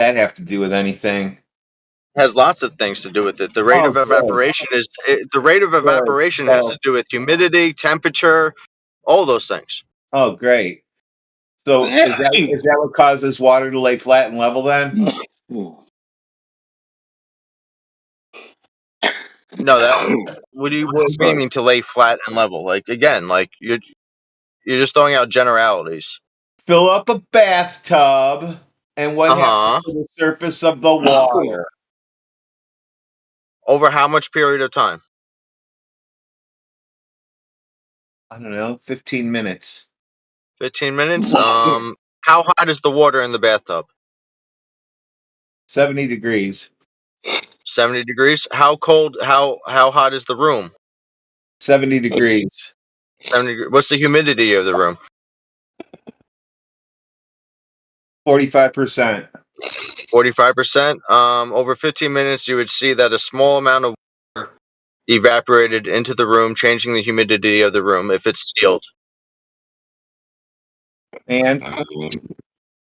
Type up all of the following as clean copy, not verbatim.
that have to do with anything? Has lots of things to do with it. The rate of evaporation has to do with humidity, temperature, all those things. Oh, great. So is that what causes water to lay flat and level then? No, that what do you mean to lay flat and level? Like again, like you're just throwing out generalities. Fill up a bathtub, and what happens to the surface of the water? Over how much period of time? I don't know, 15 minutes. 15 minutes. How hot is the water in the bathtub? 70 degrees. 70 degrees. How cold? How hot is the room? 70 degrees. 70. What's the humidity of the room? 45%. 45%. Over 15 minutes, you would see that a small amount of water evaporated into the room, changing the humidity of the room if it's sealed. And?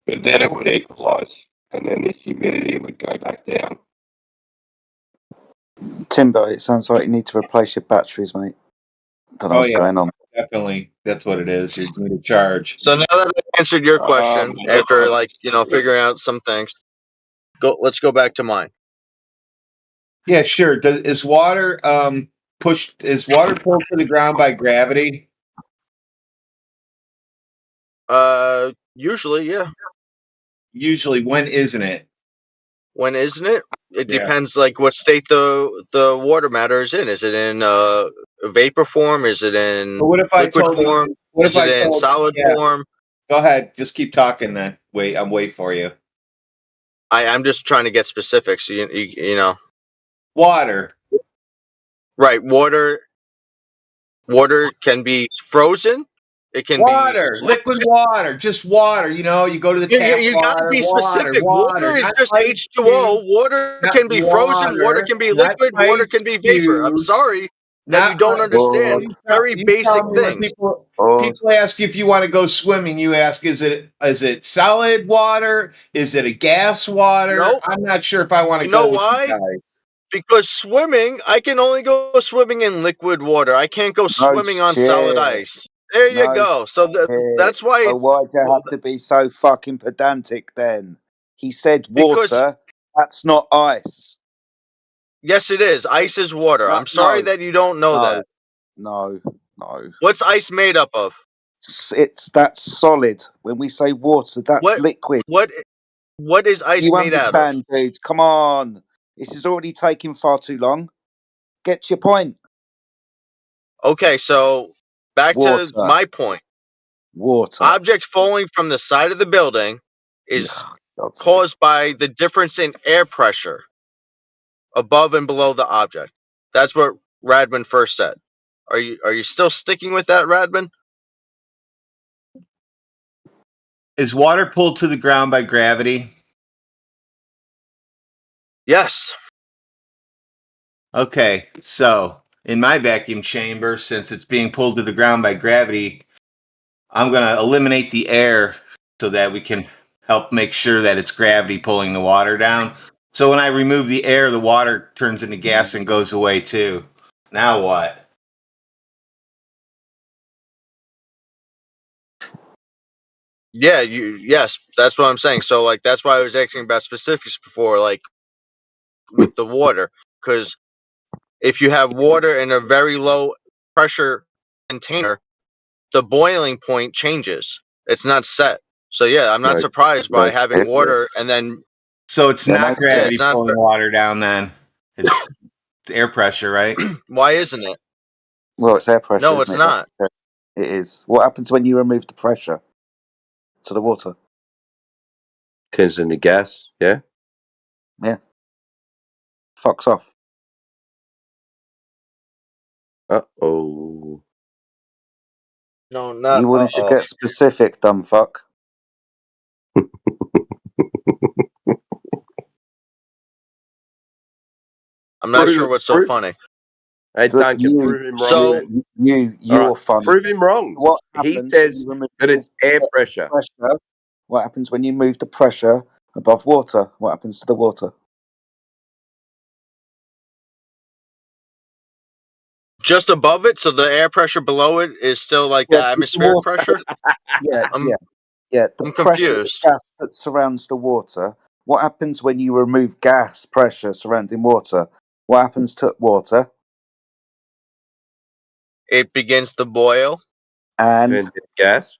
But then it would equalize, and then the humidity would go back down. Timbo, it sounds like you need to replace your batteries, mate. Don't know what's going on. Definitely, that's what it is. You need a charge. So now that I answered your question, after figuring out some things, let's go back to mine. Yeah, sure. Is water pulled to the ground by gravity? Usually, yeah. Usually, when isn't it? When isn't it? It depends, like what state the water matter is in. Is it in vapor form? Is it in liquid form? Is it in solid form? Go ahead. Just keep talking then. I'm waiting for you. I'm just trying to get specifics. You know. Water. Right. Water can be frozen. It can be liquid water, just water. You know, you go to the tap. You got to be specific. Water is just H2O. Water can be frozen. Water can be liquid. Water can be vapor. I'm sorry that you don't understand very basic things. People ask you if you want to go swimming. You ask, is it solid water? Is it a gas water? Nope. I'm not sure if I want to go. You know why? Because swimming, I can only go swimming in liquid water. I can't go swimming on solid ice. There you go. So that's why. So why do you have to be so fucking pedantic then? He said water. That's not ice. Yes, it is. Ice is water. I'm sorry that you don't know that. No. What's ice made up of? That's solid. When we say water, that's liquid. What is ice made out of? You understand, dude? Come on. This is already taking far too long. Get to your point. Okay, so back to my point. Water. Object falling from the side of the building is caused by the difference in air pressure above and below the object. That's what Radman first said. Are you still sticking with that, Radman? Is water pulled to the ground by gravity? Yes. Okay, so in my vacuum chamber, since it's being pulled to the ground by gravity, I'm going to eliminate the air so that we can help make sure that it's gravity pulling the water down. So when I remove the air, the water turns into gas and goes away too. Now what? Yeah, yes, that's what I'm saying. So like that's why I was asking about specifics before, like with the water, because if you have water in a very low pressure container, the boiling point changes. It's not set. So yeah, I'm not surprised by having water and then. So it's not gravity pulling water down then. It's air pressure, right? Why isn't it? Well, it's air pressure. No, it's not. It is. What happens when you remove the pressure to the water? Turns into gas, yeah? Yeah. Fucks off. Uh-oh. No, not you wanted to get specific, dumb fuck. I'm not sure what's so funny. Hey, Duncan, prove him wrong. So you're funny. Prove him wrong. He says that it's air pressure. What happens when you move the pressure Above water, what happens to the water? Just above it, so the air pressure below it is still like the atmospheric water. pressure. Yeah, I'm yeah. The I'm pressure of confused. gas that surrounds the water. What happens when you remove gas pressure surrounding water? What happens to water? It begins to boil. And And gas.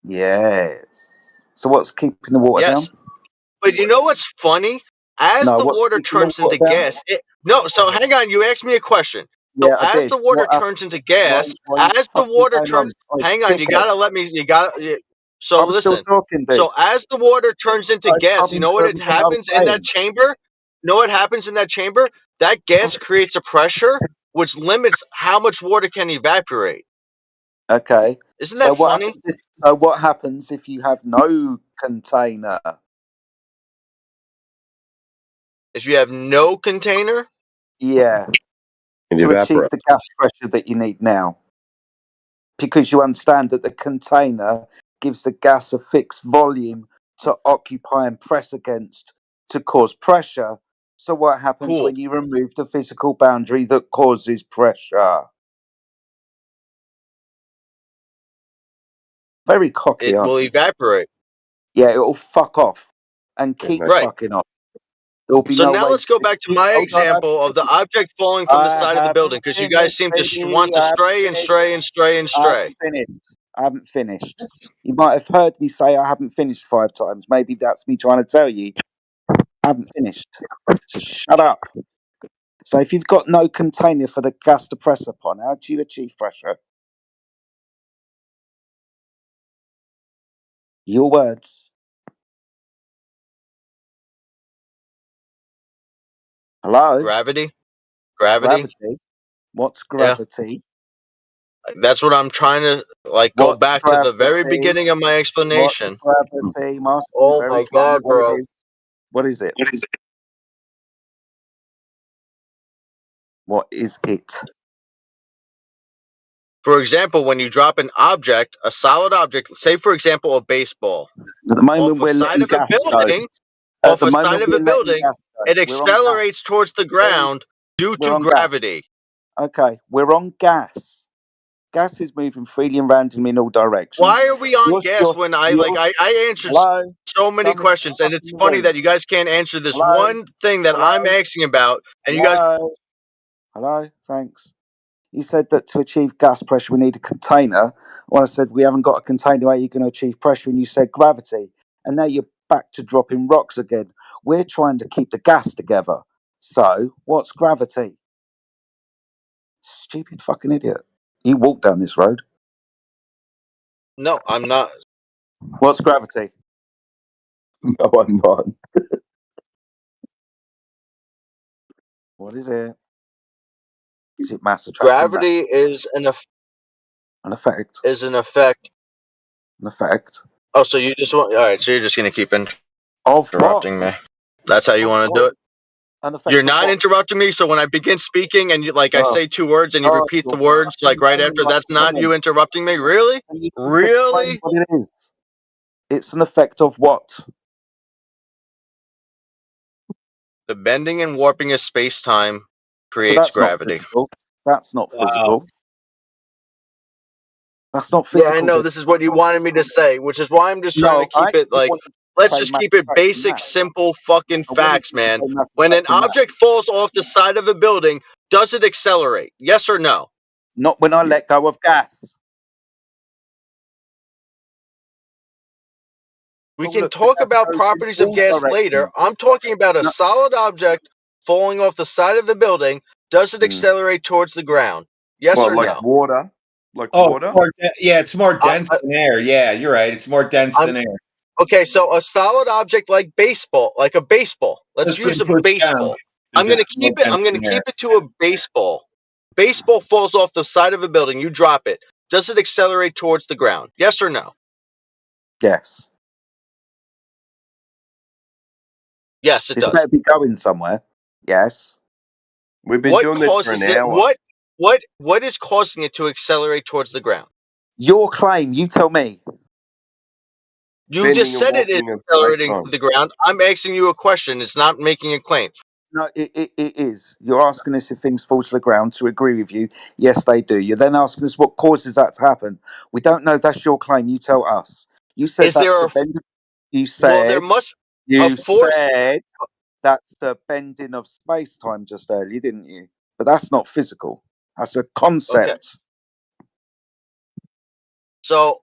yes. So what's keeping the water down? Yes, but you know what's funny? As No, the what's water keeping the turns water into down? gas, no. So hang on, you asked me a question. So Yeah, I as did. the water What turns into why, gas, why are you as the fucking water going turns, on? Oh, hang on, you dickhead. gotta let me. So I'm still listen. talking, dude. So as the water turns into Guys, gas, come you into know what it everything I was happens in that saying. chamber? You know what happens in that chamber? That gas creates a pressure which limits how much water can evaporate. Okay. Isn't So that funny? what happens if you have no container? If you have no container, Yeah, And to achieve evaporate. the gas pressure that you need now. Because you understand that the container gives the gas a fixed volume to occupy and press against to cause pressure. So what happens cool. when you remove the physical boundary that causes pressure? Very cocky, It aren't will you? evaporate. Yeah, it'll fuck off and Yeah, keep nice. Right. fucking off. There'll be So no now way let's go for back to my Hold on, example of the object falling from the I side of the building haven't because you guys finished, seem to want baby. to stray and stray and stray and I stray. haven't finished. I haven't finished. You might have heard me say I haven't finished 5 times. Maybe that's me trying to tell you I haven't finished. So shut up. So if you've got no container for the gas to press upon, how do you achieve pressure? Your words. Hello? Gravity? Gravity? What's Yeah. gravity? That's what I'm trying to go What's back to the very gravity? beginning of my What's explanation. gravity? I'm asking you Oh very my clearly god, what bro. it is. What is it? What is it? For example, when you drop an object, a solid object, say for example a baseball, At the moment, off a we're side letting of a gas go. building, At off the a side moment, of a we're letting building, gas go. it We're on gas. accelerates towards the ground due We're to on gas. gravity. Okay, we're on gas. Gas is moving freely and randomly in all directions. Why are we on Yours- gas yours- when yours- I answered Hello? so many Come into questions, and it's fucking funny room. that you guys can't answer this Hello? one thing that I'm Hello? asking about, and you guys. Hello? Hello? Thanks. You said that to achieve gas pressure, we need a container. When I said we haven't got a container, how are you going to achieve pressure? And you said gravity. And now you're back to dropping rocks again. We're trying to keep the gas together. So, what's gravity? Stupid fucking idiot. You walk down this road. No, I'm not. What's gravity? No, I'm not. What is it? Is it mass attracting mass? Gravity is an An effect. an effect. An effect. Oh, so you just want? All right, so you're just gonna keep Of what? interrupting me. That's how you Of want to what? do it. An effect You're of not what? interrupting me, so when I begin speaking and I Oh, say two words and you repeat the you're words fucking right moaning after, like that's a not woman. you interrupting me. Really? Can you just explain Really? what it is? It's an effect of what? The bending and warping of space-time So creates that's not gravity. physical. That's not Wow. physical. That's not Yeah, I physical. know dude. this is what you wanted me to say, which is why I'm just trying to No, I keep it actually wanted to let's say just mass keep it attracting basic, mass. simple fucking I wanted facts, you to man. say mass When an attracting mass. object falls off the side of a building, does it accelerate? Yes or no? Not when I let go of gas. We Oh, can look, the talk gas about goes in properties of all gas later. directions. I'm talking about a No, solid object falling off the side of the building. Does it accelerate towards the ground? Yes Well, or like no? water, like Oh, water. it's more I, dense I, than air. Yeah, you're right. It's more dense I'm than air. okay. So a solid object like baseball, like a baseball. Let's It's been use a pushed down baseball. I'm because gonna it's more keep it. dense I'm gonna than air. keep it to a baseball. Baseball falls off the side of a building. You drop it. Does it accelerate towards the ground? Yes or no? yes. Yes, it It's does. better be going somewhere. Yes. We've been What doing this for an causes it? hour. What is causing it to accelerate towards the ground? Your claim, you tell me. You bending just and said it is warping of accelerating space-time. to the ground. I'm asking you a question. It's not making a claim. No, it is. You're asking us if things fall to the ground. To agree with you, yes, they do. You're then asking us what causes that to happen. We don't know. That's your claim. You tell us. You said Is that's there the a bend. You well? There said must a you force. said that's the bending of space time just earlier, didn't you? But that's not physical. That's a Okay, concept. so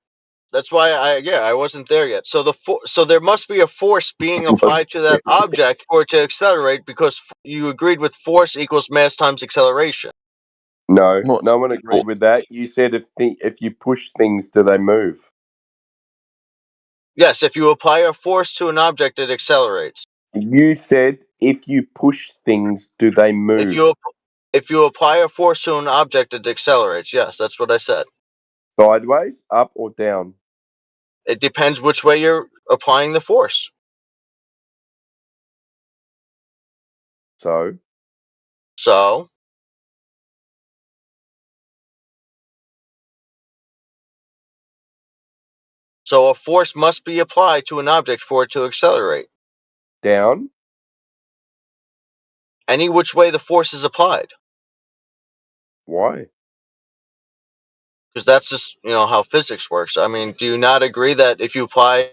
that's why I wasn't there yet. So so there must be a force being applied to that object for it to accelerate because you agreed with force equals mass times acceleration. No, What's no one agreed with that. You said if you push things, do they move? Yes, if you apply a force to an object, it accelerates. You said if you push things, do they If move? you if you apply a force to an object, it accelerates. Yes, that's what I said. Sideways, up or down? It depends which way you're applying the force. So So a force must be applied to an object for it to accelerate. down. Any which way the force is applied. Why? Because that's just how physics works. I mean, do you not agree that if you apply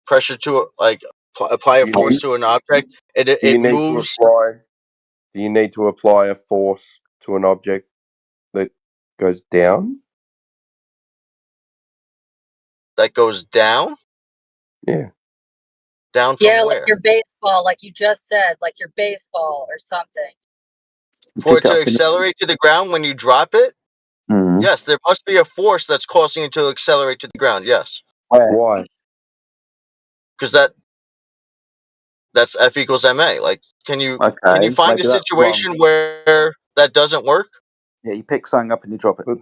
pressure to apply a Do force you, to an object, do you it need to moves? apply? Do you need to apply a force to an object that goes down? That goes down. Yeah. Down from Yeah, like where? your baseball, like you just said, like your baseball or something. For it pick to up in accelerate to the ground when you drop it? Mhm. Yes, there must be a force that's causing it to accelerate to the ground. Yes, Where? Why? because that's F equals ma. Like, can you Okay, find a maybe that's wrong. situation where that doesn't work? Yeah, you pick something up and you drop it. But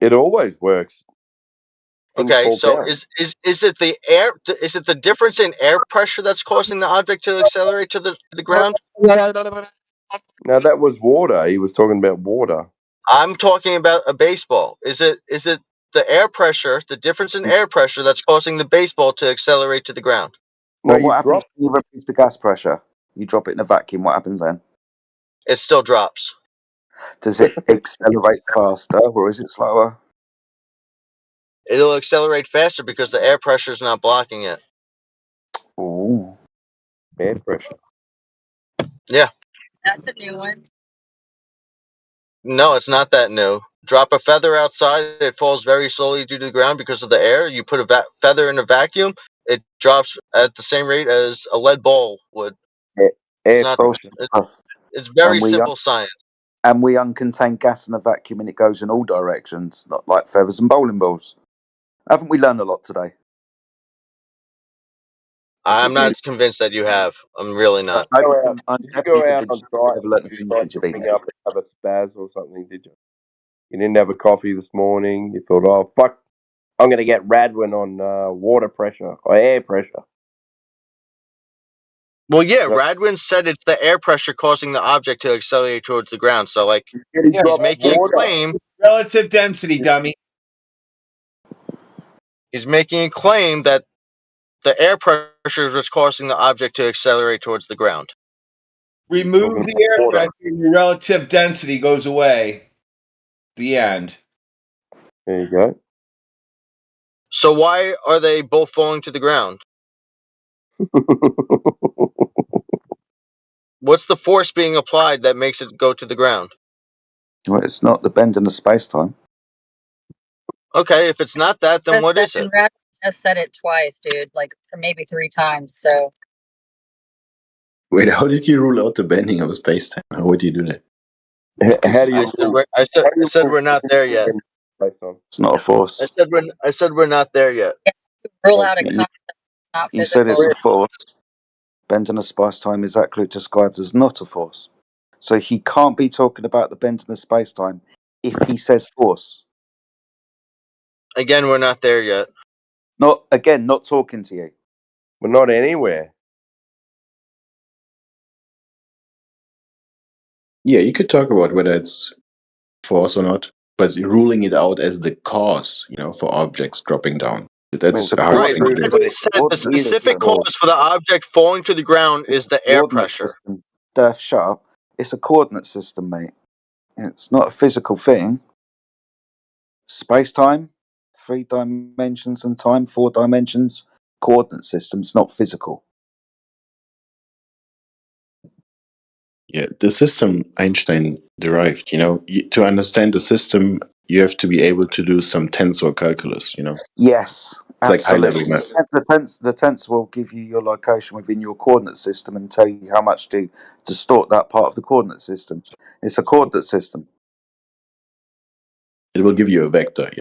it always works. Things Okay, fall so down. is it the air? Is it the difference in air pressure that's causing the object to accelerate to the ground? Now that was water. He was talking about water. I'm talking about a baseball. Is it the air pressure, the difference in air pressure that's causing the baseball to accelerate to the ground? No, Well, you what happens drop. when you remove the gas pressure? You drop it in a vacuum. What happens then? It still drops. Does it accelerate faster or is it slower? It'll accelerate faster because the air pressure is not blocking it. Ooh. Air pressure. Yeah. That's a new one. No, it's not that new. Drop a feather outside, it falls very slowly to the ground because of the air. You put a feather in a vacuum, it drops at the same rate as a lead ball would. It's Air not. pressure. It's very And we simple science. uncontain gas in a vacuum and it goes in all directions, not like feathers and bowling balls. Haven't we learned a lot today? I'm not convinced that you have. I'm really not. I'm Did you definitely go out on convinced you site never learned and anything decide since to you've been ring here. up and have a spaz or something, did you? You didn't have a coffee this morning. You thought, oh, fuck, I'm going to get Radwin on water pressure or air pressure. Well, yeah, So, Radwin said it's the air pressure causing the object to accelerate towards the ground. So, like, he he's dropped making a water. claim. Relative density, dummy. He's making a claim that the air pressure is what's causing the object to accelerate towards the ground. Remove Talking the about air water. pressure, and your relative density goes away. The end. There you go. So why are they both falling to the ground? What's the force being applied that makes it go to the ground? Well, it's not the bend in the space time. Okay, if it's not that, then what is it? And Rad just said it twice, dude, like or maybe 3 times. So Wait, how did you rule out the bending of space-time? How would you do that? How do you I said we're not there yet. It's not a force. I said we're not there yet. rule out a You, concept not you said physical. it's a force. Bend in the space time is actually described as not a force. So he can't be talking about the bend in the space time if he says force. Again, we're not there yet. Not talking to you. We're not anywhere. Yeah, you could talk about whether it's force or not, but ruling it out as the cause, for objects dropping down. That's Well, a hard Right, thing but to as do. I said, the coordinate specific system. cause for the object falling to the ground is the air Coordinate pressure. system. Durf, shut up. It's a coordinate system, mate. It's not a physical thing. Space-time, 3 dimensions, and time, 4 dimensions. Coordinate system's not physical. Yeah, the system Einstein derived, to understand the system, you have to be able to do some tensor calculus, Yes, It's like high-level absolutely. math. The tensor will give you your location within your coordinate system and tell you how much to distort that part of the coordinate system. It's a coordinate system. It will give you a vector. Yeah.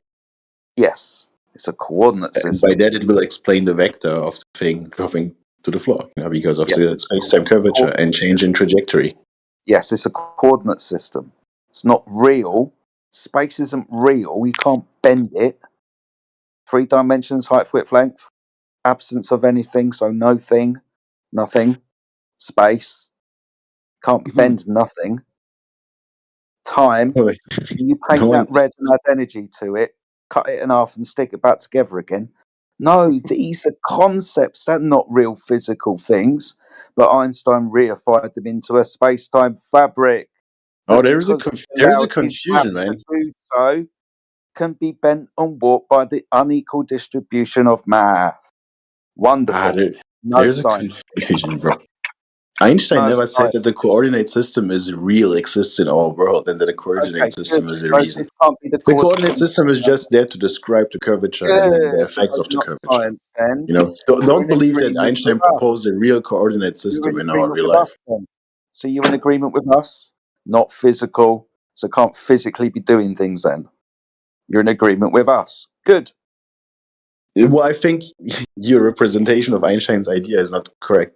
Yes, it's a coordinate And by system. that, it will explain the vector of the thing dropping to the floor, because of Yes, the it's a space-time curvature coordinate and change in trajectory. Yes, it's a coordinate system. It's not real. Space isn't real. You can't bend it. 3 dimensions, height, width, length. Absence of anything, so no thing, nothing. Space. Can't bend nothing. Time. Oh, You no paint one, that red and add energy to it, cut it in half and stick it back together again. No, these are concepts. They're not real physical things. But Einstein reified them into a space-time fabric. oh, That because he there is a allowed his map confusion, man. to do so, can be bent and warped by the unequal distribution of math. Wonderful. No There's a science. confusion, bro. Einstein No never said science. that the coordinate system is real, exists in our world, and that the coordinate Okay, good. system is the So reason. this can't be the The coordinate coordinate system is just there to describe the curvature and then the Good. effects So of the not curvature. science then. Don't, You're don't in believe that agreement with Einstein us. proposed a real coordinate You're system in in our agreement real with us life. then. So you're in agreement with us? Not physical. So can't physically be doing things then. You're in agreement with us. Good. Well, I think your representation of Einstein's idea is not correct.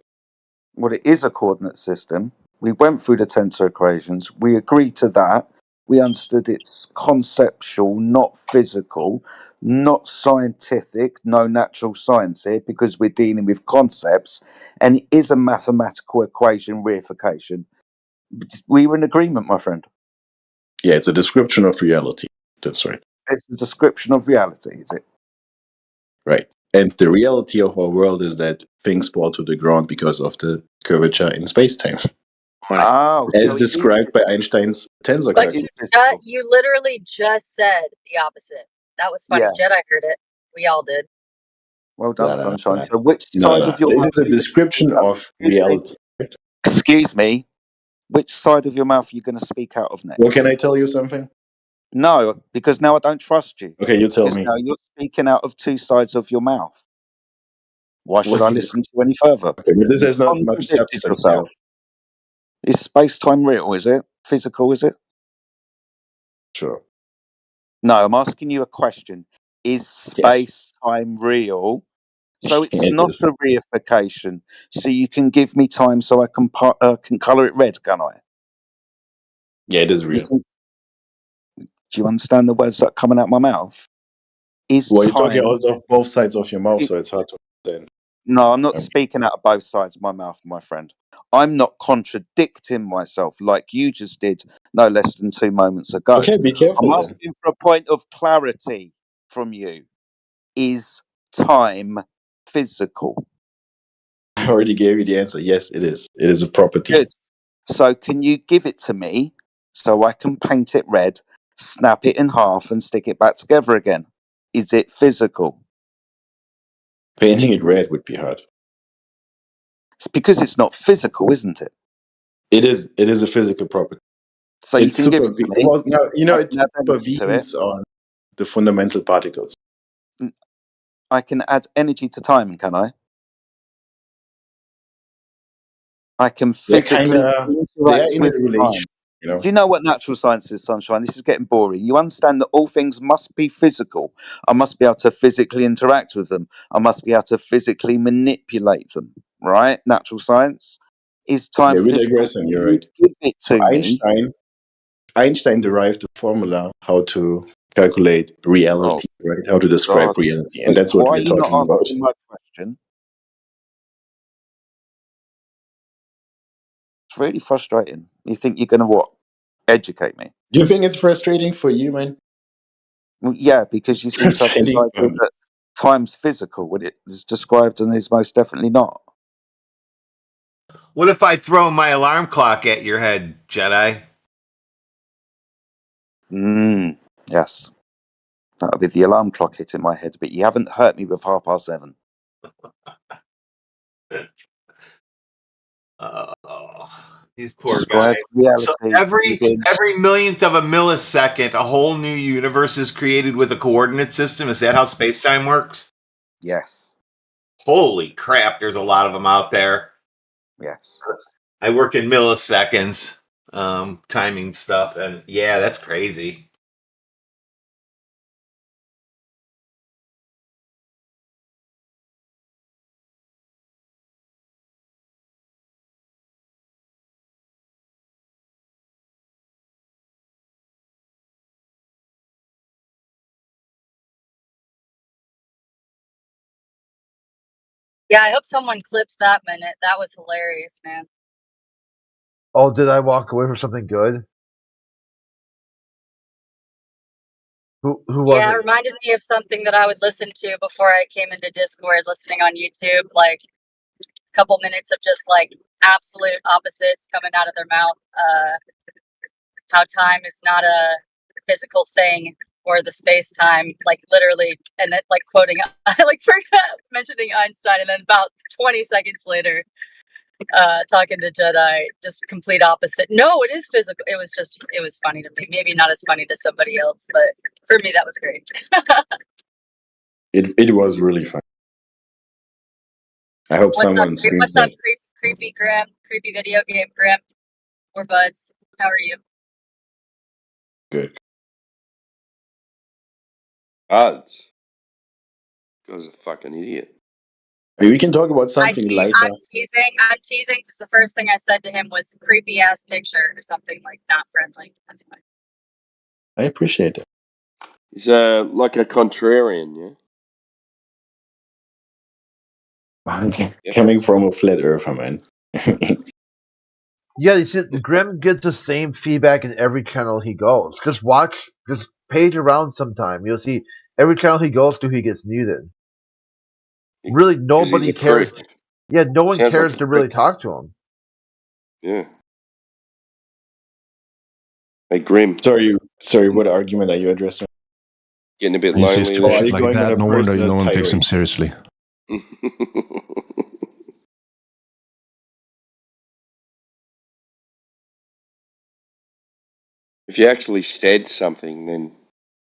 Well, it is a coordinate system. We went through the tensor equations. We agreed to that. We understood it's conceptual, not physical, not scientific, no natural science here because we're dealing with concepts. And it is a mathematical equation reification. We were in agreement, my friend. Yeah, it's a description of reality. That's right. It's a description of reality, is it? Right. And the reality of our world is that things fall to the ground because of the curvature in space-time, Oh, as so it is described by Einstein's tensor But It is calculus. physical. you literally just said the opposite. That was funny. Yeah. Jedi heard it. We all did. Well done, No, no, Sunshine. no. So which No, side no. of your It mouth is a are you description gonna of speak out? reality. Excuse me. Which side of your mouth are you going to speak out of next? Well, can I tell you something? No, because now I don't trust you. Okay, you tell Because me. now you're speaking out of 2 sides of your mouth. Why should Well, I listen to you any further? okay, but this You has not much contradicted substance. Yeah, yourself. Is space-time real, is it? Physical, is it? sure. No, I'm asking you a question. Is Yes, space-time real? So it's it not is. a reification. So you can give me time so I can colour it red, can I? Yeah, it is You real. can, do you understand the words that are coming out my mouth? Is Well, you're talking time... out of both sides of your mouth, so it's hard to understand. No, I'm not Um, speaking out of both sides of my mouth, my friend. I'm not contradicting myself like you just did no less than 2 moments ago. Okay, be I'm careful then. asking for a point of clarity from you. Is time physical? I already gave you the answer. Yes, it is. It is a property. Good. So can you give it to me so I can paint it red, snap it in half and stick it back together again? Is it physical? Painting it red would be hard. It's because it's not physical, isn't it? It is. It is a physical property. So you can give it to me. Well, now I it can add energy to it. supervenes on the fundamental particles. I can add energy to time, can I? I can They're physically they're interact in a with relation. time. Do you know what natural science is, Sunshine? This is getting boring. You understand that all things must be physical. I must be able to physically interact with them. I must be able to physically manipulate them, right? Natural science. Is time Yeah, we're physical? digressing. Can You're you right. give it So to me? Einstein derived the formula how to calculate Oh, reality, right? How to describe God. reality, and Wait, that's what why are we're you not talking about. answering my question? It's really frustrating. You think you're going to what? Educate me? Do you think it's frustrating for you, man? Well, yeah, because you seem to have this Frustrating for idea me. that time's physical when it is described and is most definitely not. What if I throw my alarm clock at your head, Jedi? Yes. That would be the alarm clock hitting my head, but you haven't hurt me with 7:30. These poor Describe guys. reality So every within. millionth of a millisecond, a whole new universe is created with a coordinate system. Is that how space-time works? Yes. Holy crap! There's a lot of them out there. Yes. I work in milliseconds, timing stuff, and yeah, that's crazy. Yeah, I hope someone clips that minute. That was hilarious, man. Oh, did I walk away from something good? Who was Yeah, it it? reminded me of something that I would listen to before I came into Discord, listening on YouTube, like a couple minutes of just like absolute opposites coming out of their mouth. How time is not a physical thing, or the space time, like literally, and then like quoting, I like forgot mentioning Einstein, and then about 20 seconds later, talking to Jedi, just complete opposite. No, it is physical. It was funny to me. Maybe not as funny to somebody else, but for me, that was great. It was really fun. I hope someone streams What's up, that. creepy Grim? Creepy video game Grim. We're buds. How are you? Good. Odds. Guy's a fucking idiot. We can talk about something lighter. I'm teasing because the first thing I said to him was creepy ass picture or something like not friendly. That's fine. I appreciate it. He's like a contrarian, yeah? Coming from a flat earther, man. Yeah, you see, Grim gets the same feedback in every channel he goes. Just page around sometime. You'll see every channel he goes to, he gets muted. Really, nobody cares. Prick. Yeah, no one Sounds cares like to really talk to him. Yeah. Hey, Grim. Sorry, what argument are you addressing? Getting a bit He says lonely stupid there. shit like going on that. a No wonder personal no one takes him tirade. seriously. If you actually said something, then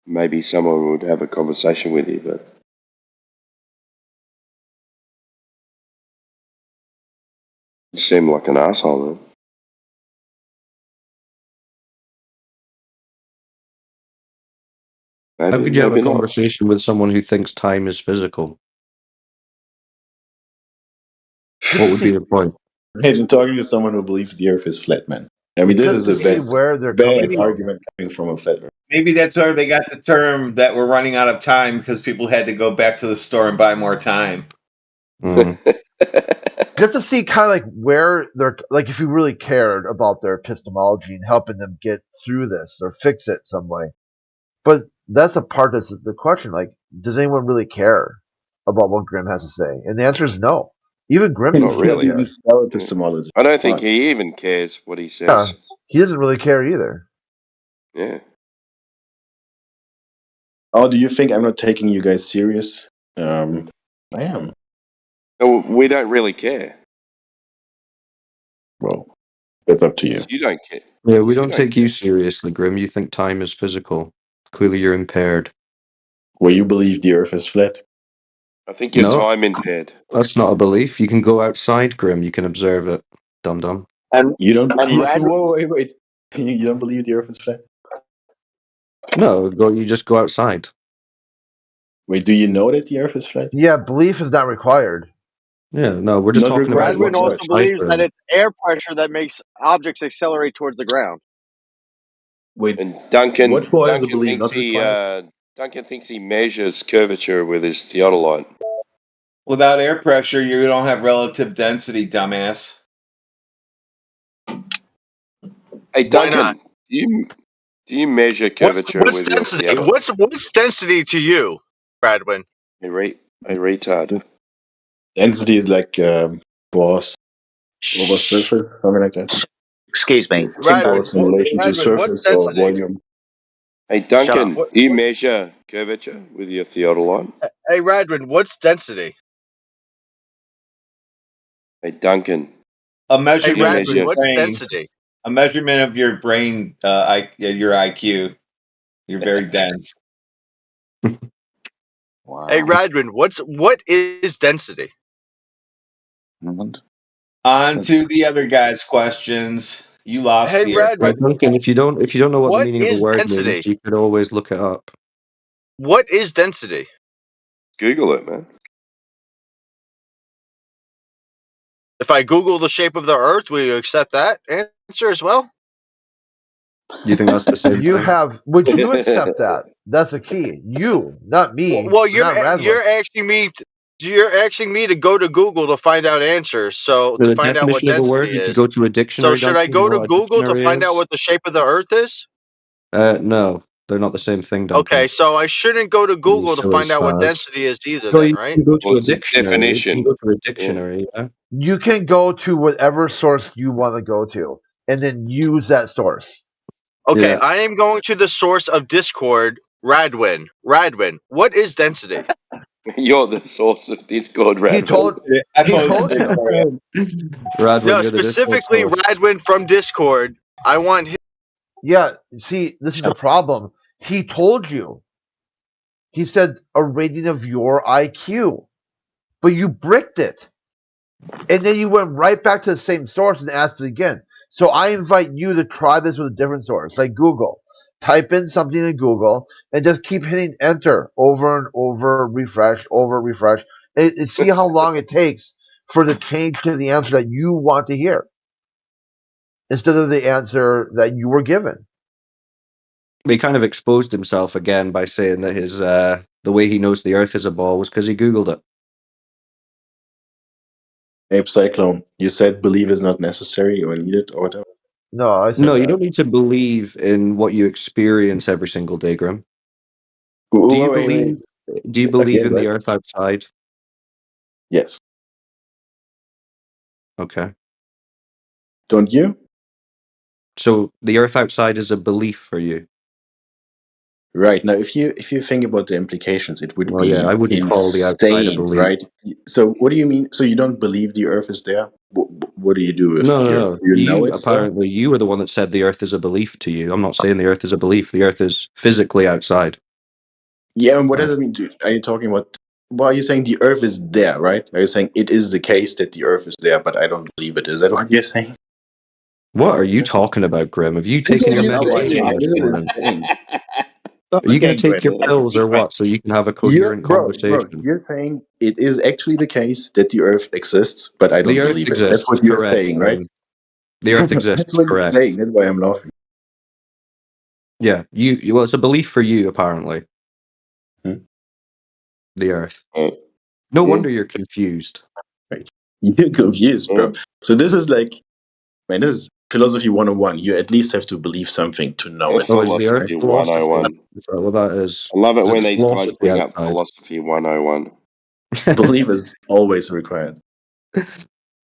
maybe someone would have a conversation with you, but you seem like an asshole, then. How Maybe, could you have a maybe not. conversation with someone who thinks time is physical? What would be the point? Imagine talking to someone who believes the earth is flat, man. I mean, this Just is to a see where they're coming bad from. argument coming from a flat earth. Maybe that's where they got the term that we're running out of time because people had to go back to the store and buy more time. Mm. Just to see kind of like where they're like, if you really cared about their epistemology and helping them get through this or fix it some way. But that's a part of the question. Like, does anyone really care about what Grimm has to say? And the answer is no. Even Grimm Not doesn't really. care. Spell epistemology. I don't think he even cares what he says. Yeah, he doesn't really care either. Yeah. Oh, do you think I'm not taking you guys serious? I am. No, we don't really care. Well, it's up to you. You don't care. Yeah, we don't take you seriously, Grim. You think time is physical. Clearly you're impaired. Well, you believe the earth is flat? I think you're No. time impaired. That's not a belief. You can go outside, Grim. You can observe it. Dum-dum. And You don't believe? Red- Whoa, wait. You don't believe the earth is flat? No, you just go outside. Wait, do you know that the earth is flat? Yeah, belief is not required. Yeah, no, we're just Not talking about required. Bradwin what's also outside, believes that Grim. it's air pressure that makes objects accelerate towards the ground. Wait, And Duncan what for is a belief thinks not required? Duncan thinks he measures curvature with his theodolite. Without air pressure, you don't have relative density, dumbass. Hey, Why Duncan, not? do you measure curvature What's with your density? theodolite? What's density to you, Bradwin? A retard. Density is like force over Shh. surface, something like that. Excuse me, Timbo. Force in relation to Radwin, what's surface or density? volume. Hey, Shut up. Duncan, do you measure curvature with your theodolite? Hey, Radwin, what's density? Hey, Duncan, A Hey, do you measurement of Radwin, your measure? what's brain. density? A measurement of your brain, your IQ. You're very dense. Wow. Hey, Radwin, what is density? England. On That's- to the other guy's questions. You lost Hey, the air. Radwin, Duncan, if you don't know what the what meaning of a is word density? means, you could always look it up. What is density? Google it, man. If I Google the shape of the Earth, will you accept that answer as well? You think that's the same You thing? would you accept that? That's the key. You, not me. Well, not Radwin. you're asking me to go to Google to find out answers. So The to find out what definition of a word, density you could is. go to a So dictionary, should I Duncan. You go know to what a Google to dictionary find out is? what the shape of the Earth is? No, they're not the same thing, Duncan. Okay, so I shouldn't go to You Google to silly find out what spaz. density is either, So then, you right? can go Well, to a it's a dictionary. You definition. can go to a Yeah. dictionary, yeah. You can go to whatever source you want to go to, and then use that source. Okay, Yeah. I am going to the source of Discord, Radwin. Radwin, what is density? You're the source of Discord, He Radwin. told I he posted told it you. for you. Radwin, No, you're the Discord specifically source. Radwin from Discord. I want him. Yeah, see, this is the problem. He told you. He said a rating of your IQ, but you bricked it. And then you went right back to the same source and asked it again. So I invite you to try this with a different source, like Google. Type in something in Google and just keep hitting enter over and over, refresh, and see how long it takes for the change to the answer that you want to hear instead of the answer that you were given. He kind of exposed himself again by saying that his the way he knows the Earth is a ball was because he Googled it. Ape Cyclone, you said believe is not necessary or needed or whatever. No, I said No, you that. don't need to believe in what you experience every single day, Grim. Do you Wait. believe? Do you believe Again, in the right? Earth outside? Yes. Okay. Don't you? So the Earth outside is a belief for you. Right. Now if you think about the implications, it would Well, yeah, I be wouldn't call the outside a insane, belief. right? So what do you mean? So you don't believe the Earth is there? What do you do with No, the no, Earth? no. You know You it's there? apparently you were the one that said the Earth is a belief to you. I'm not saying the Earth is a belief. The Earth is physically outside. Yeah, and what Right. does it mean? Are you talking about? Well, are you saying the Earth is there, right? Are you saying it is the case that the Earth is there, but I don't believe it? Is that what you're saying? What are you talking about, Grim? Have you This is taken what your you're No idea. medication saying. this This is what morning? you're saying. Stop Are you going again, to take your Grim. pills or what so you can have a You're, coherent bro. conversation? You're saying it is actually the case that the Earth exists, but I The don't Earth believe it. That's exists, what you're correct, saying, right? Grim. The Earth That's exists, what you're correct. saying. That's why I'm laughing. Yeah, well, it's a belief for you, apparently. Hmm? The Earth. Uh, No hmm? wonder you're confused. Right. You're confused, bro. So this is like, man, this is philosophy 101. You at least have to believe something to know it. Oh, is the Earth Philosophy philosophy? 101. Is that what that is? I love it when It's these guys philosophy bring up outside. Philosophy 101. Believe is always required.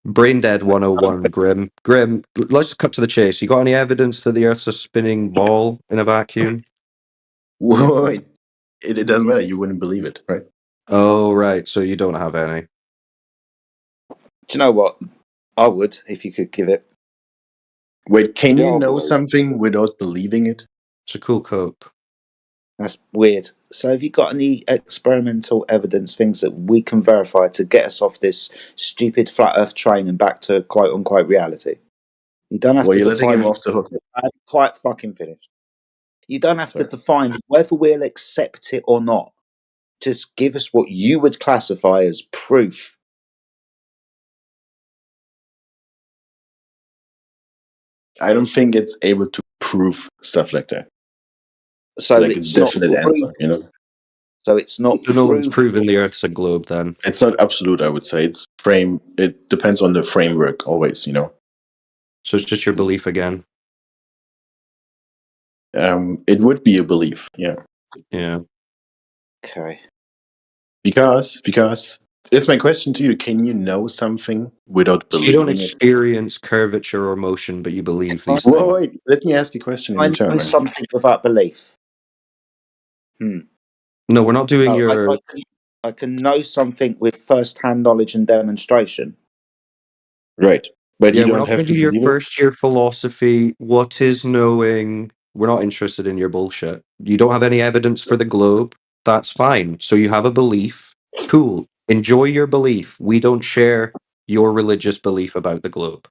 Brain dead 101, Grim. Grim, let's cut to the chase. You got any evidence that the Earth's a spinning ball in a vacuum? Wait, it doesn't matter. You wouldn't believe it, right? Oh, right. So you don't have any. Do you know what? I would if you could give it. Wait, can Yeah, you I'll know believe. something without believing it? It's a cool cope. That's weird. So, have you got any experimental evidence, things that we can verify to get us off this stupid flat Earth train and back to quote unquote reality? You don't have Well, to you're letting define. him off the hook. I'm quite fucking finished. You don't have to Sorry. define whether we'll accept it or not. Just give us what you would classify as proof. I don't think it's able to prove stuff like that. So Like a it's not definite proof. answer, you know? So it's not So no one's proof. proven the Earth's a globe then. It's not absolute, I would say. It depends on the framework always, you know? So it's just your belief again. It would be a belief, yeah. Yeah. Okay. Because it's my question to you. Can you know something without So you don't believing it? experience curvature or motion, but you believe these Whoa, things. wait. Let me ask you a question in I return, know man. something without belief. No, we're not doing No, your. I can know something with first-hand knowledge and demonstration. Right. But Yeah, you we're don't not have going to to do your believe it? first year philosophy. What is knowing? We're not interested in your bullshit. You don't have any evidence for the globe. That's fine. So you have a belief. Cool. Enjoy your belief. We don't share your religious belief about the globe.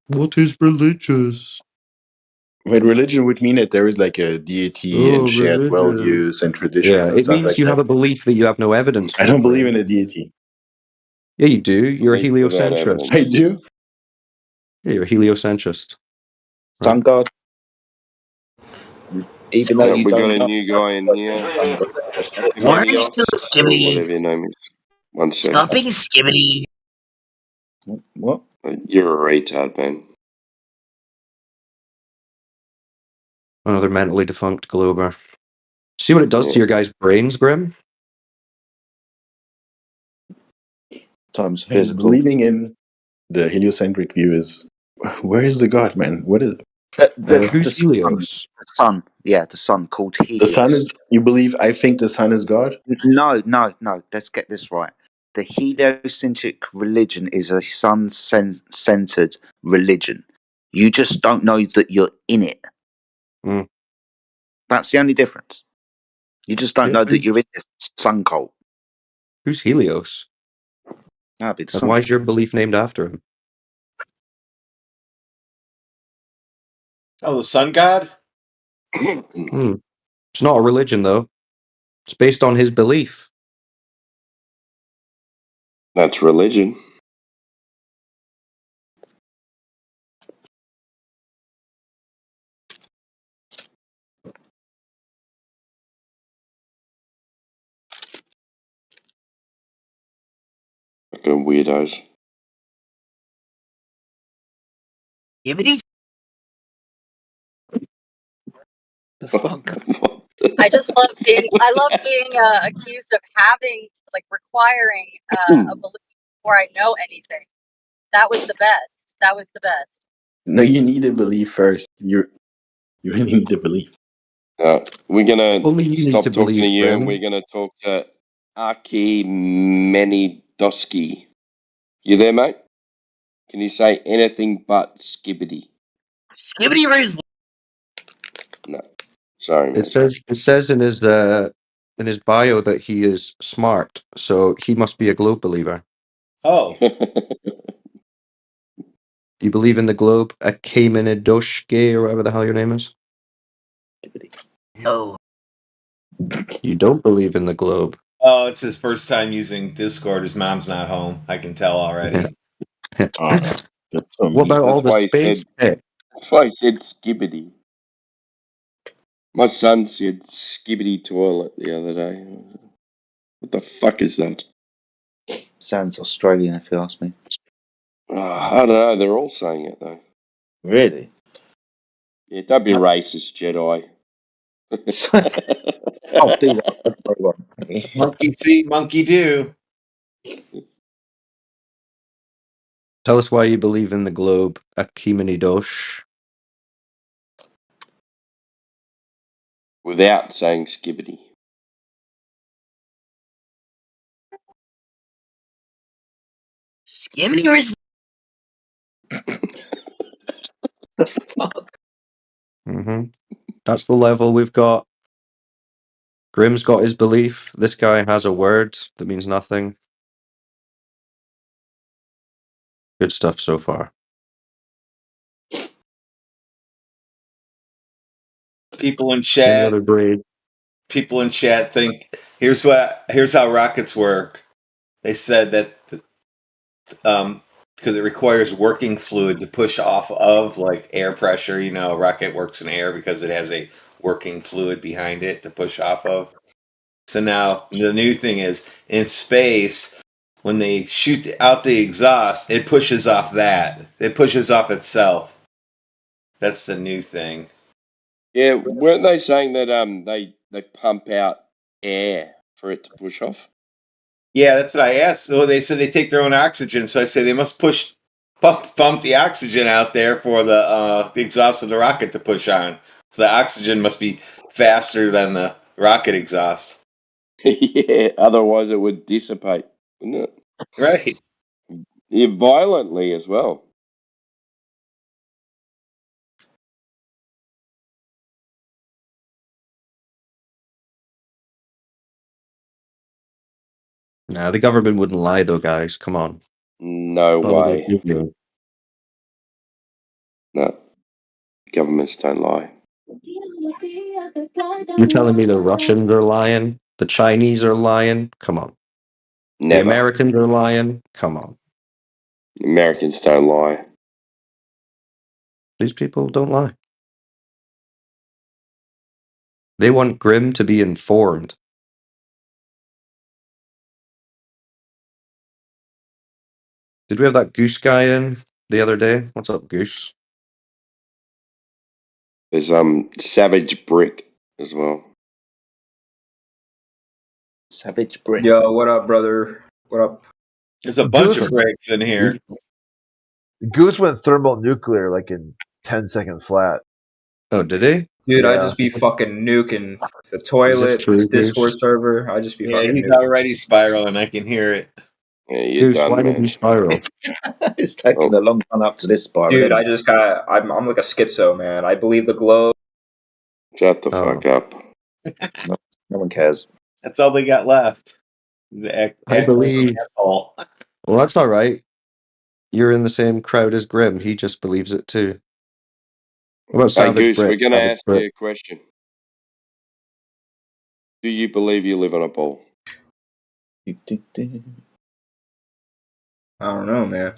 What is religious? But religion would mean that there is like a deity Oh, and shared religion. values and traditions Yeah, and it stuff means like you have that. a belief that you have no evidence I for, don't believe Grim. in a deity. Yeah, you do. You're a Belief without heliocentrist. evidence. I do. Yeah, you're a heliocentrist. Right. Sun God, even though Yeah, you we got don't a know, new guy in here. sun God. Why is Epimenios, still or skibbity? whatever your name is. 1 sec. Stop being skibbity. What? You're a retard, man. Another mentally defunct glober. See what it does to Yeah. your guys' brains, Grim? Times And physical. believing in the heliocentric view is where is the God, man? What is Who's Helios? The sun. Yeah, the sun called the Helios. sun is you believe I think the sun is God? No. Let's get this right. The heliocentric religion is a sun-centered religion. You just don't know that you're in it. Mm. That's the only difference. You just don't Yeah, know that you're in this sun cult. Who's Helios? That'd be the And sun. why is your belief named after him? Oh, the sun god? Hmm. It's not a religion, though. It's based on his belief. That's religion. Fucking weirdos. Skibbity. The fuck? I just love being accused of having requiring a belief before I know anything. That was the best. That was the best. No, you need to believe first. You really need to believe. We're gonna Only you need stop to talking to believe, you, and Grim. we're gonna talk to Aki Menidoski. You there, mate? Can you say anything but skibbity? Skibbity raise. No. Sorry, It man. says in his bio that he is smart, so he must be a globe believer. Oh, You believe in the globe? A Kamenidoshke or whatever the hell your name is? No. You don't believe in the globe. oh, it's his first time using Discord. His mom's not home. I can tell already. That's so What mean. about all That's the why he space said. tech? That's why he said skibbity. My son said skibbity toilet the other day. What the fuck is that? Sounds Australian, if you ask me. I don't know. They're all saying it though. Really? Yeah, don't be racist, Jedi. I'll do that. Very well. Monkey see, monkey do. Tell us why you believe in the globe. A Kamenidosh. Without saying skibbity. Skibbity raise. The fuck? Mm-hmm. That's the level we've got. Grim's got his belief. This guy has a word that means nothing. Good stuff so far. People in Any chat, other brave? think here's how rockets work. They said that because it requires working fluid to push off of, like air pressure. You know, a rocket works in air because it has a working fluid behind it to push off of. So now the new thing is in space, when they shoot out the exhaust, it pushes off that. It pushes off itself. That's the new thing. Yeah, weren't they saying that they pump out air for it to push off? Yeah, that's what I asked. So they said they take their own oxygen. So I say they must pump the oxygen out there for the exhaust of the rocket to push on. So the oxygen must be faster than the rocket exhaust. Yeah, otherwise it would dissipate, wouldn't it? Right. Yeah, violently as well. Nah, the government wouldn't lie though, guys. Come on. No Not what they're way. doing. No, governments don't lie. You're telling me the Russians are lying? The Chinese are lying? Come on. The Never. Americans are lying? Come on. Americans don't lie. These people don't lie. They want Grimm to be informed. Did we have that Goose guy in the other day? What's up, Goose? There's Savage Brick as well. Savage Brick. Yo, what up, brother? What up? There's a bunch Goose- of breaks in here. Goose went thermonuclear like in 10-second flat. Oh, did he? Dude, I Yeah. just be fucking nuking the toilet, true, this Discord Goose? server. I just be Yeah, fucking he's nuking. already spiraling. I can hear it. Yeah, you're Goose, done, why did man. you spiral? It's taken a long run up to this spiral. Dude, hasn't I'm like a schizo, man. I believe the globe. Shut the Oh. fuck up. No one cares. That's all they got left. I believe. Asshole. Well, that's all right. You're in the same crowd as Grimm. He just believes it too. What about Hey, Savage Goose, Brick? we're going to Savage ask Brick. you a question. Do you believe you live on a ball? I don't know, man.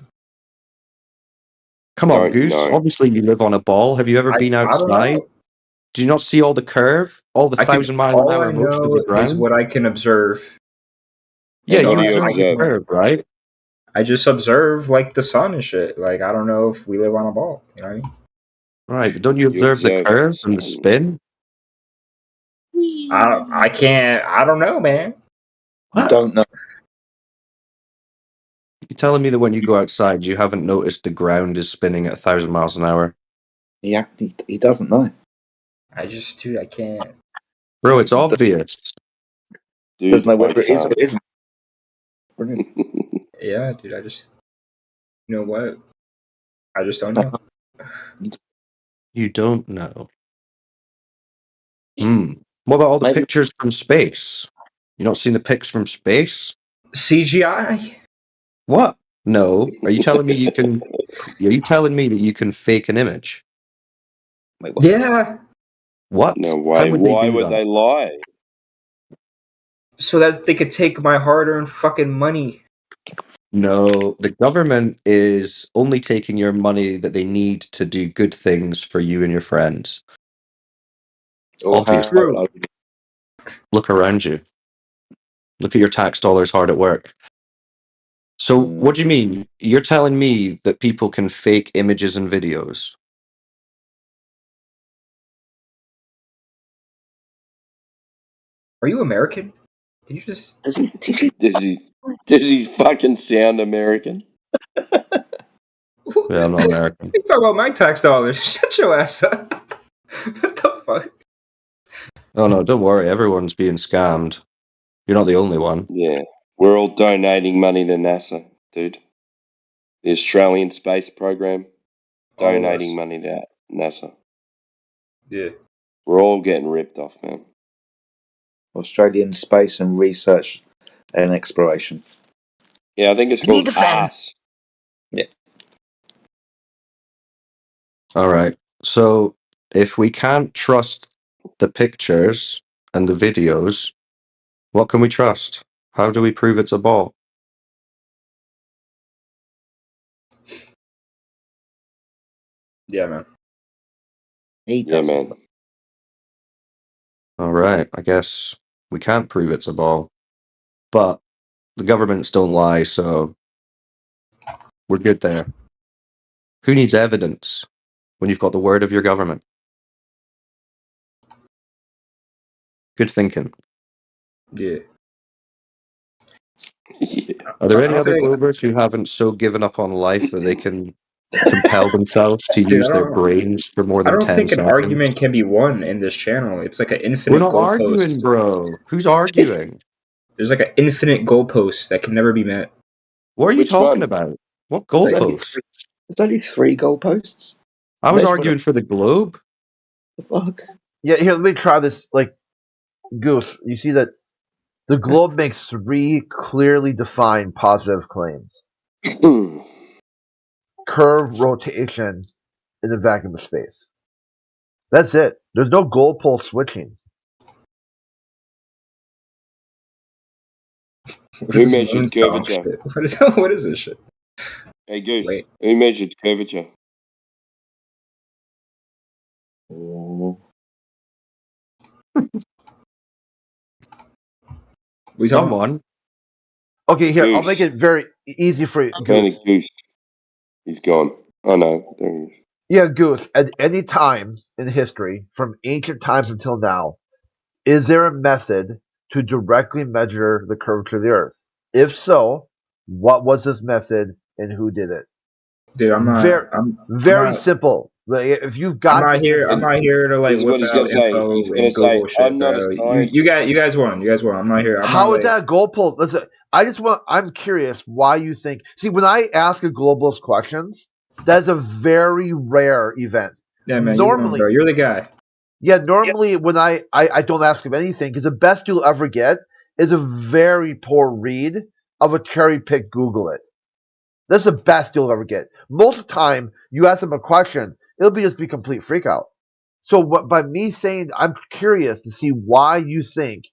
Come on, Don't Goose. know. Obviously, you live on a ball. Have you ever been I don't outside? know. Do you not see all the curve? All the 1,000 mile an all hour I motion of know the ground? is what I can observe. Yeah, And What you do you observe the observe? curve, right? I just observe like the sun and shit. Like I don't know if we live on a ball. You know what I mean? Right, but don't you You observe the observe curve and the sun. spin? I can't. I don't know, man. You don't know. You're telling me that when you go outside, you haven't noticed the ground is spinning at 1,000 miles an hour? He doesn't know. I can't. Bro, it's Just obvious. Dude, doesn't know I whether it is or can't. it isn't. Brilliant. Yeah, dude. You know what? I just don't know. You don't know. What about all the Maybe- pictures from space? You not seen the pics from space? CGI. What? No. Are you telling me you can? Are you telling me that you can fake an image? Wait, what? Yeah. What? No How way. would Why they do would that? they lie? So that they could take my hard-earned fucking money. No, the government is only taking your money that they need to do good things for you and your friends. Or Obviously. how- Look around you. Look at your tax dollars hard at work. So, what do you mean? You're telling me that people can fake images and videos? Are you American? Did you just? Does he? Does he fucking sound American? Yeah, I'm not American. You talk about my tax dollars? Shut your ass up. What the fuck? Oh no, don't worry. Everyone's being scammed. You're not the only one. Yeah. We're all donating money to NASA, dude. The Australian Space Program. All of Donating us. money to NASA. Yeah. We're all getting ripped off, man. Australian Space and Research and Exploration. Yeah, I think it's We need called to defend. ARS. All right. So, if we can't trust the pictures and the videos, what can we trust? How do we prove it's a ball? Yeah, man. He Yeah, doesn't. man. All right. I guess we can't prove it's a ball, but the governments don't lie, so we're good there. Who needs evidence when you've got the word of your government? Good thinking. Yeah. Yeah. Are there I any don't other think, Globers who haven't so given up on life that they can compel themselves to dude. use their brains for more I than don't 10 think an seconds? argument can be won in this channel. It's like an We're infinite not arguing, goalpost. bro. Who's arguing? There's like an infinite goalpost that can never be met. What are you Which talking one? about? What There's only goalposts? three. There's only three goalposts. I was Measure arguing for the globe. the fuck. Yeah, here, let me try this. Like, Goose, you see that the globe makes three clearly defined positive claims: curve, rotation, in the vacuum of space. That's it. There's no goalpole switching. What Who is measured Moonsong curvature? shit? What is this shit? Hey, Goose. Wait. Who measured curvature? Oh. We talking about? Someone. Okay, here, I'll make Goose. it very easy for you, Kind of Goose. Goose. He's gone. Oh, no. There he is. Yeah, Goose, at any time in history, from ancient times until now, is there a method to directly measure the curvature of the Earth? If so, what was this method and who did it? Dude, Very, very not, simple. Like, if you've I'm got not this here. I'm information, not here to like This is what whip he's going out to say. info He's going to and say, Google shit, I'm not a bro. scientist. You guys won. You guys won. I'm not here. I'm how not is like, that a goalpole? Listen, I'm curious why you think. See, when I ask a globalist questions, that's a very rare event. yeah, man. You won, Normally, bro. You're the guy. yeah, normally when I don't ask him anything, because the best you'll ever get is a very poor read of a cherry pick Google it. That's the best you'll ever get. Most of the time, you ask them a question, it'll just be complete freak out. So by me saying I'm curious to see why you think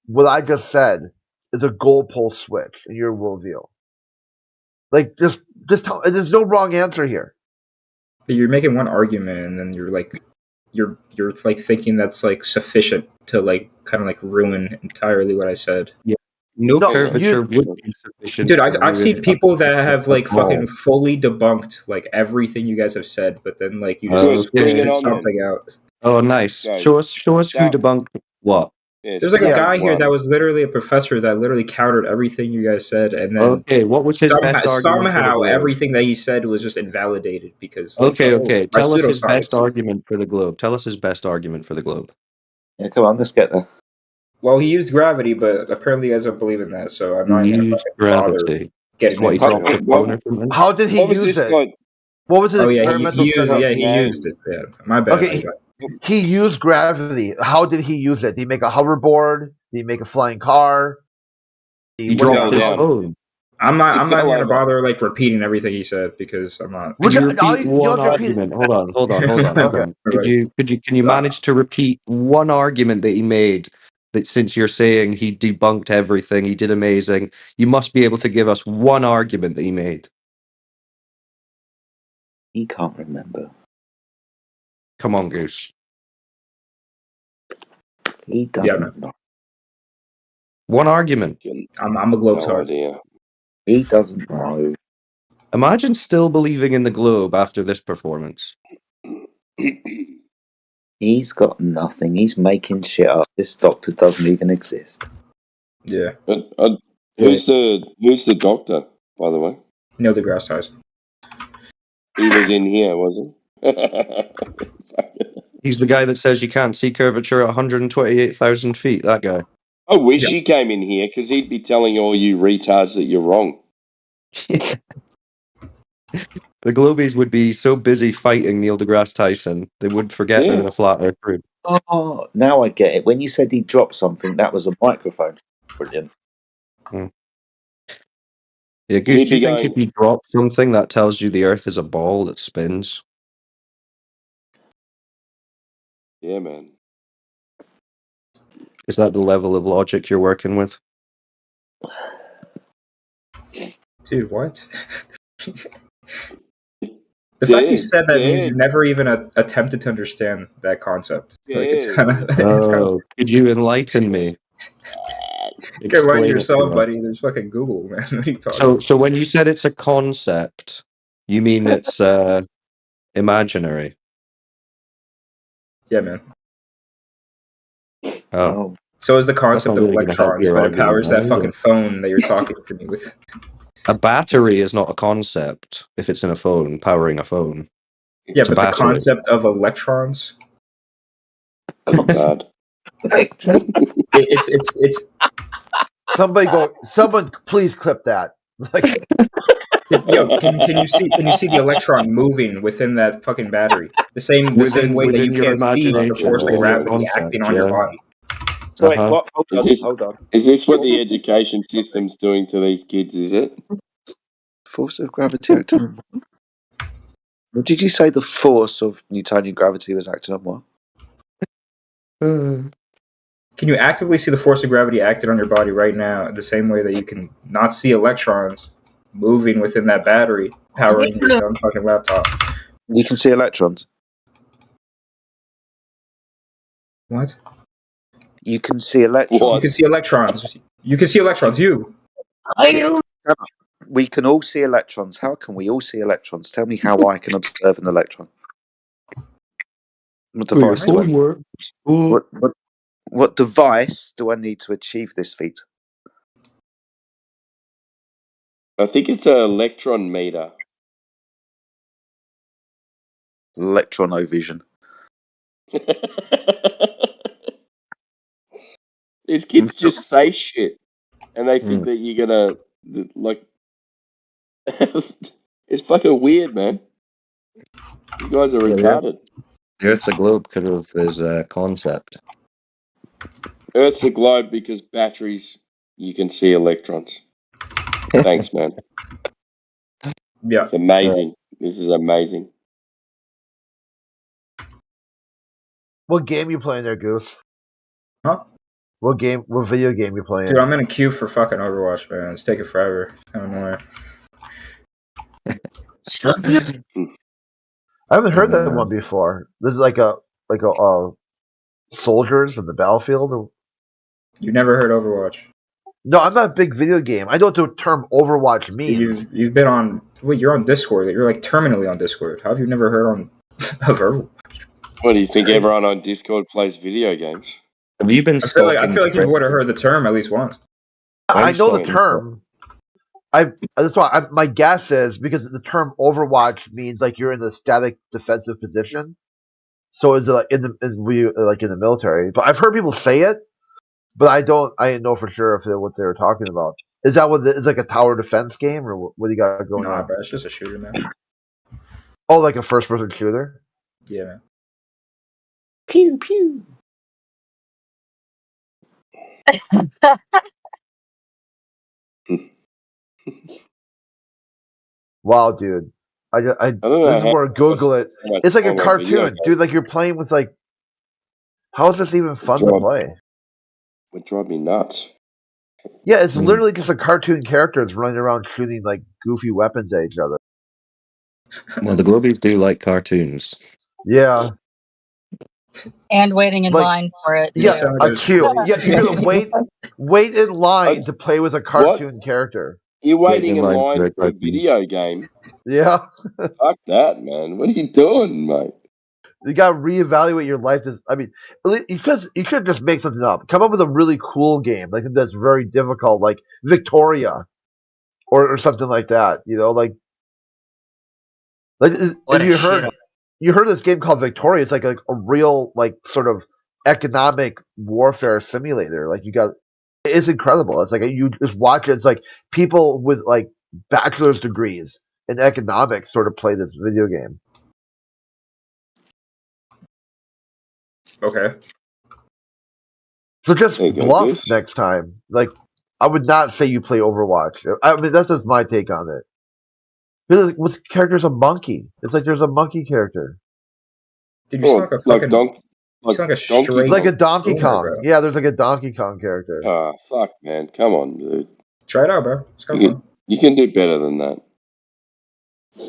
what I just said is a goalpost switch in your worldview. Like just tell. There's no wrong answer here. You're making one argument, and then you're like thinking that's like sufficient to like kind of like ruin entirely what I said. Yeah. No No, curvature you. would be sufficient Dude, to I've seen ruin people that have a like ball. fucking fully debunked like everything you guys have said, but then like you Good. just Bring Okay. it spit on then. something out. Oh, nice. Go. Show us who Start. debunked what. Yeah, There's like a Yeah. start guy with here one. that was literally a professor that literally countered everything you guys said, and then Okay, what was his best argument for the somehow globe? everything that he said was just invalidated because like Okay. by Tell us his best pseudoscience. argument for the globe. Tell us his best argument for the globe. Yeah, come on, let's get there. Well, he used gravity, but apparently you guys don't believe in that, so I'm not even gonna Use fucking bother gravity. getting That's what he into dropped it. a phone or something. How did he What was use this it? guy? What was his Oh yeah, experimental he used setting? he used it. Yeah, my bad. Okay, he used gravity. How did he use it? Did he make a hoverboard? Did he make a flying car? He What dropped kind his of, down. phone. I'm not He even fell gonna over. bother like repeating everything he said because I'm not. Could you you repeat don't one have to repeat it. argument? Hold on. Okay. Can you manage to repeat one argument that he made that since you're saying he debunked everything, he did amazing, you must be able to give us one argument that he made. He can't remember. Come on, Goose. He doesn't know. One argument. I'm a No globetrotter. idea. He doesn't know. Imagine still believing in the globe after this performance. He's got nothing. He's making shit up. This doctor doesn't even exist. Yeah, Who's the doctor, by the way? Neil deGrasse Tyson. He was in here, wasn't he? He's the guy that says you can't see curvature at 128,000 feet, that guy. I wish Yeah. he came in here because he'd be telling all you retards that you're wrong. The Globies would be so busy fighting Neil deGrasse Tyson, they would forget they're Yeah. in a flat earth group. Oh, now I get it. When you said he dropped something, that was a microphone. Brilliant. Yeah, Goose, He'd do you be think going, if you drop something that tells you the Earth is a ball that spins? yeah, man. Is that the level of logic you're working with? Dude, what? The fact you said that means you never even attempted to understand that concept. Like it's kind of, Oh, could you enlighten me? you can enlighten Explain it to yourself, me. buddy. There's fucking Google, man. What are you talking about? So when you said it's a concept, you mean it's imaginary? Yeah, man. Oh. So is the That's not concept of really going to help electrons, your but it argument powers that either. fucking phone that you're talking to me with. A battery is not a concept if it's in a phone, powering a phone. Yeah, It's a but the battery. concept of electrons, Bad. it's Someone please clip that. Like, yo, can you see the electron moving within that fucking battery? The same way that you Within your can't see the imagination, force of within your gravity acting concept, on your yeah. body. So wait, Uh-huh. what? Hold on. Is this what the education system's doing to these kids, is it? Force of gravity acting on what? What did you say the force of Newtonian gravity was acting on what? Can you actively see the force of gravity acting on your body right now, the same way that you can not see electrons moving within that battery, powering your dumb fucking laptop? You can see electrons. What? You can see electrons. You What? can see electrons. You can see electrons. You. We can all see electrons. How can we all see electrons? Tell me how I can observe an electron. What device do I need? works. What device do I need to achieve this feat? I think it's an electron meter. Electronovision. These kids just say shit, and they think Mm. that you're gonna like. It's fucking weird, man. You guys are Yeah, retarded. The Earth's a globe because of his concept. Earth's a globe because batteries, you can see electrons. Thanks, man. Yeah. It's amazing. This is amazing. what game you playing there, Goose? Huh? What video game you playing? Dude, I'm in a queue for fucking Overwatch, man. It's taking forever. I don't know why. I haven't heard that one before. This is like a soldiers in the battlefield. You never heard Overwatch? No, I'm not a big video game. I know what the term Overwatch means. You've been on. Wait, you're on Discord. You're like terminally on Discord. How have you never heard of Overwatch? What do you think? Everyone on Discord plays video games? Have you been I feel stalking? like you would have heard the term at least once. I know the Einstein. term. That's why my guess is because the term Overwatch means like you're in the static defensive position. So is it like in the military? But I've heard people say it, but I didn't know for sure what they were talking about. Is that what it's like a tower defense game or what do you got going Nah, on? bro, it's just a shooter, man. Oh, like a first person shooter? Yeah, man. Pew pew. Wow, dude. I don't know This is how where Google it. much It's like a time on video cartoon, dude. Like you're playing with like. How is this even fun to play? would drive me nuts. Yeah, it's literally just a cartoon character that's running around shooting like goofy weapons at each other. Well, the Globies do like cartoons. Yeah. And waiting in Like- line for it. Yeah, too. sound A like queue. Yeah, you're gonna wait in line to play with a cartoon character. You're waiting in in line line for a for a cartoon. video game. Yeah. Fuck that, man. What are you doing, mate? You gotta reevaluate your life. You should just make something up. Come up with a really cool game, like that's very difficult, like Victoria, or something like that. You know, like What if a shit. you heard this game called Victoria. It's like a real like sort of economic warfare simulator. Like it's incredible. It's like you just watch it. It's like people with like bachelor's degrees in economics sort of play this video game. Okay. So just There you go, bluff Goose. next time. Like, I would not say you play Overwatch. I mean, that's just my take on it. Because what's character's a monkey? It's like there's a monkey character, Dude, you sound like a fucking. like sound like a Donkey straight. like a Donkey Boomer, Kong. bro. Yeah, there's like a Donkey Kong character. Ah, fuck, man. Come on, dude. Try it out, bro. It's kind of fun. You can do better than that.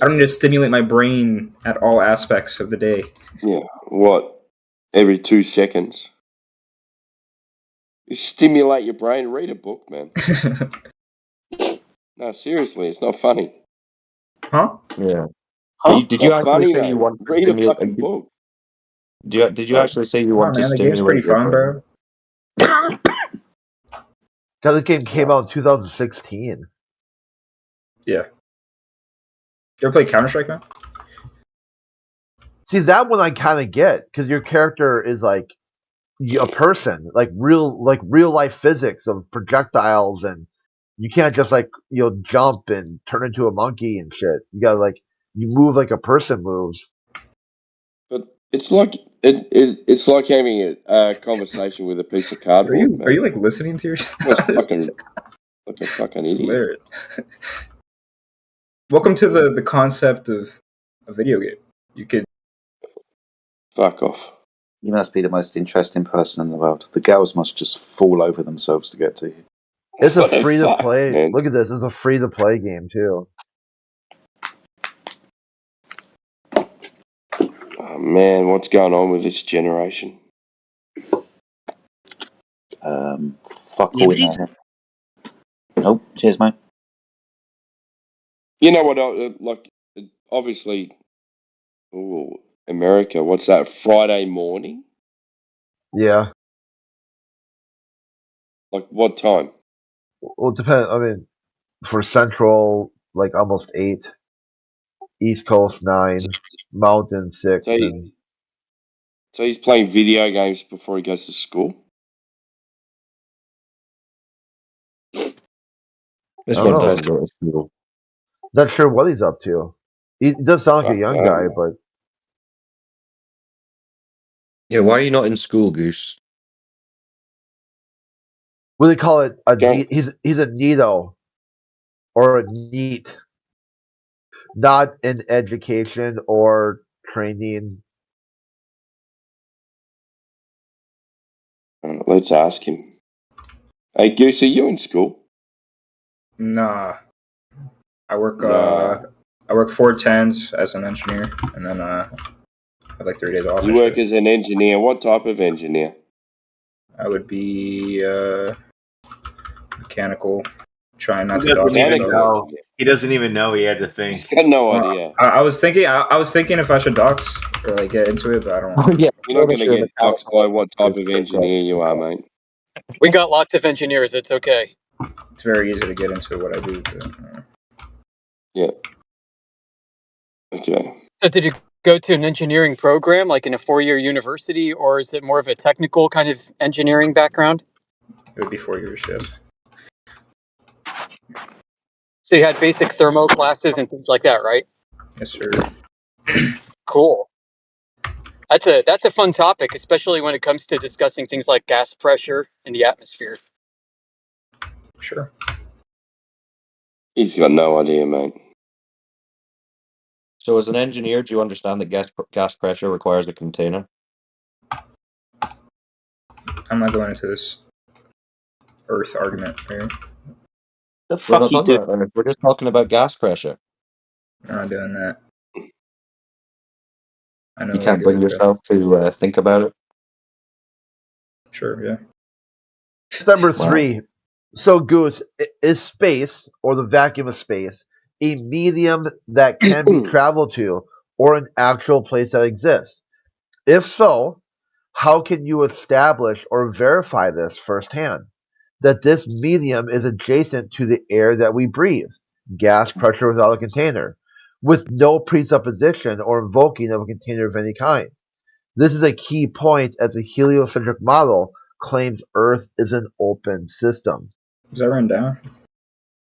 I don't need to stimulate my brain at all aspects of the day. Yeah. What? Every 2 seconds. You stimulate your brain. Read a book, man. No, seriously, it's not funny. Huh? Yeah. Huh? Did you Not actually funny, say mate. you want to Read a stimulate? fucking book. Did you actually say you Come want on, to man. The game's stimulate pretty your fun, brain? bro. God, this game came out in 2016. Yeah. You ever play Counter-Strike, man? See, that one I kind of get because your character is like a person, like real life physics of projectiles, and you can't just like jump and turn into a monkey and shit. You gotta you move like a person moves. But it's like it's like having a conversation with a piece of cardboard, man. Are you like listening to yourself? Like a fucking It's idiot. hilarious. Welcome to the concept of a video game. You could Fuck off. You must be the most interesting person in the world. The girls must just fall over themselves to get to you. It's a What the free to fuck, play. man? Look at this. It's a free to play game too. Oh, man, what's going on with this generation? Fuck all in Skibbity. there. Nope. Cheers, mate. You know what? Obviously, America. What's that? Friday morning? Yeah. Like what time? Well, it depends. I mean, for Central, like almost 8. East Coast 9. Mountain 6. So, And so he's playing video games before he goes to school. This I one don't know. doesn't go to school. Not sure what he's up to. He does sound like a young guy, but Yeah, why are you not in school, Goose? what do they call it? Don't. He's a neato or a neat, not in education or training. Let's ask him. Hey, Goose, are you in school? Nah. I work Nah. I work 4 10s as an engineer, and then I have like 3 days off. You and work shit. as an engineer. What type of engineer? I would be mechanical, trying not He to doesn't dodge even myself. know. He doesn't even know he had to He's think. got no idea. I was thinking if I should dox or like get into it, but I don't want. Yeah, You're not going to get doxed by what type of engineer you are, mate. We got lots of engineers. It's okay. It's very easy to get into what I do. But, Yeah. Okay. So did you go to an engineering program, like in a 4-year university, or is it more of a technical kind of engineering background? it would be 4 years, yes. So you had basic thermo classes and things like that, right? Yes, sir. Cool. That's a fun topic, especially when it comes to discussing things like gas pressure in the atmosphere. Sure. He's got no idea, mate. So, as an engineer, do you understand that gas pressure requires a container? I'm not going into this Earth argument here. The We're fuck not you talking do? about that. We're just talking about gas pressure. I'm not doing that. I know You what can't I bring do. yourself to think about it. Sure, yeah. Number Wow. 3. So, Goose, is space, or the vacuum of space, a medium that can be traveled to, or an actual place that exists? If so, how can you establish or verify this firsthand? That this medium is adjacent to the air that we breathe, gas pressure without a container, with no presupposition or invoking of a container of any kind. This is a key point as the heliocentric model claims Earth is an open system. Is that written down?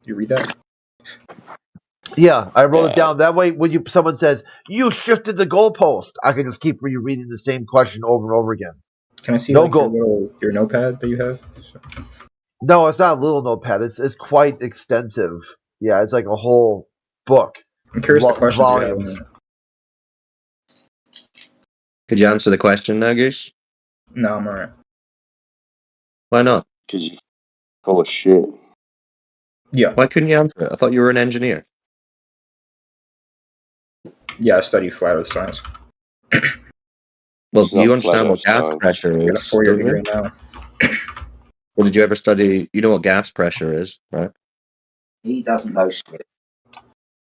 You read that? Yeah, I wrote it down. That way, when someone says, you shifted the goalpost, I can just keep rereading the same question over and over again. Can I see No like your notepad that you have? No, it's not a little notepad. It's quite extensive. Yeah, it's like a whole book. I'm curious the questions volumes. you have. Could you answer the question now, Goose? No, I'm alright. Why not? Because you're full of shit. Yeah. Why couldn't you answer it? I thought you were an engineer. Yeah, I study flat Earth science. Well, It's you not understand flat what Earth gas science. pressure I got a is, 4-year don't you? degree now. Well, did you ever study? You know what gas pressure is, right? He doesn't know shit.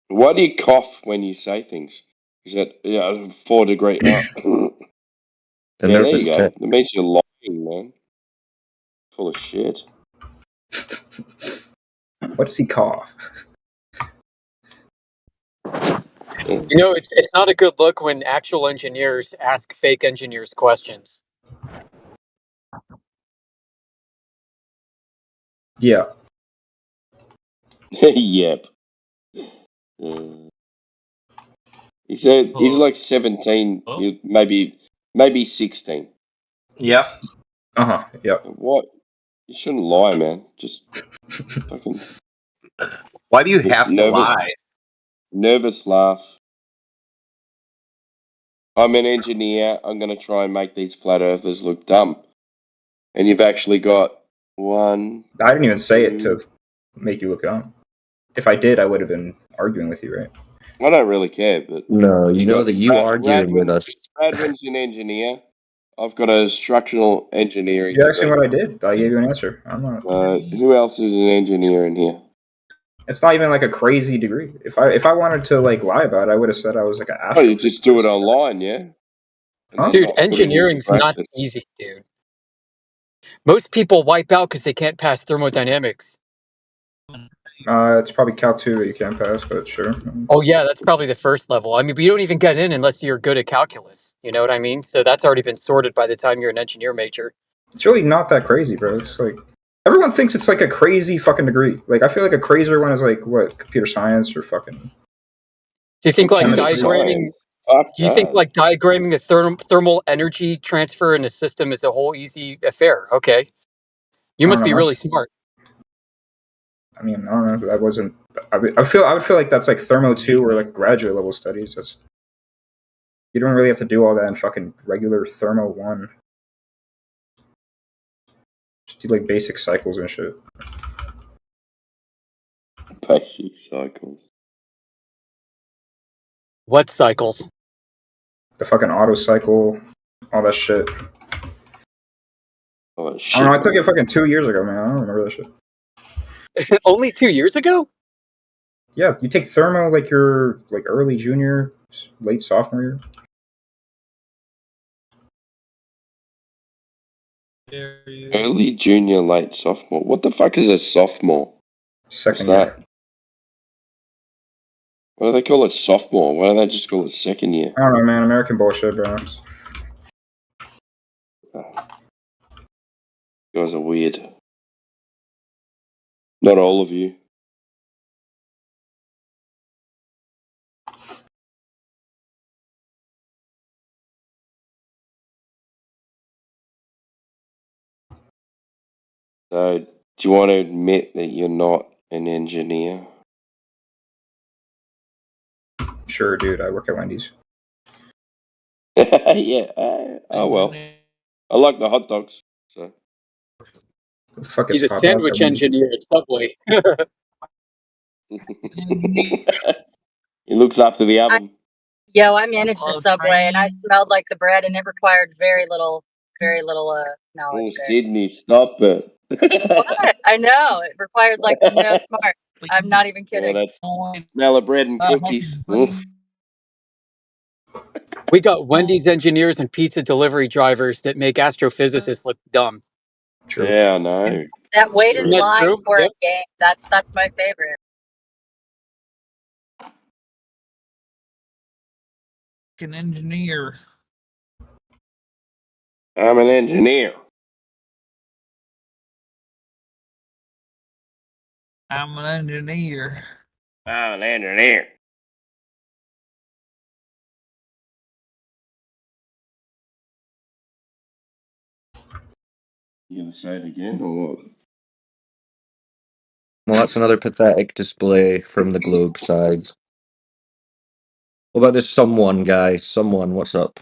Why do you cough when you say things? Is that 4 degree? A Yeah, there nervous you go. tick. That means you're lying, man. Full of shit. What does he cough? Yeah. You know, it's not a good look when actual engineers ask fake engineers questions. Yeah. Yep. He said he's like 17, maybe 16. Yep. Yep. What? You shouldn't lie, man. Just fucking Why do you have to nervous, lie? nervous laugh. I'm an engineer. I'm going to try and make these flat earthers look dumb. And you've actually got one. I didn't even say it two. to make you look dumb. If I did, I would have been arguing with you, right? I don't really care, but No, you you know got that you arguing with us. Radwin's an engineer. I've got a structural engineering You asked me degree. what I did. I gave you an answer. I'm not. Who else is an engineer in here? It's not even like a crazy degree. If I wanted to like lie about it, I would have said I was like an Oh, you just do it astrophysicist. online, yeah? And Huh? then Dude, not put it into engineering's not practice. easy, dude. Most people wipe out because they can't pass thermodynamics. It's probably Calc 2 that you can't pass, but sure. Oh yeah, that's probably the first level. I mean, but you don't even get in unless you're good at calculus. You know what I mean? So that's already been sorted by the time you're an engineer major. It's really not that crazy, bro. It's like everyone thinks it's like a crazy fucking degree. Like I feel like a crazier one is like what computer science or fucking. Do you think like Chemistry. diagramming? Fuck Do you think that. like diagramming the thermal energy transfer in a system is a whole easy affair? Okay, you I must don't be know. really smart. I mean, I don't know. That wasn't. I would feel like that's like Thermo 2 or like graduate level studies. That's you don't really have to do all that in fucking regular Thermo 1. Just do like basic cycles and shit. Basic cycles. What cycles? The fucking auto cycle, all that shit. Oh, I don't shit, know. I took man. it fucking 2 years ago, man. I don't remember that shit. Only 2 years ago? Yeah, you take Thermo like your like early junior, late sophomore year. Early junior, late sophomore. What the fuck is a sophomore? Second What's year. that? Why do they call it sophomore? Why don't they just call it second year? I don't know, man. American bullshit, bro. You guys are weird. Not all of you. So, do you want to admit that you're not an engineer? Sure, dude. I work at Wendy's. Yeah. Oh well. I like the hot dogs. So. Who the fuck He's gets a hot dogs at sandwich Wendy's? engineer at Subway. He looks after the oven. I managed a Subway, and I smelled like the bread, and it required very little Oh, knowledge there. Sydney, stop it. What? I know it required like no smarts. I'm not even Oh, kidding. that's smell of bread and cookies. Oof. We got Wendy's engineers and pizza delivery drivers that make astrophysicists look dumb. True. Yeah, I know. That wait in Isn't that line true? for a Yep. game. That's my favorite. An engineer. I'm an engineer. I'm an engineer. I'm an engineer. You gonna say it again or what? Well, that's another pathetic display from the globe side. What about this someone guy? Someone, what's up?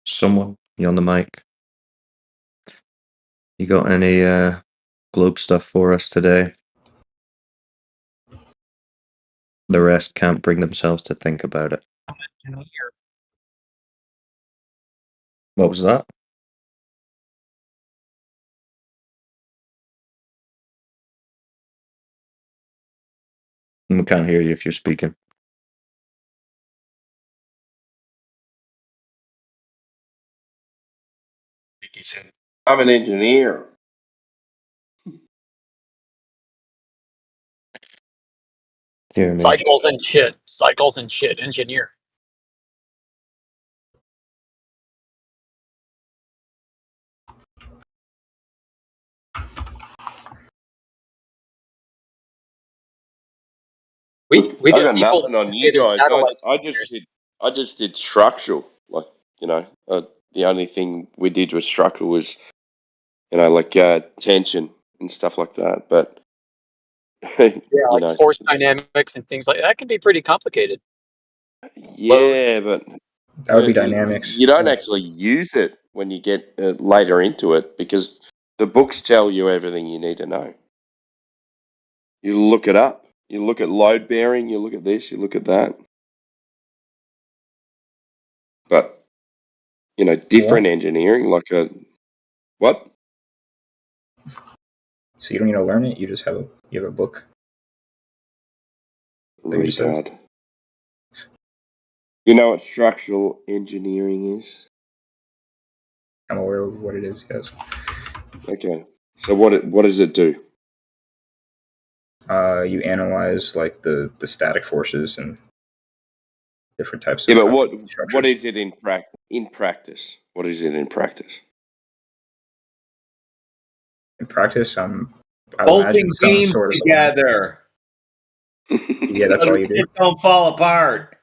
Someone, you on the mic? You got any globe stuff for us today? The rest can't bring themselves to think about it. Engineer. What was that? We can't hear you if you're speaking. He said, I'm an engineer. Dear me. Cycles and shit. Cycles and shit. Engineer. We Look, I get got people nothing that on say you there's guys. satellite I engineers. just did structural. Like, the only thing we did with structural was, like tension and stuff like that. But Yeah, like force dynamics and things like that can be pretty complicated. yeah, Loads. but That would be dynamics. you don't Yeah. actually use it when you get later into it because the books tell you everything you need to know. You look it up. You look at load bearing. You look at this. You look at that. But different engineering, like a what? So you don't need to learn it. You just have a book. That you just said. Retard. You know what structural engineering is? I'm aware of what it is. Yes. Okay. So what does it do? You analyze like the static forces and different types Yeah, of but what structures. is it in practice? What is it in practice? In practice, I would Bolting imagine some beams sort of together yeah. That's so all the you do. shit don't fall apart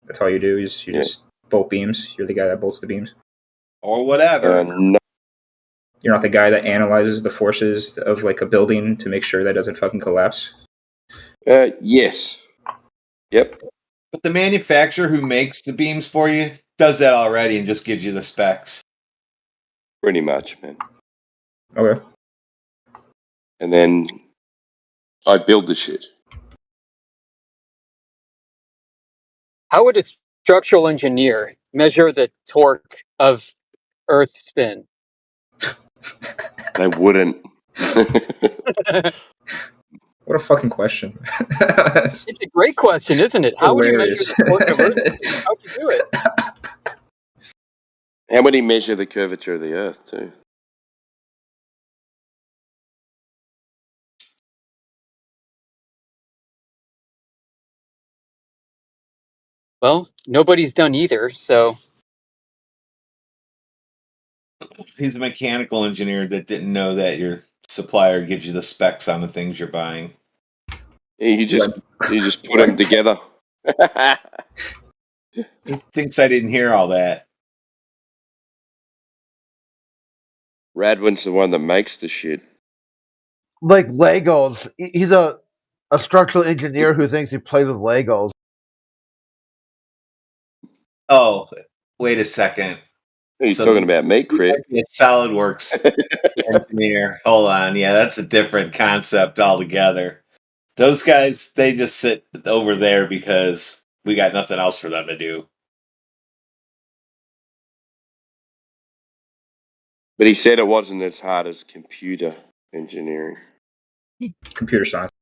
That's all you do is you Yeah. just bolt beams. You're the guy that bolts the beams. or whatever. No. You're not the guy that analyzes the forces of like a building to make sure that doesn't fucking collapse. Yes. Yep. But the manufacturer who makes the beams for you does that already and just gives you the specs. Pretty much, man. Okay. And then I build the shit. How would a structural engineer measure the torque of Earth spin? They wouldn't. What a fucking question. That's It's a great question, isn't it? How would you measure hilarious. the torque of Earth spin? How'd you do it? How would he measure the curvature of the Earth too? Well, nobody's done either, so He's a mechanical engineer that didn't know that your supplier gives you the specs on the things you're buying. You just put them What? together. He thinks I didn't hear all that. Radwin's the one that makes the shit. Like Legos. He's a structural engineer who thinks he plays with Legos. Oh, wait a second. He's So talking about me, Crit. a SolidWorks engineer. Hold on. Yeah, that's a different concept altogether. Those guys, they just sit over there because we got nothing else for them to do. But he said it wasn't as hard as computer engineering. Computer science.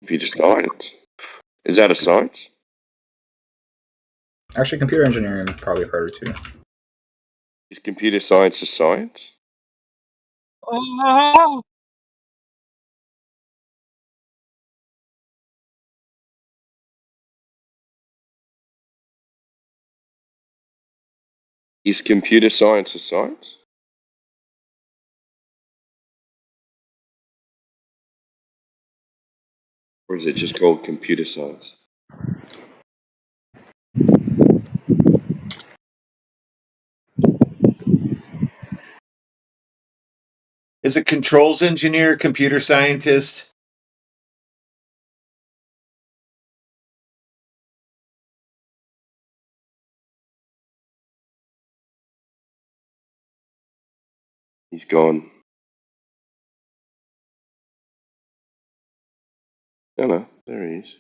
Computer science. Is that a science? Actually, computer engineering is probably harder too. Is computer science a science? Oh, Is computer science a science? Or is it just called computer science? Is a controls engineer a computer scientist? He's gone. Oh no, there he is.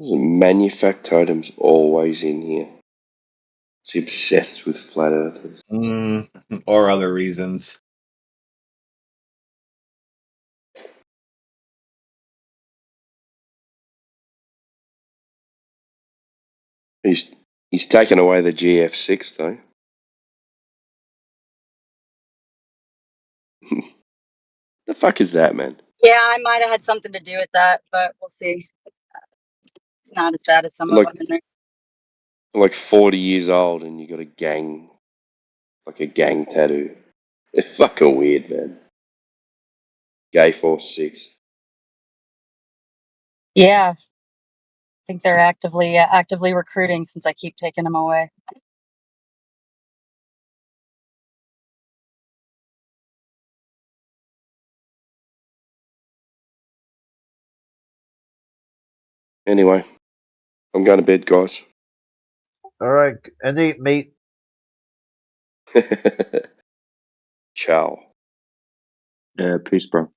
Manufactotum's always in here. It's obsessed with flat earthers. Or other reasons. He's taken away the GF6 though. The fuck is that, man? Yeah, I might have had something to do with that, but we'll see. It's not as bad as some of Like them in there. like 40 years old and you got a gang tattoo. It's fucking weird, man. Gay Force 6. Yeah, I think they're actively recruiting since I keep taking them away. Anyway, I'm going to bed, guys. All right, and mate. Ciao. Peace, bro.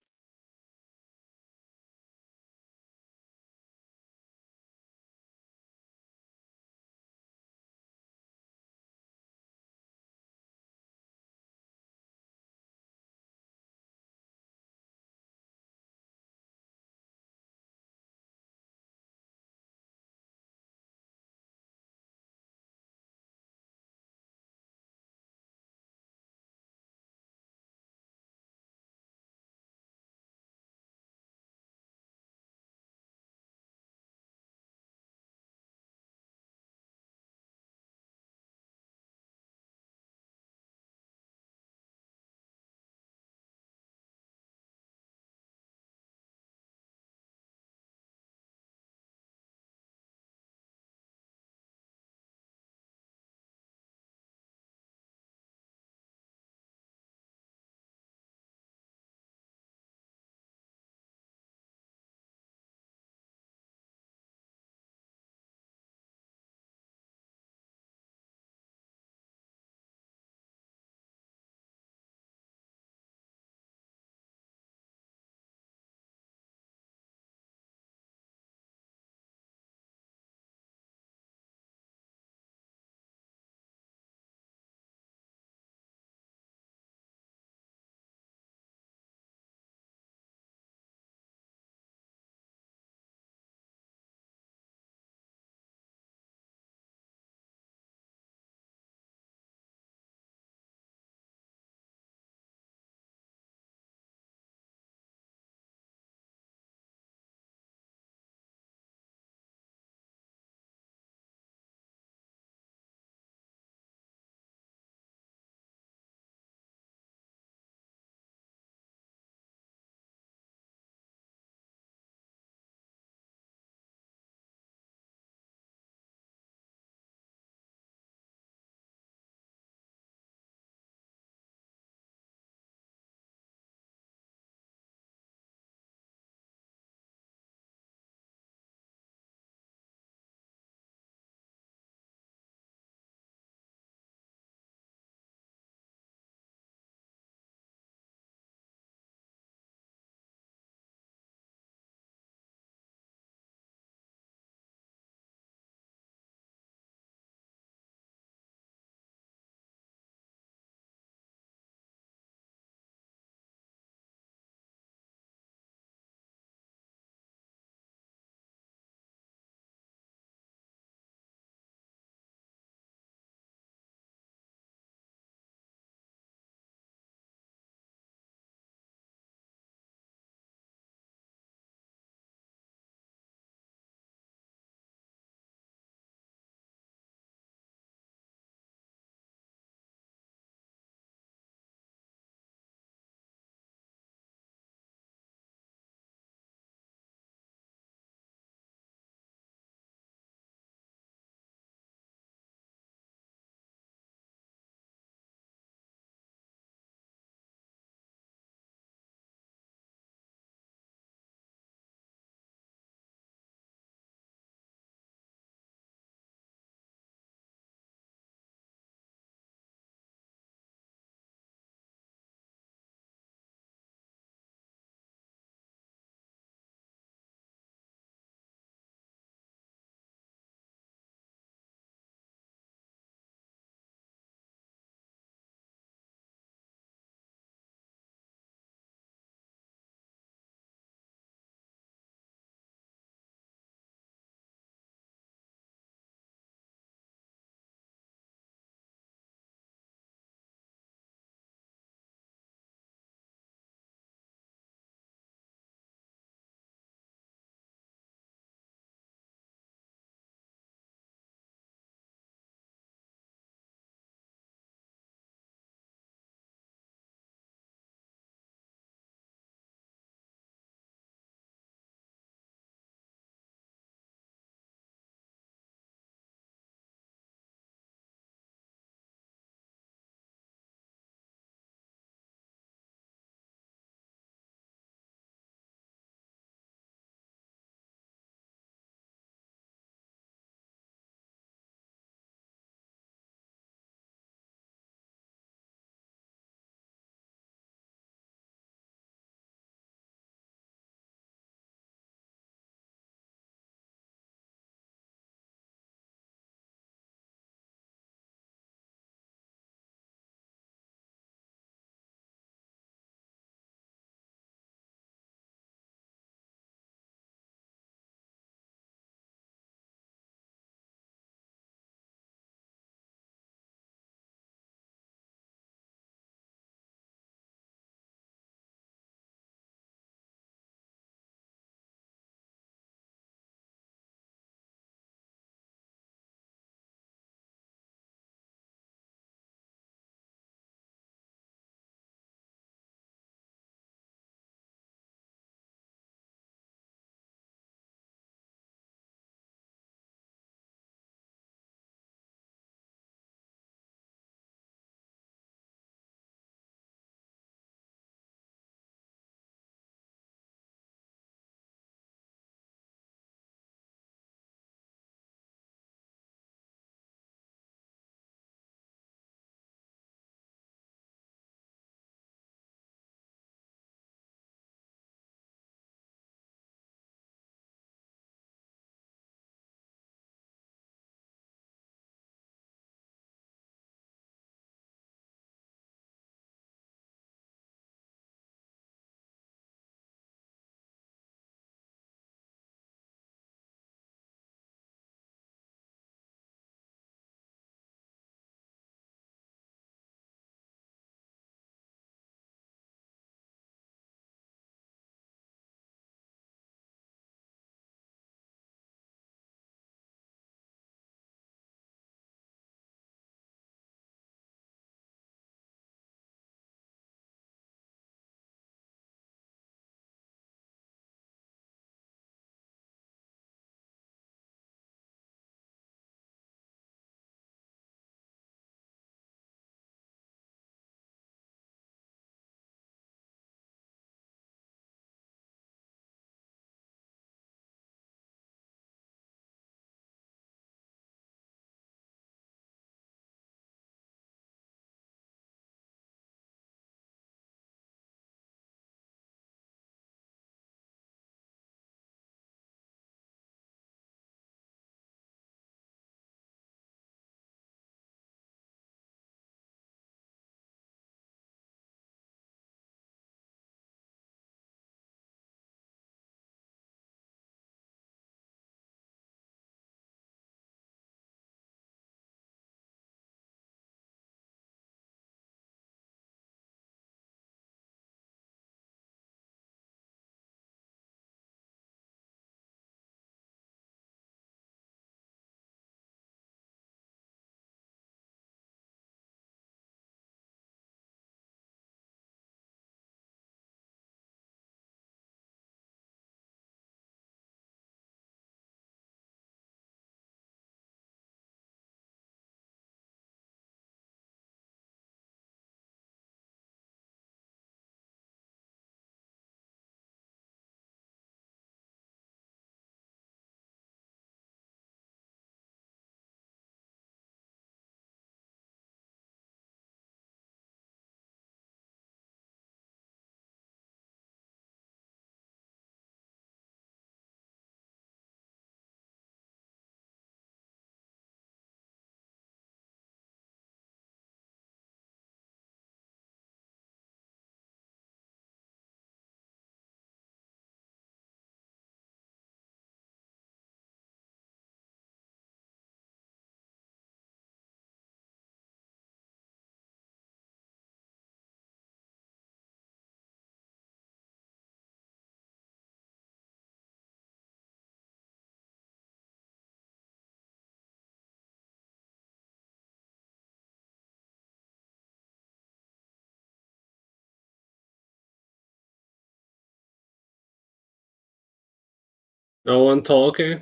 No one talking?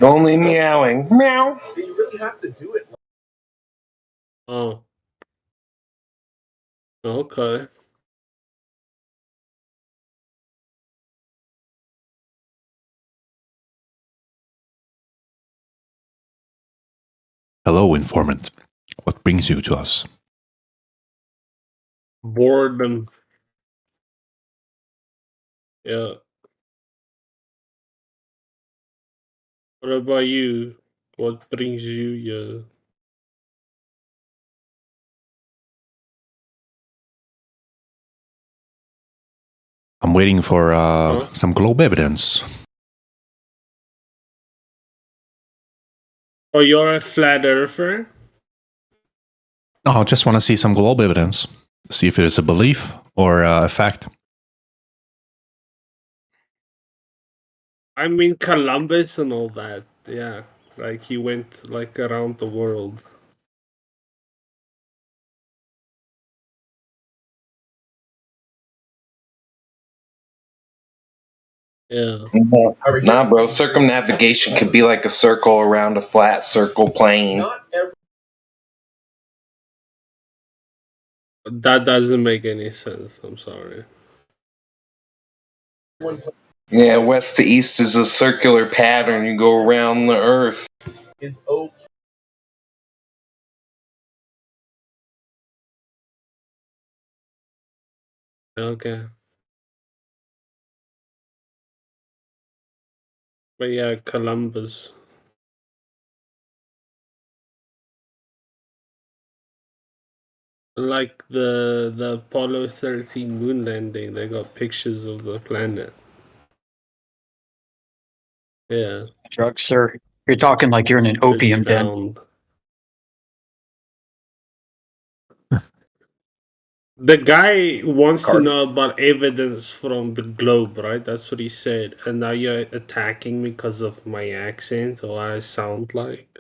Only meowing. Meow. You really have to do it. Oh. Okay. Hello, informant. What brings you to us? Boredom. Yeah. What about you? What brings you here? I'm waiting for Huh? some globe evidence. Oh, you're a flat earther? No, I just want to see some globe evidence. See if it is a belief or a fact. I mean Columbus and all that. Yeah. Like he went like around the world. Yeah. Nah, bro. Circumnavigation could be like a circle around a flat circle plane. That doesn't make any sense. I'm sorry. Yeah, west to east is a circular pattern. You go around the Earth. Okay. But yeah, Columbus. Like the Apollo 13 moon landing, they got pictures of the planet. Yeah. Drugs, sir. You're talking like you're in an Pretty opium den. round. The guy wants to know about evidence from the globe, right? That's what he said. And now you're attacking me because of my accent or what I sound like.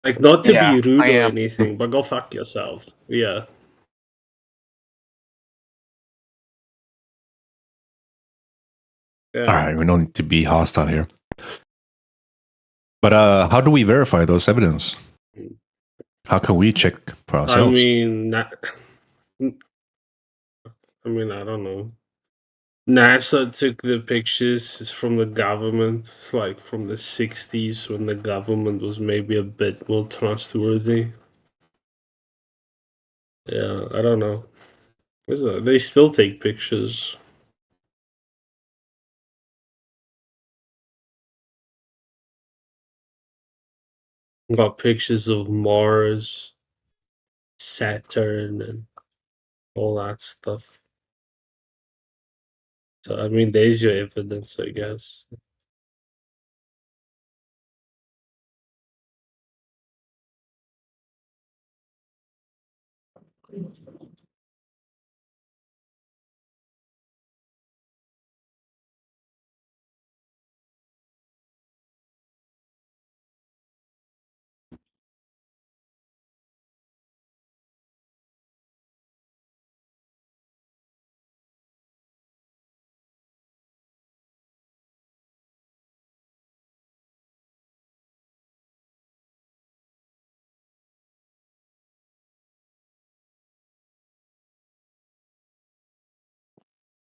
Like, not to Yeah, be rude I or am. anything, but go fuck yourself. Yeah. All Yeah. right, we don't need to be hostile here. But how do we verify those evidence? How can we check for I ourselves? mean, I don't know. NASA took the pictures. It's from the government. It's like from the 60s when the government was maybe a bit more trustworthy. Yeah, I don't know. They still take pictures. Got pictures of Mars, Saturn, and all that stuff. So, I mean, there's your evidence, I guess.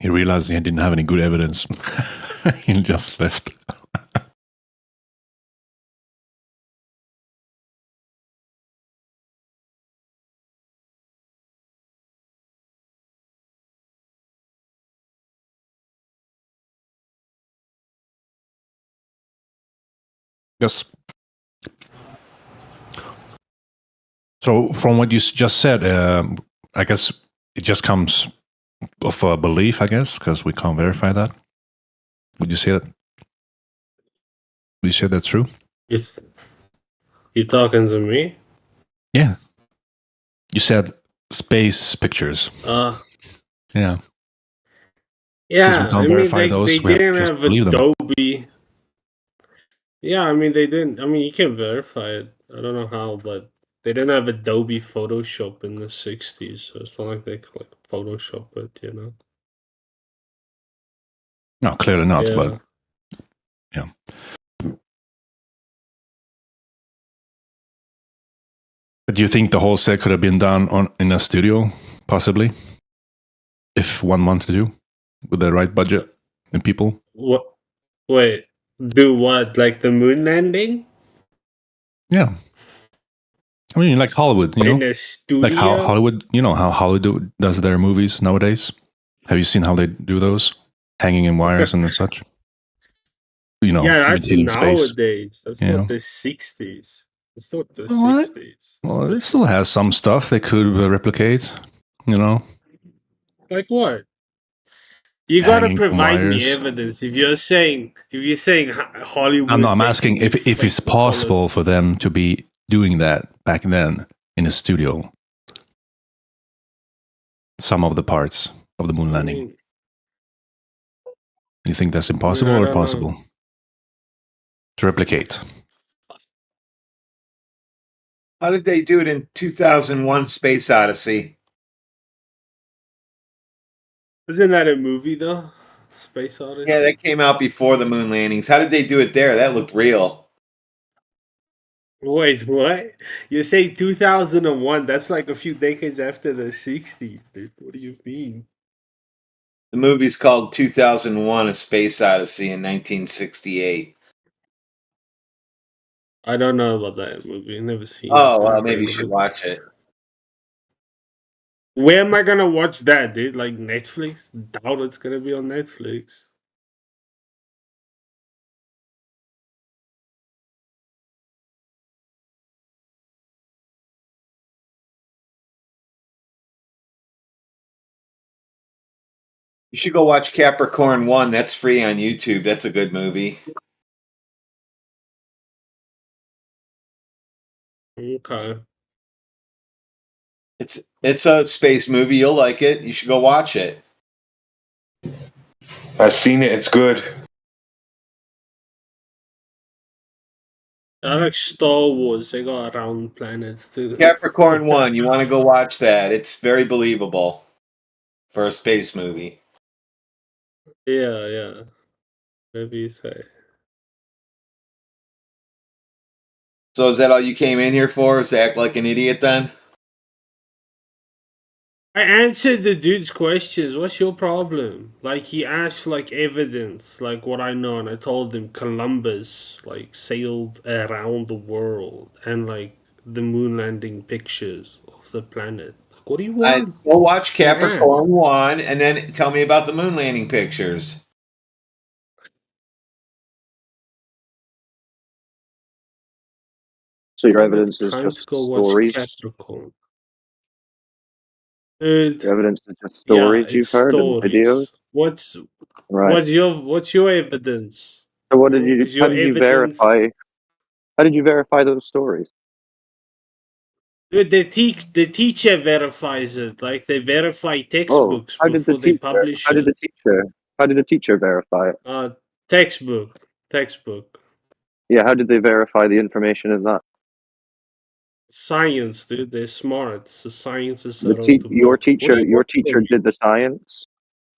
He realized he didn't have any good evidence. He just left. Yes. So, from what you just said, I guess it just comes of a belief, I guess, because we can't verify that. Would you say that? Would you say that's true? You talking to me? Yeah. You said space pictures. Yeah. Since we Yeah, can't I mean, verify they those, we have didn't to just have believe them. Adobe. Yeah, I mean, they didn't. I mean, you can verify it. I don't know how, but They didn't have Adobe Photoshop in the 60s, so it's not like they could like Photoshop it, you know? No, clearly not. Yeah. But yeah. But do you think the whole set could have been done in a studio, possibly, if one wanted to do, with the right budget and people? What? Wait, do what? Like the moon landing Yeah. I mean, like Hollywood, you in know, a like how studio? Hollywood, you know, how Hollywood does their movies nowadays. Have you seen how they do those, hanging in wires and such? You know, Yeah, that's imitating space. nowadays. That's You not know, the 60s. It's not the what? 60s. It's Well, the it still has some stuff they could replicate. You know, like what? You gotta hanging from provide me wires. evidence. If you're saying No, Hollywood I'm asking making if it's possible for them to be doing that back then in a studio. Some of the parts of the moon landing. You think that's impossible I or don't know. possible to replicate? How did they do it in 2001 Space Odyssey? Isn't that a movie though? Space Odyssey. Yeah, that came out before the moon landings. How did they do it there? That looked real. Wait, what? You say 2001? That's like a few decades after the 60s, dude. What do you mean? The movie's called 2001: A Space Odyssey in 1968. I don't know about that movie. Never seen it. Oh, well, Never maybe you heard of should it. watch it. Where am I gonna watch that, dude? Like Netflix? Doubt it's gonna be on Netflix. You should go watch Capricorn 1. That's free on YouTube. That's a good movie. Okay. It's a space movie. You'll like it. You should go watch it. I've seen it. It's good. I like Star Wars. They got round planets too. Capricorn 1. You want to go watch that. It's very believable for a space movie. Yeah. Maybe you say. So is that all you came in here for? Is to act like an idiot then? I answered the dude's questions. What's your problem? Like he asked for like evidence, like what I know, and I told him Columbus like sailed around the world and like the moon landing pictures of the planet. Like, what do you want? Go watch He asked. Capricorn 1 and then tell me about the moon landing pictures. So your I don't have evidence is time to just go watch stories. Capricorn. Dude, Your evidence is just yeah, stories it's you've heard and videos. stories. What's Right. what's your evidence? So what did you? Is How your did you evidence? verify? How did you verify those stories? Dude, the teacher verifies it. Like they verify Oh, textbooks how did the before they teacher? publish How did it. the teacher? How did the teacher verify it? Textbook, textbook. Yeah, how did they verify the information in that? Science, dude. They're smart. The scientists The that wrote the your book. What do teacher, you your want teacher from me? did the science.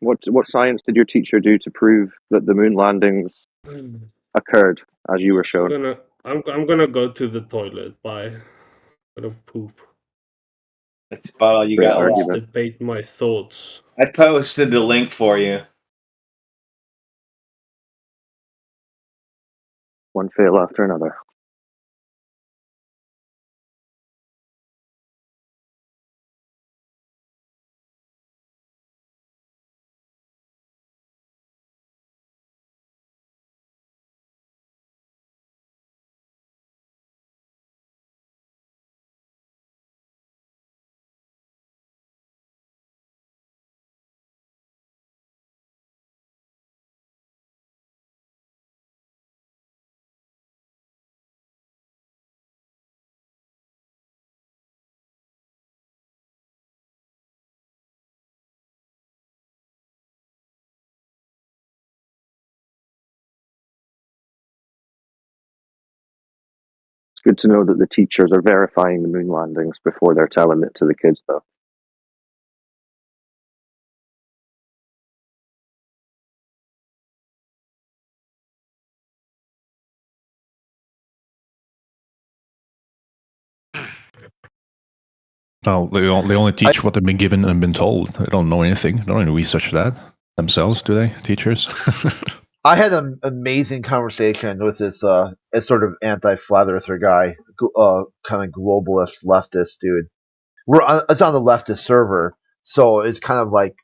What science did your teacher do to prove that the moon landings occurred as you were shown? I'm gonna go to the toilet. Bye. I'm gonna poop. That's about all you Great got Let's left. argument. debate my thoughts. I posted the link for you. One fail after another. It's good to know that the teachers are verifying the moon landings before they're telling it to the kids, though. Well, they only teach what they've been given and been told. They don't know anything. They don't even research that themselves, do they, teachers? I had an amazing conversation with this a sort of anti-flat earther guy, kind of globalist leftist dude. It's on the leftist server, so it's kind of like,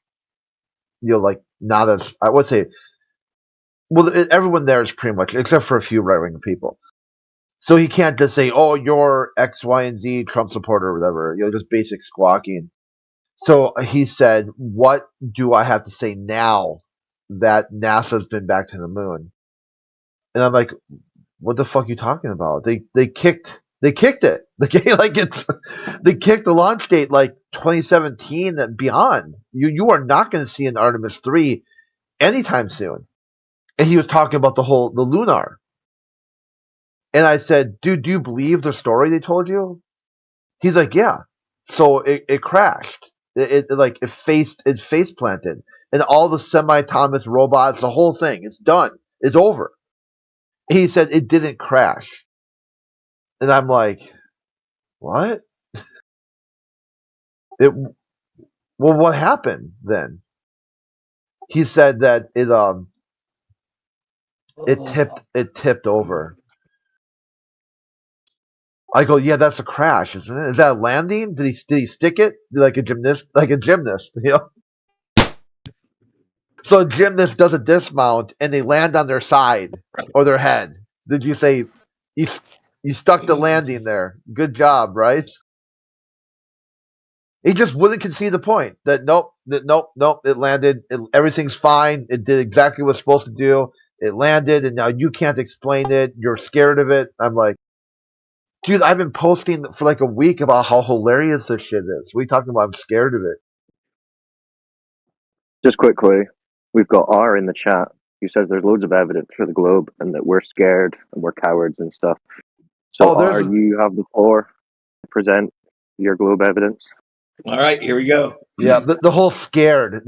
like not as, I would say. Well, everyone there is pretty much, except for a few right-wing people. So he can't just say, "Oh, you're X, Y, and Z Trump supporter," or whatever. Just basic squawking. So he said, "What do I have to say now that NASA's been back to the moon?" And I'm like, "What the fuck are you talking about? They kicked it. They kicked the launch date like 2017 and beyond. You are not going to see an Artemis 3 anytime soon." And he was talking about the lunar. And I said, "Dude, do you believe the story they told you?" He's like, "Yeah." So it crashed. It face planted, and all the semi-autonomous robots, the whole thing, it's done. It's over. He said it didn't crash, and I'm like, what? Well, what happened then? He said that it tipped over. I go, yeah, that's a crash, isn't it? Is that a landing? Did he stick it like a gymnast? So a gymnast does a dismount and they land on their side or their head. Did you say you stuck the landing there? Good job, right? He just wouldn't concede the point that nope, it landed. Everything's fine. It did exactly what it's supposed to do. It landed, and now you can't explain it. You're scared of it. I'm like, dude, I've been posting for like a week about how hilarious this shit is. What are you talking about? I'm scared of it. Just quickly, we've got R in the chat who says there's loads of evidence for the globe and that we're scared and we're cowards and stuff. So R, you have the floor to present your globe evidence. All right, here we go. Yeah, the whole scared.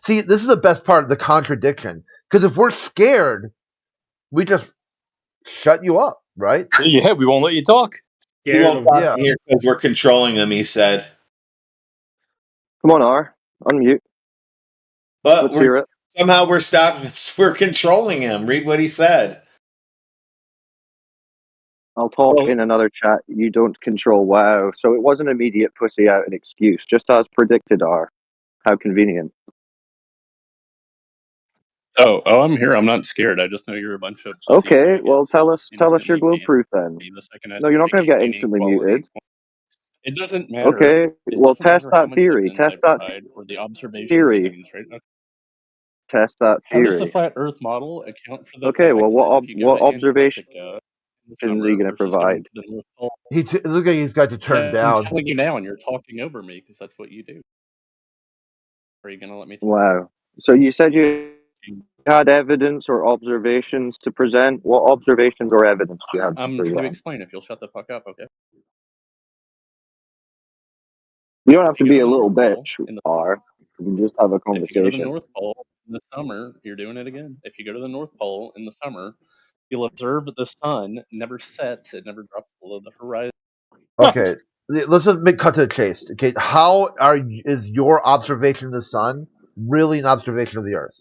See, this is the best part of the contradiction. Because if we're scared, we just shut you up, right? Yeah, we won't let you talk. He won't talk here because we're controlling him, he said. Come on, R. Unmute. But Let's hear it. Somehow we're controlling him. Read what he said. I'll talk in another chat. You don't control. Wow. So it was an immediate pussy out an excuse, just as predicted, R. How convenient. Oh, I'm here. I'm not scared. I just know you're a bunch of Okay, well, tell us your globe proof then. the second No, you're not going to get gaining instantly equality. muted. It doesn't matter. Okay, It well, doesn't test matter how that much theory. evidence Test I that provide or the observations I theory. demonstrate. Okay. Test that How does the theory. flat Earth model account for the Okay, fact well, that if you go what to observations Antarctica in the are summer you going to versus going provide? to the North Pole? Look like he's got you turned I'm down. telling you now, and you're talking over me because that's what you do. Are you going to let me talk? Wow. So you said you had evidence or observations to present. What observations or evidence do you have to I'm going to present? explain if you'll shut the fuck up, okay? You don't have to If you be go a to the little North Pole bitch, in the R. You can just have a If you go to the conversation. North Pole in the summer, you're doing it again. If you go to the North Pole in the summer, you'll observe the sun never sets, it never drops below the horizon. Okay, let's just cut to the chase. Okay, is your observation of the sun really an observation of the Earth?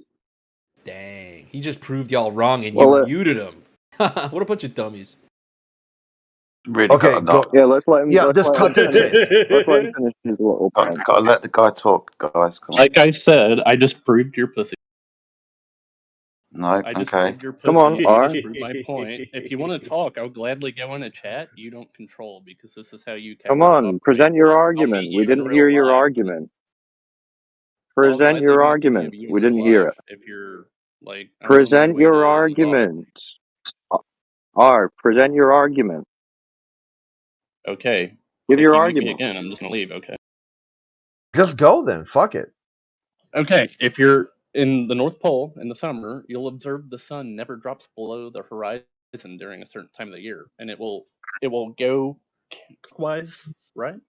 Dang, he just proved y'all wrong and Well, you muted him. What a bunch of dummies. Really Okay, got to yeah, let's let him. Yeah, let's just let cut him to the finish. chase. Let's let him finish his little point. got to let the guy talk, guys. Come on. Like I said, I just proved your pussy. No, I just okay. proved your pussy. Come on, I R. just proved my point. If you want to talk, I'll gladly go in a chat. You don't control because this is how you Come cowards on, operate. present your I'll argument. meet We you in didn't real hear your life. argument. I'll Present gladly your meet argument. you We in real didn't hear life it. if you're like on your Present way your to argument. R. Present your argument. Okay. Give If your you mute me argument. again, I'm just gonna leave. Okay. Just go then. Fuck it. Okay, if you're in the North Pole in the summer, you'll observe the sun never drops below the horizon during a certain time of the year, and it will go clockwise, right?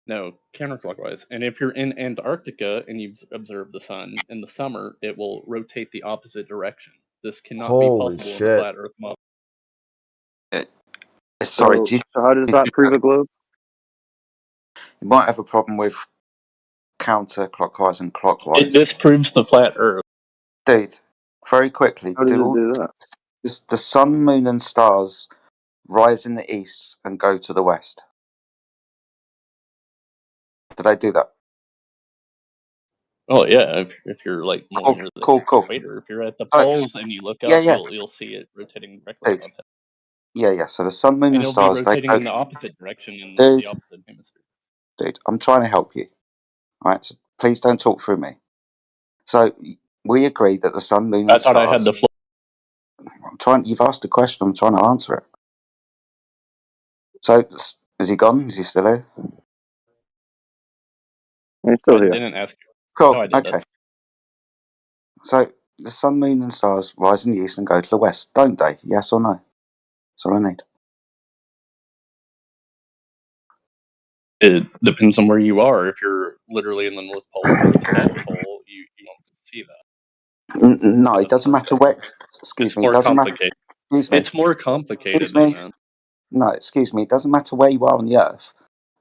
No, counterclockwise. And if you're in Antarctica and you've observed the sun in the summer, it will rotate the opposite direction. This cannot be Holy possible in the shit. flat Earth model. Sorry, So how does that prove a globe? You might have a problem with counterclockwise and clockwise. This proves the flat Earth. Dude, very quickly, How does it do that? the sun, moon, and stars rise in the east and go to the west. Did I do that? Oh yeah, if you're like more near the Cool. equator, if you're at the poles and you look Yeah, up, yeah. you'll see it rotating directly Dude. above it. Yeah. So the sun, moon, And and it'll be stars, they rotating go. in the opposite direction in the Dude, opposite hemisphere. I'm trying to help you. All right, so please don't talk through me. So we agree that the sun, moon, I and thought I had stars. the floor. I'm trying. You've asked a question. I'm trying to answer it. So is he gone? Is he still here? I'm still here. Didn't ask you. Cool. No, I did. Okay. So the sun, moon, and stars rise in the east and go to the west, don't they? Yes or no? That's all I need. It depends on where you are. If you're literally in the North Pole or the South Pole, you don't see that. No, it doesn't matter where. Excuse It's me. It more doesn't matter. complicated. Excuse me. It's more complicated Excuse than me. that. No, excuse me. It doesn't matter where you are on the earth.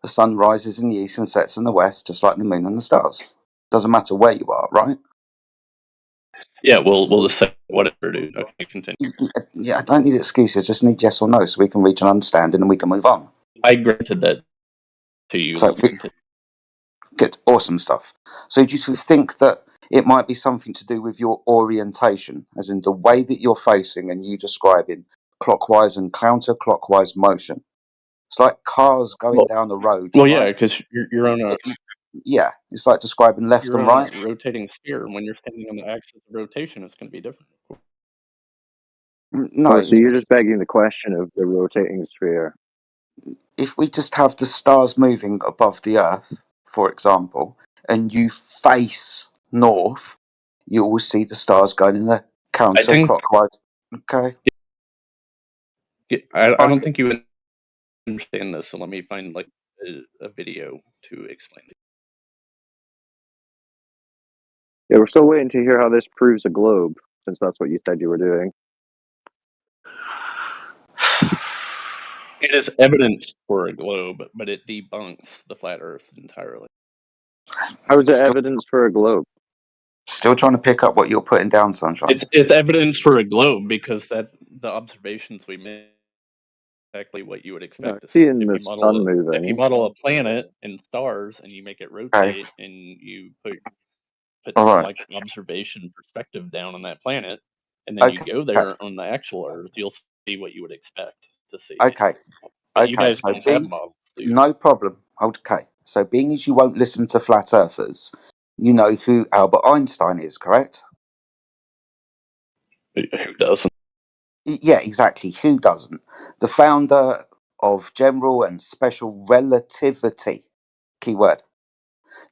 The sun rises in the east and sets in the west, just like the moon and the stars. Doesn't matter where you are, right? Yeah, we'll just say whatever, dude. Okay, continue. Yeah, I don't need excuses. I just need yes or no, so we can reach an understanding and we can move on. I granted that to you. So, good, awesome stuff. So, do you think that it might be something to do with your orientation, as in the way that you're facing and you describing clockwise and counterclockwise motion? It's like cars going down the road. Well, yeah, right? because you're on a Yeah, it's like describing left you're and on right. a rotating sphere, and when you're standing on the axis of rotation, it's going to be different. No, So you're just begging the question of the rotating sphere. if we just have the stars moving above the earth, for example, and you face north, you will see the stars going in a counterclockwise. Okay. Yeah, I don't think you understand this, so let me find like a video to explain it. Yeah, we're still waiting to hear how this proves a globe, since that's what you said you were doing. It is evidence for a globe, but it debunks the flat Earth entirely. How is it evidence for a globe? Still trying to pick up what you're putting down, Sunshine. It's evidence for a globe because that the observations we made exactly what you would expect to see. Seeing the sun moving. If you model a planet and stars and you make it rotate and you put All some right. like observation perspective down on that planet, and then you go there on the actual Earth, you'll see what you would expect to see. Okay. But you guys don't have models, do you? No problem. Okay. So, being as you won't listen to flat earthers, you know who Albert Einstein is, correct? Who doesn't? Yeah, exactly. Who doesn't? The founder of general and special relativity. Keyword.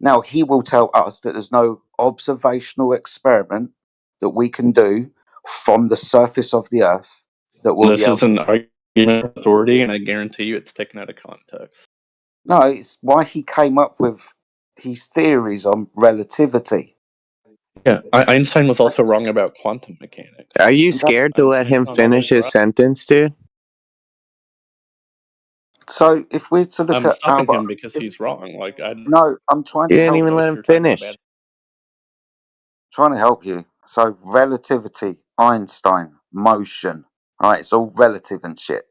Now, he will tell us that there's no observational experiment that we can do from the surface of the Earth that will be This able is an argument of authority, and I guarantee you it's taken out of context. No, it's why he came up with his theories on relativity. Yeah, Einstein was also wrong about quantum mechanics. Are you scared to let him finish his sentence, dude? So if we're to look I'm at stopping Albert, him because he's wrong. Like no, I'm trying You to didn't help even you. let him finish. Trying to help you. So relativity, Einstein, motion. All right, it's all relative and shit.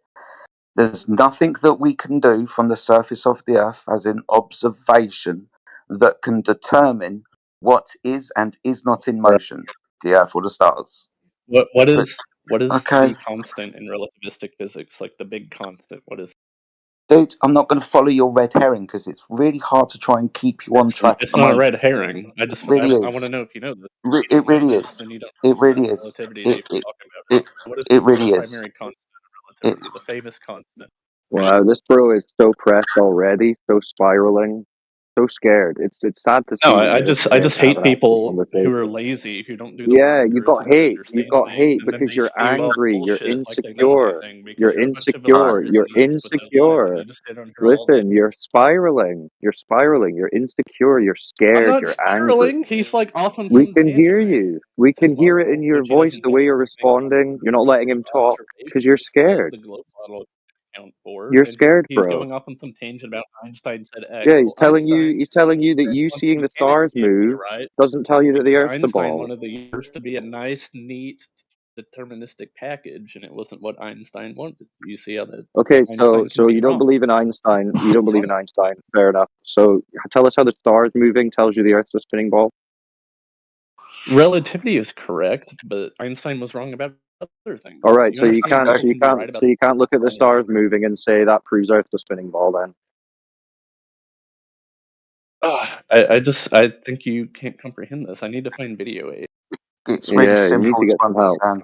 There's nothing that we can do from the surface of the Earth, as in observation, that can determine what is and is not in motion, the Earth or the stars. What is okay. the constant in relativistic physics? Like the big constant. What is? Dude, I'm not going to follow your red herring because it's really hard to try and keep you on track. It's not a red herring. I want to know if you know this. If you It don't know really this, is. then you don't It know really what is. relativity that you're talking about. What is It the really is. primary constant of relativity? The famous constant. Wow, this bro is so pressed already, so spiraling. So scared. It's sad to No, see that I you're just scared to have hate an actual people who are conversation. lazy, who don't do the Yeah, work you've or got attempt to hate. You've understand got things, hate and then because they you're spew off angry. You're bullshit like they know insecure. everything because You're you're a bunch of insecure. illiterate You're idiots with no life, and insecure. you just sit on here all day. Listen, you're spiraling. You're spiraling. You're insecure. You're I'm scared. not You're angry. spiraling. He's like off on We some can hear tangent you. We can hear it in model, your which he voice, doesn't the know way you're anything about. responding. You're not letting him talk because you're Observations scared. the globe model account for, You're and scared, he's bro. going off on some tangent about Einstein said X. Yeah, Well, Einstein he's telling you that was you a seeing the mechanics stars PhD, move right? doesn't tell you that the Because Earth's the Einstein ball. wanted the universe to be a nice, neat, deterministic package, and it wasn't what Einstein wanted. You see how that Okay, Einstein can so be you don't wrong. believe in Einstein. You don't believe in Einstein. Fair enough. So tell us how the stars moving tells you the Earth's a spinning ball. Relativity is correct, but Einstein was wrong about other things. All right, You so you understand? can't People can be right about look at the wrong stars about moving and say that proves Earth's a spinning ball. Then I think you can't comprehend this. I need to find video aid. It's really yeah, you need simple to to get some help. understand.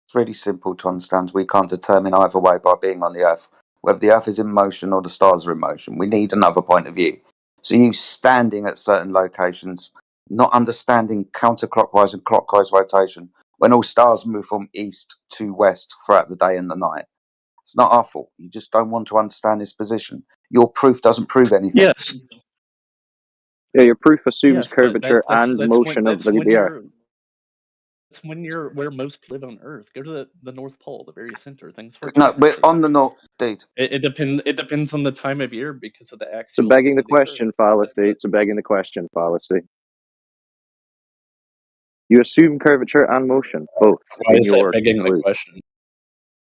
It's really simple to understand. We can't determine either way by being on the Earth. Whether the Earth is in motion or the stars are in motion, we need another point of view. So you standing at certain locations, not understanding counterclockwise and clockwise rotation, when all stars move from east to west throughout the day and the night. It's not our fault. You just don't want to understand this position. Your proof doesn't prove anything. Yes. Yeah, your proof assumes Yes, but curvature and motion of the Earth. that's when you're where most people live on Earth. Go to the North Pole, the very center. Things work No, we're differently. on the north, dude. It depends on the time of year because of the So axial begging the tilt of the Earth. question fallacy. It's a begging the question fallacy. You assume curvature and motion both Why in is that your begging the conclusion. question?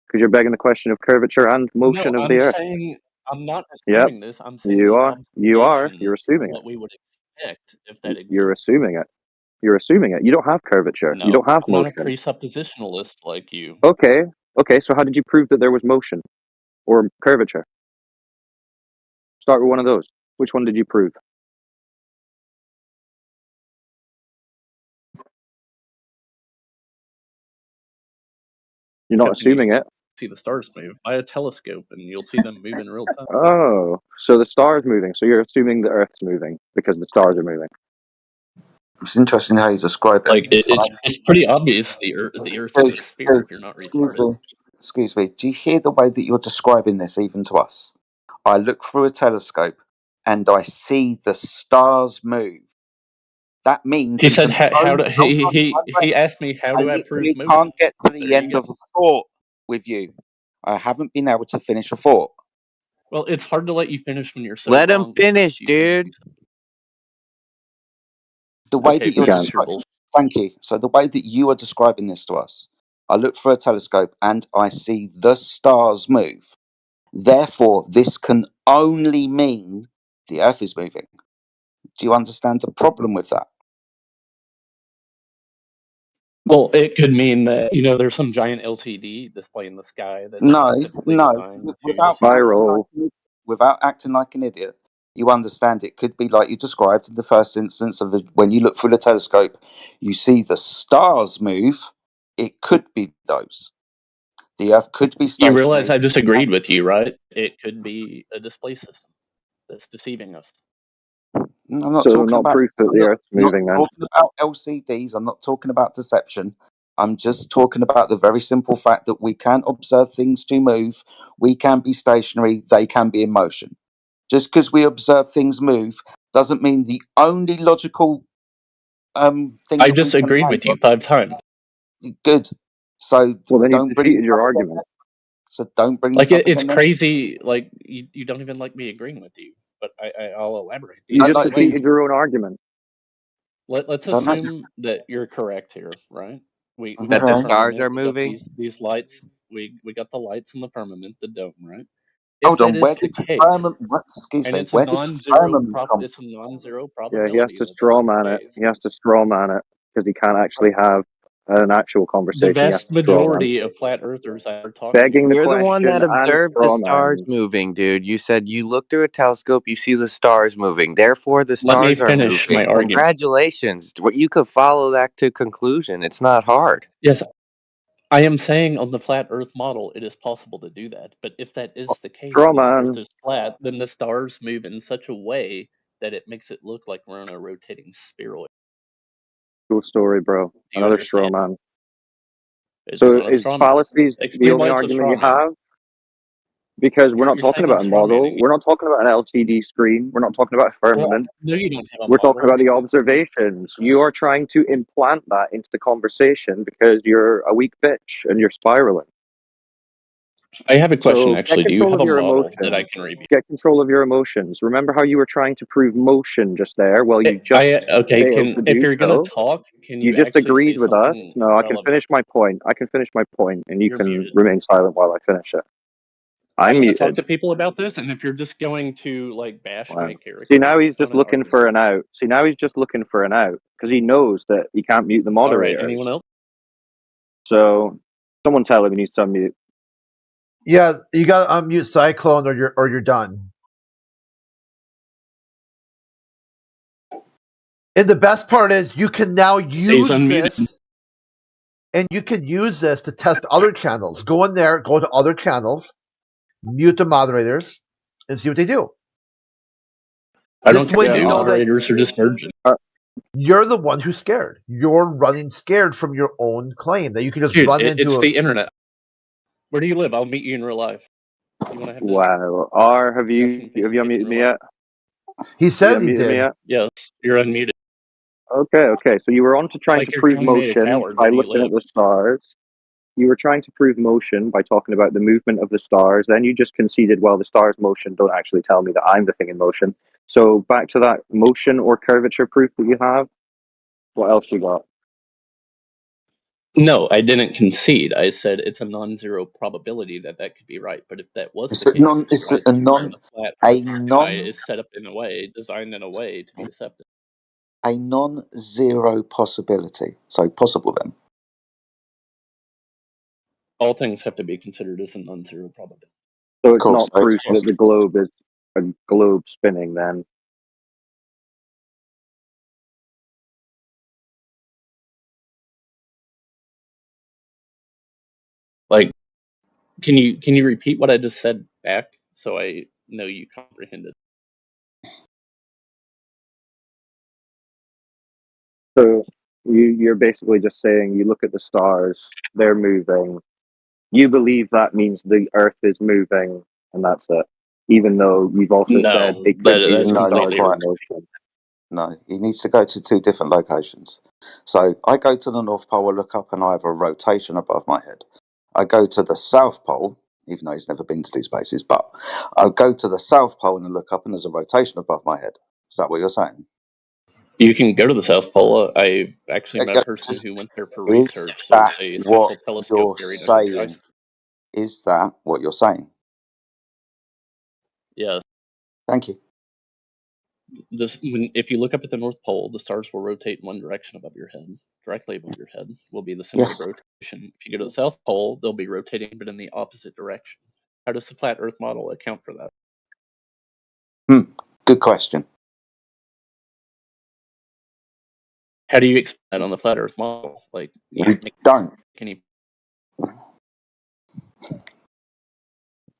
Because you're begging the question of curvature and motion No, of the I'm Earth. saying I'm not Yep, assuming this. I'm saying you the are. You are. You're observations are assuming it. what we would expect if that You're exists. assuming it. You're assuming it. You don't have curvature. You No, don't have I'm not a motion. presuppositionalist like you. Okay. Okay. So how did you prove that there was motion or curvature? Start with one of those. Which one did you prove? You're not Can you assuming it. see the stars move by a telescope, and you'll see them move in real time. Oh, so the star is moving. So you're assuming the Earth's moving because the stars are moving. It's interesting how you describe it. Like it's pretty obvious the Earth is a sphere if you're not retarded. Excuse me. Do you hear the way that you're describing this, even to us? I look through a telescope and I see the stars move. That means He you said, can "How do hold on, he asked me how I do I prove literally motion?" can't get to There the you end go. of a thought with you. I haven't been able to finish a thought. Well, it's hard to let you finish when you're so Let him wrong. finish, dude. The way Okay, that you're finish your describing, bullshit. thank you. So the way that you are describing this to us, I look through a telescope and I see the stars move. Therefore, this can only mean the Earth is moving. Do you understand the problem with that? Well, it could mean that there's some giant LCD display in the sky that's No, specifically no. designed to Without acting like an idiot, you understand it could be like you described in the first instance of when you look through the telescope, you see the stars move. It could be those. The Earth could be You realize stationary. I disagreed with you, right? It could be a display system that's deceiving us. I'm not So talking not about. proof that I'm the not, Earth's not moving then. talking about LCDs. I'm not talking about deception. I'm just talking about the very simple fact that we can observe things to move. We can be stationary. They can be in motion. Just because we observe things move doesn't mean the only logical thing I that we just can agreed land with on. you 5 times. Good. So Well, then you've don't bring defeated this your up again. argument. Then. So don't bring Like this up it's again. Then. crazy. Like you don't even like me agreeing with you, but I'll elaborate. You I just like these. defeated your own argument. Let's Don't like. assume that you're correct here, right? We That got the the Okay. stars firmament. are We got moving. these lights. We got the lights in the firmament, the dome, right? If Hold that on. is Where the did case, firmament? Excuse and me. Where did firmament come it's a non-zero Yeah, he has probability to that that's straw the man it. case. He has to straw man it because he can't actually have an actual The conversation. He has vast to straw man. majority of flat earthers I ever talk Begging the You're the one question that and observed the straw stars man. moving, dude. You said you look through a telescope, you see the stars moving. Therefore, the Let me stars are finish my moving. argument. Congratulations. You could follow that to conclusion. It's not hard. Yes, I am saying on the flat Earth model, it is possible to do that. But if that is the case, Straw and the Earth man. is flat, then the stars move in such a way that it makes it look like we're on a rotating spheroid. Cool story, bro. Do you Another straw understand? man. It's So not a is straw man. fallacies the Explain only why it's a argument straw you man. have? Because we're not You're talking saying I'm about a straw model. manning. We're not talking about an LCD screen. We're not talking about a Well, firmament. no, you don't have a We're talking model about the because observations. You are trying to implant that into the conversation because you're a weak bitch and you're spiraling. I have a question. So get Actually, do you control have of a your model that I emotions. can review? Get control of your emotions. Remember how you were trying to prove motion just there? Well, you just Okay. failed to If do you're gonna so. talk, can You you just actually say agreed with us. something No, I can relevant? finish my point. I can finish my point, and you You're can muted. remain silent while I finish it. I'm I'm gonna talk muted. to people about this, and if you're just going to like bash Wow. my character, See, now he's it's not just an looking argument. for an out. See, now he's just looking for an out because he knows that he can't mute the All right. moderators. Anyone else? So, someone tell him he needs to unmute. Yeah, you got to unmute Cyclone, or you're done. And the best part is you can now use this, and you can use this to test other channels. Go in there, go to other channels, mute the moderators, and see what they do. I don't This care. way The you know that moderators are just virgin. you're the one who's scared. You're running scared from your own claim that you can just Dude, run into it's a... the internet. Where do you live? I'll meet you in real life. You want to have this Wow. R, have you discussion face to face unmuted in me real life? yet? He Have you says he unmuted me did. yet? Yes, you're unmuted. Okay. So you were on to trying Like to you're prove telling me a motion coward. by Where do you looking live? at the stars. You were trying to prove motion by talking about the movement of the stars. Then you just conceded, well, the stars' motion don't actually tell me that I'm the thing in motion. So back to that motion or curvature proof that you have. What else you got? No, I didn't concede. I said it's a non-zero probability that could be right. But if that was It's the case, it's right, a then the flat Earth guy non is set up in a way, designed in a way to be deceptive. a non-zero possibility. So possible then. All things have to be considered as a non-zero probability. So it's Cool. not So it's proof that the globe is a globe spinning then. Like, can you repeat what I just said back so I know you comprehended? So you're basically just saying you look at the stars, they're moving. You believe that means the Earth is moving, and that's it. Even though you've also said No, it could be that's that the no, not stars completely are quite. in motion. No, he needs to go to two different locations. So I go to the North Pole, I look up, and I have a rotation above my head. I go to the South Pole, even though he's never been to these places, but I go to the South Pole and look up, and there's a rotation above my head. Is that what you're saying? You can go to the South Pole. I actually met a person who went there for Is research. There's that a what special telescope you're buried under the ice. saying? Is that what you're saying? Yes. Thank you. If you look up at the North Pole, the stars will rotate in one direction above your head. Directly above your head will be the symbol Yes. of rotation. If you go to the South Pole, they'll be rotating, but in the opposite direction. How does the flat Earth model account for that? Good question. How do you explain that on the flat Earth model? Like, We don't.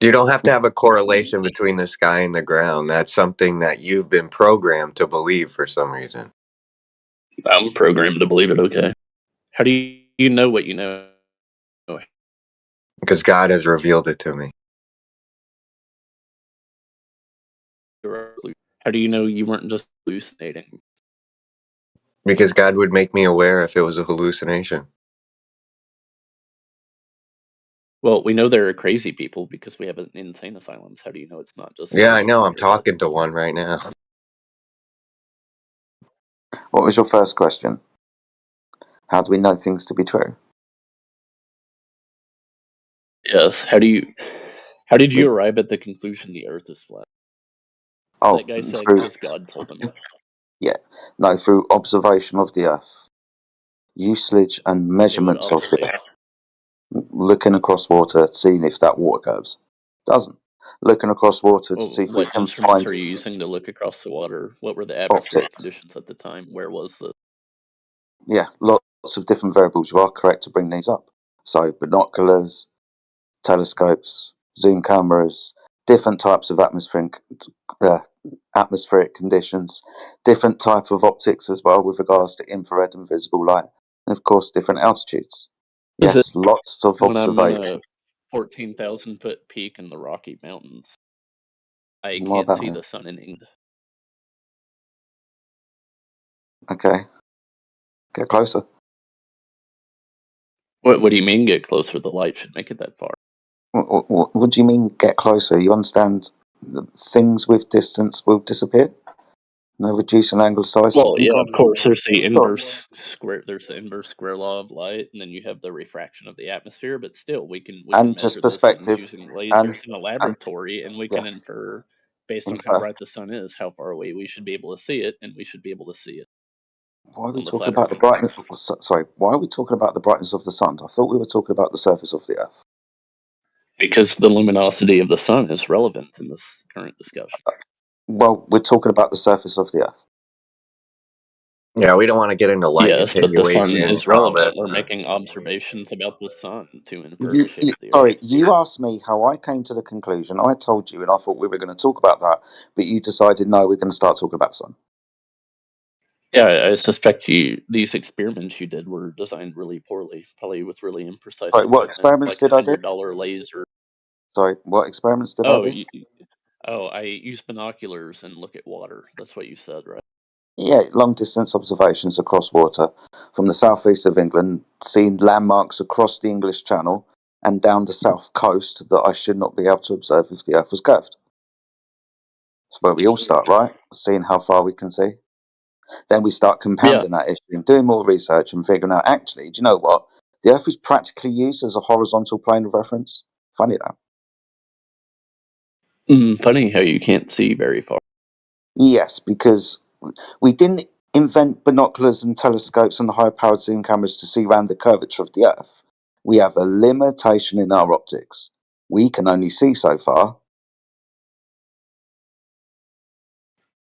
You don't have to have a correlation between the sky and the ground. That's something that you've been programmed to believe for some reason. I'm programmed to believe it. Okay. How do you know what you know? Because God has revealed it to me. How do you know you weren't just hallucinating? Because God would make me aware if it was a hallucination. Well, we know there are crazy people because we have an insane asylums. How do you know it's not just... Yeah, I know. I'm talking to one right now. What was your first question? How do we know things to be true? Yes. How did you arrive at the conclusion the Earth is flat? Oh, That guy said through, because God told him. yeah, no, through observation of the Earth, usage and measurements of the Earth, looking across water, seeing if that water curves. Doesn't. Looking across water to see if we What can instruments find are you using to look across the water? What were the atmospheric conditions at the time? Where was the... Yeah, lots of different variables. You are correct to bring these up. So binoculars, telescopes, zoom cameras, different types of atmospheric atmospheric conditions, different type of optics as well with regards to infrared and visible light, and of course different altitudes. Is it Yes, lots of when I'm in observation. a 14,000-foot peak in the Rocky Mountains, I More can't about see it. the sun in England. Okay, get closer. What do you mean get closer? The light should make it that far. What do you mean get closer? You understand things with distance will disappear? No reducing angle size Well, taking yeah, of place? course. There's the Sure. inverse square. There's the inverse square law of light, and then you have the refraction of the atmosphere. But still, we can And measure just those things perspective. using And, lasers in a and laboratory, and we can yes, infer based on how infer. bright the sun is, how far away we should be able to see it, and we should be able to see it Why are we on the talking flat about Earth. the brightness? Sorry, why are we talking about the brightness of the sun? I thought we were talking about the surface of the Earth. Because the luminosity of the sun is relevant in this current discussion. Well, we're talking about the surface of the Earth. Yeah, we don't want to get into light Yes, but the sun attenuation and is all relevant. that. We're making observations about the sun to infer the shape of the Earth. Sorry, you asked me how I came to the conclusion. I told you, and I thought we were going to talk about that, but you decided no, we're going to start talking about the sun. Yeah, I suspect these experiments you did were designed really poorly, probably with really imprecise Sorry, what equipment, experiments like a did I do? $100 laser. Sorry, what experiments did I Oh, do? I use binoculars and look at water. That's what you said, right? Yeah, long distance observations across water from the southeast of England, seeing landmarks across the English Channel and down the south coast that I should not be able to observe if the Earth was curved. That's where we all start, right? Seeing how far we can see. Then we start compounding that issue and doing more research and figuring out actually, do you know what? The Earth is practically used as a horizontal plane of reference. Funny that. Funny how you can't see very far. Yes, because we didn't invent binoculars and telescopes and high-powered zoom cameras to see around the curvature of the Earth. We have a limitation in our optics. We can only see so far.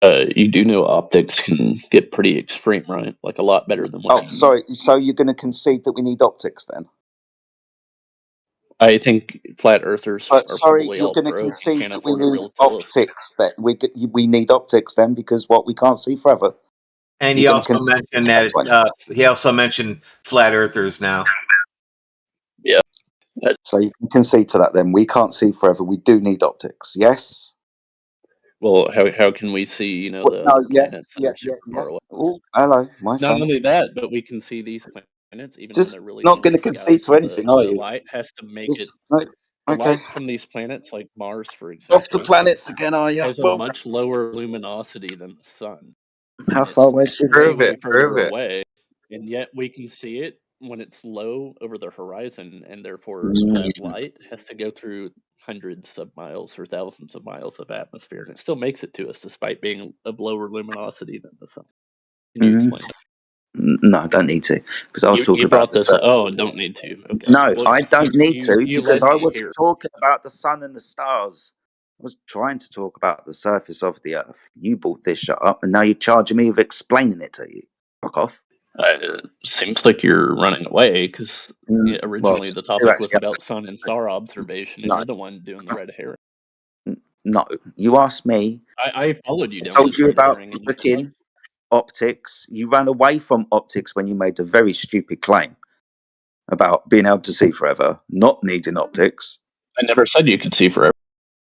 You do know optics can get pretty extreme, right? Like a lot better than what Oh, sorry. So you're going to concede that we need optics then? I think flat earthers But are sorry, probably you're all going to broke and concede can't that we afford a need real telescope. optics. That we need optics then because what we can't see forever. And You're he going to also concede mentioned that point. that he also mentioned flat earthers now. Yeah. So you can concede to that then. We can't see forever. We do need optics. Yes. Well, how can we see, the No. other Yes. planets that Yeah. are Yeah. super far away? Yes. Oh, hello, my Not friend. only that, but we can see these planets even when Just they're really not low in going to the sky. concede to So the anything, are the you? light has to make it. Just, no. The Okay. light from these planets, like Mars, for Off to example, planets again, are you? has a Well, much lower luminosity than the sun, how and far it's away should way, Prove it? way it. Prove further it. away, and yet we can see it when it's low over the horizon, and therefore that Mm. light has to go through hundreds of miles or thousands of miles of atmosphere, and it still makes it to us despite being of lower luminosity than the sun. Can you Mm. explain that? No, I don't need to because I was talking You about brought the this up. sun. Oh, don't need to. Okay. No, Well, I don't need to you because led I me was here. talking about the sun and the stars. I was trying to talk about the surface of the Earth. You brought this shit up, and now you're charging me with explaining it to you. Fuck off. Seems like you're running away because Well, originally the I do topic was actually have about sun and star observation, and no, you're the one doing the red herring. no. You asked me. I followed you I down told this you red about herring, and you said no. looking optics. You ran away from optics when you made a very stupid claim about being able to see forever, not needing optics. I never said you could see forever.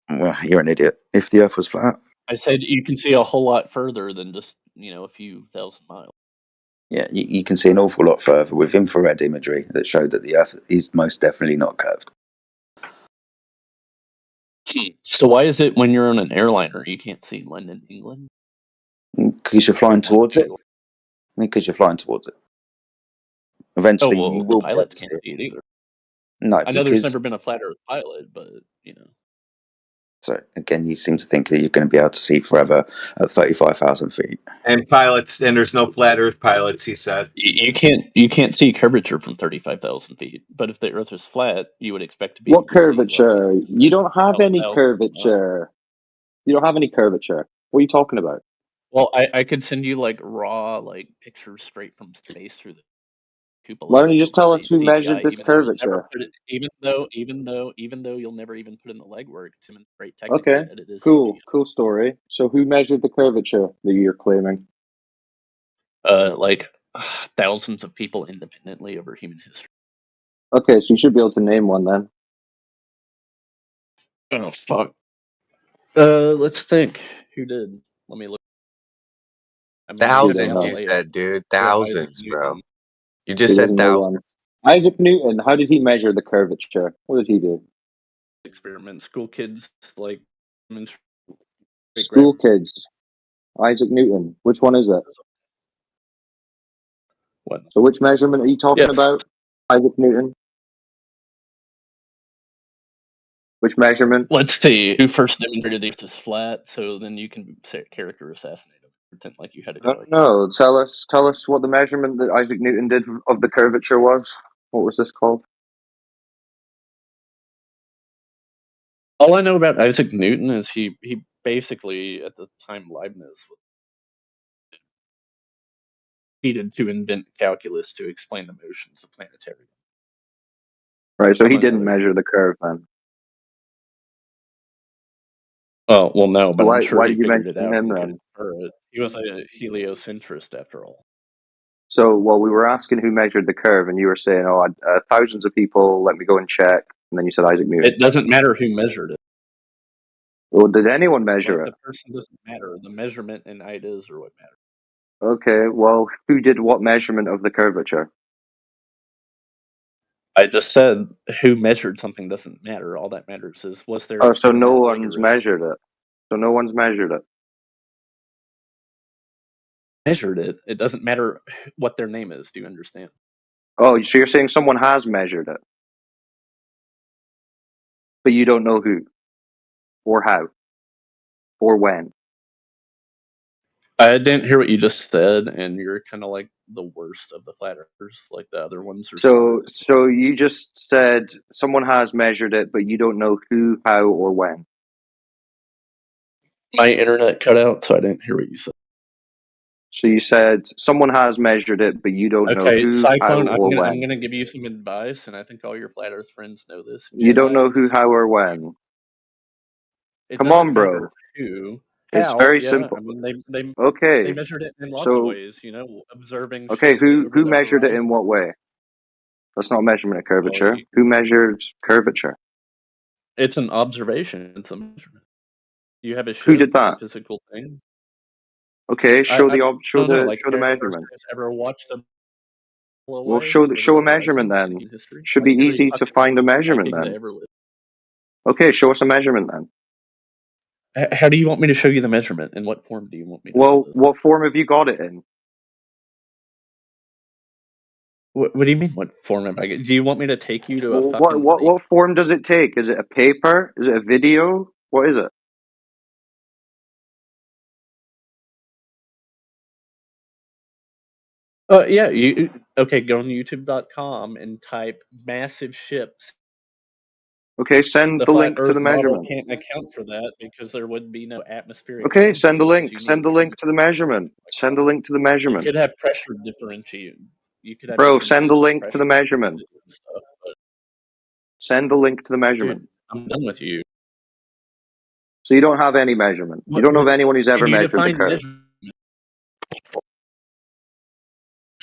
Well, you're an idiot. If the Earth was flat, I said you can see a whole lot further than just a few thousand miles. yeah, you can see an awful lot further with infrared imagery that showed that the Earth is most definitely not curved. So why is it when you're on an airliner you can't see London, England? Because you're flying towards it. Because you're flying towards it. Oh Eventually, well, you the will be able pilots to see can't it. see it either. No, I know there's because never been a flat Earth pilot, but so again, you seem to think that you're going to be able to see forever at 35,000 feet. And pilots, and there's no flat Earth pilots. He said you can't see curvature from 35,000 feet. But if the Earth is flat, you would expect to be What able to see like curvature? You don't have any thousands of miles. curvature. You don't have any curvature. What are you talking about? Well, I could send you like raw like pictures straight from space through the cupola. Why don't you But just tell us who CGI, measured this curvature? even though you'll never even put in the legwork to demonstrate technically Okay, that it is cool CGI. cool story. So who measured the curvature that you're claiming? Like thousands of people independently over human history. Okay, so you should be able to name one then. Oh fuck. Let's think. Who did? Let me look. I mean, there's You don't Thousands, Galileo. you know. said, dude. Yeah, Isaac Thousands, bro. Newton. You He just said doesn't know thousands. one. Isaac Newton, how did he measure the curvature? What did he do? Experiment. School kids like demonstrate School kids. Isaac Newton. Which one is it? What? So which measurement are you talking Yes. about? Isaac Newton? Which measurement? Let's see who first demonstrated the Earth is flat. So then you can say character assassinate him. Pretend like you had a No, go. no. Tell us what the measurement that Isaac Newton did of the curvature was. What was this called? All I know about Isaac Newton is he basically at the time Leibniz was needed to invent calculus to explain the motions of planetary. Right, so he Among didn't other measure things. the curve then. Oh well, no, So but I'm sure why he did you figured it mention out him and could then? infer it. He was a heliocentrist after all. So, well, we were asking who measured the curve, and you were saying, "Oh, thousands of people. Let me go and check." And then you said Isaac Newton. It doesn't matter who measured it. Well, did anyone Like measure the it? person doesn't matter. The measurement and ideas are what matter. Okay, well, who did what measurement of the curvature? I just said who measured something doesn't matter. All that matters is was their Oh, so no experiment one's rigorous? measured it. So no one's measured it. Measured it. It doesn't matter what their name is. Do you understand? Oh, so you're saying someone has measured it, but you don't know who, or how, or when. I didn't hear what you just said, and you're kind of like the worst of the flat earthers. Like the other ones are So, smarter. so you just said someone has measured it, but you don't know who, how, or when. My internet cut out, so I didn't hear what you said. So you said someone has measured it, but you don't know Okay, who, how, Cyclone. or I'm when. gonna give you some advice, and I think all your flat Earth friends know this. You don't know Jedi who, is how, or when. it Come doesn't on, matter bro. who, It's how. very Yeah, simple. I mean they Okay. measured it in lots of So, ways. You know, observing okay, ships who over the measured it in horizon. what way? That's not a measurement of Well, curvature. Who measures curvature? it's an observation. It's a measurement. You have a Who ship. did It's a that? physical thing. Okay, I show don't know. the Like, show the have measurement. ever watched a Well, away over show the a measurement horizon in then. human history? Should be Like every easy to fucking find a measurement Viking to then. ever live. Okay, show us a measurement then. How do you want me to show you the measurement? In what form do you want me to do Well, this? what form have you got it in? What do you mean? What form am I? Do you want me to take you to a Well, fucking lake? what form does it take? Is it a paper? Is it a video? What is it? Yeah. You okay? Go on YouTube.com and type massive ships. Okay, send The the flat link to Earth the model measurement. can't account for that because there would be no atmospheric Okay, send the energy because link. you need Send the link to the measurement. Send the link to the you measurement. could have pressure differentiation. You could have Bro, send the differences in link to pressure the measurement. and stuff. But Send the link to the measurement. dude, I'm done with you. So you don't have any measurement. You don't know of anyone who's ever Can you measured the define curve. measurement?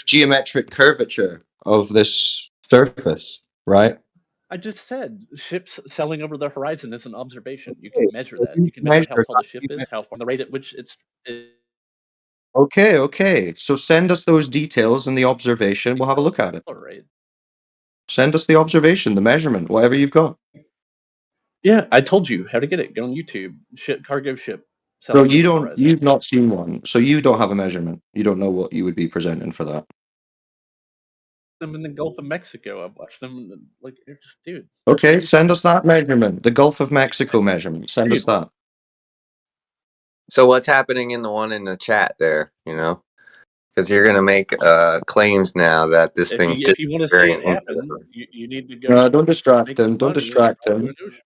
Geometric curvature of this surface, right? I just said ships sailing over the horizon is an observation. You Okay, can measure so that. You who's can measure how measured tall the that? ship is, how far the rate at which it's. Okay, okay. So send us those details and the observation. We'll have a look at it. Right. Send us the observation, the measurement, whatever you've got. Yeah, I told you how to get it. Go on YouTube. Ship cargo ship So sailing over the horizon. you've not seen one. So you don't have a measurement. You don't know what you would be presenting for that. Them in the Gulf of Mexico. I've watched them. Like, they're just dude. Okay, send us that measurement. The Gulf of Mexico measurement. Send us that. So what's happening in the one in the chat there? You know, because you're gonna make claims now that this thing's If you want to see disappearing it into happen, the. you need to go. No, don't distract make him. Don't money and distract fall into him. an ocean.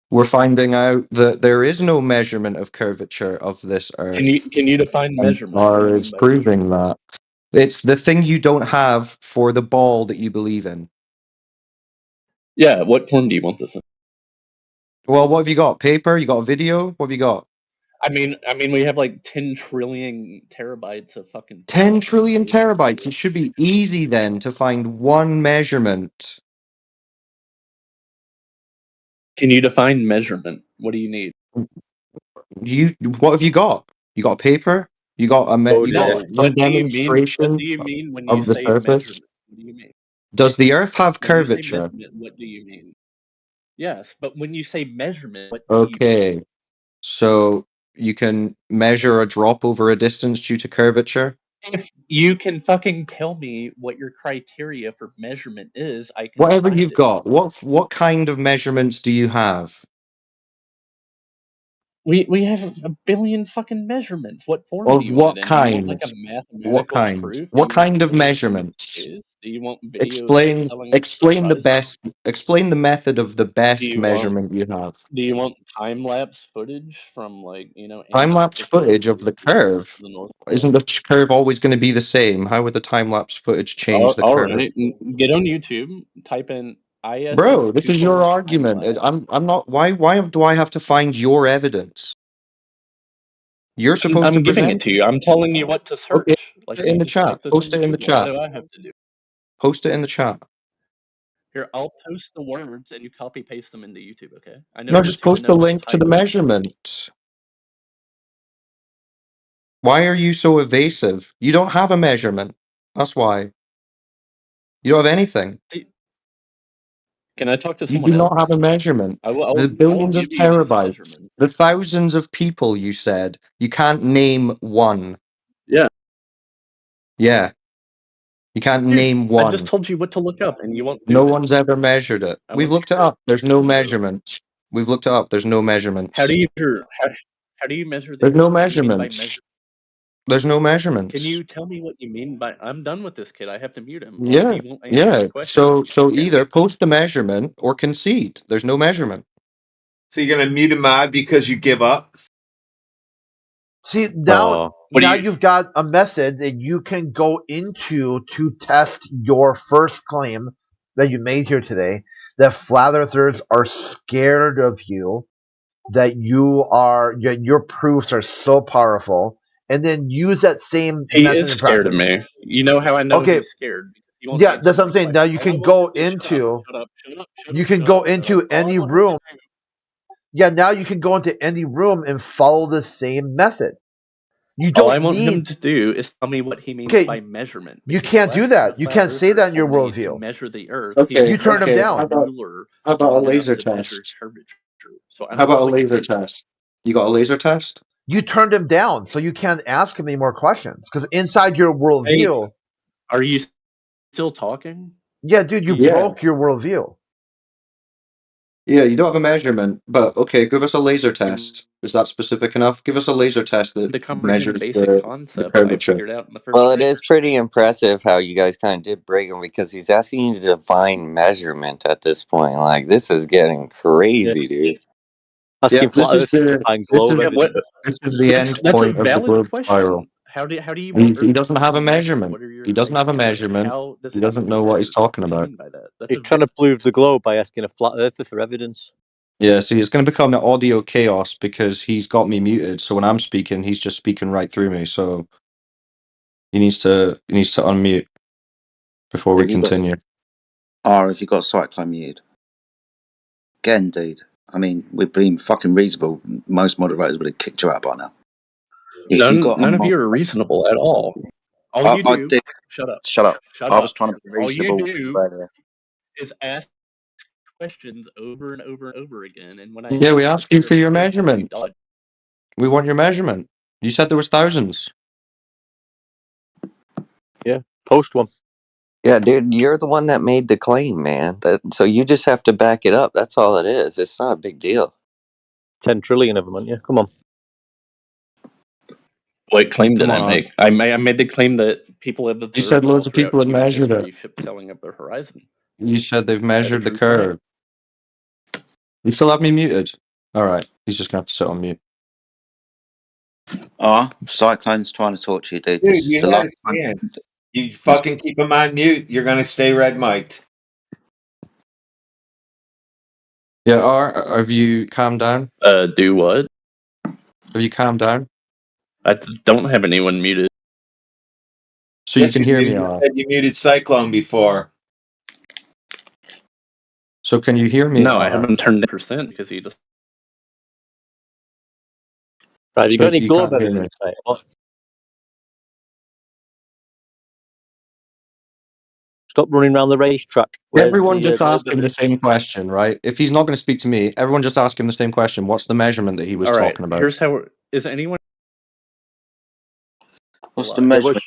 We're finding out that there is no measurement of curvature of this Earth. Can you define And measurement? What do R you is mean by proving that. It's the thing you don't have for the ball that you believe in. Yeah, what form do you want this in? Well, what have you got? Paper? You got a video? What have you got? I mean, we have like 10 trillion terabytes of fucking 10 text. trillion terabytes. It should be easy then to find one measurement. Can you define measurement? What do you need? What have you got? You got paper? You got you No. got some What do you mean? What demonstration do you mean when you of the say surface? measurement? What do you mean? Does the Earth have When you say curvature? measurement, what do you mean? Yes, but when you say measurement, what do you mean? Okay, so you can measure a drop over a distance due to curvature. If you can fucking tell me what your criteria for measurement is, I can Whatever find you've it. got, what kind of measurements do you have? We have a billion fucking measurements. What form do Of you want it what in? Do you want like kind? a What mathematical kind? proof? Do What you want kind of video measurements? images? Do you want videos Explain telling us the explain the horizon? best explain the method of the Do best you want measurement you have. time lapse footage from like, Time lapse Antarctica footage of to the curve. the North Isn't Pole? the curve always going to be the same? How would the time lapse footage change the All curve? right, get on YouTube, type in ISS Bro, this is your pupil time argument. lapse. I'm not why do I have to find your evidence? You're supposed to I'm giving it present to you. I'm telling you what to Okay, search. Like post it you in the just chat. type this Post into it in the Google. Why chat. do I have to do? Post it in the chat. Here, I'll post the words and you copy paste them into YouTube, okay? I know No, you're just too post the annoying to link to type the right now. measurement. Why are you so evasive? You don't have a measurement. That's why. You don't have anything. Can I talk to You someone do not else? have a measurement. I The will billions give of you these terabytes, measurements. the thousands of people you said, you can't name one. Yeah. Yeah. You can't Dude, name I just one. told you what to look up and you won't No do it. one's ever measured it. I We've want looked it you up. There's to no do so. measurements. We've looked it up. There's no measurements. How do you measure the There's no Earth? What do you mean by measurements. measure? There's no Can measurements. you tell me what you mean by? I'm done with this kid. I have to mute him. Yeah. He won't answer my Yeah. questions. So either post the measurement or concede. There's no measurement. So you're going to mute a mod because you give up? See, now you've got a method that you can go into to test your first claim that you made here today, that flat earthers are scared of you, that your proofs are so powerful, and then use that same He method is in scared of practice. me. You know how I know Okay, he's scared? Because he won't yeah, answer that's what my I'm saying. Now question. you All I can want him go to do, into you can shut go up. into All I any want him to room. do. Yeah, now you can go into any room and follow the same method. You All I don't want him need. to do is tell me what he means Okay, by memeasurement. you Because the can't do last time a that. You flat can't say earther that in your told me to worldview. measure the Earth, he Okay. You didn't turned have him Okay. a down. ruler How about a long enough laser to measure test? curvature. So I How don't about know a what you laser mean. test? You got a laser test? You turned him down, so you can't ask him any more questions. Because inside your Hey, worldview, are you still talking? yeah, dude, you Yeah. broke your worldview. Yeah, you don't have a measurement, but okay, give us a laser test. Is that specific enough? Give us a laser test that To comprehend measures basic the concepts I curvature. figured out in the first Well, it grade. is pretty impressive how you guys kind of did break him because he's asking you to define measurement at this point. Like, this is getting crazy, dude. Yeah, this is the Yeah, what? this is the end That's a point of the valid globe spiral. question. How do you want He Earth doesn't to have a be measured? measurement. What are your He doesn't have a criteria? measurement. How does He it have to doesn't be know what he's measured? talking What do you about. mean by that? That's He's a trying to prove the globe by asking a flat earther for evidence. Yeah, see, it's going to become an audio chaos because he's got me muted. So when I'm speaking, he's just speaking right through me. So he needs to unmute before we Have you got continue. have you got Cyclone muted? Again, dude. I mean, we've been fucking reasonable. Most moderators would have kicked you out by now. If you got a None of mod, you are reasonable at all. All you I do, did. shut up, Shut up. shut I was up. trying to be All you reasonable do earlier. is ask questions over and over and over again, and when I Yeah, tell we you to asked you shut for up, you your shut up. You measurement. dodge. We want your measurement. You said there was thousands. Yeah, post one. Yeah, dude, you're the one that made the claim, man. So you just have to back it up. That's all it is. It's not a big deal. 10 trillion of them, aren't you? Come on. What claim did Come I on. make? I made the claim that people have You observed said all loads of throughout people had human measured history it. ships sailing up the horizon. You said they've Is that a measured the true claim? curve. You still have me muted. All right, he's just gonna have to sit on mute. Cyclone's trying to talk to you, dude. Dude, This is you the had last a time. chance. You fucking keep him on mute. You're gonna stay red mic'd. Yeah, have you calmed down? Do what? Have you calmed down? I don't have anyone muted. So Yes, you can you hear me, muted. You said you muted Cyclone before. So can you hear me? No, I haven't turned 10% because he just. Right, have you So got any you globe can't hear me. evidence, mate? What? Stop running around the racetrack. Where's Everyone the just globe ask him the evidence? same question, right? If he's not going to speak to me, everyone just ask him the same question. What's the measurement that he was All right, talking about? here's how. Is anyone. What's the alive? measurement?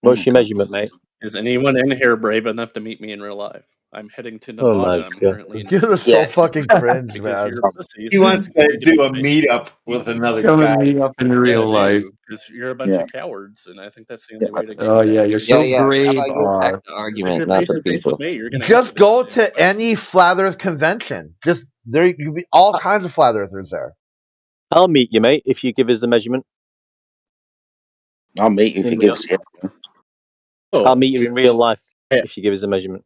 What's your measurement, mate? Is anyone in here brave enough to meet me in real life? I'm heading to Oh Nevada. my I'm God. currently in. You're so Yeah. fucking cringe, Because man. you're pussies. He wants You to need to do a meet me. meetup with another Come guy. and meet up in real Yeah, life. because you're a bunch Yeah. of cowards, and I think that's the only way to Oh gain yeah, you're advantage. so How brave. about you attack the If argument, you're not face the to face with people? me, you're gonna Just have a go disadvantage. to any flat Earth convention. Just there, you be all kinds of flat earthers there. I'll meet you, mate, if you give us the measurement. I'll meet you if In you give real, us the. I'll meet you in real life if you give us the measurement.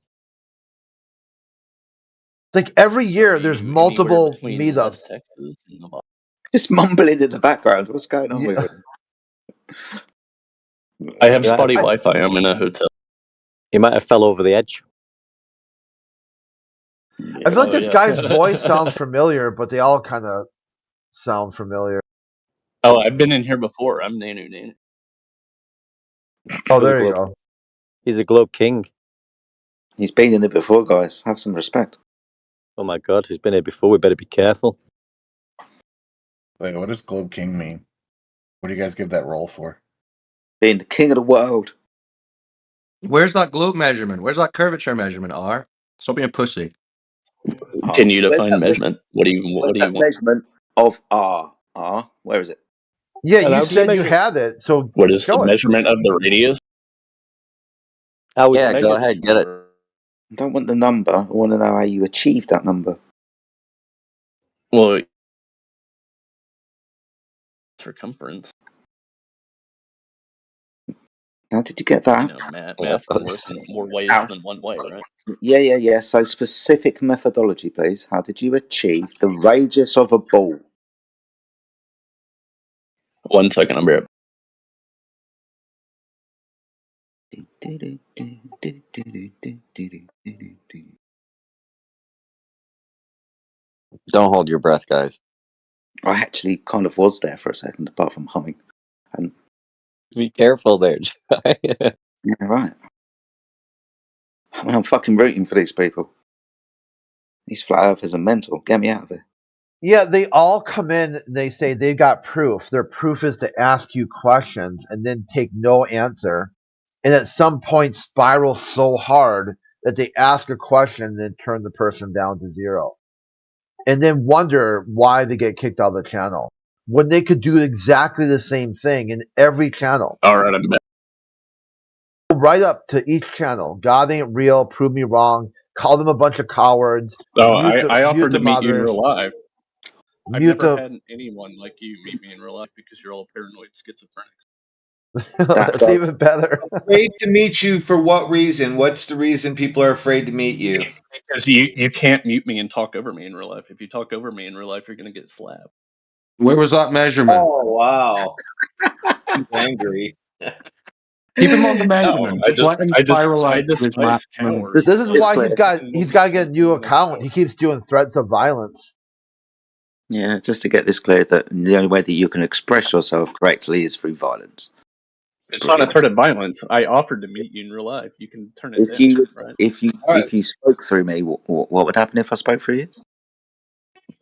It's like every year there's Anywhere multiple between meetups. Texas and Nevada. Just mumbling in the background. What's going on with him? I have You might spotty have, Wi-Fi. I'm in a hotel. you might have fell over the edge. I feel like Oh, this yeah. guy's voice sounds familiar, but they all kind of sound familiar. Oh, I've been in here before. I'm Nanu Nanu. Oh, For the there you globe. go. He's a globe king. He's been in it before, guys. Have some respect. Oh my God, he's been here before. We better be careful. Wait, what does Globe King mean? What do you guys give that role for? Being the king of the world. Where's that globe measurement? Where's that curvature measurement? R. Stop being a pussy. Can you Where's define that measurement? What do you want? measurement of R? R? Where is it? Yeah, And you how do you said you measure? had it, so What is the show it. measurement of the radius? How was Yeah, it go measured? ahead, get it. I don't want the number. I want to know how you achieved that number. Well, circumference. How did you get that? You know, math can work in more ways than one way, right? Yeah. So specific methodology, please. How did you achieve the radius of a ball? 1 second, I'll be right. Don't hold your breath, guys. I actually kind of was there for a second, apart from humming. And Be careful there. yeah, right. I mean, I'm fucking rooting for these people. These flat earthers are mental. Get me out of here. Yeah, they all come in. They say they've got proof. Their proof is to ask you questions and then take no answer, and at some point spiral so hard that they ask a question and then turn the person down to zero, and then wonder why they get kicked out of the channel when they could do exactly the same thing in every channel. All right, I'm back. Right up to each channel. God ain't real. Prove me wrong. Call them a bunch of cowards. Oh, Mute I the offered to meet you in moderators. real life. I've Mute never the. had anyone like you meet me in real life because you're all paranoid schizophrenics. That's even better. Afraid to meet you for what reason? What's the reason people are afraid to meet you? Because you can't mute me and talk over me in real life. If you talk over me in real life, you're going to get slapped. Where was that measurement? Oh wow, he's angry. Keep him on the No, measurement. Just let him spiral out to his despise maximum. cowards. This is why he's got to get a new account. He keeps doing threats of violence. Yeah, just to get this clear that the only way that you can express yourself correctly is through violence. It's not a threat of violence. I offered to meet you in real life. You can turn it If down, you right? if you spoke through me, what would happen if I spoke through you?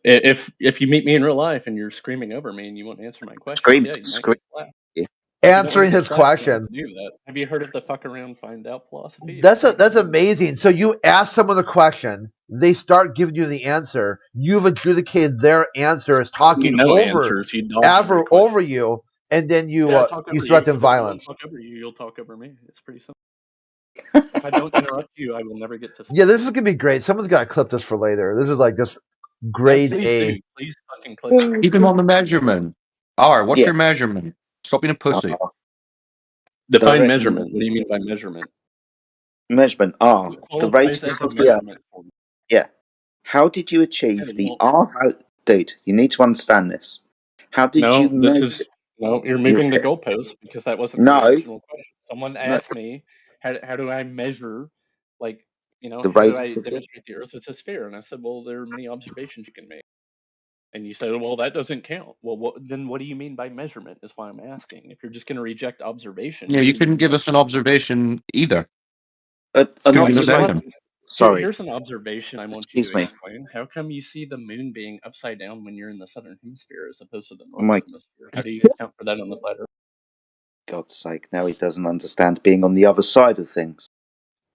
If you meet me in real life and you're screaming over me and you won't answer my questions, yeah, you might get slapped. Answering his question. Do that. Have you heard of the fuck around, find out philosophy? That's amazing. So you ask someone the question, they start giving you the answer. You've adjudicated their answer as talking No over answers. You dodge every over you, and then you talk you over threaten If I violence. don't talk over you, you'll talk over me. It's pretty simple. If I don't interrupt you, I will never get to. Yeah, this is gonna be great. Someone's got to clip this for later. This is like just grade please A. do. Please fucking clip it. Keep him on the measurement. R, what's Yeah. your measurement? Stop being a pussy. Define Direct measurement. What do you mean by measurement? measurement R, What the qualifies radius as a of the Earth. measurement for me? Yeah. How did you Okay, achieve the well, R value? Dude, you need to understand this. How did you no, this measure? is no. You're moving the goalpost because that wasn't the No, original question. Someone no, asked me, how do I measure, like, the how do I radius of the. demonstrate the Earth as a sphere? And I said, well, there are many observations you can make. And you said, well, that doesn't count. Well, then what do you mean by measurement? Is why I'm asking. If you're just going to reject Yeah, observations, you then you couldn't can give go. us an observation either. An Couldn't give You us know what? observation. anything. Sorry, Here's an observation I want you to excuse me. explain. How come you see the moon being upside down when you're in the southern hemisphere as opposed to the Oh northern my hemisphere? How do you account for that on the flat Earth? God's sake! Now he doesn't understand being on the other side of things.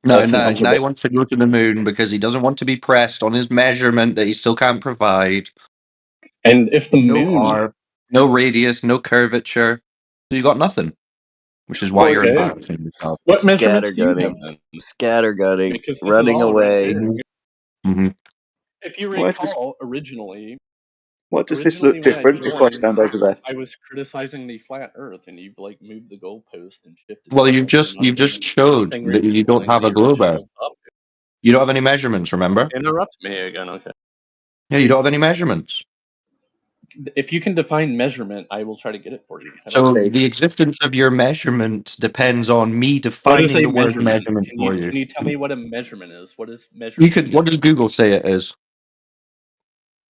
No, That's an no, now he observation. wants to go to the moon because he doesn't want to be pressed on his measurement that he still can't provide. And if the No moon, R, no radius, no curvature. So you got nothing, which is why you're okay, embarrassing yourself. what measurements do you have Scattergunning. then? Scattergunning. Because this is Running all around away. here. Mm-hmm. If you Why does recall, originally this look when I different if I joined, stand over there? I was criticizing the flat Earth, and you've like moved the goalpost and shifted Well, stuff. You're not you've just doing showed anything that you don't resembling have a the globe Earth. original topic. You don't have any measurements, remember? Interrupt me again, okay? Yeah, you don't have any measurements. If you can define measurement, I will try to get it for you. How about So that? Indeed. the existence of your measurement depends on me What is defining a the word measurement? measurement for you. Can you tell me what a measurement is? What does You measurement could. mean? What does Google say it is?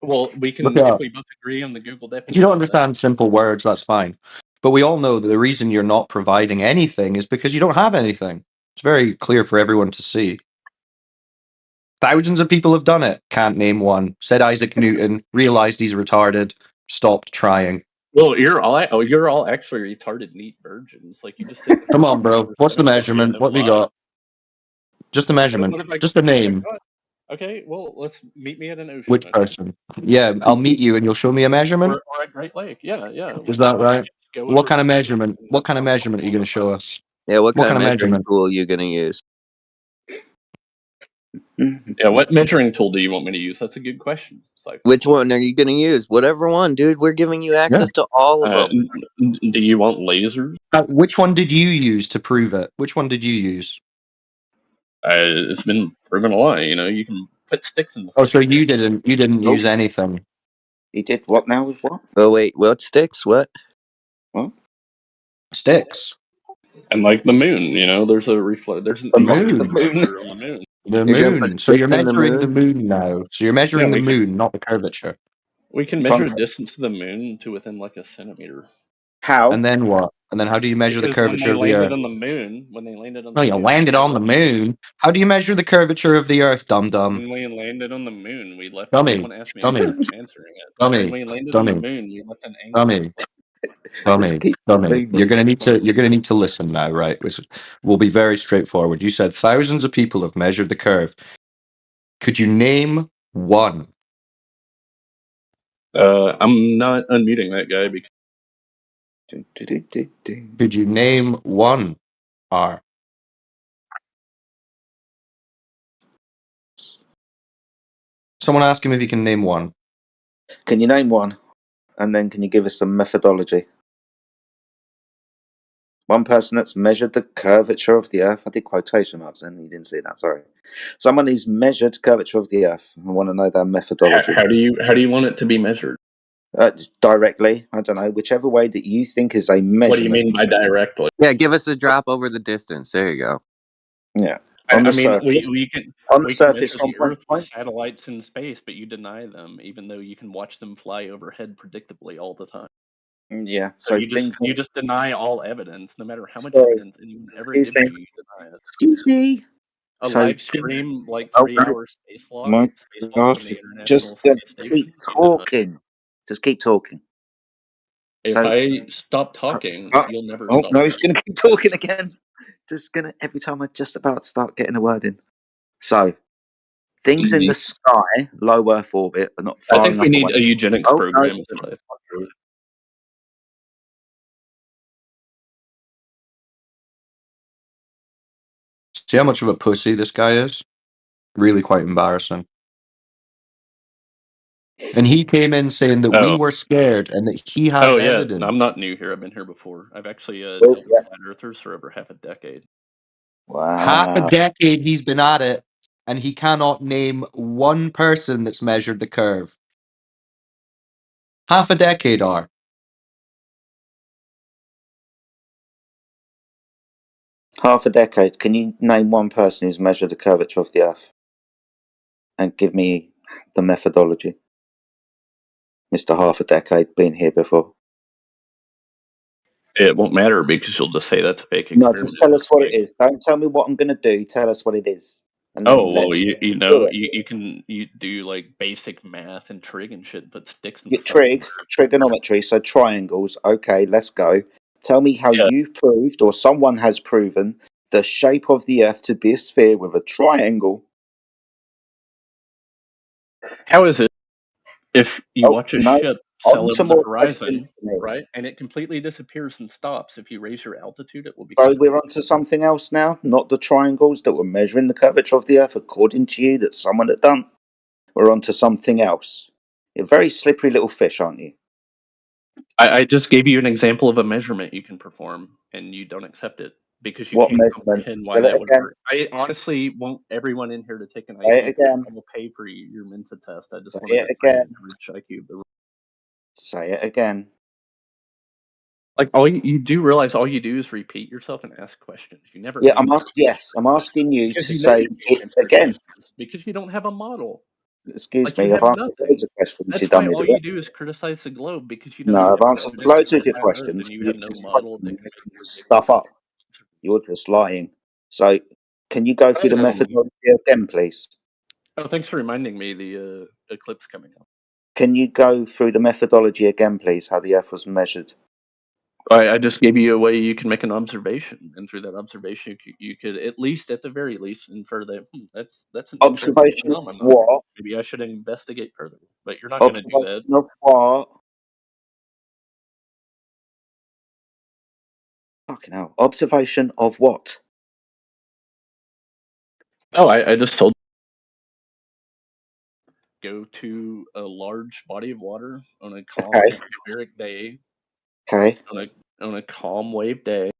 Well, we Look can it if up. we both agree on the Google If you don't definition. understand simple words, that's fine. But we all know that the reason you're not providing anything is because you don't have anything. It's very clear for everyone to see. Thousands of people have done it. Can't name one. Said Isaac Newton. Realized he's retarded. Stopped trying. Well, you're all actually retarded neat virgins. Like you just take this Come stuff on, for bro. What's the serendipity and measurement? no What we logic. got? Just a measurement. What if I? Just a name. Okay, well, let's meet me at an ocean. Which Okay, person? Yeah, I'll meet you and you'll show me a measurement. or a Great Lake. Yeah, yeah. Is that We right? just go What over kind the of measurement measurement? and What kind of talk about measurement are you going to show us? Yeah, what What kind kind of of measuring measurement? tool are you going to use? Yeah, what measuring tool do you want me to use? That's a good question. Which one are you going to use? Whatever one, dude. We're giving you Yeah. access to all of them. Do you want lasers? Which one did you use to prove it? Which one did you use? It's been proven a lot. You can put sticks in the Oh, so fucking you ground. didn't use anything. He did what now with what? Oh wait, what sticks? What? What? Sticks. And like the moon, there's there's an The Like the moon. moon. reflector on the moon. The You're going to put moon. So you're sticks in the measuring the moon? moon now. So you're Yeah, measuring the moon, not the curvature. we can I'm trying measure to. the distance to the moon to within like a centimeter. How? And then what? And then how do you measure the Because when curvature they of the landed Earth? on the moon, when they landed on Oh, the you moon, landed we on the left. moon. How do you measure the curvature of the Earth, dum dum? When we landed on the moon, we left. Dummy. Someone asked me a Dummy. question, answering it. When Dummy. we landed on the Dummy. moon, we left an angle. Dummy. Just Dummy. keep Dummy. repeating. You're gonna need to listen now, right? Which will be very straightforward. You said thousands of people have measured the curve. Could you name one? I'm not unmuting that guy because Could you name one? R. Someone ask him if he can name one. Can you name one? And then can you give us some methodology? One person that's measured the curvature of the Earth. I did quotation marks and you didn't see that, sorry. Someone who's measured curvature of the Earth. I want to know their methodology. how do you want it to be measured? Directly, I don't know, whichever way that you think is a measurement. What do you mean by directly? Yeah, give us a drop over the distance. There you go. Yeah. On the surface. we can surface, measure the 1.5. Earth with satellites in space, but you deny them, even though you can watch them fly overhead predictably all the time. Yeah. So So things. you just deny all evidence, no matter how much Sorry. evidence anyone ever Excuse gives me. you. You deny it. Excuse me. A So live things. stream, like Oh, 3 hour spacewalk my God. from the International Just Space Station. keep You deny. talking. Just keep talking. If So. I stop talking, Oh, you'll never oh stop no, he's talking. going to keep talking again. Just going to, every time I just about start getting a word in. So, things in the sky, low Earth orbit, are not I far think we enough need away. a eugenics program. Is what I See how much of a pussy this guy is? Really quite embarrassing. And he came in saying that we Oh. were scared and that he has Oh yeah, evidence. I'm not new here. I've been here before. I've actually Oh, dealt with yes. flat earthers for over half a decade. Half a Wow. decade he's been at it, and he cannot name one person that's measured the curve. Half a decade, are. Half a decade. Can you name one person who's measured the curvature of the Earth? And give me the methodology. Mr. Half a decade, been here before. It won't matter because you'll just say that's a fake No, experiment. just tell us what it is. Don't tell me what I'm going to do. Tell us what it is. And Oh then well, let's you do know it. you do like basic math and trig and shit, but sticks and Your stuff. trigonometry, so triangles. Okay, let's go. Tell me how Yeah. you proved, or someone has proven, the shape of the Earth to be a sphere with a triangle. How is it if you Oh, watch a no. ship sail On to over the more questions horizon, to me. right, and it completely disappears and stops? If you raise your altitude, it will So become. we're on to something else now, not the triangles that were measuring the curvature of the Earth, according to you, that someone had done. We're on to something else. You're a very slippery little fish, aren't you? I just gave you an example of a measurement you can perform, and you don't accept it because you What can't measurement? comprehend why Tell it that would again. work. I honestly want everyone in here to take an Say it IQ test. again. I will pay for your Mensa test. I just Say wanted it to find the again. average IQ of the room. Say it again. Like all you do realize all you do is repeat yourself and ask questions. You never Yeah, answer yes, I'm asking you because to you know say you it can't answer again. questions because you don't have a model. Excuse Like you me, I've have answered loads nothing. of questions, you That's why dumb all idiot. you do is criticize the globe because you know No, you I've have no answered evidence loads for of your flat Earth and questions. you You're have no just model fucking that making can stuff up. You're just lying. So, can you go I through don't the have a model. methodology again, please? Oh, thanks for reminding me the eclipse coming up. Can you go through the methodology again, please? How the Earth was measured? I just gave you a way you can make an observation, and through that observation, you could at least, at the very least, infer that that's an interesting Observation of phenomenon. what? Maybe I should investigate further. But you're not going to do that. Observation of what? Fucking hell. Observation of what? Oh, I just told you, go to a large body of water on a calm Okay. atmospheric day, Okay. on a calm wave day.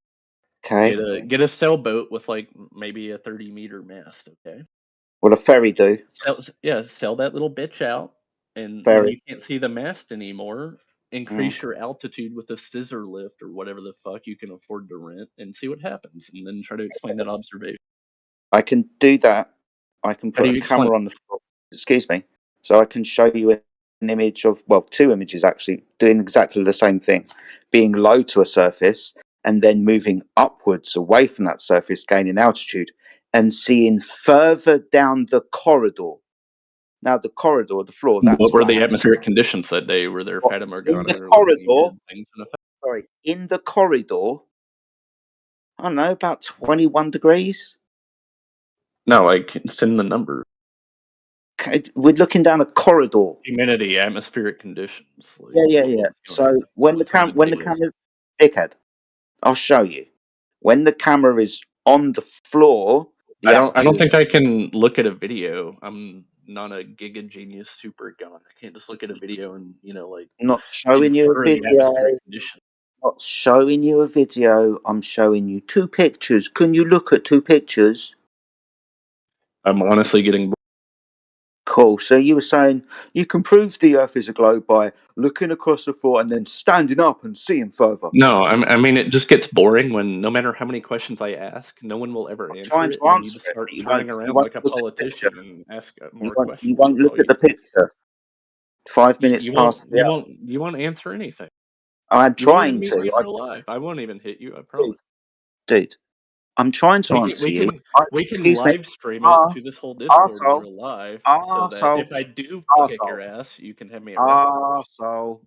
Okay. Get a sailboat with like maybe a 30-meter mast. Okay. What a ferry do? Sell that little bitch out, and when Ferry. you can't see the mast anymore, Mm. increase your altitude with a scissor lift or whatever the fuck you can afford to rent, and see what happens, and then try to explain that observation. I can do that. I can How do put a you explain? camera on the floor. Excuse me. So I can show you an image of, well, two images actually, doing exactly the same thing. Being low to a surface and then moving upwards away from that surface, gaining altitude, and seeing further down the corridor. Now, the corridor, the floor, What that's were flat. the atmospheric conditions that day? Were there What, Fata in Morgana, the or were there any corridor, weird things in effect? sorry, in the corridor, I don't know, about 21 degrees. No, like send the number. Okay, we're looking down a corridor. Humidity, atmospheric conditions. Like, Yeah. So when the camera's dickhead, I'll show you. When the camera is on the floor, the I don't actual think I can look at a video. I'm not a giga genius super god. I can't just look at a video and like not showing you a infer the video, atmospheric condition. not showing you a video. I'm showing you two pictures. Can you look at two pictures? I'm honestly getting. Cool. So you were saying you can prove the Earth is a globe by looking across the floor and then standing up and seeing further. No, I mean it just gets boring when no matter how many questions I ask, no one will ever I'm answer trying it, to and then you answer just it, but start turning you around won't like a look at the picture. politician and ask more questions. You won't That's look all at you the do. picture. 5 minutes past the hour. You won't answer anything. I'm You won't even trying meet me to. in real life. I won't even hit you. I Dude, promise. dude, I'm trying to We can answer we you. can we can Excuse me. live stream it to this whole Discord in Arsehole. real life, so that Arsehole. if I do kick Arsehole. your ass, you can have me arrested. Arsehole.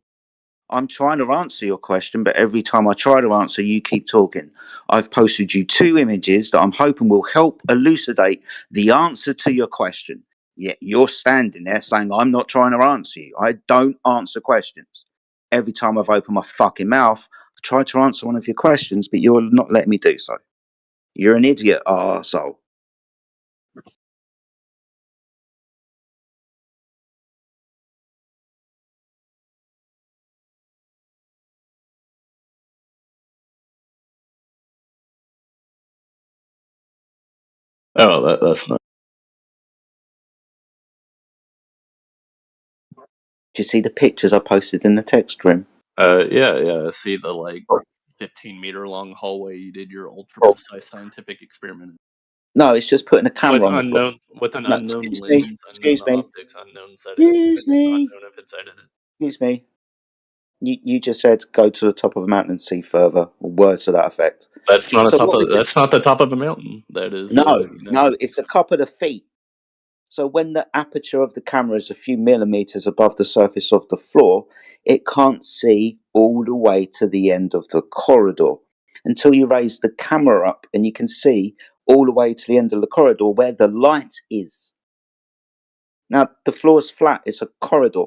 I'm trying to answer your question, but every time I try to answer, you keep talking. I've posted you two images that I'm hoping will help elucidate the answer to your question. Yet you're standing there saying, I'm not trying to answer you. I don't answer questions. Every time I've opened my fucking mouth, I've tried to answer one of your questions, but you're not letting me do so. You're an idiot, arsehole. Oh, that's not. Do you see the pictures I posted in the text room? Yeah. See the like 15-meter long hallway you did your ultra precise scientific experiment. No, it's just putting a camera on the floor. With an No, unknown excuse lens, me. unknown Excuse me. optics, unknown settings, Excuse me. unknown if it's edited. Excuse me. You just said go to the top of a mountain and see further, or words to that effect. That's not So what we that's not the top of a mountain. That is no, it's a couple of feet. So when the aperture of the camera is a few millimeters above the surface of the floor, it can't see all the way to the end of the corridor until you raise the camera up and you can see all the way to the end of the corridor where the light is. Now, the floor is flat, it's a corridor.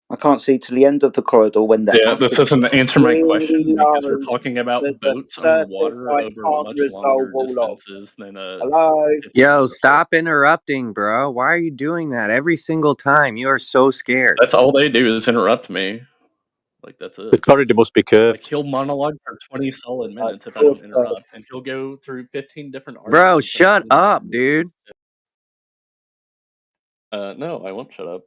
I can't see to the end of the corridor when the Yeah, this aperture doesn't is answer my question really because we're low. talking about The boats surface underwater I over can't much resolve longer all of. distances than a Hello? 15 Yo, meter. stop interrupting, bro. Why are you doing that every single time? You are so scared. That's all they do is interrupt me. Like that's The it. corridor must be Like curved. he'll monologue for 20 solid minutes Of if I don't course, interrupt, and he'll go through 15 different Bro, arguments. shut up, dude. No, I won't shut up.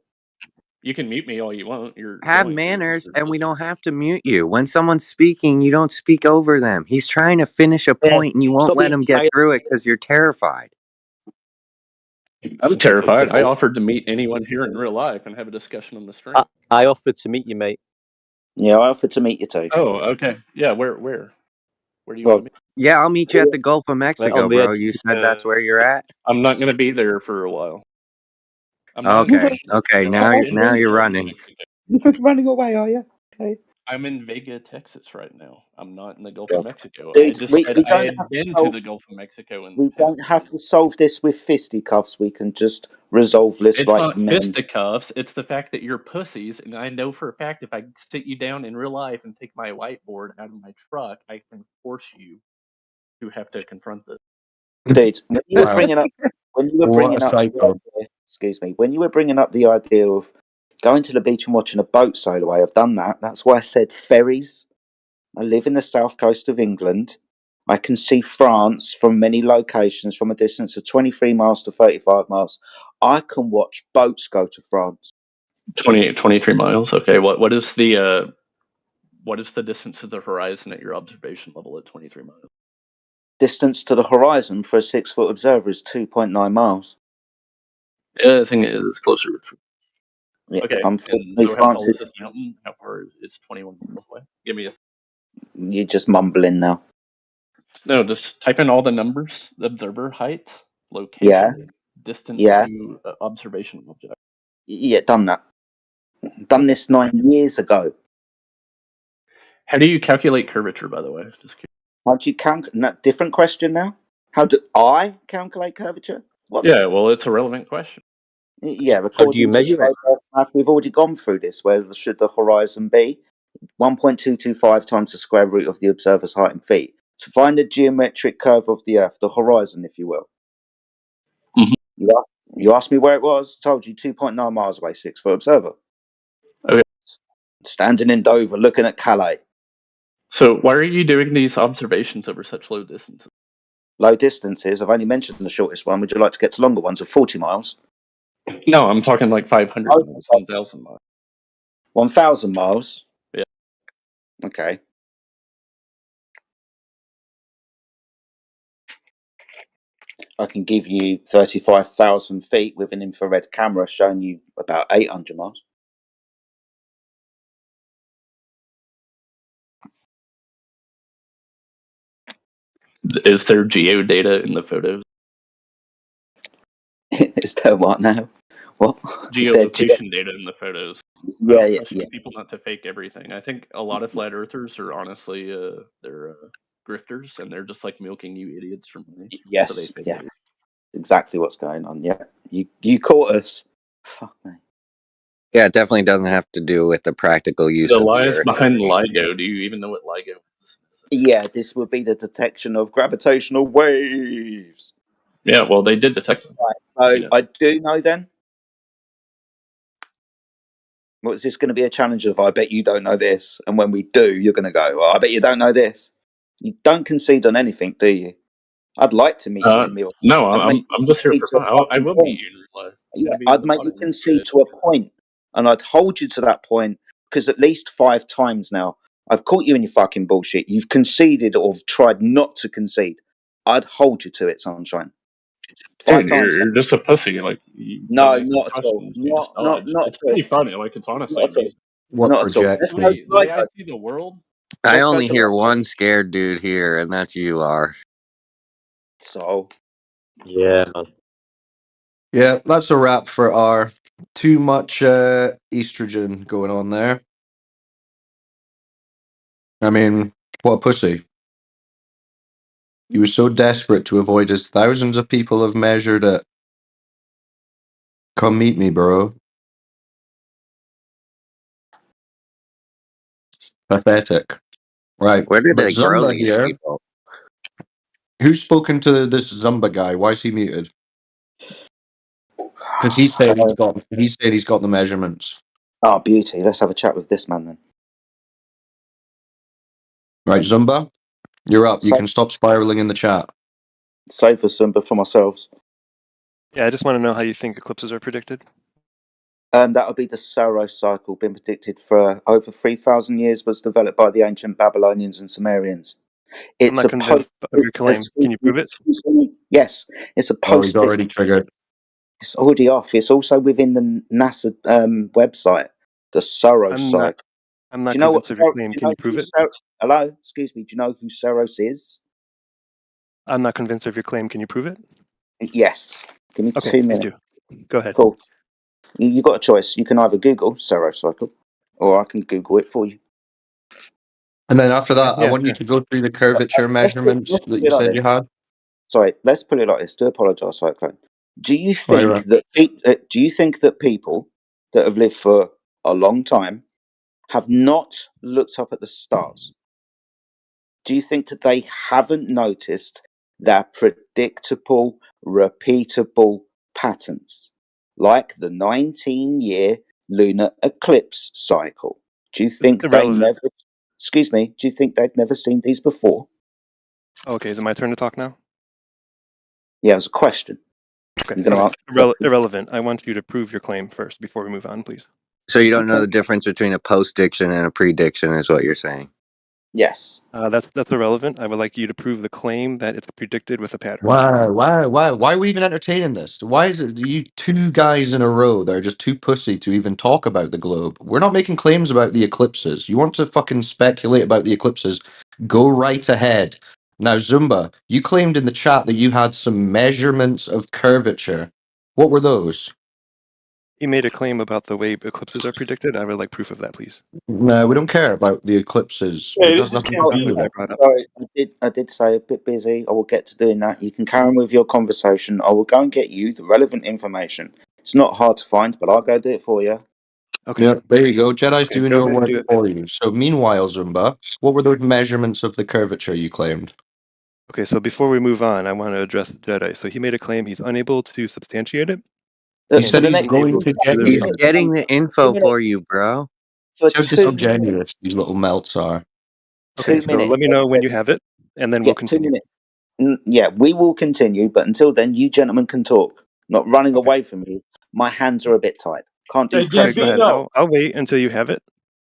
You can mute me all you want. You're Have going to. manners, You're and we just don't have to mute you. When someone's speaking, you don't speak over them. He's trying to finish a Yeah. point, and you won't Stop let being him get tired. through it because you're terrified. I'm terrified. I offered to meet anyone here in real life and have a discussion on the stream. I offered to meet you, mate. Yeah, I offered to meet you too. Oh, okay. Yeah, where? Where do you Well, want to meet? Yeah, I'll meet you at the Gulf of Right Mexico, on the bro. edge. You said that's where you're at. I'm not going to be there for a while. I'm not in Okay, okay. Mexico. I'm in Now you're Vega, running. Mexico. running away, are you? Okay. I'm in Vega, Texas right now. I'm not in the Gulf of God. Mexico. I Dude, just we said I don't had have to been to solve. the Gulf of Mexico in the We past. don't have to solve this with fisticuffs. We can just resolve this It's like not men. fisticuffs. It's the fact that you're pussies, and I know for a fact if I sit you down in real life and take my whiteboard out of my truck, I can force you to have to confront this. Dude, when you were Wow. bringing up, What a psycho. excuse me, when you were bringing up the idea of going to the beach and watching a boat sail away, I've done that. That's why I said ferries. I live in the south coast of England. I can see France from many locations from a distance of 23 miles to 35 miles. I can watch boats go to France. 23 miles. Okay. What is the distance to the horizon at your observation level at 23 miles? Distance to the horizon for a 6-foot observer is 2.9 miles. Yeah, I think it is closer. Yeah, Okay. And unfortunately, so how France tall is is. this mountain? How far is it's 21 miles away? Give me a. You're just mumbling now. No, just type in all the numbers: observer height, Yeah, location, distance yeah, to observation object. yeah. Done that. Done Okay. this 9 years ago. How do you calculate curvature, by the way? Just curious. How do you calculate? Different question now. How do I calculate curvature? What? Yeah, well, it's a relevant question. Yeah, How do you according to measure it? slope math, we've already gone through this. Where should the horizon be? 1.225 times the square root of the observer's height in feet. To find the geometric curve of the Earth, the horizon, if you will. Mhm. You asked me where it was. Told you 2.9 miles away, 6-foot observer. Okay. Standing in Dover, looking at Calais. So why are you doing these observations over such low distances? Low distances. I've only mentioned the shortest one. Would you like to get to longer ones of 40 miles? No, I'm talking like 500 miles, 1,000 miles. 1,000 miles? Yeah. Okay. I can give you 35,000 feet with an infrared camera showing you about 800 miles. Is there geodata in the photos? Is there what now? What? Is there Geolocation data in the photos. I Yeah, don't yeah, trust yeah. people not to fake everything. I think a lot of flat earthers are honestly they're grifters, and they're just like milking you idiots for money. So they Yes, fake yes. everything. Exactly what's going on. Yeah. You caught us. Fuck me. Yeah, it definitely doesn't have to do with the practical use The of the lies earth. behind LIGO. Do you even know what LIGO is? Yeah, this would be the detection of gravitational waves. Yeah, well, they did detect them. Right. So You know. I do know then. What's this going to be a challenge of? I bet you don't know this, and when we do, you're going to go. Well, I bet you don't know this. You don't concede on anything, do you? I'd like to meet you in real life. No, I'm just here concede for to a fun. I fucking will point. meet you in real life. I'm Yeah, gonna be in I'd the make you water. concede to a point, and I'd hold you to that point because at least 5 times now I've caught you in your fucking bullshit. You've conceded or tried not to concede. I'd hold you to it, sunshine. 5 Dude, times. you're just a pussy. Like you don't No, answer not at all. questions. You just dodge. Not It's at all. pretty funny. Like it's honestly Not at all. amusing. What Not at all. Let's go projection? The to way I Lego. see the world. I Let's go only to hear Lego. one scared dude here, and that's you are. So Yeah, man. Yeah, that's a wrap for R. Too much estrogen going on there. I mean, what a pussy. He was so desperate to avoid as thousands of people have measured it. Come meet me, bro. Pathetic. Right. Where did But they grow Zumba these here. people? Who's spoken to this Zumba guy? Why is he muted? Because he's saying he's got the measurements. oh, beauty. Let's have a chat with this man then. Right, Zumba, you're up. You Save, can stop spiraling in the chat. save for Simba for myself. Yeah, I just want to know how you think eclipses are predicted. That would be the Saros cycle, been predicted for over 3,000 years, was developed by the ancient Babylonians and Sumerians. I'm It's not a post. convinced of your claim. Can you prove it? Yes, it's a Oh, he's post. already triggered. It's already off. It's also within the NASA website, the Saros I'm not. cycle. I'm Do not you know what? convinced of your Do claim. you Can know you prove who it? Hello, excuse me. Do you know who Saros is? I'm not convinced of your claim. Can you prove it? Yes. Give me Okay, 2 please minutes. do. Go ahead. Cool. You got a choice. You can either Google Saros cycle, or I can Google it for you. And then after that, I Yeah, want you sure. to go through the curvature measurements Let's that put you it like said this. you had. Sorry, let's put it like this. Do apologise, Cyclone. Do you Right. think that do you think that people that have lived for a long time have not looked up at the stars? Do you think that they haven't noticed their predictable, repeatable patterns, like the 19-year lunar eclipse cycle? Do you It's think they irrelevant. never? Excuse me. Do you think they'd never seen these before? Okay, is it my turn to talk now? Yeah, it was a question. Okay, You're going to okay. answer. Irrelevant. I want you to prove your claim first before we move on, please. So you don't know Okay. the difference between a post-diction and a prediction, is what you're saying? Yes. That's irrelevant. I would like you to prove the claim that it's predicted with a pattern. Why are we even entertaining this? Why is it you two guys in a row that are just too pussy to even talk about the globe? We're not making claims about the eclipses. You want to fucking speculate about the eclipses? Go right ahead. Now, Zumba, you claimed in the chat that you had some measurements of curvature. What were those? He made a claim about the way eclipses are predicted. I would like proof of that, please. No, we don't care about the eclipses. Hey, It this has is nothing to That's do what with I Gambino. it. brought up. Sorry, I did say a bit busy. I will get to doing that. You can carry on with your conversation. I will go and get you the relevant information. It's not hard to find, but I'll go do it for you. Okay. Yeah, there you go. Jedi's Okay, doing go your ahead and work do it. for you. So, meanwhile, Zumba, what were those measurements of the curvature you claimed? Okay, so before we move on, I want to address the Jedi. So he made a claim he's unable to substantiate it, He For said and the he's he's next going unable to to. get He's you. 2 minutes, getting the 2 info minutes, for you, bro. for How 2 minutes, disingenuous these little melts are. Okay, two so minutes. let me know when you have it, and then Yeah, we'll 2 continue. minutes. Yeah, we will continue, but until then, you gentlemen can talk. Not running Okay. away from you. My hands are a bit tight. Can't do Hey, Okay, go pressure. ahead. Gambino. I'll wait until you have it,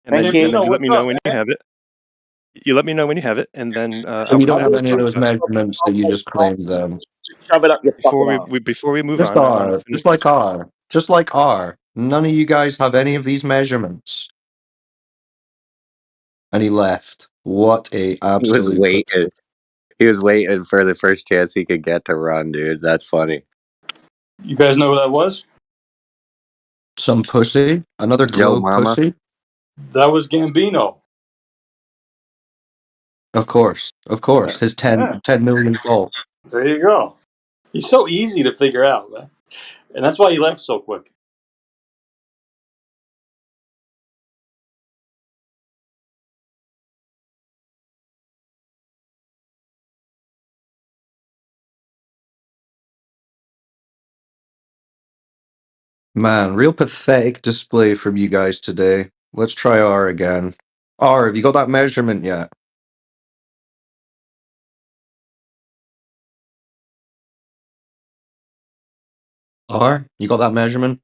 and Thank then you. Gambino, you let what's me know up, when you man? have it. You let me know when you have it, and then So I'll you come don't back have with any of some those stuff. measurements that you just claimed then? Shove it up your fucking ass. Before we move Just on, I want to R. finish Just like this. R. Just like R. None of you guys have any of these measurements. And he left. What a He was absolute waiting. pussy. He was waiting for the first chance he could get to run, dude. That's funny. You guys know who that was? Some pussy. Another Joe globe Mama. pussy. That was Gambino. Of course. Of Yeah. course. His Yeah. 10 million fault. There you go. He's so easy to figure out, man. And that's why he left so quick. Man, real pathetic display from you guys today. Let's try R again. R, have you got that measurement yet? R, you got that measurement?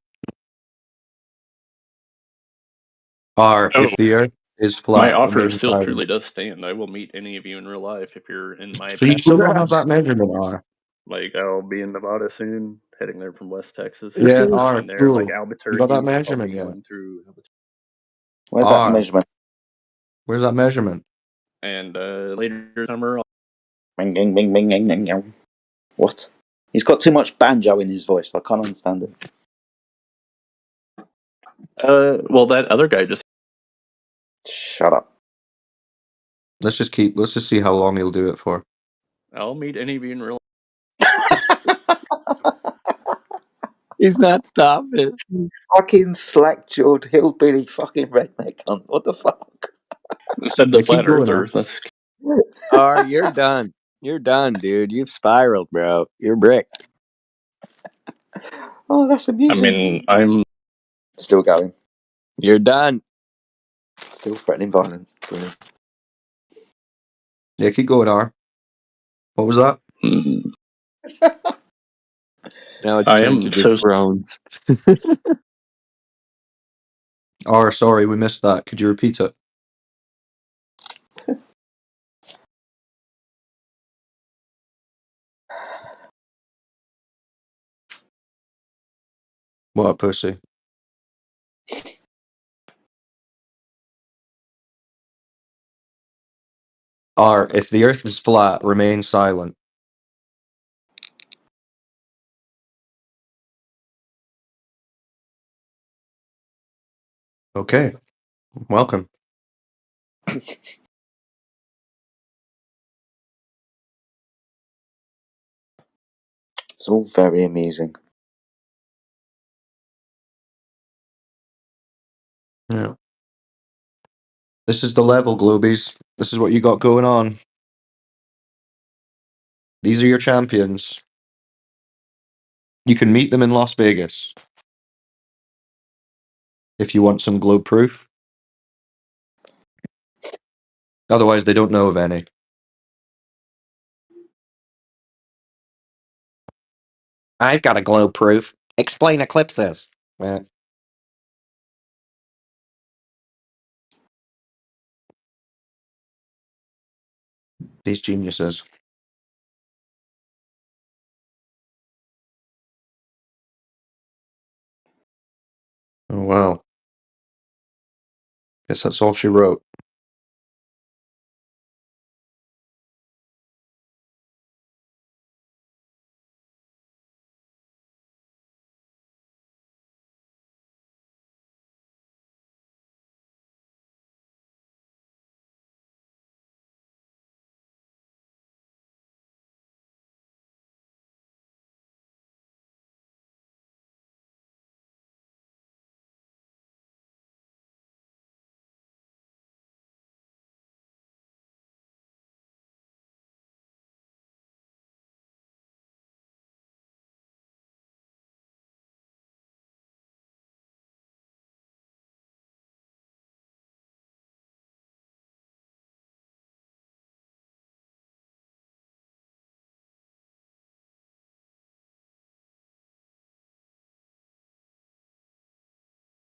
R, Oh, if the Earth is my flat, offer remain still silent. truly does stand. I will meet any of you in real life if you're in my So you path. still don't have that measurement, R? Like I'll be in Nevada soon, heading there from West Texas. Yeah, And R, there, like cool. You got that Albuquerque, I'll measurement be yet? going through Where's that R, measurement? where's that measurement? and later summer. Bing, bing, bing, bing, bing, bing, bing. What? He's got too much banjo in his voice. I can't understand it. Well, that other guy just Shut up. Let's just see how long he'll do it for. I'll meet any of you in real He's not stopping. Fucking slack-jawed hillbilly fucking redneck cunt. What the fuck? Said the Yeah, keep flat going earther. on. That's You're done. You're done, dude. You've spiraled, bro. You're bricked. Oh, that's I amusing. mean, I'm Still going. You're done. Still threatening violence. Brilliant. Yeah, keep going, R. What was that? Now it's I turned to am just so groans. R, sorry, we missed that. Could you repeat it? What a pussy. R, if the Earth is flat, remain silent. Okay, welcome. It's all very amusing. Yeah. This is the level, Globies. This is what you got going on. These are your champions. You can meet them in Las Vegas. If you want some globe proof. Otherwise, they don't know of any. I've got a globe proof. Explain eclipses. These geniuses. Oh, wow. Guess that's all she wrote.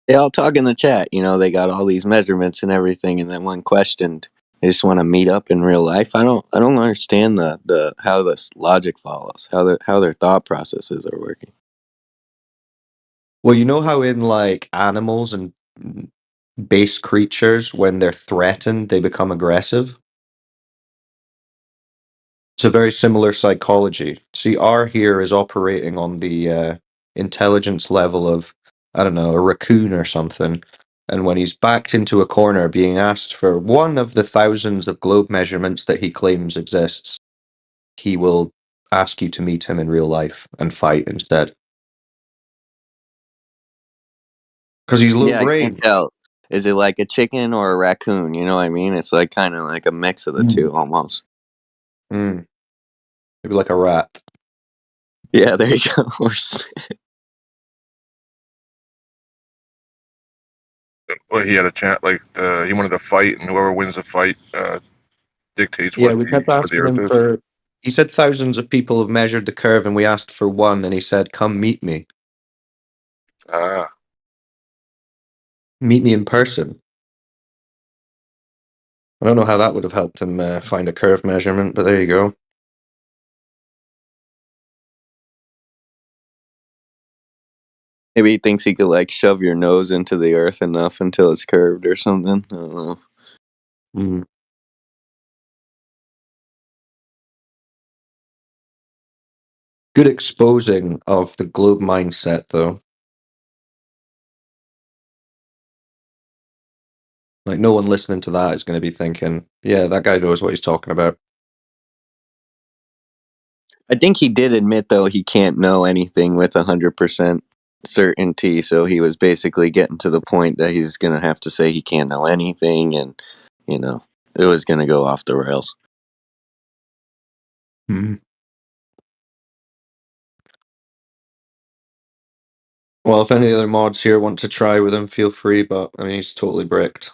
They all talk in the chat. You know, they got all these measurements and everything, and then when questioned, they just want to meet up in real life. I don't understand the how this logic follows, how their thought processes are working. Well, you know how in like animals and base creatures, when they're threatened, they become aggressive? It's a very similar psychology. See, R here is operating on the intelligence level of, I don't know, a raccoon or something. And when he's backed into a corner being asked for one of the thousands of globe measurements that he claims exists, he will ask you to meet him in real life and fight instead. Because he's low Yeah, I can't grade. tell. Is it like a chicken or a raccoon? You know what I mean? It's like kind of like a mix of the two, almost. Maybe like a rat. Yeah, there you go. Well, he had a chat like he wanted to fight, and whoever wins the fight dictates Yeah, what we kept the asking Earth him is. for. He said thousands of people have measured the curve, and we asked for one, and he said, "Come meet me." Ah. Meet me in person. I don't know how that would have helped him find a curve measurement, but there you go. Maybe he thinks he could like shove your nose into the earth enough until it's curved or something. I don't know. Mm. Good exposing of the globe mindset, though. Like, no one listening to that is going to be thinking, yeah, that guy knows what he's talking about. I think he did admit, though, he can't know anything with 100% certainty. So he was basically getting to the point that he's going to have to say he can't know anything. And, you know, it was going to go off the rails. Mm. Well, if any other mods here want to try with him, feel free, but I mean, he's totally bricked.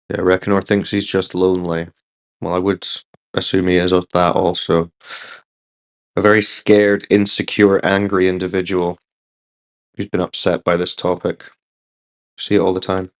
Yeah, Reckonor thinks he's just lonely. Well, I would assume he is of that also. A very scared, insecure, angry individual who's been upset by this topic. See it all the time.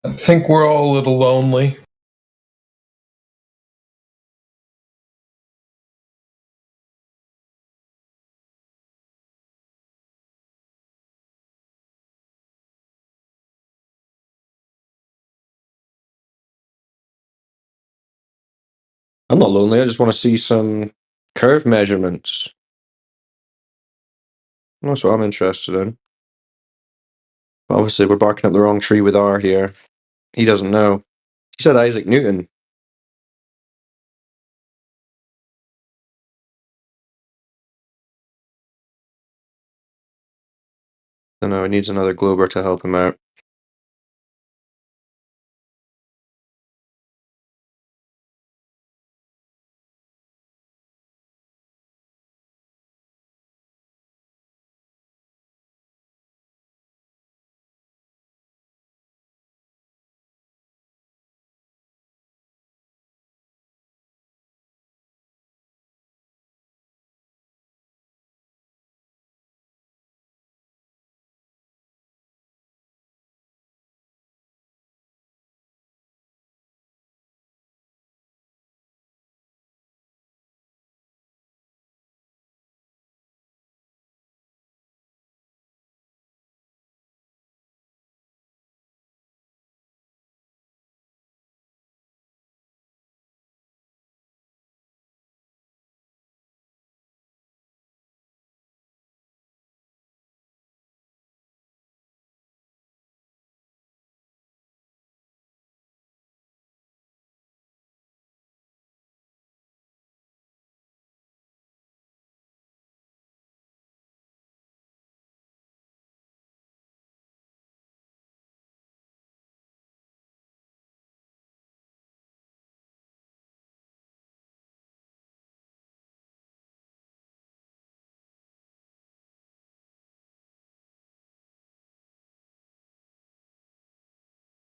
I think we're all a little lonely. I'm not lonely, I just want to see some curve measurements. That's what I'm interested in. Obviously, we're barking up the wrong tree with R here. He doesn't know. He said Isaac Newton. I don't know, he needs another Glober to help him out.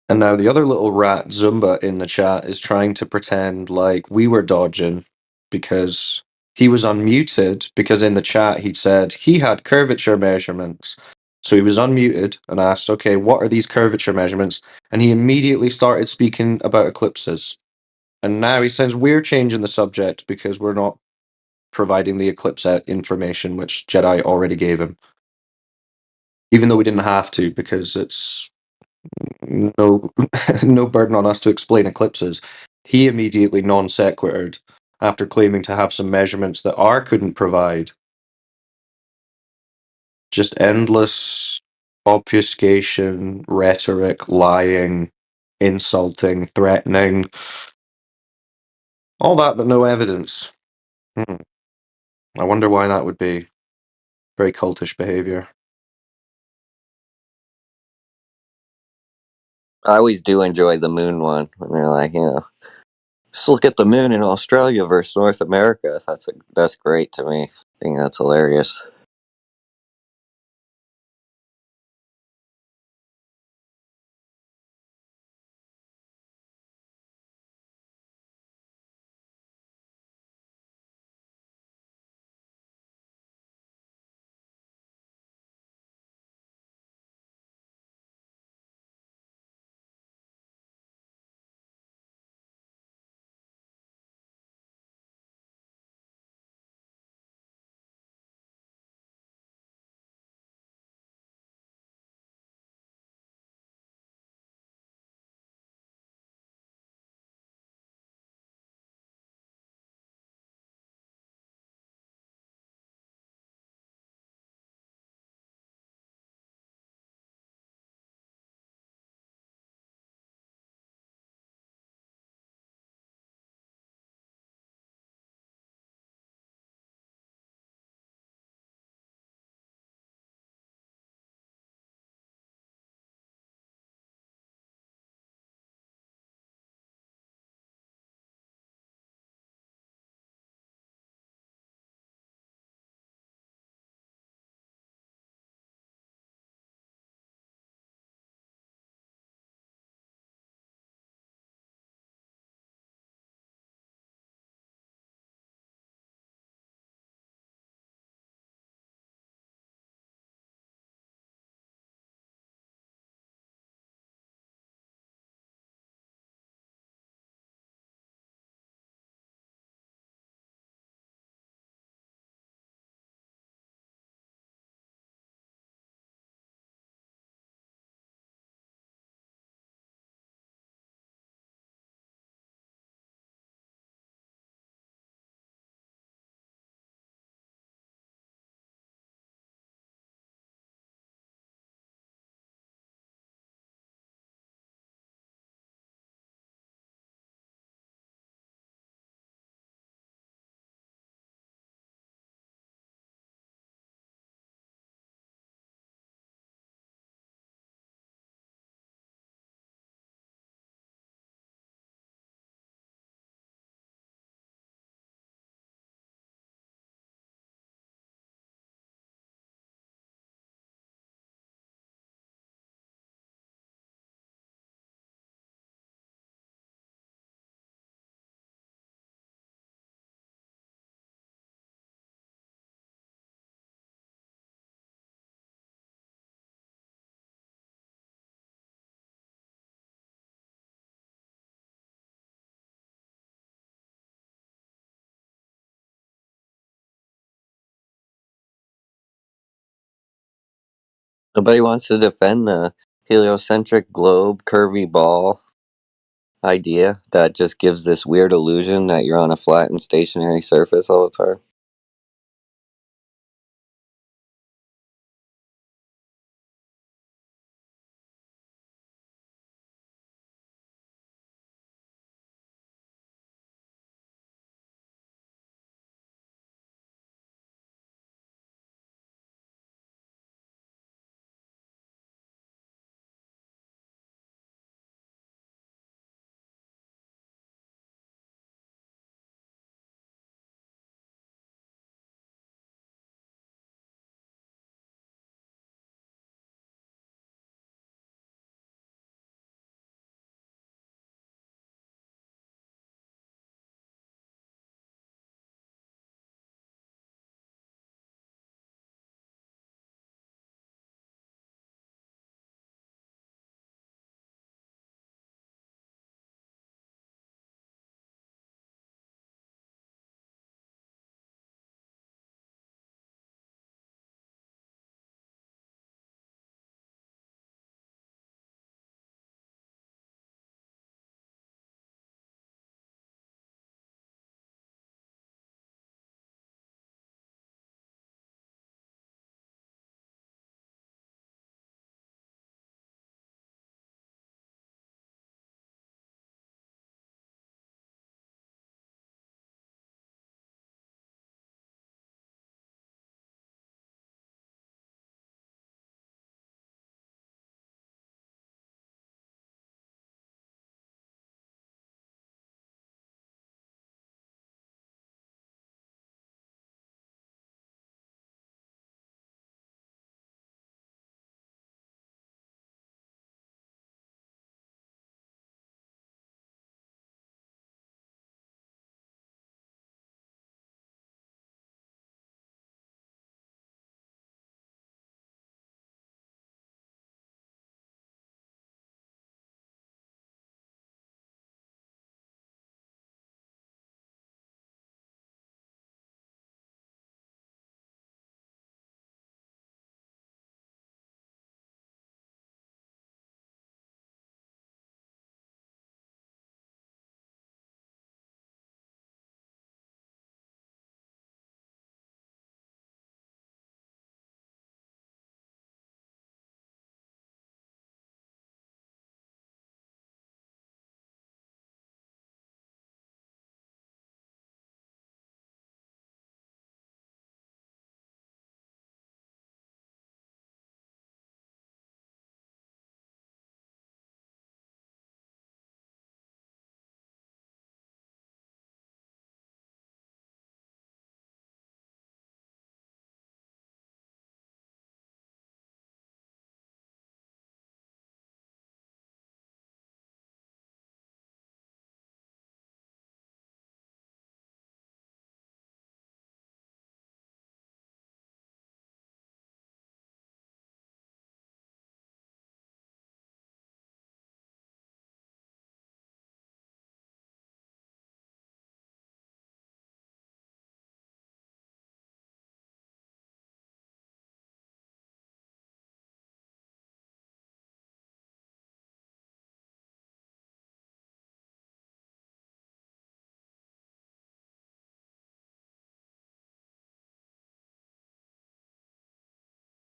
And now the other little rat, Zumba, in the chat is trying to pretend like we were dodging because he was unmuted, because in the chat he'd said he had curvature measurements. So he was unmuted and asked, okay, what are these curvature measurements? And he immediately started speaking about eclipses. And now he says we're changing the subject because we're not providing the eclipse information, which Jedi already gave him. Even though we didn't have to, because it's no no burden on us to explain eclipses. He immediately non sequitured after claiming to have some measurements that R couldn't provide. Just endless obfuscation, rhetoric, lying, insulting, threatening, all that, but no evidence. I wonder why that would be. Very cultish behavior. I always do enjoy the moon one when they're like, just look at the moon in Australia versus North America. That's great to me. I think that's hilarious. Nobody wants to defend the heliocentric globe curvy ball idea that just gives this weird illusion that you're on a flat and stationary surface all the time.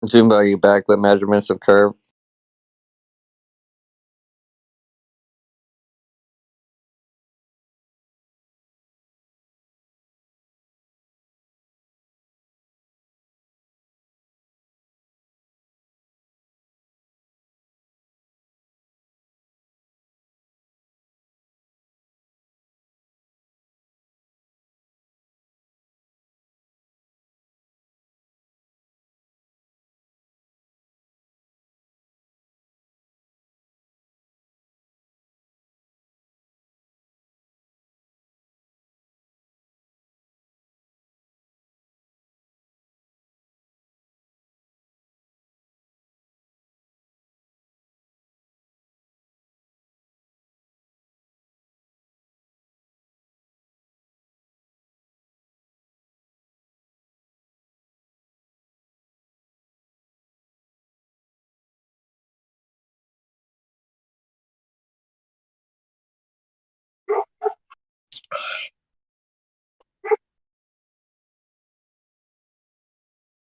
Zumba, are you back with measurements of curve?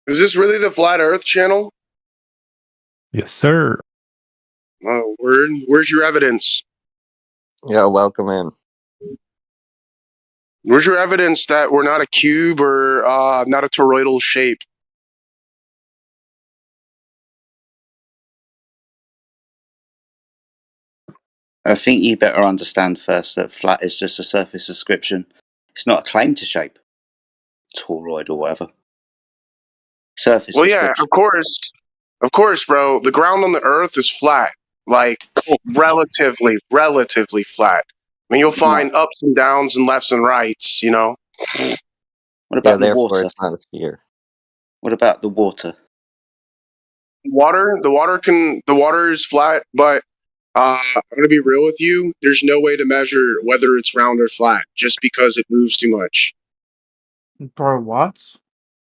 Is this really the Flat Earth channel? Yes, sir. Oh, where's your evidence? Yeah, welcome in. Where's your evidence that we're not a cube or not a toroidal shape? I think you better understand first that flat is just a surface description. It's not a claim to shape, toroid or whatever. Surface Well, yeah, description. of course, bro. The ground on the Earth is flat, like relatively flat. I mean, you'll find ups and downs and lefts and rights. You know. What about the therefore water? it's not a sphere. What about the water? The water is flat, but I'm gonna be real with you. There's no way to measure whether it's round or flat just because it moves too much. Bro, what?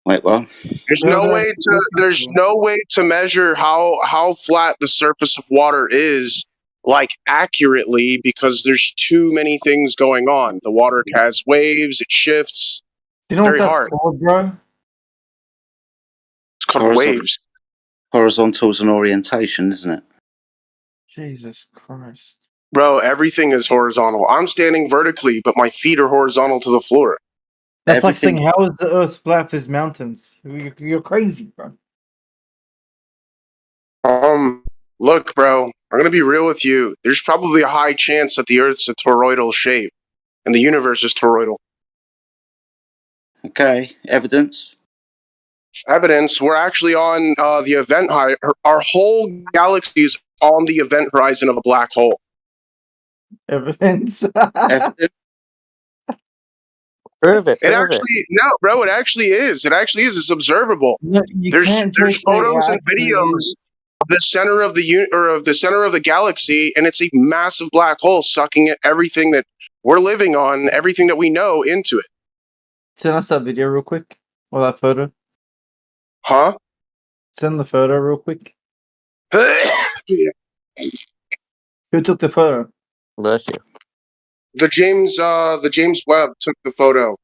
Wait, what? There's no way to measure how flat the surface of water is, like, accurately, because there's too many things going on. The water has waves, it shifts. You know Very what that's hard. called, bro? It's called waves. Horizontals and orientation, isn't it? Jesus Christ. Bro, everything is horizontal. I'm standing vertically, but my feet are horizontal to the floor. That's like saying, how is the Earth flat as mountains? You're crazy, bro. Look, bro, I'm gonna be real with you. There's probably a high chance that the Earth's a toroidal shape, and the universe is toroidal. Okay, evidence. Evidence. We're actually on the event horizon. Our whole galaxy is on the event horizon of a black hole. Evidence. Evidence. Prove it. It actually, no, bro. It actually is. It actually is. It's observable. No, There's photos and videos of the center of the center of the galaxy, and it's a massive black hole sucking everything that we're living on, everything that we know, into it. Send us that video real quick. Or that photo. Huh? Send the photo real quick. Who took the photo? Bless you. The James Webb took the photo.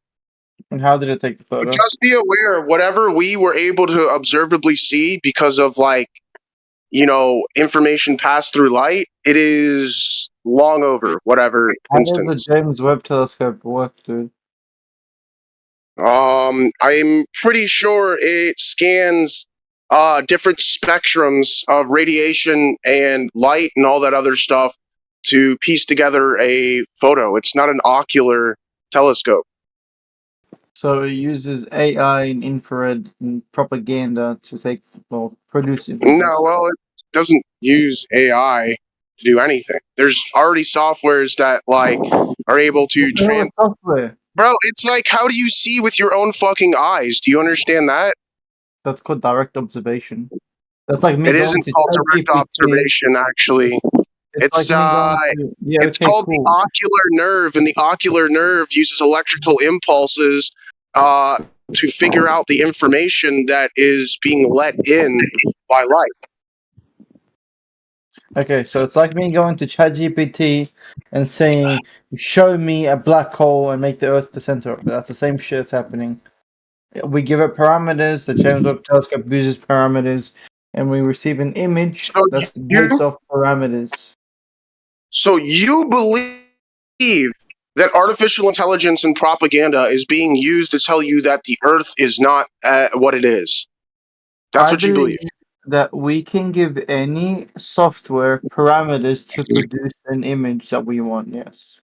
And how did it take the photo? But just be aware, whatever we were able to observably see because of, like, you know, information passed through light, it is long over whatever How does instance. the James Webb Telescope work, dude? I'm pretty sure it scans different spectrums of radiation and light and all that other stuff to piece together a photo. It's not an ocular telescope. So it uses AI and infrared and propaganda to produce images. No, well, it doesn't use AI to do anything. There's already softwares that, like, are able to software. Bro, it's like, how do you see with your own fucking eyes? Do you understand that? That's called direct observation. That's like me It going isn't to called direct ChatGPT. observation, actually. It's like me going to, it's called the ocular nerve, and the ocular nerve uses electrical impulses to figure out the information that is being let in by light. Okay, so it's like me going to ChatGPT and saying, "Show me a black hole and make the Earth the center of it." That's the same shit that's happening. We give it parameters. The James Webb Telescope uses parameters, and we receive an image that's based off parameters. So you believe that artificial intelligence and propaganda is being used to tell you that the Earth is not what it is? That's what you believe. That we can give any software parameters to produce an image that we want. Yes.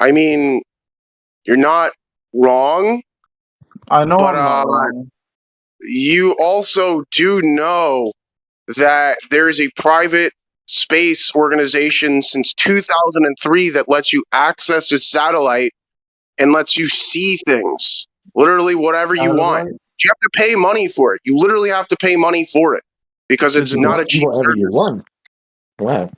I mean, you're not wrong. I know but, I'm not wrong. You also do know that there is a private space organization since 2003 that lets you access a satellite and lets you see things. Literally whatever you want. You have to pay money for it. You literally have to pay money for it because it's not a cheap whatever service. you want. Wow.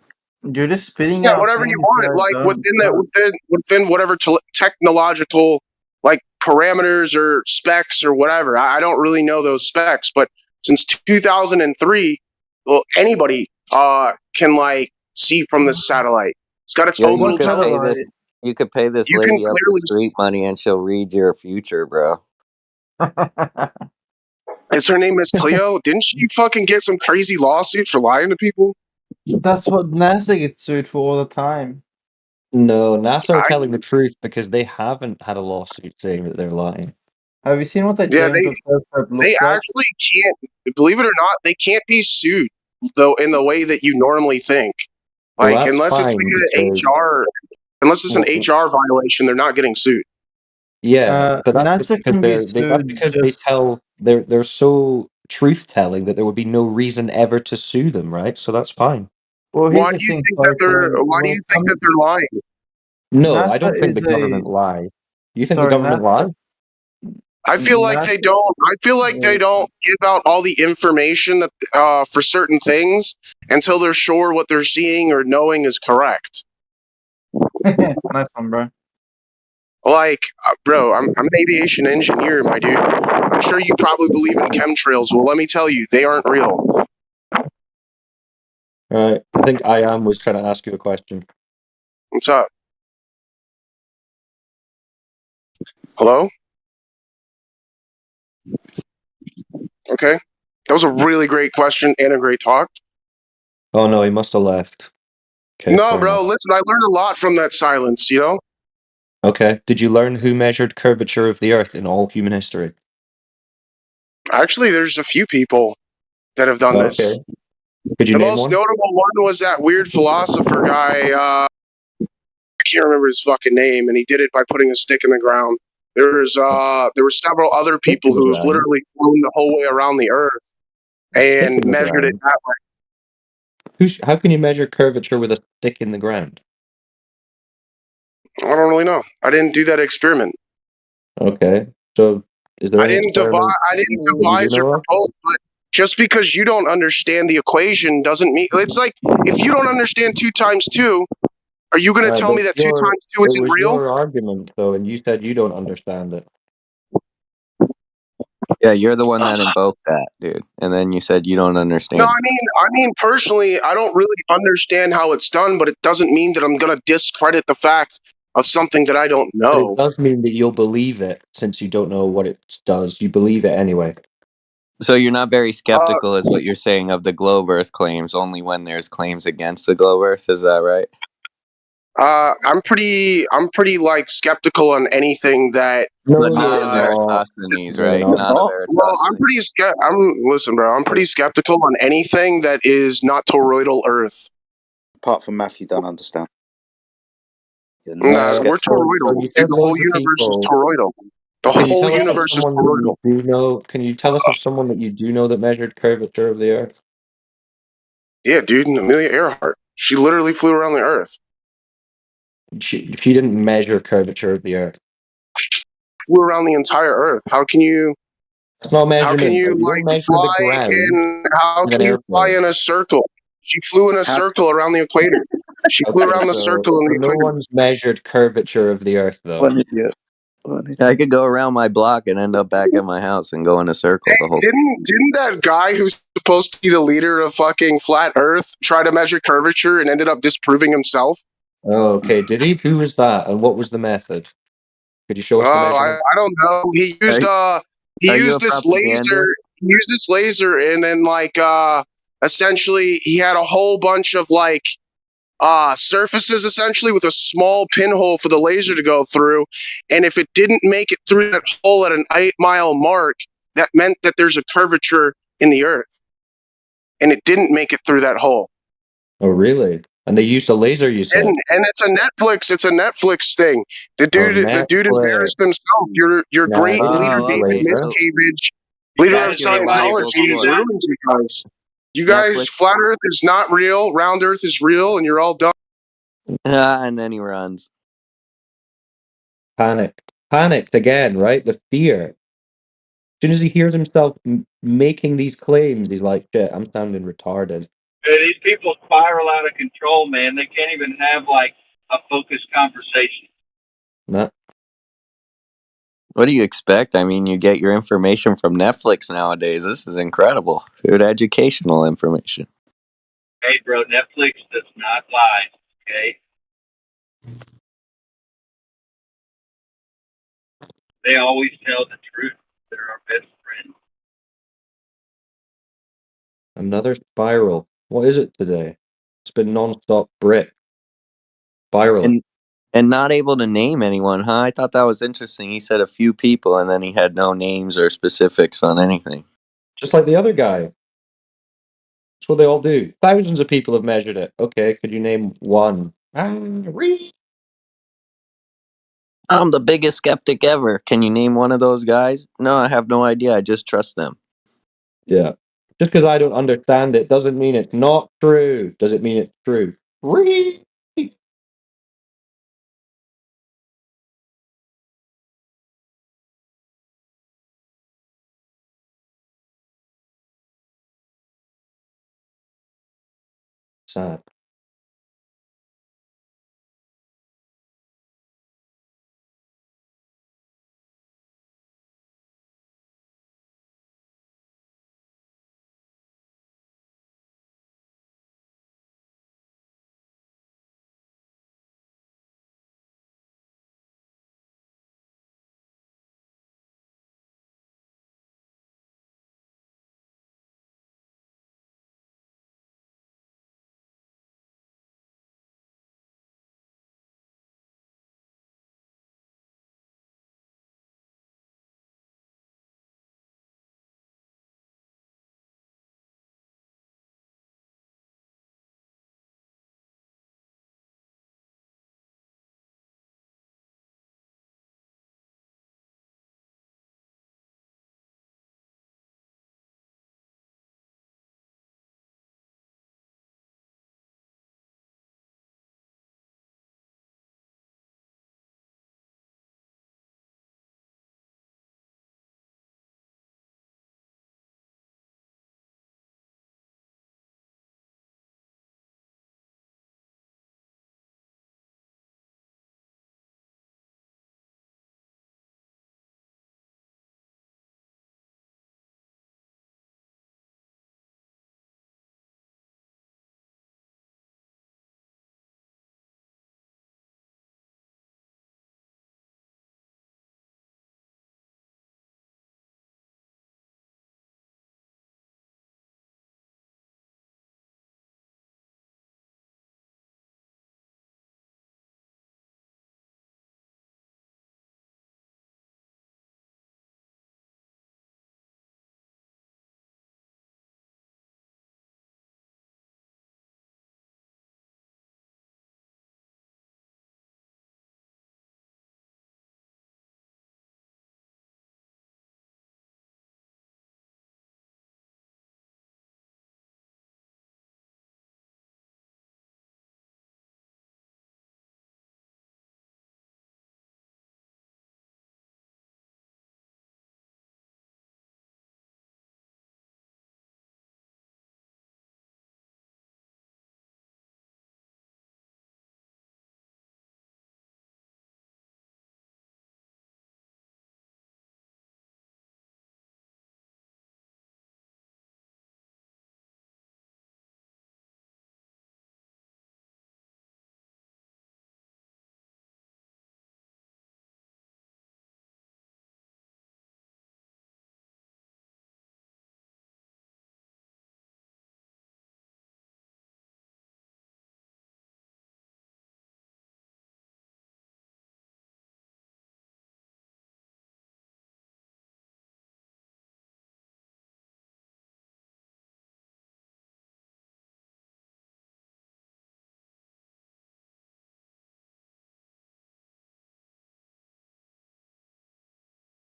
You're just spitting Yeah, out whatever you things want, that like don't within whatever technological like parameters or specs or whatever. I don't really know those specs, but since 2003, well, anybody can like see from this satellite. It's got its Yo, own little telescope. you could pay this You can lady up the clearly. street money and she'll read your future, bro. Is her name Miss Cleo? Didn't she fucking get some crazy lawsuit for lying to people? That's what NASA gets sued for all the time. No, NASA are telling the truth because they haven't had a lawsuit saying that they're lying. Have you seen what that Yeah, James Webb Telescope they looks like? actually can't. Believe it or not, they can't be sued though in the way that you normally think. Well, Like that's unless it's fine like an because HR, unless it's an HR violation, they're not getting sued. yeah, but that's just NASA because can be that's sued because they just tell they're so truth telling that there would be no reason ever to sue them, right? So that's fine. well. Why Here's the do you thing, think that they're? Why do when you it think comes that they're lying? No, I NASA don't think is the government a lie. You think the sorry government lie? I feel like they don't. I feel like they don't give out all the information that for certain things until they're sure what they're seeing or knowing is correct. Nice one, bro. Like, bro, I'm an aviation engineer, my dude. I'm sure you probably believe in chemtrails. Well, let me tell you, they aren't real. All right. I think I was trying to ask you a question. What's up? Hello? Okay. That was a really great question and a great talk. Oh no, he must have left. Okay, No, fair bro, enough. listen, I learned a lot from that silence, you know? Okay. Did you learn who measured curvature of the Earth in all human history? Actually, there's a few people that have done Okay. this. Could you The name most one? notable one was that weird philosopher guy. I can't remember his fucking name, and he did it by putting a stick in the ground. There were several other Stick people in the who have ground. literally flown the whole way around the Earth Stick and in the measured it ground. that way. How can you measure curvature with a stick in the ground? I don't really know. I didn't do that experiment. Okay. So is there any experiment I didn't that you do devise or know of? propose, but just because you don't understand the equation doesn't mean it's like if you don't understand 2 times 2, are you going to Right, tell but me that 2 times 2 it isn't was real? your argument though, and you said you don't understand it. Yeah, you're the one that invoked that, dude. And then you said you don't No, understand. I mean, personally, I don't really understand how it's done, but it doesn't mean that I'm going to discredit the fact of something that I don't But it know. does mean that you'll believe it since you don't know what it does. You believe it anyway. So you're not very skeptical, is what you're saying, of the globe Earth claims. Only when there's claims against the globe Earth, is that right? I'm pretty like skeptical on anything that. But not a Veritosthenes, right? Not a Well, Veritosthenes. Listen, bro. I'm pretty skeptical on anything that is not toroidal Earth. Apart from Matthew, don't understand. You're Nah, not we're skeptical. toroidal. you Dude, said the whole loads of universe is people. toroidal. The Can you whole tell us of universe is someone that toroidal. you do know? Can you tell us of someone that you do know that measured curvature of the Earth? Yeah, dude, Amelia Earhart. She literally flew around the Earth. She didn't measure curvature of the Earth. Flew around the entire Earth. How can you? It's not How can measurement. you You don't like measure the fly ground in? How with an can you fly airplane. in a circle? She flew in a circle around the equator. She flew Okay, around the circle in the no equator. one's measured curvature of the Earth though. What an idiot. I could go around my block and end up back at my house and go in a circle the whole. Didn't that guy who's supposed to be the leader of fucking flat Earth try to measure curvature and ended up disproving himself? Oh, okay. Did he? Who was that? And what was the method? Could you show us the measurement? I don't know. He Are you a used this laser. propagandist? He used this laser, and then essentially he had a whole bunch of surfaces essentially with a small pinhole for the laser to go through, and if it didn't make it through that hole at an 8-mile mark, that meant that there's a curvature in the Earth, and it didn't make it through that hole. Oh, really? And they used a laser, you said? And it's a Netflix thing. The Oh, dude Netflix. embarrassed himself. Your great leader, Oh, David okay. So Miscavige, leader of that's your reliable Scientology, source. ruins you guys. You guys, Netflix. flat Earth is not real. Round Earth is real, and you're all dumb. And then he runs. Panicked again, right? The fear. As soon as he hears himself making these claims, he's like, shit, I'm sounding retarded. These people spiral out of control, man. They can't even have like a focused conversation. Nah. What do you expect? I mean, you get your information from Netflix nowadays. This is incredible. Good educational information. Hey, bro, Netflix does not lie. Okay. They always tell the truth. They're our best friends. Another spiral. What is it today? It's been non-stop brick. Spiraling. And not able to name anyone, huh? I thought that was interesting. He said a few people, and then he had no names or specifics on anything. Just like the other guy. That's what they all do. Thousands of people have measured it. Okay, could you name one? I'm the biggest skeptic ever. Can you name one of those guys? No, I have no idea. I just trust them. Yeah. Just because I don't understand it doesn't mean it's not true. Does it mean it's true? Sad.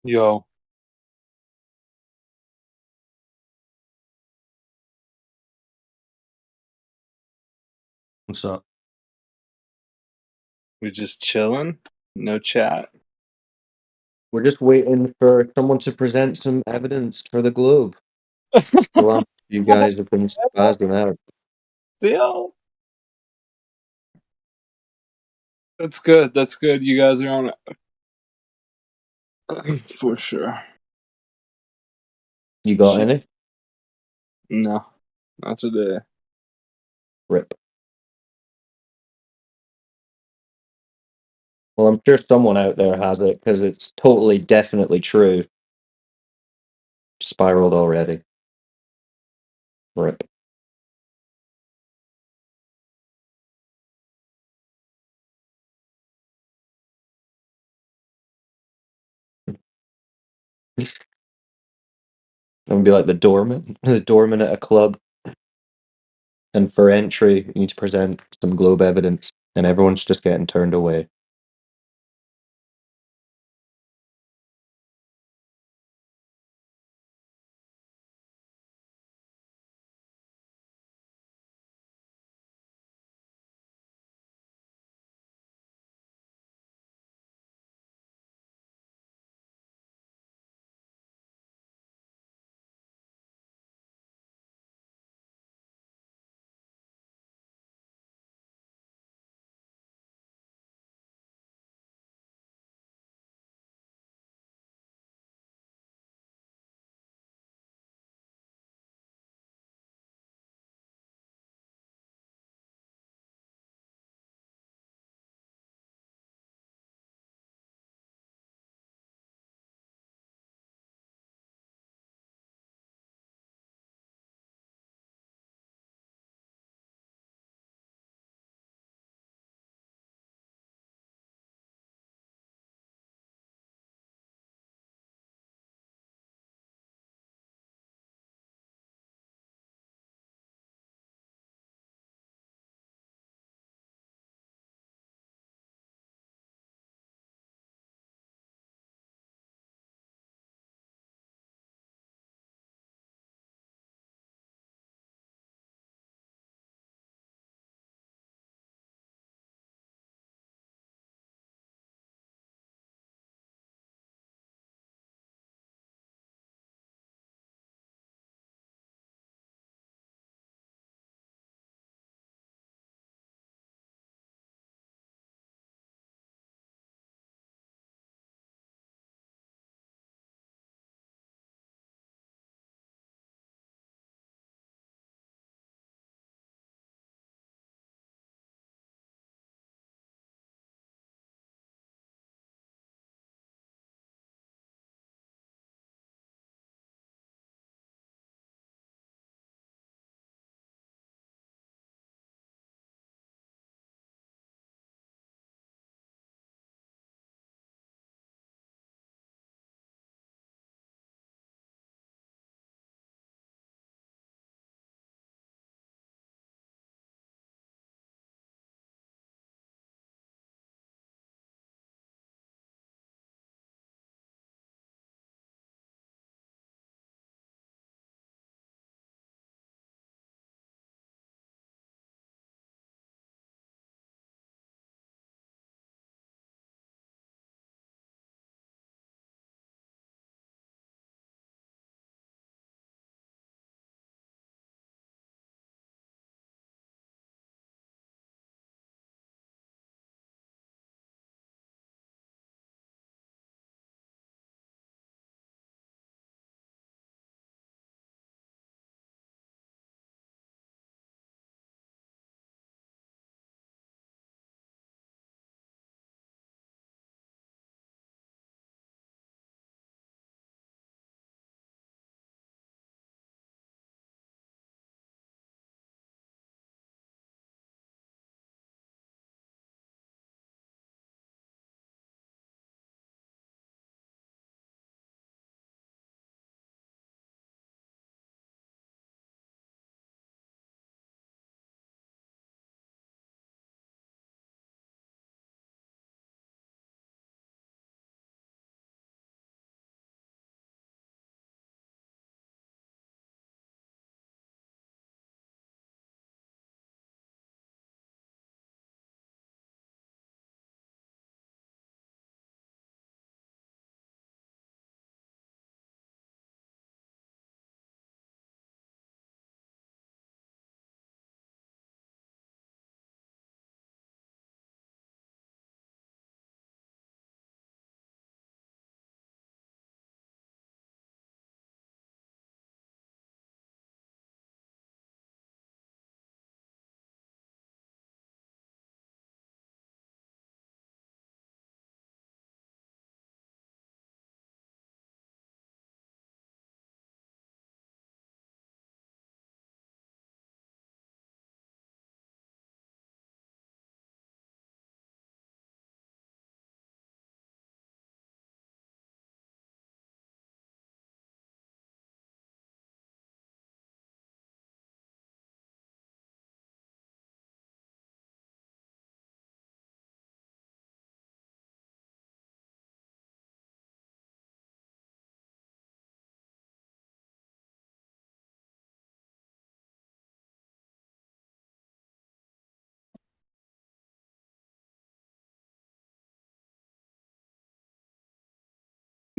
Yo. What's up? We just chilling? No chat. We're just waiting for someone to present some evidence for the globe. Well, you guys have been spazzing out. Deal. That's good. That's good. You guys are on it. For sure. You got Shit. any? No. Not today. Rip. Well, I'm sure someone out there has it because it's totally, definitely true. Spiraled already. Rip. I'm gonna be like the doorman, the doorman at a club. And for entry, you need to present some globe evidence, and everyone's just getting turned away.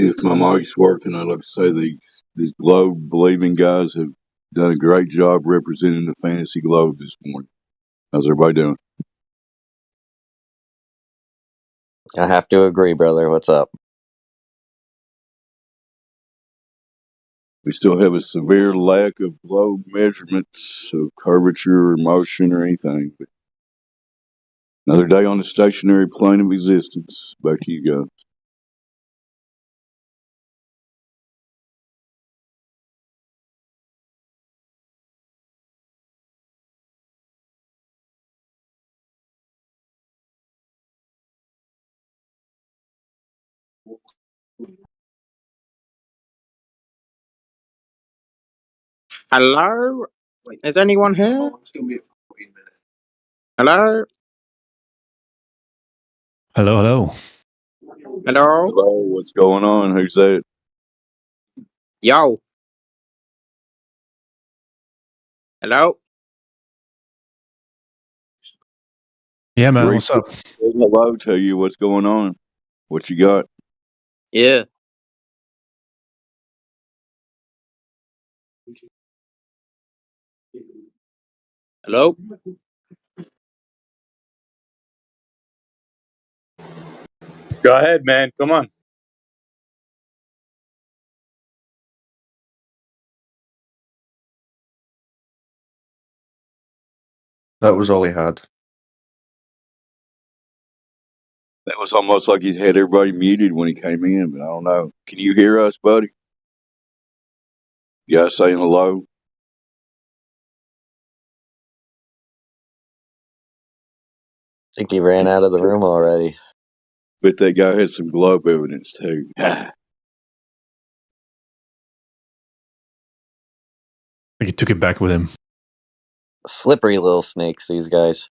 If my mic's working, I'd like to say these globe believing guys have done a great job representing the fantasy globe this morning. How's everybody doing? I have to agree, brother. What's up? We still have a severe lack of globe measurements of curvature or motion or anything. But another day on the stationary plane of existence. Back to you guys. Hello? Is anyone here? Hello? Hello, hello. Hello? Hello, what's going on? Who's that? Yo. Hello? Yeah, man. Reese, What's up? hello to you. What's going on? What you got? Yeah. Hello? Go ahead, man. Come on. That was all he had. That was almost like he had everybody muted when he came in, but I don't know. Can you hear us, buddy? You guys saying hello? I think he ran out of the room already. But that guy had some glove evidence too. He took it back with him. Slippery little snakes, these guys.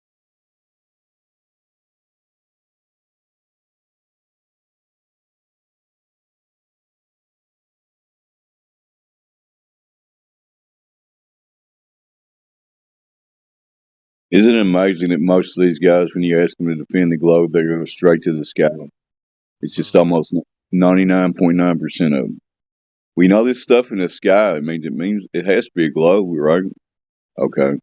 Isn't it amazing that most of these guys, when you ask them to defend the globe, they go straight to the sky? It's just almost 99.9% of them. We know this stuff in the sky. It means it has to be a globe, right? Okay.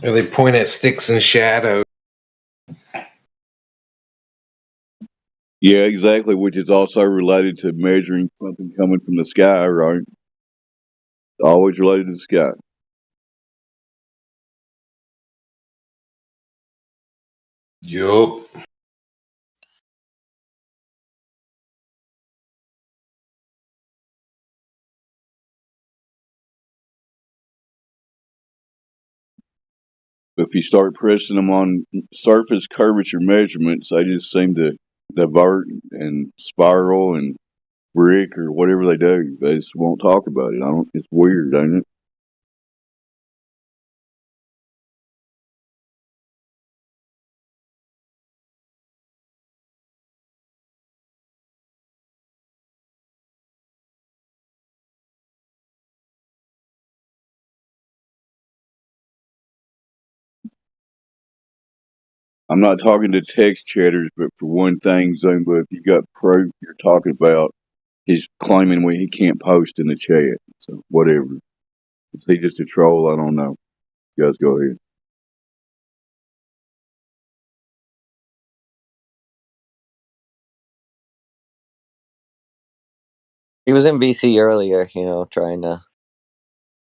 Or they point at sticks and shadows. Yeah, exactly, which is also related to measuring something coming from the sky, right? Always related to the sky. Yup. If you start pressing them on surface curvature measurements, they just seem to divert and spiral and brick or whatever they do. They just won't talk about it. I don't. It's weird, ain't it? I'm not talking to text chatters, but for one thing, Zumba, if you got proof you're talking about, he's claiming he can't post in the chat. So whatever. Is he just a troll? I don't know. You guys go ahead. He was in BC earlier, trying to.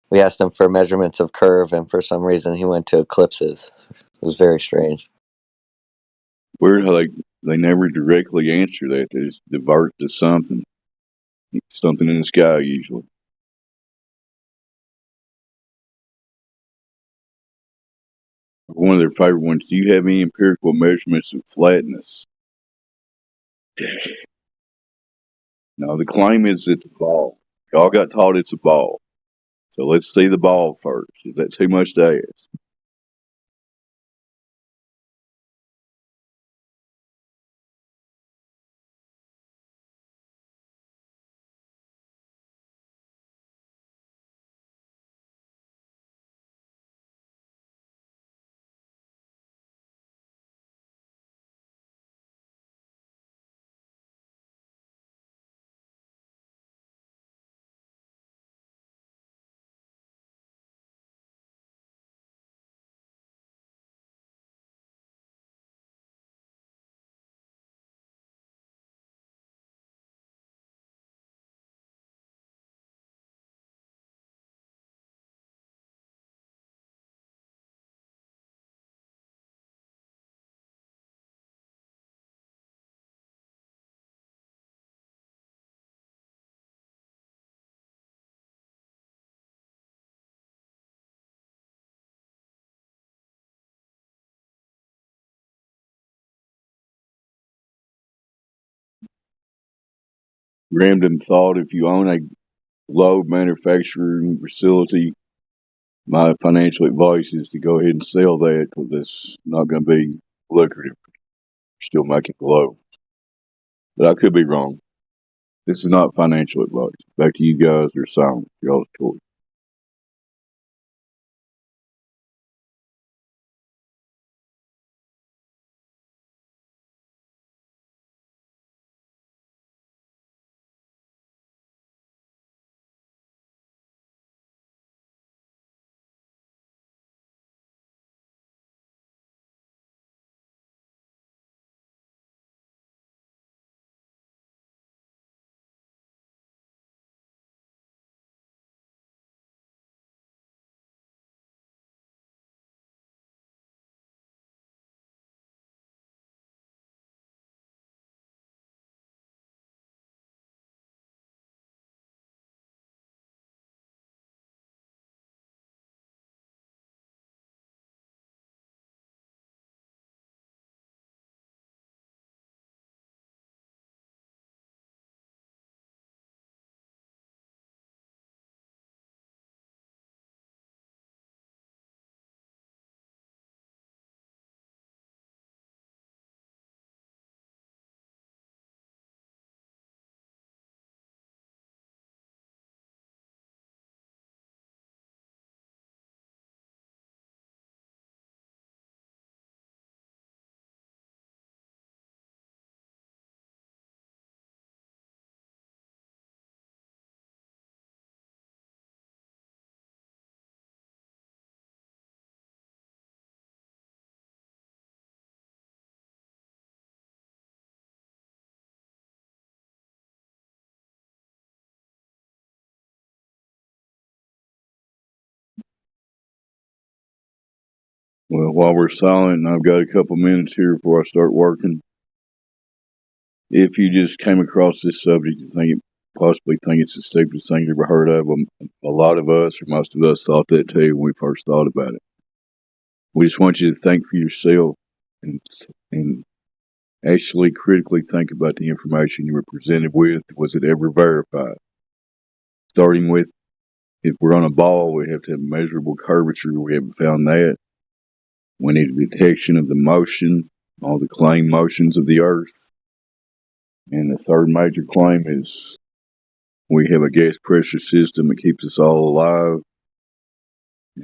We asked him for measurements of curve, and for some reason he went to eclipses. It was very strange. Weird how they never directly answer that. They just divert to something in the sky usually. One of their favorite ones. Do you have any empirical measurements of flatness? No, the claim is it's a ball. Y'all got taught it's a ball. So let's see the ball first. Is that too much to ask? random thought. If you own a globe manufacturing facility, my financial advice is to go ahead and sell that because it's not going to be lucrative. You're still making globe. But I could be wrong. This is not financial advice. Back to you guys. They're silent. Y'all's choice. Well, while we're silent, and I've got a couple minutes here before I start working, if you just came across this subject and possibly think it's the stupidest thing you've ever heard of, a lot of us, or most of us, thought that too when we first thought about it. We just want you to think for yourself and actually critically think about the information you were presented with. Was it ever verified? Starting with, if we're on a ball, we have to have measurable curvature. We haven't found that. We need a detection of the motion, all the claimed motions of the Earth. And the third major claim is we have a gas pressure system that keeps us all alive.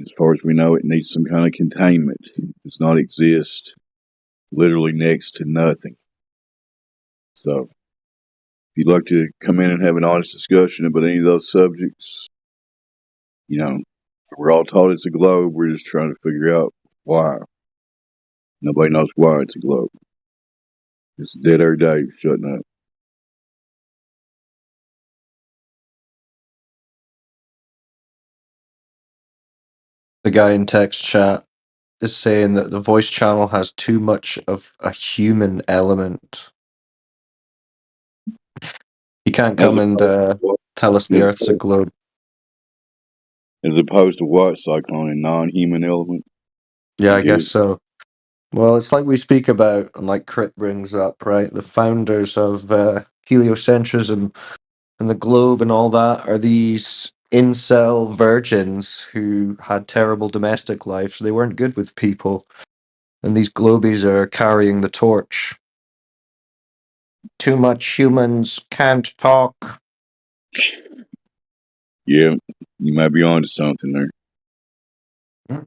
As far as we know, it needs some kind of containment. It does not exist literally next to nothing. So, if you'd like to come in and have an honest discussion about any of those subjects, we're all taught it's a globe. We're just trying to figure out why. Nobody knows why it's a globe. It's dead air Dave shutting up. The guy in text chat is saying that the voice channel has too much of a human element. He can't come and tell us the Earth's a globe. As opposed to what, Cyclone, a non-human element? Yeah, I guess so. Well, it's like we speak about, and like Crit brings up, right? The founders of heliocentrism and the globe and all that are these incel virgins who had terrible domestic lives. They weren't good with people. And these globies are carrying the torch. Too much humans can't talk. Yeah, you might be onto something there.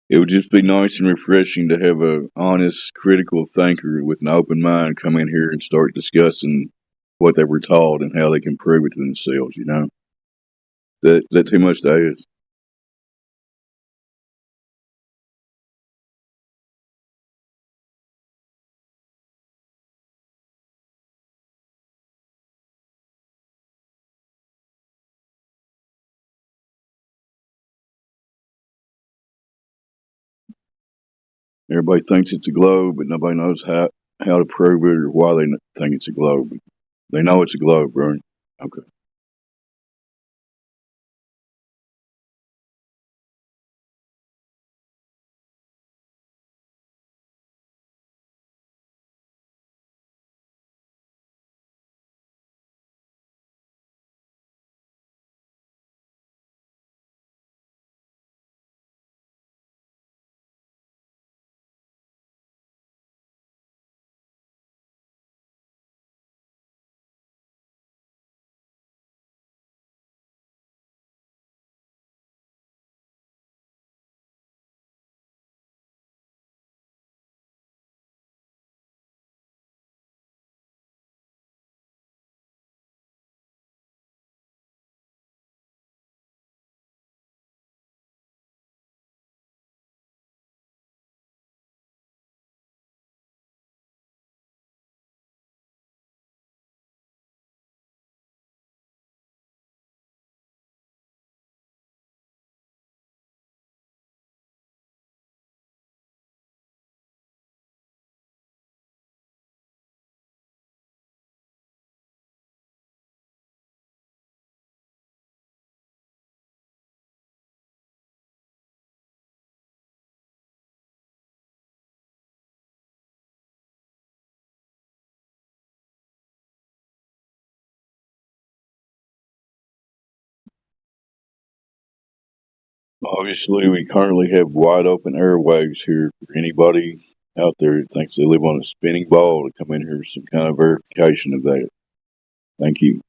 It would just be nice and refreshing to have a honest, critical thinker with an open mind come in here and start discussing what they were taught and how they can prove it to themselves, That too much to ask? Everybody thinks it's a globe, but nobody knows how to prove it or why they think it's a globe. They know it's a globe, right? Okay. Obviously, we currently have wide open airwaves here for anybody out there that thinks they live on a spinning ball to come in here with some kind of verification of that. Thank you.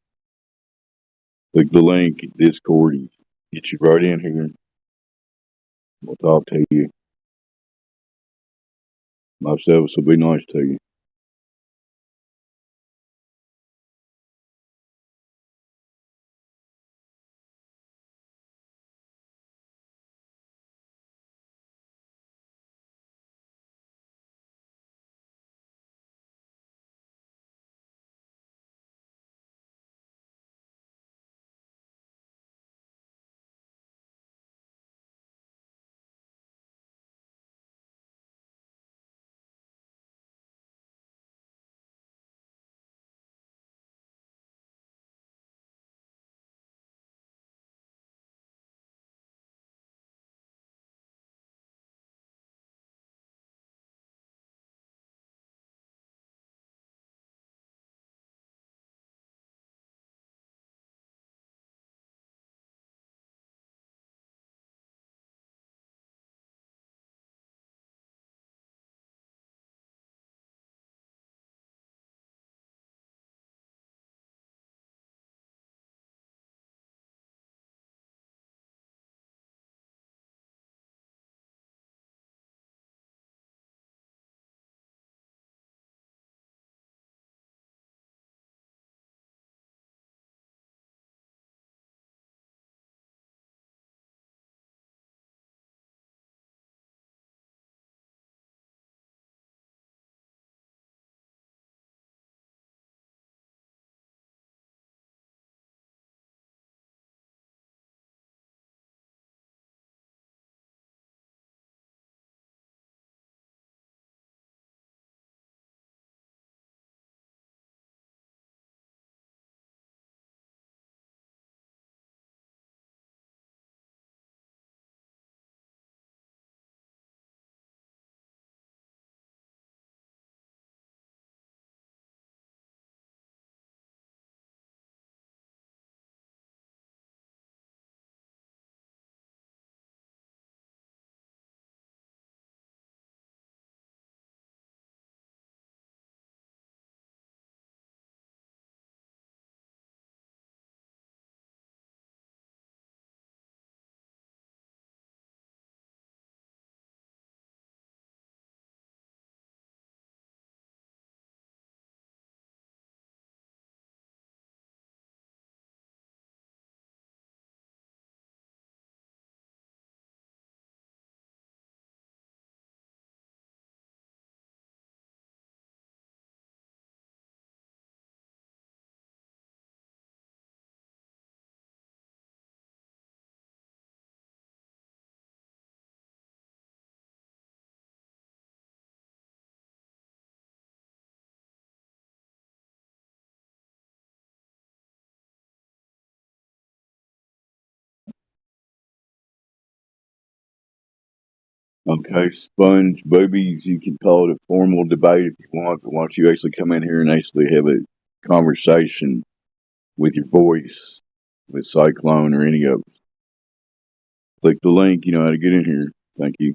Click the link in Discord and get you right in here. We'll talk to you. Most of us will be nice to you. Okay, sponge babies, you can call it a formal debate if you want, but why don't you actually come in here and actually have a conversation with your voice, with Cyclone or any of us. Click the link, you know how to get in here. Thank you.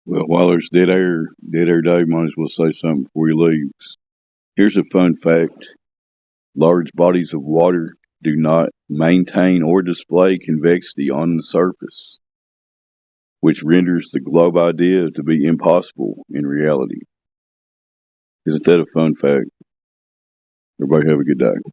Well, while there's dead air Dave, might as well say something before he leaves. Here's a fun fact. Large bodies of water do not maintain or display convexity on the surface, which renders the globe idea to be impossible in reality. Isn't that a fun fact? Everybody have a good day.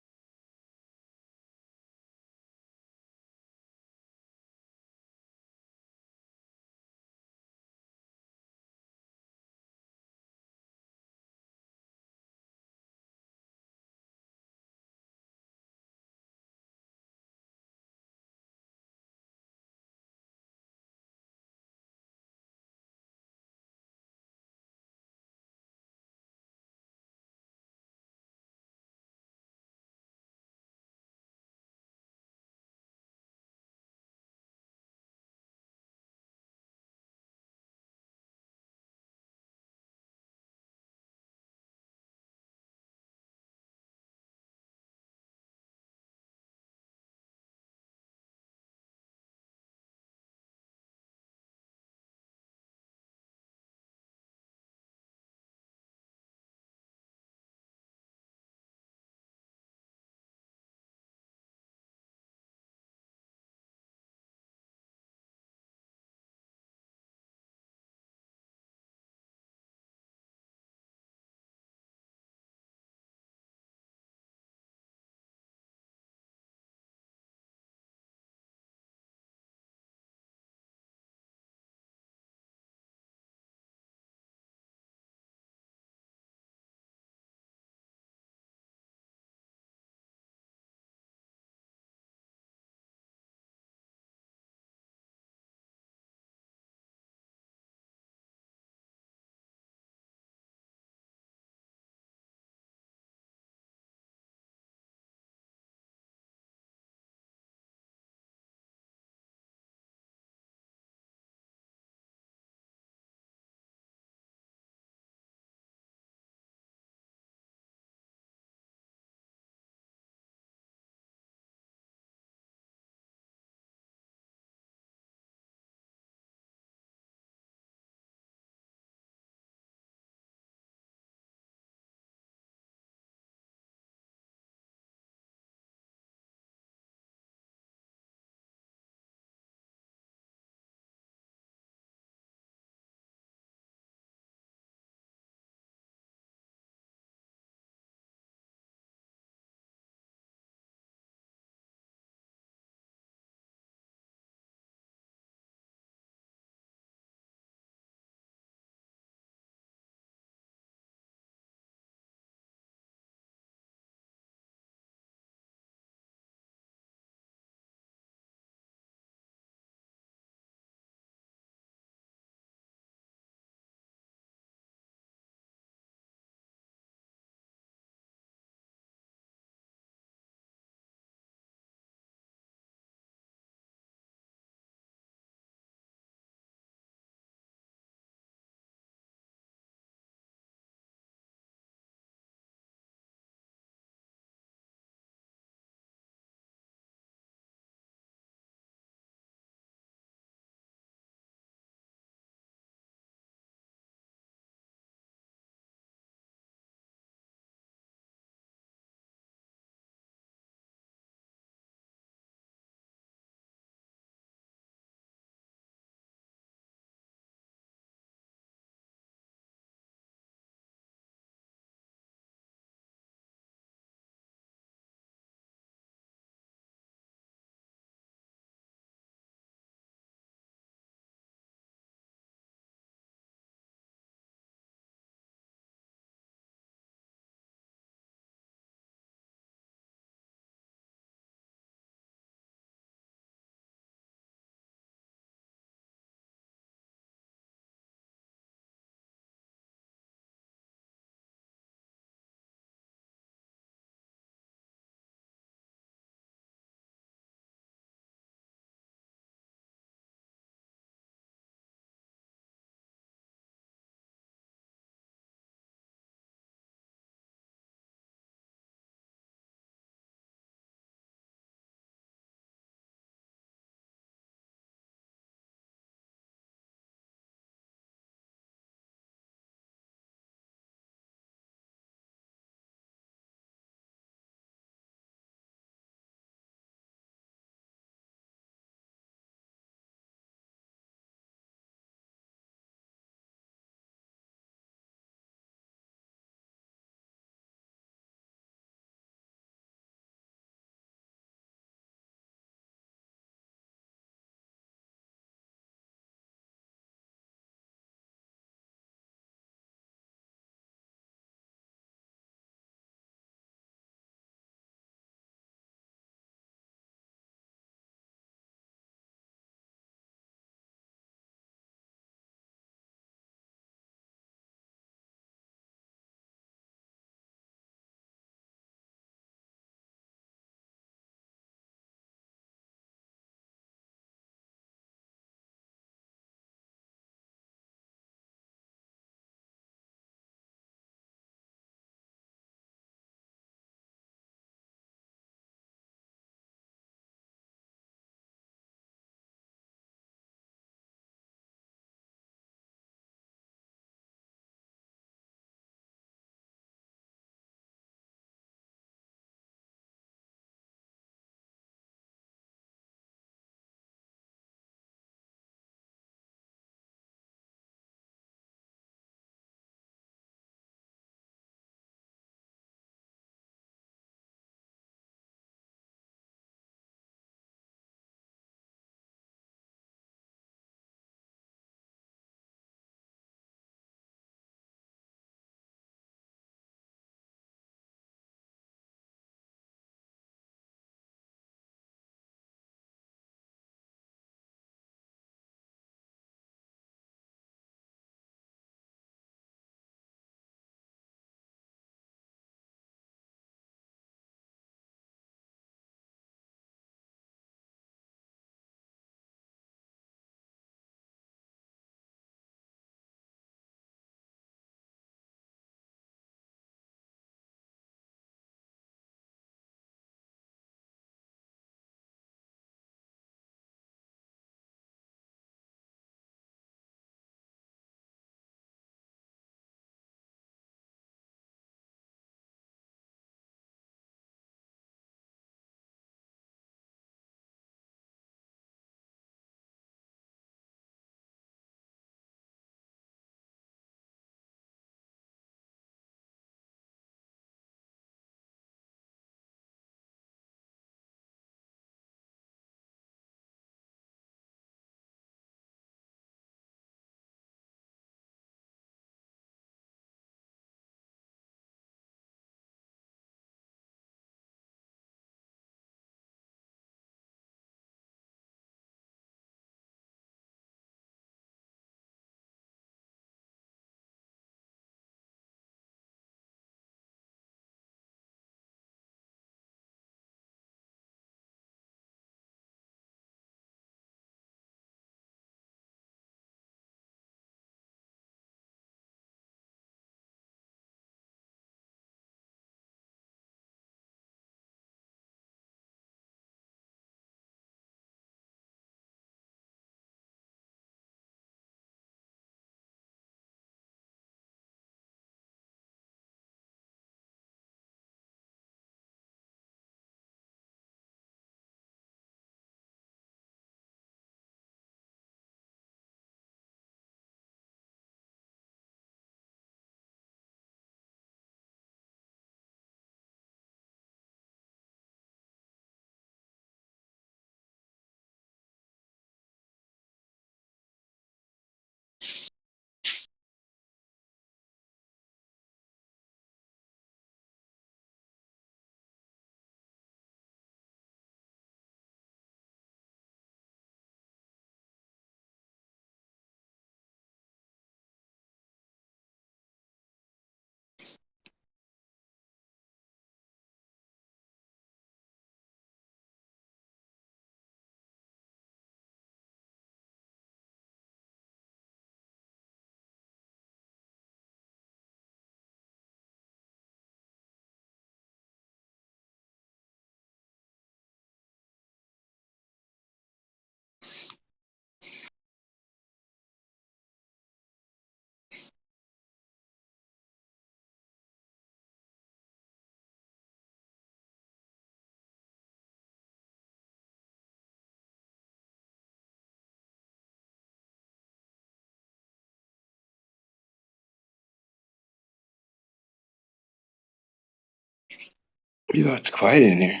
Yo, it's quiet in here.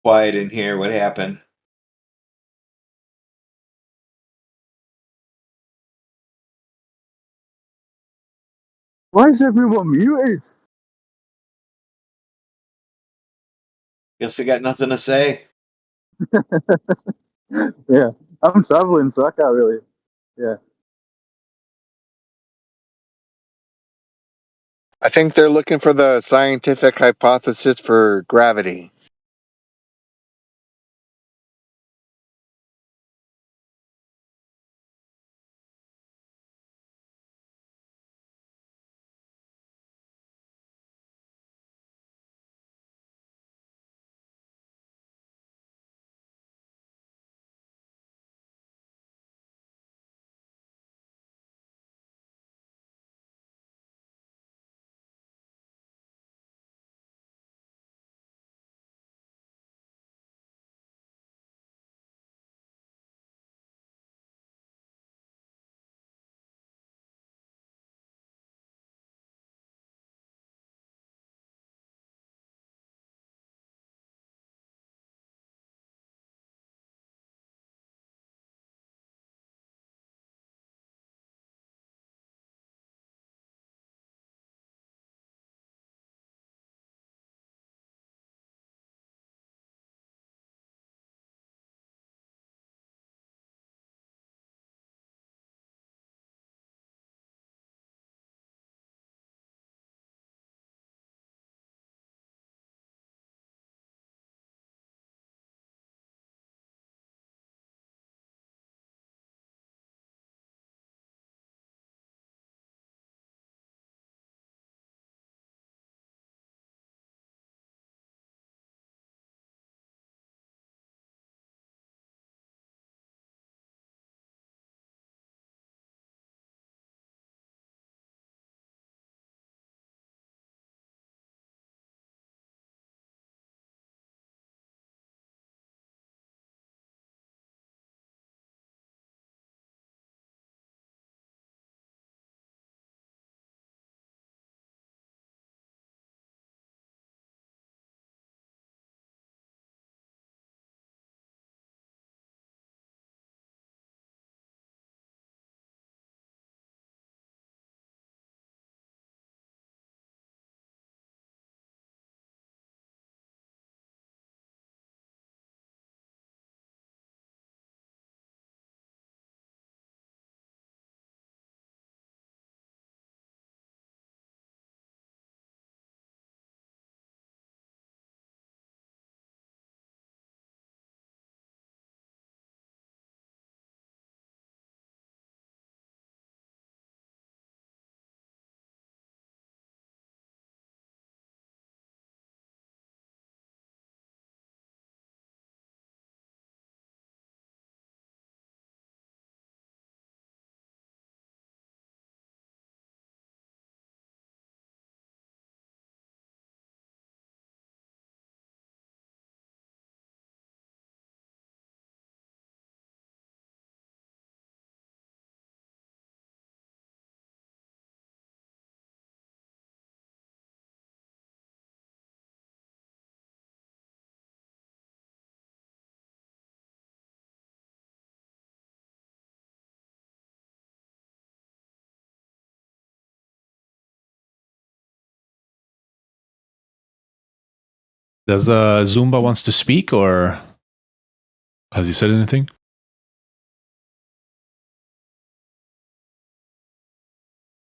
quiet in here. What happened? Why is everyone muted? Guess I got nothing to say. Yeah, I'm traveling, so I can't really. Yeah. I think they're looking for the scientific hypothesis for gravity. Does Zumba wants to speak, or has he said anything?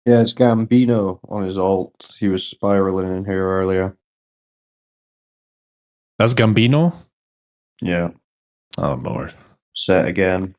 Yeah, it's Gambino on his alt. He was spiraling in here earlier. That's Gambino? Yeah. Oh, Lord. Set again.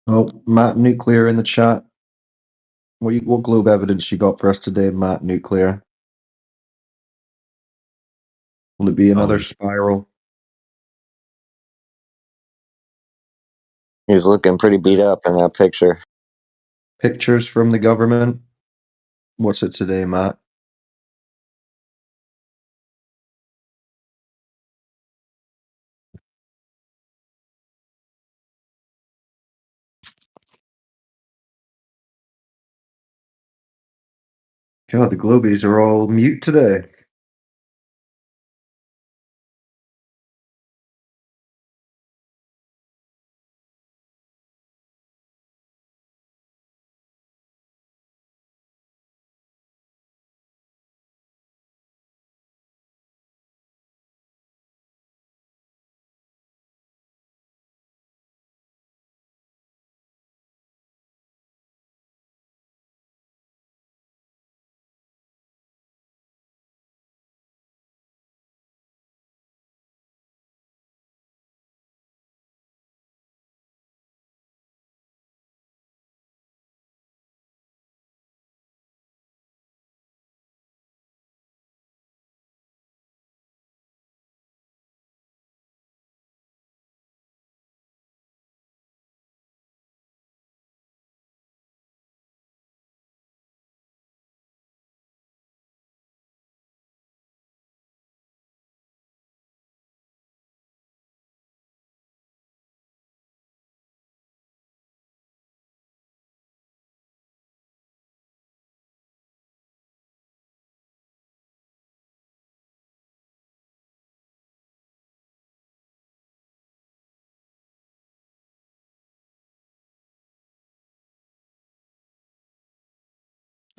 Oh, Matt Nuclear in the chat. What globe evidence you got for us today, Matt Nuclear? Will it be another spiral? He's looking pretty beat up in that picture. Pictures from the government. What's it today, Matt? God, the globies are all mute today.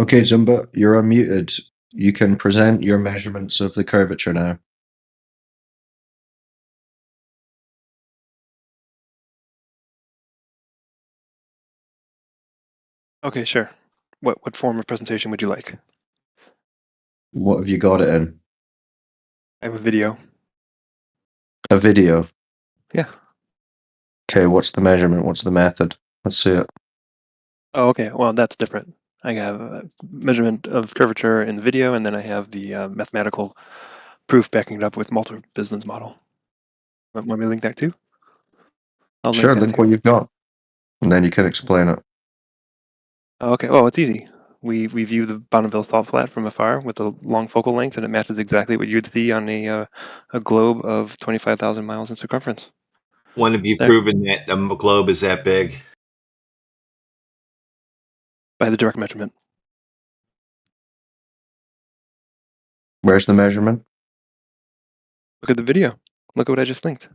Okay, Zumba, you're unmuted. You can present your measurements of the curvature now. Okay, sure. What form of presentation would you like? What have you got it in? I have a video. A video? Yeah. Okay, what's the measurement? What's the method? Let's see it. Oh, okay. Well, that's different. I have a measurement of curvature in the video, and then I have the mathematical proof backing it up with multi-Bisland's model. Want me to link that too? I'll link Sure, that link too. what you've got, and then you can explain it. Oh, okay. Well, it's easy. We view the Bonneville salt flat from afar with a long focal length, and it matches exactly what you'd see on a globe of 25,000 miles in circumference. When have you There. proven that the globe is that big? By the direct measurement. Where's the measurement? Look at the video. Look at what I just linked.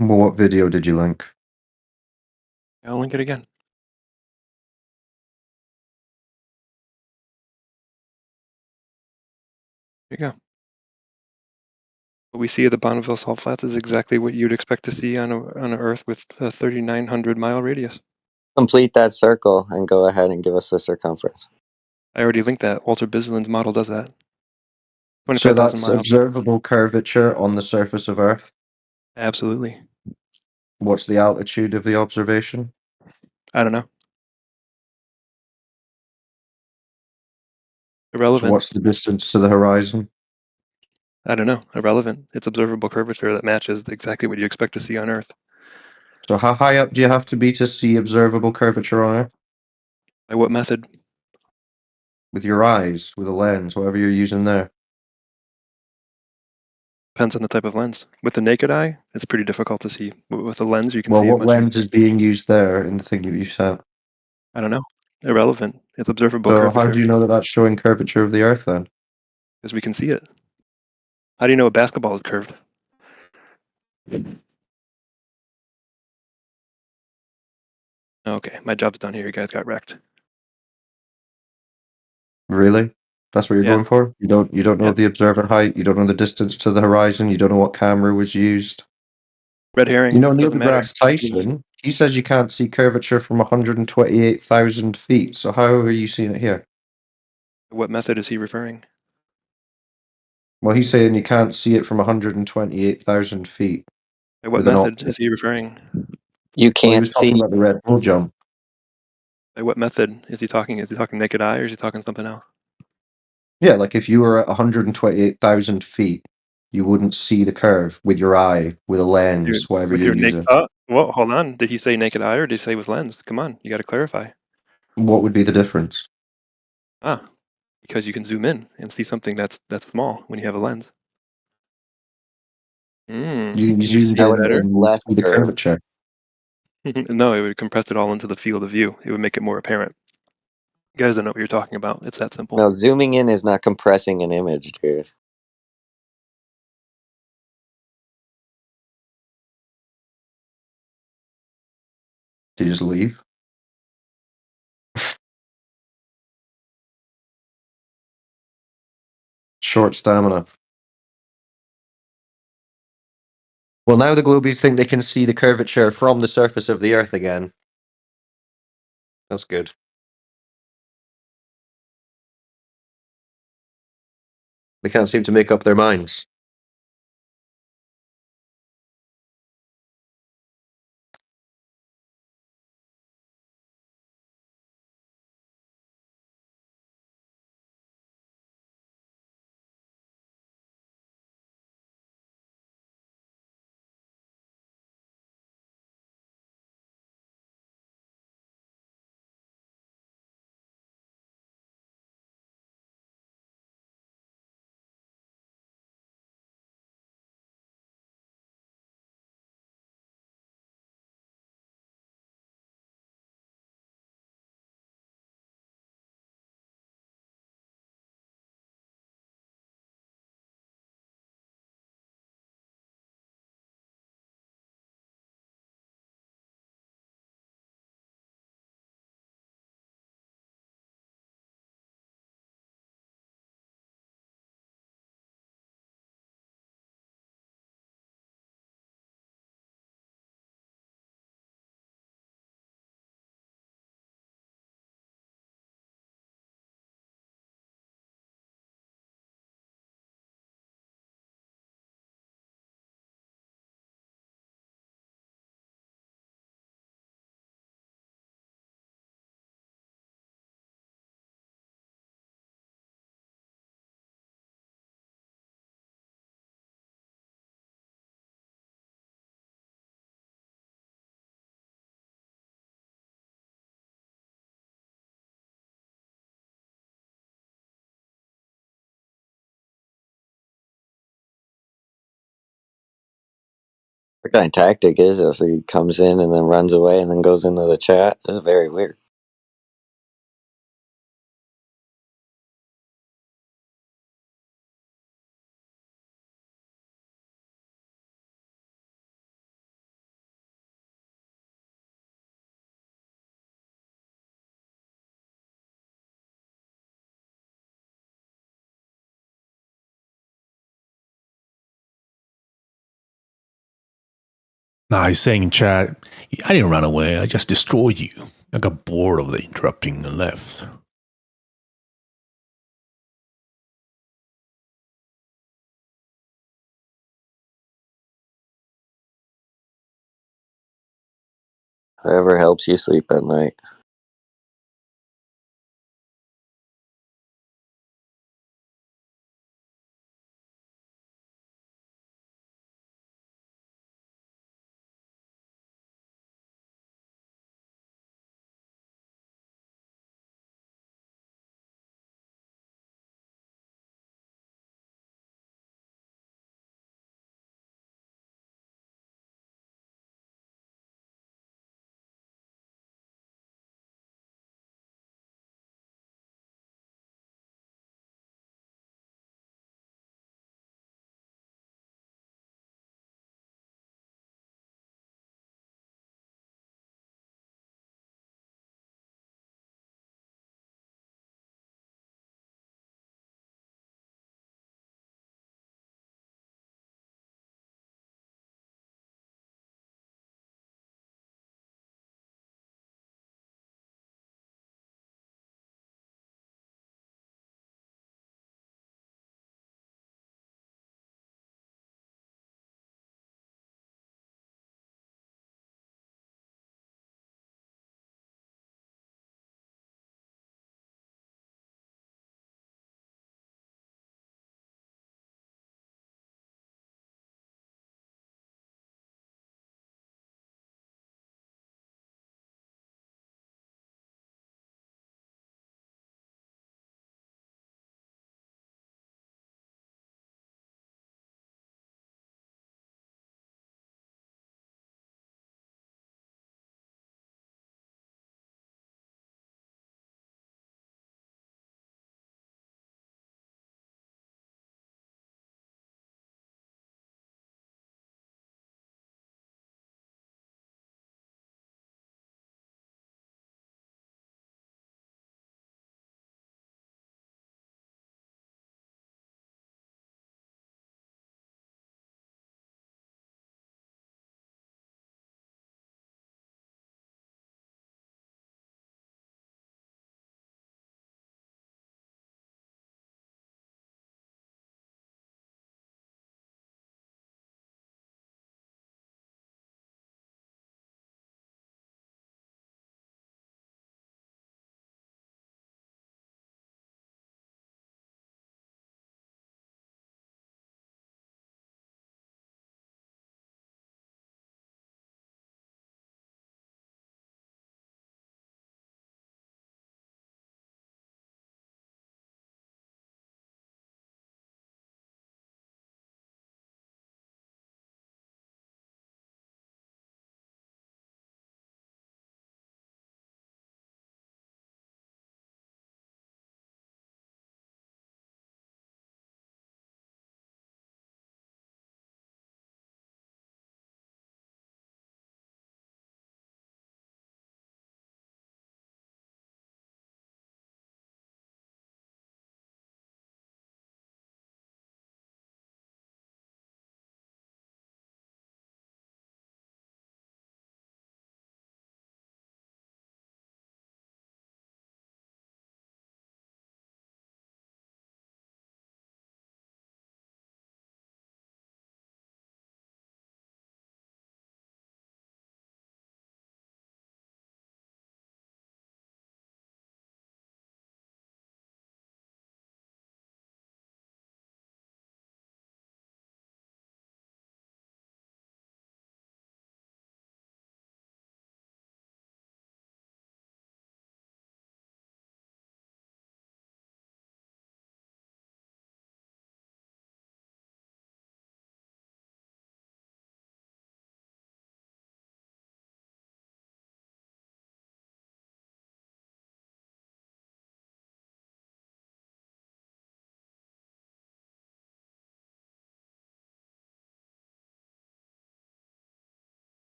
Well, what video did you link? I'll link it again. There you go. What we see at the Bonneville salt flats is exactly what you'd expect to see on an Earth with a 3,900 mile radius. Complete that circle and go ahead and give us the circumference. I already linked that. Walter Bisland's model does that. So 25,000 that's miles. observable curvature on the surface of Earth? Absolutely. What's the altitude of the observation? I don't know. So Irrelevant. what's the distance to the horizon? I don't know. Irrelevant. It's observable curvature that matches exactly what you expect to see on Earth. So how high up do you have to be to see observable curvature on Earth? By what method? With your eyes, with a lens, whatever you're using there. Depends on the type of lens. With the naked eye, it's pretty difficult to see. With a lens, you can Well, see it what much lens easier. is being used there in the thing you sent? I don't know. Irrelevant. It's observable So how curvature. do you know that that's showing curvature of the Earth then? Because we can see it. How do you know a basketball is curved? Okay, my job's done here. You guys got wrecked. Really? That's what you're Yeah. going for? You don't know Yeah. the observer height, you don't know the distance to the horizon, you don't know what camera was used. Red herring. You know, Neil Doesn't matter. deGrasse Tyson, He says you can't see curvature from 128,000 feet. So how are you seeing it here? What method is he referring? Well, he's saying you can't see it from 128,000 feet What with an method optic. is he referring? You Well, he can't was talking see. about the Red Bull jump. What method is he talking? Is he talking naked eye or is he talking something else? Yeah, like if you were at 128,000 feet, you wouldn't see the curve with your eye, with a lens, whatever With you're your naked. using. Well, hold on. Did he say naked eye or did he say with lens? Come on, you got to clarify. What would be the difference? Because you can zoom in and see something that's small when you have a lens. You Can you zoomed see it in With better? and you less see the curve. curvature. No, it would compress it all into the field of view. It would make it more apparent. You guys don't know what you're talking about. It's that simple. No, zooming in is not compressing an image, dude. To just leave. Short stamina. Well, now the globies think they can see the curvature from the surface of the Earth again. That's good. They can't seem to make up their minds. What kind of tactic is this? He comes in and then runs away and then goes into the chat. This is very weird. Nah, he's saying in chat, I didn't run away. I just destroyed you. I got bored of the interrupting and left. Whatever helps you sleep at night.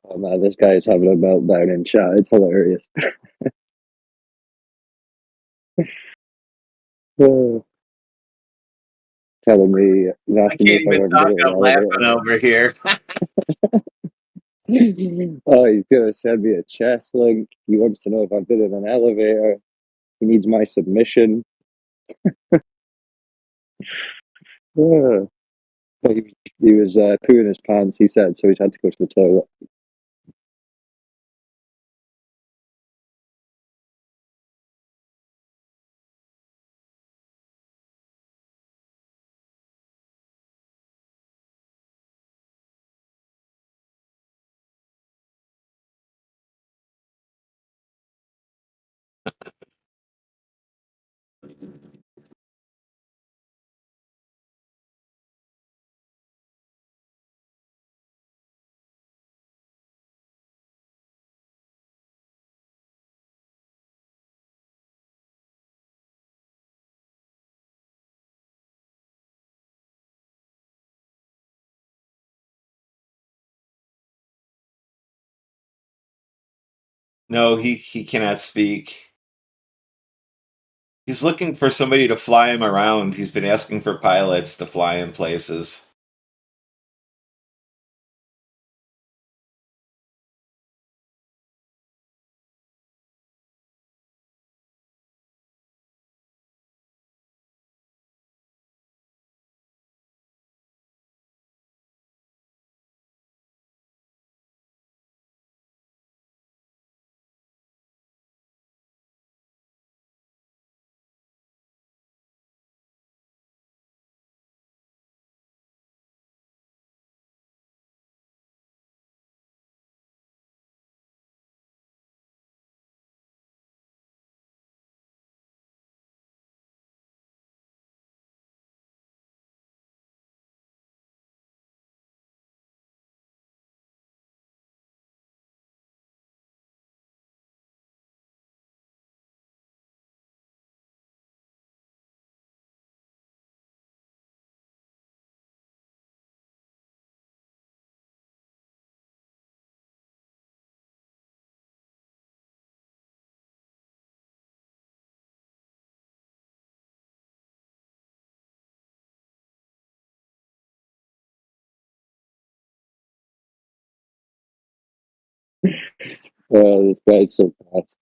Oh man, this guy is having a meltdown in chat. It's hilarious. Oh, telling me, he's I asking me can't if I've even ever talk. been in an I'm laughing elevator. over here. Oh, he's gonna send me a chest link. He wants to know if I've been in an elevator. He needs my submission. Yeah. But he was pooing his pants, he said, so he's had to go to the toilet. No, he cannot speak. He's looking for somebody to fly him around. He's been asking for pilots to fly him places. Oh, this guy's so fast.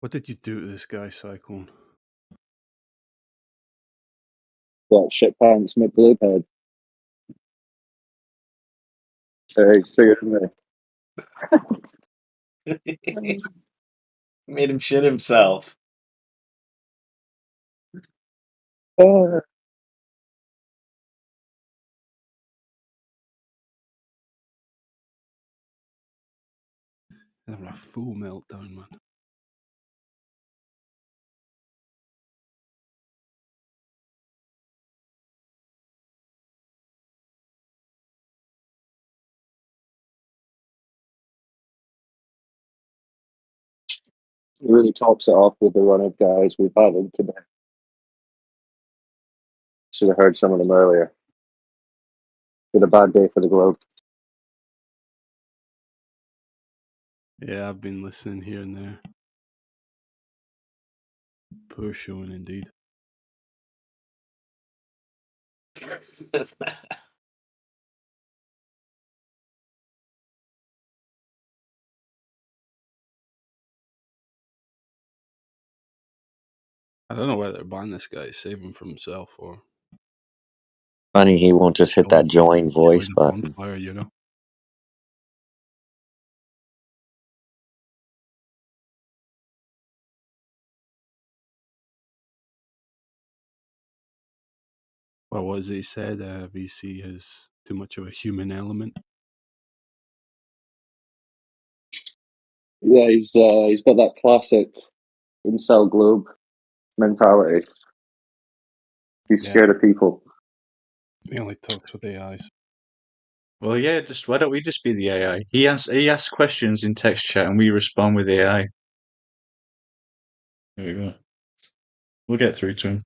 What did you do to this guy, Cyclone? What, shit pants, McBloop head? He's triggered me. Made him shit himself. Oh. Having a full meltdown, man. He really tops it off with the run of guys we've had in today. Should have heard some of them earlier. Been a bad day for the globe. Yeah, I've been listening here and there. Poor showing indeed. I don't know whether they're buying this guy, save him from himself, or Funny he won't just hit that join voice the button. bonfire, you know. Well, what has he said? VC has too much of a human element. Yeah, he's got that classic incel globe mentality. He's Yeah. scared of people. He only talks with AIs. Well, yeah. Just why don't we just be the AI? He asks questions in text chat, and we respond with AI. There we go. We'll get through to him.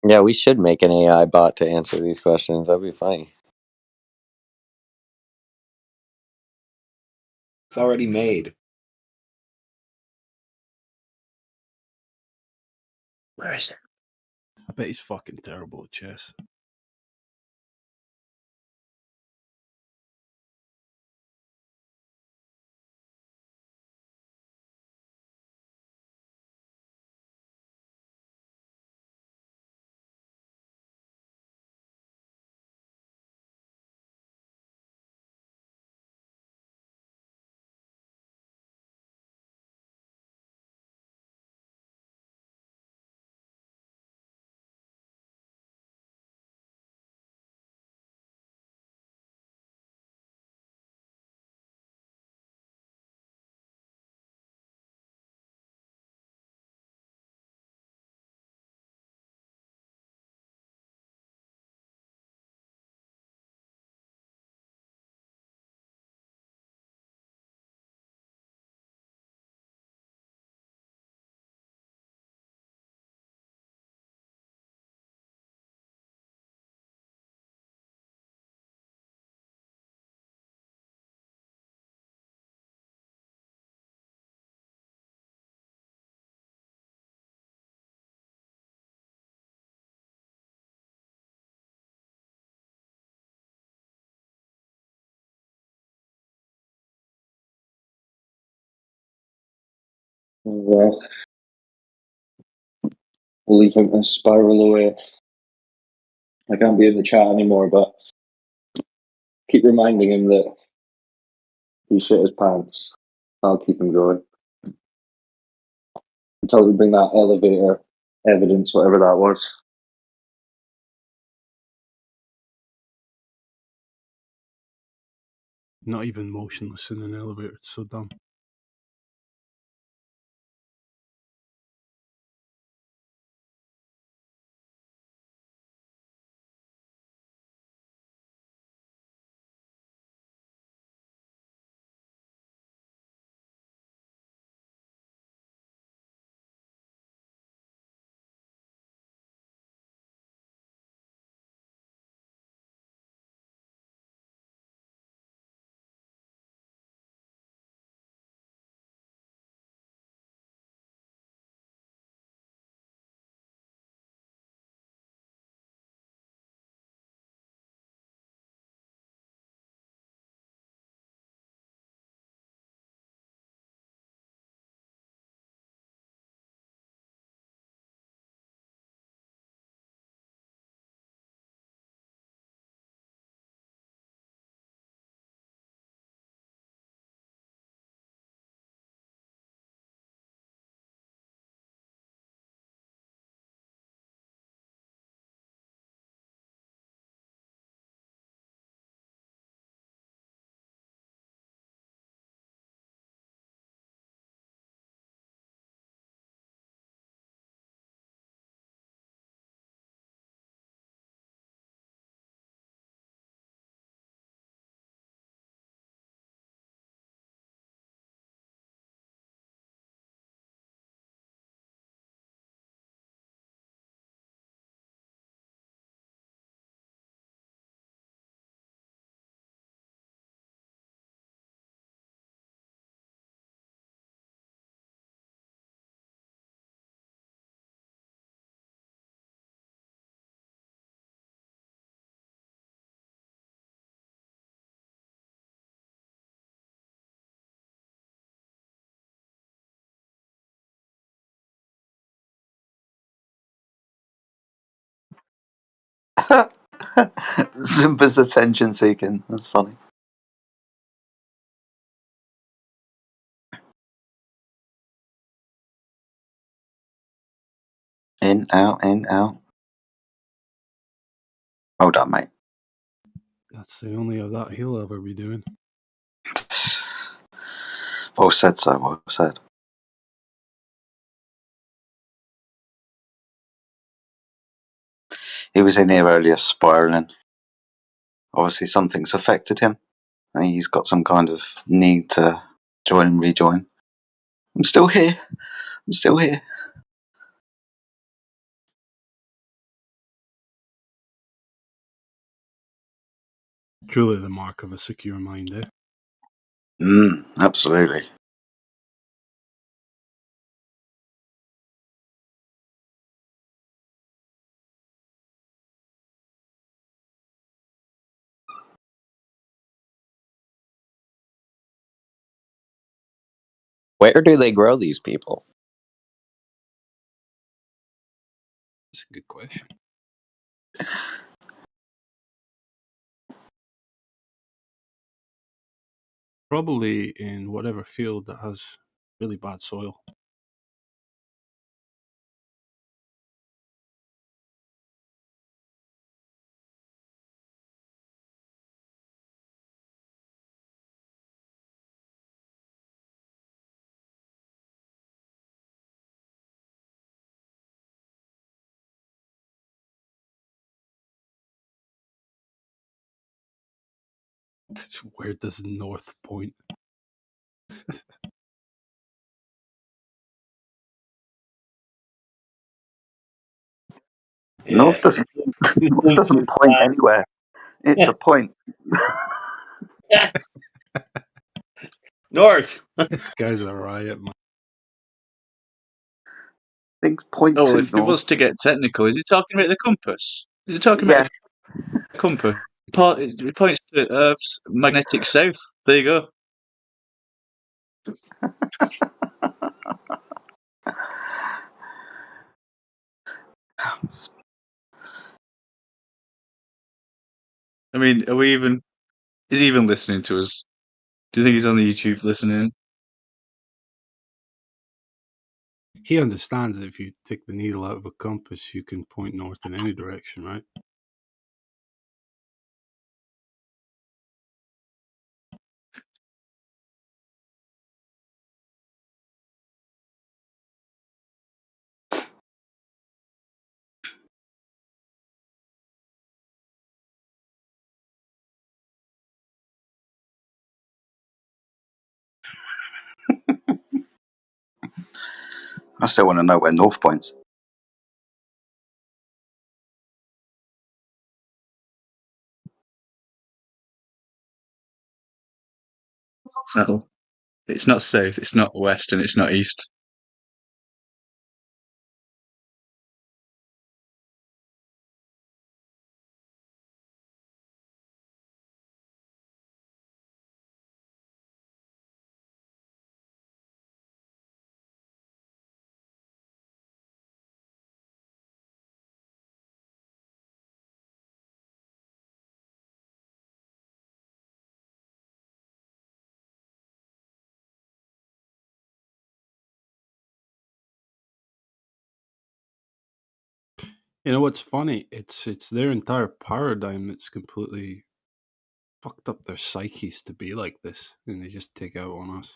Yeah, we should make an AI bot to answer these questions. That'd be funny. It's already made. Where is it? I bet he's fucking terrible at chess. Well, we'll leave him to spiral away. I can't be in the chat anymore, but keep reminding him that he shit his pants. I'll keep him going until we bring that elevator evidence, whatever that was. Not even motionless in an elevator. It's so dumb. Zumba's attention seeking. That's funny. In, out, in, out. Hold on, mate. That's the only of that he'll ever be doing. Well said, sir. Well said. He was in here earlier spiraling. Obviously, something's affected him. And he's got some kind of need to join and rejoin. I'm still here. I'm still here. Truly the mark of a secure mind, eh? Absolutely. Where do they grow these people? That's a good question. Probably in whatever field that has really bad soil. Where does north point? North doesn't North doesn't point anywhere. It's a point. North. This guy's a riot, man. Things point Oh, to if he north. wants to get technical, is he talking about the compass? Is he talking about the compass? It points to Earth's magnetic south. There you go. I mean, are we even? Is he even listening to us? Do you think he's on the YouTube listening? He understands that if you take the needle out of a compass, you can point north in any direction, right? I still want to know where north points. No, it's not south. It's not west, and it's not east. You know what's funny? It's their entire paradigm that's completely fucked up their psyches to be like this, and they just take out on us.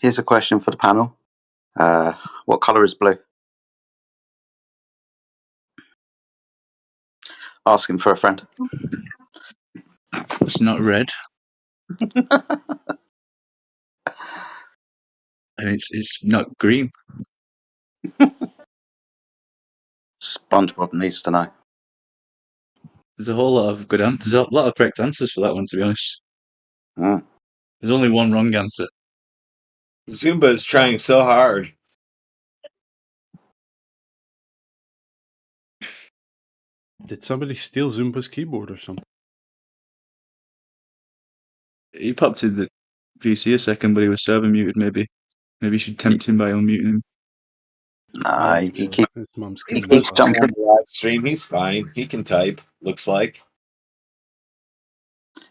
Here's a question for the panel. What color is blue? Asking for a friend. It's not red. And it's not green. SpongeBob needs to know. There's a whole lot of good answers. There's a lot of correct answers for that one, to be honest. Mm. There's only one wrong answer. Zumba is trying so hard. Did somebody steal Zumba's keyboard or something? He popped in the VC a second, but he was server muted, maybe. Maybe you should tempt him by unmuting him. Nah, he His mum's keeps killing himself. jumping. On the live stream, he's fine. He can type. Looks like.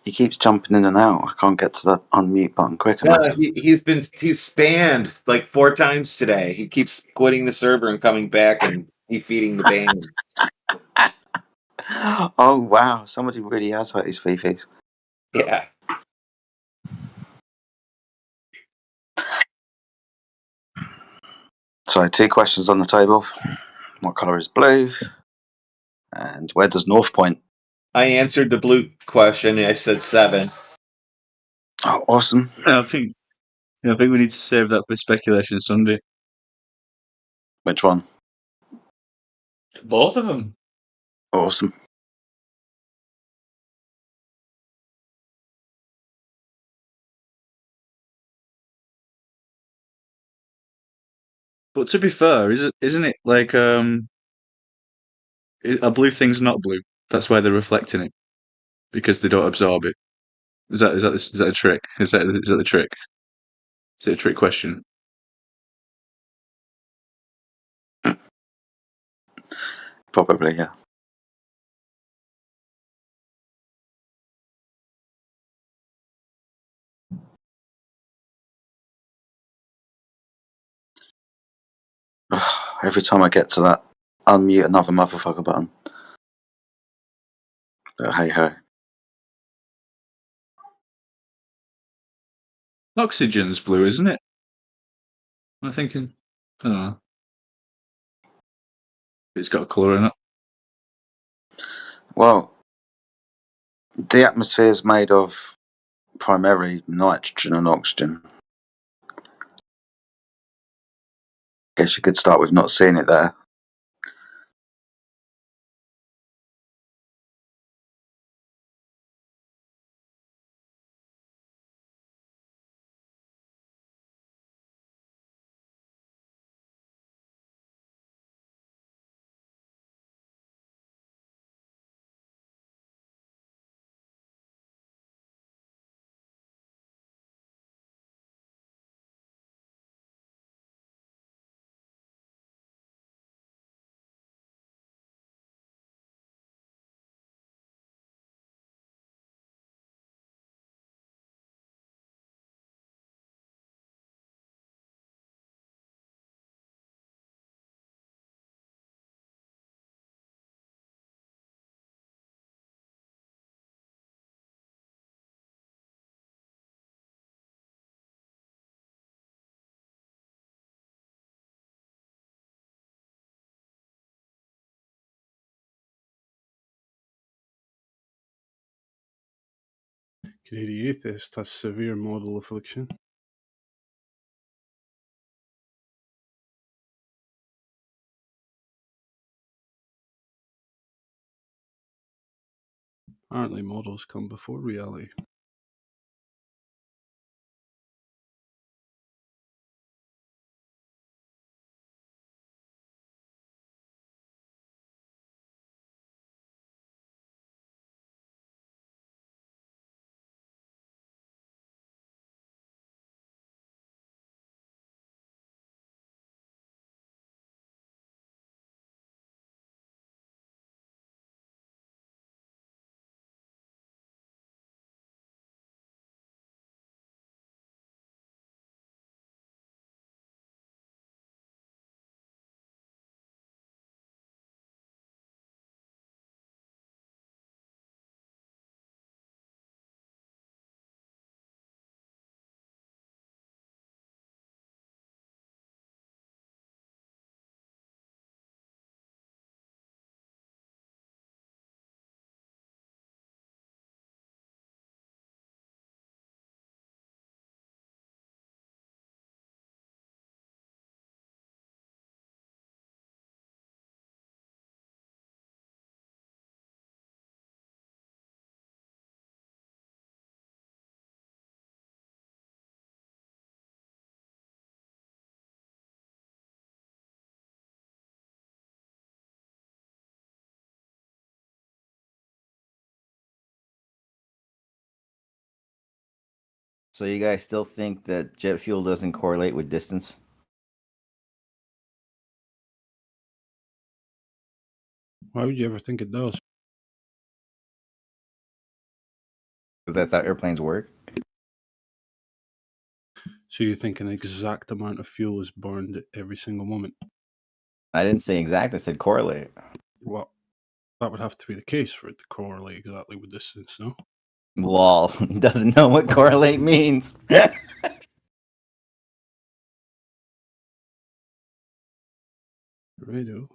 He keeps jumping in and out. I can't get to the unmute button quick enough. Yeah, he's spanned like 4 times today. He keeps quitting the server and coming back and defeating the band. Oh wow! Somebody really has hurt his fifis. Yeah. So 2 questions on the table. What color is blue? And where does North point? I answered the blue question. I said 7. Oh, awesome! I think we need to save that for Speculation Sunday. Which one? Both of them. Awesome. But to be fair, isn't it like a blue thing's not blue? That's why they're reflecting it, because they don't absorb it. Is that a trick? Is that the trick? Is it a trick question? Probably, yeah. Every time I get to that unmute another motherfucker button. But hey ho. Oxygen's blue, isn't it? I'm thinking. I don't know. It's got a colour in it. Well, the atmosphere is made of primarily nitrogen and oxygen. Guess you could start with not seeing it there. Canadian atheist has severe model affliction. Apparently, models come before reality. So you guys still think that jet fuel doesn't correlate with distance? Why would you ever think it does? Because that's how airplanes work. So you think an exact amount of fuel is burned every single moment? I didn't say exact. I said correlate. Well, that would have to be the case for it to correlate exactly with distance, no? Lol. Doesn't know what correlate means. Righto.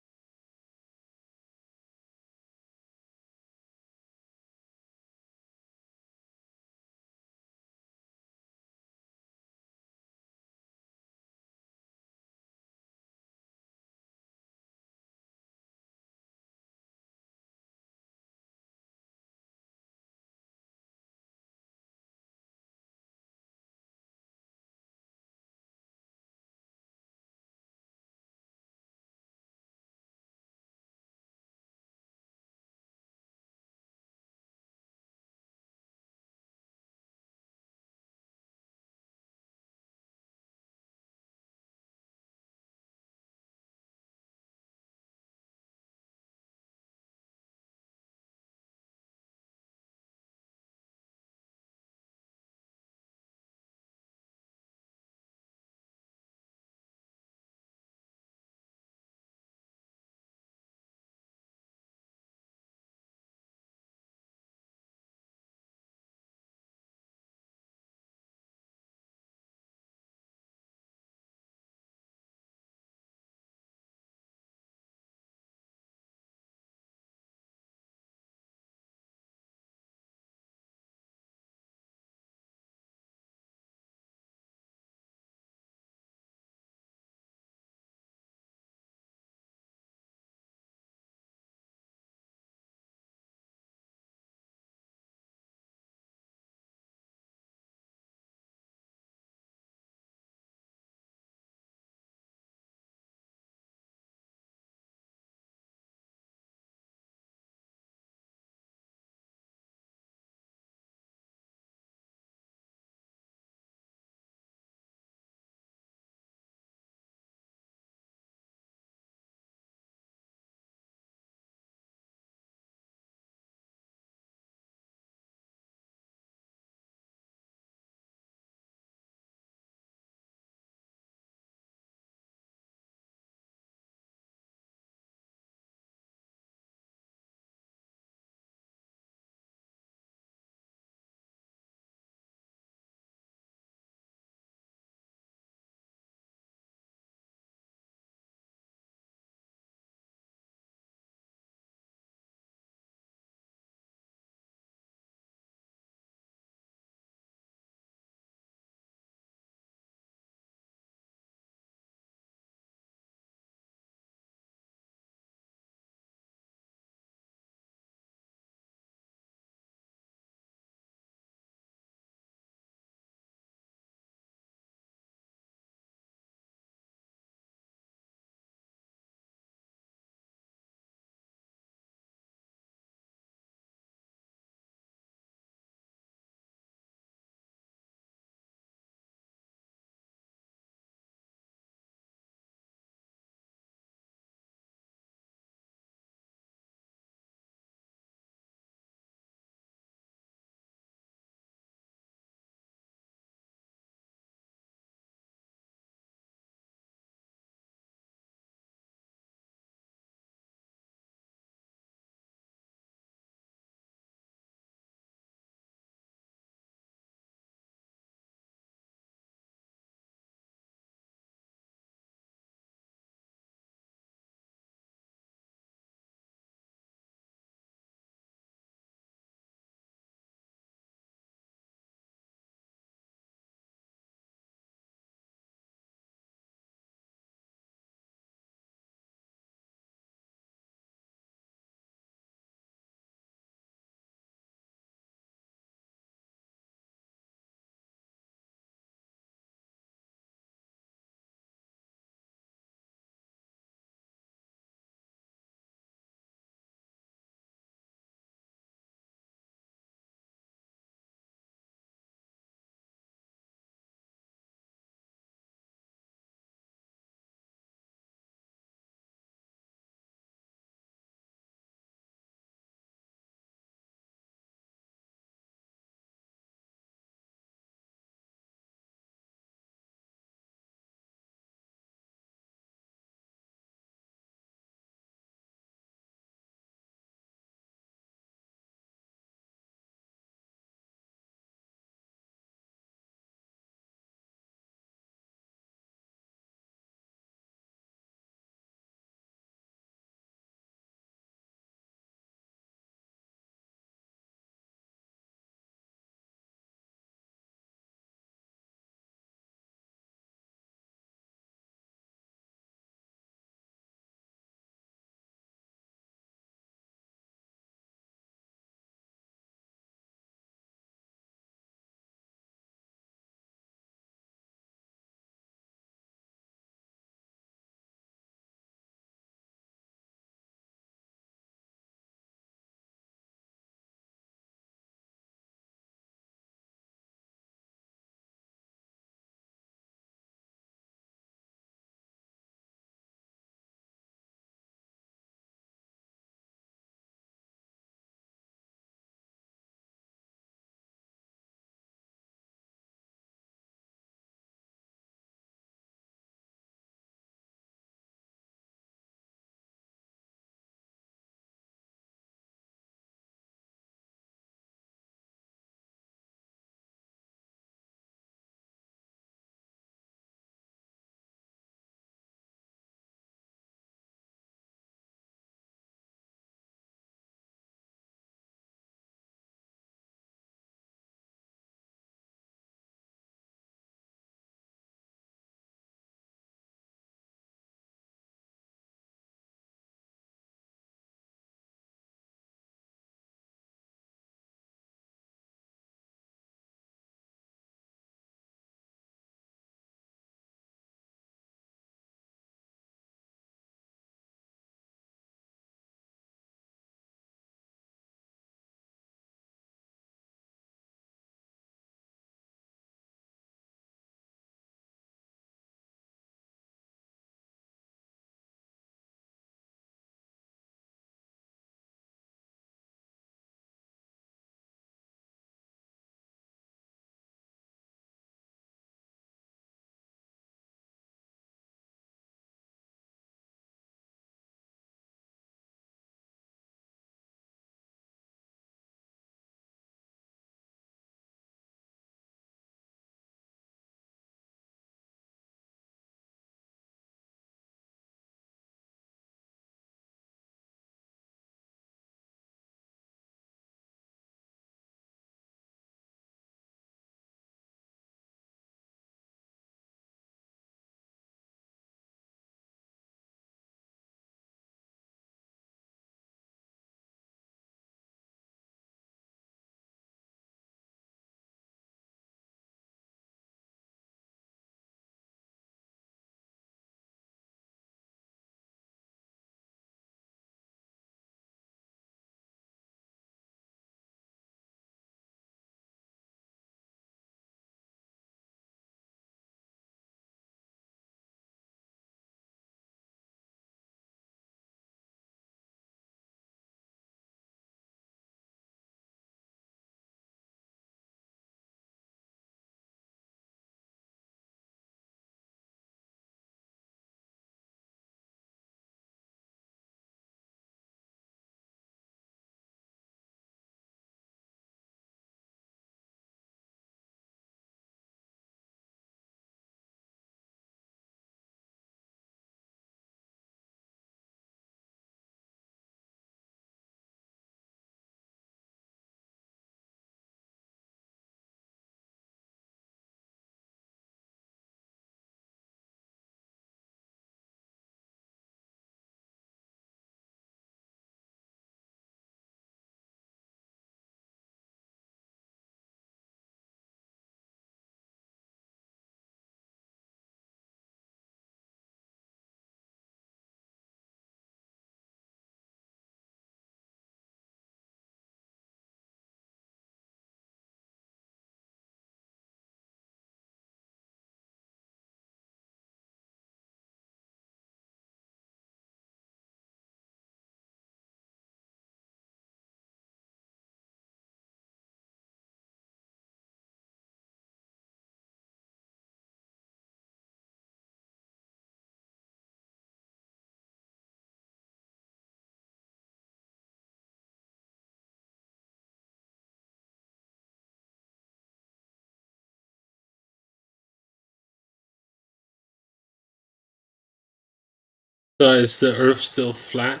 So is the Earth still flat?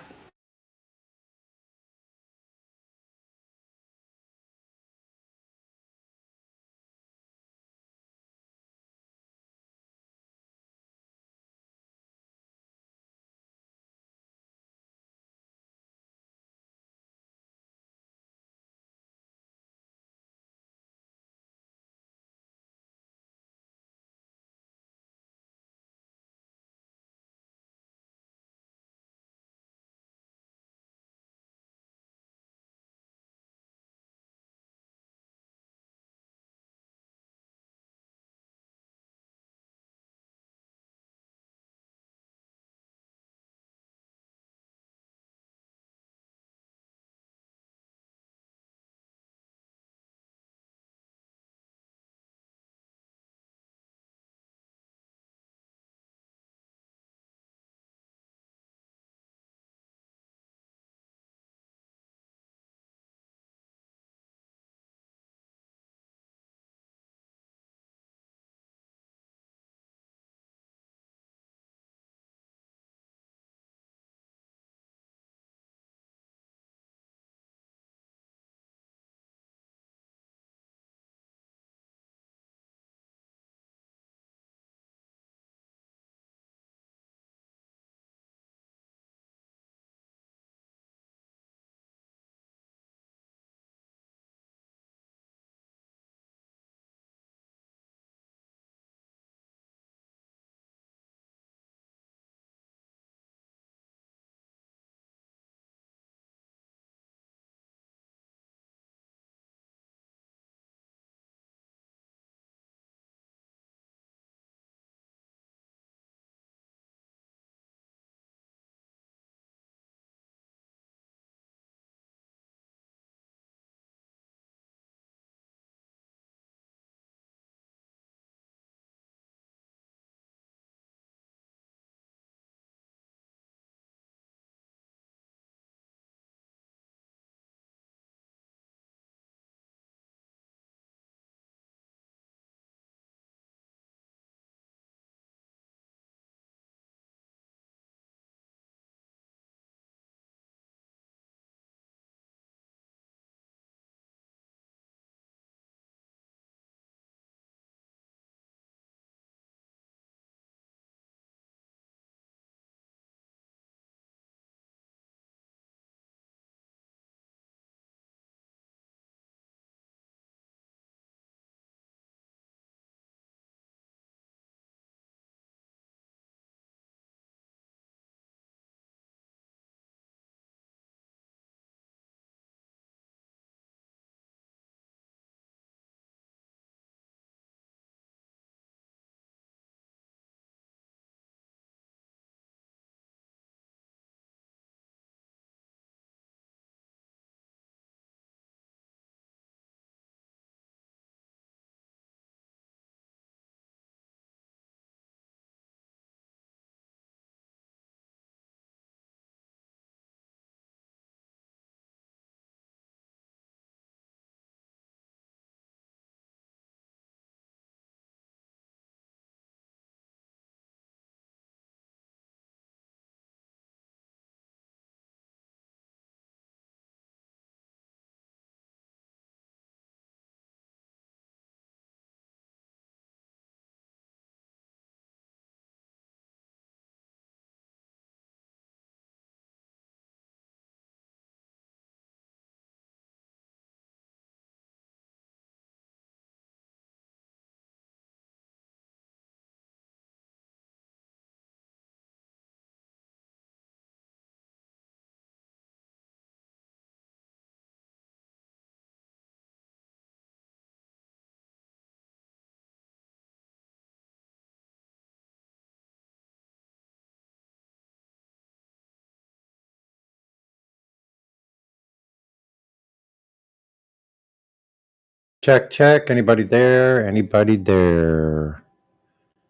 Check, check. Anybody there? Anybody there?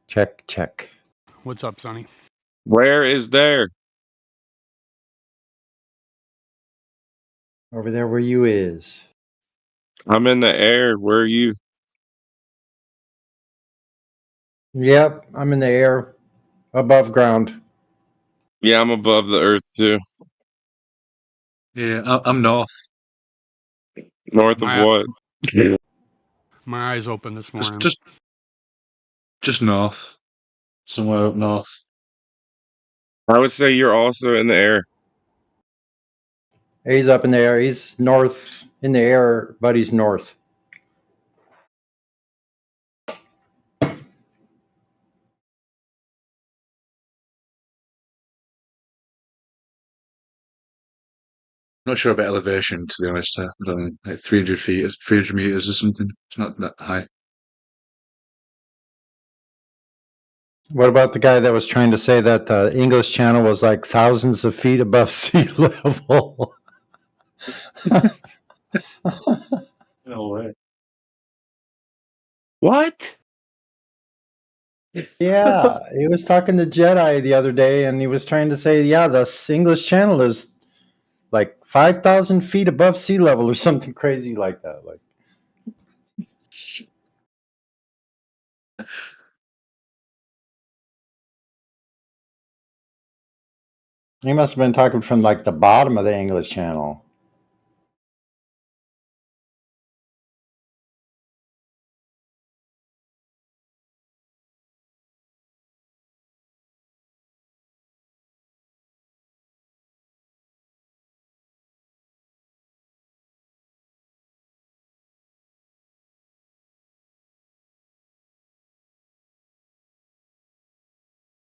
Check, check. What's up, Sonny? Where is there? Over there where you is. I'm in the air. Where are you? Yep, I'm in the air above ground. Yeah, I'm above the Earth too. Yeah, I'm north. North of My what? my eyes open this morning. Just north. Somewhere up north. I would say you're also in the air. He's up in the air. He's north in the air, but he's north. Not sure about elevation, to be honest. I don't know, like 300 feet, 300 meters or something. It's not that high. What about the guy that was trying to say that the English Channel was like thousands of feet above sea level? No way. What? Yeah, he was talking to Jedi the other day, and he was trying to say, yeah, the English Channel is like 5,000 feet above sea level or something crazy like that. Like, he must have been talking from like the bottom of the English Channel.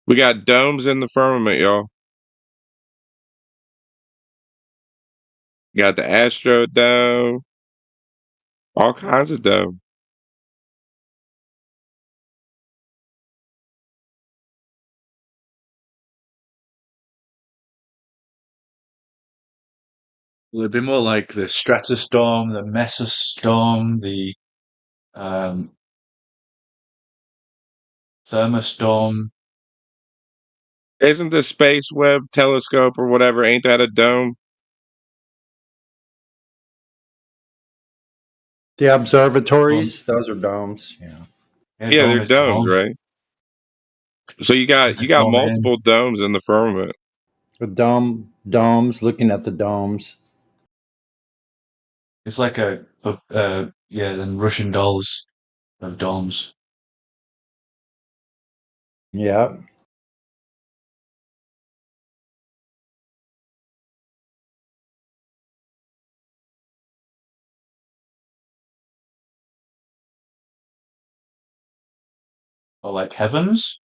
We got domes in the firmament, y'all. You got the Astro Dome, all kinds of dome. Well, it'd be more like the stratostorm, the mesostorm, the um, thermostorm. Isn't the Space Webb Telescope or whatever? Ain't that a dome? The observatories, those are domes. Yeah. Yeah, Dome they're is the domes, home. right? So you got It's a domain. multiple domes in the firmament. The domes, looking at the domes. It's like yeah, then Russian dolls of domes. Yeah. Or like heavens,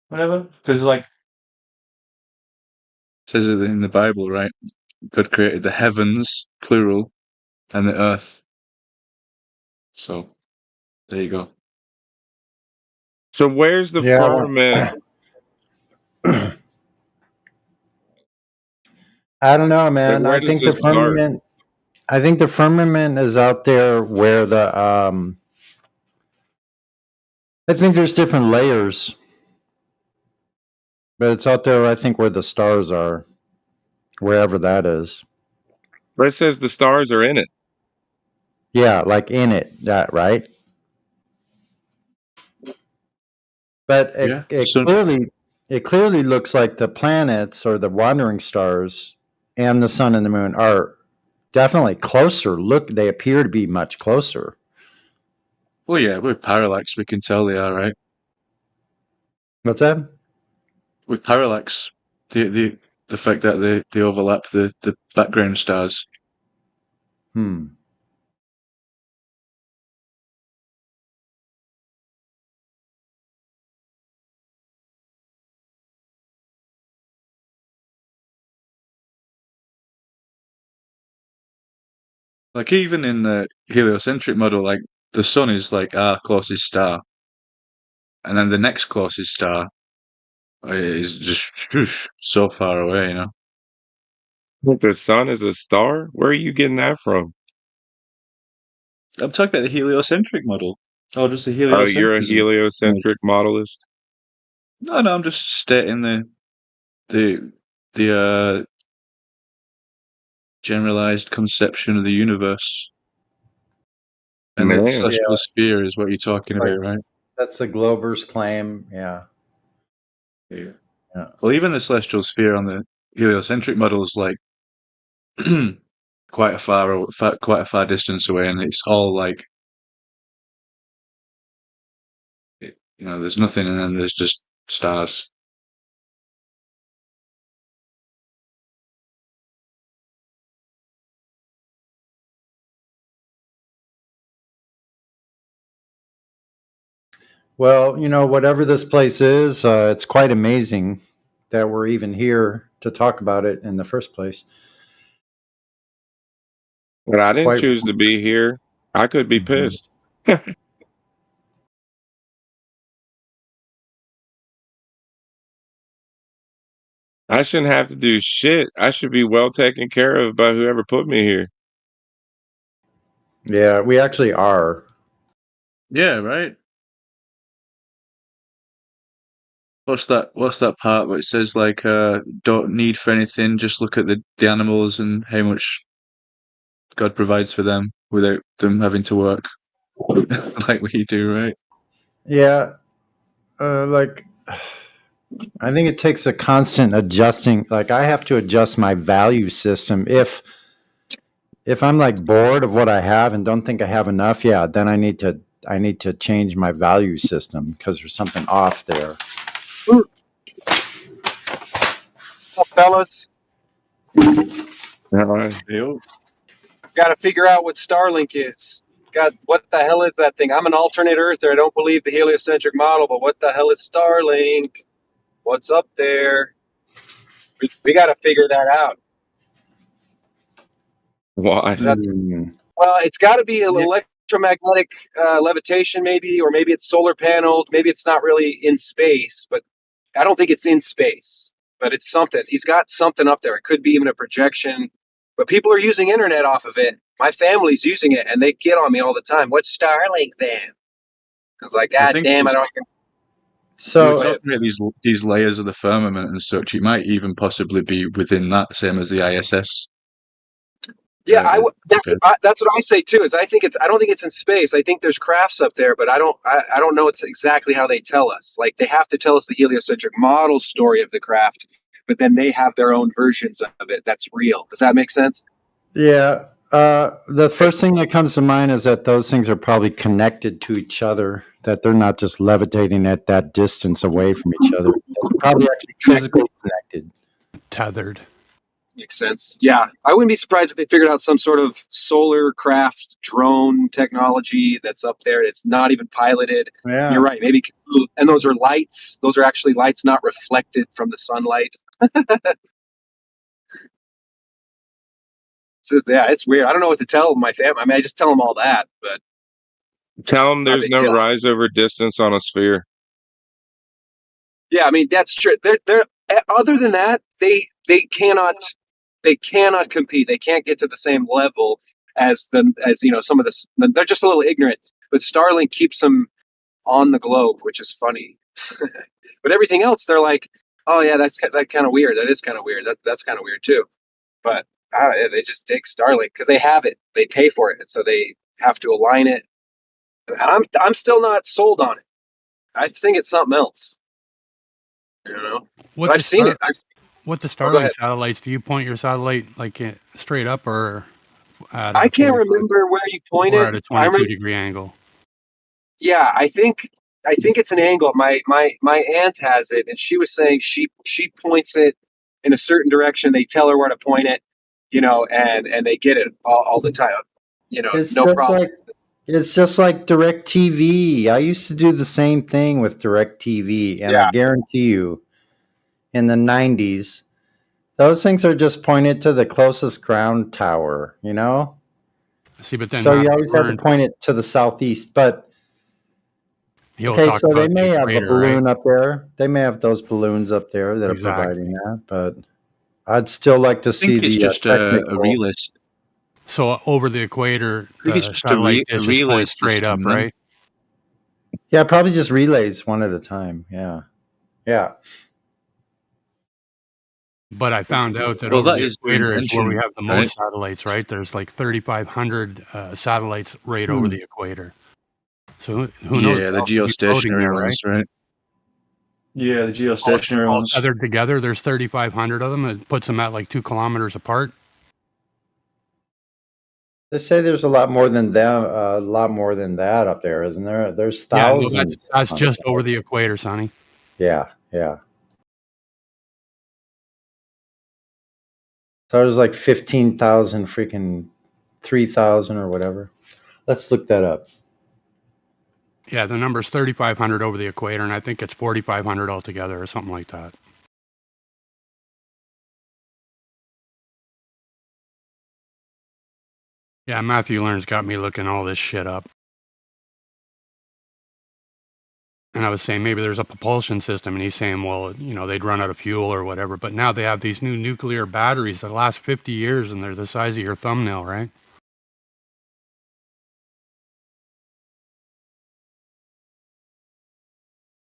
whatever. Because like it says it in the Bible, right? God created the heavens, plural, and the earth. So there you go. So where's the Yeah. firmament? I don't know, Like man. where does this start? I think the firmament is out there where I think there's different layers, but it's out there, I think, where the stars are, wherever that is. But it says the stars are in it. Yeah, like in it, that right? But Yeah. it clearly looks like the planets or the wandering stars and the sun and the moon are definitely closer. Look, they appear to be much closer. Well, yeah, with parallax, we can tell they are, right? What's that? With parallax, the fact that they overlap the background stars. Hmm. Like even in the heliocentric model, like the sun is like our closest star, and then the next closest star is just so far away, you know. Like the sun is a star? Where are you getting that from? I'm talking about the heliocentric model. Oh, just the Oh, you're a heliocentrism. Right. heliocentric modelist? No, I'm just stating the the generalized conception of the universe, and that Man. Yeah, celestial sphere is what you're talking like about, right? that's the Glober's claim. Yeah. Yeah. Well, even the celestial sphere on the heliocentric model is like quite a far distance away, and it's all like, there's nothing, and then there's just stars. Well, whatever this place is, it's quite amazing that we're even here to talk about it in the first place. But I It's didn't quite. choose to be here. I could be pissed. I shouldn't have to do shit. I should be well taken care of by whoever put me here. Yeah, we actually are. Yeah, right. What's that part where it says like don't need for anything, just look at the animals and how much God provides for them without them having to work like we do, right? Yeah, like I think it takes a constant adjusting. Like I have to adjust my value system. If I'm like bored of what I have and don't think I have enough, yeah, then I need to change my value system because there's something off there. Well, fellas, Yo. got to figure out what Starlink is. God, what the hell is that thing? I'm an alternate earther. I don't believe the heliocentric model, but what the hell is Starlink? What's up there? We got to figure that out. Why? Well, it's got to be an electromagnetic levitation, maybe, or maybe it's solar paneled. Maybe it's not really in space, but I don't think it's in space. But it's something. He's got something up there. It could be even a projection. But people are using internet off of it. My family's using it, and they get on me all the time. What's Starlink then? I was like, God damn, I don't. So we're talking about these layers of the firmament and such. It might even possibly be within that, same as the ISS. Yeah, that's what I say too. Is I don't think it's in space. I think there's crafts up there, but I don't know it's exactly how they tell us. Like they have to tell us the heliocentric model story of the craft, but then they have their own versions of it. That's real. Does that make sense? Yeah. The first thing that comes to mind is that those things are probably connected to each other, that they're not just levitating at that distance away from each other. They're probably actually physically connected. Tethered. Makes sense. Yeah. I wouldn't be surprised if they figured out some sort of solar craft drone technology that's up there. It's not even piloted. Yeah. You're right. Maybe, and those are lights. Those are actually lights not reflected from the sunlight. It's weird. I don't know what to tell my family. I mean, I just tell them all that, but Tell them there's no rise over distance on a sphere. Yeah, I mean that's true. They're other than that, they cannot compete. They can't get to the same level as some of this. They're just a little ignorant. But Starlink keeps them on the globe, which is funny. But everything else, they're like, oh yeah, that's kind of weird. That is kind of weird. That's kind of weird too. But they just take Starlink because they have it. They pay for it, and so they have to align it. And I'm still not sold on it. I think it's something else. You know, but I've seen it. What the Starlink satellites? Do you point your satellite like straight up or? I can't remember where you point or it. at a 22-degree angle. Yeah, I think it's an angle. My aunt has it, and she was saying she points it in a certain direction. They tell her where to point it, and they get it all the time. It's no problem. It's just like DirecTV. I used to do the same thing with DirecTV, and I guarantee you, in the 90s, those things are just pointed to the closest ground tower, See, but then so you always have to point it to the southeast. But okay, so they may have a balloon up there. They may have those balloons up there that are providing that, but I'd still like to see it's the just a relay. So over the equator, I think it's just a relay straight up, system, right? Yeah, probably just relays one at a time. Yeah. But I found out that over the equator is where we have the most satellites, right? There's like 3,500 satellites right over the equator. So who knows? Yeah, the geostationary ones, right? Yeah, the geostationary all ones. tethered together. There's 3,500 of them. It puts them at like 2 kilometers apart. They say there's a lot more than that. A lot more than that up there, isn't there? There's Yeah, no, thousands. that's on just top. over the equator, Sonny. Yeah, yeah. So there's like 15,000, freaking 3,000 or whatever. Let's look that up. Yeah, the number's 3,500 over the equator, and I think it's 4,500 altogether or something like that. Yeah, Matthew Learn's got me looking all this shit up. And I was saying maybe there's a propulsion system, and he's saying, well, you know, they'd run out of fuel or whatever. But now they have these new nuclear batteries that last 50 years, and they're the size of your thumbnail, right?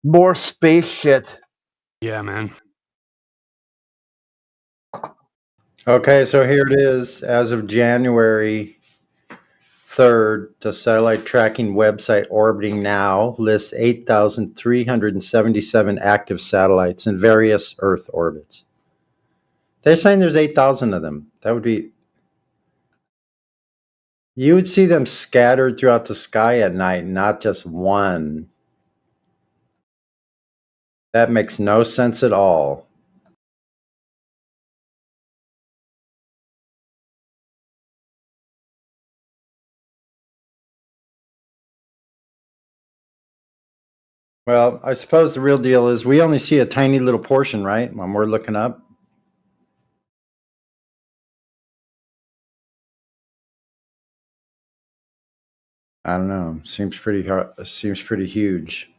More space shit. Yeah, man. Okay, so here it is. As of January 3rd, the satellite tracking website Orbiting Now lists 8,377 active satellites in various Earth orbits. They're saying there's 8,000 of them. That would be... You would see them scattered throughout the sky at night, not just one. That makes no sense at all. Well, I suppose the real deal is we only see a tiny little portion, right? When we're looking up. I don't know. Seems pretty hard. Seems pretty huge.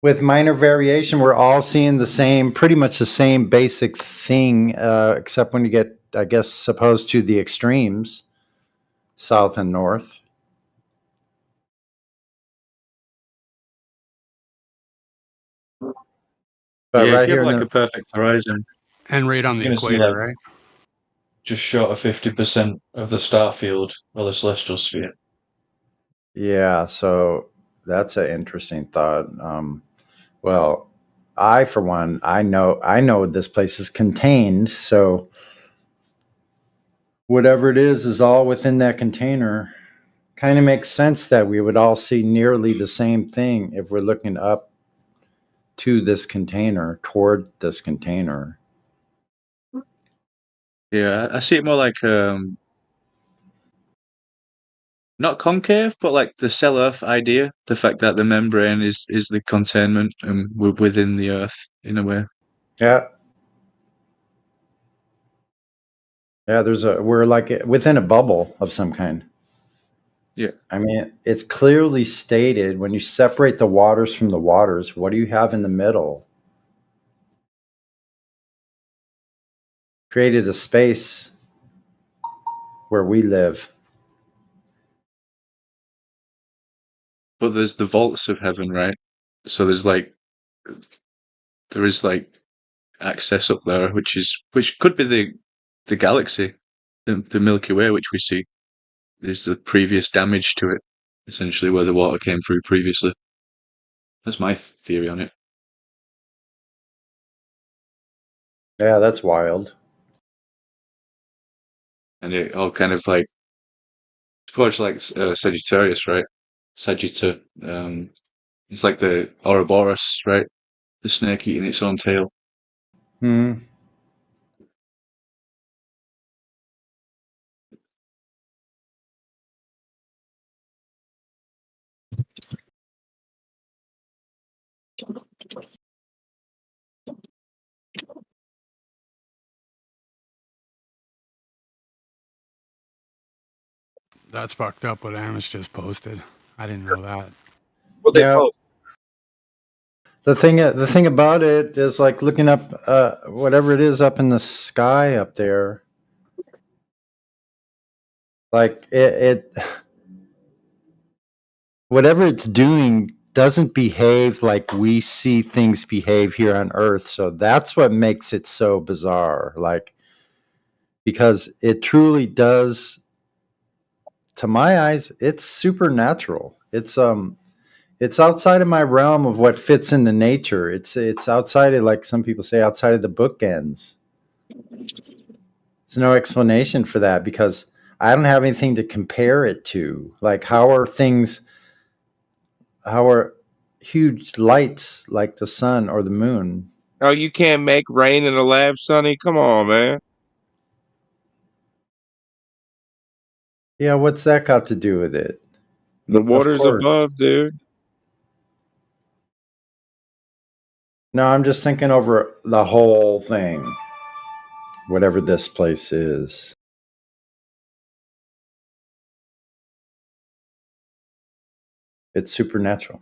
With minor variation, we're all seeing the same, pretty much the same basic thing, except when you get, I guess, opposed to the extremes, south and north. But Yeah, if right you here have in like the, a perfect horizon, And right on you're the going to see equator, like right? just short of 50% of the star field or the celestial sphere. yeah, so that's an interesting thought. Well, I, for one, I know this place is contained, so whatever it is all within that container. Kind of makes sense that we would all see nearly the same thing if we're looking up to this container, toward this container. Yeah, I see it more like not concave, but like the cell Earth idea. The fact that the membrane is the containment and we're within the Earth in a way. Yeah. Yeah, we're like within a bubble of some kind. Yeah. I mean, it's clearly stated when you separate the waters from the waters, what do you have in the middle? Created a space where we live. But there's the vaults of heaven, right? So there is like access up there, which could be the galaxy, the Milky Way, which we see. There's the previous damage to it, essentially where the water came through previously. That's my theory on it. Yeah, that's wild. And it all kind of like, I suppose like Sagittarius, right? Sagitta. It's like the Ouroboros, right? The snake eating its own tail. Hmm. That's fucked up what Amos just posted. I didn't know that. What they Yeah. post? The thing about it is like looking up whatever it is up in the sky up there. Like it whatever it's doing doesn't behave like we see things behave here on Earth. So that's what makes it so bizarre. Like, because it truly does, to my eyes, it's supernatural. It's outside of my realm of what fits into nature. It's outside of, like some people say, outside of the bookends. There's no explanation for that because I don't have anything to compare it to. Like, how are huge lights like the sun or the moon? Oh, you can't make rain in the lab, Sonny? Come on, man. Yeah, what's that got to do with it? The Of water's course. above, dude. No, I'm just thinking over the whole thing, whatever this place is. It's supernatural.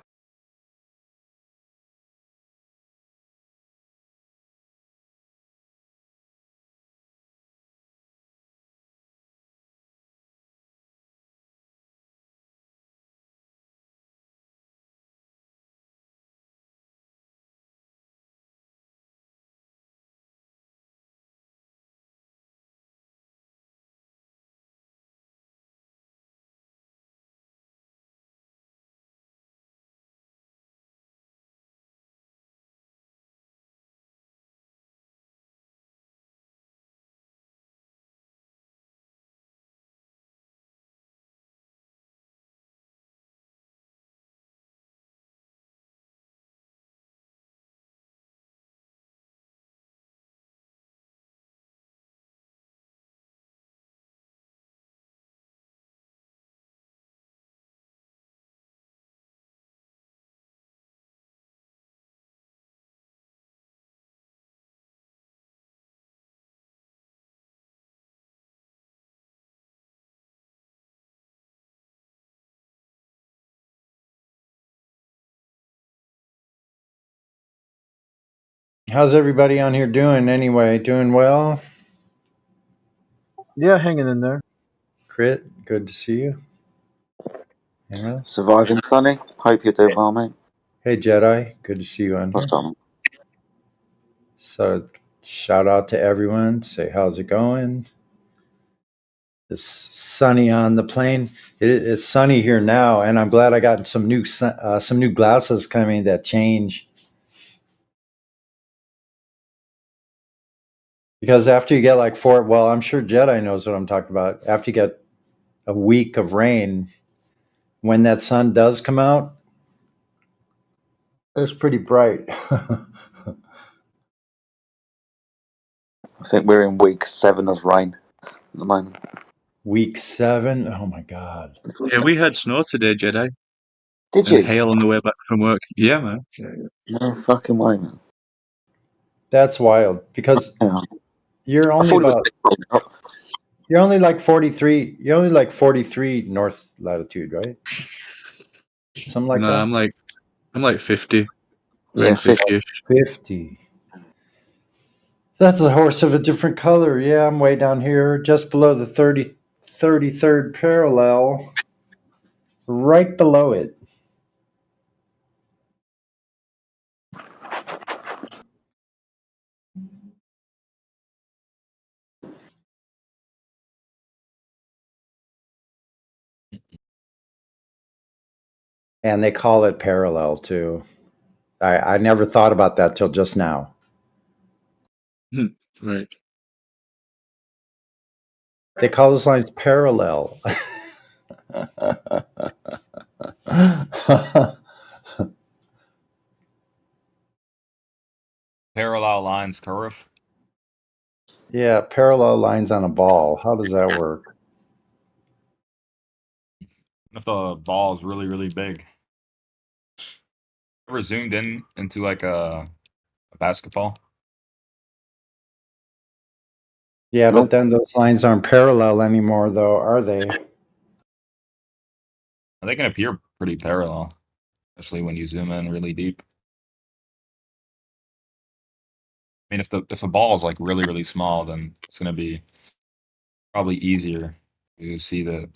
How's everybody on here doing anyway? Doing well? Yeah, hanging in there. Crit, good to see you. Yeah. Surviving, Sonny. Hope you're doing well, mate. Hey, Jedi, good to see you on here. What's up? So, shout out to everyone. Say, how's it going? It's sunny on the plane. It's sunny here now, and I'm glad I got some new glasses coming that change. Because after you get like I'm sure Jedi knows what I'm talking about. After you get a week of rain, when that sun does come out, it's pretty bright. I think we're in week 7 of rain at the moment. Week 7? Oh my God. Yeah, we had snow today, Jedi. Did And you? hail on the way back from work. Yeah, man. No fucking way, man. That's wild because Yeah. you're I only thought it was about you're only like 43. You're only like 43 north latitude, right? Something like No, that. I'm like 50. Yeah, Around 50. 50-ish. 50. That's a horse of a different color. Yeah, I'm way down here, just below the 33rd parallel, right below it. And they call it parallel too. I never thought about that till just now. Right. They call those lines parallel. Parallel lines curve. Yeah, parallel lines on a ball. How does that work? If the ball is really, really big. Ever zoomed in into like a basketball? Yeah, but then those lines aren't parallel anymore, though, are they? They can appear pretty parallel, especially when you zoom in really deep. I mean, if the ball is like really, really small, then it's gonna be probably easier to see the,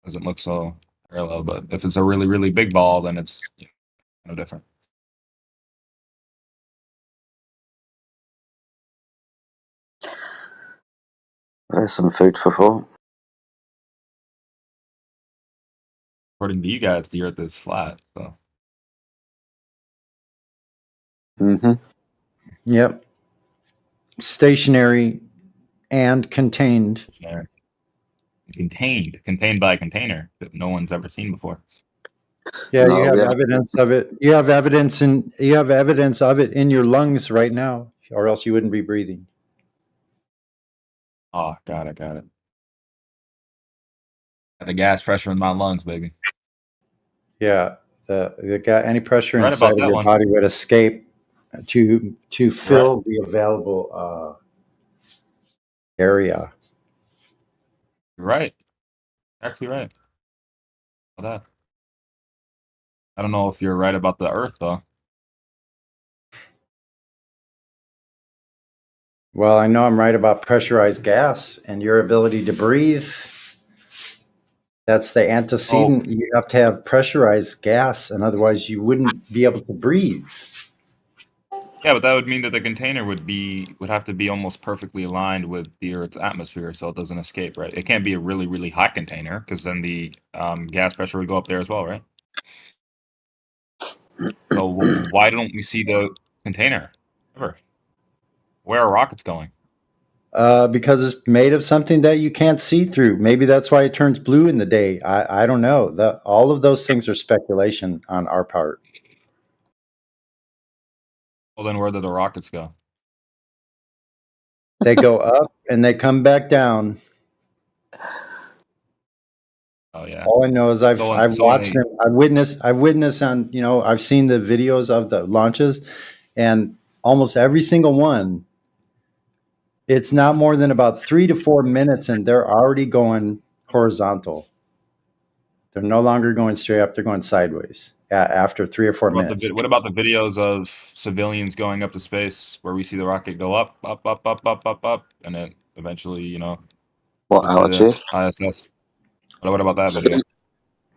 doesn't look so parallel. But if it's a really, really big ball, then it's no different. There's some food for thought. According to you guys, the Earth is flat. So Mm-hmm. Yep. Stationary and contained. contained by a container that no one's ever seen before. Yeah, you No, have we have evidence of it. You have evidence of it in your lungs right now, or else you wouldn't be breathing. Oh, got it. Got the gas pressure in my lungs, baby. Yeah, any pressure You're right inside about of that your one. body would escape to fill the available area. You're right. Actually right. About that. I don't know if you're right about the Earth, though. Well, I know I'm right about pressurized gas and your ability to breathe. That's the antecedent. You have to have pressurized gas, and otherwise you wouldn't be able to breathe. Yeah, but that would mean that the container would have to be almost perfectly aligned with the Earth's atmosphere, so it doesn't escape, right? It can't be a really, really hot container, because then the gas pressure would go up there as well, right? So why don't we see the container ever? Where are rockets going? Because it's made of something that you can't see through. Maybe that's why it turns blue in the day. I don't know. All of those things are speculation on our part. Well, then where do the rockets go? They go up and they come back down. Oh yeah. All I know is I've watched them. I've witnessed on, I've seen the videos of the launches, and almost every single one, it's not more than about 3 to 4 minutes and they're already going horizontal. They're no longer going straight up, they're going sideways after 3 or 4 minutes. What about the videos of civilians going up to space where we see the rocket go up, up, up, up, up, up, up, and it eventually, What, gets to the altitude? ISS? What about that video?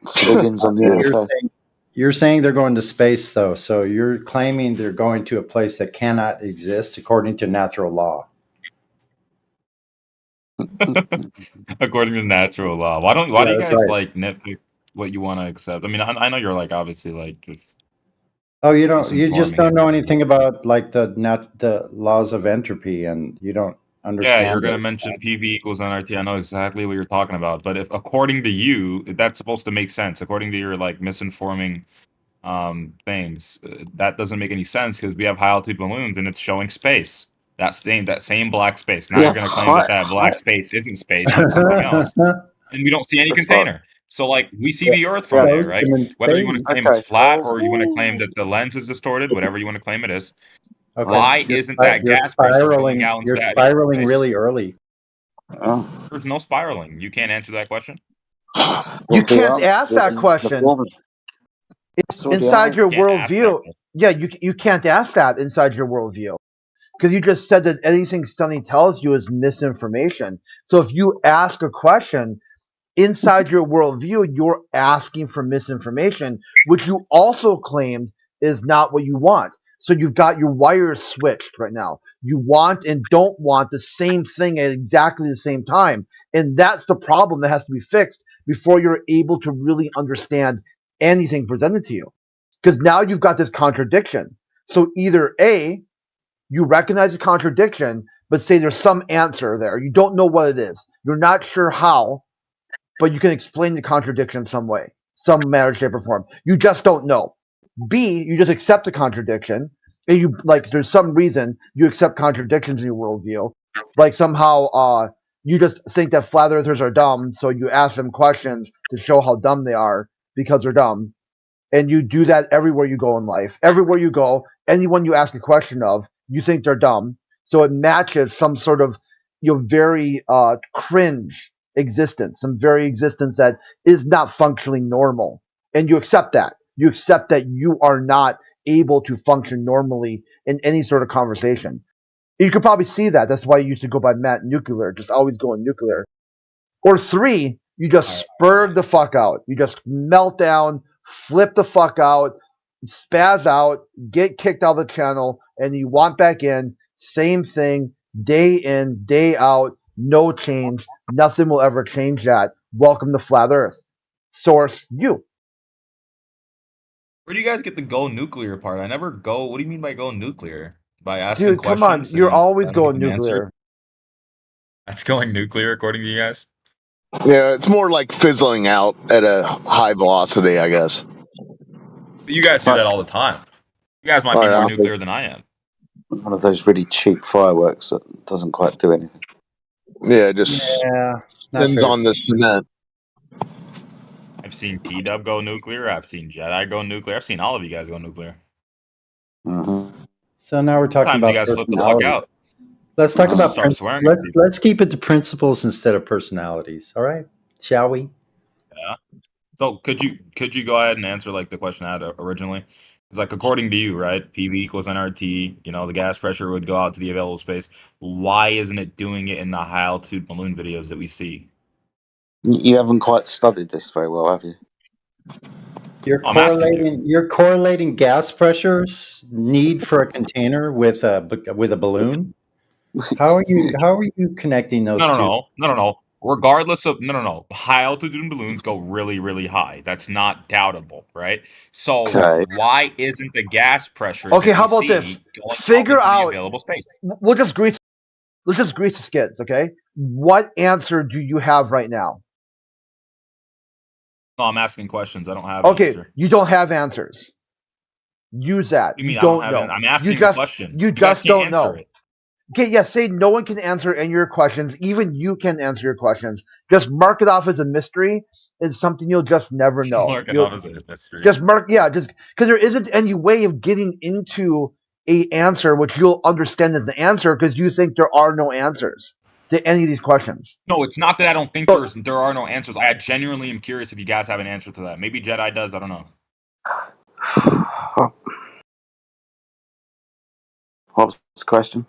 Civilians on the ISS. You're saying they're going to space, though, so you're claiming they're going to a place that cannot exist according to natural law. According to natural law. Why do you guys right. nitpick what you want to accept? I mean, I know you're obviously just Oh, you just misinforming don't know everybody. anything about the laws of entropy, and you don't Yeah, understand you're gonna it. mention PV equals nRT. I know exactly what you're talking about. But if according to you, that's supposed to make sense. According to your misinforming things, that doesn't make any sense because we have high altitude balloons and it's showing space. That same black space. Now Yeah, you're gonna claim that black space isn't space, it's something else. And we don't see any container. So we see the Earth from there, right? Whether you want to claim it's flat or you want to claim that the lens is distorted, whatever you want to claim it is. Okay. Why isn't that gas pressure going out into You're that spiraling space? really early. There's no spiraling. You can't answer that question. You can't ask that question. It's inside your worldview. Yeah, you can't ask that inside your worldview. Because you just said that anything something tells you is misinformation. So if you ask a question inside your worldview, you're asking for misinformation, which you also claimed is not what you want. So you've got your wires switched right now. You want and don't want the same thing at exactly the same time. And that's the problem that has to be fixed before you're able to really understand anything presented to you. Because now you've got this contradiction. So either A, you recognize the contradiction, but say there's some answer there. You don't know what it is. You're not sure how, but you can explain the contradiction in some way, some manner, shape, or form. You just don't know. B, you just accept the contradiction, and you there's some reason you accept contradictions in your worldview. Somehow you just think that flat earthers are dumb, so you ask them questions to show how dumb they are because they're dumb. And you do that everywhere you go in life. Everywhere you go, anyone you ask a question of, you think they're dumb. So it matches some sort of very cringe existence, some very existence that is not functionally normal. And you accept that. You accept that you are not able to function normally in any sort of conversation. You could probably see that. That's why you used to go by Matt Nuclear, just always going nuclear. Or 3, You just spurg the fuck out. You just melt down, flip the fuck out, spaz out, get kicked out of the channel, and you want back in. Same thing, day in, day out, no change. Nothing will ever change that. Welcome to Flat Earth. Source, you. Where do you guys get the go nuclear part? I never go. What do you mean by go nuclear? By asking Dude, come on. questions? You're and always trying to going get an answer? nuclear. That's going nuclear, according to you guys. Yeah, it's more like fizzling out at a high velocity, I guess. But you guys do that all the time. You guys might be more nuclear than I am. One of those really cheap fireworks that doesn't quite do anything. Yeah, just spins very on the cement. I've seen T-Dub go nuclear. I've seen Jedi go nuclear. I've seen all of you guys go nuclear. So now we're talking Sometimes about you guys flip the fuck personality. out. Let's talk about Start swearing. let's keep it to principles instead of personalities. All right, shall we? Yeah. So could you go ahead and answer like the question I had originally? It's like according to you, right? PV equals nRT. You know, the gas pressure would go out to the available space. Why isn't it doing it in the high altitude balloon videos that we see? You haven't quite studied this very well, have you? You're correlating gas pressure's need for a container with a balloon. How are you connecting those two? No. Regardless of no. High altitude balloons go really, really high. That's not doubtable, right? So why isn't the gas pressure? Okay, how about this? Figure out. Available space. Let's just grease the skids, okay? What answer do you have right now? No, I'm asking questions. I don't have an answer. You don't have answers. Use that. You mean don't I don't know. have I'm asking a question. You just don't know. It. Okay, yes, say no one can answer any of your questions. Even you can answer your questions. Just mark it off as a mystery. It's something you'll just never know. Mark it off as a mystery. Just because there isn't any way of getting into a answer which you'll understand as the answer because you think there are no answers to any of these questions. No, it's not that I don't think there are no answers. I genuinely am curious if you guys have an answer to that. Maybe Jedi does. I don't know. What was the question?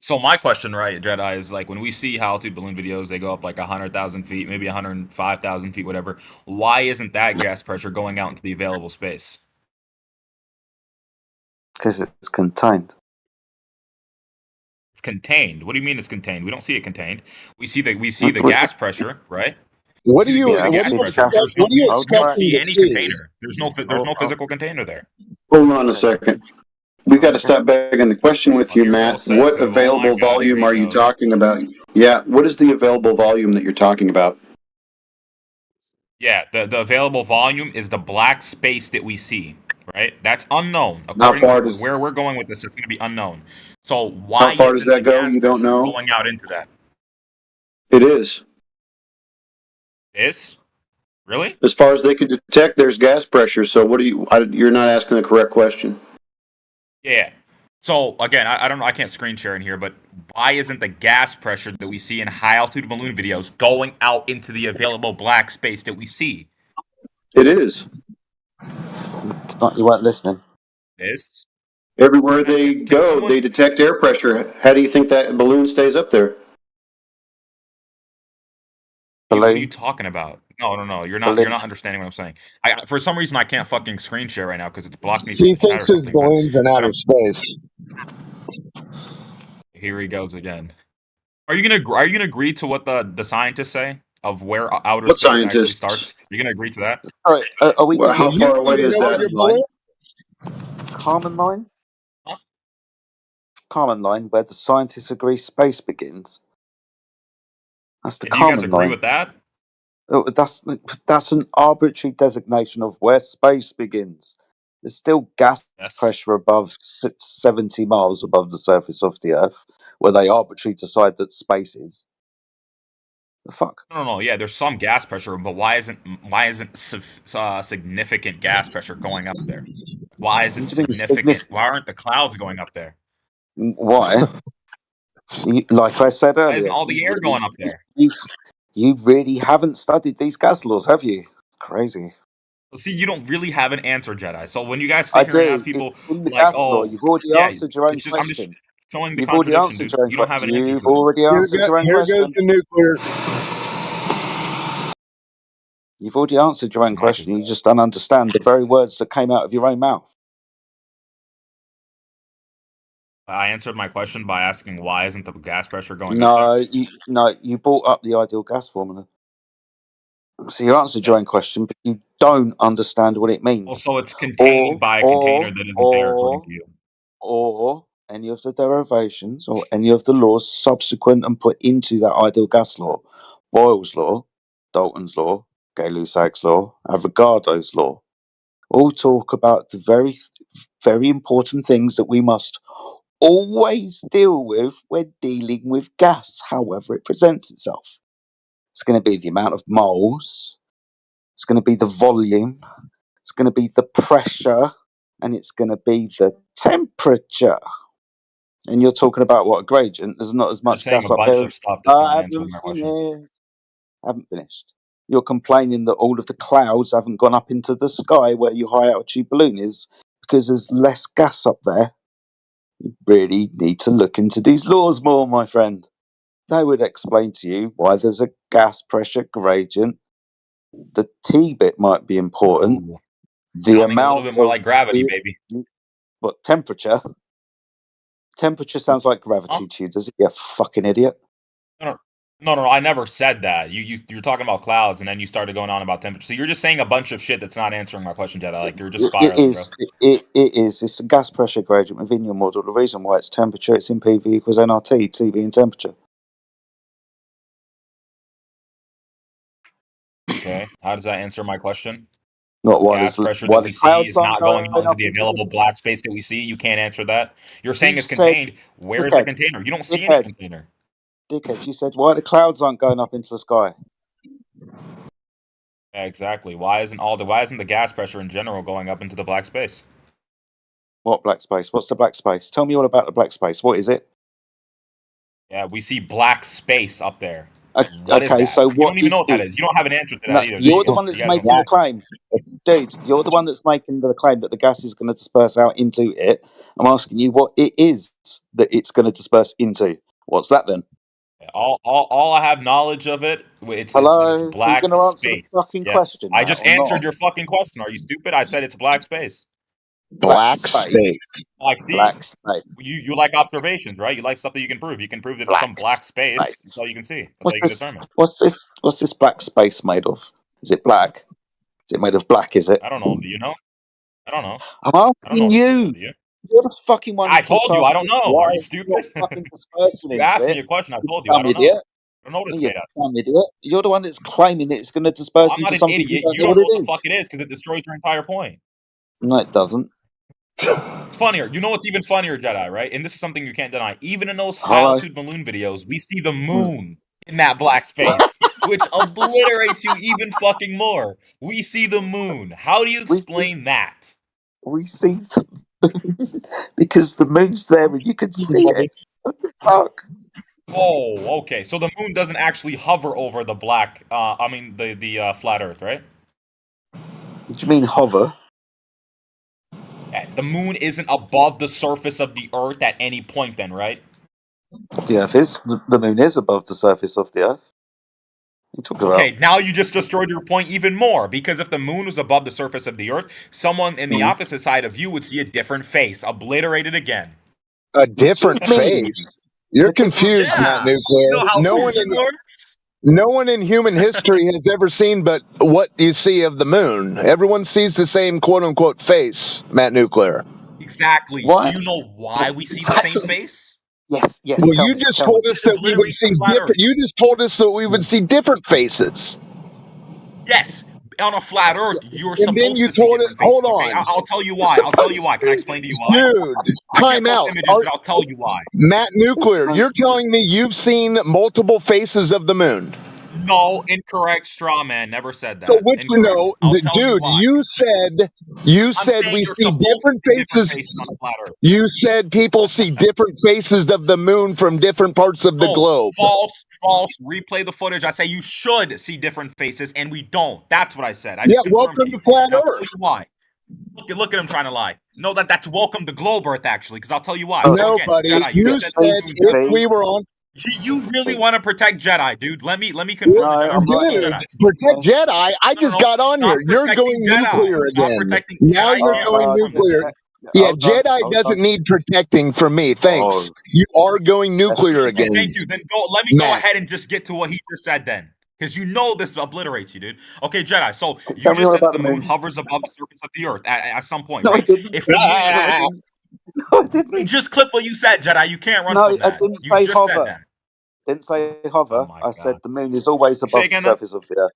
So my question, right, Jedi, is like when we see high altitude balloon videos, they go up like 100,000 feet, maybe 105,000 feet, whatever. Why isn't that gas pressure going out into the available space? Because it's contained. It's contained. What do you mean it's contained? We don't see it contained. We see the gas pressure, right? What do you? We don't see any container. There's no physical container there. Hold on a second. We got to stop back on the question with you, Matt. What available volume are you talking about? Yeah, what is the available volume that you're talking about? Yeah, the available volume is the black space that we see, right? That's unknown. According to where we're going with this, it's going to be unknown. So why how far does that go? You don't know? Going out into that. It is. Is? Really? As far as they can detect, there's gas pressure. So what do you? You're not asking the correct question. Yeah. So again, I don't know. I can't screen share in here, but why isn't the gas pressure that we see in high altitude balloon videos going out into the available black space that we see? It is. It's not. You weren't listening. Is. Everywhere they go, they detect air pressure. How do you think that balloon stays up there? What are you talking about? No. You're not understanding what I'm saying. For some reason, I can't fucking screen share right now because it's blocked me from He the chat or thinks his something. balloon's in outer space. Here he goes again. Are you gonna agree to what the scientists say of where outer space actually starts? You're gonna agree to that? All right. Are we? Well, how far away is that? Common line? Huh? Common line, where the scientists agree space begins. That's the common line. Do you guys agree with that? Oh, that's an arbitrary designation of where space begins. There's still gas pressure above 70 miles above the surface of the Earth, where they arbitrarily decide that space is. The fuck? No. Yeah, there's some gas pressure, but why isn't significant gas pressure going up there? Why isn't significant? Why aren't the clouds going up there? Why? Like I said earlier, why isn't all the air going up there? You really haven't studied these gas laws, have you? Crazy. Well, see, you don't really have an answer, Jedi. So when you guys sit here and ask people in the gas law, you've already answered your own question. I'm just showing the contradiction, dude. You don't have an answer. You've already answered your own question. Here goes the nuclear. You've already answered your own question. You just don't understand the very words that came out of your own mouth. I answered my question by asking why isn't the gas pressure going up there? You brought up the ideal gas formula. So you answered your own question, but you don't understand what it means. Well, so it's contained by a container that isn't there according to you. Or any of the derivations or any of the laws subsequent and put into that ideal gas law. Boyle's law, Dalton's law, Gay-Lussac's law, Avogadro's law. All talk about the very, very important things that we must always deal with when dealing with gas, however it presents itself. It's going to be the amount of moles, it's going to be the volume, it's going to be the pressure, and it's going to be the temperature. And you're talking about what, a gradient? There's not as much gas a up bunch there. of stuff that's not answering my question. I haven't finished. You're complaining that all of the clouds haven't gone up into the sky where your high altitude balloon is because there's less gas up there. You really need to look into these laws more, my friend. They would explain to you why there's a gas pressure gradient. The T bit might be important. Ooh. The Sounding amount a little bit more like gravity, baby. What, temperature? Temperature sounds like gravity to you, does it? You fucking idiot. No, I never said that. You're talking about clouds, and then you started going on about temperature. So you're just saying a bunch of shit that's not answering my question, Jedi. Like, you're just spiraling, bro. It is. It's a gas pressure gradient within your model. The reason why it's temperature, it's in PV equals nRT, T being temperature. Okay, how does that answer my question? Not why gas pressure that we see is not going out into the available black space that we see. You can't answer that. You're saying it's contained. Where's the container? You don't see any container. Dickhead, you said why the clouds aren't going up into the sky. Yeah, exactly. Why isn't the gas pressure in general going up into the black space? What black space? What's the black space? Tell me all about the black space. What is it? Yeah, we see black space up there. Okay, so what? You don't even know what that is. You don't have an answer to that either. You're the one that's making the claim. Dude, you're the one that's making the claim that the gas is going to disperse out into it. I'm asking you what it is that it's going to disperse into. What's that then? All I have knowledge of it, it's black You're going to answer space. The fucking yes. question. I just answered your fucking question. Are you stupid? I said it's black space. Black space. Black space. You like observations, right? You like stuff that you can prove. You can prove that there's some black space. That's all you can see. That's all you can determine. What's this black space made of? Is it black? Is it made of black, is it? I don't know. Do you know? I don't know. I'm asking you. You're the fucking one. I told you I don't know. Are you stupid? You asked me a question. I told you I don't know. I don't know what it's made of. Idiot. You're the one that's claiming that it's going to disperse into something. I'm not an idiot. You don't know what the fuck it is because it destroys your entire point. No, it doesn't. It's funnier. You know what's even funnier, Jedi, right? And this is something you can't deny. Even in those high-altitude balloon videos, we see the moon in that black space, which obliterates you even fucking more. We see the moon. How do you explain that? We see because the moon's there and you can see it. What the fuck? Oh, okay. So the moon doesn't actually hover over the black. The flat Earth, right? What do you mean hover? The moon isn't above the surface of the Earth at any point, then, right? The Earth is. The moon is above the surface of the Earth. Okay, now you just destroyed your point even more, because if the moon was above the surface of the Earth, someone in the opposite side of you would see a different face, obliterated again. A different face? You're confused, Matt Nuclear. You know how fusion works? No one in human history has ever seen but what you see of the moon. Everyone sees the same quote-unquote face, Matt Nuclear. Exactly. What? Do you know why we see the same face? Yes. Well, you just told us that we would see different. You just told us that we would see different faces. Yes, on a flat Earth, you're supposed to see different faces. Hold on. Okay? I'll tell you why. Can I explain to you why? Dude, time out. But I'll tell you why. Matt Nuclear, you're telling me you've seen multiple faces of the moon? No, incorrect, straw man. Never said that. So which dude? You said we see different faces. You said people see different faces of the moon from different parts of the globe. False. Replay the footage. I say you should see different faces, and we don't. That's what I said. Welcome to Flat Earth. I'll tell you why. Look at him trying to lie. No, that's welcome to globe Earth, actually, because I'll tell you why. No, buddy. You said if we were on. You really want to protect Jedi, dude? Let me confirm the Jedi. Dude, protect Jedi. I just got on here. You're going nuclear again. Now you're going nuclear. Yeah, Jedi doesn't need protecting from me. Thanks. You are going nuclear again. Thank you. Then let me go ahead and just get to what he just said then. Because you know this obliterates you, dude. Okay, Jedi. So you just said that the moon hovers above the surface of the Earth at some point, right? If the moon No, I didn't. You just clip what you said, Jedi. You can't run from that. I didn't You say just hover. said that. Didn't say hover. I said the moon is always above the surface of the Earth.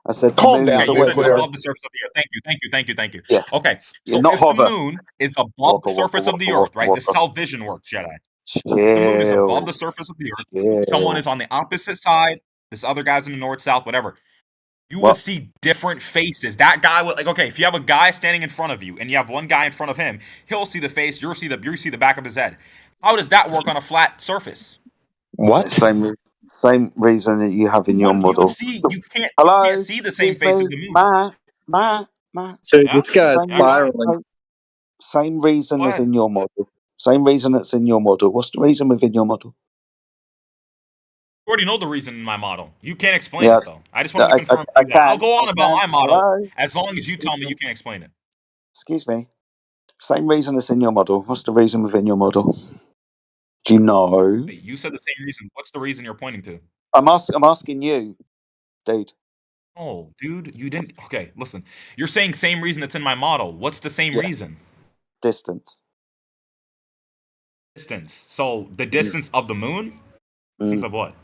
I said calm the moon down. is You always said above the surface of the Earth. Thank you. Yes. Okay, so not if hover. the moon is above the surface of the Earth, right? This is how vision works, Jedi. If the moon is above the surface of the Earth, someone is on the opposite side, this other guy's in the north, south, whatever. You would see different faces. That guy would if you have a guy standing in front of you and you have one guy in front of him, he'll see the face, you see the back of his head. How does that work on a flat surface? What? Same reason that you have in your model. You can't see the same face of the moon. Matt. So this guy's spiraling. Same reason as in your model. Same reason that's in your model. What's the reason within your model? You already know the reason in my model. You can't explain it though. I just want to confirm that. I'll go on about my model as long as you tell me you can't explain it. Excuse me. Same reason that's in your model. What's the reason within your model? Do you know? Wait, you said the same reason. What's the reason you're pointing to? I'm asking you, dude. Oh, dude, you didn't. Okay, listen. You're saying same reason that's in my model. What's the same reason? Distance. Distance. So the distance of the moon? Distance of what?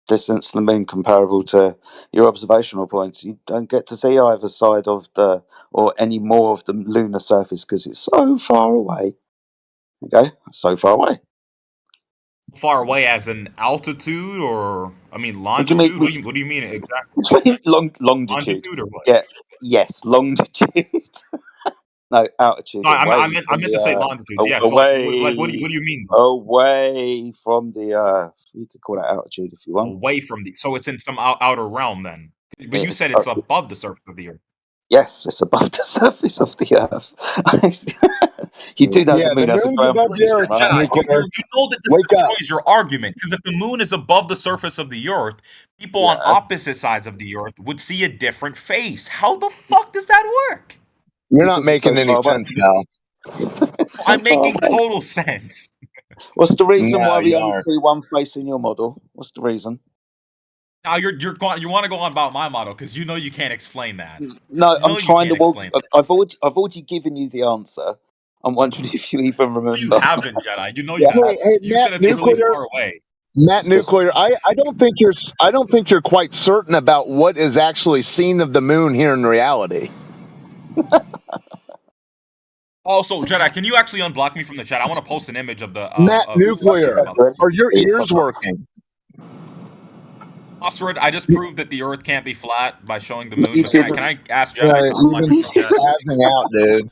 Distance to the moon comparable to your observational points. You don't get to see either side of or any more of the lunar surface because it's so far away. Okay, so far away. Far away as in altitude or longitude? What do you mean exactly? Longitude. Longitude or what? Yeah. Yes, longitude. No, altitude. No, I meant to say longitude. Yeah. Away. So, what do you mean? Away from the Earth. You could call that altitude if you want. Away from so it's in some outer realm then. But you said it's above the surface of the Earth. Yes, it's above the surface of the Earth. You do know the moon has a ground position, right? You know that this destroys your argument because if the moon is above the surface of the Earth, people on opposite sides of the Earth would see a different face. How the fuck does that work? You're not making any sense now. I'm making total sense. What's the reason why we only see one face in your model? What's the reason? Now you want to go on about my model because you know you can't explain that. No, I'm trying to walk. I've already given you the answer. I'm wondering if you even remember. You haven't, Jedi. You know you haven't. You said it's really far away. Matt Nuclear, I don't think you're quite certain about what is actually seen of the moon here in reality. Also, Jedi, can you actually unblock me from the chat? I want to post an image of the Matt Nuclear. Are your ears working? Osred, I just proved that the Earth can't be flat by showing the moon. But can I ask Jedi? Out, dude.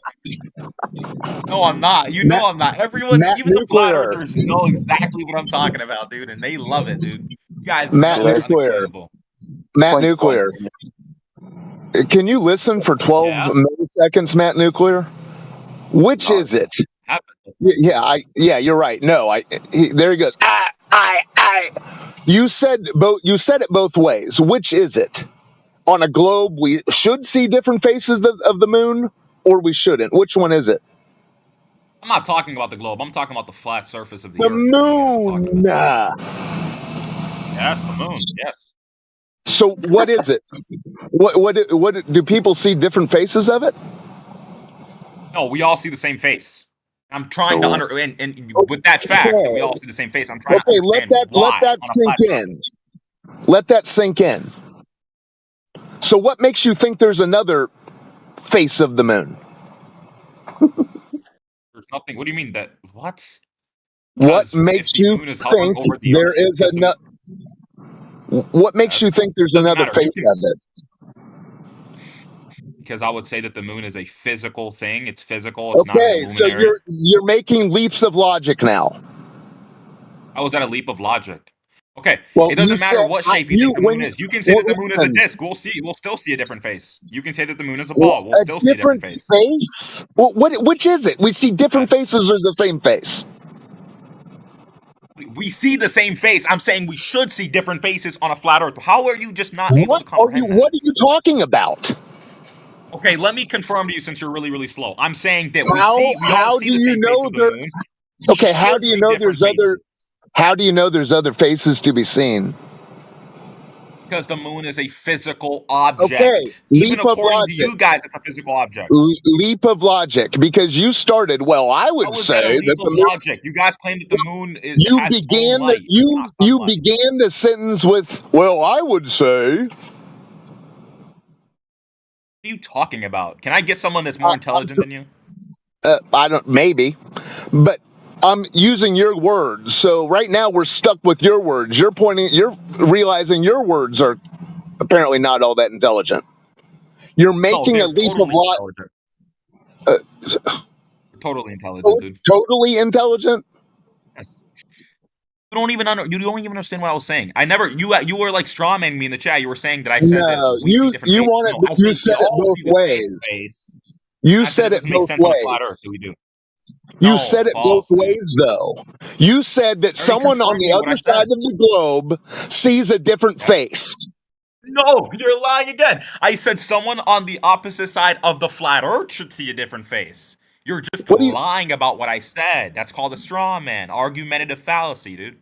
No, I'm not. You know I'm not. Everyone, even the flat earthers, know exactly what I'm talking about, dude, and they love it, dude. You guys, Matt Nuclear. Matt Nuclear. Can you listen for 12 milliseconds, Matt Nuclear? Which is it? Yeah, you're right. No, there he goes. You said it both ways. Which is it? On a globe, we should see different faces of the moon, or we shouldn't. Which one is it? I'm not talking about the globe. I'm talking about the flat surface of the Earth. The moon. Yes, the moon. Yes. So what is it? What do people see different faces of it? No, we all see the same face. I'm trying to and with that fact that we all see the same face, I'm trying to understand let that sink in. Let that sink in. So what makes you think there's another face of the moon? There's nothing. What do you mean that? What? What makes you think there is another? What makes you think there's another face of it? Because I would say that the moon is a physical thing. It's physical. It's not okay, so you're making leaps of logic now. How is that a leap of logic? Okay, well, it doesn't matter what shape you think the moon is. You can say that the moon is a disc. We'll still see a different face. You can say that the moon is a ball. We'll still see a different face. Well, which is it? We see different faces or the same face? We see the same face. I'm saying we should see different faces on a flat Earth. How are you just not able to comprehend that? What are you talking about? Okay, let me confirm to you since you're really, really slow. I'm saying that we all see the same face of the moon. Okay, how do you know there's other? How do you know there's other faces to be seen? Because the moon is a physical object. Okay, even according to you guys, it's a physical object. Leap of logic, because you started. Well, I would say that the moon. Logic. You guys claim that the moon has began light. You began the sentence with, "Well, I would say." What are you talking about? Can I get someone that's more intelligent than you? I don't. Maybe, but I'm using your words. So right now we're stuck with your words. You're realizing your words are apparently not all that intelligent. You're making a leap of logic. Totally intelligent, dude. Totally intelligent. Yes. You don't even understand what I was saying. You were like strawmanning me in the chat. You were saying that I said that we see different faces. You said it both ways. You said it both ways. You said it both ways, though. You said that someone on the other side of the globe sees a different face. No, you're lying again. I said someone on the opposite side of the flat Earth should see a different face. You're just lying about what I said. That's called a straw man, argumentative fallacy, dude.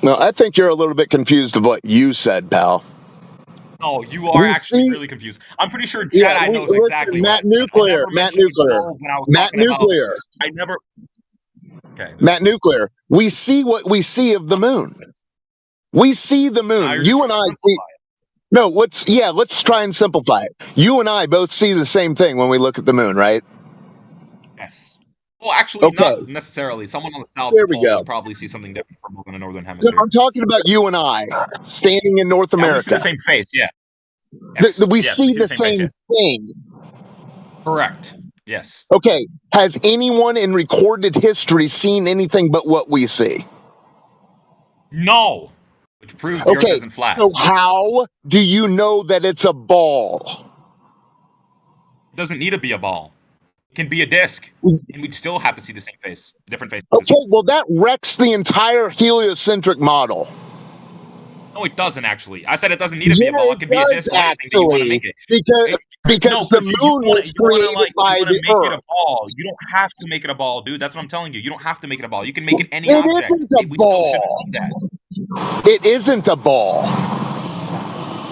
No, I think you're a little bit confused of what you said, pal. No, you are actually really confused. I'm pretty sure Jedi knows exactly what I said. Matt Nuclear. I never. Okay. Matt Nuclear. We see what we see of the moon. We see the moon. You and I see. No, let's try and simplify it. You and I both see the same thing when we look at the moon, right? Yes. Well, actually, not necessarily. Someone on the South Pole would probably see something different from in the Northern Hemisphere. No, I'm talking about you and I standing in North America. We see the same face, yeah. Yes, we see the same thing. Correct. Yes. Okay. Has anyone in recorded history seen anything but what we see? No. Which proves the Earth isn't flat. So how do you know that it's a ball? It doesn't need to be a ball. It can be a disc, and we'd still have to see the same face, different faces. Okay, well that wrecks the entire heliocentric model. No, it doesn't actually. I said it doesn't need to be a ball. It can be a disc or anything that you want to make it. Because the moon was created by the Earth. It a ball. You don't have to make it a ball, dude. That's what I'm telling you. You don't have to make it a ball. You can make it any object. It isn't a ball. It isn't a ball.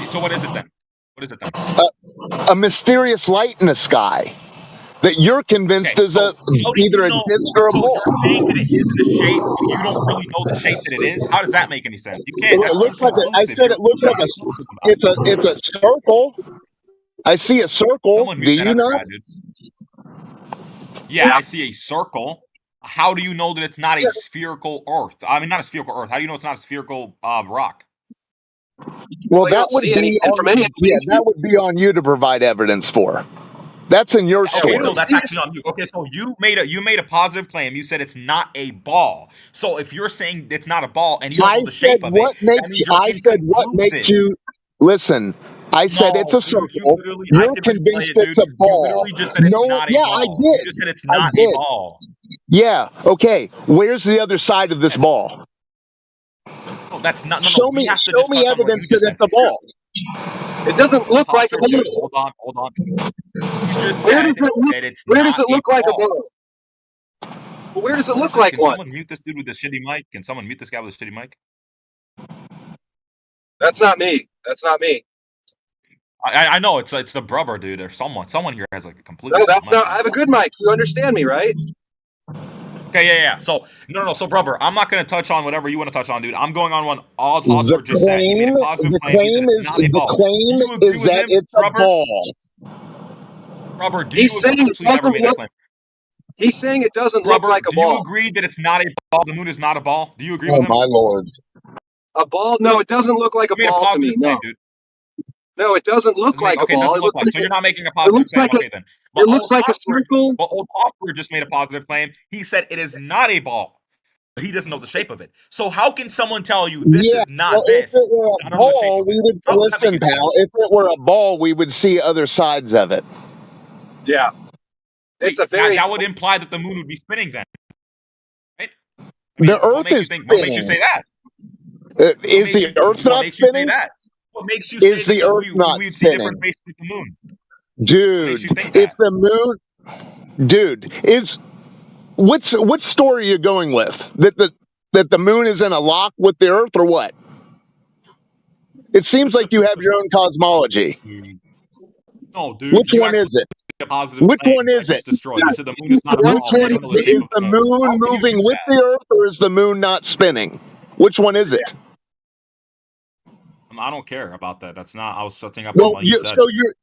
So what is it then? What is it then? A mysterious light in the sky that you're convinced is either a disc or a ball. You're saying that it is the shape, but you don't really know the shape that it is? How does that make any sense? You can't. It looks like I said it looks like it's a circle. I see a circle. Do you not? Yeah, I see a circle. How do you know that it's not a spherical Earth? I mean, not a spherical Earth. How do you know it's not a spherical rock? Well, that would be that would be on you to provide evidence for. That's in your story. Okay, no, that's actually on you. Okay, so you made a positive claim. You said it's not a ball. So if you're saying it's not a ball and you don't know the shape of it, I said what makes you listen. I said it's a circle. You're convinced it's a ball. You just said it's not a ball. I did. You just said it's not a ball. Yeah. Okay. Where's the other side of this ball? No, that's not. No, show me evidence that it's a ball. It doesn't look like a ball. Hold on. You just said that it's where does it look like a ball? Well, where does it look like one? Can someone mute this dude with the shitty mic? Can someone mute this guy with a shitty mic? That's not me. That's not me. I know it's the brother dude or someone. Someone here has like a completely. No, that's not. I have a good mic. You understand me, right? Okay, yeah. So no. So, brother, I'm not going to touch on whatever you want to touch on, dude. I'm going on what all Tosser just said. He made a positive claim. The claim is that it's a ball. Brother, do you agree? Never made that claim. He's saying it doesn't look like a ball. Do you agree that it's not a ball? The moon is not a ball. Do you agree with him? Oh my lord! A ball? No, it doesn't look like a ball to me. No. Dude. No, it doesn't look like a ball. It doesn't look like. So you're not making a positive claim. Okay, then. It looks like a circle. But old Oscar just made a positive claim. He said it is not a ball. He doesn't know the shape of it. So how can someone tell you this is not this? If it were a ball, we would listen, pal. If it were a ball, we would see other sides of it. Yeah. It's a very. That would imply that the moon would be spinning then. Right? The Earth is spinning. What makes you say that? Is the Earth not spinning? What makes you Is say the that Earth not we'd see different spinning? faces with the moon? Dude, if the moon, dude, is what story are you going with? That the moon is in a lock with the Earth, or what? It seems like you have your own cosmology. No, dude. Which one is it? Which one is it? Destroyed. You said the moon is not a ball. Is the moon moving with the Earth, or is the moon not spinning? Which one is it? I don't care about that. That's not. I was setting up Well, what you said.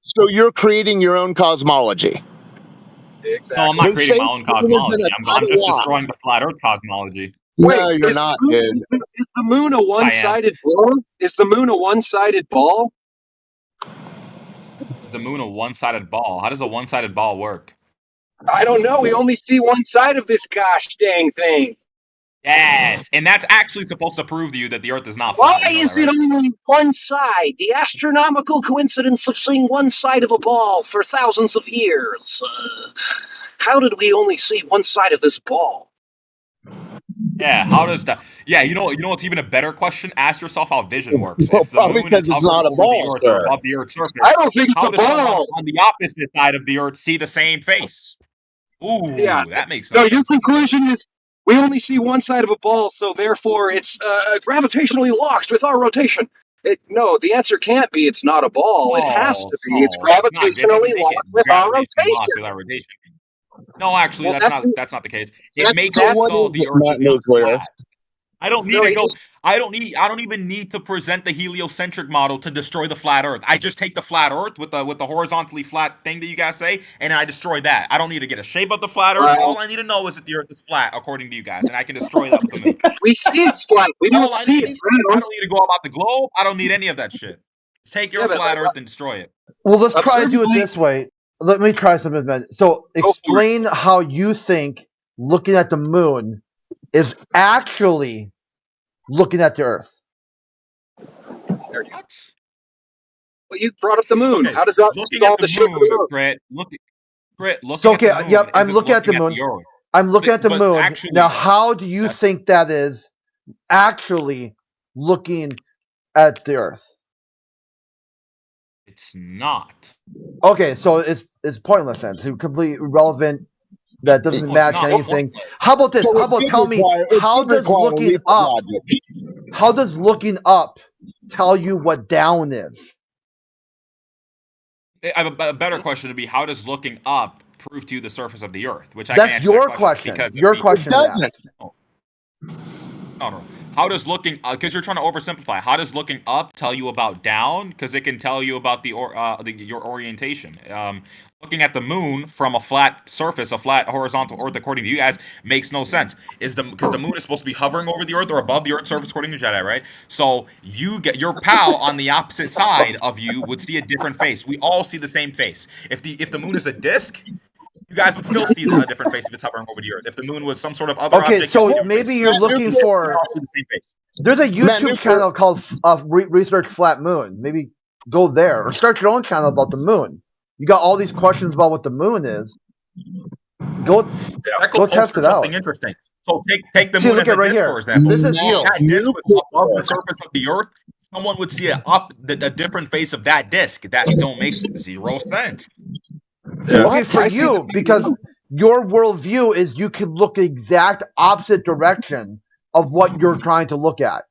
so you're creating your own cosmology. Exactly. No, I'm not creating my own cosmology. I'm just destroying the flat Earth cosmology. No, you're not, dude. Is the moon a one-sided ball? Is the moon a one-sided ball? The moon a one-sided ball? How does a one-sided ball work? I don't know. We only see one side of this gosh dang thing. Yes, and that's actually supposed to prove to you that the Earth is not flat. Why is it only one side? The astronomical coincidence of seeing one side of a ball for thousands of years. How did we only see one side of this ball? Yeah, how does that? Yeah, you know what's even a better question? Ask yourself how vision works. Well, If the moon because is it's hovering not a over ball, the Earth or sir. above the Earth's surface, I don't think it's how a does someone ball. on the opposite side of the Earth see the same face? Ooh, that makes no No, sense. your conclusion is we only see one side of a ball, so therefore it's gravitationally locked with our rotation. No, the answer can't be it's not a ball. It has to be. It's gravitationally locked with our rotation. No, actually, Well, that's not the case. It makes so it what so is the it, Earth Matt is not Nuclear? flat. I don't need to go. I don't even need to present the heliocentric model to destroy the flat Earth. I just take the flat Earth with the horizontally flat thing that you guys say, and I destroy that. I don't need to get a shape of the flat Earth. All I need to know is that the Earth is flat, according to you guys, and I can destroy that with the moon. We see it's flat. We don't see it. I don't need to go about the globe. I don't need any of that shit. Just take your flat Earth and destroy it. Well, let's try to do it this way. Let me try something, man. So explain how you think looking at the moon is actually looking at the Earth. What? Well, you brought up the moon. How does that solve the shape of the Earth? Brett, looking So, at the moon. Yep, I'm looking at the moon. I'm looking at the moon. Actually, now, how do you think that is actually looking at the Earth? It's not. Okay, so it's pointless then. It's completely irrelevant. That doesn't match anything. How about this? So how about tell me how does looking up? How does looking up tell you what down is? I have a better question to be: how does looking up prove to you the surface of the Earth? Which I That's can answer your that question. Because Your question doesn't. No. How does looking? Because you're trying to oversimplify. How does looking up tell you about down? Because it can tell you about your orientation. Looking at the moon from a flat surface, a flat horizontal Earth, according to you guys, makes no sense. Because the moon is supposed to be hovering over the Earth or above the Earth's surface, according to Jedi, right? So you get your pal on the opposite side of you would see a different face. We all see the same face. If the moon is a disc, you guys would still see a different face if it's hovering over the Earth. If the moon was some sort of other object, so maybe you're looking for. You all see the same face. There's a YouTube channel called Research Flat Moon. Maybe go there or start your own channel about the moon. You got all these questions about what the moon is. Go test it out. Something interesting. So take the moon as a right disc, here. for example. This is you. If that disc was above the surface of the Earth, someone would see a different face of that disc. That still makes zero sense. Okay, for you, because your worldview is you can look the exact opposite direction of what you're trying to look at.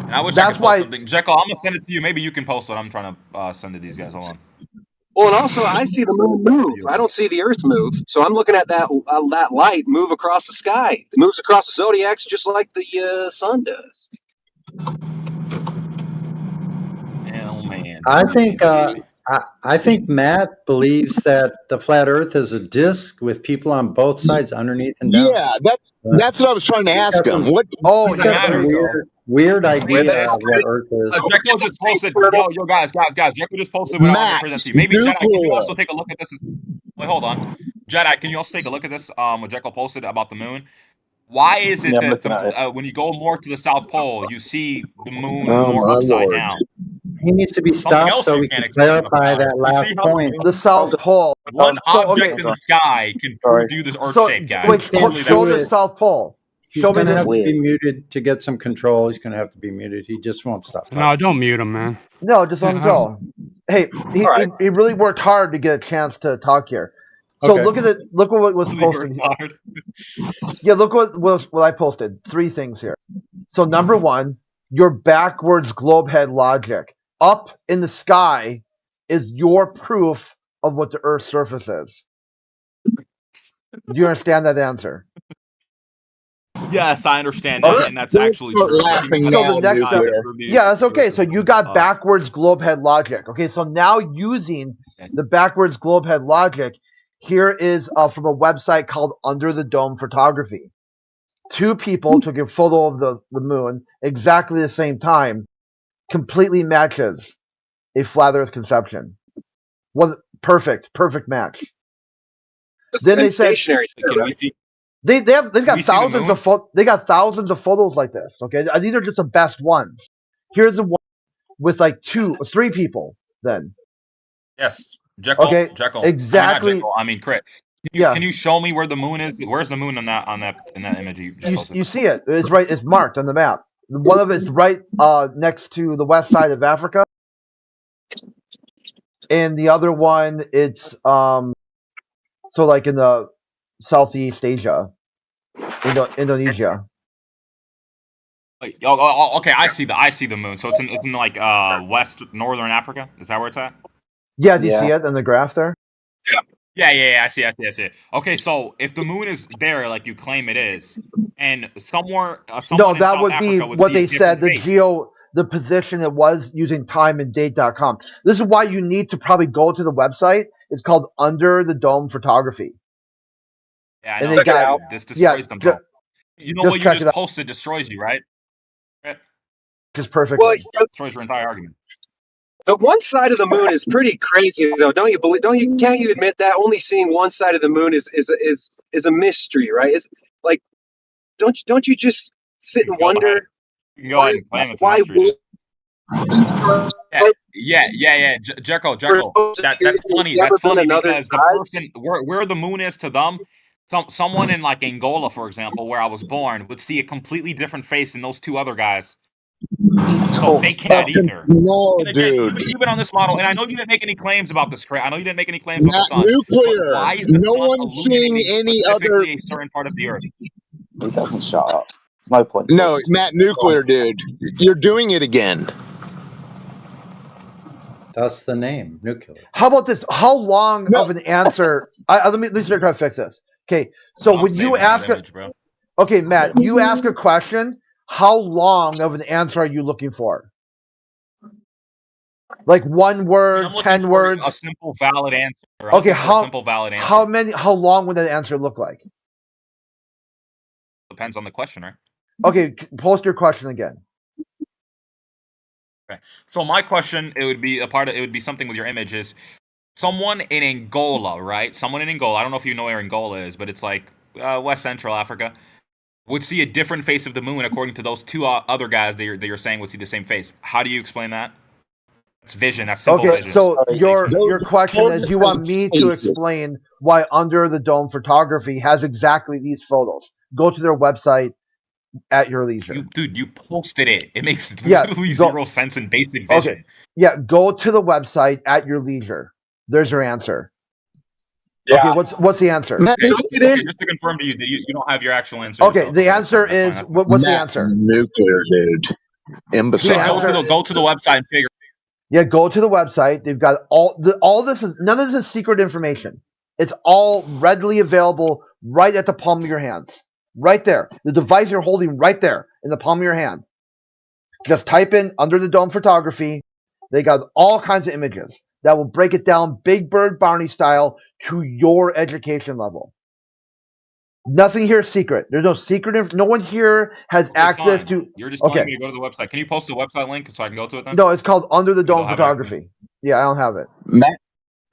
I wish I could post something. Jekyll, I'm gonna send it to you. Maybe you can post what I'm trying to send to these guys. Hold on. Well, and also I see the moon move. I don't see the Earth move. So I'm looking at that light move across the sky. It moves across the zodiacs just like the sun does. Oh man. I think Matt believes that the flat Earth is a disc with people on both sides, underneath and down. Yeah, that's what I was trying to ask him. Weird idea of what Earth is. Jekyll just posted. Yo, guys. Jekyll just posted what I want to present to you. Maybe Jedi, can you also take a look at this? Wait, hold on. Jedi, can you also take a look at this? What Jekyll posted about the moon. Why is it that when you go more to the South Pole, you see the moon more upside down? He needs to be stopped so we can clarify that last point. The South Pole. One object in the sky can prove you this Earth shape, guys. Wait, show the South Pole. He's going to have to be muted to get some control. He's going to have to be muted. He just won't stop talking. No, don't mute him, man. No, just let him go. Hey, he really worked hard to get a chance to talk here. So Okay. look what was posted. Yeah, look what I posted. 3 things here. So number 1, your backwards globe head logic. Up in the sky is your proof of what the Earth's surface is. Do you understand that answer? Yes, I understand that, and that's actually true. So the next yeah, that's okay. So you got backwards globe head logic. Okay, so now using the backwards globe head logic, here is from a website called Under the Dome Photography. 2 people took a photo of the moon exactly the same time, completely matches a flat Earth conception. Was perfect match. Then they said they've got thousands of photos like this. Okay, these are just the best ones. Here's the one with like 2 or 3 people. Then yes, Jekyll. Okay, Jekyll. exactly. I mean, Crit. Can you show me where the moon is? Where's the moon in that image you just posted? You see it. It's right. It's marked on the map. One of it's right next to the west side of Africa, and the other one it's so like in the Southeast Asia, Indonesia. Wait, okay, I see the moon. So it's in like west northern Africa. Is that where it's at? Yeah, do you see it in the graph there? Yeah. I see it. Okay, so if the moon is there, like you claim it is, and someone no, in that South would Africa be would what see a they said. different The position it was using timeanddate.com. This is why you need to probably go to the website. It's called Under the Dome Photography. Yeah, I and know. they got This destroys them, bro. You know what you just check posted destroys you, right? Just perfectly. Well, destroys your entire argument. The one side of the moon is pretty crazy, though. Don't you believe? Can't you admit that only seeing one side of the moon is a mystery, right? It's like, don't you just sit and wonder why yeah. Jekyll. That's funny. That's funny because the person where the moon is to them, someone in like Angola, for example, where I was born, would see a completely different face than those 2 other guys. So they can't either. No, again, dude. you've been on this model, and I know you didn't make any claims about this. I know you didn't make any claims about the sun. Nuclear. Why is the No sun one's seeing any other. a certain part of the Earth? He doesn't shut up. There's no point. No, Matt, Nuclear, dude. You're doing it again. That's the name, nuclear. How about this? How long of an answer? Let me try to fix this. Okay, so when you ask okay, Matt, you ask a question. How long of an answer are you looking for? Like 1 word, 10 words? A simple, valid answer. Okay, how long would that answer look like? Depends on the question, right? Okay, post your question again. Okay. So my question, it would be something with your images. Someone in Angola, right? Someone in Angola. I don't know if you know where Angola is, but it's like West Central Africa. Would see a different face of the moon according to those 2 other guys that you're saying would see the same face. How do you explain that? It's vision. That's simple vision. So your question is, you want me to explain why Under the Dome Photography has exactly these photos? Go to their website at your leisure. You posted it. It makes literally 0 sense in basic vision. Okay. Yeah, go to the website at your leisure. There's your answer. Yeah. Okay, what's the answer? Okay, just to confirm to you that you don't have your actual answer. Okay, the answer is what's the answer? Nuclear, dude. Imbecile. Go to the website and figure. Yeah, go to the website. They've got all this is none of this is secret information. It's all readily available right at the palm of your hands. Right there. The device you're holding right there in the palm of your hand. Just type in Under the Dome Photography. They got all kinds of images that will break it down Big Bird Barney style to your education level. Nothing here is secret. There's no secret. No one here has access to. You're just telling me to go to the website. Can you post the website link so I can go to it then? No, it's called Under the Dome Photography. Yeah, I don't have it.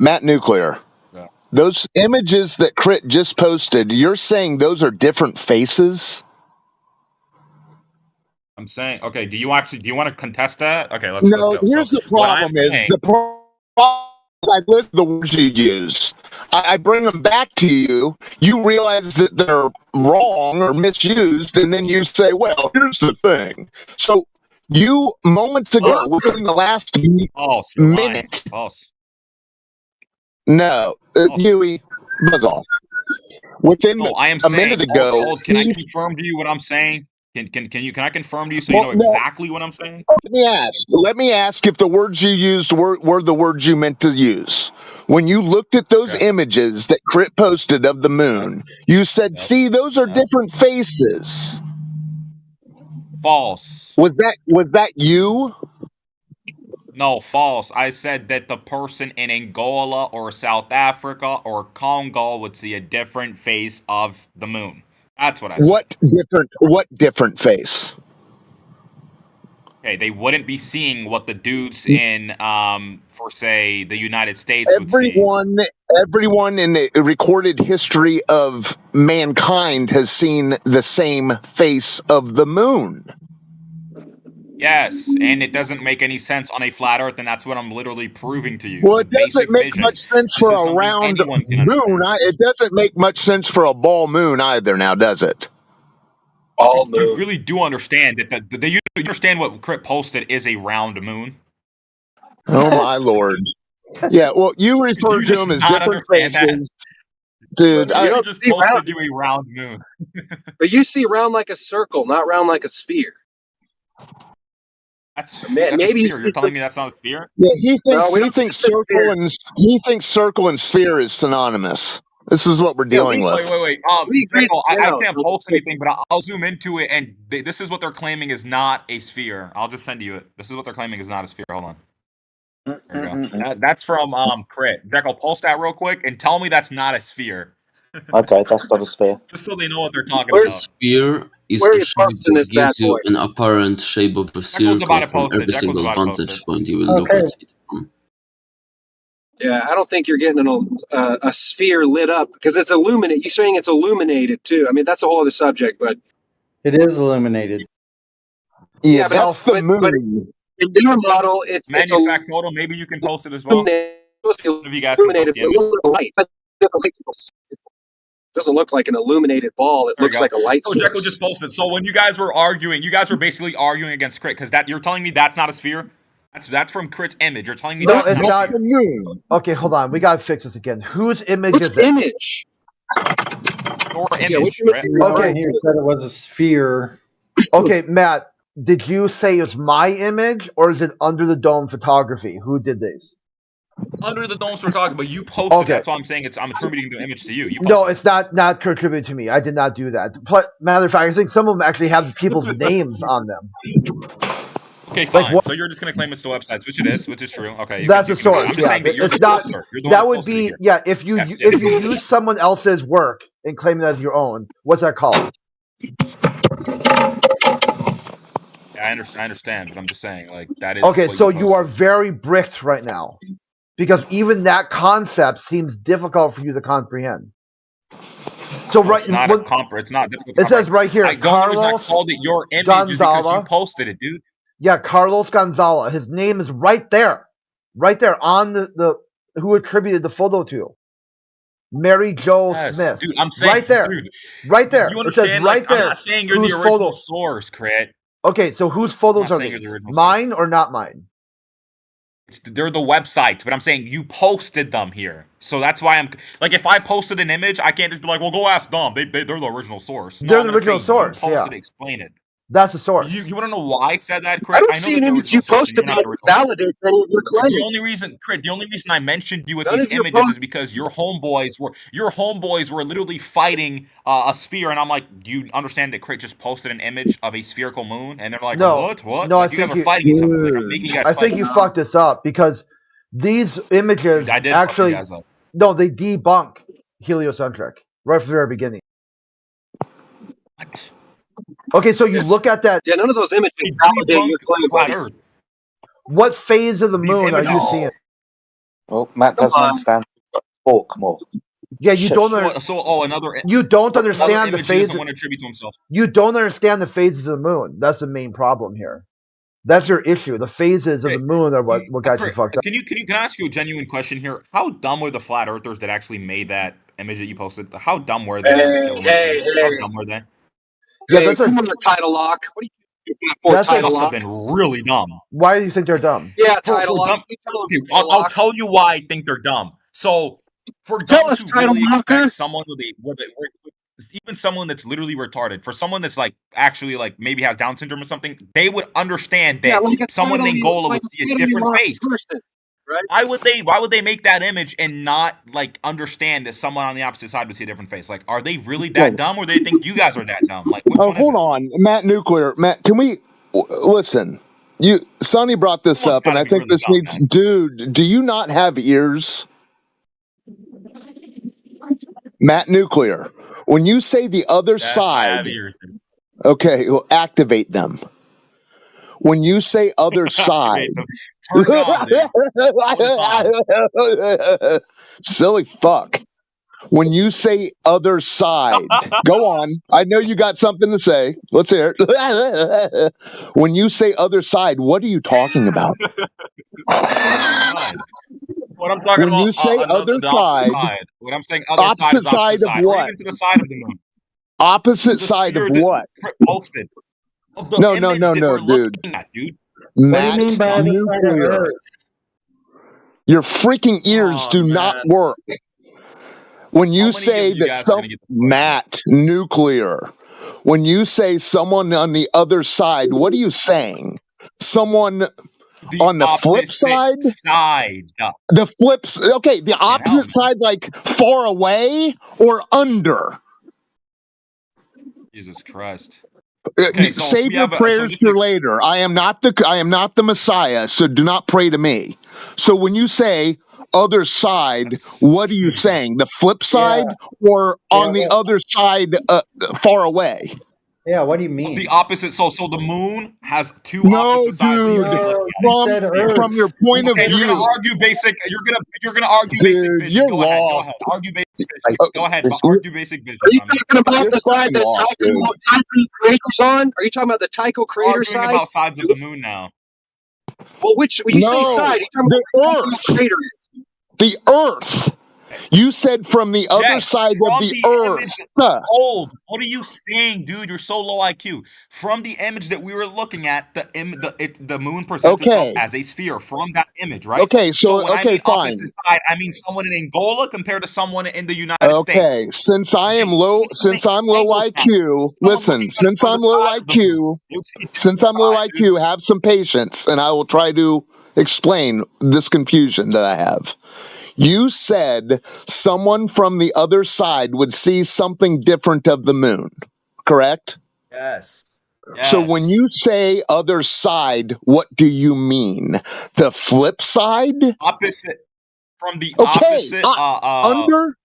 Matt Nuclear. Yeah. Those images that Crit just posted, you're saying those are different faces? I'm saying, okay, do you want to contest that? Okay, let's go. Here's the problem I list the words you use. I bring them back to you. You realize that they're wrong or misused, and then you say, well, here's the thing. So you, moments ago, within the last False. You're lying. minute. False. No. Huey, buzz off. Within No, I am a saying, minute ago, can I confirm to you what I'm saying? Can I confirm to you so you know exactly what I'm saying? Let me ask if the words you used were the words you meant to use. When you looked at those images that Crit posted of the moon, you said, see, those are different faces. False. Was that you? No, false. I said that the person in Angola or South Africa or Congo would see a different face of the moon. That's what I said. What different face? Okay, they wouldn't be seeing what the dudes in, for say, the United States would see. Everyone in the recorded history of mankind has seen the same face of the moon. Yes, and it doesn't make any sense on a flat Earth, and that's what I'm literally proving to you. Well, with it doesn't basic make vision. much sense This for is a something round anyone can moon. It doesn't make much sense for a ball moon either, now does it? You really do understand that you understand what Crit posted is a round moon? Oh my lord. Yeah, well, you refer to them as different faces. Dude, I just posted you a round moon. But you see round like a circle, not round like a sphere. That's a sphere. You're telling me that's not a sphere? Yeah, he thinks circle and sphere is synonymous. This is what we're dealing with. Wait. Michael, I can't post anything, but I'll zoom into it, and this is what they're claiming is not a sphere. I'll just send you it. This is what they're claiming is not a sphere. Hold on. There you go. That's from Crit. Jack, I'll post that real quick and tell me that's not a sphere. Okay, that's not a sphere. Just so they know what they're talking A about. sphere is a shape that gives you an apparent shape of a circle from every single vantage point you will look at it from. Yeah, I don't think you're getting a sphere lit up because it's illuminated. You're saying it's illuminated too. I mean, that's a whole other subject, but it is illuminated. Yeah, but that's the moon. But in your model, it's Manufact model. Maybe you can post it as well. If you guys can post the light. It doesn't look like an illuminated ball. It looks like a light source. Jekyll just posted. So when you guys were arguing, you guys were basically arguing against Crit because you're telling me that's not a sphere. That's from Crit's image. You're telling me no, that's it's not. the moon. Okay, hold on. We gotta fix this again. Whose image Which is it? Image? Your image. Okay, here said it was a sphere. Okay, Matt. Did you say it's my image or is it Under the Dome Photography? Who did these? Under the Dome photography, but you posted. Okay. That's why I'm saying I'm attributing the image to you. No, it's not attributed to me. I did not do that. Matter of fact, I think some of them actually have people's names on them. Okay, fine. So you're just going to claim it's the websites, which is true. Okay, that's a source. I'm just saying that you're the poster. You're the that would be if you use someone else's work and claim it as your own. What's that called? I understand, but I'm just saying, like, that is okay. So you are very bricked right now, because even that concept seems difficult for you to comprehend. So it's not it's not difficult. It says right here, Carlos I called it your image Gonzala, is because you posted it, dude. Yeah, Carlos Gonzala. His name is right there on the who attributed the photo to. Mary Jo Smith. Dude, I'm saying right there. Dude, right there. You understand? It says right there. I'm not saying you're the original source, Crit. Okay, so whose photos are these? Mine or not mine? They're the websites, but I'm saying you posted them here. So that's why I'm like, if I posted an image, I can't just be like, well, go ask them. They're the original source. They're the original source. You posted explain it. That's the source. You want to know why I said that, Crit? I don't see an image you posted that validates any of your claims. The only reason, Crit, I mentioned you with these images is because your homeboys were literally fighting a sphere, and I'm like, do you understand that Crit just posted an image of a spherical moon, and they're like, what? No, like, you guys are fighting each other. Like, I'm making you guys I think you fucked this up because these images actually they debunk heliocentric right from the very beginning. What? Okay, so you look at that. Yeah, none of those images validate your claim, buddy. What phase of the moon are you seeing? Well, Matt doesn't understand. Talk more. Yeah, you don't. You don't understand the phases. Want to attribute to himself. You don't understand the phases of the moon. That's the main problem here. That's your issue. The phases of the moon are what got you fucked up. Can I ask you a genuine question here? How dumb were the flat earthers that actually made that image that you posted? How dumb were they? How dumb were they? Yeah, that's come on, title lock. What are you doing for title must lock? have been really dumb. Why do you think they're dumb? Yeah, title lock. Okay, I'll tell you why I think they're dumb. So, for dumb to really expect someone with even someone that's literally retarded, for someone that's like actually like maybe has Down syndrome or something, they would understand that someone in Angola would see a different face. Right? Why would they make that image and not like understand that someone on the opposite side would see a different face? Like, are they really that dumb, or do they think you guys are that dumb? Like, which one is hold on, Matt Nuclear. Matt, can we listen? Sonny brought this up, and I think this needs. Dude, do you not have ears? Matt Nuclear. When you say the other side, okay, well, activate them. When you say other side, silly fuck. When you say other side, go on. I know you got something to say. Let's hear it. When you say other side, what are you talking about? What I'm talking about, you say the opposite side. When I'm saying other side is opposite side, or even to the side of the moon. Opposite side of what? Posted. No, dude. Dude. Matt Nuclear. Your freaking ears do not work. When you say that Matt Nuclear, when you say someone on the other side, what are you saying? Someone on the flip side? The flips. Okay, the opposite side, like far away or under? Jesus Christ. Okay, save your prayers for later. I am not the Messiah, so do not pray to me. So when you say other side, what are you saying? The flip side or on the other side, far away? Yeah, what do you mean? The opposite. So the moon has two opposite sides. Dude, from your point of view, you're gonna argue basic. You're gonna argue basic vision. Go ahead. Argue basic vision. Go ahead. But argue basic vision. Are you talking about the side that Tycho crater's on? Are you talking about the Tycho crater side? Arguing about sides of the moon now. Well, when you say side, you're talking about the crater. The Earth. You said from the other side of the Earth. Old. What are you saying, dude? You're so low IQ. From the image that we were looking at, the moon presents itself as a sphere. From that image, right? Okay, so when I mean fine. opposite side, I mean someone in Angola compared to someone in the United States. Okay, since I'm low IQ, listen. Since I'm low IQ, have some patience, and I will try to explain this confusion that I have. You said someone from the other side would see something different of the moon, correct? Yes. So when you say other side, what do you mean? The flip side? Opposite. From the opposite. Under?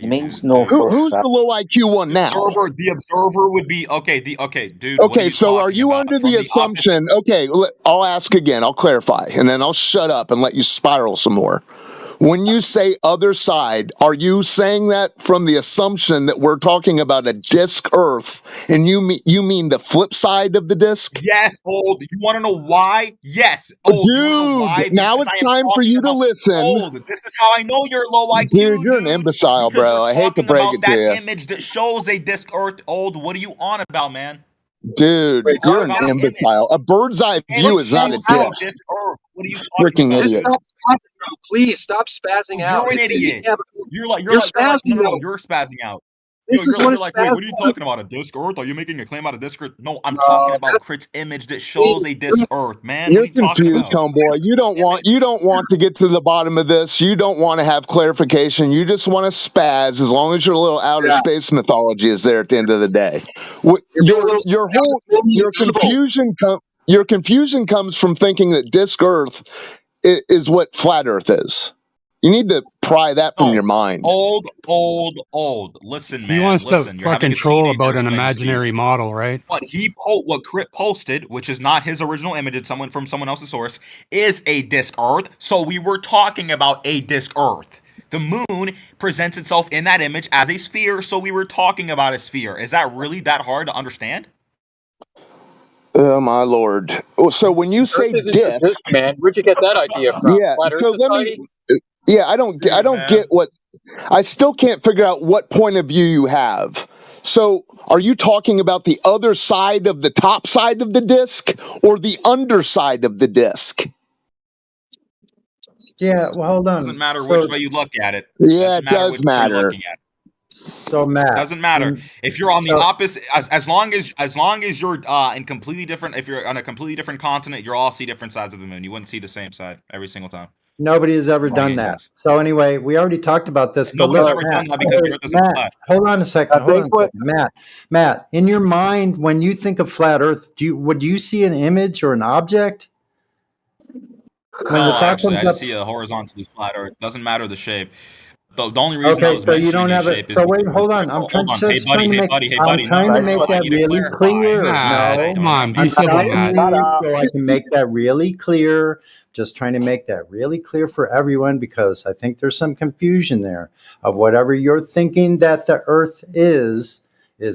It means north or Who's south. the low IQ one now? The observer would be dude. Okay, so are you under the assumption? Okay, I'll ask again. I'll clarify, and then I'll shut up and let you spiral some more. When you say other side, are you saying that from the assumption that we're talking about a disk Earth, and you mean the flip side of the disk? Yes, Old. You want to know why? Yes, Old. Dude, now it's time for you to listen. Old. This is how I know you're low IQ, dude. You're an imbecile, bro. I hate to break it to you. That image that shows a disk Earth, Old. What are you on about, man? Dude, you're an imbecile. A bird's eye view is not a disk. What are you talking about? Idiot. Please stop spazzing out. You're an idiot. You're spazzing out. You're spazzing out. You're like, wait, what are you talking about? A disk Earth? Are you making a claim about a disk Earth? No, I'm talking about Crit's image that shows a disk Earth, man. You're confused, homeboy. You don't want to get to the bottom of this. You don't want to have clarification. You just want to spaz as long as your little outer space mythology is there at the end of the day. Your confusion comes from thinking that disk Earth is what flat Earth is. You need to pry that from your mind. Old. Listen, man. He wants to fucking troll about an imaginary model, right? What Crit posted, which is not his original image, it's someone from someone else's source, is a disk Earth. So we were talking about a disk Earth. The moon presents itself in that image as a sphere, so we were talking about a sphere. Is that really that hard to understand? Oh my lord! So when you say Earth isn't your disk, disk, man. Where'd you get that idea from? yeah. Flat Earth So let me. Society? Yeah, I don't get what. I still can't figure out what point of view you have. So, are you talking about the other side of the top side of the disk or the underside of the disk? Yeah, well, hold on. Doesn't matter So, which way you look at it. Yeah, Doesn't it matter does which way you're matter. looking at it. so Matt, Doesn't matter if you're on the opposite. As long as you're in completely different. If you're on a completely different continent, you'll all see different sides of the moon. You wouldn't see the same side every single time. nobody has ever done that. Sense. So anyway, we already talked about this. But Nobody's listen, ever Matt, done that because the Earth isn't Matt, flat. hold on a second. I think Matt, in your mind, when you think of flat Earth, would you see an image or an object? When the No, thought actually, comes I just up, see a horizontally flat Earth. Doesn't matter the shape. The only reason I okay, was so you mentioning don't the have it. shape is So because wait, hold on. I'm hold on. just trying to make. I'm Buddy. trying to make No, I that need to really clarify. clear. Matt, come on, be I'm civil, telling Matt. you so I can make that really clear. Just trying to make that really clear for everyone because I think there's some confusion there of whatever you're thinking that the Earth is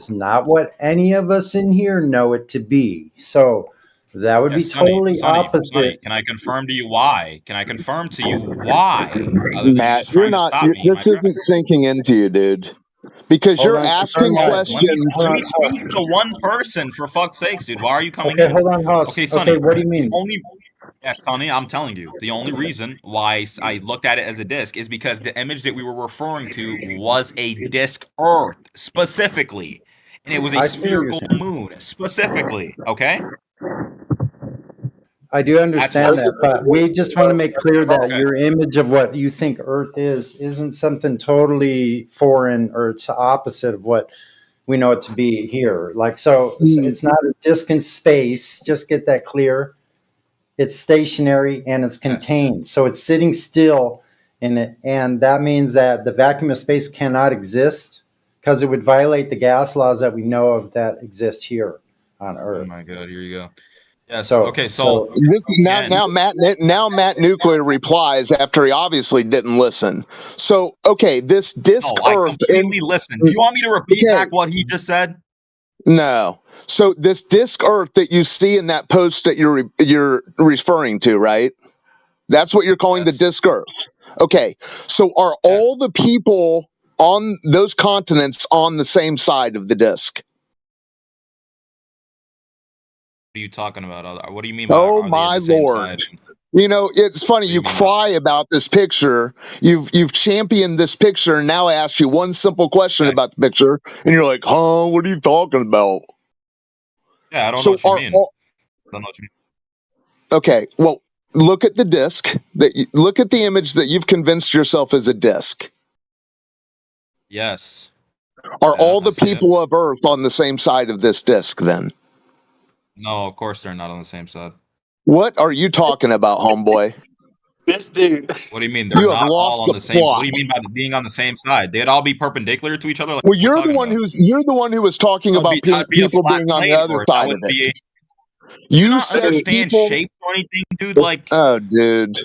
not what any of us in here know it to be. So that would be totally opposite. Sonny, can I confirm to you why? Can I confirm to you why? Other than you Matt, just trying to stop me in my this isn't sinking into you, dude. Because Hold you're on, asking questions. Let me speak to one person for fuck's sakes, dude. Why are you coming Okay, in? hold on, Hoss. Okay, Sonny. Okay, what do you mean? Yes, Sonny, I'm telling you. The only reason why I looked at it as a disk is because the image that we were referring to was a disk Earth specifically. And it was a I see what you're spherical saying. moon specifically. Okay? I do understand that, but we just want to make clear that Okay. your image of what you think Earth is isn't something totally foreign or it's opposite of what we know it to be here. Like, so it's not a disk in space. Just get that clear. It's stationary and it's contained. So it's sitting still in it. And that means that the vacuum of space cannot exist because it would violate the gas laws that we know of that exist here on Earth. Oh my God, here you go. Yes. So, okay. So now Matt Nuclear replies after he obviously didn't listen. So okay, this disk I Earth. completely listened. Do you want me to repeat back what he just said? No. So this disk Earth that you see in that post that you're referring to, right? That's what you're calling the disk Earth. Okay. So are all the people on those continents on the same side of the disk? What are you talking about? What do you mean by Oh are they my in the same lord. side? You know, it's funny. You cry about this picture. You've championed this picture, and now I ask you one simple question about the picture, and you're like, "Huh? What are you talking about?" Yeah, I don't know what you mean. I don't know what you mean. Okay, well, look at the disc. Look at the image that you've convinced yourself is a disc. Yes. Are all the people of Earth on the same side of this disc? Then? No, of course they're not on the same side. What are you talking about, homeboy? This dude. What do you mean? They're You have not lost all on the the same. plot. What do you mean by being on the same side? They'd all be perpendicular to each other. Like, Well, you're the one who was talking about that'd be a people flat being on the plane other for it. That side of wouldn't it. be. You don't said understand people. shapes or anything, dude. Like, oh, dude,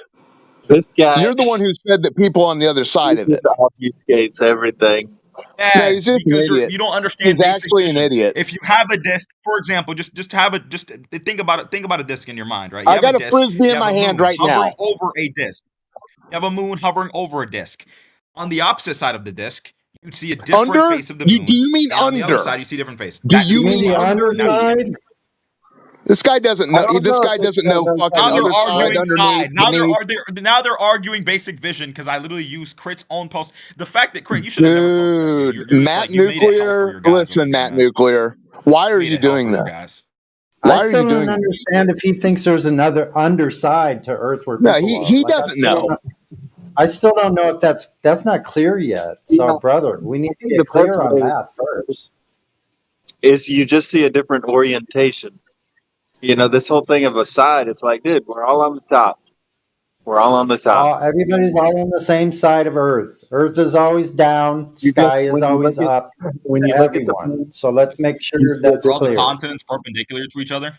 this guy. You're the one who said that people on the other side of it. Obfuscates everything. yes, No, he's just an because idiot. you don't understand He's basic actually an vision. idiot. If you have a disc, for example, just think about it. Think about a disc in your mind, right? You I have got a disc, frisbee you in have my a hand moon right now. hovering over a disc. You have a moon hovering over a disc. On the opposite side of the disc, you'd see a different face of the moon. Do you mean and on the other under? side, you see a different face. Do That you is mean the underside? This guy doesn't know. This guy doesn't know fucking Now they're other side, arguing underneath, side. Now beneath. now they're arguing basic vision because I literally used Crit's own post. The fact that Crit, you should have never posted that. Dude, You're Matt you've made it hell for Nuclear. your guys Listen, over here, Matt man. Nuclear. Why are Made you it hell doing for your this? guys. Why I are still you don't doing this? understand if he thinks there's another underside to Earth where No, people are. he Like, doesn't know. I still don't know if that's not clear yet. So, brother, we need to get clear on that first. Is you just see a different orientation. You know, this whole thing of a side, it's like, dude, we're all on the top. We're all on the top. Everybody's all on the same side of Earth. Earth is always down. Sky is always up. When to you look at the everyone. moon, So let's make sure that's Are all the clear. continents perpendicular to each other?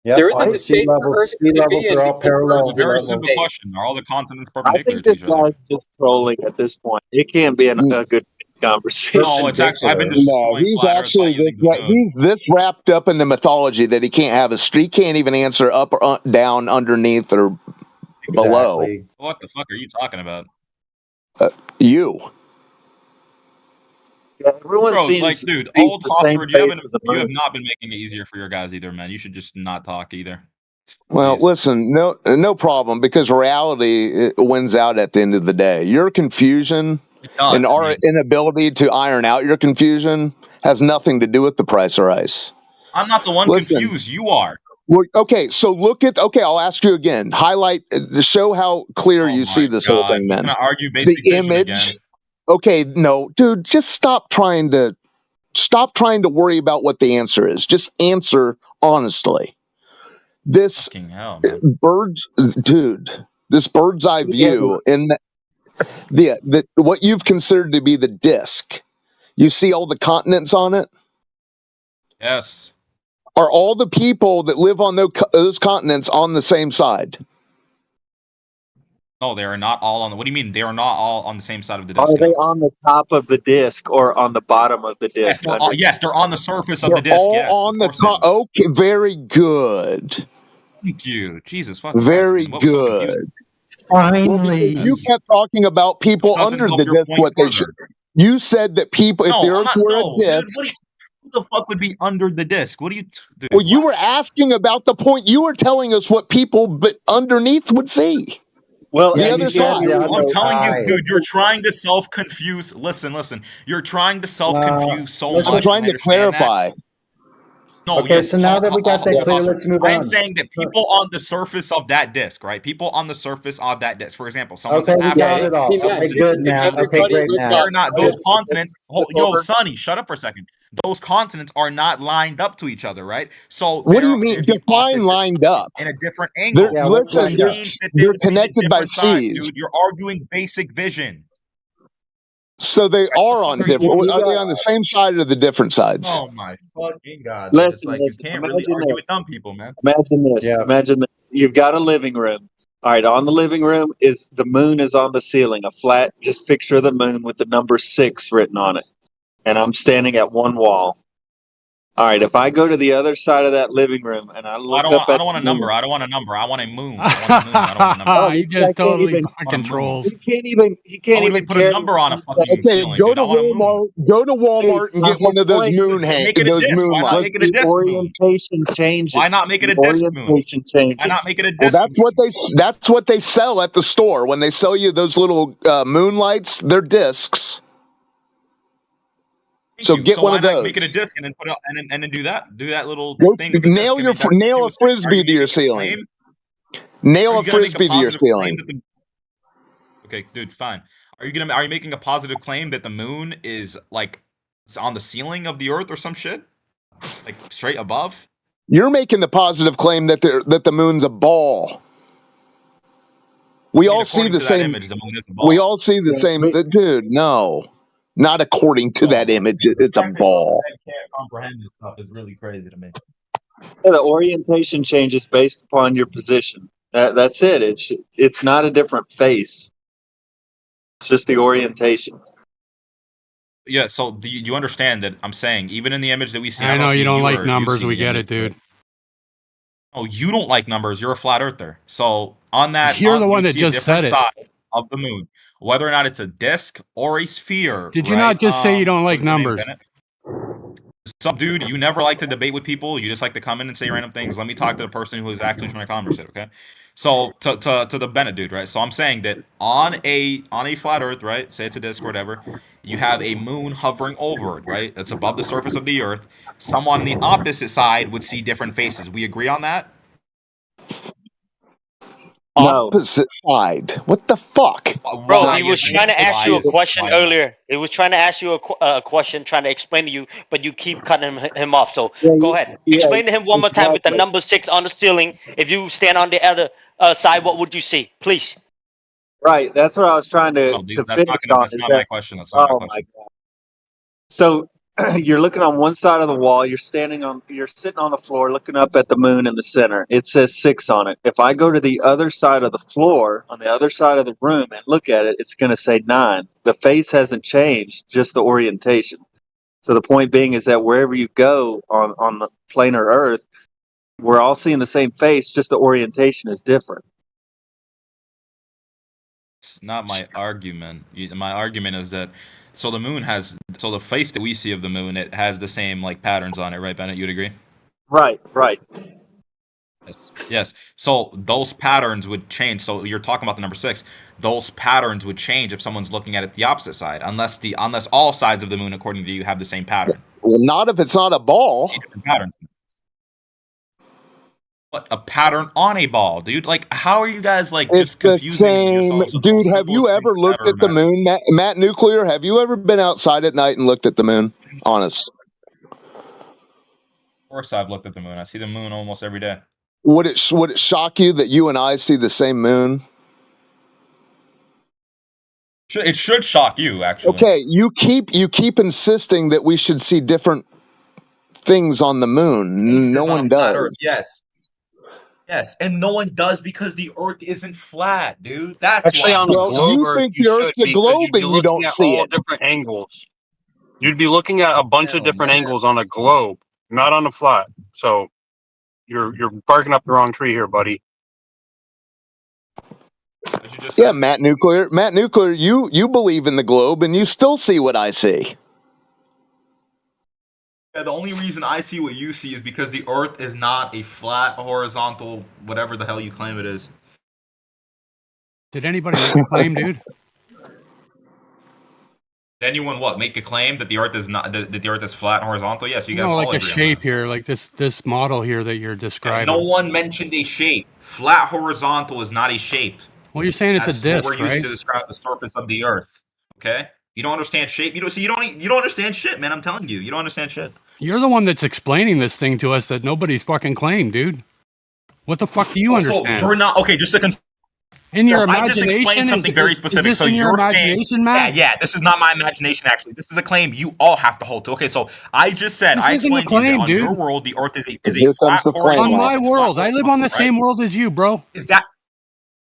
Yep, there isn't all a the sea space for Earth levels to be, are all parallel. It's a very simple question. Are all the continents I perpendicular think to this each other? guy's just trolling at this point. It can't be a good. conversation. No, it's actually I've been destroying he's flat Earth by actually using the moon. he's this wrapped up in the mythology that he can't have a street. He can't even answer up or down, underneath, or below. What the fuck are you talking about? You. Yeah, everyone Bro, seems like, dude, sees old the same Hostford, face as the you have moon. not been making it easier for your guys either, man. You should just not talk either. Well, listen, no problem, because reality wins out at the end of the day. Your confusion and our inability to iron out your confusion has nothing to do with the price of rice. I'm not the one confused. You are. Okay, so I'll ask you again. Highlight, show how clear you see this whole thing. He's Then gonna argue basic the vision image. again. Okay, no, dude, just stop trying to worry about what the answer is. Just answer honestly. This this bird's eye view in what you've considered to be the disc. You see all the continents on it? Yes. Are all the people that live on those continents on the same side? No, they are not all on the. What do you mean? They are not all on the same side of the disc. Are they on the top of the disc or on the bottom of the disc? Yes, they're on the surface of the disc. All yes, on the top. Okay, very good. Thank you. Jesus fucking very Christ, good. Finally, you kept talking about people under the disc. What they should. You said that people, if the Earth were a disc. Dude, who the fuck would be under the disc? What are you? Dude, well, you were asking about the point. You were telling us what people but underneath would see. Well, the other side. I'm telling you, dude, you're trying to self-confuse. Listen. You're trying to self-confuse so much. I'm trying to clarify. No, okay, so now that we got that clear, let's move on. I am saying that people on the surface of that disc, right? People on the surface of that disc. For example, someone's in Africa. Got it all. Okay, good, Matt. Okay, great, Matt. They're not those continents. Yo, Sonny, shut up for a second. Those continents are not lined up to each other, right? So what do you mean? Define lined up in a different angle. Listen, they're connected by seas. Dude, you're arguing basic vision. So they are on different. Are they on the same side or the different sides? Oh my fucking god! Listen, you can't really argue with dumb people, man. Imagine this. Yeah. Imagine this. You've got a living room. All right, on the living room is the moon is on the ceiling, a flat, just picture of the moon with the number 6 written on it, and I'm standing at one wall. All right, if I go to the other side of that living room and I look up, I don't want a number. I don't want a number. I want a moon. I want a moon. I don't want a number. He just totally controls. He can't even put a number on a fucking ceiling. Go to Walmart. Go to Walmart and get one of those moon Why not make it a disc? Orientation changes. Why not make it a disc moon? Why not make it a disc? That's what they sell at the store when they sell you those little moonlights. They're discs. So get one of those. Make it a disc and then put it and then do that little thing. Nail a frisbee to your ceiling. Nail a frisbee to your ceiling. Okay, dude, fine. Are you making a positive claim that the moon is like on the ceiling of the Earth or some shit, like straight above? You're making the positive claim that the moon's a ball. We all see the same. We all see the same, dude. No. Not according to that image. It's a ball. I can't comprehend this stuff. It's really crazy to me. Yeah, the orientation changes based upon your position. That's it. It's not a different face. It's just the orientation. Yeah. So do you understand that I'm saying even in the image that we see? I know you don't like numbers. We get it, dude. Oh, you don't like numbers. You're a flat earther. So on that, you're the one that just said it. Side of the moon. Whether or not it's a disc or a sphere. Did you not just say you don't like numbers? Some dude, you never like to debate with people. You just like to come in and say random things. Let me talk to the person who is actually trying to conversate, okay? So to the Bennett dude, right? So I'm saying that on a flat Earth, right? Say it's a disc or whatever, you have a moon hovering over it, right? That's above the surface of the Earth. Someone on the opposite side would see different faces. We agree on that? Opposite side. What the fuck? Bro, he was trying to ask you a question earlier. He was trying to ask you a question, trying to explain to you, but you keep cutting him off. So go ahead. Explain to him one more time with the number 6 on the ceiling. If you stand on the other side, what would you see? Please. Right. That's what I was trying to finish on. That's not my question. That's not my question. God. So you're looking on one side of the wall. You're sitting on the floor looking up at the moon in the center. It says 6 on it. If I go to the other side of the floor, on the other side of the room, and look at it, it's going to say 9. The face hasn't changed, just the orientation. So the point being is that wherever you go on the planar Earth, we're all seeing the same face, just the orientation is different. It's not my argument. My argument is that so the face that we see of the moon, it has the same like patterns on it, right, Bennett? You'd agree? Right. Yes. So those patterns would change. So you're talking about the number 6. Those patterns would change if someone's looking at it the opposite side, unless all sides of the moon, according to you, have the same pattern. Well, not if it's not a ball. See different patterns. What, a pattern on a ball, dude? Like, how are you guys like It's just confusing yourselves? dude. Have you ever looked at the moon, Matt Nuclear? Have you ever been outside at night and looked at the moon? Honest. Of course, I've looked at the moon. I see the moon almost every day. Would it shock you that you and I see the same moon? It should shock you, actually. Okay, you keep insisting that we should see different things on the moon. No one does. Yes, and no one does because the Earth isn't flat, dude. That's actually why. on the globe. You think the Earth's a globe and you don't see it. Different angles. You'd be looking at a bunch of different angles on a globe, not on a flat. So you're barking up the wrong tree here, buddy. Yeah, Matt Nuclear. Matt Nuclear, you believe in the globe and you still see what I see. Yeah, the only reason I see what you see is because the Earth is not a flat, horizontal, whatever the hell you claim it is. Did anybody make a claim, dude? Did anyone make a claim that the Earth is not that the Earth is flat and horizontal? Yes, you guys. No, all like a agree shape here, like this model here that you're describing. No one mentioned a shape. Flat horizontal is not a shape. Well, you're saying it's a disc, what we're using right? to describe the surface of the Earth. Okay, you don't understand shape. You don't understand shit, man. I'm telling you, you don't understand shit. You're the one that's explaining this thing to us that nobody's fucking claimed, dude. What the fuck do you understand? So we're not okay. Just to confirm. In your I imagination, just explained something very specific. Is this so in your you're imagination, saying, Matt? Yeah, this is not my imagination. Actually, this is a claim you all have to hold to. Okay, so I just said I explained to you that on your world, the Earth is a flat horizontal. On my world, I live on the same world as you, bro. Is that?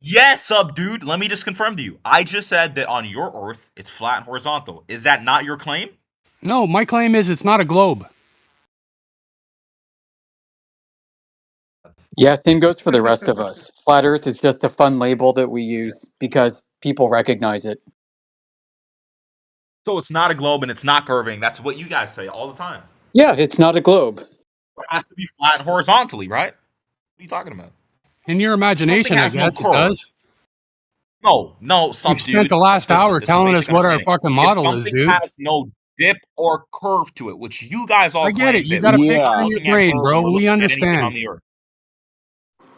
Yes, dude. Let me just confirm to you. I just said that on your Earth, it's flat and horizontal. Is that not your claim? No, my claim is it's not a globe. Yeah, same goes for the rest of us. Flat Earth is just a fun label that we use because people recognize it. So it's not a globe and it's not curving. That's what you guys say all the time. Yeah, it's not a globe. It has to be flat and horizontally, right? What are you talking about? In your imagination, I guess it does. No, you spent the last hour telling us what our fucking model is, dude. Something has no dip or curve to it, which you guys all I get it. You got a picture in your brain, bro. We understand.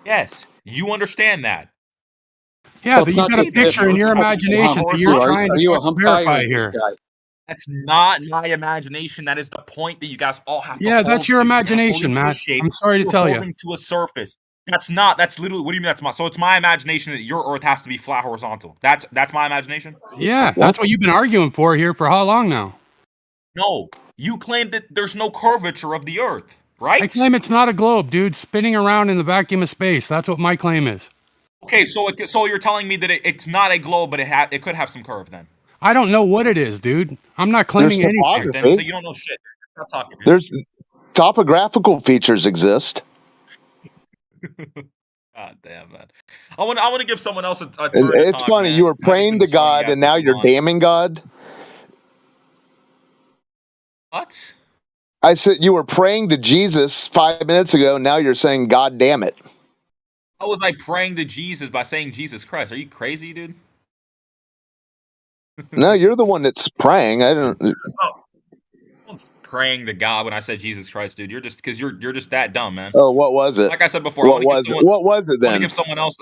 Yes, you understand that. Yeah, but you got a picture in your imagination that you're trying to verify here. That's not my imagination. That is the point that you guys all have to Yeah, hold that's your to. imagination, Matt. I'm sorry to tell you. Holding to a surface. That's literally, what do you mean that's my, so it's my imagination that your Earth has to be flat horizontal. That's my imagination? Yeah, that's what you've been arguing for here for how long now? No, you claim that there's no curvature of the Earth, right? I claim it's not a globe, dude, spinning around in the vacuum of space. That's what my claim is. Okay, so you're telling me that it's not a globe, but it could have some curve then? I don't know what it is, dude. I'm not claiming anything. Then, so you don't know shit. Stop talking. There's topographical features exist. God damn, man. I want to give someone else a turn. It's funny. You were praying to God, and now you're damning God. What? I said you were praying to Jesus 5 minutes ago, and now you're saying, God damn it. How was I praying to Jesus by saying Jesus Christ? Are you crazy, dude? No, you're the one that's praying. I don't. I'm praying to God when I said Jesus Christ, dude. You're just that dumb, man. Oh, what was it? Like I said before, what was it then? I want to give someone else.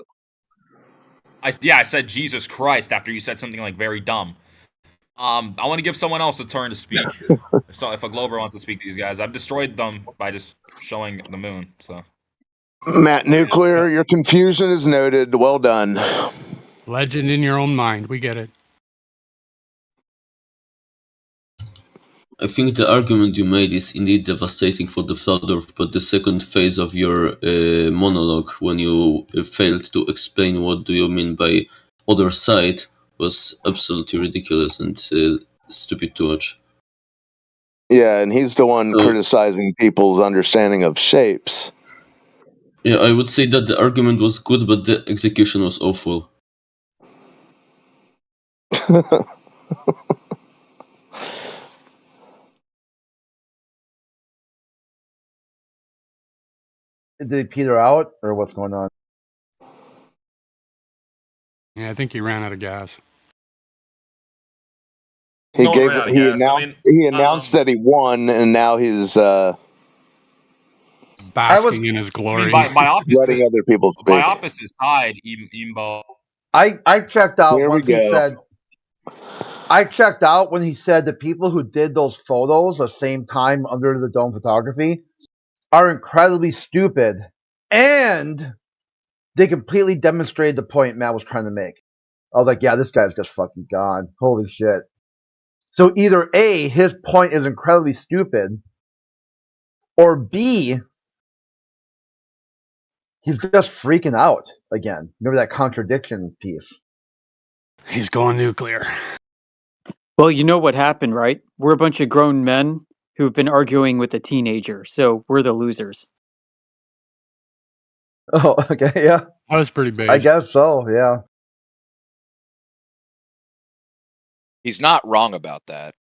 I said Jesus Christ after you said something like very dumb. I want to give someone else a turn to speak. if a Glober wants to speak to these guys, I've destroyed them by just showing the moon. So, Matt Nuclear, your confusion is noted. Well done. Legend in your own mind. We get it. I think the argument you made is indeed devastating for the flat Earth, but the second phase of your monologue, when you failed to explain what do you mean by other side, was absolutely ridiculous and stupid to watch. Yeah, and he's the one criticizing people's understanding of shapes. Yeah, I would say that the argument was good, but the execution was awful. Did he peter out, or what's going on? Yeah, I think he ran out of gas. He announced that he won, and now he's basking in his glory. I mean, by opposite, letting other people speak. By opposite side, Imbo. I checked out Here once he said. I checked out when he said the people who did those photos the same time under the dome photography are incredibly stupid, and they completely demonstrated the point Matt was trying to make. I was like, yeah, this guy's just fucking gone. Holy shit. So either A, his point is incredibly stupid, or B, he's just freaking out again. Remember that contradiction piece? He's going nuclear. Well, you know what happened, right? We're a bunch of grown men who've been arguing with a teenager, so we're the losers. Oh, okay, yeah. That was pretty basic. I guess so, yeah. He's not wrong about that.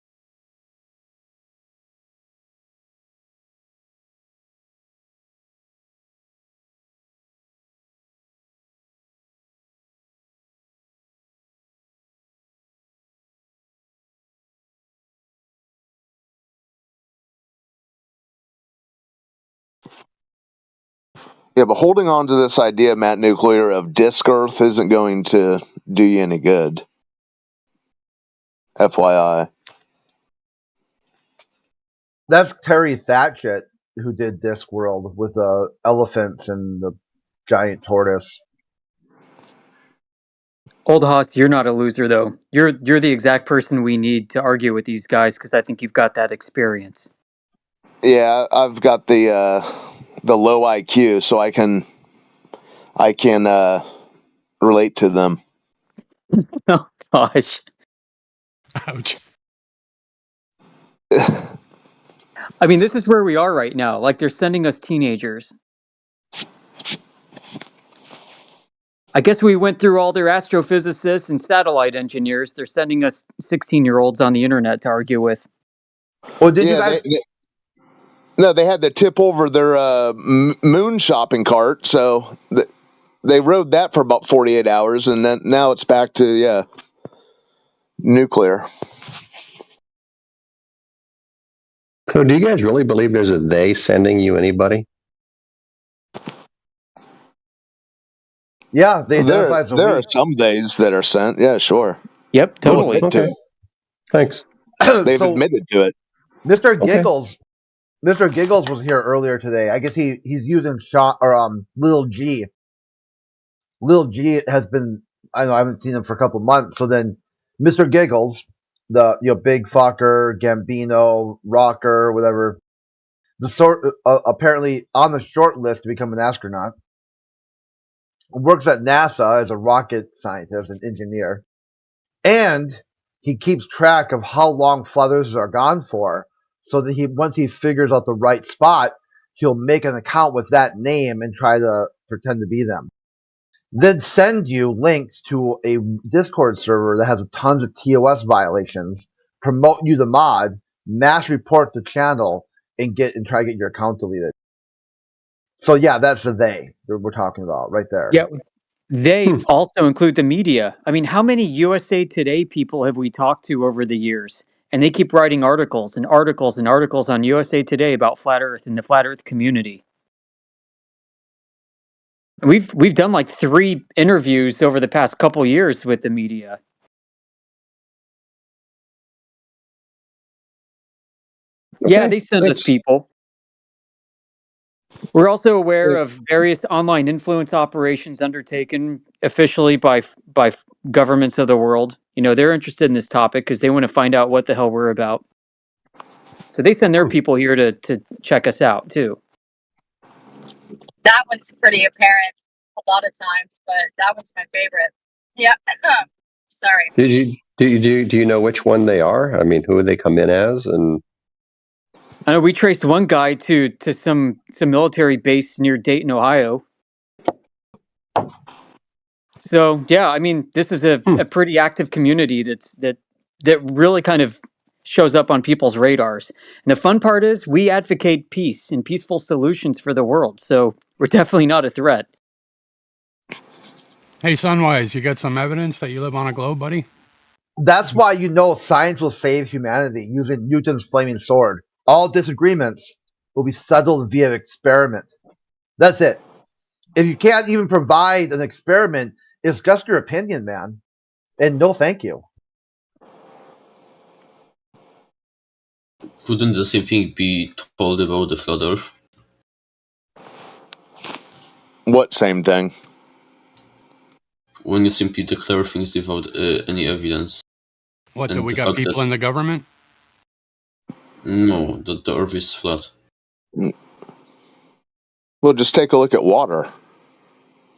Yeah, but holding on to this idea, Matt Nuclear, of disk Earth isn't going to do you any good. FYI. That's Terry Thatchett who did Discworld with the elephants and the giant tortoise. Old Hoss, you're not a loser though. You're the exact person we need to argue with these guys because I think you've got that experience. Yeah, I've got the low IQ, so I can relate to them. Oh gosh. Ouch. I mean, this is where we are right now. Like, they're sending us teenagers. I guess we went through all their astrophysicists and satellite engineers. They're sending us 16-year-olds on the internet to argue with. Well, did you guys... they had to tip over their moon shopping cart, so they rode that for about 48 hours, and then now it's back to, nuclear. So do you guys really believe there's a they sending you anybody? Yeah, they identify as a there are some days that are sent. Yeah, sure. Yep, totally. Okay. Thanks. They've admitted to it. Mr. Giggles, Mr. Giggles was here earlier today. I guess he's using Lil G. Lil G has been, I haven't seen him for a couple months. So then Mr. Giggles, the big fucker, Gambino, rocker, whatever, apparently on the short list to become an astronaut. Works at NASA as a rocket scientist and engineer. And he keeps track of how long flat earthers are gone for, so that once he figures out the right spot, he'll make an account with that name and try to pretend to be them. Then send you links to a Discord server that has tons of TOS violations, promote you the mod, mass report the channel, and try to get your account deleted. So yeah, that's the they we're talking about right there. Yeah, they also include the media. I mean, how many USA Today people have we talked to over the years? And they keep writing articles and articles and articles on USA Today about Flat Earth and the Flat Earth community. We've done like 3 interviews over the past couple years with the media. Okay, yeah, they send us people. We're also aware of various online influence operations undertaken officially by governments of the world. They're interested in this topic because they want to find out what the hell we're about. So they send their people here to check us out too. That one's pretty apparent a lot of times, but that one's my favorite. Yeah. Sorry. Do you know which one they are? I mean, who they come in as? And I know we traced one guy to some military base near Dayton, Ohio. So yeah, I mean, this is a pretty active community that really kind of shows up on people's radars. And the fun part is we advocate peace and peaceful solutions for the world. So we're definitely not a threat. Hey, Sunwise, you got some evidence that you live on a globe, buddy? That's why science will save humanity using Newton's flaming sword. All disagreements will be settled via experiment. That's it. If you can't even provide an experiment, it's just your opinion, man. And no thank you. Couldn't the same thing be told about the flat Earth? What same thing? When you simply declare things without any evidence. What, that we got people in the government? No, that the Earth is flat. Well, just take a look at water.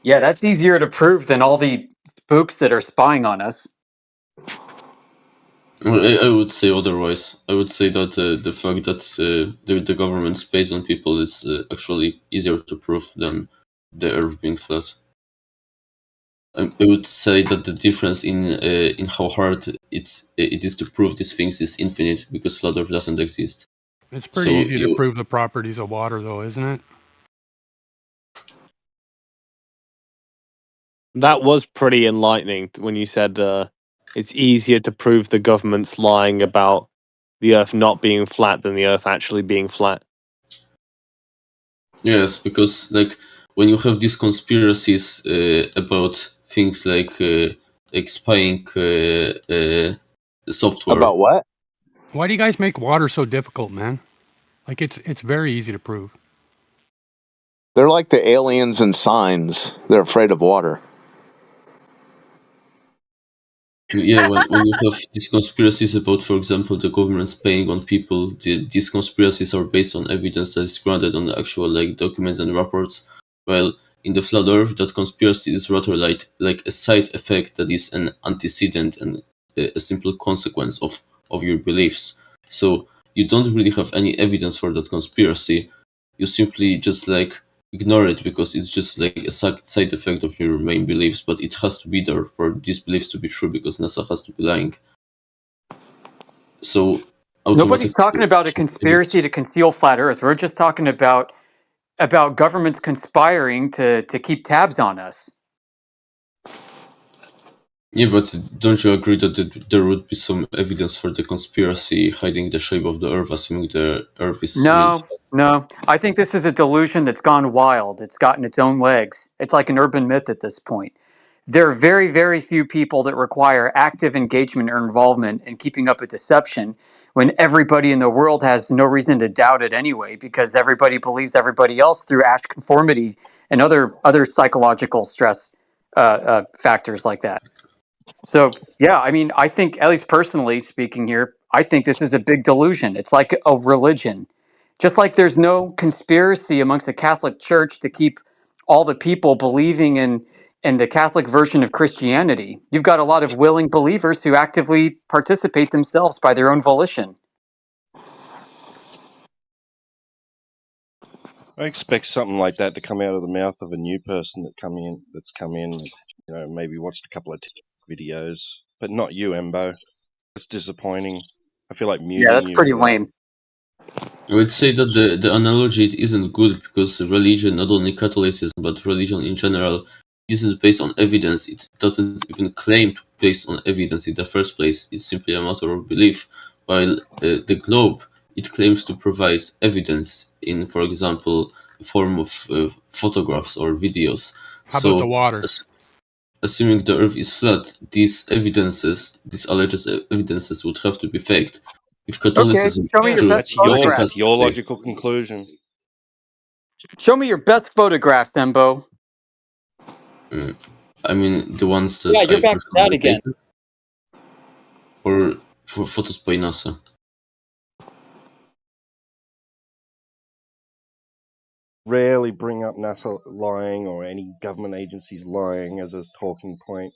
Yeah, that's easier to prove than all the spooks that are spying on us. Well, I would say otherwise. I would say that the fact that the government spays on people is actually easier to prove than the Earth being flat. I would say that the difference in how hard it is to prove these things is infinite, because flat Earth doesn't exist. It's pretty easy to prove the properties of water, though, isn't it? That was pretty enlightening when you said it's easier to prove the government's lying about the Earth not being flat than the Earth actually being flat. Yes, because like when you have these conspiracies about things like spying software. About what? Why do you guys make water so difficult, man? Like it's very easy to prove. They're like the aliens in Signs. They're afraid of water. Yeah, when you have these conspiracies about, for example, the government spying on people, these conspiracies are based on evidence that is grounded on the actual like documents and reports, while in the flat Earth, that conspiracy is rather like a side effect that is an antecedent and a simple consequence of your beliefs. So you don't really have any evidence for that conspiracy. You simply just like ignore it because it's just like a side effect of your main beliefs, but it has to be there for these beliefs to be true because NASA has to be lying. So nobody's talking about a conspiracy to conceal flat Earth. We're just talking about governments conspiring to keep tabs on us. Yeah, but don't you agree that there would be some evidence for the conspiracy hiding the shape of the Earth, assuming the Earth is No. I think this is a delusion that's gone wild. It's gotten its own legs. It's like an urban myth at this point. There are very, very few people that require active engagement or involvement in keeping up a deception when everybody in the world has no reason to doubt it anyway, because everybody believes everybody else through Asch conformity and other psychological stress factors like that. So, yeah, I mean, I think, at least personally speaking here, I think this is a big delusion. It's like a religion. Just like there's no conspiracy amongst the Catholic Church to keep all the people believing in the Catholic version of Christianity. You've got a lot of willing believers who actively participate themselves by their own volition. I expect something like that to come out of the mouth of a new person that's come in, maybe watched a couple of videos, but not you, Embo. It's disappointing. I feel like muting you. Yeah, that's pretty lame. I would say that the analogy it isn't good because religion, not only Catholicism, but religion in general, isn't based on evidence. It doesn't even claim to be based on evidence in the first place. It's simply a matter of belief. While the globe, it claims to provide evidence in, for example, the form of photographs or videos. How about the water? Assuming the Earth is flat, these alleged evidences would have to be faked. If Catholicism show me your best photograph. That's your logical conclusion. Show me your best photographs, Embo. I mean, the ones that you're back to that again. Or for photos by NASA. rarely bring up NASA lying or any government agencies lying as a talking point.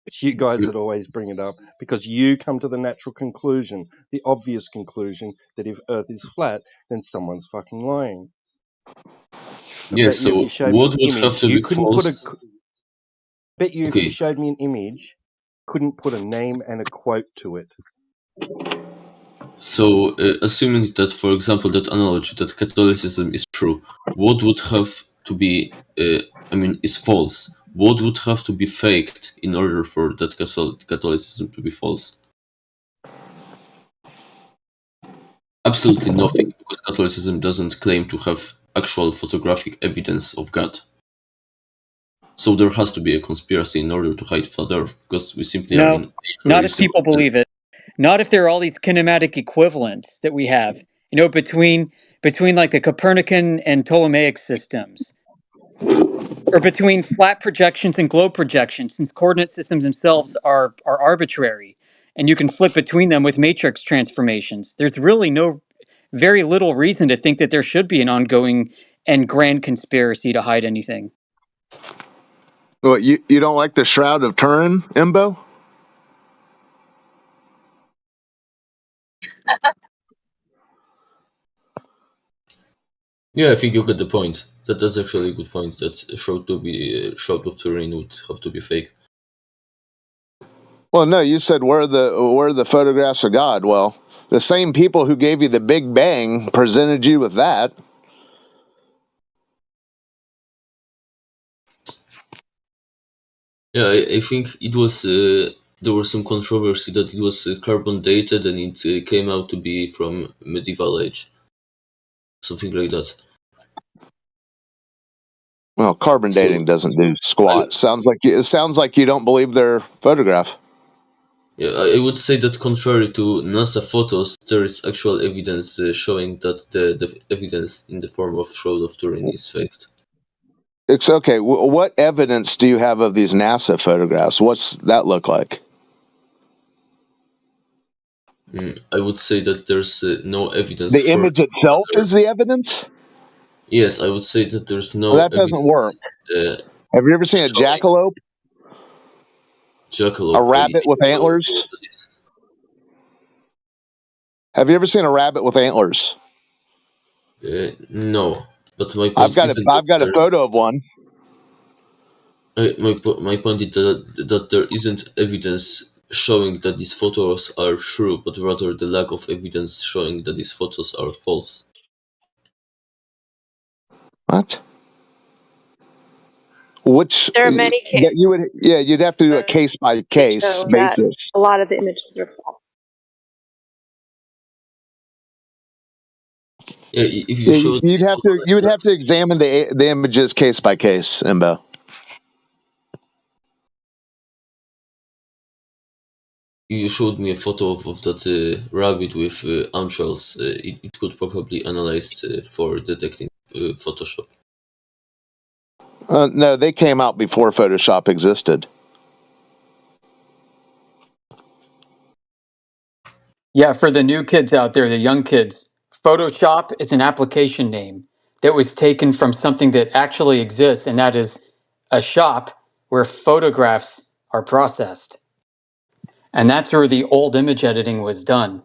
It's you guys that always bring it up because you come to the natural conclusion, the obvious conclusion, that if Earth is flat, then someone's fucking lying. I Yeah, bet you if you so showed me what an would have image, to you be couldn't put a. false? Bet you if you Okay, showed me an image, couldn't put a name and a quote to it. so assuming that, for example, that analogy that Catholicism is true, what would have to be, is false? What would have to be faked in order for that Catholicism to be false? Absolutely nothing, because Catholicism doesn't claim to have actual photographic evidence of God. So there has to be a conspiracy in order to hide flat Earth, because we simply are No, in age where not you if people believe it. Not if there are all these kinematic equivalents that we have. You know, between like the Copernican and Ptolemaic systems, or between flat projections and globe projections, since coordinate systems themselves are arbitrary, and you can flip between them with matrix transformations. There's really very little reason to think that there should be an ongoing and grand conspiracy to hide anything. Well, you don't like the Shroud of Turin, Imbo? Yeah, I think you get the point. That's actually a good point. That Shroud of Turin would have to be fake. Well, no, you said where are the photographs of God? Well, the same people who gave you the Big Bang presented you with that. Yeah, I think it was there was some controversy that it was carbon dated and it came out to be from medieval age, something like that. Well, carbon dating doesn't do squat. It sounds like you don't believe their photograph. Yeah, I would say that contrary to NASA photos, there is actual evidence showing that the evidence in the form of Shroud of Turin is faked. It's okay. What evidence do you have of these NASA photographs? What's that look like? I would say that there's no evidence The for image itself is the evidence? Yes, I would say that there's Well, no that doesn't work. evidence Have you ever seen a showing jackalope? A jackalope. I rabbit with don't know antlers? what that is. Have you ever seen a rabbit with antlers? No, but my I've point got isn't that a photo of one. My point is that there isn't evidence showing that these photos are true, but rather the lack of evidence showing that these photos are false. What? Which There are many that you would you'd have to do a case by case show that basis. a lot of the images are false. Yeah, if you showed You would have to examine the images case by case, Imbo. you showed me a photo of that rabbit with antlers, it could probably analyzed for detecting Photoshop. No, they came out before Photoshop existed. Yeah, for the new kids out there, the young kids, Photoshop is an application name that was taken from something that actually exists, and that is a shop where photographs are processed. And that's where the old image editing was done.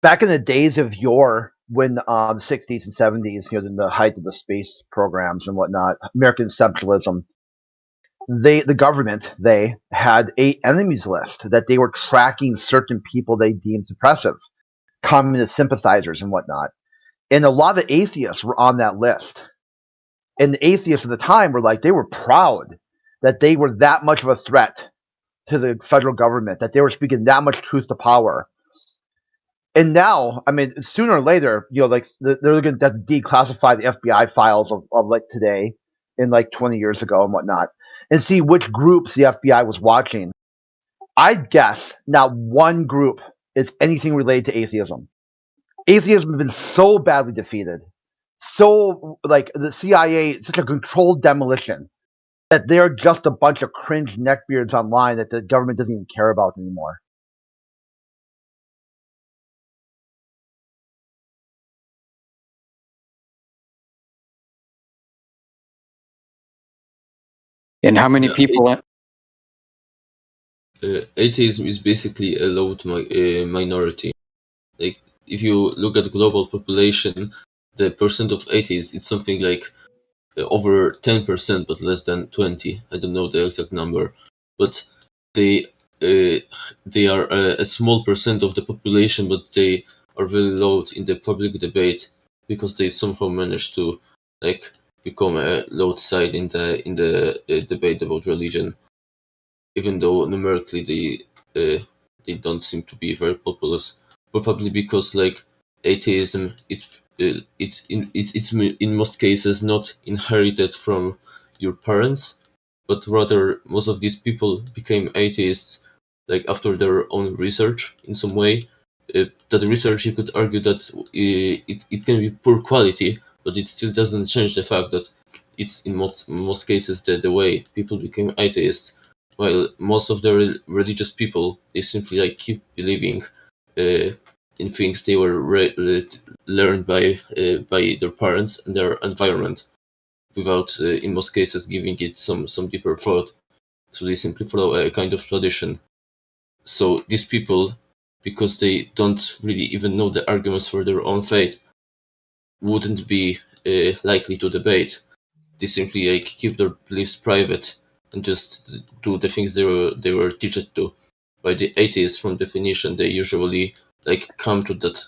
Back in the days of yore, when the 60s and 70s, in the height of the space programs and whatnot, American exceptionalism, the government, they had a enemies list that they were tracking certain people they deemed suppressive, communist sympathizers and whatnot. And a lot of atheists were on that list. And the atheists at the time were like, they were proud that they were that much of a threat to the federal government, that they were speaking that much truth to power. And now, I mean, sooner or later, like they're going to declassify the FBI files of like today, in like 20 years ago and whatnot, and see which groups the FBI was watching, I'd guess not one group is anything related to atheism. Atheism has been so badly defeated, so like the CIA, such a controlled demolition that they're just a bunch of cringe neckbeards online that the government doesn't even care about anymore. And how many people? Atheism is basically a low minority. Like, if you look at the global population, the percent of atheists is something like over 10%, but less than 20. I don't know the exact number, but they are a small percent of the population, but they are very low in the public debate because they somehow managed to like become a low side in the debate about religion, even though numerically they don't seem to be very populous. Probably because like atheism, it's in most cases not inherited from your parents, but rather most of these people became atheists like after their own research in some way. That research, you could argue that it can be poor quality, but it still doesn't change the fact that it's in most cases the way people became atheists, while most of the religious people, they simply like keep believing in things they were learned by their parents and their environment, without in most cases giving it some deeper thought. So they simply follow a kind of tradition. So these people, because they don't really even know the arguments for their own faith, wouldn't be likely to debate. They simply like keep their beliefs private and just do the things they were taught to. By the atheists, from definition, they usually like come to that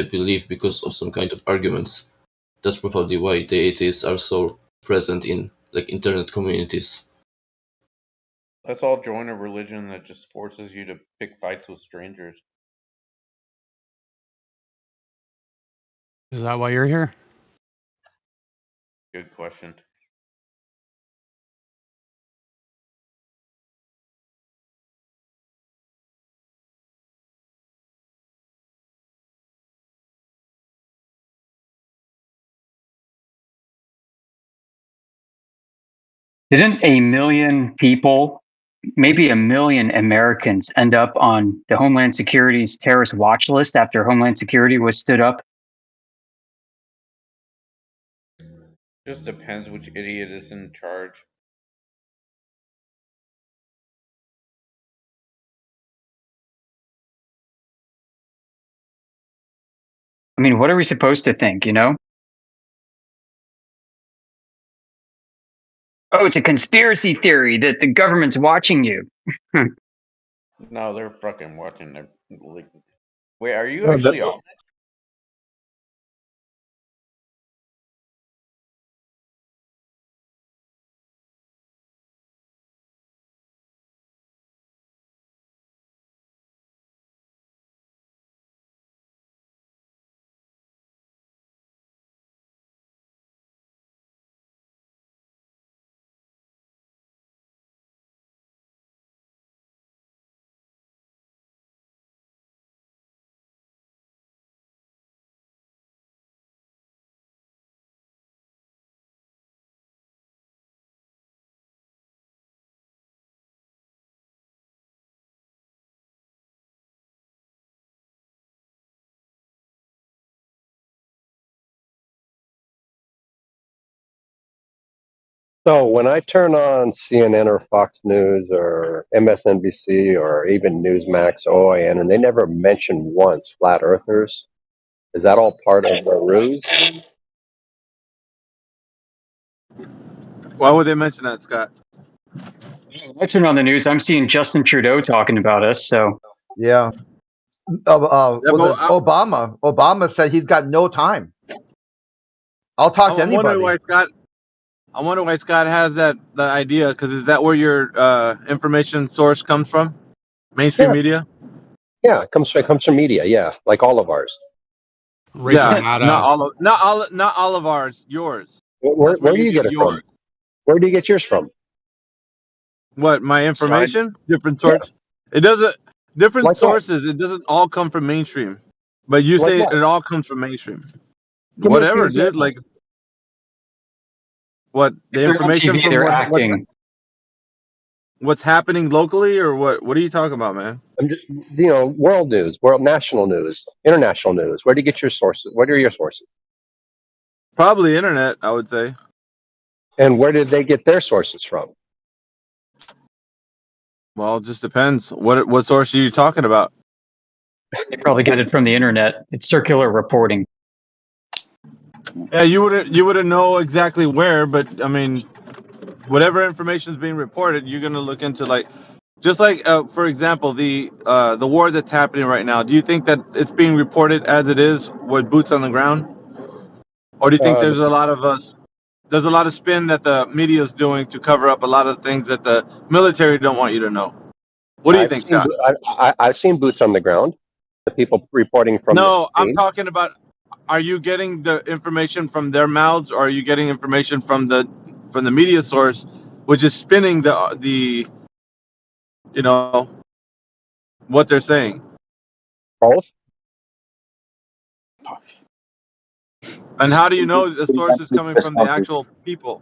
belief because of some kind of arguments. That's probably why the atheists are so present in like internet communities. Let's all join a religion that just forces you to pick fights with strangers. Is that why you're here? Good question. Didn't a million people, maybe a million Americans, end up on the Homeland Security's terrorist watch list after Homeland Security was stood up? Just depends which idiot is in charge. I mean, what are we supposed to think, you know? Oh, it's a conspiracy theory that the government's watching you. No, they're fucking watching. They're like, wait, are you actually on? So when I turn on CNN or Fox News or MSNBC or even Newsmax, OAN, and they never mention once flat earthers, is that all part of the ruse? Why would they mention that, Scott? I turn on the news, I'm seeing Justin Trudeau talking about us, so. Yeah. Obama. Obama said he's got no time. I'll talk to anybody. I wonder why Scott has that idea, because is that where your information source comes from? Mainstream media? Yeah, it comes from media, yeah, like all of ours. Yeah, not all of ours, yours. Where do you get it from? Where do you get yours from? What, my information? Different source. It doesn't. Different Like what? sources. It doesn't all come from mainstream. But you Like say what? it all comes from mainstream. Give me a few Whatever, dude. examples. Like what? If The they're on information TV, from they're acting. what's happening locally, or what? What are you talking about, man? I'm just, world news, world national news, international news. Where do you get your sources? What are your sources? Probably internet, I would say. And where did they get their sources from? Well, it just depends. What source are you talking about? They probably get it from the internet. It's circular reporting. Yeah, you wouldn't know exactly where, but I mean, whatever information is being reported, you're gonna look into just like for example, the war that's happening right now. Do you think that it's being reported as it is with boots on the ground, or do you think there's a lot of spin that the media is doing to cover up a lot of things that the military don't want you to know? What do you think, Scott? I've seen boots on the ground. The people reporting from the No, I'm scene. talking about. Are you getting the information from their mouths, or are you getting information from the media source, which is spinning the what they're saying? Both. And how do you know the source is coming from the actual people?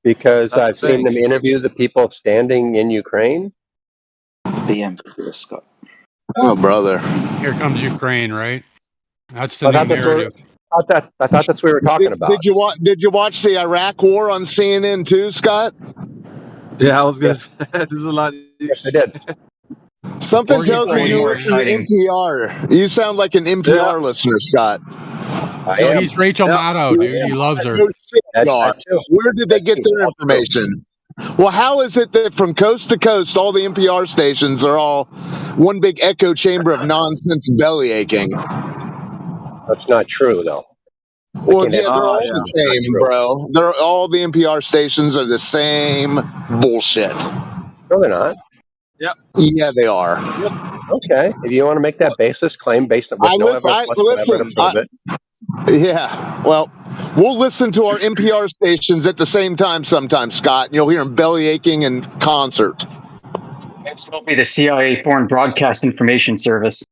Because That's the I've seen thing. them interview the people standing in Ukraine. Scott. Oh, brother. Here comes Ukraine, right? That's the I new thought narrative. I thought that's what we were talking about. Did you watch the Iraq War on CNN too, Scott? Yeah, I was gonna say this is a lot. Yes, I did. Something Or tells me Ukraine, you right? listen to NPR. You sound like an NPR listener, Scott. I No, am. he's Rachel Maddow, dude. He loves her. No shit, you are. That too. Where did they get their That's true. information? Well, how is it that from coast to coast, all the NPR stations are all one big echo chamber of nonsense belly aching? That's not true, though. Well, yeah, they're all the same, bro. All the NPR stations are the same bullshit. No, they're not. Yep. Yeah, they are. Okay. If you want to make that basis claim based on with no evidence whatsoever to prove it. Yeah, well, we'll listen to our NPR stations at the same time sometimes, Scott, and you'll hear them belly aching in concert. It's will be the CIA Foreign Broadcast Information Service.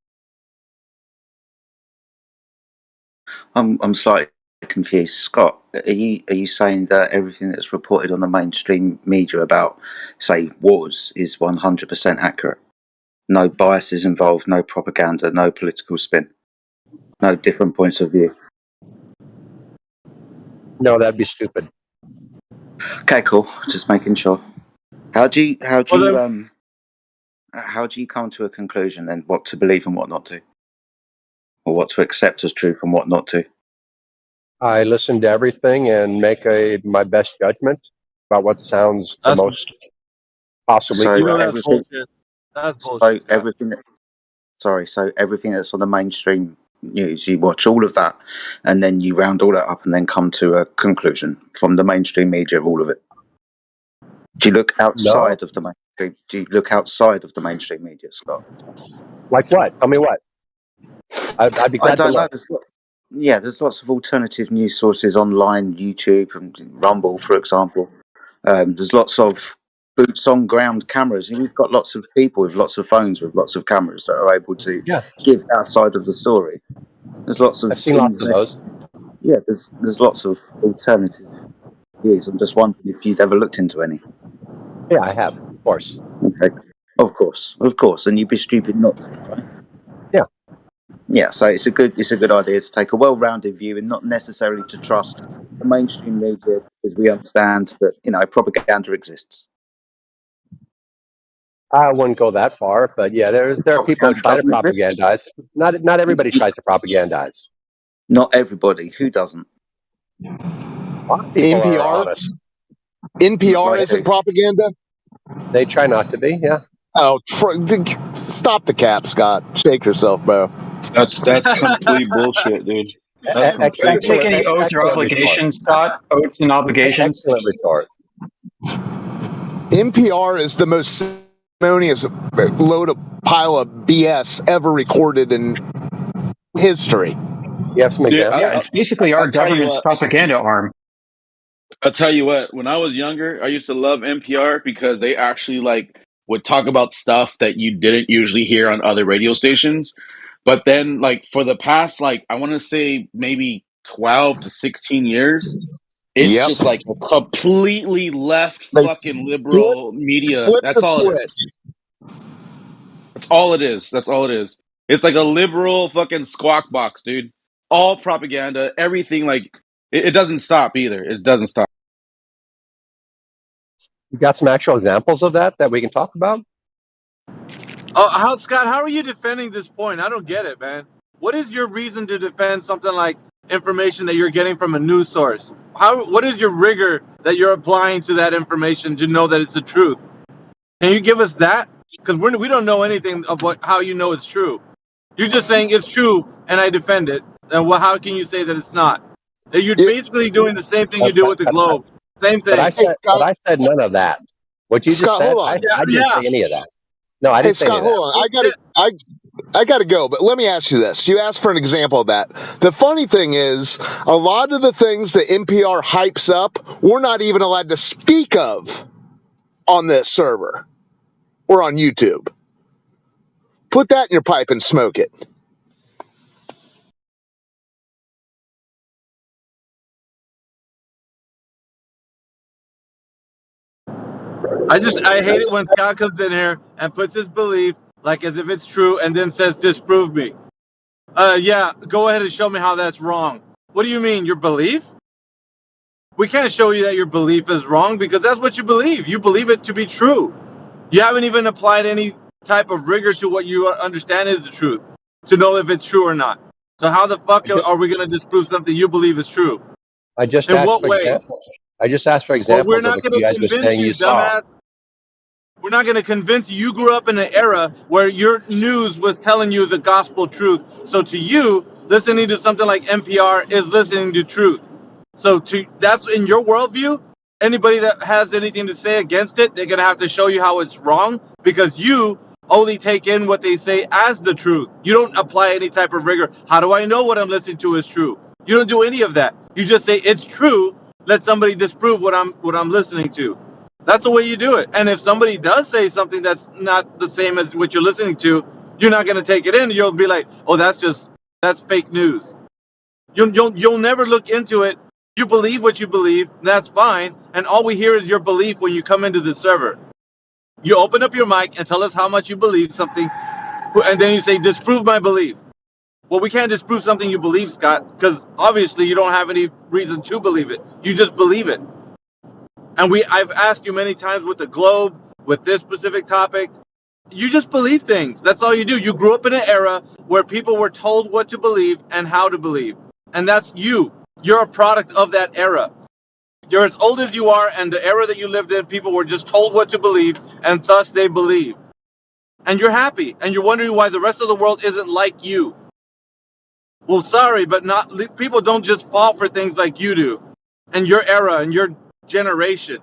I'm slightly confused, Scott. Are you saying that everything that's reported on the mainstream media about, say, wars is 100% accurate? No biases involved, no propaganda, no political spin, no different points of view. No, that'd be stupid. Okay, cool. Just making sure. How do you come to a conclusion then, what to believe and what not to, or what to accept as truth and what not to? I listen to everything and make my best judgment about what sounds the most possibly So correct. That's bullshit. That's bullshit. So everything that's on the mainstream news, you watch all of that, and then you round all that up, and then come to a conclusion from the mainstream media of all of it. Do you look outside of the mainstream? Do you look outside of the mainstream media, Scott? Like what? Tell me what. I'd be glad to know. There's lots of alternative news sources online, YouTube and Rumble, for example. There's lots of boots on ground cameras, and we've got lots of people with lots of phones with lots of cameras that are able to give that side of the story. There's lots of I've seen lots of those. Yeah, there's lots of alternative views. I'm just wondering if you'd ever looked into any. Yeah, I have, of course. Okay, of course, and you'd be stupid not to, right? Yeah. Yeah, so it's a good idea to take a well-rounded view and not necessarily to trust the mainstream media, because we understand that propaganda exists. I wouldn't go that far, but yeah, there are people that try to propagandize. Not everybody tries to propagandize. Not everybody. Who doesn't? A lot of people are honest. NPR isn't propaganda? They try not to be, yeah. Oh, stop the cap, Scott. Shake yourself, bro. That's complete bullshit, dude. Do you take any oaths or obligations, Scott? Oaths and obligations? Excellent retort. NPR is the most ceremonious load of pile of BS ever recorded in history. You have some examples? Yeah, it's basically our government's propaganda arm. I'll tell you what, when I was younger, I used to love NPR because they actually like would talk about stuff that you didn't usually hear on other radio stations. But then like for the past like I want to say maybe 12 to 16 years, it's Yep. just like a completely left They fucking liberal media. flip That's the all it is. switch. That's all it is. That's all it is. It's like a liberal fucking squawk box, dude. All propaganda, everything like it doesn't stop either. It doesn't stop. You got some actual examples of that we can talk about? Scott, how are you defending this point? I don't get it, man. What is your reason to defend something like information that you're getting from a news source? What is your rigor that you're applying to that information to know that it's the truth? Can you give us that? Because we don't know anything of how you know it's true. You're just saying it's true, and I defend it. And how can you say that it's not? You're basically doing the same thing you do with the globe. Same But I thing. Hey, said, but Scott. I said none of that. What you just Scott, said, hold on. I didn't say any of that. No, I Hey, didn't say any Scott, of that. hold on. I gotta go, but let me ask you this. You asked for an example of that. The funny thing is, a lot of the things that NPR hypes up, we're not even allowed to speak of on this server or on YouTube. Put that in your pipe and smoke it. I hate it when Scott comes in here and puts his belief like as if it's true and then says disprove me. Yeah, go ahead and show me how that's wrong. What do you mean, your belief? We can't show you that your belief is wrong because that's what you believe. You believe it to be true. You haven't even applied any type of rigor to what you understand is the truth to know if it's true or not. So how the fuck are we going to disprove something you believe is true? I just In asked what for way? examples. I just asked for Well, we're examples of not what going you to guys were convince saying you, you saw. dumbass. We're not going to convince you. You grew up in an era where your news was telling you the gospel truth. So to you, listening to something like NPR is listening to truth. So that's in your worldview. Anybody that has anything to say against it, they're going to have to show you how it's wrong because you only take in what they say as the truth. You don't apply any type of rigor. How do I know what I'm listening to is true? You don't do any of that. You just say it's true. Let somebody disprove what I'm listening to. That's the way you do it. And if somebody does say something that's not the same as what you're listening to, you're not going to take it in. You'll be like, "Oh, that's fake news." You'll never look into it. You believe what you believe. That's fine. And all we hear is your belief when you come into the server. You open up your mic and tell us how much you believe something, and then you say, "Disprove my belief." Well, we can't disprove something you believe, Scott, because obviously you don't have any reason to believe it. You just believe it. And I've asked you many times with the globe, with this specific topic, you just believe things. That's all you do. You grew up in an era where people were told what to believe and how to believe. And that's you. You're a product of that era. You're as old as you are, and the era that you lived in, people were just told what to believe, and thus they believe. And you're happy, and you're wondering why the rest of the world isn't like you. Well, sorry, but not people don't just fall for things like you do, and your era and your generation.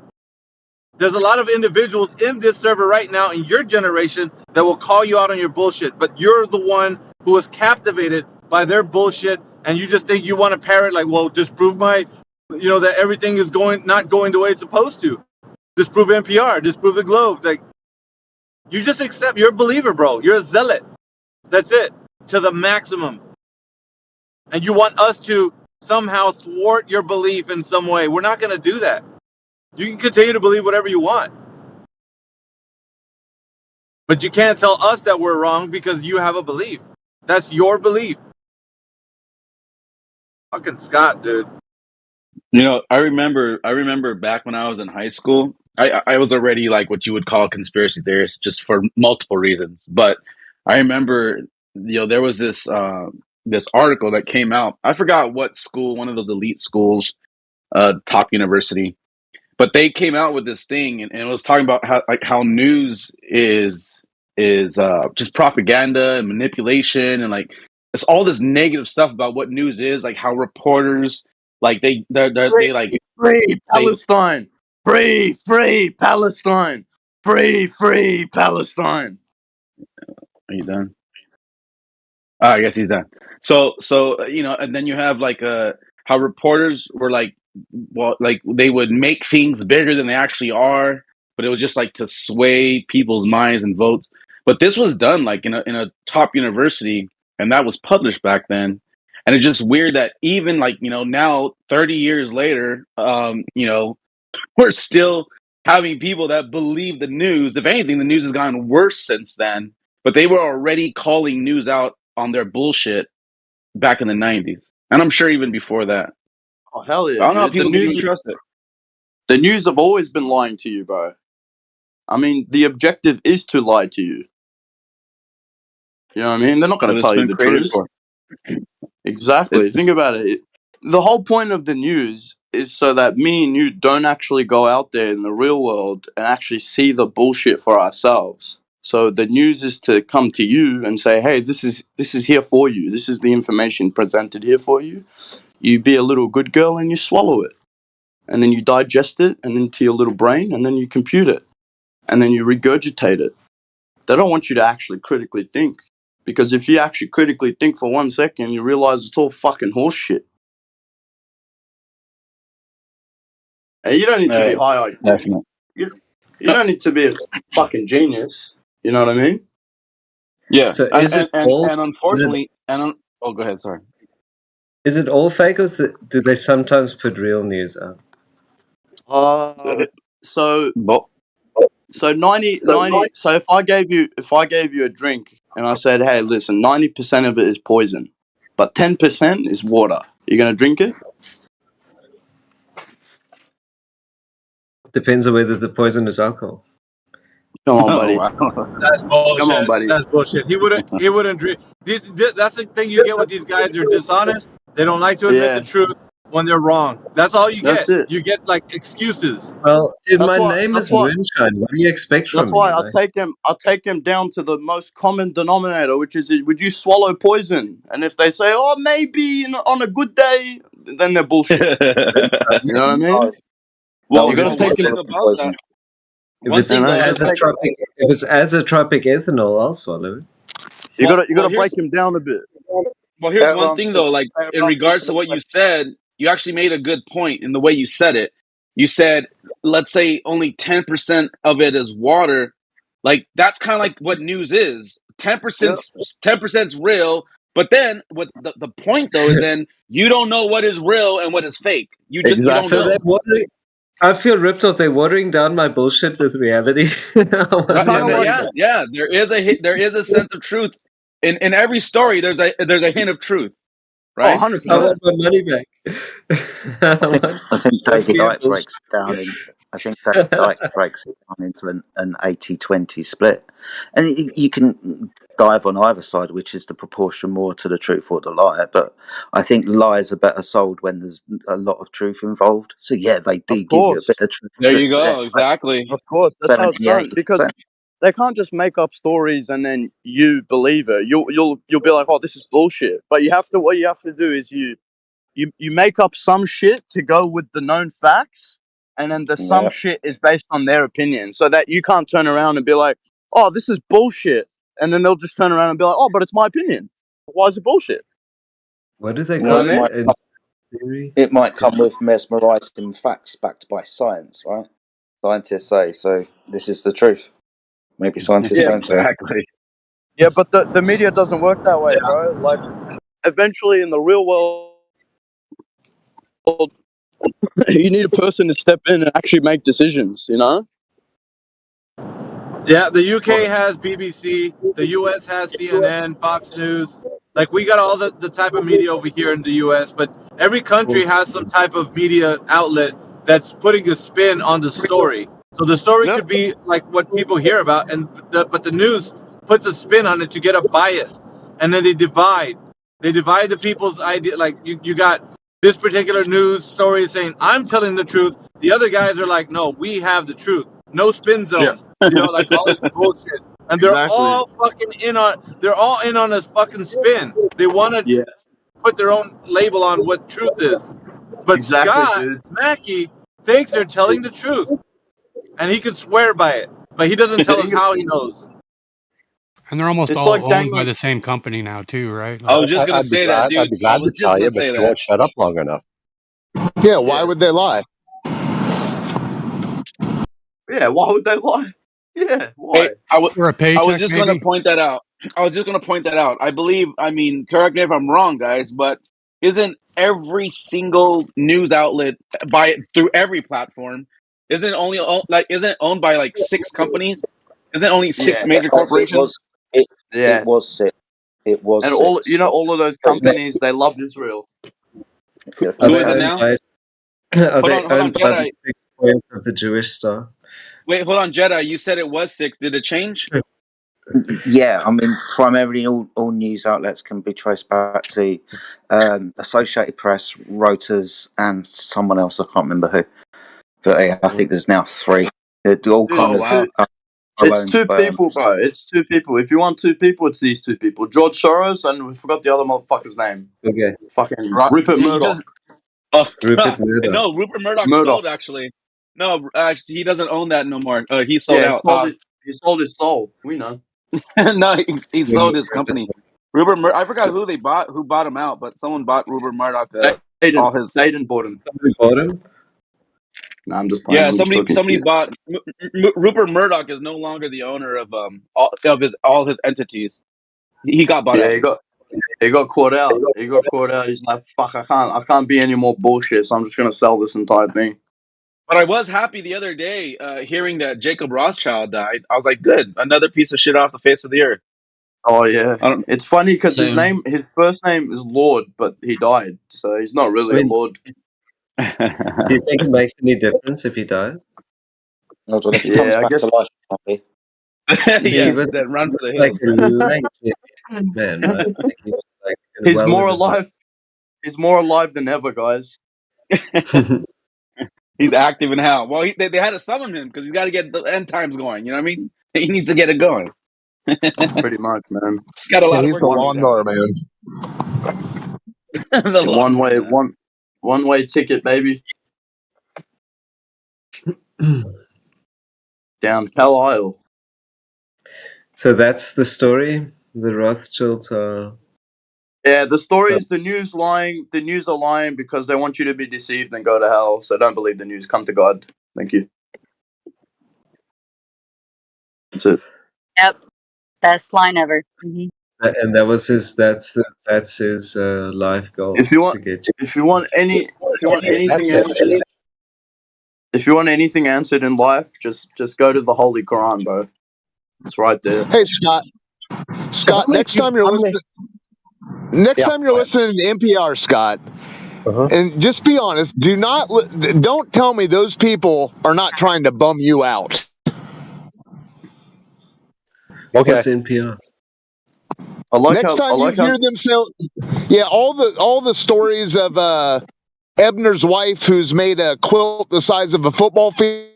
There's a lot of individuals in this server right now in your generation that will call you out on your bullshit, but you're the one who was captivated by their bullshit, and you just think you want to parrot like, well, just prove that everything is not going the way it's supposed to. Just prove NPR, just prove the globe. Like, you just accept. You're a believer, bro. You're a zealot. That's it, to the maximum. And you want us to somehow thwart your belief in some way. We're not going to do that. You can continue to believe whatever you want. But you can't tell us that we're wrong because you have a belief. That's your belief. Fucking Scott, dude. You know, I remember back when I was in high school, I was already like what you would call a conspiracy theorist just for multiple reasons. But I remember, there was this article that came out. I forgot what school, one of those elite schools, top university, but they came out with this thing, and it was talking about how news is just propaganda and manipulation, and like it's all this negative stuff about what news is, like how reporters like they like Free they Palestine! Free Palestine! Free Palestine! are you done? I guess he's done. So and then you have like how reporters were like well, like they would make things bigger than they actually are, but it was just like to sway people's minds and votes. But this was done like in a top university, and that was published back then. And it's just weird that even like, now 30 years later, we're still having people that believe the news. If anything, the news has gotten worse since then. But they were already calling news out on their bullshit back in the 90s. And I'm sure even before that. Oh hell I yeah, don't know how dude! people can even trust it. The news have always been lying to you, bro. I mean, the objective is to lie to you. You know what I mean? They're not going What to it's tell you been the created truth. for. Exactly. Think about it. The whole point of the news is so that me and you don't actually go out there in the real world and actually see the bullshit for ourselves. So the news is to come to you and say, "Hey, this is here for you. This is the information presented here for you. You be a little good girl and you swallow it. And then you digest it and into your little brain and then you compute it. And then you regurgitate it." They don't want you to actually critically think. Because if you actually critically think for 1 second, you realize it's all fucking horse shit. And you don't need to be high IQ. Definitely. You don't need to be a fucking genius. You know what I mean? Yeah. So And is it and, and, all? and Is it unfortunately, oh, go ahead. Sorry. is it all fake, or do they sometimes put real news out? So Well, so 90. So if I gave you a drink and I said, "Hey, listen, 90% of it is poison, but 10% is water. You're gonna drink it?" Depends on whether the poison is alcohol. Come on, buddy. wow. That's bullshit. Come on, buddy. That's bullshit. He wouldn't drink. That's the thing you get with these guys. They're dishonest. They don't like to admit the truth when they're wrong. That's all you That's get. it. You get like excuses. Well, dude, my name That's is what. Moonshine. What do you expect That's from me? why Like, I'll take him down to the most common denominator, which is, would you swallow poison? And if they say, "Oh, maybe on a good day," then they're bullshit. You know what I mean? Well, You got to take one him. thing about that. if One it's thing though, azotropic ethanol, I'll swallow it. You got to here's break him down a bit. here's one thing though. Like in regards to what you said, you actually made a good point in the way you said it. You said, let's say only 10% of it is water. Like that's kind of like what news is. 10% is real. But then what the point though is then you don't know what is real and what is fake. You don't So know. they're watering. I feel ripped off. They're watering down my bullshit with reality. Yeah. There is a sense of truth in every story. There's a hint of truth, right? 100%. I want my money back. I think David Icke breaks it down in. I think David Icke breaks it down into an 80-20 split, and you can dive on either side, which is the proportion more to the truth or the lie. But I think lies are better sold when there's a lot of truth involved. So yeah, they do give you a bit of truth. There But you go. that's like Exactly. Of course, that's how it's 70, done. Because 80%. they can't just make up stories and then you believe it. You'll be like, "Oh, this is bullshit." But what you have to do is you make up some shit to go with the known facts, and then the some shit is based on their opinion, so that you can't turn around and be like, "Oh, this is bullshit," and then they'll just turn around and be like, "Oh, but it's my opinion. Why is it bullshit?" What do they You know call what I it? mean? It might come with mesmerizing facts backed by science, right? Scientists say so. This is the truth. Maybe scientists don't say. Exactly. Yeah, but the media doesn't work that way, bro. Like, eventually in the real world, you need a person to step in and actually make decisions. You know? Yeah, the UK has BBC, the US has CNN, Fox News. Like we got all the type of media over here in the US, but every country has some type of media outlet that's putting a spin on the story. So the story could be like what people hear about, but the news puts a spin on it to get a bias, and then they divide. They divide the people's idea. Like you got this particular news story saying I'm telling the truth. The other guys are like, no, we have the truth. No spin zone. You know, like all this bullshit. And they're all fucking in on. They're all in on this fucking spin. They want to put their own label on what truth is. But Scott Mackey thinks they're telling the truth, and he can swear by it. But he doesn't tell us how he knows. And they're almost It's all like owned by the same company now, too, right? I was just gonna I'd be say that, glad. dude. I'd be I glad was to just tell gonna you, but say you that. won't shut up long enough. Yeah, why would they lie? Yeah, why would they lie? Yeah, why? Hey, I was paycheck, just going to maybe? point that out. I believe, I mean, correct me if I'm wrong, guys, but isn't every single news outlet through every platform isn't owned by like 6 companies? Isn't only 6 Yeah, major corporations? It was 6. It was and 6. all of those companies, they love Israel. Are Who they is it owned now? by? Are Hold they on, owned by the Jedi. 6 points of the Jewish star? Wait, hold on, Jedi. You said it was 6. Did it change? Yeah, I mean, primarily all news outlets can be traced back to Associated Press, Reuters, and someone else. I can't remember who. But yeah, I think there's now 3. They're all Dude, kind of it's owned 2 by people, bro. It's 2 people. If you want 2 people, it's these 2 people. George Soros, and we forgot the other motherfucker's name. Okay. Fucking Rupert He Murdoch. just Oh, Rupert Murdoch. no, Rupert Murdoch Murdoch. sold, actually. No, actually, he doesn't own that no more. He sold Yeah, out. he sold his soul. We know. No, he sold his company. I forgot who bought him out, but someone bought Rupert Murdoch. All his. Aiden bought him. Somebody bought him? Nah, I'm just playing. Yeah, I'm just talking somebody shit. bought. Rupert Murdoch is no longer the owner of all his entities. He got bought Yeah, out. he got caught out. He got caught out. He's like, fuck, I can't be any more bullshit, so I'm just gonna sell this entire thing. But I was happy the other day hearing that Jacob Rothschild died. I was like, good, another piece of shit off the face of the earth. Oh yeah, it's funny because Same. his first name is Lord, but he died, so he's not really a lord. Do you think it makes any difference if he dies? Hold on, if he comes I back guess. to life, happy. Yeah, He was that run for the like hills. a legend, man, right? Like he was like He's more alive. He's more alive than ever, guys. He's active in hell. Well, they had to summon him because he's got to get the end times going. You know what I mean? He needs to get it going. Pretty much, man. He's got a lot of He's work the to do. lawnmower man. The lawnmower man. one way ticket, baby. Down Carlisle. So that's the story. The Rothschilds are. Yeah, the story is the news lying. The news are lying because they want you to be deceived and go to hell. So don't believe the news. Come to God. Thank you. That's it. Yep. Best line ever. Mm-hmm. And that was his. That's his life goal. If you want, to get you. if you want anything answered in life, just go to the Holy Quran, bro. It's right there. Hey, Scott. Next time you're listening to NPR, Scott, and just be honest. Don't tell me those people are not trying to bum you out. Okay. What's NPR? Next time you hear them say, yeah, all the stories of Ebner's wife who's made a quilt the size of a football field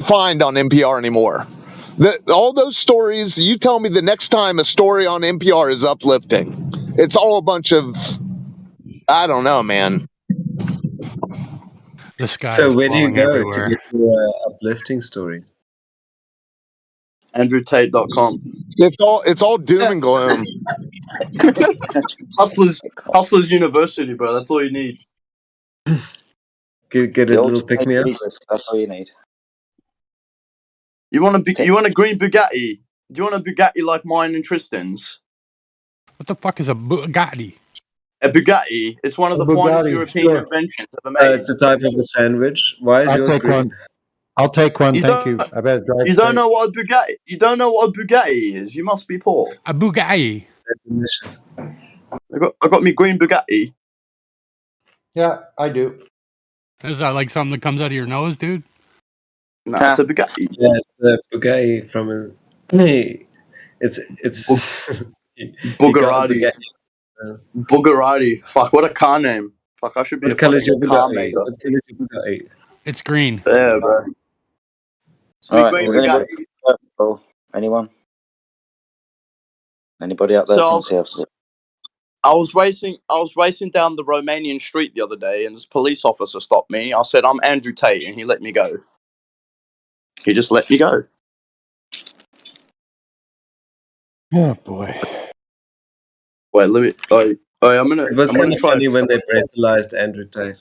find on NPR anymore. All those stories, you tell me the next time a story on NPR is uplifting. It's all a bunch of, I don't know, man. The sky So is where do you blowing go everywhere. to get your uplifting stories? AndrewTate.com. It's all doom and gloom. Hustlers University, bro. That's all you need. Get a little pick me up. That's all you need. You want a green Bugatti? Do you want a Bugatti like mine and Tristan's? What the fuck is a Bugatti? A Bugatti. It's one of the finest European inventions ever made. It's a type of a sandwich. Why is yours green? I'll take one. Thank you. I better drive. You don't know what a Bugatti. You don't know what a Bugatti is. You must be poor. A Bugatti. Delicious. I got me green Bugatti. Yeah, I do. Is that like something that comes out of your nose, dude? No, it's a Bugatti. Yeah, it's a Bugatti from a. Hey, it's Bugatti. Bugatti. Fuck, what a car name. Fuck, I should be What a color is your fucking car Bugatti? maker. What color is your Bugatti? It's green. Yeah, bro. All right, green was anybody, Bugatti. anyone? Anybody out there So can see us? I was racing down the Romanian street the other day, and this police officer stopped me. I said, "I'm Andrew Tate," and he let me go. He just let me go. Oh boy. Wait, let me. Oh, It was I'm kind gonna of try. funny when they breathalyzed Andrew Tate.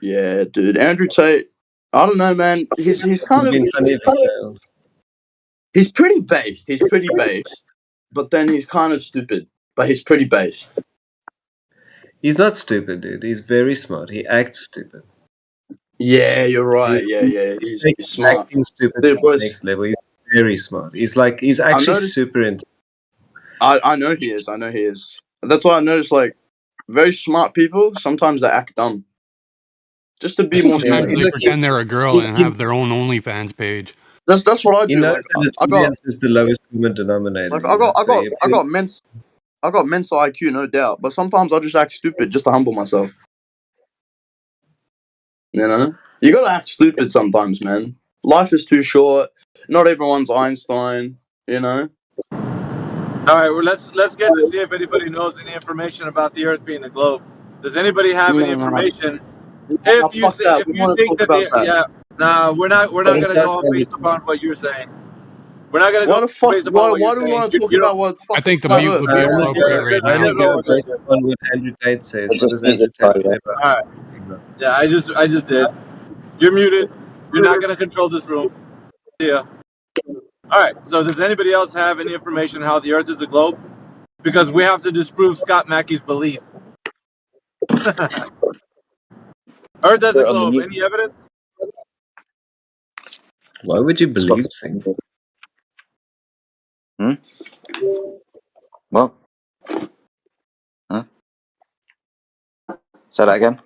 Yeah, dude, Andrew Tate. I don't know, man. He's It would kind have of been funny if he failed. he's pretty based. He's pretty based, but then he's kind of stupid. But he's pretty based. He's not stupid, dude. He's very smart. He acts stupid. Yeah, you're right. Yeah. He's He's smart. acting stupid There to the was. next level. He's very smart. He's I actually noticed. super intelligent. I know he is. I know he is. That's why I noticed. Like very smart people sometimes they act dumb just to be more Sometimes human. they pretend they're a girl and have their own OnlyFans page. That's what I He do. knows Like that his I got audience is the lowest common denominator, like you know. So he I got appeals. I got mental IQ, no doubt. But sometimes I just act stupid just to humble myself. You know, you gotta act stupid sometimes, man. Life is too short. Not everyone's Einstein. You know. All right, well, let's get to see if anybody knows any information about the Earth being a globe. Does anybody have any Nah, information? If you fuck that. if We you want to think talk that about the that. yeah, nah, we're not gonna go based upon what you're saying. We're not gonna Why go the fuck? based upon what you're Why do we saying. want to talk You about don't. what I fucking think the flat mute Earth? would We be want to talk appropriate about. right I now. just don't want Based to. upon what Andrew Tate says. I What just does Andrew muted Tate Tyler. say about? All right. Yeah, I just did. You're muted. You're not gonna control this room. See ya. All right. So does anybody else have any information how the Earth is a globe? Because we have to disprove Scott Mackey's belief. Earth as a On the globe. new. Any evidence? Why would you believe Scott. things? Hmm? Well, huh? Say that again.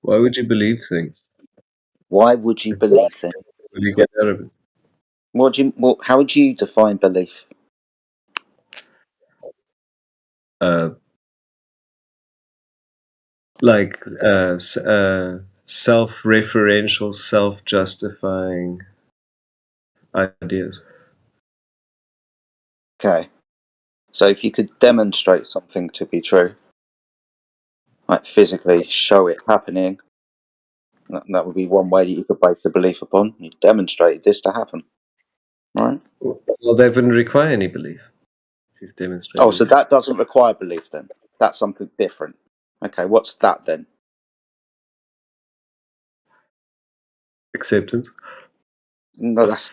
Why would you believe things? Why would you believe them? What do you get out of it? How would you define belief? Like self-referential, self-justifying ideas. Okay. So if you could demonstrate something to be true, like physically show it happening, that would be one way that you could base a belief upon. You demonstrated this to happen, right? Well, that wouldn't require any belief. If you've Oh, demonstrated so it. that doesn't require belief then? That's something different. Okay, what's that then? Acceptance. No, that's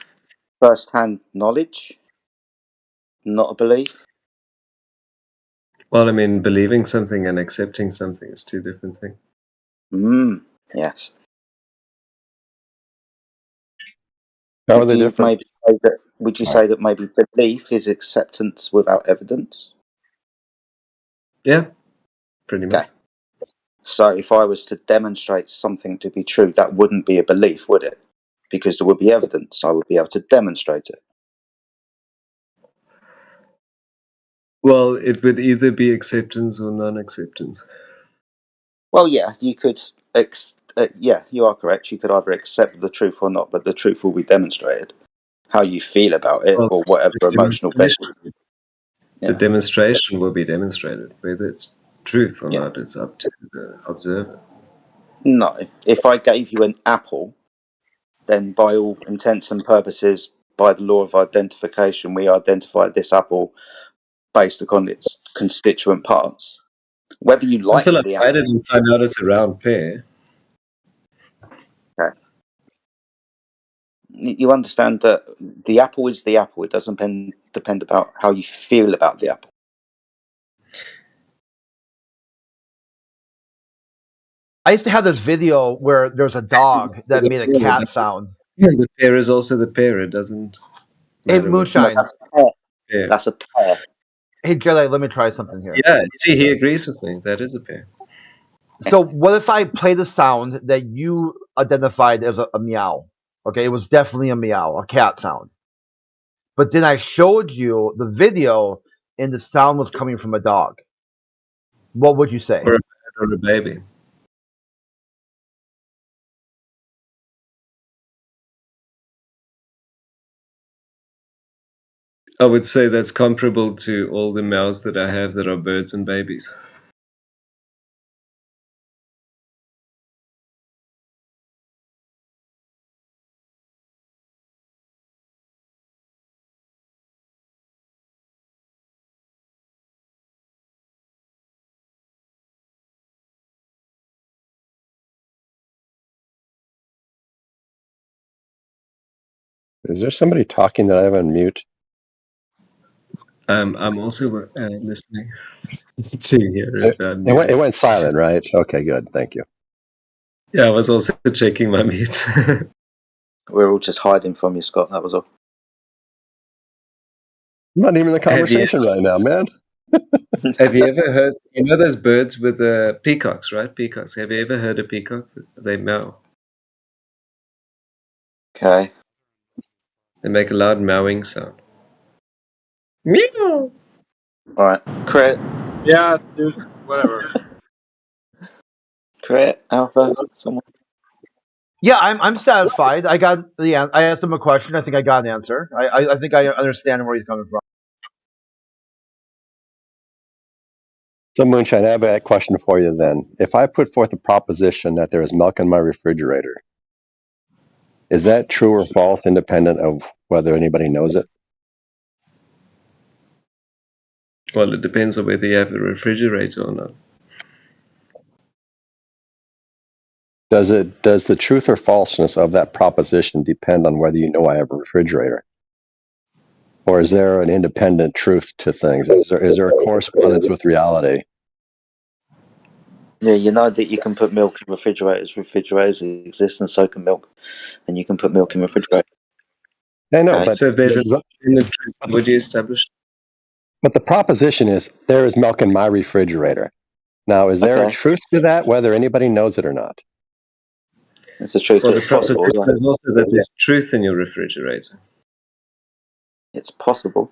first-hand knowledge, not a belief. Well, I mean, believing something and accepting something is two different things. Yes. How are they different? Would you say that maybe belief is acceptance without evidence? Yeah, pretty much. Okay. So if I was to demonstrate something to be true, that wouldn't be a belief, would it? Because there would be evidence. I would be able to demonstrate it. Well, it would either be acceptance or non-acceptance. Well, yeah, you could. Yeah, you are correct. You could either accept the truth or not, but the truth will be demonstrated. How you feel about it, Well, or whatever the emotional thing. the Yeah. demonstration will be demonstrated. Whether it's truth or Yeah. not is up to the observer. No. If I gave you an apple, then by all intents and purposes, by the law of identification, we identify this apple based upon its constituent parts. Whether you like Until I the bite apple. it and find out it's a round pear. Okay. You understand that the apple is the apple. It doesn't depend about how you feel about the apple. I used to have this video where there's a dog that made a cat sound. Yeah, the pear is also the pear. It doesn't Hey, matter what. Moonshine. No, that's a pear. Pear. That's a pear. Hey, Jedi, let me try something here. Yeah, see, he agrees with me. That is a pear. So what if I play the sound that you identified as a meow? Okay, it was definitely a meow, a cat sound. But then I showed you the video and the sound was coming from a dog. What would you say? Or a baby. I would say that's comparable to all the meows that I have that are birds and babies. Is there somebody talking that I have on mute? I'm also listening to hear if I'm It muted. went silent, right? Okay, good. Thank you. Yeah, I was also checking my mute. We're all just hiding from you, Scott. That was all. I'm not even in the conversation right now, man. Have you ever heard? You know those birds with the peacocks, right? Peacocks. Have you ever heard a peacock? They meow. Okay. They make a loud mowing sound. Meow. All right. Crit. Yeah, dude. Whatever. Crit. Alpha. Someone. Yeah, I'm satisfied. I got I asked him a question. I think I got an answer. I think I understand where he's coming from. So, Moonshine, I have a question for you then. If I put forth a proposition that there is milk in my refrigerator, is that true or false, independent of whether anybody knows it? Well, it depends on whether you have a refrigerator or not. Does the truth or falseness of that proposition depend on whether you know I have a refrigerator? Or is there an independent truth to things? Is there a correspondence with reality? Yeah, you know that you can put milk in refrigerators. Refrigerators exist, and so can milk. And you can put milk in refrigerators. I know, Okay. but So if there's an independent truth, would you establish? But the proposition is there is milk in my refrigerator. Now, is there a Okay. truth to that, whether anybody knows it or not? It's the truth Well, that the it's possible. proposition Yeah. is also that there's truth in your refrigerator. It's possible.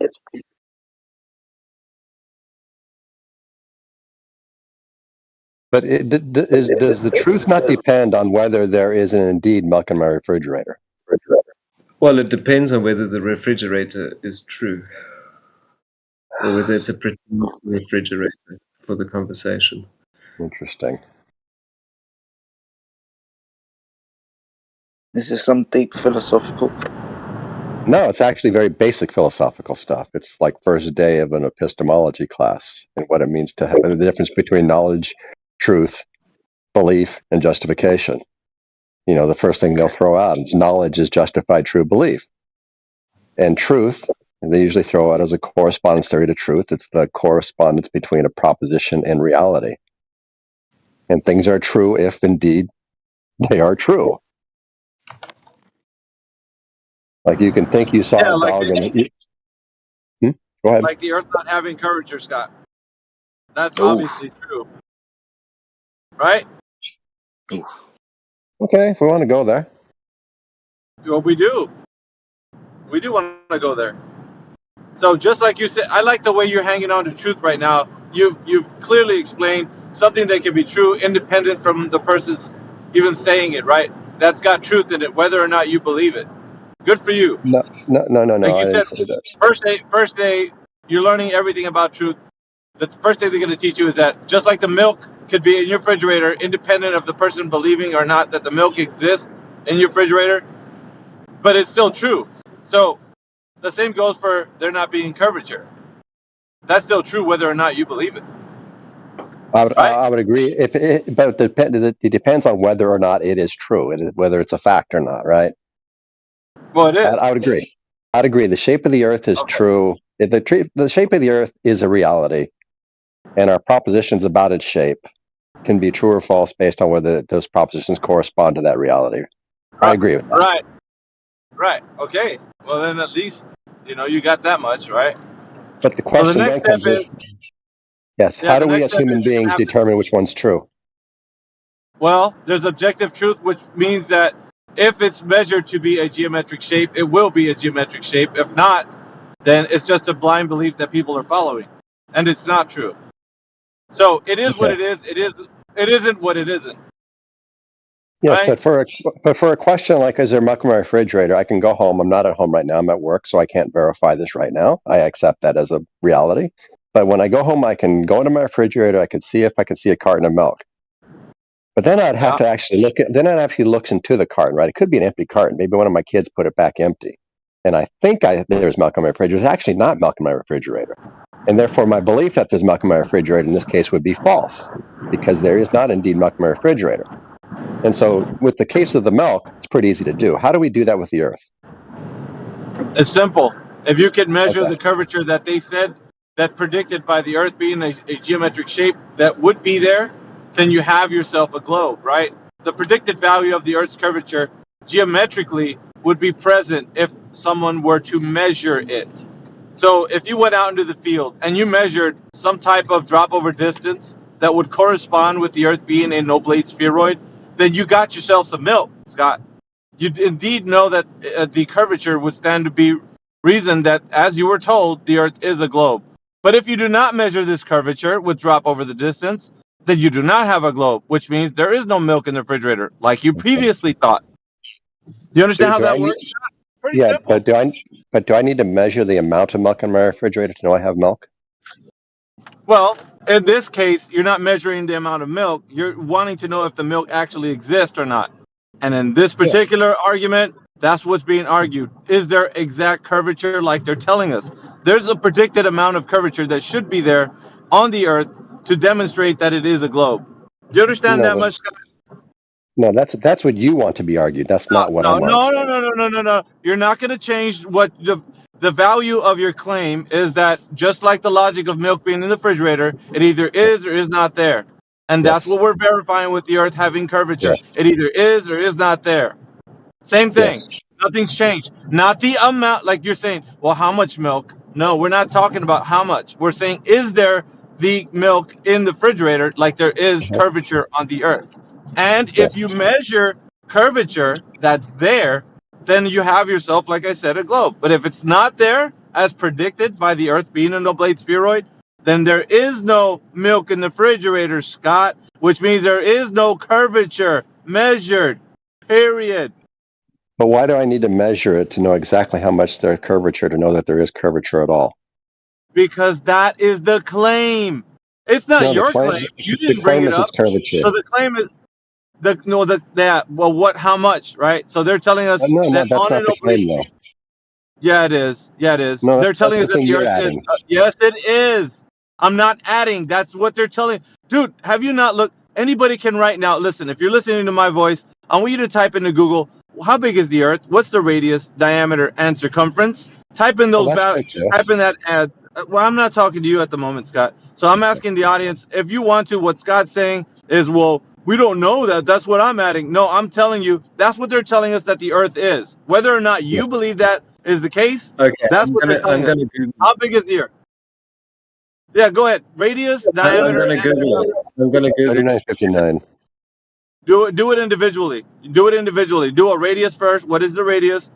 But does the truth not depend on whether there is indeed milk in my refrigerator? Well, it depends on whether the refrigerator is true or whether it's a pretend refrigerator for the conversation. Interesting. Is this some deep philosophical? No, it's actually very basic philosophical stuff. It's like first day of an epistemology class and what it means to have the difference between knowledge, truth, belief, and justification. You know, the first thing they'll throw out is knowledge is justified true belief. And truth, and they usually throw out as a correspondence theory to truth. It's the correspondence between a proposition and reality. And things are true if indeed they are true. Like you can think you saw Yeah, a dog and go ahead. like the Earth not having curvature, Scott. That's Oof. obviously true, right? Oof. Okay, if we want to go there. Well, we do. We do want to go there. So just like you said, I like the way you're hanging on to truth right now. You've clearly explained something that can be true independent from the person's even saying it, right? That's got truth in it, whether or not you believe it. Good for you. No, Like I you said, didn't say that. first day, you're learning everything about truth. The first thing they're going to teach you is that just like the milk could be in your refrigerator, independent of the person believing or not that the milk exists in your refrigerator, but it's still true. So the same goes for there not being curvature. That's still true whether or not you believe it. I would agree. But it depends on whether or not it is true, whether it's a fact or not, right? Well, it is. I would agree. I'd agree. The shape of the Earth is true. The shape of the Earth is a reality, and our propositions about its shape can be true or false based on whether those propositions correspond to that reality. I agree with that. Right. Okay. Well, then at least you got that much, right? But the So the question next then step comes in. is Yes. yeah. How The do we next as step human is you're beings gonna have to. determine which one's true? Well, there's objective truth, which means that if it's measured to be a geometric shape, it will be a geometric shape. If not, then it's just a blind belief that people are following, and it's not true. So it is what Okay. it is. It isn't what it isn't. Yes, Right? but for a question like, is there milk in my refrigerator? I can go home. I'm not at home right now. I'm at work, so I can't verify this right now. I accept that as a reality. But when I go home, I can go into my refrigerator. I can see if I can see a carton of milk. But then I'd have to actually look at. Then I'd actually look into the carton, right? It could be an empty carton. Maybe one of my kids put it back empty, and I think there's milk in my refrigerator. There's actually not milk in my refrigerator, and therefore my belief that there's milk in my refrigerator in this case would be false, because there is not indeed milk in my refrigerator. And so with the case of the milk, it's pretty easy to do. How do we do that with the Earth? It's simple. If you could measure Okay. the curvature that they said that predicted by the Earth being a geometric shape that would be there, then you have yourself a globe, right? The predicted value of the Earth's curvature geometrically would be present if someone were to measure it. So if you went out into the field and you measured some type of drop over distance that would correspond with the Earth being a no-blade spheroid, then you got yourself some milk, Scott. You indeed know that the curvature would stand to be reason that, as you were told, the Earth is a globe. But if you do not measure this curvature with drop over the distance, then you do not have a globe, which means there is no milk in the refrigerator, like you previously thought. Do you understand how Do I that need? works? Pretty Yeah, simple. but do I need to measure the amount of milk in my refrigerator to know I have milk? Well, in this case, you're not measuring the amount of milk. You're wanting to know if the milk actually exists or not. And in this Yeah. particular argument, that's what's being argued. Is there exact curvature like they're telling us? There's a predicted amount of curvature that should be there on the Earth to demonstrate that it is a globe. Do you understand No, that much, Scott? no, that's what you want to be argued. That's not what No, I'm no, no, arguing. no, no, no, no, no. You're not going to change what the value of your claim is. That just like the logic of milk being in the refrigerator, it either is or is not there. And that's Yes. what we're verifying with the Earth having curvature. Yes. It either is or is not there. Same thing. Yes. Nothing's changed. Not the amount, like you're saying, well, how much milk? No, we're not talking about how much. We're saying, is there the milk in the refrigerator like there is Uh-huh. curvature on the Earth? And Yes. if you measure curvature that's there, then you have yourself, like I said, a globe. But if it's not there, as predicted by the Earth being a no-blade spheroid, then there is no milk in the refrigerator, Scott, which means there is no curvature measured, period. But why do I need to measure it to know exactly how much there's curvature to know that there is curvature at all? Because that is the claim. It's not No, your claim. You the didn't bring claim it is up. it's curvature. So the claim is well, what, how much, right? So they're telling us No, that that's on not an the oblate. claim, though. Yeah, it is. Yeah, it is. No, They're that's telling the us that thing the you're Earth is. adding. Yes, it is. I'm not adding. That's what they're telling. Dude, have you not looked? Anybody can right now. Listen, if you're listening to my voice, I want you to type into Google, how big is the Earth? What's the radius, diameter, and circumference? Type in Well, those that's values. good too. Type in that ad. Well, I'm not talking to you at the moment, Scott. So I'm asking the audience, if you want to. What Scott's saying is, well, we don't know that. That's what I'm adding. No, I'm telling you, that's what they're telling us that the Earth is. Whether or not Yeah. you believe that is the case, Okay, that's what they're I'm telling us. gonna Google. How big is the Earth? Yeah, go ahead. Radius, I'm diameter, gonna and Google it. I'm gonna Google it. 3959. do it individually. Do it individually. Do a radius first. What is the radius?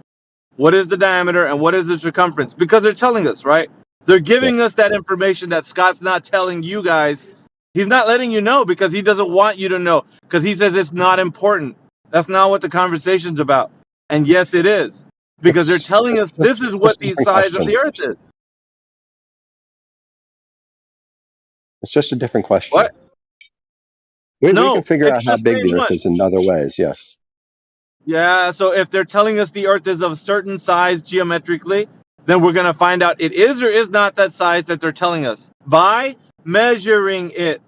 What is the diameter? And what is the circumference? Because they're telling us, right? They're giving us that information that Scott's not telling you guys. He's not letting you know because he doesn't want you to know. Because he says it's not important. That's not what the conversation's about. And yes, it is. Because they're telling us this is what It's a the different size of question. the Earth is. It's just a different question. What? We No, can figure it's out the how big same the Earth one. is in other ways. Yes. Yeah, so if they're telling us the Earth is of a certain size geometrically, then we're going to find out it is or is not that size that they're telling us by measuring it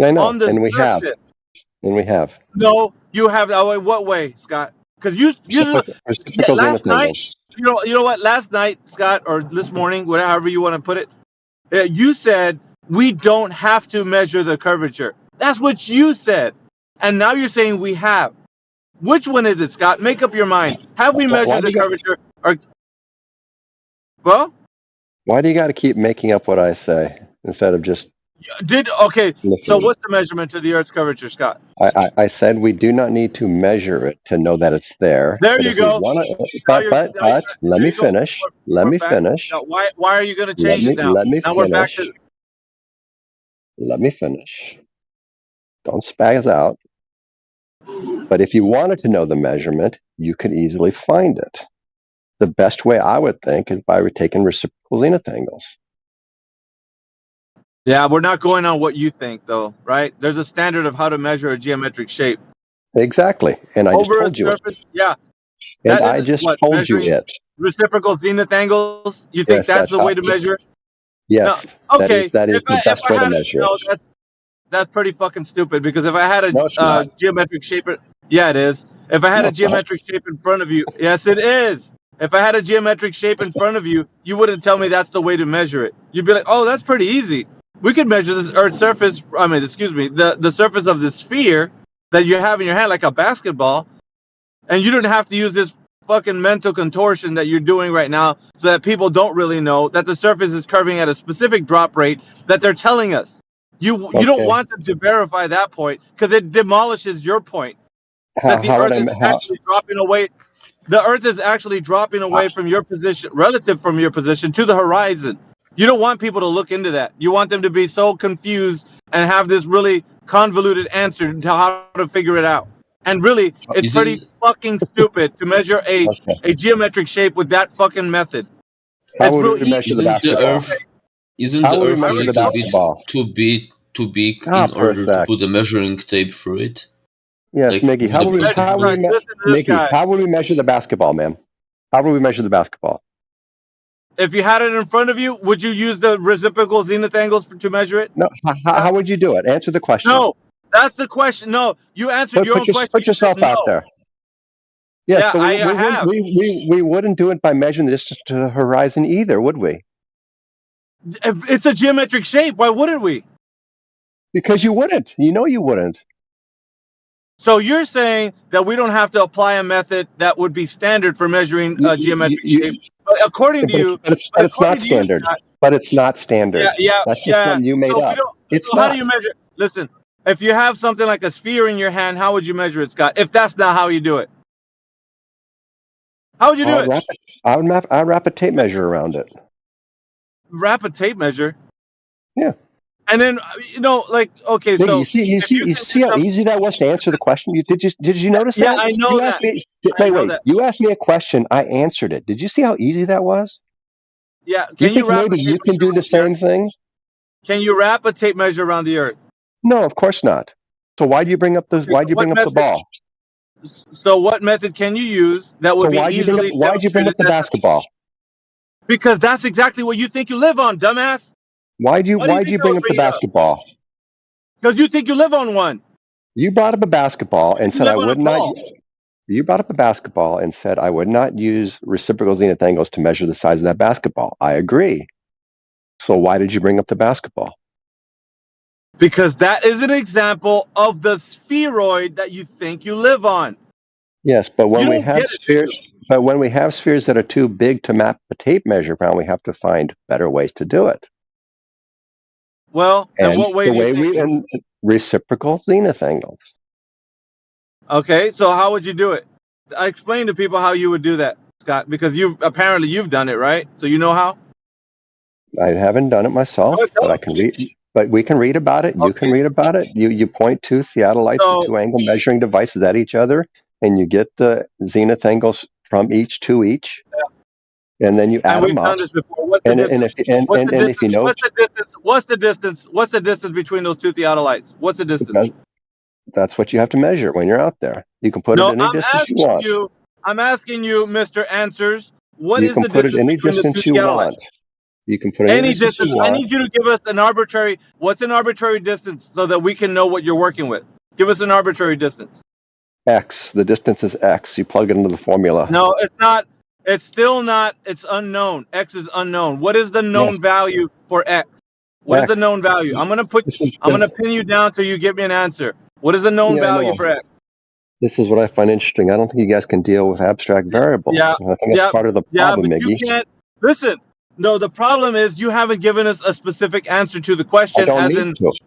I know, on the and we have, surface. and we have. No, you have. Oh, what way, Scott? Because you Reciprocal zenith last night. angles. You know what? Last night, Scott, or this morning, whatever you want to put it, you said we don't have to measure the curvature. That's what you said, and now you're saying we have. Which one is it, Scott? Make up your mind. Have we Why measured do the you got? curvature? Or well, Why do you got to keep making up what I say instead of just okay? So listening? what's the measurement to the Earth's curvature, Scott? I said we do not need to measure it to know that it's there. There But you if we go. want to, Now you're now let there me you go. finish. Let We're me back. finish. Now, why are you going to change it now? Let me Now we're back finish. to Let me finish. Don't spaz out. But if you wanted to know the measurement, you could easily find it. The best way I would think is by taking reciprocal zenith angles. yeah. We're not going on what you think, though, right? There's a standard of how to measure a geometric shape Exactly. And I just over a told you it. surface. Yeah, And that I isn't just what told you measuring it. reciprocal zenith angles. You think Yes, that's the way to measure? No. yes, Okay. that is the If best I way to had measure no, it. that's pretty fucking stupid. Because if I had No, it's a not. geometric shape, yeah, it is. If I had No, a it's not. geometric shape in front of you, yes, it is. If I had a geometric shape in front of you, you wouldn't tell me that's the way to measure it. You'd be like, oh, that's pretty easy. We could measure this Earth's surface, the surface of the sphere that you have in your hand like a basketball, and you don't have to use this fucking mental contortion that you're doing right now so that people don't really know that the surface is curving at a specific drop rate that they're telling us. You don't want them to verify that point because it demolishes your point that the Earth is actually dropping away. The Earth is actually dropping away from your position, relative from your position to the horizon. You don't want people to look into that. You want them to be so confused and have this really convoluted answer to how to figure it out. And really, it's pretty fucking stupid to measure a geometric shape with that fucking method. It's real easy. Isn't the Earth a little bit too big in order to put a measuring tape through it? Yes, Like, Miggy, how will we measure the basketball, man? How will we measure the basketball? If you had it in front of you, would you use the reciprocal zenith angles to measure it? No. How would you do it? Answer the question. No, that's the question. No, you answered your own question. Put yourself out there. Yes, yeah, but I have. we wouldn't do it by measuring the distance to the horizon either, would we? It's a geometric shape. Why wouldn't we? Because you wouldn't. You know you wouldn't. So you're saying that we don't have to apply a method that would be standard for measuring a geometric shape. But according to you, but it's not standard. But it's not standard. Yeah. That's just something you made up. It's not. How do you measure? Listen, if you have something like a sphere in your hand, how would you measure it, Scott? If that's not how you do it, how would you do it? I'd wrap a tape measure around it. Wrap a tape measure. Yeah. And then okay, Miggy, so you see how easy that was to answer the question. Did you notice that? Yeah, I know that. Wait. You asked me a question. I answered it. Did you see how easy that was? Yeah. Do you think maybe you can do the same thing? Can you wrap a tape measure around the Earth? No, of course not. So why do you bring up the ball? So what method can you use that would be easily? Why did you bring up the basketball? Because that's exactly what you think you live on, dumbass. Why'd you bring up the basketball? Because you think you live on one. You brought up a basketball and said I would not. You brought up a basketball and said I would not use reciprocal zenith angles to measure the size of that basketball. I agree. So why did you bring up the basketball? Because that is an example of the spheroid that you think you live on. Yes, but when we have spheres that are too big to map a tape measure around, we have to find better ways to do it. Well, and what way do you think? Reciprocal zenith angles. Okay, so how would you do it? I explain to people how you would do that, Scott, because you've done it, right? So you know how? I haven't done it myself, but I can read. But we can read about it. You can read about it. You point two theodolites or two angle measuring devices at each other, and you get the zenith angles from each to each. Yeah. And then you add them up. Done this before. What's the distance between those two theodolites? What's the distance? That's what you have to measure when you're out there. You can put it any distance you want. I'm asking you, Mr. Answers. What is the distance between the two theodolites? You can put it any distance you want. You can put any distance. I need you to give us an arbitrary. What's an arbitrary distance so that we can know what you're working with? Give us an arbitrary distance. X. The distance is X. You plug it into the formula. No, it's not. It's still not. It's unknown. X is unknown. What is the known value for X? What is the known value? I'm gonna pin you down till you give me an answer. What is the known value for X? This is what I find interesting. I don't think you guys can deal with abstract variables. Yeah. I think that's part of the problem, but Miggy. You can't listen. No, the problem is you haven't given us a specific answer to the question.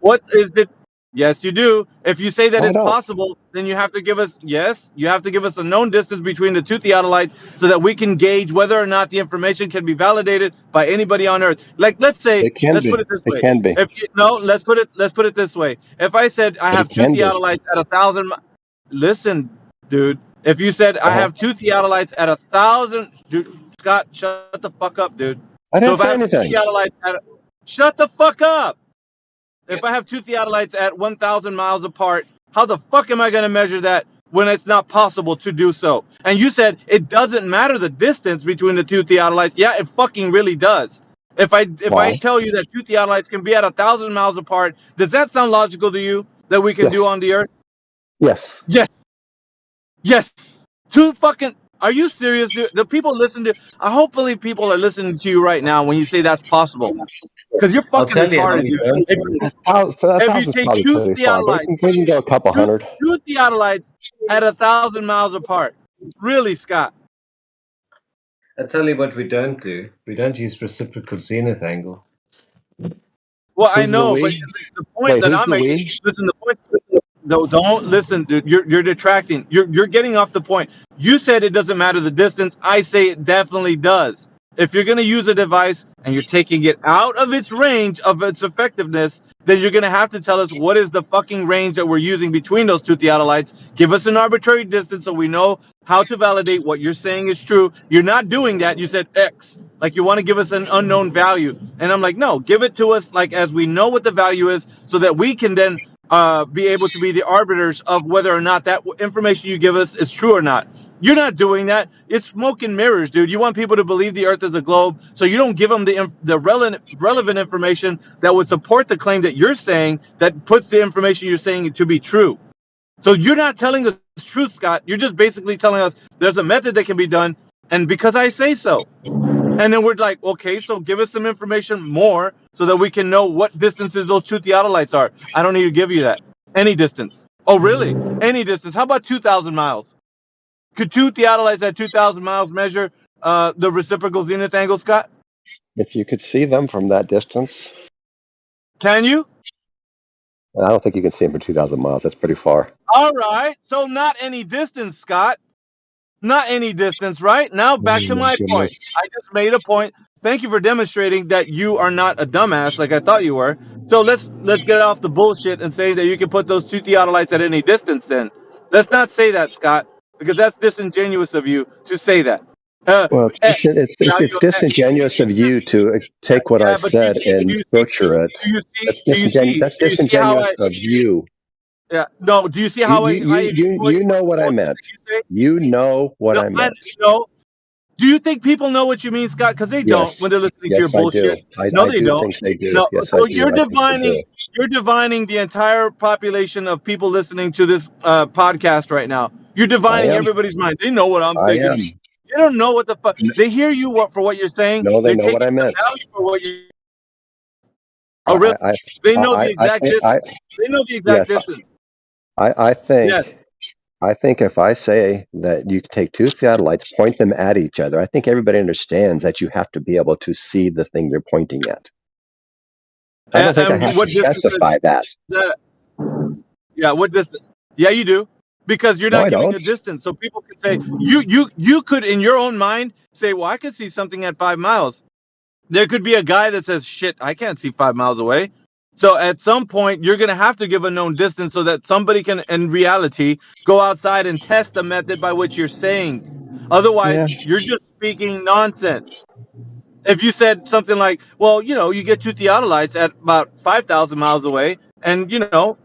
What is it? Yes, you do. If you say that it's possible, then you have to give us a known distance between the two theodolites so that we can gauge whether or not the information can be validated by anybody on Earth. Like, let's say, put it this way. It can be. Let's put it this way. If I said I have two theodolites at 1,000, listen, dude. If you said I have two theodolites at 1,000, dude, Scott, shut the fuck up, dude. I didn't say anything. Shut the fuck up. If I have two theodolites at 1,000 miles apart, how the fuck am I going to measure that when it's not possible to do so? And you said it doesn't matter the distance between the two theodolites. Yeah, it fucking really does. If I tell you that two theodolites can be at 1,000 miles apart, does that sound logical to you that we can do on the Earth? Yes. Yes. Yes. Two fucking Are you serious, dude? The people listen to. Hopefully, people are listening to you right now when you say that's possible. Because you're I'll fucking tell you how retarded, we dude. don't If, do it. That if you thousand's take probably two pretty far, but theodolites, we can go a couple two, hundred. two theodolites at 1,000 miles apart. Really, Scott? I'll tell you what we don't do. We don't use reciprocal zenith angle. Well, I Who's the know, but we? the point Wait, that who's I'm the making. we? Listen, the point. No, don't listen, dude. You're detracting. You're getting off the point. You said it doesn't matter the distance. I say it definitely does. If you're going to use a device and you're taking it out of its range of its effectiveness, then you're going to have to tell us what is the fucking range that we're using between those two theodolites. Give us an arbitrary distance so we know how to validate what you're saying is true. You're not doing that. You said X. Like you want to give us an unknown value. And I'm like, no, give it to us like as we know what the value is so that we can then be able to be the arbiters of whether or not that information you give us is true or not. You're not doing that. It's smoke and mirrors, dude. You want people to believe the Earth is a globe, so you don't give them the relevant information that would support the claim that you're saying that puts the information you're saying to be true. So you're not telling us truth, Scott. You're just basically telling us there's a method that can be done, and because I say so. And then we're like, okay, so give us some information more so that we can know what distances those two theodolites are. I don't need to give you that. Any distance. Oh, really? Any distance. How about 2,000 miles? Could two theodolites at 2,000 miles measure the reciprocal zenith angle, Scott? If you could see them from that distance, Can you? I don't think you can see them for 2,000 miles. That's pretty far. All right. So not any distance, Scott. Not any distance, right? Now Oh back to my my point. goodness. I just made a point. Thank you for demonstrating that you are not a dumbass like I thought you were. So let's get off the bullshit and say that you can put those two theodolites at any distance then. Let's not say that, Scott, because that's disingenuous of you to say that. Well, X value it's of X. disingenuous of you to take what I Yeah, but do you said see and butcher it. That's do you see how disingenuous I of you. yeah, no, do you see You how you I you you exploit you know what I bullshit meant. that you say? You know what No, I meant. no. Do you think people know what you mean, Scott? Because they don't Yes, when they're listening to your yes, I do. bullshit. No, I they do don't. think they do. No. Yes, I So do. I think they do. you're divining the entire population of people listening to this podcast right now. You're I divining am. everybody's mind. They know what I'm I thinking. am. They don't know what the fuck. They hear you for what you're saying. No, they They know take what it I to meant. value for what you. I Oh, really? I They I know the I, I exact think distance. They know the exact yes, distance. I Yes. think if I say that you take two theodolites, point them at each other, I think everybody understands that you have to be able to see the thing they're pointing at. I don't think I And have to what distance specify that. is that? Yeah, what distance? Yeah, you do. Because you're No, not I giving don't. a distance. So people can say you could in your own mind say, well, I could see something at 5 miles. There could be a guy that says, shit, I can't see 5 miles away. So at some point you're gonna have to give a known distance so that somebody can in reality go outside and test the method by which you're saying. Otherwise, Yeah. you're just speaking nonsense. If you said something like, well, you get two theodolites at about 5,000 miles away, and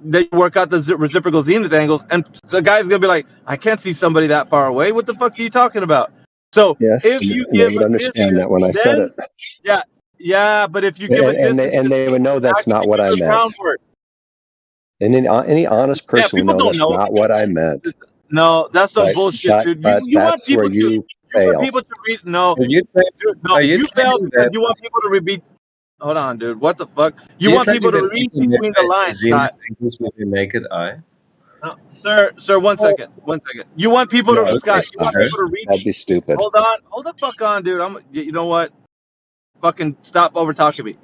they work out the reciprocal zenith angles, and the guy's gonna be like, I can't see somebody that far away. What the fuck are you talking about? So Yes, if you and they give would a understand distance, that when I said it, then yeah, but if you give a distance, and then they would people know can that's not actually what do I the meant. groundwork. And any honest Yeah, person would people know don't that's know. not what I meant. No, that's some bullshit, dude. But You want that's where people to you you want fail. people to read. No, Are you dude, no, are you you fail claiming because that you want people to repeat. Hold on, dude. What the fuck? You are you want people claiming to that read people between the measure lines, zenith Scott. angles with their naked eye? No, sir, 1 second, 1 second. You want people No, to of Scott. course You not. want people to read. That'd be stupid. Hold the fuck on, dude. You know what? Fucking stop over talking me.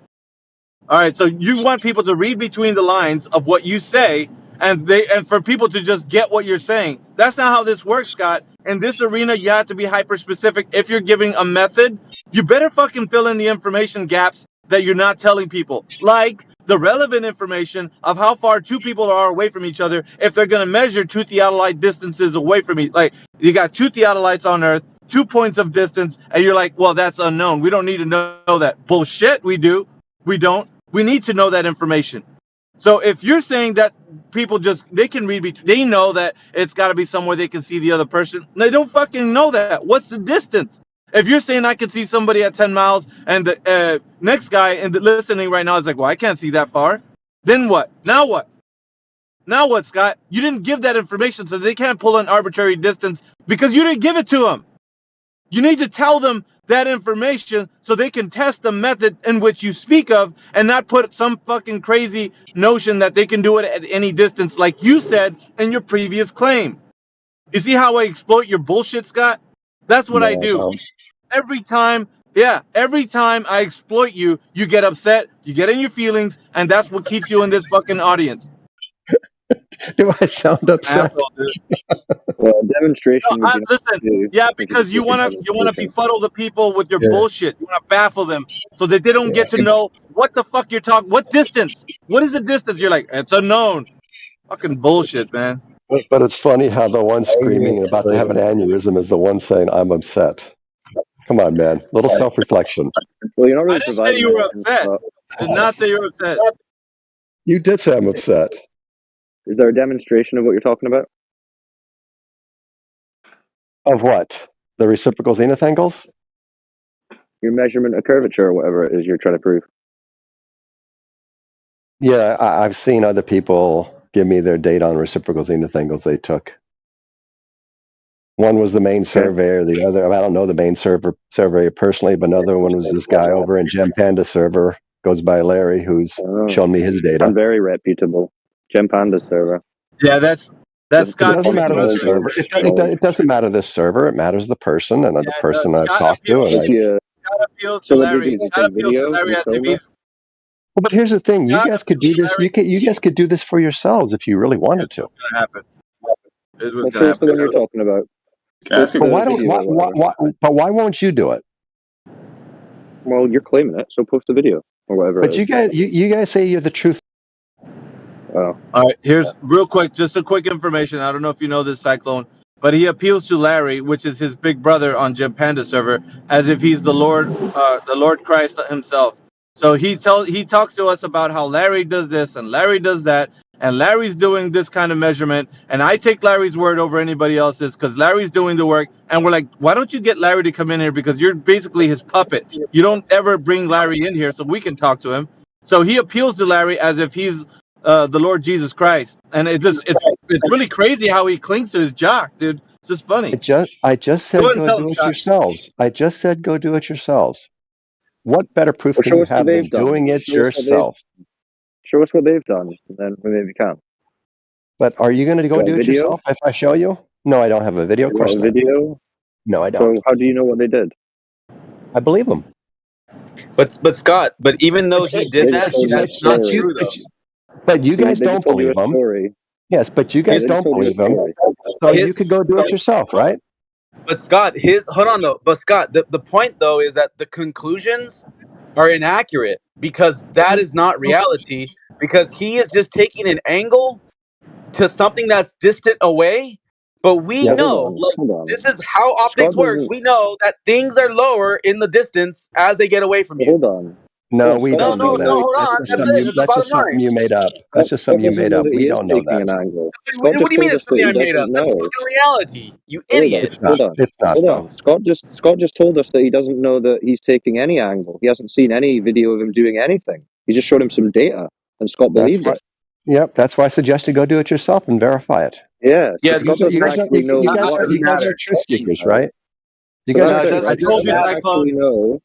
All right, so you want people to read between the lines of what you say, and for people to just get what you're saying. That's not how this works, Scott. In this arena, you have to be hyper specific. If you're giving a method, you better fucking fill in the information gaps that you're not telling people, like the relevant information of how far two people are away from each other if they're going to measure two theodolite distances away from each. Like you got two theodolites on Earth, 2 points of distance, and you're like, well, that's unknown. We don't need to know that. Bullshit. We do. We don't. We need to know that information. So if you're saying that people they can read between, they know that it's got to be somewhere they can see the other person. They don't fucking know that. What's the distance? If you're saying I can see somebody at 10 miles and the next guy listening right now is like, well, I can't see that far. Then what? Now what? Now what, Scott? You didn't give that information, so they can't pull an arbitrary distance because you didn't give it to them. You need to tell them that information so they can test the method in which you speak of and not put some fucking crazy notion that they can do it at any distance, like you said in your previous claim. You see how I exploit your bullshit, Scott? That's what I do. Every time I exploit you, you get upset, you get in your feelings, and that's what keeps you in this fucking audience. Do I sound upset? Asshole, dude. Well, demonstration would be nice Listen, too. yeah, We could because just you look at wanna demonstration. befuddle the people with your Yeah. bullshit. You wanna baffle them so that they don't get to know what the fuck you're talking. What distance? What is the distance? You're like, it's unknown. Fucking bullshit, man. But it's funny how the one screaming and about to have an aneurysm is the one saying, I'm upset. Come on, man. Little self-reflection. Well, you're not I really didn't say providing you were evidence, upset. but I did not say you were upset. You did say I'm upset. is there a demonstration of what you're talking about? Of what? The reciprocal zenith angles? Your measurement of curvature or whatever it is you're trying to prove. Yeah, I've seen other people give me their data on reciprocal zenith angles they took. One was the main surveyor, the other, I don't know the main surveyor personally, but another one was this guy over in Gem Panda server, goes by Larry, who's shown me his data. I'm very reputable. Gem Panda server. Yeah, that's It Scott's doesn't big matter the brother. server. It doesn't matter the server. It matters the person and the person I've Scott talked to. appeals, And Scott appeals to So what did Larry. you do? Scott Take appeals to video Larry and as film if it? he's Well, but here's the thing: you Scott guys could do appeals to this. Larry. You guys could do this for yourselves if you really wanted to. What's gonna happen? Here's what's Well, gonna show us the happen. one you're talking about. But why don't? But why won't you do it? Well, you're claiming it, so post the video or whatever. But you guys say you're the truth. Oh. All right, here's real quick, just a quick information. I don't know if you know this, Cyclone, but he appeals to Larry, which is his big brother on Gem Panda server, as if he's the Lord Christ himself. So he talks to us about how Larry does this and Larry does that, and Larry's doing this kind of measurement, and I take Larry's word over anybody else's because Larry's doing the work, and we're like, why don't you get Larry to come in here because you're basically his puppet. You don't ever bring Larry in here so we can talk to him. So he appeals to Larry as if he's the Lord Jesus Christ, and it's really crazy how he clings to his jock, dude. It's just funny. I just Go said ahead and go tell do him, it Scott. yourselves. I just said go do it yourselves. What better proof Well, can show you us what have than they've done. doing it yourself? Show us what they've done, and then we maybe can. But are you going to go do it video? yourself if I show you? No, I don't have a video. Of You course got a not. video? No, I don't. So how do you know what they did? I believe them. But Scott, but even though he did that, that's not true though. But you So guys they don't just told you believe a them. story. Yes, but you guys They just don't told you a believe them. story. So you could go do it yourself, right? But Scott, hold on though. But Scott, the point though is that the conclusions are inaccurate because that is not reality. Because he is just taking an angle to something that's distant away. But we know, this is how optics works. We know that things are lower in the distance as they get away from you. Hold on. No, we don't know that. Hold on. That's it. That's the That's bottom just something line. you made up. That's just something you made up. We don't know that. What do you mean it's something I made up? That's fucking reality. You idiot. It's not. It's not. Hold on. Scott just told us that he doesn't know that he's taking any angle. He hasn't seen any video of him doing anything. He just showed him some data, and Scott believed it. Yep, that's why I suggested go do it yourself and verify it. Yeah. Yeah, Scott doesn't actually know you what guys are truth seekers, right? You So guys that's are it, right? Scott doesn't actually know.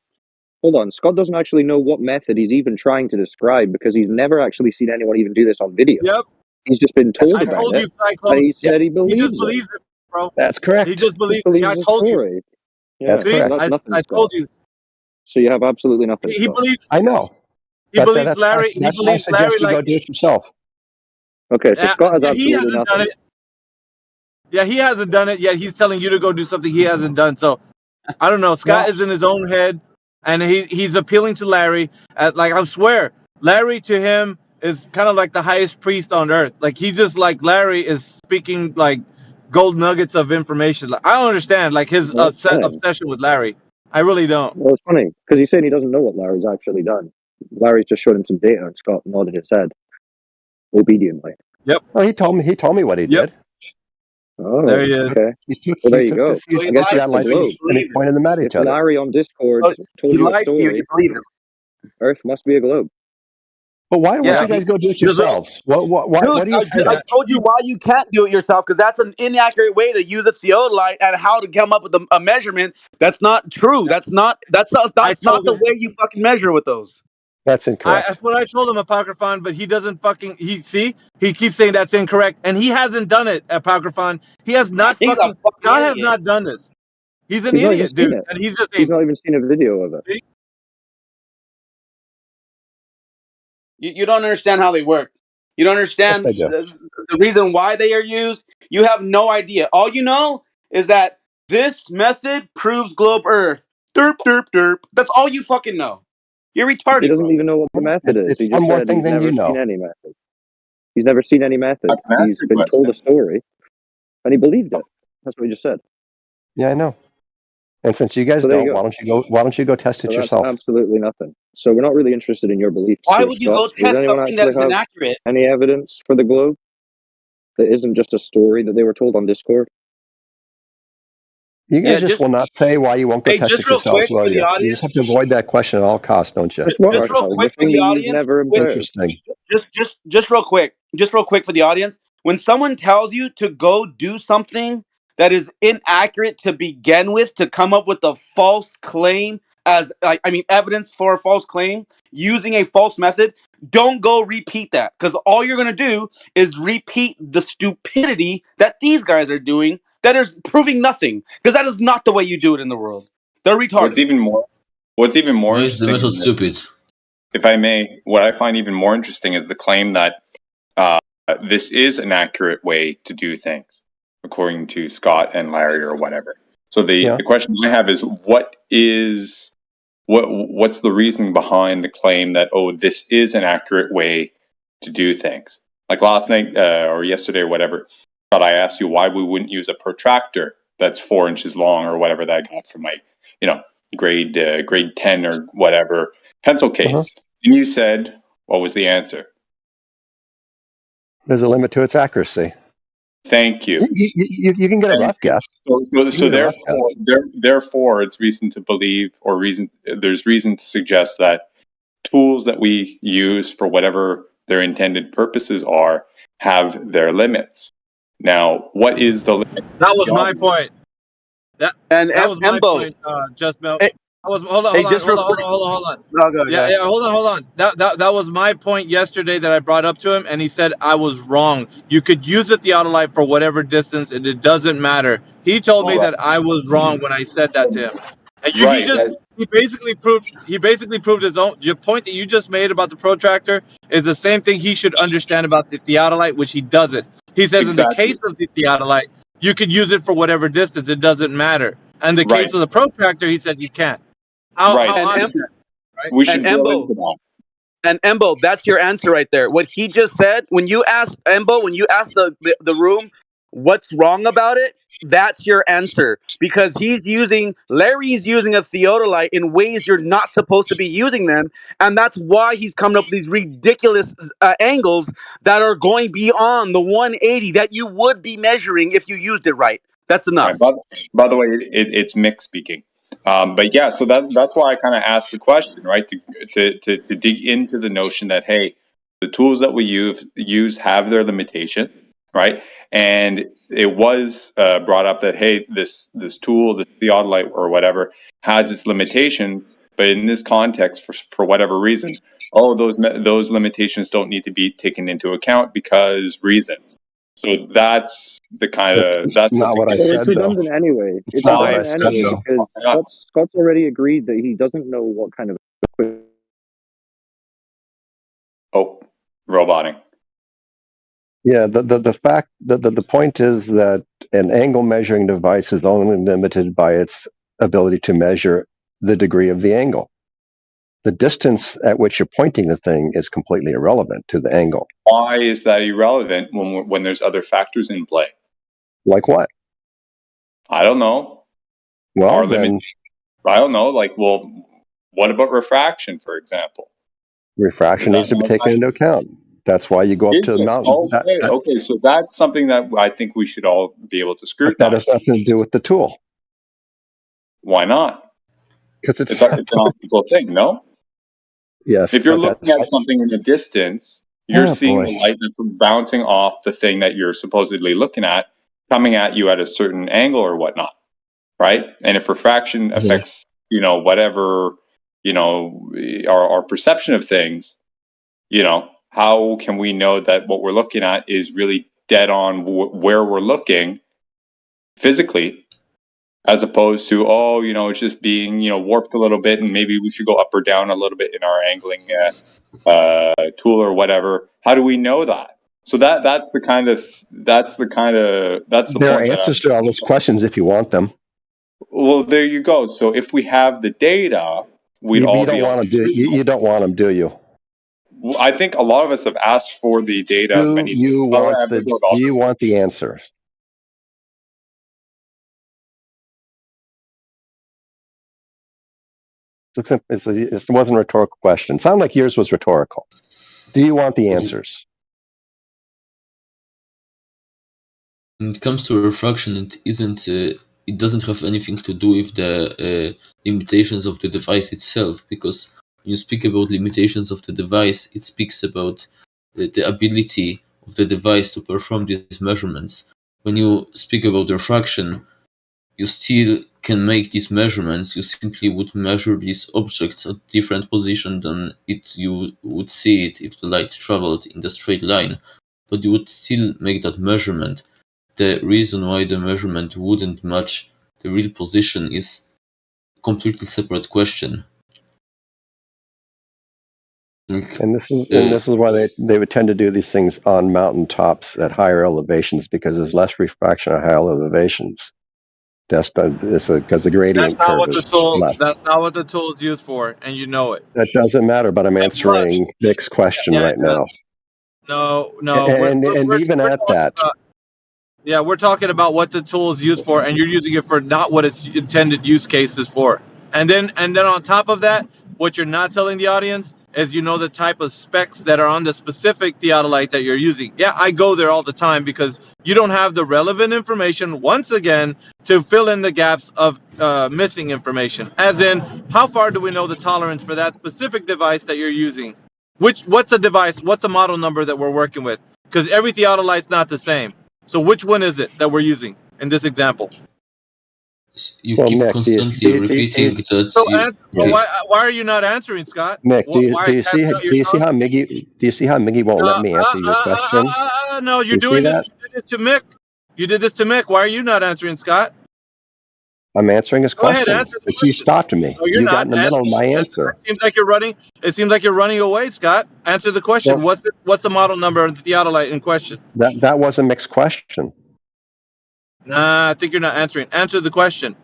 Hold on. Scott doesn't actually know what method he's even trying to describe because he's never actually seen anyone even do this on video. Yep. He's just been told I about told it, you, Cyclone. and he said he believes He just believes it, bro. That's correct. He just believes believes it. I the told you. story. Yeah, That's See, correct. That's nothing, I told you. So you have absolutely nothing. He believes. I know. He believes Larry. He That's why I believes Larry suggest you go like. do it yourself. Okay, so Scott has He absolutely hasn't nothing. done it. Yeah, he hasn't done it yet. He's telling you to go do something he hasn't done. So I don't know. Scott is in his own head, and he's appealing to Larry. Like I swear, Larry to him is kind of like the highest priest on earth. Like he just like Larry is speaking like gold nuggets of information. Like, I don't understand like his obsession with Larry. I really don't. Well, it's funny because he's saying he doesn't know what Larry's actually done. Larry's just showed him some data, and Scott nodded his head obediently. Yep. Oh, he told me what he did. Oh, there he is. Okay. Well, there you go. I I guess that light and he pointed them at each if other. Larry on Discord told he you a lied to you. story, You believe him. Earth must be a globe. But why Yeah, don't you guys go do it Dude, yourselves? What are you afraid I of? told you why you can't do it yourself, because that's an inaccurate way to use a theodolite and how to come up with a measurement. That's not true. That's not the way you fucking measure with those. That's incorrect. That's what I told him, Apocryphon, but he doesn't fucking. He keeps saying that's incorrect, and he hasn't done it, Apocryphon. He has not He's a fucking. fucking God has idiot. not done this. He's an He's not even idiot, seen dude, it. and he's just He's saying. not even seen a video of it. See? You don't understand how they work. You don't understand Yes, I do. the reason why they are used. You have no idea. All you know is that this method proves globe Earth. Derp, derp, derp. That's all you fucking know. You're He retarded, doesn't bro. even know what the method is. It's He one just more said thing he's than never you seen know. any method. He's never seen any method. I can He's answer been your told a question. story, and he believed it. That's what he just said. Yeah, I know. And since you guys So there you don't, go. why don't you go test it So that's yourself? absolutely nothing. So we're not really interested in your beliefs Why here, would you Scott. go Does test anyone something that actually is have inaccurate? any evidence for the globe that isn't just a story that they were told on Discord? You guys just will not say why you won't go test Just it real yourselves, quick will for the you? You just audience. have to avoid that question at all costs, don't you? Just what, Just real Arkell? The quick for thing the that you've audience. never observed. Interesting. Just real quick. Just real quick for the audience. When someone tells you to go do something that is inaccurate to begin with, to come up with a false claim as evidence for a false claim using a false method, don't go repeat that, because all you're gonna do is repeat the stupidity that these guys are doing that is proving nothing, because that is not the way you do it in the world. They're retarded. Why What's even more is the interesting, method stupid? if I may, what I find even more interesting is the claim that this is an accurate way to do things, according to Scott and Larry or whatever. So the question I have is, what's the reasoning behind the claim that, oh, this is an accurate way to do things? Like last night or yesterday or whatever, but I asked you why we wouldn't use a protractor that's 4 inches long or whatever that I got from my, grade 10 or whatever pencil case. And you said, what was the answer? There's a limit to its accuracy. Thank you. You can get a rough guess. So therefore, it's reason to believe, or there's reason to suggest that tools that we use for whatever their intended purposes are have their limits. Now, what is the limit? That was my point. That was my point, Just Milk. Hold on. No, go Yeah, ahead. hold on. That was my point yesterday that I brought up to him, and he said I was wrong. You could use a theodolite for whatever distance, and it doesn't matter. He told me that I was wrong when I said that to him. And he basically proved his own. Your point that you just made about the protractor is the same thing he should understand about the theodolite, which he doesn't. He says in the case of the theodolite, you could use it for whatever distance, it doesn't matter. And the case of the protractor, he says you can't. How odd is that? Right? We should drill into that. And Embo, that's your answer right there. What he just said, when you asked the room what's wrong about it, that's your answer. Because Larry's using a theodolite in ways you're not supposed to be using them. And that's why he's coming up with these ridiculous angles that are going beyond the 180 that you would be measuring if you used it right. That's enough. Right. By the way, it's Mick speaking. But yeah, so that's why I kind of asked the question, right? To dig into the notion that, hey, the tools that we use have their limitation, right? And it was brought up that, hey, this tool, the theodolite or whatever, has its limitation, but in this context, for whatever reason, those limitations don't need to be taken into account because reason. So that's the kind of not what I said. It's redundant anyway. It's redundant anyway because Scott's already agreed that he doesn't know what kind of equipment. Oh, roboting. Yeah, the fact that the point is that an angle measuring device is only limited by its ability to measure the degree of the angle. The distance at which you're pointing the thing is completely irrelevant to the angle. Why is that irrelevant when there's other factors in play? Like what? I don't know. Well, then, I don't know. Like, well, what about refraction, for example? Refraction needs to be taken into account. That's why you go up to the mountain. Okay, so that's something that I think we should all be able to scrutinize. But that has nothing to do with the tool. Why not? Because it's an optical thing, no? Yes. If you're But looking at something in the distance, you're seeing the light that's bouncing off the thing that you're supposedly looking at, coming at you at a certain angle or whatnot, right? And if refraction affects, whatever, our perception of things, how can we know that what we're looking at is really dead on where we're looking physically, as opposed to, it's just being, warped a little bit, and maybe we should go up or down a little bit in our angling tool or whatever. How do we know that? So that's the there are point that answers to all those questions if you want them. Well, there you go. So if we have the data, we'd all be able to you don't want them, do you? I think a lot of us have asked for the data Do many you want the answers? It wasn't a rhetorical question. It sounded like yours was rhetorical. Do you want the answers? When it comes to refraction, it doesn't have anything to do with the limitations of the device itself, because when you speak about limitations of the device, it speaks about the ability of the device to perform these measurements. When you speak about refraction, you still can make these measurements. You simply would measure these objects at different position than you would see it if the light traveled in the straight line, but you would still make that measurement. The reason why the measurement wouldn't match the real position is a completely separate question. And this is why they would tend to do these things on mountaintops at higher elevations, because there's less refraction at higher elevations. That's because the gradient curve is less. That's not what the tool is used for, and you know it. That doesn't matter, but I'm answering Nick's question right now. No. And even at that. We're talking about what the tool is used for, and you're using it for not what its intended use case is for. And then on top of that, what you're not telling the audience is the type of specs that are on the specific theodolite that you're using. Yeah, I go there all the time because you don't have the relevant information, once again, to fill in the gaps of missing information. As in, how far do we know the tolerance for that specific device that you're using? What's a device? What's a model number that we're working with? Because every theodolite's not the same. So which one is it that we're using in this example? You keep Nick, constantly repeating that. So why are you not answering, Scott? Nick, do you see how Miggy won't let me answer your question? No, you're doing this. You did this to Mick. You did this to Mick. Why are you not answering, Scott? I'm answering his question. Go ahead, answer the question. You stopped me. No, you got in the middle of my answer. It seems like you're running away, Scott. Answer the question. Well, what's the model number of the theodolite in question? That was a mixed question. Nah, I think you're not answering. Answer the question.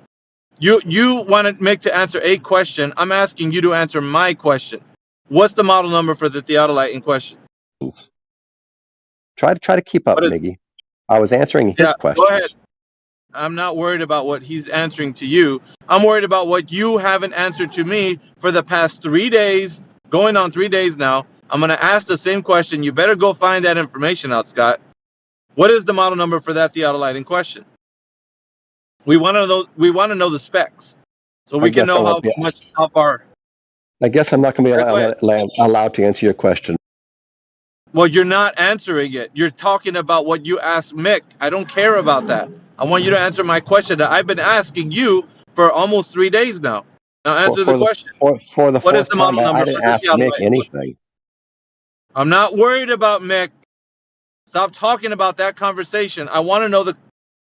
You wanted Mick to answer a question. I'm asking you to answer my question. What's the model number for the theodolite in question? Try to keep up, Miggy. I was answering his question. Go ahead. I'm not worried about what he's answering to you. I'm worried about what you haven't answered to me for the past 3 days, going on 3 days now. I'm going to ask the same question. You better go find that information out, Scott. What is the model number for that theodolite in question? We want to know the specs, so we can know how far. I guess I'm not going to be allowed to answer your question. Well, you're not answering it. You're talking about what you asked Mick. I don't care about that. I want you to answer my question that I've been asking you for almost 3 days now. Now answer the question. For the what is the model number I didn't ask Mick anything. I'm not worried about Mick. Stop talking about that conversation. I want to know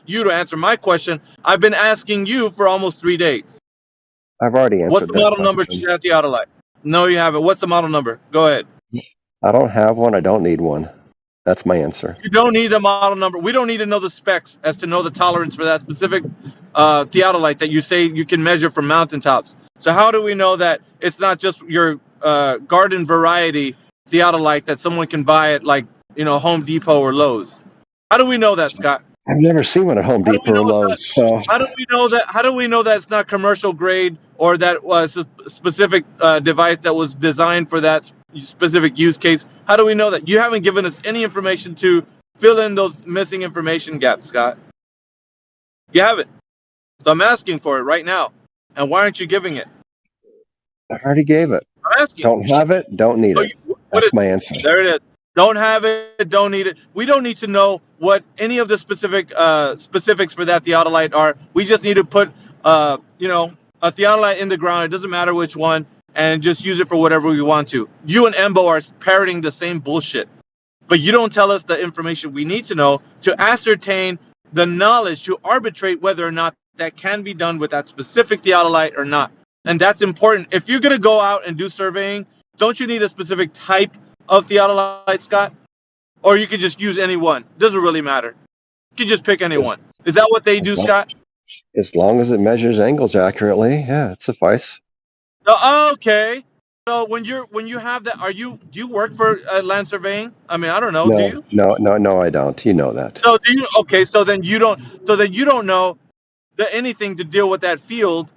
you to answer my question. I've been asking you for almost 3 days. I've already answered What's the model number to that theodolite? No, you haven't. What's the model number? Go ahead. I don't have one. I don't need one. That's my answer. You don't need the model number. We don't need to know the specs as to know the tolerance for that specific theodolite that you say you can measure from mountaintops. So how do we know that it's not just your garden variety theodolite that someone can buy at Home Depot or Lowe's? How do we know that, Scott? I've never seen one at Home Depot or Lowe's. So how do we know that? How do we know that it's not commercial grade or that was a specific device that was designed for that specific use case? How do we know that? You haven't given us any information to fill in those missing information gaps, Scott. You haven't. So I'm asking for it right now. And why aren't you giving it? I already gave it. I'm asking. Don't have it, don't need it. What is That's my answer. there? It is. Don't have it. Don't need it. We don't need to know what any of the specifics for that theodolite are. We just need to put a theodolite in the ground. It doesn't matter which one, and just use it for whatever we want to. You and Embo are parroting the same bullshit, but you don't tell us the information we need to know to ascertain the knowledge to arbitrate whether or not that can be done with that specific theodolite or not. And that's important. If you're going to go out and do surveying, don't you need a specific type of theodolite, Scott? Or you could just use any one. Doesn't really matter. You can just pick any one. Is that what they do, Scott? As long as it measures angles accurately, yeah, it suffice. Okay. So when you have that, do you work for land surveying? I mean, I don't know. Do you? No, I don't. You know that. So do you? Okay. So then you don't. So then you don't know anything to deal with that field,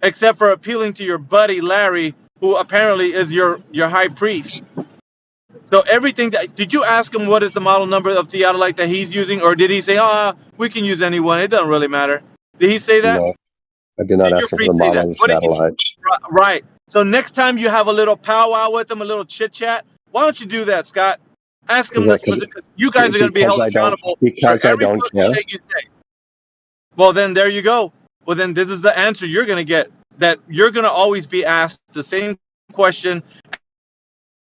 except for appealing to your buddy Larry, who apparently is your high priest. So everything did you ask him what is the model number of theodolite that he's using, or did he say, we can use any one, it doesn't really matter? Did he say that? No, I did not ask him for the model of satellite. Right. So next time you have a little powwow with him, a little chit chat, why don't you do that, Scott? Ask him this, because you guys are going to be held accountable for every fucking thing you say. Well, then there you go. Well, then this is the answer you're going to get. That you're going to always be asked the same question,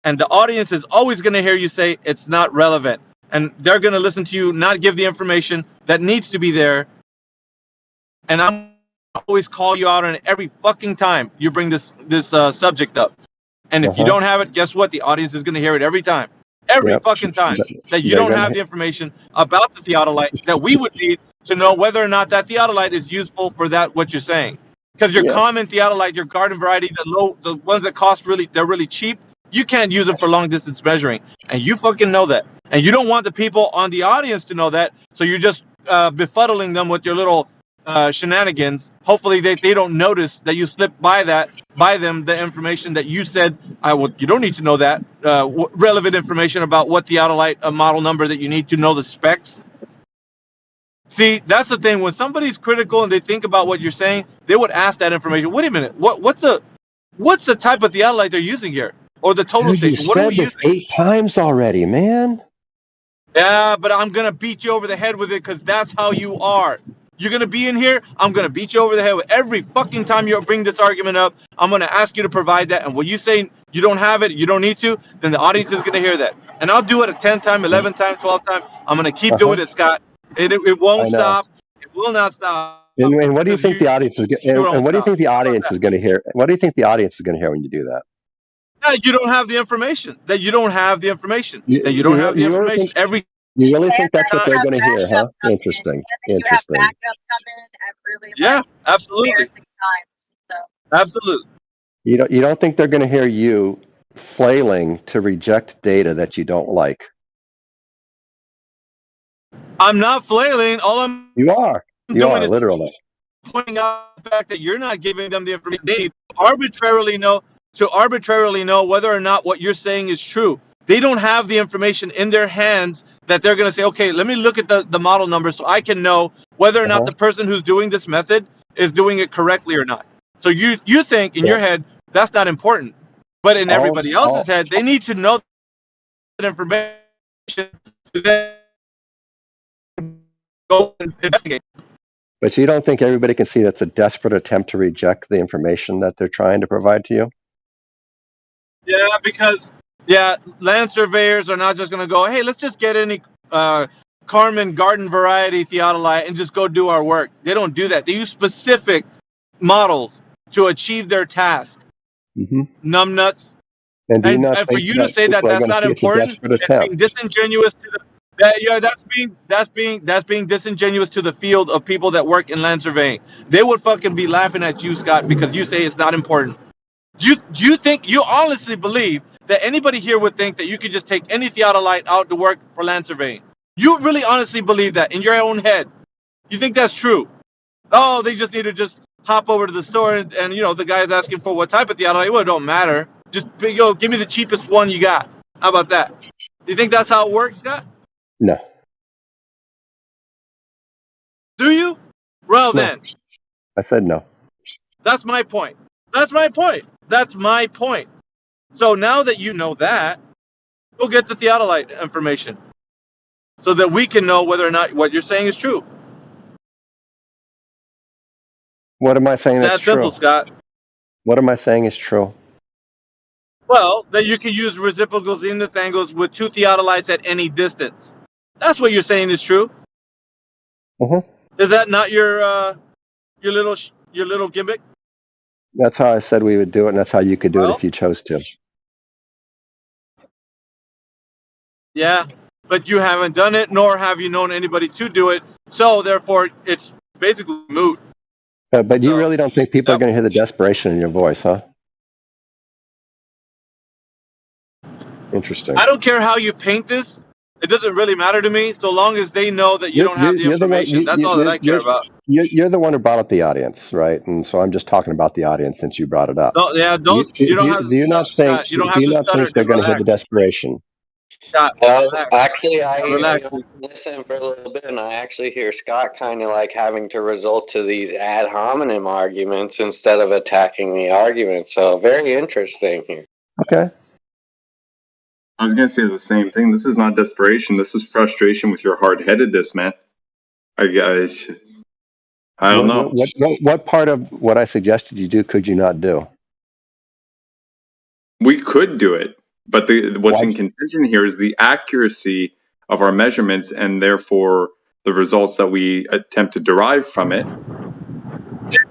and the audience is always going to hear you say it's not relevant. And they're going to listen to you not give the information that needs to be there. And I'm always call you out on it every fucking time you bring this subject up. And if you don't have it, guess what? The audience is going to hear it every time. Every fucking time that you don't have the information about the theodolite that we would need to know whether or not that theodolite is useful for that what you're saying. Because your common theodolite, your garden variety, the ones that cost they're really cheap, you can't use them for long distance measuring, and you fucking know that. And you don't want the people on the audience to know that, so you're just befuddling them with your little shenanigans. Hopefully they don't notice that you slipped by them the information that you said. You don't need to know that relevant information about what theodolite model number that you need to know the specs. See, that's the thing. When somebody's critical and they think about what you're saying, they would ask that information. Wait a minute, what's the type of theodolite they're using here, or the total station? What are we using? 8 times already, man. Yeah, but I'm gonna beat you over the head with it because that's how you are. You're gonna be in here. I'm gonna beat you over the head with every fucking time you bring this argument up. I'm gonna ask you to provide that, and when you say you don't have it, you don't need to, then the audience is gonna hear that, and I'll do it a 10 time, 11 time, 12 time. I'm gonna keep doing it, Scott. It won't stop. It will not stop. And what do you think the audience is? And what do you think the audience is going to hear? What do you think the audience is going to hear when you do that? That you don't have the information. That you don't have the information. That you don't have the information. You really think that's what they're going to hear, huh? Interesting. Interesting. Yeah, absolutely. Absolutely. You don't think they're going to hear you flailing to reject data that you don't like? I'm not flailing. You are. You are literally pointing out the fact that you're not giving them the information they need to arbitrarily know whether or not what you're saying is true. They don't have the information in their hands that they're going to say, okay, let me look at the model number so I can know whether or not the person who's doing this method is doing it correctly or not. So you think in your head that's not important, but in everybody else's head, they need to know that information to then go and investigate. But you don't think everybody can see that's a desperate attempt to reject the information that they're trying to provide to you? Yeah, because land surveyors are not just going to go, hey, let's just get any Carmen garden variety theodolite and just go do our work. They don't do that. They use specific models to achieve their task. Numbnuts. And for you to say that that's not important, it's being disingenuous to the that's being disingenuous to the field of people that work in land surveying. They would fucking be laughing at you, Scott, because you say it's not important. You honestly believe that anybody here would think that you could just take any theodolite out to work for land surveying? You really honestly believe that in your own head? You think that's true? Oh, they just need to just hop over to the store and the guy's asking for what type of theodolite. Well, it don't matter. Just give me the cheapest one you got. How about that? Do you think that's how it works, Scott? No. Do you? Well, No. then. I said no. That's my point. That's my point. So now that you know that, go get the theodolite information so that we can know whether or not what you're saying is true. What am I saying It's that's that simple, true? Scott. What am I saying is true? Well, that you can use reciprocal zenith angles with two theodolites at any distance. That's what you're saying is true. Mm-hmm. Is that not your little gimmick? That's how I said we would do it, and that's how you could do it Well, if you chose to. yeah, but you haven't done it, nor have you known anybody to do it. So therefore, it's basically moot. But you So, really don't think people are yep. going to hear the desperation in your voice, huh? Interesting. I don't care how you paint this. It doesn't really matter to me, so long as they know that you don't have the You're the one. information. That's all that I care about. You're the one who brought up the audience, right? And so I'm just talking about the audience since you brought it up. No, yeah, don't you don't have to, Do you not think? Scott. You don't Do have you to not stutter. think they're Just going to hear the relax, desperation? Scott. Relax, Actually, I relax. listen for a little bit, and I actually hear Scott kind of like having to resort to these ad hominem arguments instead of attacking the argument. So very interesting here. Okay. I was going to say the same thing. This is not desperation. This is frustration with your hard-headedness, man. I don't know. What part of what I suggested you do could you not do? We could do it, but what's in contention here is the accuracy of our measurements and therefore the results that we attempt to derive from it.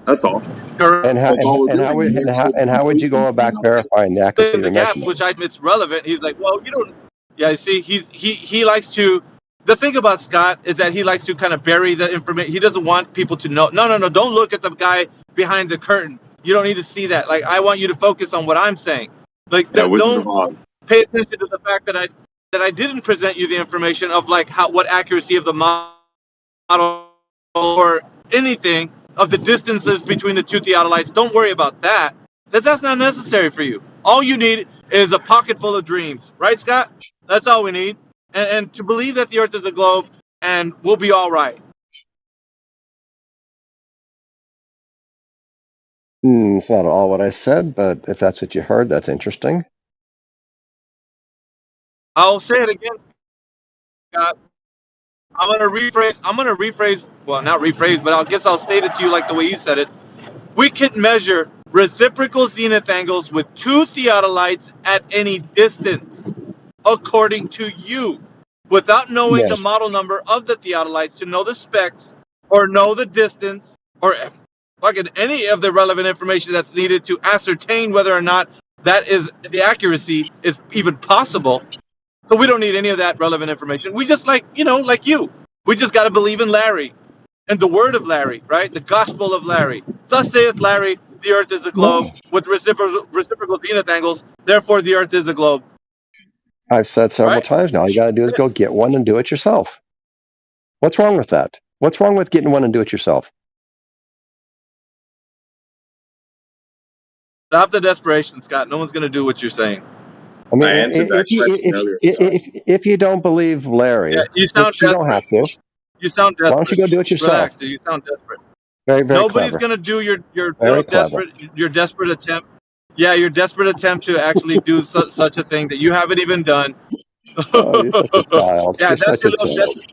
That's all. And how would you go about verifying the accuracy of The your gap, measurement? which it's relevant. He's like, well, you don't. Yeah, see, he likes to. The thing about Scott is that he likes to kind of bury the information. He doesn't want people to know. No, don't look at the guy behind the curtain. You don't need to see that. Like, I want you to focus on what I'm saying. Like, don't pay attention to the fact that I didn't present you the information of like what accuracy of the model or anything of the distances between the two theodolites. Don't worry about that. That's not necessary for you. All you need is a pocket full of dreams, right, Scott? That's all we need, and to believe that the Earth is a globe, and we'll be all right. It's not all what I said, but if that's what you heard, that's interesting. I'll say it again, Scott. I'm gonna rephrase. Well, not rephrase, but I guess I'll state it to you like the way you said it. We can measure reciprocal zenith angles with two theodolites at any distance, according to you, without knowing the Yes. model number of the theodolites to know the specs or know the distance or fucking any of the relevant information that's needed to ascertain whether or not that is the accuracy is even possible. So we don't need any of that relevant information. We just like you. We just got to believe in Larry and the word of Larry, right? The gospel of Larry. Thus saith Larry, the earth is a globe with reciprocal zenith angles. Therefore, the earth is a globe. I've said several times now, all you got to do is go get one and do it yourself. What's wrong with that? What's wrong with getting one and do it yourself? Stop the desperation, Scott. No one's going to do what you're saying. I mean, if you don't believe Larry, you sound which you don't have to, you sound desperate. why don't you go do it yourself? Relax, dude. You sound desperate. Very, very Nobody's clever. going to do your Very little clever. desperate attempt. Yeah, your desperate attempt to actually do such a thing that you haven't even done. Oh, you're such a child. Yeah, You're that's such your a little child. desperate.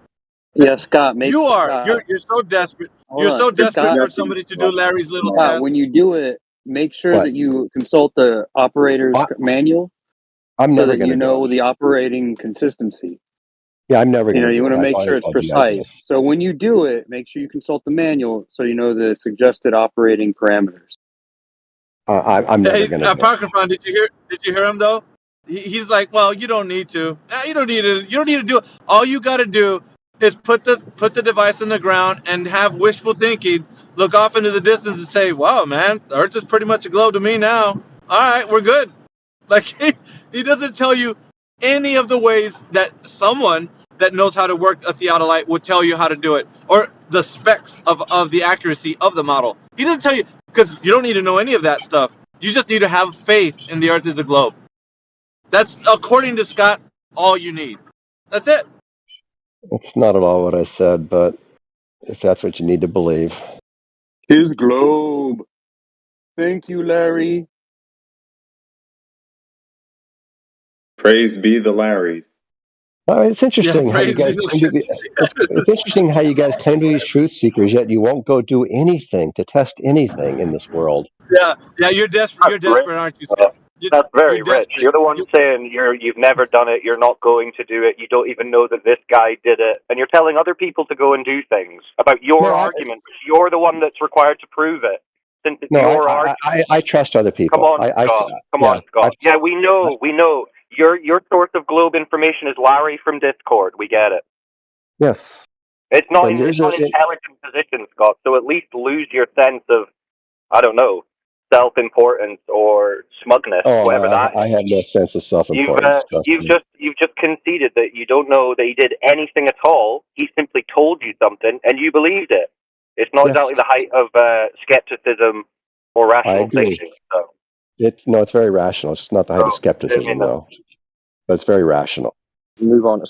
Yeah, Scott, You are. Scott. You're so desperate. Hold You're on. so desperate Scott, for somebody to do Larry's little Scott, test. when you do it, make sure What? that you consult the operator's manual I'm so never that going you to do know it. the operating consistency. Yeah, I'm never going to You do want it. to I've make sure already it's told you guys precise. this. So when you do it, make sure you consult the manual so you know the suggested operating parameters. I'm never going to do it. Parker, did you hear him though? He's like, well, you don't need to. Nah, you don't need to do it. All you got to do is put the device in the ground and have wishful thinking. Look off into the distance and say, wow, man, the Earth is pretty much a globe to me now. All right, we're good. Like he doesn't tell you any of the ways that someone that knows how to work a theodolite would tell you how to do it, or the specs of the accuracy of the model. He doesn't tell you, because you don't need to know any of that stuff. You just need to have faith in the Earth is a globe. That's, according to Scott, all you need. That's it. It's not at all what I said, but if that's what you need to believe. His globe. Thank you, Larry. Praise be the Larry. It's interesting how you guys claim to be. It's interesting how you guys claim to be truth seekers, yet you won't go do anything to test anything in this world. Yeah, you're desperate. You're desperate, aren't you? That's very You're rich. You're the one saying you've never done it, you're not going to do it, you don't even know that this guy did it, and you're telling other people to go and do things about your argument. You're the one that's required to prove it. Since it's your argument. I trust other people. Come on, Scott. Come on, Scott. Yeah, we know. Your source of globe information is Larry from Discord. We get it. Yes. It's not in an intelligent position, Scott, so at least lose your sense of, I don't know, self-importance or smugness, whatever that is. I have no sense of self-importance. You've just conceded that you don't know that he did anything at all. He simply told you something, and you believed it. It's not exactly the height of skepticism or rational thinking. So. It's very rational. It's not the height of skepticism, though. But it's very rational. Move on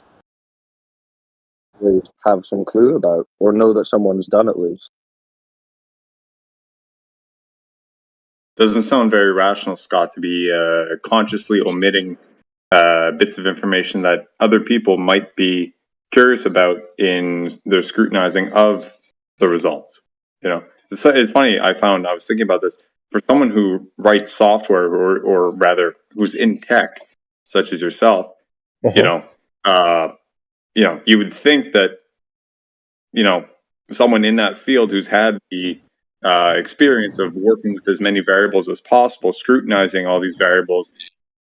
to have some clue about, or know that someone's done at least. Doesn't sound very rational, Scott, to be consciously omitting bits of information that other people might be curious about in their scrutinizing of the results. You know, it's funny. I was thinking about this. For someone who writes software, or rather, who's in tech, such as yourself, you know, you would think that, someone in that field who's had the experience of working with as many variables as possible, scrutinizing all these variables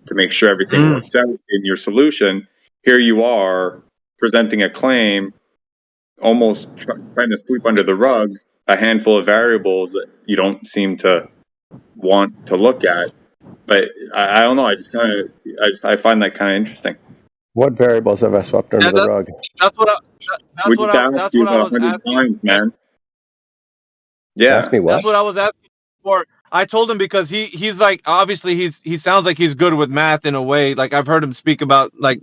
to make sure everything works out in your solution. Here you are presenting a claim, almost trying to sweep under the rug a handful of variables that you don't seem to want to look at. But I don't know. I find that kind of interesting. What variables have I swept under the rug? That's what I was asking. Times, man. Yeah. Ask me what? That's what I was asking for. I told him because he's like, obviously he sounds like he's good with math in a way. Like I've heard him speak about like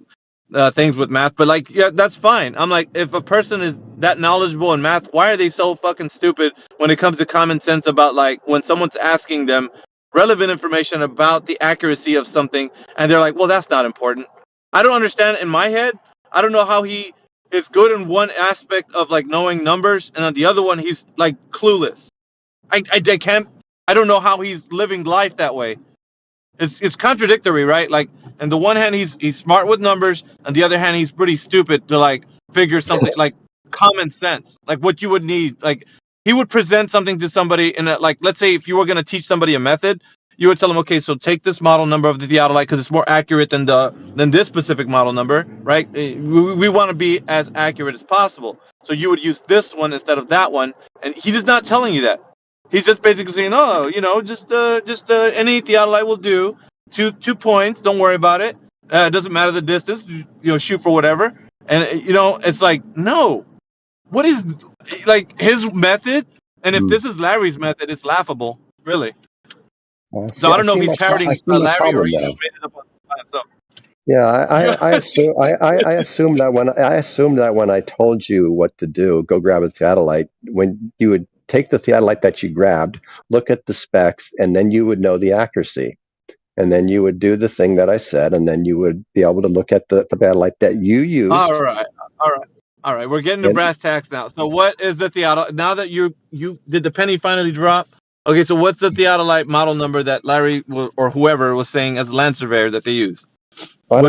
things with math, but like, yeah, that's fine. I'm like, if a person is that knowledgeable in math, why are they so fucking stupid when it comes to common sense about like when someone's asking them relevant information about the accuracy of something and they're like, well, that's not important. I don't understand. In my head, I don't know how he is good in one aspect of like knowing numbers, and on the other one he's like clueless. I don't know how he's living life that way. It's contradictory, right? Like, on the one hand he's smart with numbers, on the other hand he's pretty stupid to like figure something like common sense, like what you would need. Like he would present something to somebody in a, like, let's say if you were going to teach somebody a method, you would tell them, okay, so take this model number of the theodolite because it's more accurate than this specific model number, right? We want to be as accurate as possible. So you would use this one instead of that one. And he is not telling you that. He's just basically saying, oh, just any theodolite will do. Two points. Don't worry about it. It doesn't matter the distance. Shoot for whatever. And, it's like, no. What is, like, his method? And if this is Larry's method, it's laughable, really. So I don't know if he's parroting Larry or he just made it up on the spot. So. Yeah, I assumed that when I told you what to do, go grab a theodolite, when you would take the theodolite that you grabbed, look at the specs, and then you would know the accuracy. And then you would do the thing that I said, and then you would be able to look at the theodolite that you used. All right. We're getting to brass tacks now. So what is the theodolite? Now that you did the penny finally drop? Okay, so what's the theodolite model number that Larry or whoever was saying as a land surveyor that they used? What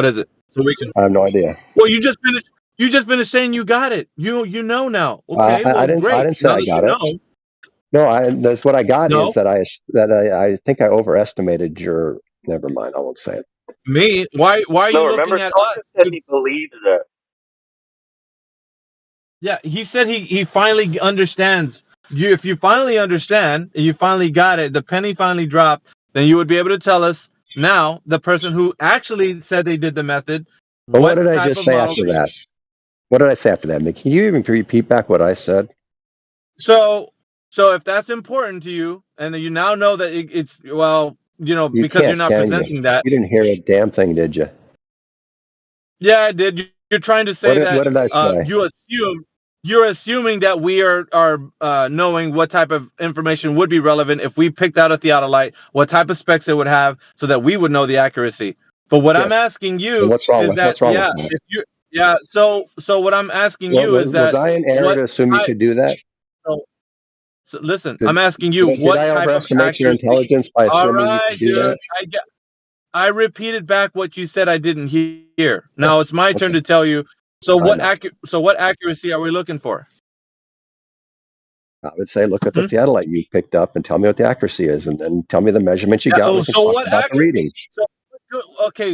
is it? So we can. I have no idea. Well, you just finished saying you got it. You know now. Okay, I didn't say I got it. No, that's what I got is that I think I overestimated your. Never mind, I won't say it. Me? Why are you looking at us? Said he believes it. Yeah, he said he finally understands. If you finally understand, and you finally got it, the penny finally dropped, then you would be able to tell us now, the person who actually said they did the method. But what did I just say after that? What did I say after that, Mick? Can you even repeat back what I said? So if that's important to you, and you now know that it's because you're not presenting that. You didn't hear a damn thing, did you? Yeah, I did. You're trying to say what did I say? You're assuming that we are knowing what type of information would be relevant if we picked out a theodolite, what type of specs it would have, so that we would know the accuracy. But what I'm asking you is that, yeah, with that? if you, yeah, so what I'm asking Well, you is was that I in error to assume you could do that? so listen, Did, I'm asking you did what I type of overestimate your accuracy. intelligence by All assuming you right, could do dude, that? I repeated back what you said I didn't hear. Now it's my turn to tell you. So I know. what accuracy are we looking for? I would say look at the theodolite you picked up and tell me what the accuracy is, and then tell me the measurements you got. We can talk about the reading.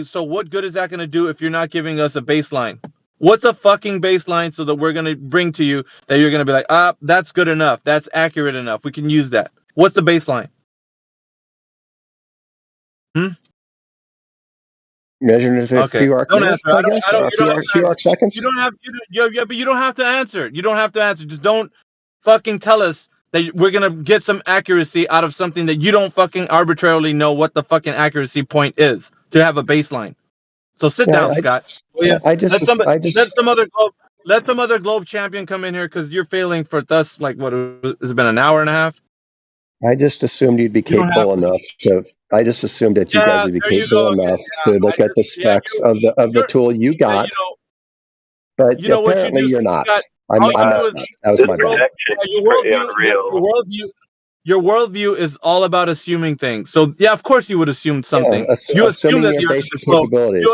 So what good is that going to do if you're not giving us a baseline? What's a fucking baseline so that we're going to bring to you that you're going to be like, that's good enough. That's accurate enough. We can use that. What's the baseline? Measuring it a few arc Don't minutes, answer. I guess, or a few arc seconds. You don't have, but you don't have to answer. You don't have to answer. Just don't fucking tell us that we're going to get some accuracy out of something that you don't fucking arbitrarily know what the fucking accuracy point is to have a baseline. So sit down, Scott. Let some other globe champion come in here because you're failing for thus. Like what has it been, an hour and a half? I just assumed you'd be capable enough to. I just assumed that you guys would be capable enough to look at the specs of the tool you got. But apparently you're not. I messed up. That was my bad. Your worldview is all about assuming things. So yeah, of course you would assume something. You assume assuming that your the Earth basic is slow. capabilities.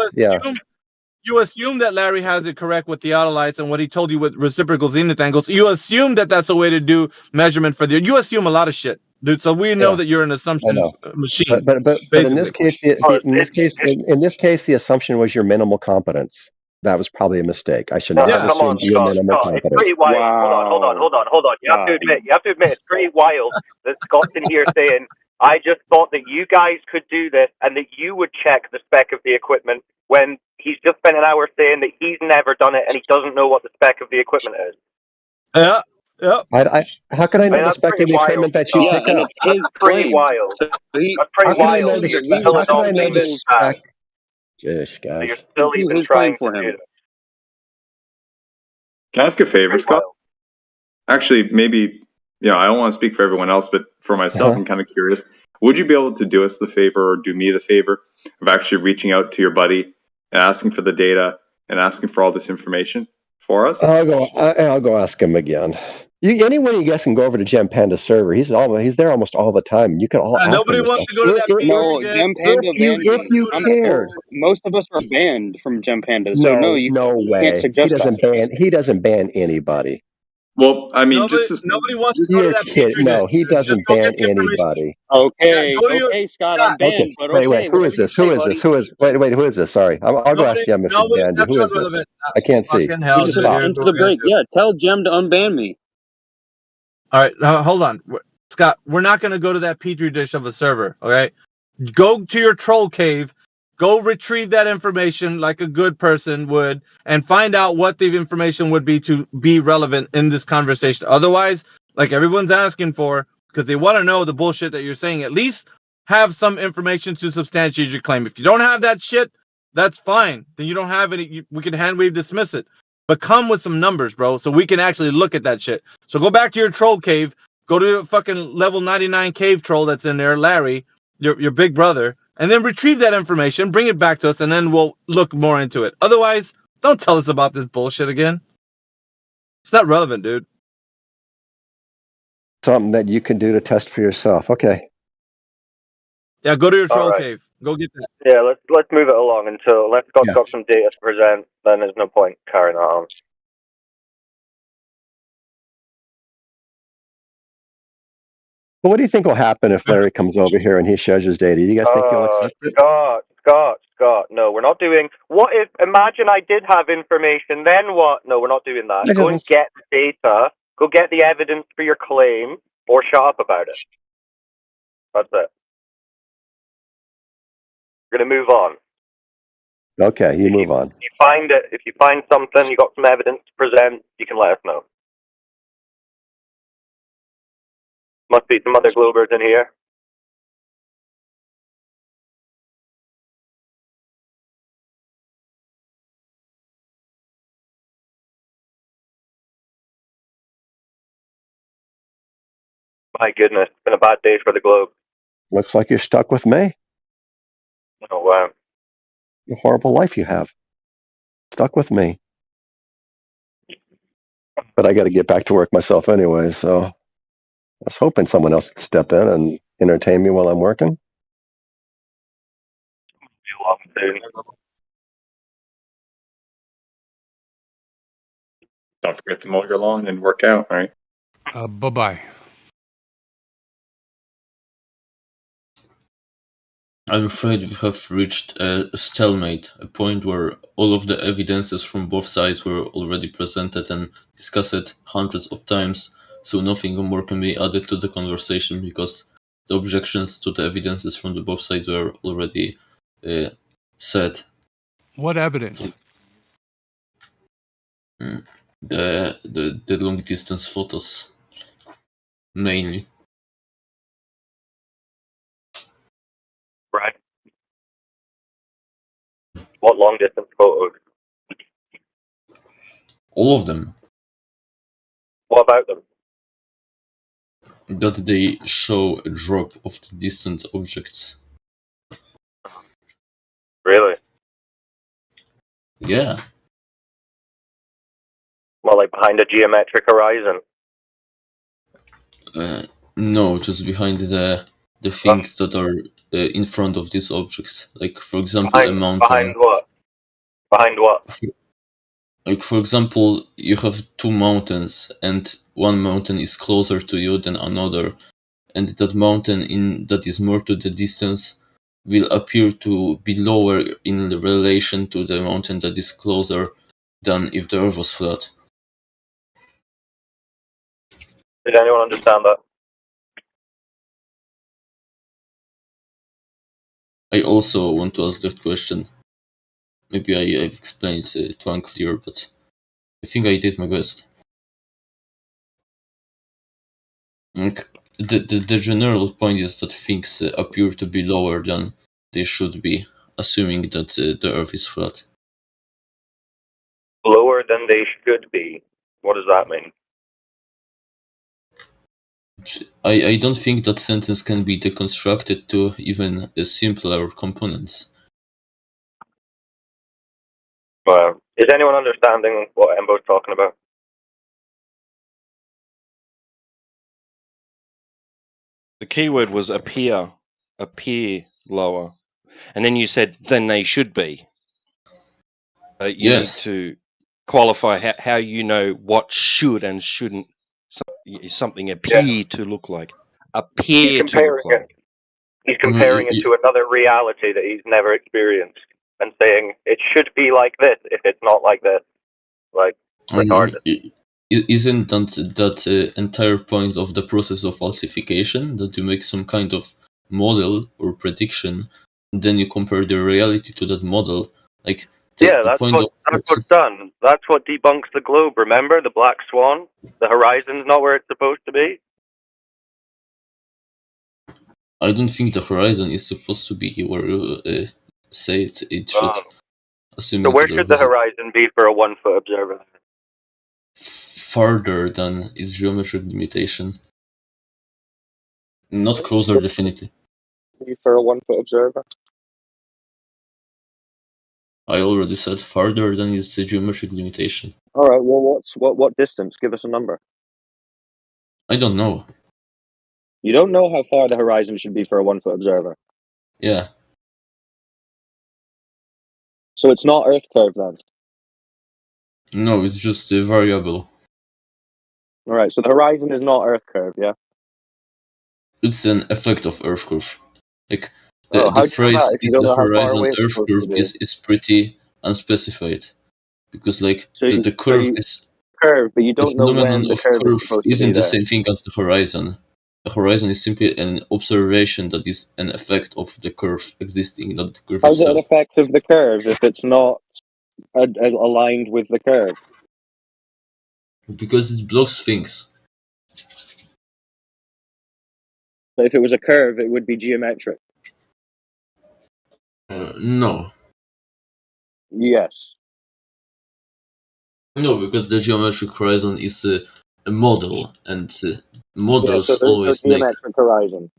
You assume that Larry has it correct with theodolites and what he told you with reciprocal zenith angles. You assume that that's a way to do measurement for the. You assume a lot of shit, dude. So we know that you're an assumption machine. But in this case, in this case, the assumption was your minimal competence. That was probably a mistake. I should not have assumed your minimal competence. It's pretty wild. Wow. Hold on. You have to admit, it's pretty wild that Scott's in here saying, I just thought that you guys could do this and that you would check the spec of the equipment when he's just spent an hour saying that he's never done it and he doesn't know what the spec of the equipment is. Yeah. How can I know the spec of the equipment that you pick up? That's pretty wild. That's pretty wild. How can I know the spec? Gosh, guys. You're still even trying to do it. Can I ask a favor, Scott? Actually, maybe, I don't want to speak for everyone else, but for myself, I'm kind of curious. Would you be able to do us the favor or do me the favor of actually reaching out to your buddy and asking for the data and asking for all this information for us? I'll go ask him again. Anyone you guys can go over to Gem Panda's server. He's there almost all the time. You can all ask nobody him wants to go to that. No, Gem Panda banned me. If you care. Most of us are banned from Gem Panda, so you can't suggest He doesn't ban anybody. Well, I mean, nobody wants to go to that. Kid. No, he doesn't ban anybody. Okay, Scott, I'm banned. But wait, who is this? Who is this? Who is this? Sorry, I'll go ask Gem if he's banned you. Who is this? I can't see. You just hop into the break. Yeah, tell Gem to unban me. All right, hold on, Scott. We're not going to go to that petri dish of a server. All right, go to your troll cave. Go retrieve that information like a good person would and find out what the information would be to be relevant in this conversation. Otherwise, like everyone's asking for, because they want to know the bullshit that you're saying, at least have some information to substantiate your claim. If you don't have that shit, that's fine. Then you don't have any. We can hand wave dismiss it. But come with some numbers, bro, so we can actually look at that shit. So go back to your troll cave. Go to fucking level 99 cave troll that's in there, Larry, your big brother. And then retrieve that information, bring it back to us, and then we'll look more into it. Otherwise, don't tell us about this bullshit again. It's not relevant, dude. Something that you can do to test for yourself. Okay. Yeah, go to your troll cave. Go get that. Yeah, let's move it along unless Scott's got some data to present, then there's no point carrying that on. Well, what do you think will happen if Larry comes over here and he shows his data? Do you guys think he'll accept it? Scott, no, we're not doing. What if? Imagine I did have information, then what? No, we're not doing that. Go and get the data. Go get the evidence for your claim, or shut up about it. That's it. We're gonna move on. Okay, you move on. If you find something, you got some evidence to present, you can let us know. Must be some other Globers in here. My goodness, it's been a bad day for the Globe. Looks like you're stuck with me. Oh, wow. horrible life you have. Stuck with me. But I got to get back to work myself anyway, so I was hoping someone else would step in and entertain me while I'm working. Don't forget to mow your lawn and work out, right? Bye-bye. I'm afraid we have reached a stalemate, a point where all of the evidences from both sides were already presented and discussed hundreds of times, so nothing more can be added to the conversation because the objections to the evidences from the both sides were already said. What evidence? The long distance photos, mainly. Right. What long distance photos? All of them. What about them? That they show a drop of the distant objects. Really? Yeah. Well, like behind a geometric horizon. No, just behind the things that are in front of these objects. Like, for example, a mountain. Behind what? Behind what? Like, for example, you have two mountains, and one mountain is closer to you than another, and that mountain that is more to the distance will appear to be lower in relation to the mountain that is closer than if the Earth was flat. Did anyone understand that? I also want to ask that question. Maybe I've explained it too unclear, but I think I did my best. Like, the general point is that things appear to be lower than they should be, assuming that the Earth is flat. Lower than they should be. What does that mean? I don't think that sentence can be deconstructed to even simpler components. Is anyone understanding what Embo's talking about? The key word was appear lower. And then you said, then they should be. You yes. need to qualify how you know what should and shouldn't something appear to look like. Appear to look like. He's comparing it to another reality that he's never experienced and saying it should be like this if it's not like this. Like, retarded. Isn't that entire point of the process of falsification, that you make some kind of model or prediction, and then you compare the reality to that model? Like, that's what's done. That's what debunks the globe. Remember the black swan? The horizon's not where it's supposed to be. I don't think the horizon is supposed to be where you say it should. So where should the horizon be for a 1-foot observer? Farther than its geometric limitation. Not closer, definitely. For a 1-foot observer? I already said farther than its geometric limitation. All right. Well, what distance? Give us a number. I don't know. You don't know how far the horizon should be for a 1-foot observer? Yeah. So it's not Earth curve then? No, it's just a variable. All right. So the horizon is not Earth curve, yeah? It's an effect of Earth curve. Like, the phrase is the horizon Earth curve is pretty unspecified. Because, like, the curve is... Curve, but you don't know phenomenon when the of curve curve is supposed to be isn't the there. same thing as the horizon. The horizon is simply an observation that is an effect of the curve existing, not the curve How's itself. it an effect of the curve if it's not aligned with the curve? Because it blocks things. But if it was a curve, it would be geometric. No. Yes. No, because the geometric horizon is a model, and models so there's always no geometric horizon.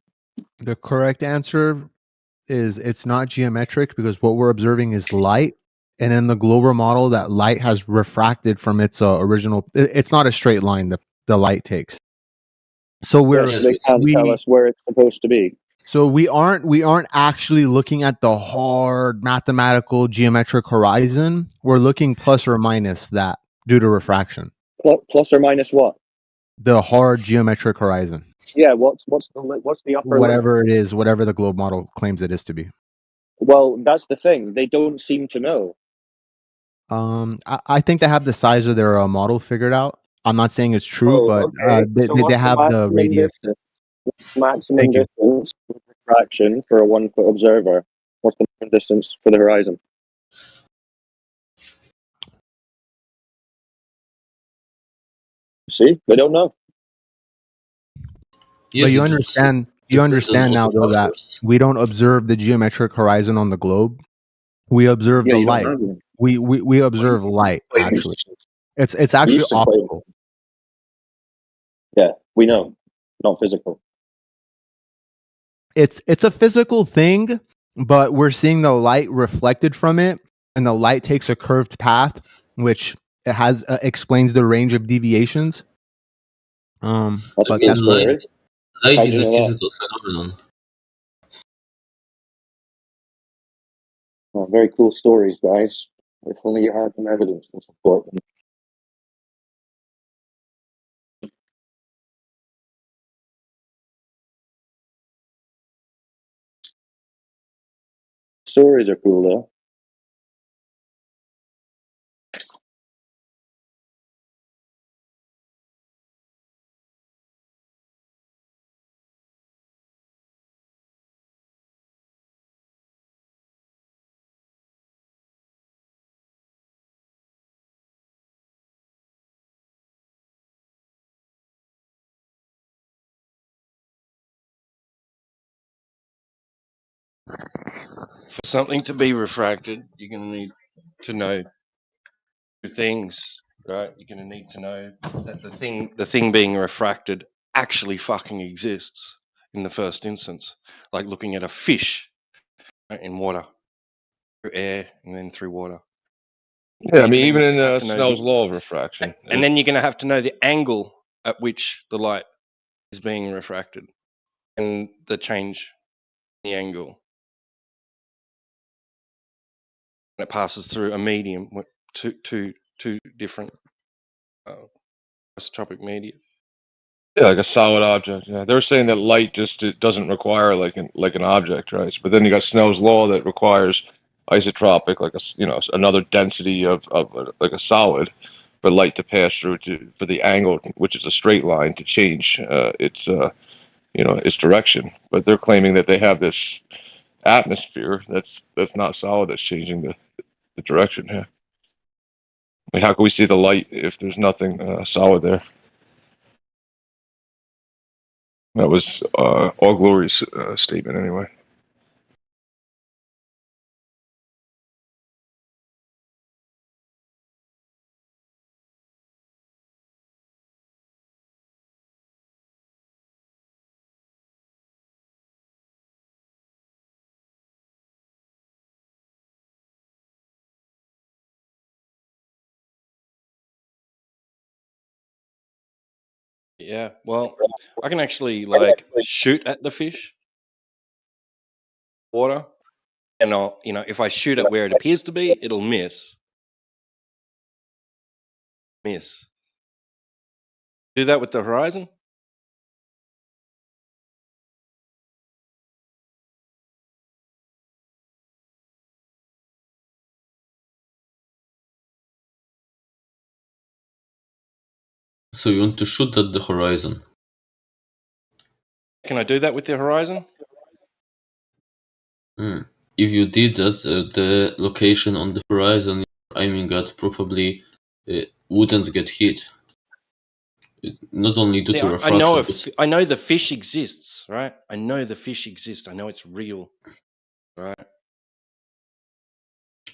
The correct answer is it's not geometric because what we're observing is light, and in the global model, that light has refracted from its original. It's not a straight line that the light takes. So they can't tell us where it's supposed to be. So we aren't actually looking at the hard mathematical geometric horizon. We're looking plus or minus that due to refraction. Plus or minus what? The hard geometric horizon. Yeah, what's the upper Whatever limit? it is, whatever the globe model claims it is to be. Well, that's the thing. They don't seem to know. I think they have the size of their model figured out. I'm not saying it's true, but Okay. So they what's have the maximum radius. distance? Maximum Thank you. distance with refraction for a 1 foot observer. What's the maximum distance for the horizon? See, they don't know. But you understand now though that we don't observe the geometric horizon on the globe. We observe the you don't light. have one. We observe light actually. It's actually used to claim- optical. Yeah, we know. Not physical. It's a physical thing, but we're seeing the light reflected from it, and the light takes a curved path, which it has explains the range of deviations. But that's light is a physical phenomenon. Oh, very cool stories, guys. If only you had some evidence to support them. Stories are cool, though. For something to be refracted, you're going to need to know two things, right? You're going to need to know that the thing being refracted actually fucking exists in the first instance, like looking at a fish in water, through air and then through water. Yeah, I mean, even in Snell's law of refraction. And then you're going to have to know the angle at which the light is being refracted and the change in the angle. And it passes through a medium with two different isotropic media. Yeah, like a solid object. Yeah, they're saying that light just it doesn't require like an object, right? But then you got Snell's law that requires isotropic, like another density of like a solid, for light to pass through for the angle, which is a straight line, to change its its direction. But they're claiming that they have this atmosphere that's not solid, that's changing the direction here. I mean, how can we see the light if there's nothing solid there? That was All Glory's statement, anyway. Yeah, well, I can actually like shoot at the fish, water, and if I shoot it where it appears to be, it'll miss. Do that with the horizon. So you want to shoot at the horizon? Can I do that with the horizon? If you did that, the location on the horizon you're aiming at probably wouldn't get hit. Not only due to refraction. I know the fish exists, right? I know the fish exists. I know it's real, right?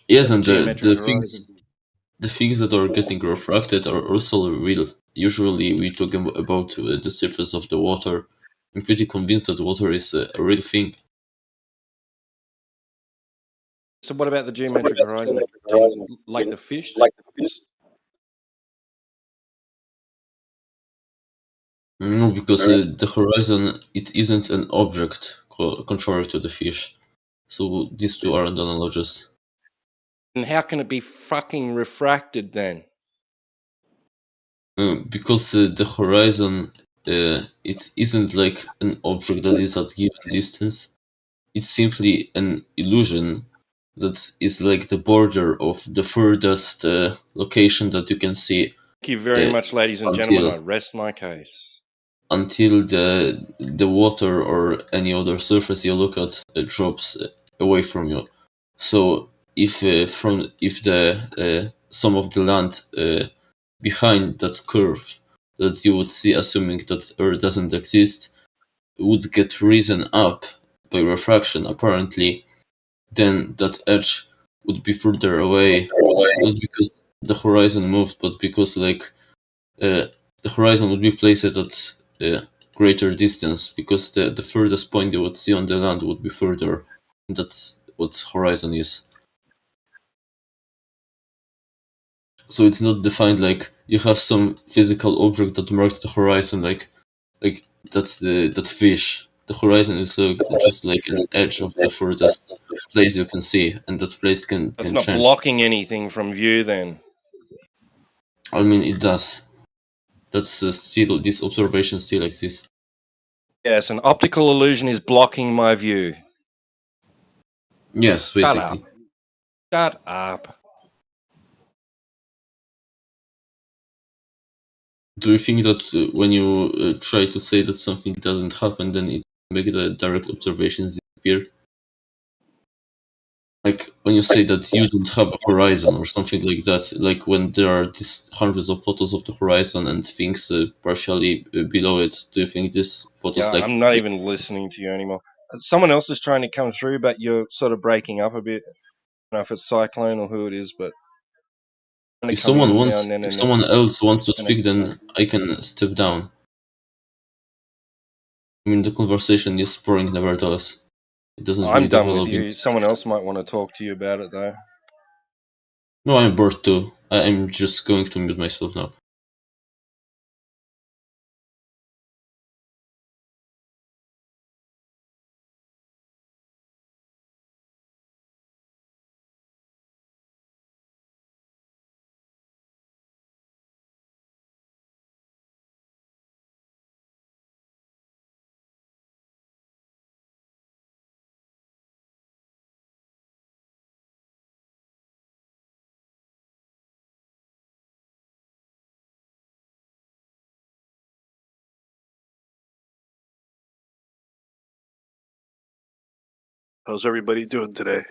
Yes, and the things that are getting refracted are also real. Usually, we talk about the surface of the water. I'm pretty convinced that water is a real thing. So what about the geometric horizon? Do you like the fish? No, because the horizon, it isn't an object, contrary to the fish. So these two aren't analogous. And how can it be fucking refracted then? Because the horizon, it isn't like an object that is at given distance. It's simply an illusion that is like the border of the furthest location that you can see. Thank you very much, ladies and gentlemen. I rest my case. Until the water or any other surface you look at drops away from you. So if the some of the land behind that curve that you would see, assuming that Earth doesn't exist, would get risen up by refraction, apparently, then that edge would be further away, not because the horizon moved, but because the horizon would be placed at a greater distance, because the furthest point you would see on the land would be further. And that's what horizon is. So it's not defined like you have some physical object that marks the horizon, like that's that fish. The horizon is just like an edge of the furthest place you can see, and that place can It's not change. blocking anything from view then. I mean, it does. That's still, this observation still exists. Yes, an optical illusion is blocking my view. Yes, basically. Shut up. Do you think that when you try to say that something doesn't happen, then it makes the direct observations disappear? Like when you say that you don't have a horizon or something like that, like when there are these hundreds of photos of the horizon and things partially below it, do you think these photos Yeah, I'm not even listening to you anymore. Someone else is trying to come through, but you're sort of breaking up a bit. I don't know if it's Cyclone or who it is, but if someone else wants to speak, then I can step down. I mean, the conversation is boring nevertheless. It doesn't really I'm done with develop. you. Someone else might want to talk to you about it, though. No, I'm bored too. I'm just going to mute myself now. How's everybody doing today?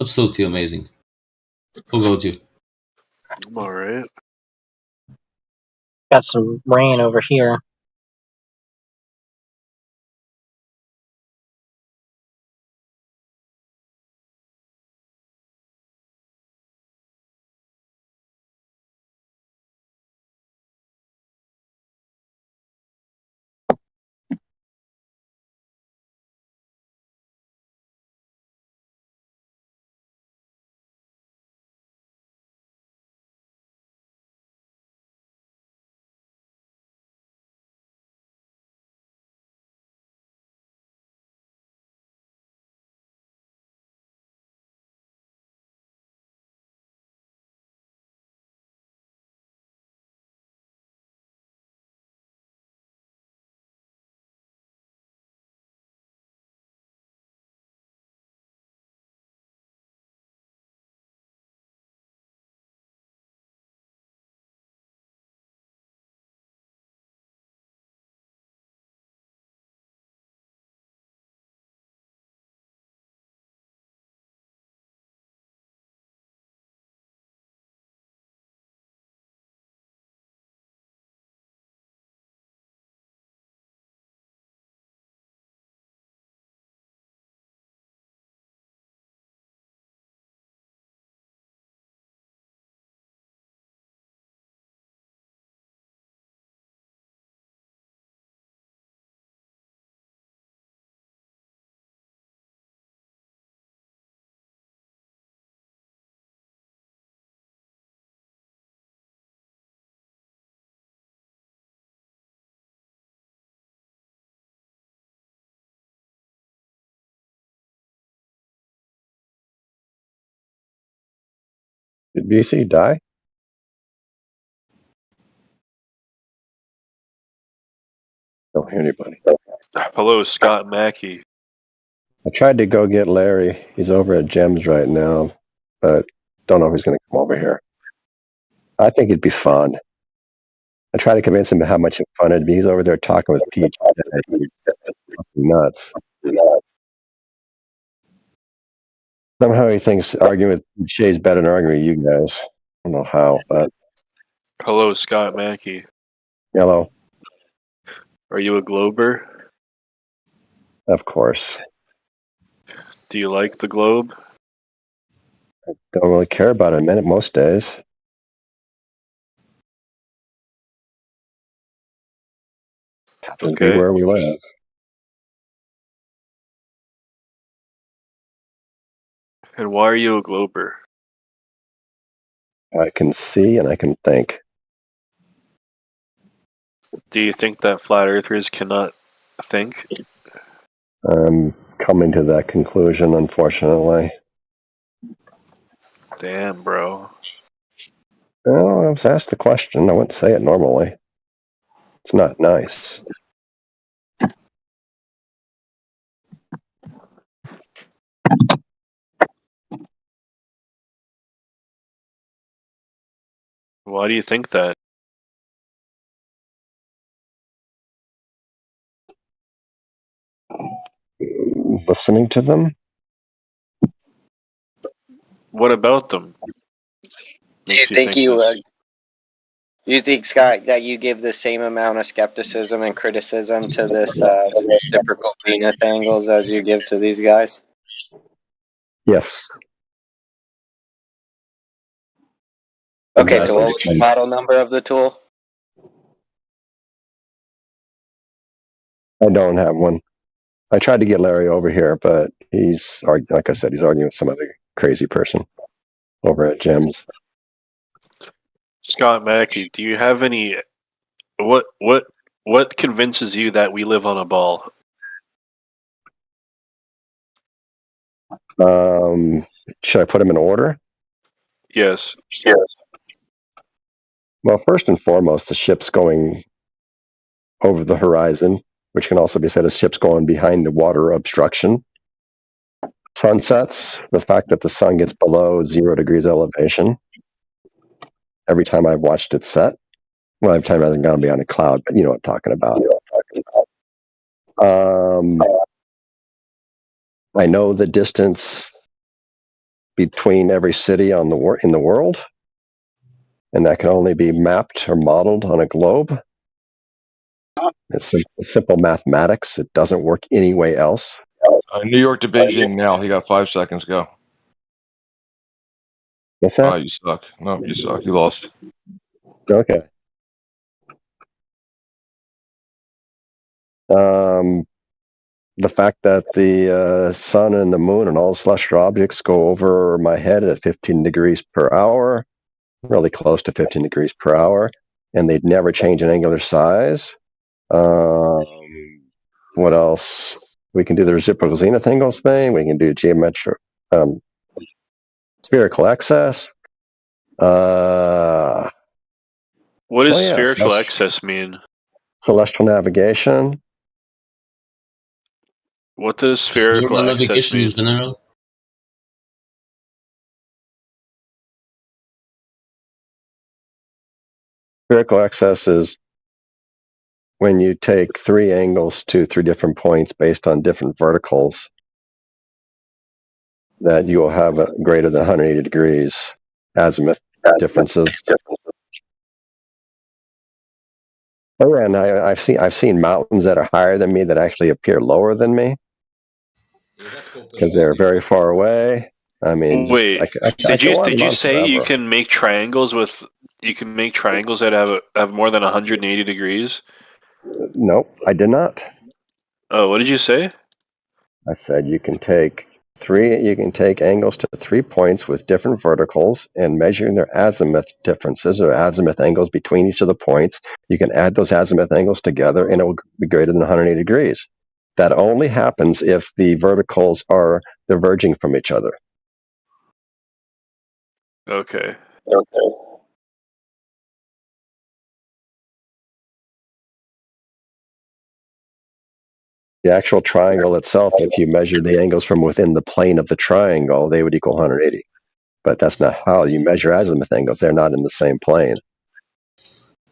Absolutely amazing. How about you? I'm alright. Got some rain over here. Did BC die? Don't hear anybody. Hello, Scott Mackey. I tried to go get Larry. He's over at Gems right now, but don't know if he's going to come over here. I think it'd be fun. I tried to convince him how much fun it'd be. He's over there talking with Peach. He's nuts. Somehow he thinks arguing with Peach is better than arguing with you guys. I don't know how, but Hello, Scott Mackey. hello. Are you a glober? Of course. Do you like the globe? Don't really care about it a minute most days. Happens to be Okay. where we live. And why are you a glober? I can see and I can think. Do you think that flat earthers cannot think? I'm coming to that conclusion, unfortunately. Damn, bro. Well, I was asked the question. I wouldn't say it normally. It's not nice. Why do you think that? Listening to them? What about them? Do you think you think, Scott, that you give the same amount of skepticism and criticism to this reciprocal zenith angles as you give to these guys? Yes. Okay, so what was the model number of the tool? I don't have one. I tried to get Larry over here, but he's, like I said, he's arguing with some other crazy person over at Gems. Scott Mackey, do you have any what convinces you that we live on a ball? Should I put them in order? Yes. Well, first and foremost, the ship's going over the horizon, which can also be said as ships going behind the water obstruction. Sunsets, the fact that the sun gets below 0 degrees elevation. Every time I've watched it set, well, every time I've gone beyond a cloud, but you know what I'm talking about. I know the distance between every city in the world, and that can only be mapped or modeled on a globe. It's simple mathematics. It doesn't work any way else. New York to Beijing now. You got 5 seconds. Go. What's that? Oh, you suck. No, you suck. You lost. Okay. The fact that the sun and the moon and all celestial objects go over my head at 15 degrees per hour, really close to 15 degrees per hour, and they'd never change in angular size. What else? We can do the reciprocal zenith angles thing. We can do geometric spherical excess. What does spherical excess mean? Celestial navigation. What does spherical excess mean? In general? Spherical excess is when you take 3 angles to 3 different points based on different verticals, that you will have a greater than 180 degrees azimuth differences. Oh yeah, and I've seen mountains that are higher than me that actually appear lower than me because they're very far away. I mean, wait, did you say you can make triangles that have more than 180 degrees? Nope, I did not. Oh, what did you say? I said you can take angles to 3 points with different verticals and measuring their azimuth differences or azimuth angles between each of the points. You can add those azimuth angles together and it will be greater than 180 degrees. That only happens if the verticals are diverging from each other. Okay. The actual triangle itself, if you measure the angles from within the plane of the triangle, they would equal 180. But that's not how you measure azimuth angles. They're not in the same plane.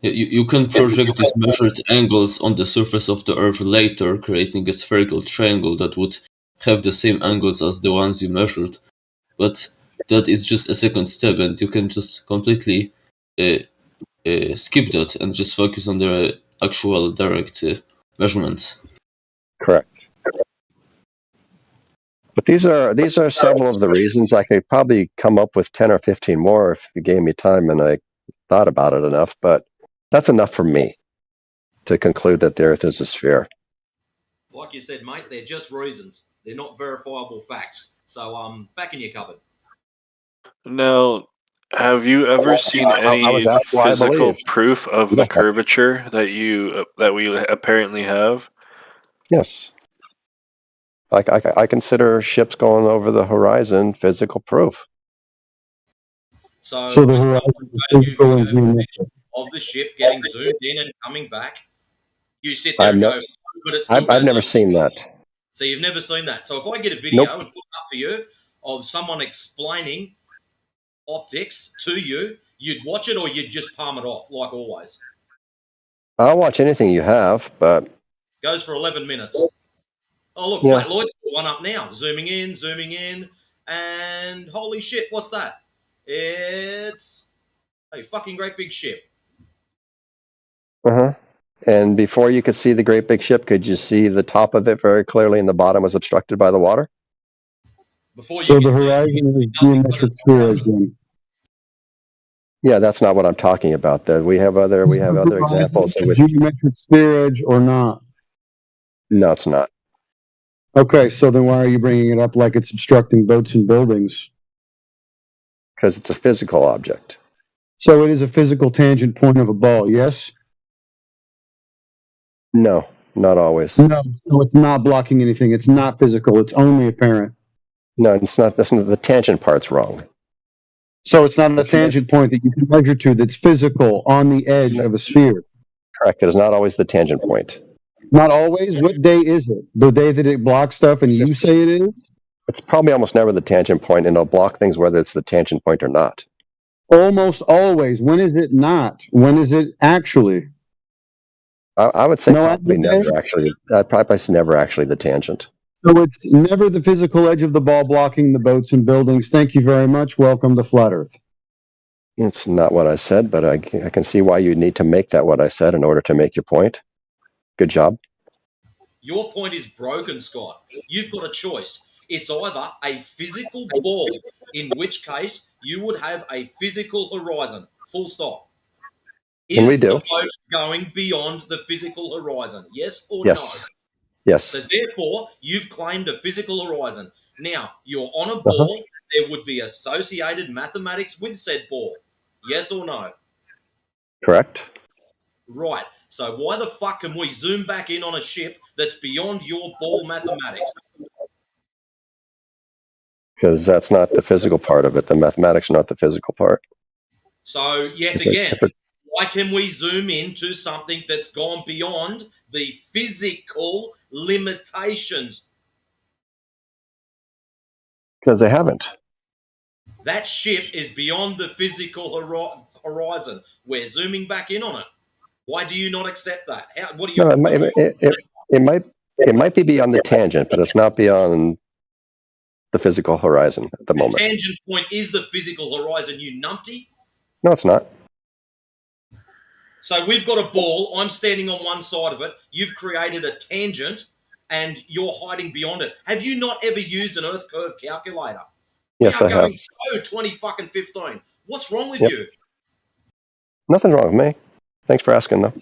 You can project these measured angles on the surface of the Earth later, creating a spherical triangle that would have the same angles as the ones you measured. But that is just a second step, and you can just completely skip that and just focus on the actual direct measurements. Correct. But these are several of the reasons. I could probably come up with 10 or 15 more if you gave me time and I thought about it enough, but that's enough for me to conclude that the Earth is a sphere. Like you said, mate, they're just reasons. They're not verifiable facts. So, back in your cupboard. Now, have you ever seen any physical proof of the curvature that we apparently have? Yes. I consider ships going over the horizon physical proof. So the horizon is physical and geometric. Of the ship getting zoomed in and coming back, you sit there and go, but it still I've never seen that. So you've never seen that. So if I get a video Nope. and put it up for you of someone explaining optics to you, you'd watch it or you'd just palm it off like always. I'll watch anything you have, but Goes for 11 minutes. Oh, look, Yeah. Flat Lloyd's got one up now. Zooming in, and holy shit, what's that? It's a fucking great big ship. Uh-huh. And before you could see the great big ship, could you see the top of it very clearly and the bottom was obstructed by the water? Before So you the can see horizon is geometric spheres then. Yeah, that's not what I'm talking about. We have other examples in which Geometric sphere edge or not? no, it's not. Okay, so then why are you bringing it up like it's obstructing boats and buildings? Because it's a physical object. So it is a physical tangent point of a ball, yes? No, not always. No, so it's not blocking anything. It's not physical. It's only apparent. No, it's not. The tangent part's wrong. So it's not a tangent point that you can measure to that's physical on the edge of a sphere. Correct. It is not always the tangent point. Not always? What day is it? The day that it blocks stuff and you say it is? It's probably almost never the tangent point, and it'll block things whether it's the tangent point or not. Almost always. When is it not? When is it actually? I would say probably never actually. I'd probably say never actually the tangent. So it's never the physical edge of the ball blocking the boats and buildings. Thank you very much. Welcome to Flat Earth. It's not what I said, but I can see why you need to make that what I said in order to make your point. Good job. Your point is broken, Scott. You've got a choice. It's either a physical ball, in which case you would have a physical horizon, full stop. And we Is do. the boat going beyond the physical horizon? Yes or Yes. no? Yes. So therefore, you've claimed a physical horizon. Now, you're on a ball. There would be associated mathematics with said ball. Yes or no? Correct. Right. So why the fuck can we zoom back in on a ship that's beyond your ball mathematics? Because that's not the physical part of it. The mathematics are not the physical part. So yet again, why can we zoom into something that's gone beyond the physical limitations? Because they haven't. That ship is beyond the physical horizon. We're zooming back in on it. Why do you not accept that? What do you? No, it might be beyond the tangent, but it's not beyond the physical horizon at the moment. The tangent point is the physical horizon, you numpty. No, it's not. So we've got a ball. I'm standing on one side of it. You've created a tangent, and you're hiding beyond it. Have you not ever used an Earth curve calculator? Yes, we I are going have. so 2015. What's wrong with Yep. you? Nothing wrong with me. Thanks for asking, though.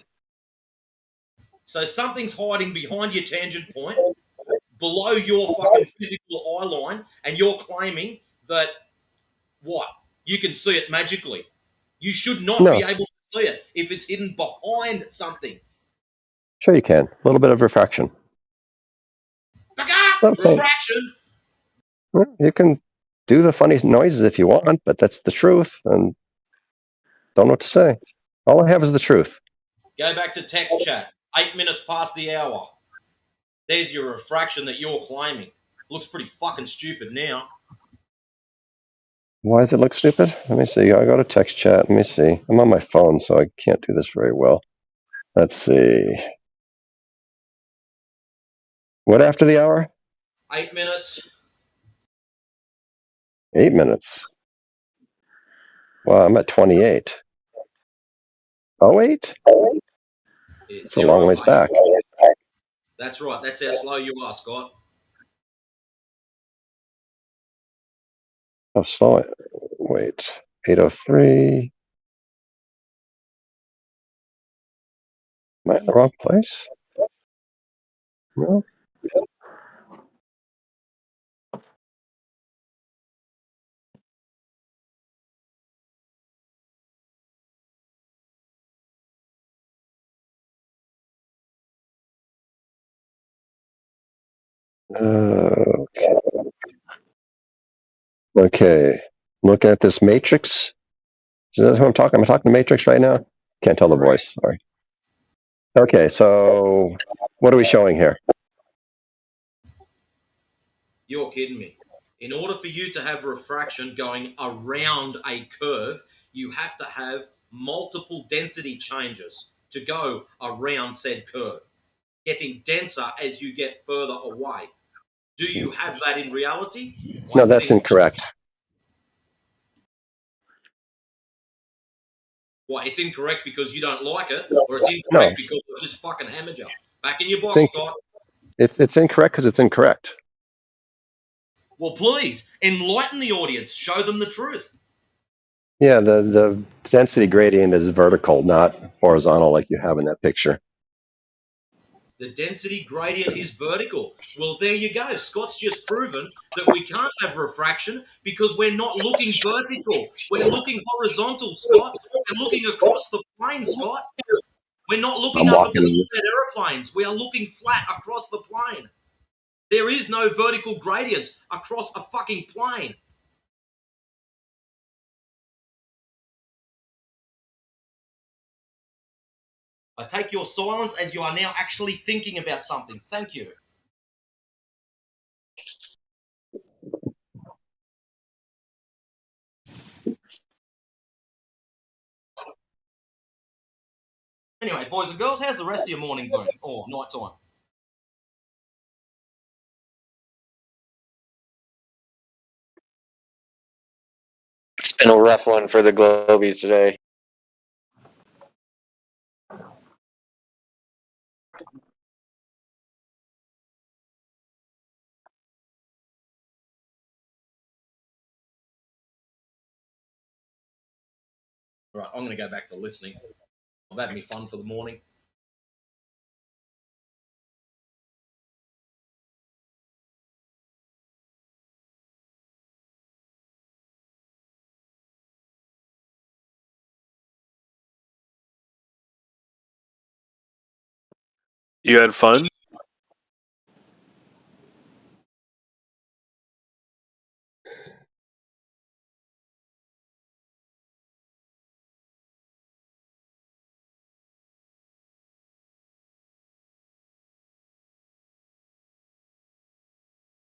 So something's hiding behind your tangent point, below your fucking physical eye line, and you're claiming that, what? You can see it magically. You should not No. be able to see it if it's hidden behind something. Sure you can. A little bit of refraction. Refraction? You can do the funny noises if you want, but that's the truth. And Don't know what to say. All I have is the truth. Go back to text chat. 8 minutes past the hour. There's your refraction that you're claiming. Looks pretty fucking stupid now. Why does it look stupid? Let me see. I go to text chat. Let me see. I'm on my phone, so I can't do this very well. Let's see. What after the hour? 8 minutes. 8 minutes. Wow, I'm at 28. Oh, 8? It's a long ways back. That's right. That's how slow you are, Scott. Oh, slow it. Wait. 8:03. Am I in the wrong place? No. Okay. Okay. Looking at this matrix. Is that who I'm talking? Am I talking to Matrix right now? Can't tell the voice. Sorry. Okay, so what are we showing here? You're kidding me. In order for you to have refraction going around a curve, you have to have multiple density changes to go around said curve, getting denser as you get further away. Do you have that in reality? No, that's incorrect. Well, it's incorrect because you don't like it, or it's incorrect because I just fucking hammered you. Back in your box, Scott. It's incorrect because it's incorrect. Well, please, enlighten the audience. Show them the truth. Yeah, the density gradient is vertical, not horizontal like you have in that picture. The density gradient is vertical. Well, there you go. Scott's just proven that we can't have refraction because we're not looking vertical. We're looking horizontal, Scott. We're looking across the plane, Scott. We're not looking up at the split aeroplanes. We are looking flat across the plane. There is no vertical gradients across a fucking plane. I take your silence as you are now actually thinking about something. Thank you. Anyway, boys and girls, how's the rest of your morning been? Or night time? It's been a rough one for the Globies today. Right, I'm going to go back to listening. I've had me fun for the morning. You had fun?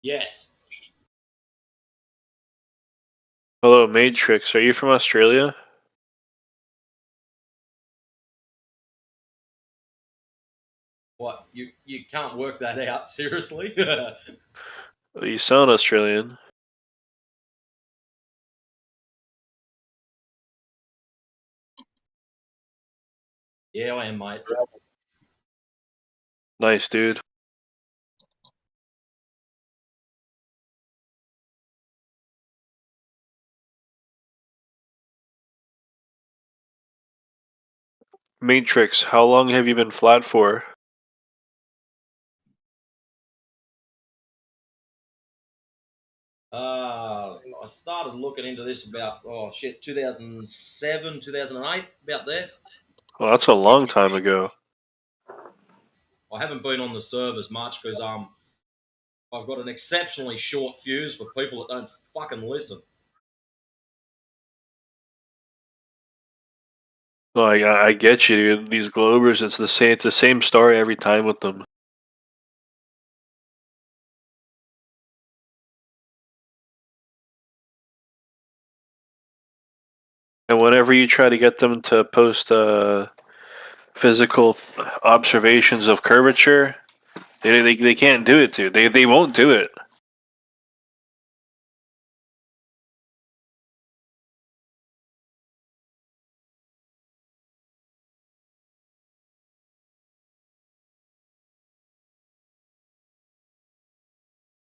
Yes. Hello, Matrix. Are you from Australia? What? You can't work that out, seriously? You sound Australian. Yeah, I am, mate. Nice, dude. Matrix, how long have you been flat for? I started looking into this about 2007, 2008, about there. Well, that's a long time ago. I haven't been on the servers much because I've got an exceptionally short fuse for people that don't fucking listen. Well, I get you, dude. These Globers, it's the same story every time with them. And whenever you try to get them to post physical observations of curvature, they can't do it, dude. They won't do it.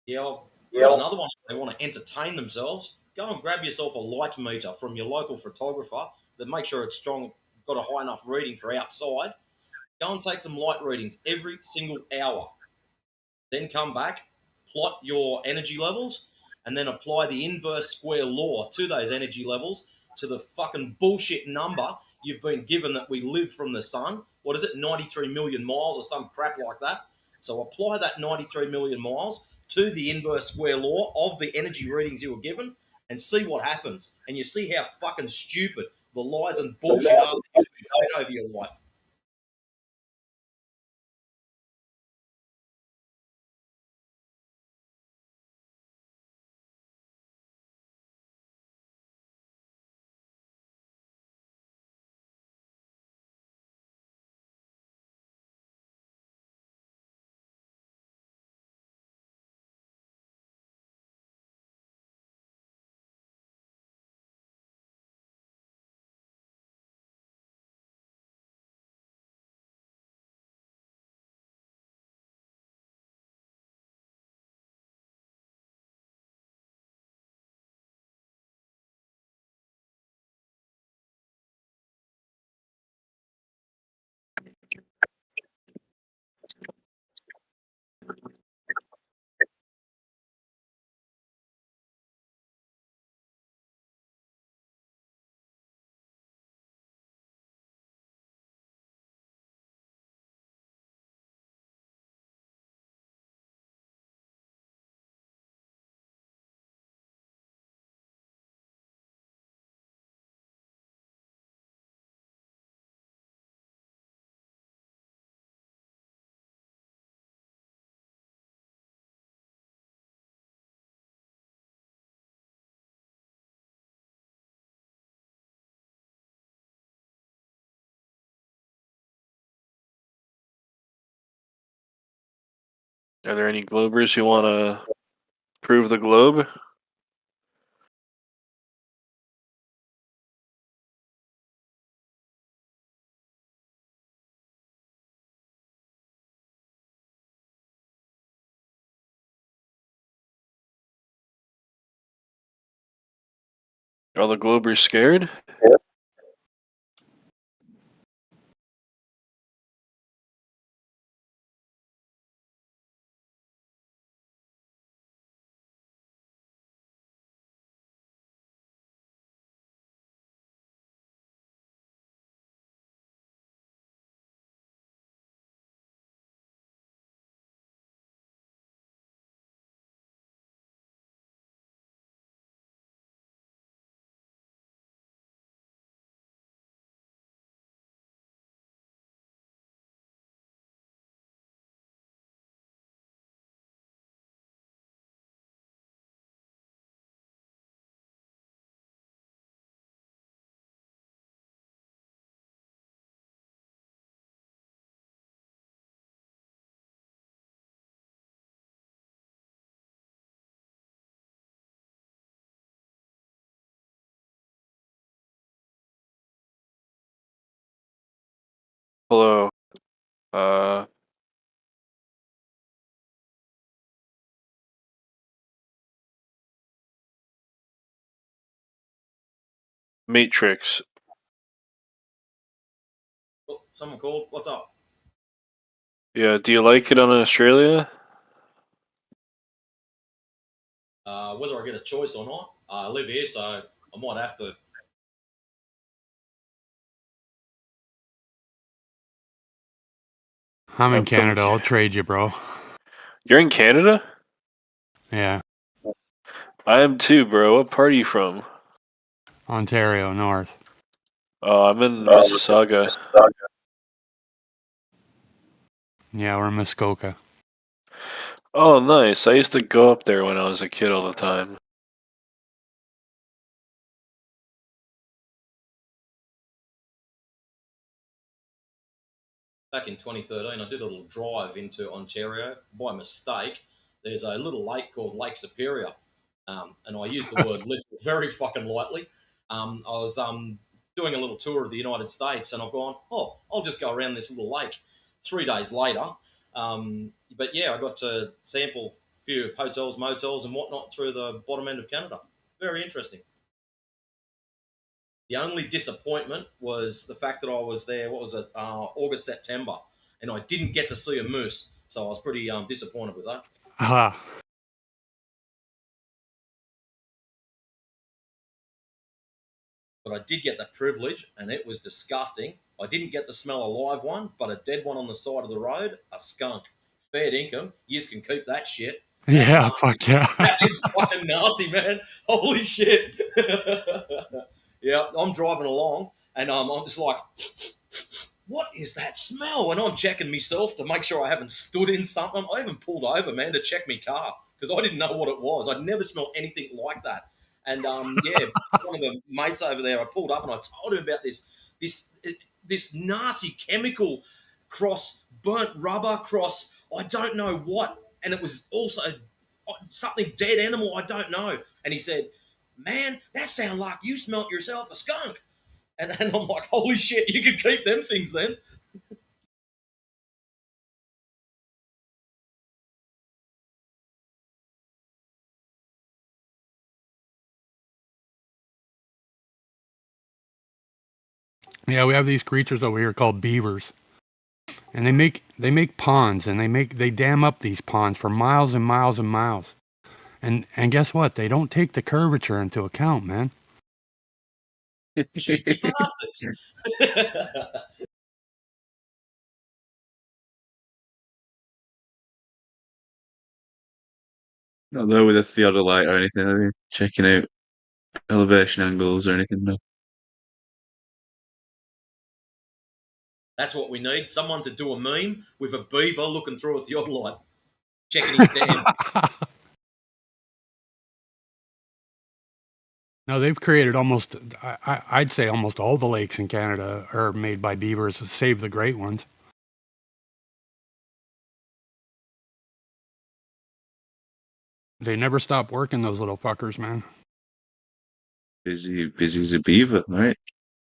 Yeah, I've got another one. If they want to entertain themselves, go and grab yourself a light meter from your local photographer that make sure it's strong, got a high enough reading for outside. Go and take some light readings every single hour. Then come back, plot your energy levels, and then apply the inverse square law to those energy levels to the fucking bullshit number you've been given that we live from the sun. What is it, 93 million miles or some crap like that? So apply that 93 million miles to the inverse square law of the energy readings you were given and see what happens. And you see how fucking stupid the lies and bullshit are that you've been fed over your life. Are there any Globers who want to prove the globe? Are the Globers scared? Hello. Matrix. Oh, someone called. What's up? Yeah, do you like it on Australia? Whether I get a choice or not, I live here, so I might have to. I'm in Canada. I'll trade you, bro. You're in Canada? Yeah. I am too, bro. What part are you from? Ontario, north. I'm in Mississauga. Yeah, we're in Muskoka. Oh, nice. I used to go up there when I was a kid all the time. Back in 2013, I did a little drive into Ontario by mistake. There's a little lake called Lake Superior, and I use the word little very fucking lightly. I was doing a little tour of the United States, and I've gone, oh, I'll just go around this little lake. 3 days later, but yeah, I got to sample a few hotels, motels, and whatnot through the bottom end of Canada. Very interesting. The only disappointment was the fact that I was there, what was it, August, September, and I didn't get to see a moose. So I was pretty disappointed with that. But I did get the privilege, and it was disgusting. I didn't get to smell a live one, but a dead one on the side of the road, a skunk. Fair dinkum. You can keep that shit. That's Yeah, nasty. fuck yeah. That is fucking nasty, man. Holy shit. Yeah, I'm driving along, and I'm just like, what is that smell? And I'm checking myself to make sure I haven't stood in something. I even pulled over, man, to check my car because I didn't know what it was. I'd never smelled anything like that. And yeah, one of the mates over there, I pulled up and I told him about this nasty chemical cross burnt rubber cross I don't know what, and it was also something dead animal I don't know. And he said, "Man, that sounds like you smelt yourself a skunk." And I'm like, "Holy shit, you can keep them things then." Yeah, we have these creatures over here called beavers, and they make ponds, and they dam up these ponds for miles and miles and miles, and guess what? They don't take the curvature into account, man. Cheeky bastards. Not there with a theodolite or anything, are they? Checking out elevation angles or anything, no. That's what we need. Someone to do a meme with a beaver looking through a theodolite, checking his dam. No, they've created almost, I'd say almost all the lakes in Canada are made by beavers, save the great ones. They never stop working, those little fuckers, man. Busy as a beaver, right?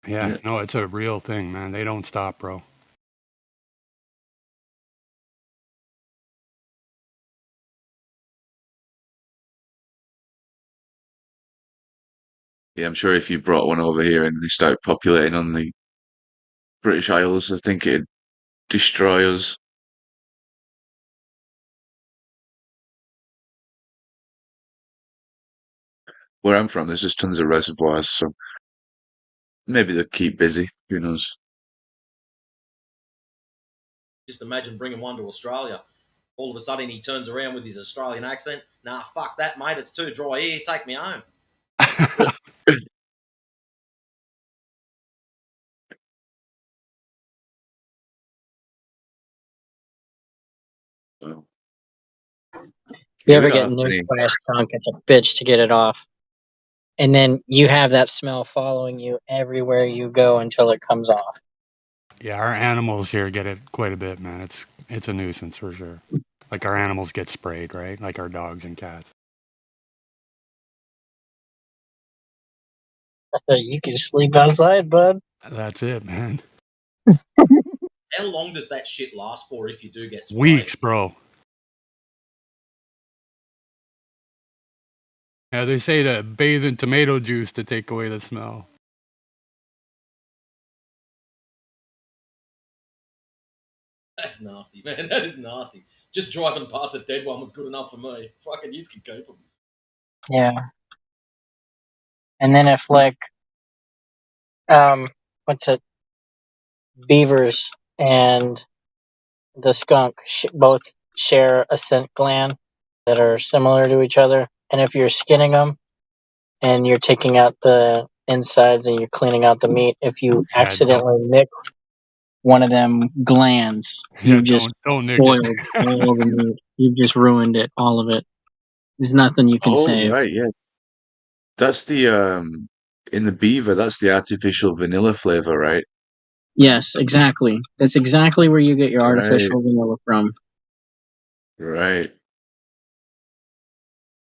Yeah, no, it's a real thing, man. They don't stop, bro. Yeah, I'm sure if you brought one over here and they start populating on the British Isles, I think it'd destroy us. Where I'm from, there's just tons of reservoirs, so maybe they'll keep busy. Who knows? Just imagine bringing one to Australia. All of a sudden, he turns around with his Australian accent. Nah, fuck that, mate. It's too dry here. Take me home. Well, You ever get nuked by a skunk? It's a bitch to get it off. And then you have that smell following you everywhere you go until it comes off. Yeah, our animals here get it quite a bit, man. It's a nuisance for sure. Like our animals get sprayed, right? Like our dogs and cats. You can sleep outside, bud. That's it, man. How long does that shit last for if you do get sprayed? Weeks, bro. Yeah, they say to bathe in tomato juice to take away the smell. That's nasty, man. That is nasty. Just driving past a dead one was good enough for me. Fucking you can keep them. Yeah. And then if what's it? Beavers and the skunk both share a scent gland that are similar to each other. And if you're skinning them and you're taking out the insides and you're cleaning out the meat. If you accidentally nick one of them glands, you just don't nick spoiled it. all the meat. You've just ruined it, all of it. There's nothing you can Oh, save. right, yeah. That's the in the beaver. That's the artificial vanilla flavor, right? Yes, exactly. That's exactly where you get your Right, artificial vanilla from. right.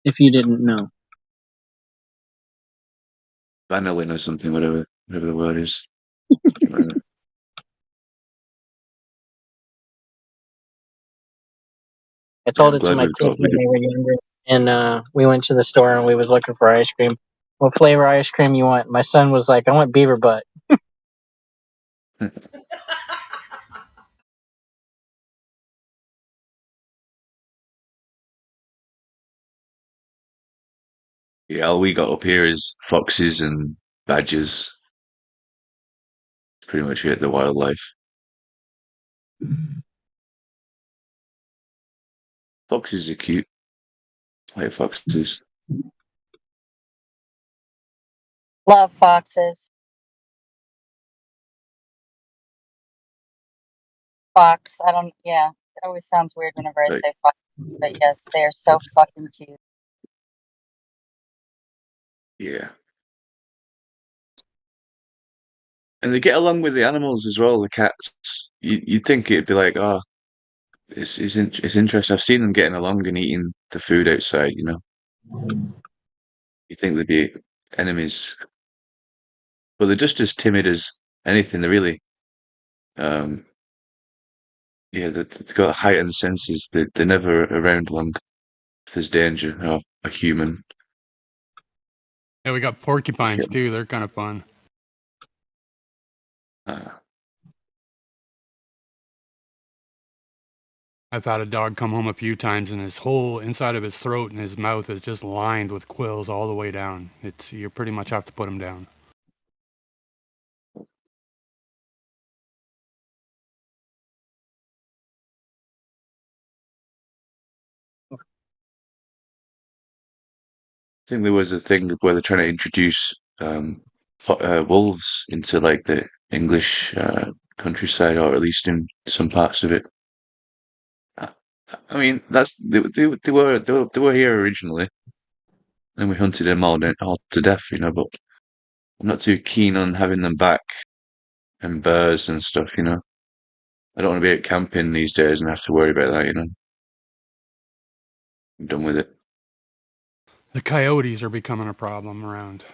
If you didn't know. Vanillin or something, whatever the word is. I told I'm it to glad my we've kids got when they were younger, and we went to the store and we was looking for ice cream. What flavor ice cream you want? My son was like, I want beaver butt. Yeah, all we got up here is foxes and badgers. It's pretty much it, the wildlife. Foxes are cute. I like foxes. Love foxes. Fox. I don't. Yeah, it always sounds weird whenever I Like, say fox, but yes, they are so fucking cute. yeah. And they get along with the animals as well, the cats. You'd think it'd be like, oh, it's interesting. I've seen them getting along and eating the food outside, you know. You think they'd be enemies. But they're just as timid as anything. They're really, um, yeah, they've got heightened senses. They're never around long if there's danger or a human. Yeah, we got porcupines too. They're kind of fun. I've had a dog come home a few times, and his whole inside of his throat and his mouth is just lined with quills all the way down. You pretty much have to put him down. I think there was a thing where they're trying to introduce wolves into like the English countryside, or at least in some parts of it. I mean, they were here originally, and we hunted them all to death, you know. But I'm not too keen on having them back, and bears and stuff, you know. I don't want to be out camping these days and have to worry about that, you know. I'm done with it. The coyotes are becoming a problem around.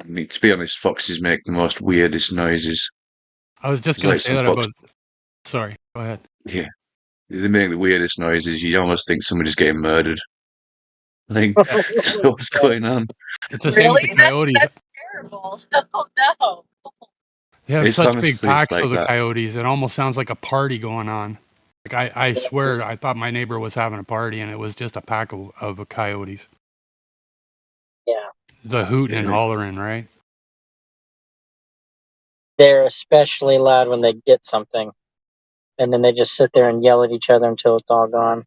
I mean, to be honest, foxes make the most weirdest noises. I was just It's going like to say some that fox. about. Sorry, go ahead. Yeah, they make the weirdest noises. You almost think somebody's getting murdered. Like, so what's going on? It's the same with the Really? coyotes. That's terrible. Oh no. They have It's such big honestly, it's packs like of the that. coyotes. It almost sounds like a party going on. Like I swear, I thought my neighbor was having a party, and it was just a pack of coyotes. Yeah. The hooting and Yeah. hollering, right? They're especially loud when they get something. And then they just sit there and yell at each other until it's all gone.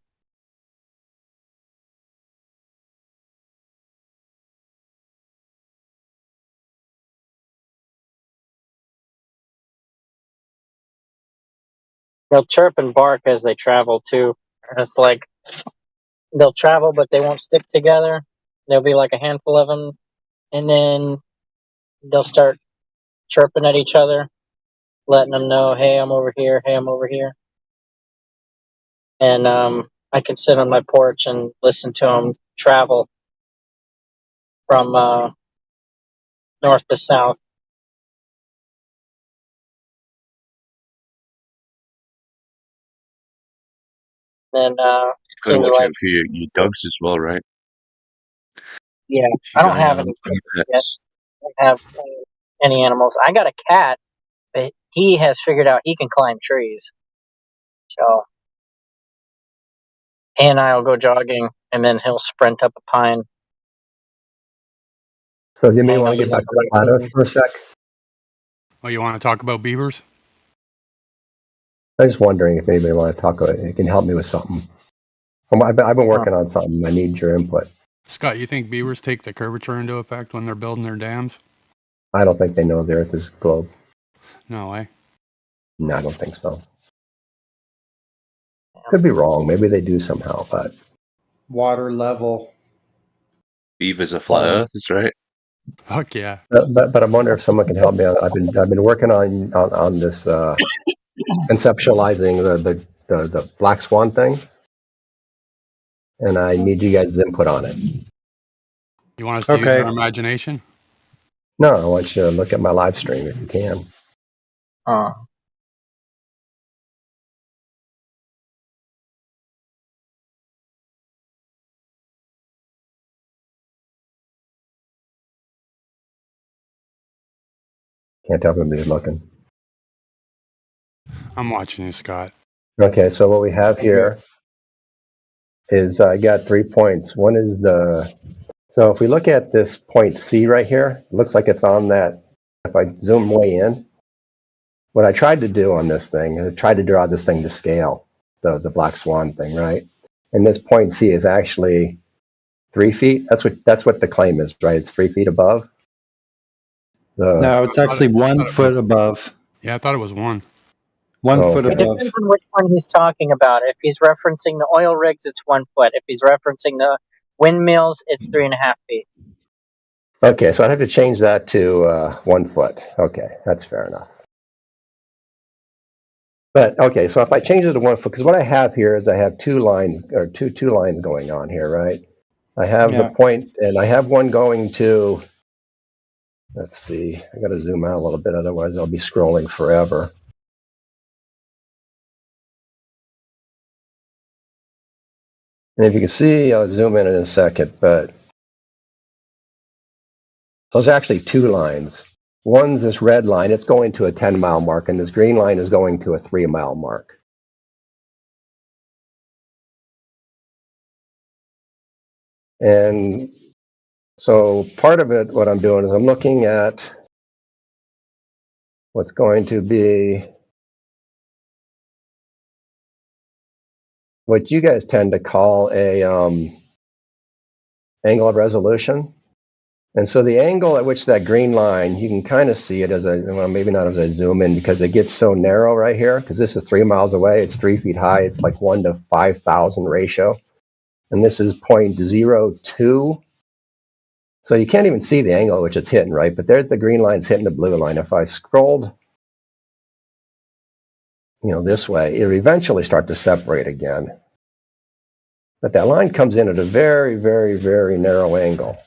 They'll chirp and bark as they travel too. And it's like they'll travel, but they won't stick together. There'll be like a handful of them, and then they'll start chirping at each other, letting them know, "Hey, I'm over here. Hey, I'm over here." And I can sit on my porch and listen to them travel from north to south. Then Got to seems watch like, out for your dogs as well, right? yeah, If you I got don't have any any chickens yet. pets. I don't have any animals. I got a cat, but he has figured out he can climb trees. So he and I will go jogging, and then he'll sprint up a pine. So you may want to get back to the flat Earth for a sec. Oh, you want to talk about beavers? I'm just wondering if anybody want to talk. It can help me with something. I've been working on something. I need your input. Scott, you think beavers take the curvature into effect when they're building their dams? I don't think they know the Earth is a globe. No way. No, I don't think so. Could be wrong. Maybe they do somehow, but Water level. Beavers are flat earthers, right? Fuck yeah. But I wonder if someone can help me. I've been working on this conceptualizing the black swan thing, and I need you guys' input on it. You want us to use our imagination? No, I want you to look at my live stream if you can. Can't tell if anybody's looking. I'm watching you, Scott. Okay, so what we have here is I got 3 points. One is so if we look at this point C right here, it looks like it's on that. If I zoom way in, what I tried to do on this thing, I tried to draw this thing to scale, the black swan thing, right? And this point C is actually 3 feet. That's what the claim is, right? It's 3 feet above. No, it's actually 1 foot above. Yeah, I thought it was 1. 1 foot It above. depends on which one he's talking about. If he's referencing the oil rigs, it's 1 foot. If he's referencing the windmills, it's 3.5 feet. Okay, so I'd have to change that to 1 foot. Okay, that's fair enough. But okay, so if I change it to 1 foot, because what I have here is I have two lines or two lines going on here, right? I have the point, and I have one going to. Let's see, I got to zoom out a little bit, otherwise I'll be scrolling forever. And if you can see, I'll zoom in a second, but those are actually 2 lines. One's this red line, it's going to a 10-mile mark, and this green line is going to a 3-mile mark. And so part of it, what I'm doing is I'm looking at what's going to be what you guys tend to call a angle of resolution. And so the angle at which that green line, you can kind of see it as well, maybe not as I zoom in because it gets so narrow right here, because this is 3 miles away, it's 3 feet high, it's like 1 to 5,000 ratio. And this is 0.02. So you can't even see the angle at which it's hitting, right? But there's the green line's hitting the blue line. If I scrolled, this way, it would eventually start to separate again. But that line comes in at a very, very, very narrow angle,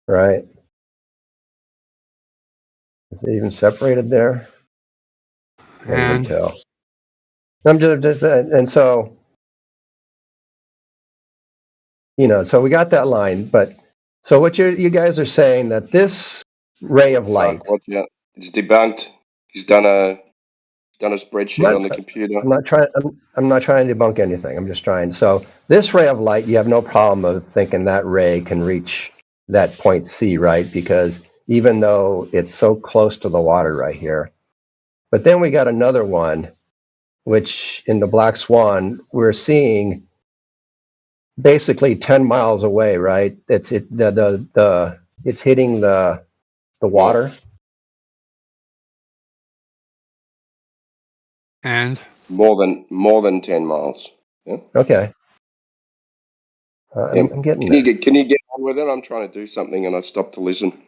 right? Is it even separated there? Can't even tell. And so, so we got that line, but so what you guys are saying that this ray of light. It's debunked. He's done a spreadsheet on the computer. I'm not trying to debunk anything. I'm just trying. So this ray of light, you have no problem of thinking that ray can reach that point C, right? Because even though it's so close to the water right here, but then we got another one, which in the black swan we're seeing basically 10 miles away, right? It's hitting the water. And more than 10 miles. Yeah. Okay. I'm getting there. Can you get on with it? I'm trying to do something and I stopped to listen.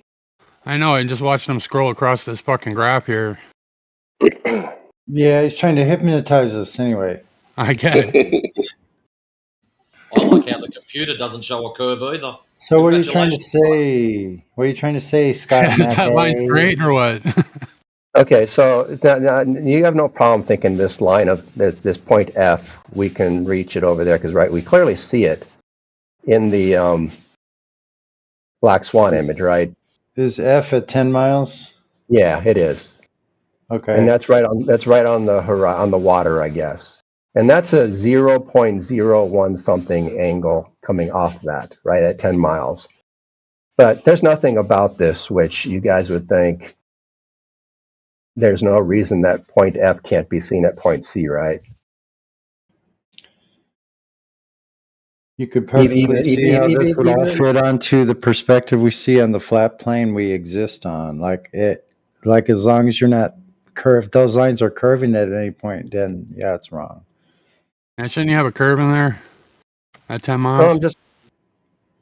I know, and just watching him scroll across this fucking graph here. Yeah, he's trying to hypnotize us anyway. I get it. I like how the computer doesn't show a curve either. So what are you trying to say? What are you trying to say, Scott? Is that line straight or what? Okay, so now you have no problem thinking this line of this point F, we can reach it over there because we clearly see it in the black swan image, right? Is F at 10 miles? Yeah, it is. Okay. And that's right on the water, I guess. And that's a 0.01 something angle coming off that, right at 10 miles. But there's nothing about this which you guys would think there's no reason that point F can't be seen at point C, right? You could perfectly see how this would all fit onto the perspective we see on the flat plane we exist on. Like as long as you're not curved, those lines are curving at any point, then yeah, it's wrong. And shouldn't you have a curve in there at 10 miles? Well, I'm just.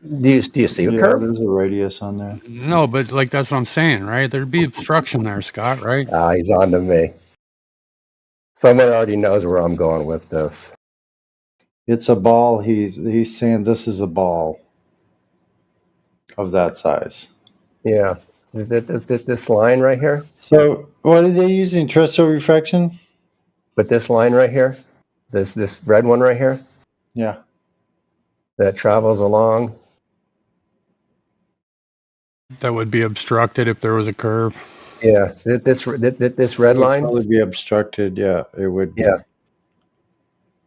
Do you see a curve? There's a radius on there. No, but like that's what I'm saying, right? There'd be obstruction there, Scott, right? He's on to me. Someone already knows where I'm going with this. It's a ball. He's saying this is a ball of that size. Yeah. This line right here? So what are they using? Terrestrial refraction? But this line right here? This red one right here? Yeah. That travels along? That would be obstructed if there was a curve. Yeah. This red line? It would probably be obstructed. Yeah, it would be. Yeah.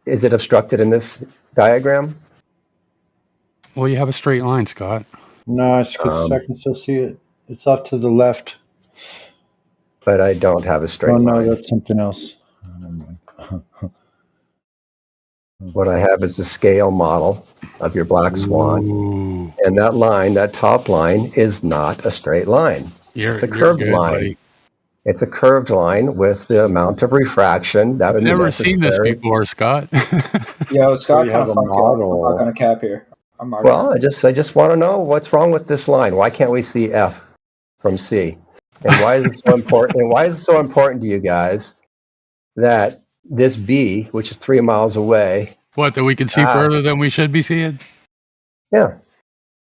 Is it obstructed in this diagram? Well, you have a straight line, Scott. No, I can still see it. It's off to the left. But I don't have a straight line. Oh, no, that's something else. What I have is a scale model of your black swan. Ooh. And that line, that top line, is not a straight line. It's a curved line. Buddy. It's a curved line with the amount of refraction that would be Never necessary. seen this before, Scott. Yo, Scott, have a model. I'm not gonna cap here. Well, I just want to know what's wrong with this line. Why can't we see F from C? And why is it so important? And why is it so important to you guys that this B, which is 3 miles away, What, that we can see further than we should be seeing? Yeah.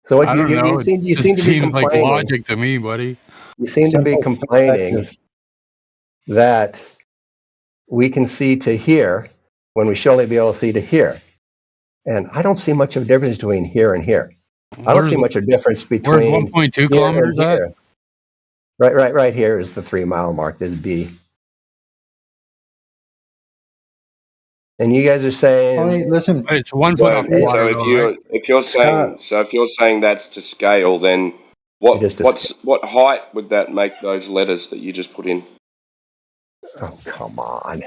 So what I don't know. you seem to be seems like complaining. logic to me, buddy. You seem to be complaining that we can see to here when we should only be able to see to here. And I don't see much of a difference between here and here. I don't see much of a difference between 1.2 kilometers at? Right here is the 3 mile mark. This B. And you guys are saying, hey, listen, it's 1 foot off the water. So if you're saying that's to scale, then what height would that make those letters that you just put in? Oh, come on.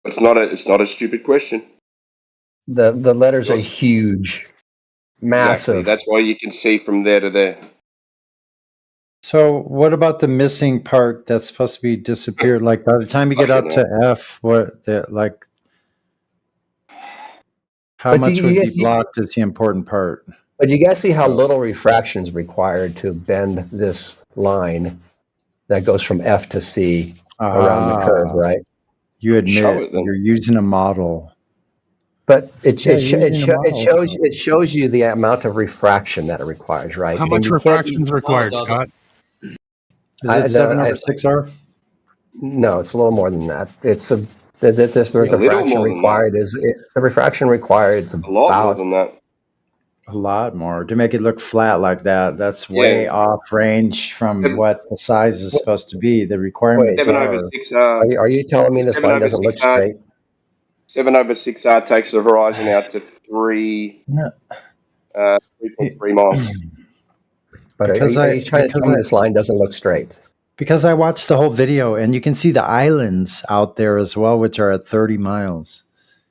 It's not a stupid question. The letters are huge, massive. Exactly. That's why you can see from there to there. So what about the missing part that's supposed to be disappeared? Like by the time you get out to F, how much would be blocked is the important part. But you guys see how little refraction is required to bend this line that goes from F to C around the curve, right? You admit you're using a model. But it shows you the amount of refraction that it requires, right? How much refraction is required, Scott? Is it 7/6R? No, it's a little more than that. It's the refraction required the refraction required is a lot more than that. A lot more to make it look flat like that. That's way off range from what the size is supposed to be. The requirements are you telling me this line doesn't look straight? 7/6R takes the horizon out to 3.3 miles. But are you trying to tell me this line doesn't look straight? Because I watched the whole video, and you can see the islands out there as well, which are at 30 miles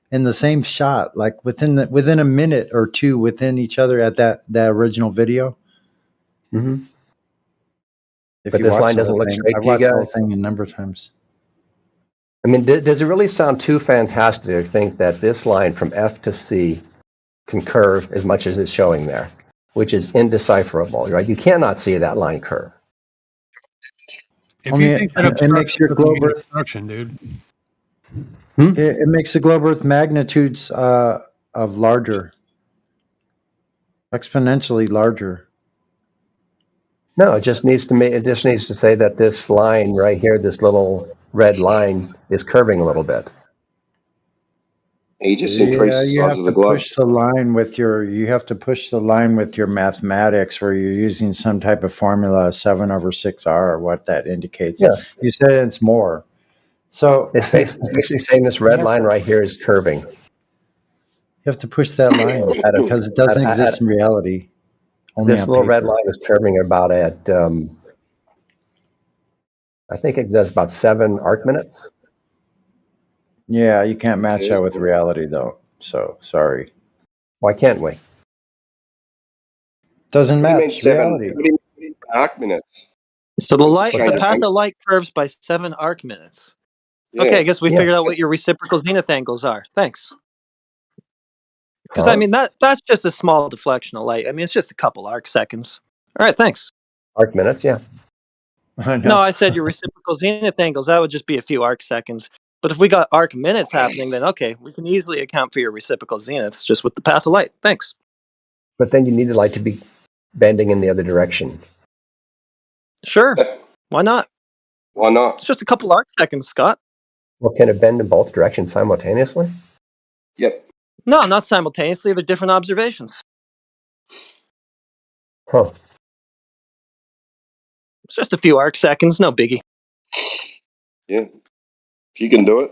in the same shot, like within a minute or two within each other at that original video. Mm-hmm. But this line doesn't look straight to you guys? I've watched the whole thing a number of times. I mean, does it really sound too fantastic to think that this line from F to C can curve as much as it's showing there, which is indecipherable, right? You cannot see that line curve. If you think that it makes your globe Earth obstruction, dude. It makes the globe Earth magnitudes of larger, exponentially larger. No, it just needs to say that this line right here, this little red line, is curving a little bit. He just increased the you size have of to the globe. push the line with your. You have to push the line with your mathematics, where you're using some type of formula, 7/6R, or what that indicates. Yeah. You said it's more. So it's basically saying this red line right here is curving. You have to push that line because it doesn't exist in reality. Only This on little paper. red line is curving about at, I think it does about 7 arc minutes. Yeah, you can't match that with reality, though. So sorry. Why can't we? Doesn't What do you mean match 7? reality. What do you mean arc minutes? So the What's light, the path angle? of light curves by 7 arc minutes. Yeah. Okay, I guess we Yeah. figured out what your reciprocal zenith angles are. Thanks. Because Huh? I mean that's just a small deflection of light. I mean it's just a couple arc seconds. All right, thanks. Arc minutes, yeah. I know. No, I said your reciprocal zenith angles. That would just be a few arc seconds. But if we got arc minutes happening, then okay, we can easily account for your reciprocal zeniths just with the path of light. Thanks. But then you need the light to be bending in the other direction. Sure. Why not? Why not? It's just a couple arc seconds, Scott. Well, can it bend in both directions simultaneously? Yep. No, not simultaneously. They're different observations. Huh. It's just a few arc seconds, no biggie. Yeah. If you can do it.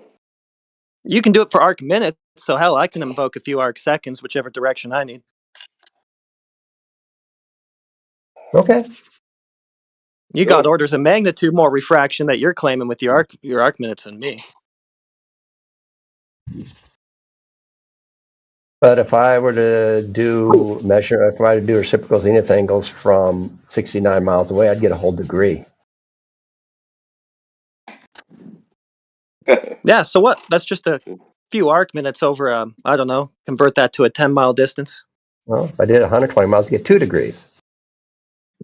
You can do it for arc minutes, so hell, I can invoke a few arc seconds, whichever direction I need. Okay. You got orders of magnitude more refraction that you're claiming with your arc minutes than me. But if I were to do reciprocal zenith angles from 69 miles away, I'd get a whole degree. Yeah, so what? That's just a few arc minutes over, I don't know, convert that to a 10-mile distance. Well, if I did 120 miles, I'd get 2 degrees.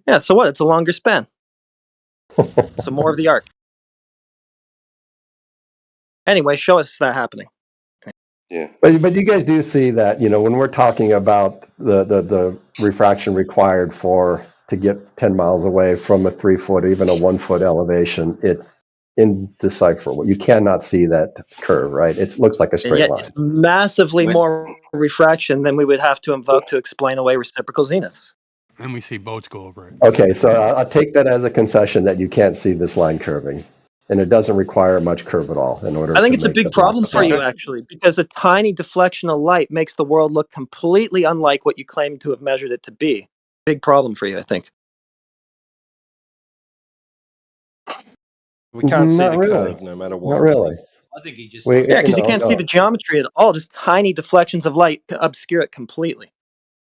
Yeah, so what? It's a longer span. So more of the arc. Anyway, show us that happening. Yeah. But you guys do see that, when we're talking about the refraction required to get 10 miles away from a 3-foot or even a 1-foot elevation, it's indecipherable. You cannot see that curve, right? It looks like a And straight yet line. it's massively more refraction than we would have to invoke to explain away reciprocal zeniths. And we see boats go over it. Okay, so I'll take that as a concession that you can't see this line curving. And it doesn't require much curve at all in order to I think it's a make the big black problem for spot. you, actually, because a tiny deflection of light makes the world look completely unlike what you claim to have measured it to be. Big problem for you, I think. We can't see Not the really. curve no matter what. Not really. I think he just. Yeah, because you can't see the geometry at all. Just tiny deflections of light obscure it completely.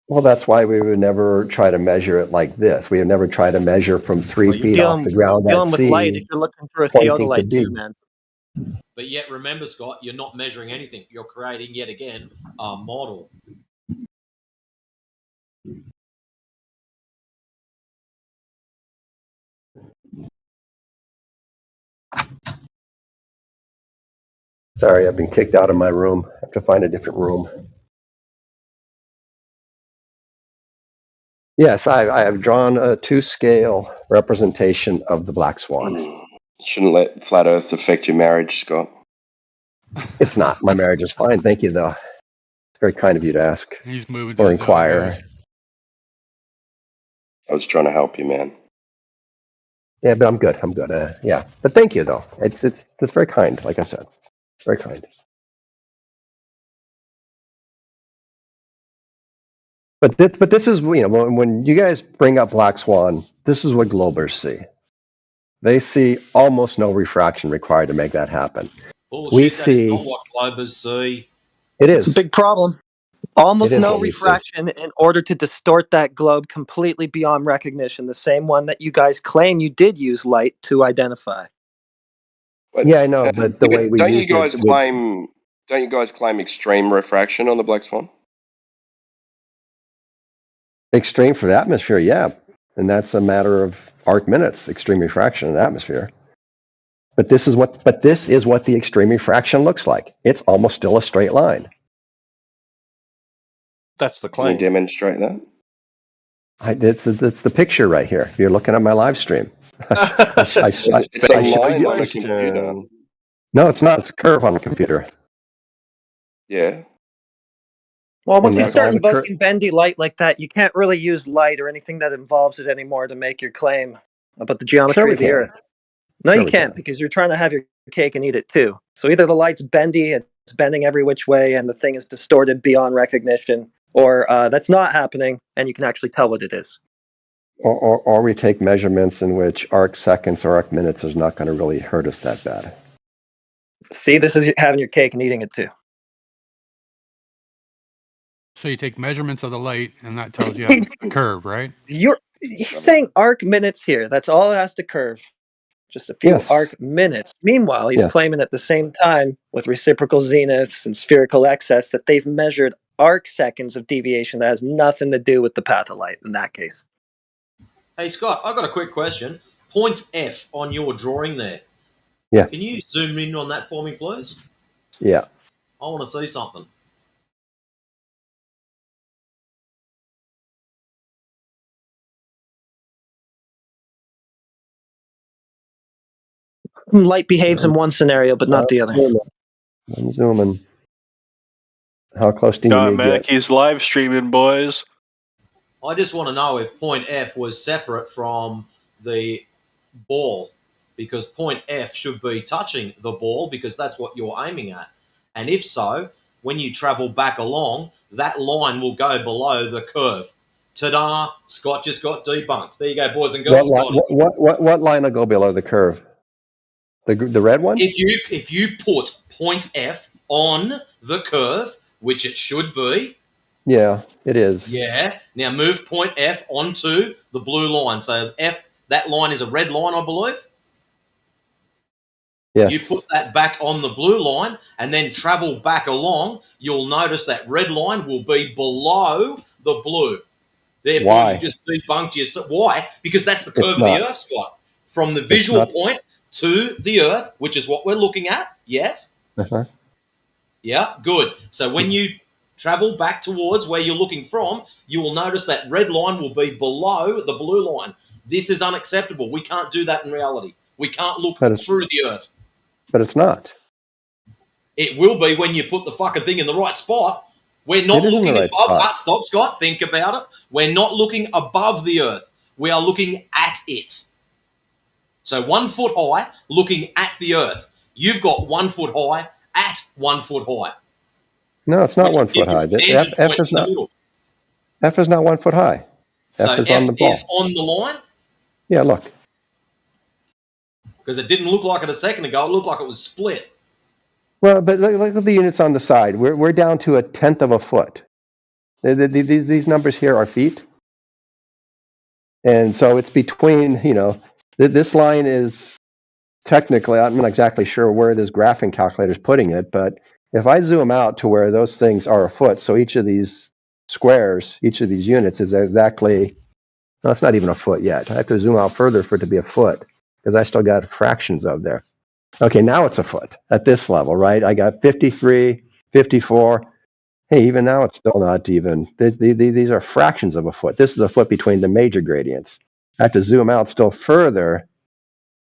Well, that's why we would never try to measure it like this. We would never try to measure from 3 feet off the ground at dealing with light sea, if you're looking through a pointing to theodolite B. tube, man. But yet, remember, Scott, you're not measuring anything. You're creating yet again a model. Sorry, I've been kicked out of my room. I have to find a different room. Yes, I have drawn a 2-scale representation of the black swan. Shouldn't let flat Earth affect your marriage, Scott. It's not. My marriage is fine. Thank you, though. It's very kind of you to ask He's moving or to the inquire. Dogos. I was trying to help you, man. Yeah, but I'm good. I'm good. Yeah, but thank you, though. It's very kind. Like I said, very kind. But this is, when you guys bring up black swan, this is what globers see. They see almost no refraction required to make that happen. Bullshit, We that is see not what globers see. it It's a is. big problem. Almost It is no what we see. refraction in order to distort that globe completely beyond recognition, the same one that you guys claim you did use light to identify. Yeah, I know, but the way we don't you used guys it. claim extreme refraction on the black swan? Extreme for the atmosphere, yeah. And that's a matter of arc minutes, extreme refraction in the atmosphere. But this is what the extreme refraction looks like. It's almost still a straight line. That's the Can you claim. demonstrate that? It's the picture right here. If you're looking at my live stream. It's a line on a computer. No, it's not. It's a curve on the computer. Yeah. Well, once And you that's all start the invoking bendy light like that, you can't really use light or anything that involves it anymore to make your claim about the Sure geometry we of the can. Earth. No, Sure you we can't, can. because you're trying to have your cake and eat it too. So either the light's bendy, it's bending every which way, and the thing is distorted beyond recognition, or that's not happening, and you can actually tell what it is. Or we take measurements in which arc seconds or arc minutes is not going to really hurt us that bad. See, this is having your cake and eating it too. So you take measurements of the light, and that tells you a curve, right? He's saying arc minutes here. That's all it has to curve. Just a few arc minutes. Meanwhile, he's claiming at the same time with reciprocal zeniths and spherical excess that they've measured arc seconds of deviation that has nothing to do with the path of light in that case. Hey, Scott, I've got a quick question. Point F on your drawing there. Yeah. Can you zoom in on that for me, please? Yeah. I want to see something. Light behaves in one scenario, but not the other. I'm zooming. How close do you Got need to get? Mackey's live streaming, boys. I just want to know if point F was separate from the ball, because point F should be touching the ball because that's what you're aiming at. And if so, when you travel back along, that line will go below the curve. Ta-da! Scott just got debunked. There you go, boys and girls. What line will go below the curve? The red one? If you put point F on the curve, which it should be. Yeah, it is. Yeah. Now move point F onto the blue line. So F, that line is a red line, I believe. Yes. You put that back on the blue line and then travel back along. You'll notice that red line will be below the blue. Therefore, Why? you just debunked yourself. Why? Because that's the curve It's of the not. Earth, Scott. From the visual point to the Earth, which is what we're looking at. Yes? Uh-huh. Yeah, good. So when you travel back towards where you're looking from, you will notice that red line will be below the blue line. This is unacceptable. We can't do that in reality. We can't look through the Earth. But it's not. It will be when you put the fucking thing in the right spot. We're not looking above. Stop, Scott. Think about it. We're not looking above the Earth. We are looking at it. So 1 foot high, looking at the Earth. You've got 1 foot high at 1 foot high. No, it's not 1 foot high. F is not. F is not 1 foot high. So F is on the ball. is on the line? Yeah, look. Because it didn't look like it a second ago. It looked like it was split. Well, but look at the units on the side. We're down to 1/10 of a foot. These numbers here are feet. And so it's between, this line is technically, I'm not exactly sure where this graphing calculator is putting it, but if I zoom out to where those things are a foot, so each of these squares, each of these units is exactly, no, it's not even a foot yet. I have to zoom out further for it to be a foot because I still got fractions of there. Okay, now it's a foot at this level, right? I got 53, 54. Hey, even now it's still not even. These are fractions of a foot. This is a foot between the major gradients. I have to zoom out still further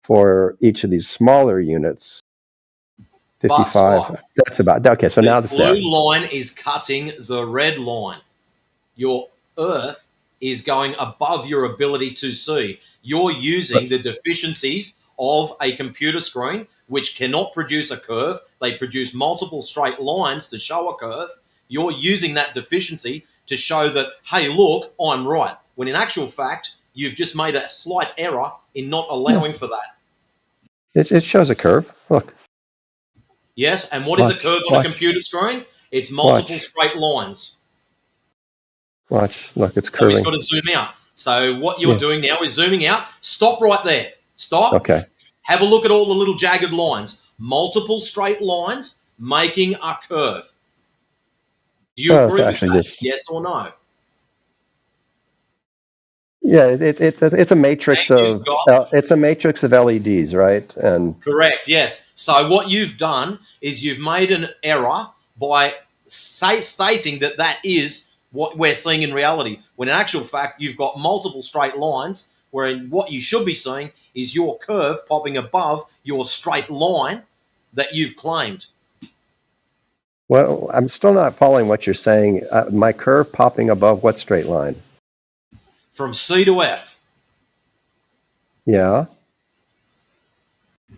for each of these smaller units. 55. That's about, okay, so now that's there. The blue line is cutting the red line. Your Earth is going above your ability to see. You're using the deficiencies of a computer screen, which cannot produce a curve. They produce multiple straight lines to show a curve. You're using that deficiency to show that, hey, look, I'm right. When in actual fact, you've just made a slight error in not allowing for that. It shows a curve. Look. Yes, and what is a curve on a computer screen? It's multiple straight lines. Watch. Look, it's curving. So he's got curving. to zoom out. So what you're doing now is zooming out. Stop right there. Stop. Okay. Have a look at all the little jagged lines. Multiple straight lines making a curve. Do you agree with that? Yes or no? Yeah, it's a matrix of LEDs, right? And correct. Yes. So what you've done is you've made an error by stating that is what we're seeing in reality. When in actual fact you've got multiple straight lines, where what you should be seeing is your curve popping above your straight line that you've claimed. Well, I'm still not following what you're saying. My curve popping above what straight line? From C to F. Yeah.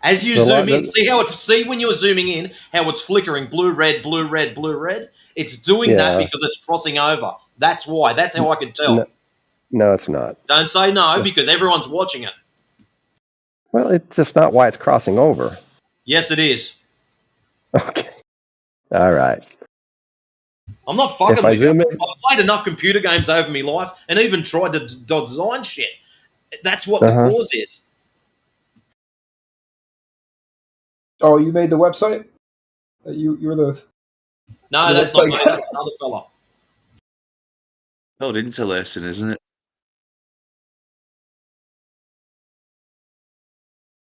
As you zoom in, see when you're zooming in, how it's flickering blue, red, blue, red, blue, red? It's doing that because it's crossing over. That's why. That's how I could tell. No, it's not. Don't say no because everyone's watching it. Well, it's just not why it's crossing over. Yes, it is. Okay. All right. I'm not fucking with you. I've played enough computer games over my life and even tried to design shit. That's what the cause is. Oh, you made the website? You're the... No, that's not me. That's another fella. Oh, interlacing, isn't it?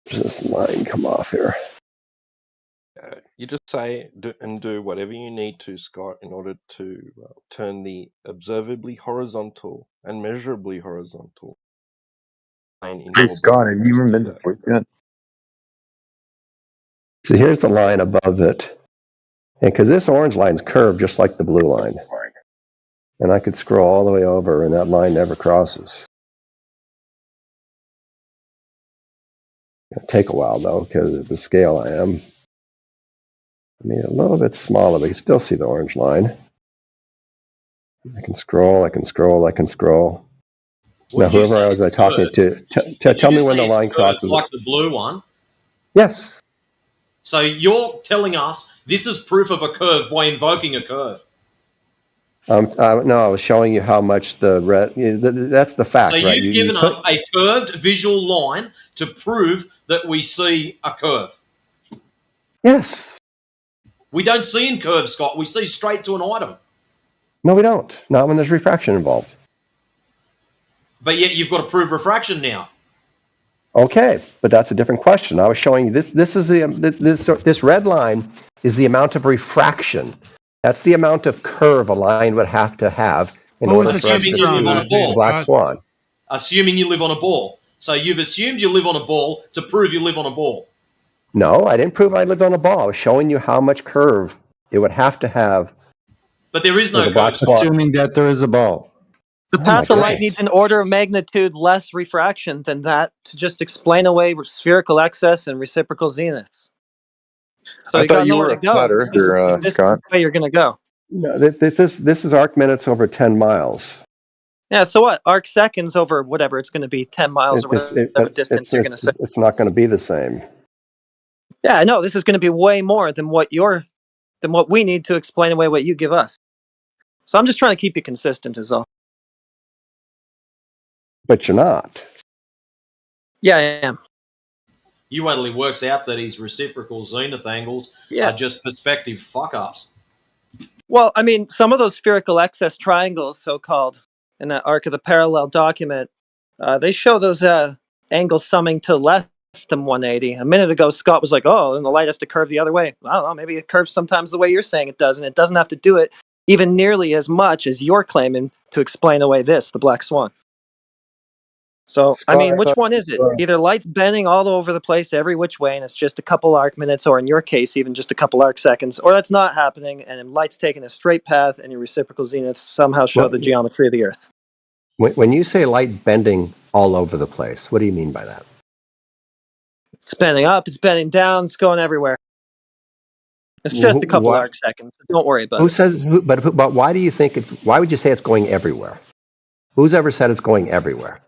Does this line come off here? You just say do whatever you need to, Scott, in order to turn the observably horizontal and measurably horizontal line into Hey, Scott, have you even been to sleep yet? So here's the line above it. And because this orange line's curved just like the blue line. And I could scroll all the way over and that line never crosses. It'll take a while though, because of the scale I am. I mean, a little bit smaller, but you still see the orange line. I can scroll, I can scroll, I can scroll. Now, whoever I was talking to, tell me when the line crosses. Like the blue one? Yes. So you're telling us this is proof of a curve by invoking a curve? No, I was showing you how much the red. That's the fact, so right? You've given us a curved visual line to prove that we see a curve. Yes. We don't see in curves, Scott. We see straight to an item. No, we don't. Not when there's refraction involved. But yet you've got to prove refraction now. Okay, but that's a different question. I was showing you this. This red line is the amount of refraction. That's the amount of curve a line would have to have in order for us to see the black swan. Assuming you live on a ball. So you've assumed you live on a ball to prove you live on a ball. No, I didn't prove I lived on a ball. I was showing you how much curve it would have to have. But there is no curve. Assuming that there is a ball. The path of light needs an order of magnitude less refraction than that to just explain away spherical excess and reciprocal zeniths. So I thought you were a flat earther, Scott. Way you're going to go. No, this is arc minutes over 10 miles. Yeah, so what? Arc seconds over whatever it's going to be, 10 miles or whatever distance you're going to say. It's not going to be the same. Yeah, I know. This is going to be way more than what we need to explain away what you give us. So I'm just trying to keep you consistent is all. But you're not. Yeah, I am. You only works out that his reciprocal zenith angles are just perspective fuck-ups. Well, I mean, some of those spherical excess triangles, so-called, in that arc of the parallel document, they show those angles summing to less than 180. A minute ago, Scott was like, oh, and the light has to curve the other way. I don't know, maybe it curves sometimes the way you're saying it does, and it doesn't have to do it even nearly as much as you're claiming to explain away the black swan. So, Scott, I mean, which one is it? Either light's bending all over the place every which way, and it's just a couple arc minutes, or in your case, even just a couple arc seconds, or that's not happening, and light's taking a straight path, and your reciprocal zeniths somehow show the geometry of the Earth. When you say light bending all over the place, what do you mean by that? It's bending up, it's bending down, it's going everywhere. It's just a couple arc seconds. So don't worry about it. But why do you think why would you say it's going everywhere? Who's ever said it's going everywhere?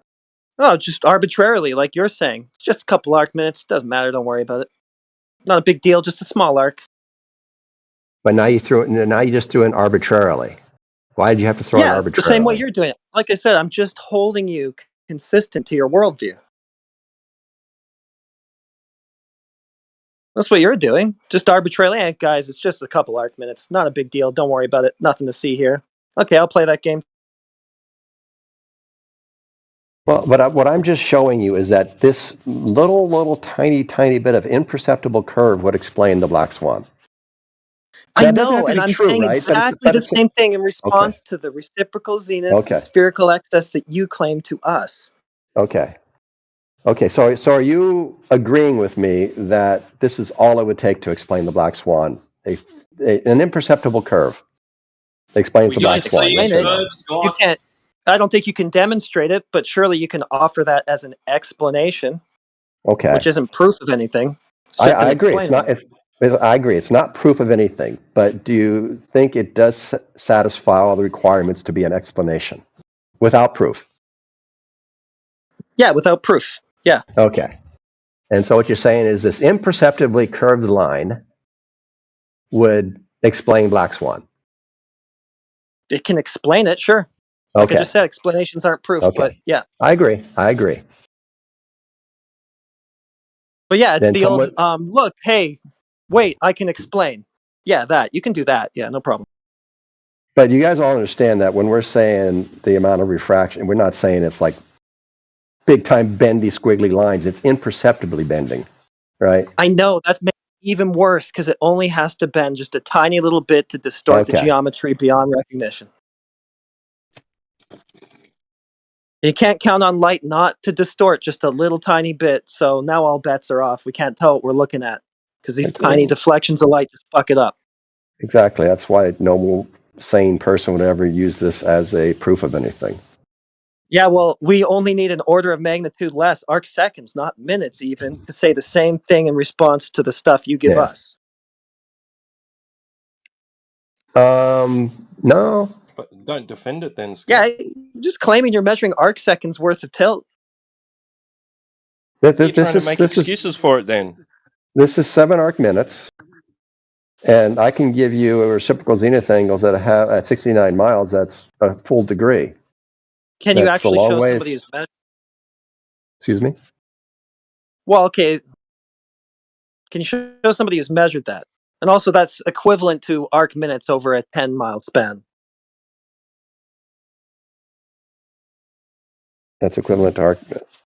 Oh, just arbitrarily, like you're saying. It's just a couple arc minutes. Doesn't matter. Don't worry about it. Not a big deal. Just a small arc. But now you just threw in arbitrarily. Why did you have to throw in arbitrarily? The same way you're doing it. Like I said, I'm just holding you consistent to your worldview. That's what you're doing. Just arbitrarily. Hey, guys, it's just a couple arc minutes. Not a big deal. Don't worry about it. Nothing to see here. Okay, I'll play that game. Well, but what I'm just showing you is that this little tiny bit of imperceptible curve would explain the black swan. I know, and I'm saying exactly the same thing in response to the reciprocal zeniths and spherical excess that you claim to us. Okay. So are you agreeing with me that this is all it would take to explain the black swan an imperceptible curve. Explains the black swan. Yes or no? You can't. I don't think you can demonstrate it, but surely you can offer that as an explanation. Okay. Which isn't proof of anything. I agree. It's not. I agree. It's not proof of anything. But do you think it does satisfy all the requirements to be an explanation without proof? Yeah, without proof. Yeah. Okay. And so what you're saying is this imperceptibly curved line would explain black swan. It can explain it, sure. Like I just said, explanations aren't proof, but yeah. I agree. But yeah, it's the old, look, hey, wait, I can explain. Yeah, that. You can do that. Yeah, no problem. But you guys all understand that when we're saying the amount of refraction, we're not saying it's like big time bendy, squiggly lines. It's imperceptibly bending, right? I know. That's even worse because it only has to bend just a tiny little bit to distort the geometry beyond recognition. You can't count on light not to distort just a little tiny bit, so now all bets are off. We can't tell what we're looking at because these tiny deflections of light just fuck it up. Exactly. That's why no sane person would ever use this as a proof of anything. Yeah, well, we only need an order of magnitude less, arc seconds, not minutes even, to say the same thing in response to the stuff you give us. No. But don't defend it then, Scott. Yeah, you're just claiming you're measuring arc seconds worth of tilt. You're trying to make excuses for it then. This is 7 arc minutes. And I can give you a reciprocal zenith angles that have at 69 miles. That's a full degree. Can you actually show somebody who's measured? Excuse me? Well, okay. Can you show somebody who's measured that? And also, that's equivalent to arc minutes over a 10-mile span. That's equivalent to arc minutes.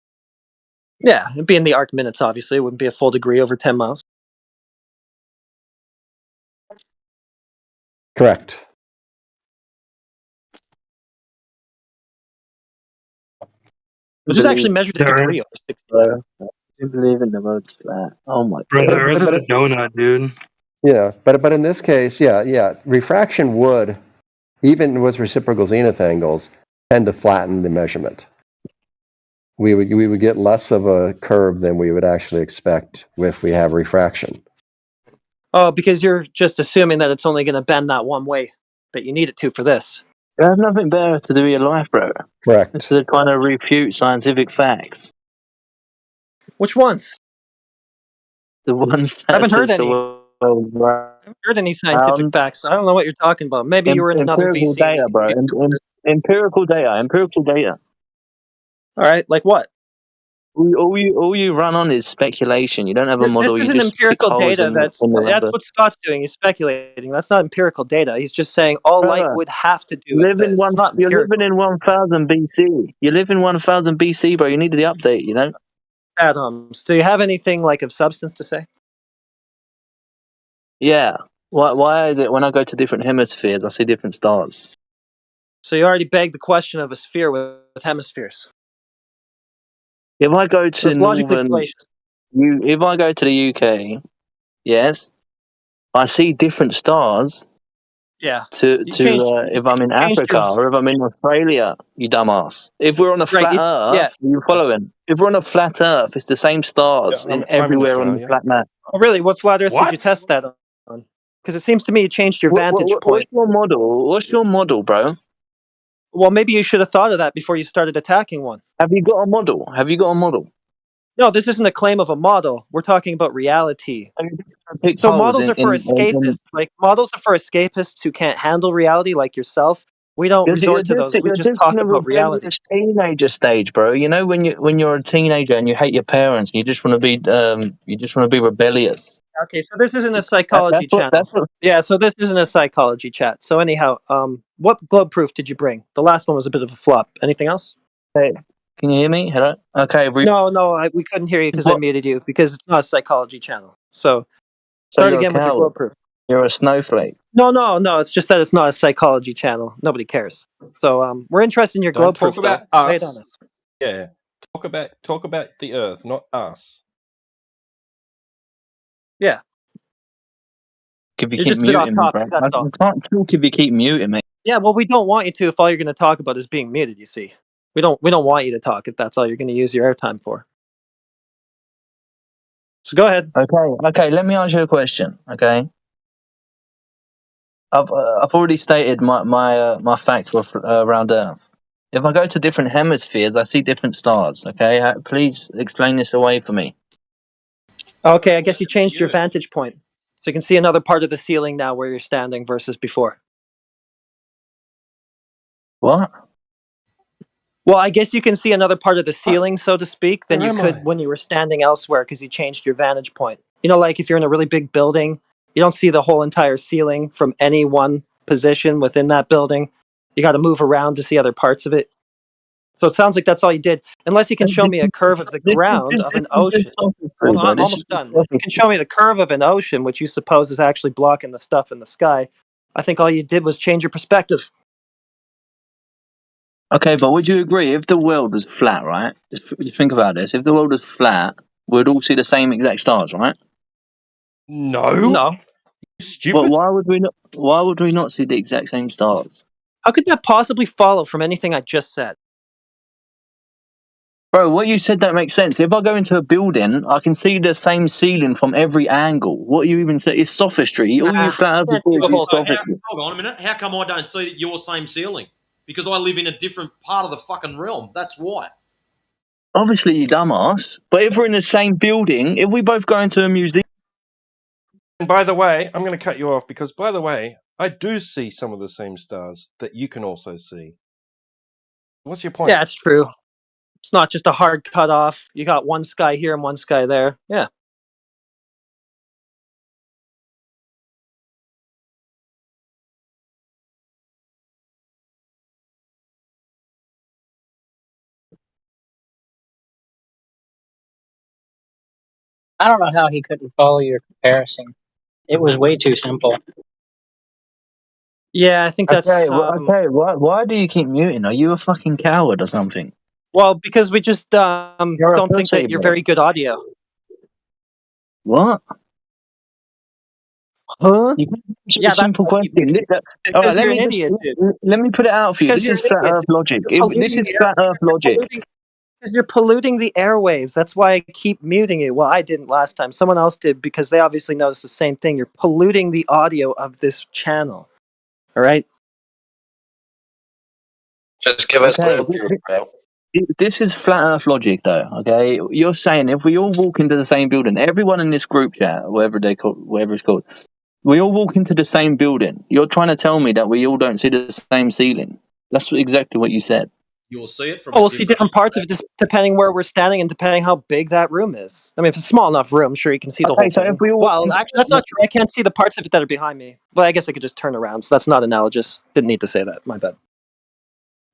Yeah, it'd be in the arc minutes, obviously. It wouldn't be a full degree over 10 miles. Correct. Which is actually measured a degree over 60. I do believe in the road's flat. Oh my god. god. The Earth is a donut, dude. Yeah, but in this case, yeah, refraction would, even with reciprocal zenith angles, tend to flatten the measurement. We would get less of a curve than we would actually expect if we have refraction. Oh, because you're just assuming that it's only going to bend that one way, that you need it to for this. You have nothing better to do with your life, bro. Correct. It's to kind of refute scientific facts. Which ones? The ones that I haven't heard any. I haven't heard any scientific facts. I don't know what you're talking about. Maybe you were in another empirical VC. data, bro. Empirical data. All right, like what? All you run on is speculation. You don't have a model. This you isn't just empirical pick holes data. in the That's numbers. what Scott's doing. He's speculating. That's not empirical data. He's just saying all light would have to do You're living in 1000 BC. You live in 1000 BC, bro. You need the update, you know? Adams, do you have anything like of substance to say? Yeah. Why is it when I go to different hemispheres, I see different stars? So you already begged the question of a sphere with hemispheres. If I go to if I go to the UK, yes, I see different stars. Yeah. If I'm in Africa or if I'm in Australia, you dumbass. If we're on a flat Earth, you following? If we're on a flat Earth, it's the same stars everywhere on the flat map. Oh, really? What flat Earth did you test that on? Because it seems to me you changed your vantage point. What's your model? What's your model, bro? Well, maybe you should have thought of that before you started attacking one. Have you got a model? No, this isn't a claim of a model. We're talking about reality. So models are for escapists. Like models are for escapists who can't handle reality, like yourself. We don't resort to those. We just talk about reality. Teenager stage, bro. You know when you're a teenager and you hate your parents, and you just want to be rebellious. Okay, so this isn't a psychology channel. Yeah, so this isn't a psychology chat. So anyhow, what globe proof did you bring? The last one was a bit of a flop. Anything else? Hey, can you hear me? Hello? Okay. No, we couldn't hear you because I muted you because it's not a psychology channel. So start again with your globe proof. You're a snowflake. No. It's just that it's not a psychology channel. Nobody cares. So we're interested in your globe proof. Talk about us. Lay it on us. Yeah. Talk about the Earth, not us. Yeah. if you You're keep just a bit off muting me, bro. topic, that's all. I can't talk if you keep muting me. Yeah, well, we don't want you to if all you're going to talk about is being muted, you see. We don't want you to talk if that's all you're going to use your airtime for. So go ahead. Okay, let me ask you a question, okay? I've already stated my facts around Earth. If I go to different hemispheres, I see different stars, okay? Please explain this away for me. Okay, I guess you changed your vantage point. So you can see another part of the ceiling now where you're standing versus before. What? Well, I guess you can see another part of the ceiling, so to speak, than you could when you were standing elsewhere because you changed your vantage point. You know, like if you're in a really big building, you don't see the whole entire ceiling from any one position within that building. You got to move around to see other parts of it. So it sounds like that's all you did. Unless you can show me a curve of the ground of an ocean. Hold on, I'm almost done. If you can show me the curve of an ocean, which you suppose is actually blocking the stuff in the sky, I think all you did was change your perspective. Okay, but would you agree if the world was flat, right? Just think about this. If the world was flat, we'd all see the same exact stars, right? No. Stupid. But why would we not see the exact same stars? How could that possibly follow from anything I just said? Bro, what you said don't make sense. If I go into a building, I can see the same ceiling from every angle. What you even say is sophistry. All you flat earthers do is sophistry. Hold on a minute. How come I don't see your same ceiling? Because I live in a different part of the fucking realm. That's why. Obviously, you dumbass. But if we're in the same building, if we both go into a museum... And by the way, I'm going to cut you off because, by the way, I do see some of the same stars that you can also see. What's your point? Yeah, it's true. It's not just a hard cut off. You got one sky here and one sky there. Yeah. I don't know how he couldn't follow your comparison. It was way too simple. Yeah, I think that's... Why do you keep muting? Are you a fucking coward or something? Well, because we just don't think that you're very good audio. What? Huh? Yeah, simple question. All right, let me put it out for you. This is flat Earth logic. This is flat Earth logic. Because you're polluting the airwaves. That's why I keep muting you. Well, I didn't last time. Someone else did because they obviously noticed the same thing. You're polluting the audio of this channel. All right? Just give us little proof, bro. This is flat Earth logic, though. Okay, you're saying if we all walk into the same building, everyone in this group chat, whatever it's called, we all walk into the same building. You're trying to tell me that we all don't see the same ceiling. That's exactly what you said. You'll see it from. We'll see different parts of it, just depending where we're standing and depending how big that room is. I mean, if it's a small enough room, sure you can see the whole thing. Well, actually, that's not true. I can't see the parts of it that are behind me. But I guess I could just turn around. So that's not analogous. Didn't need to say that. My bad.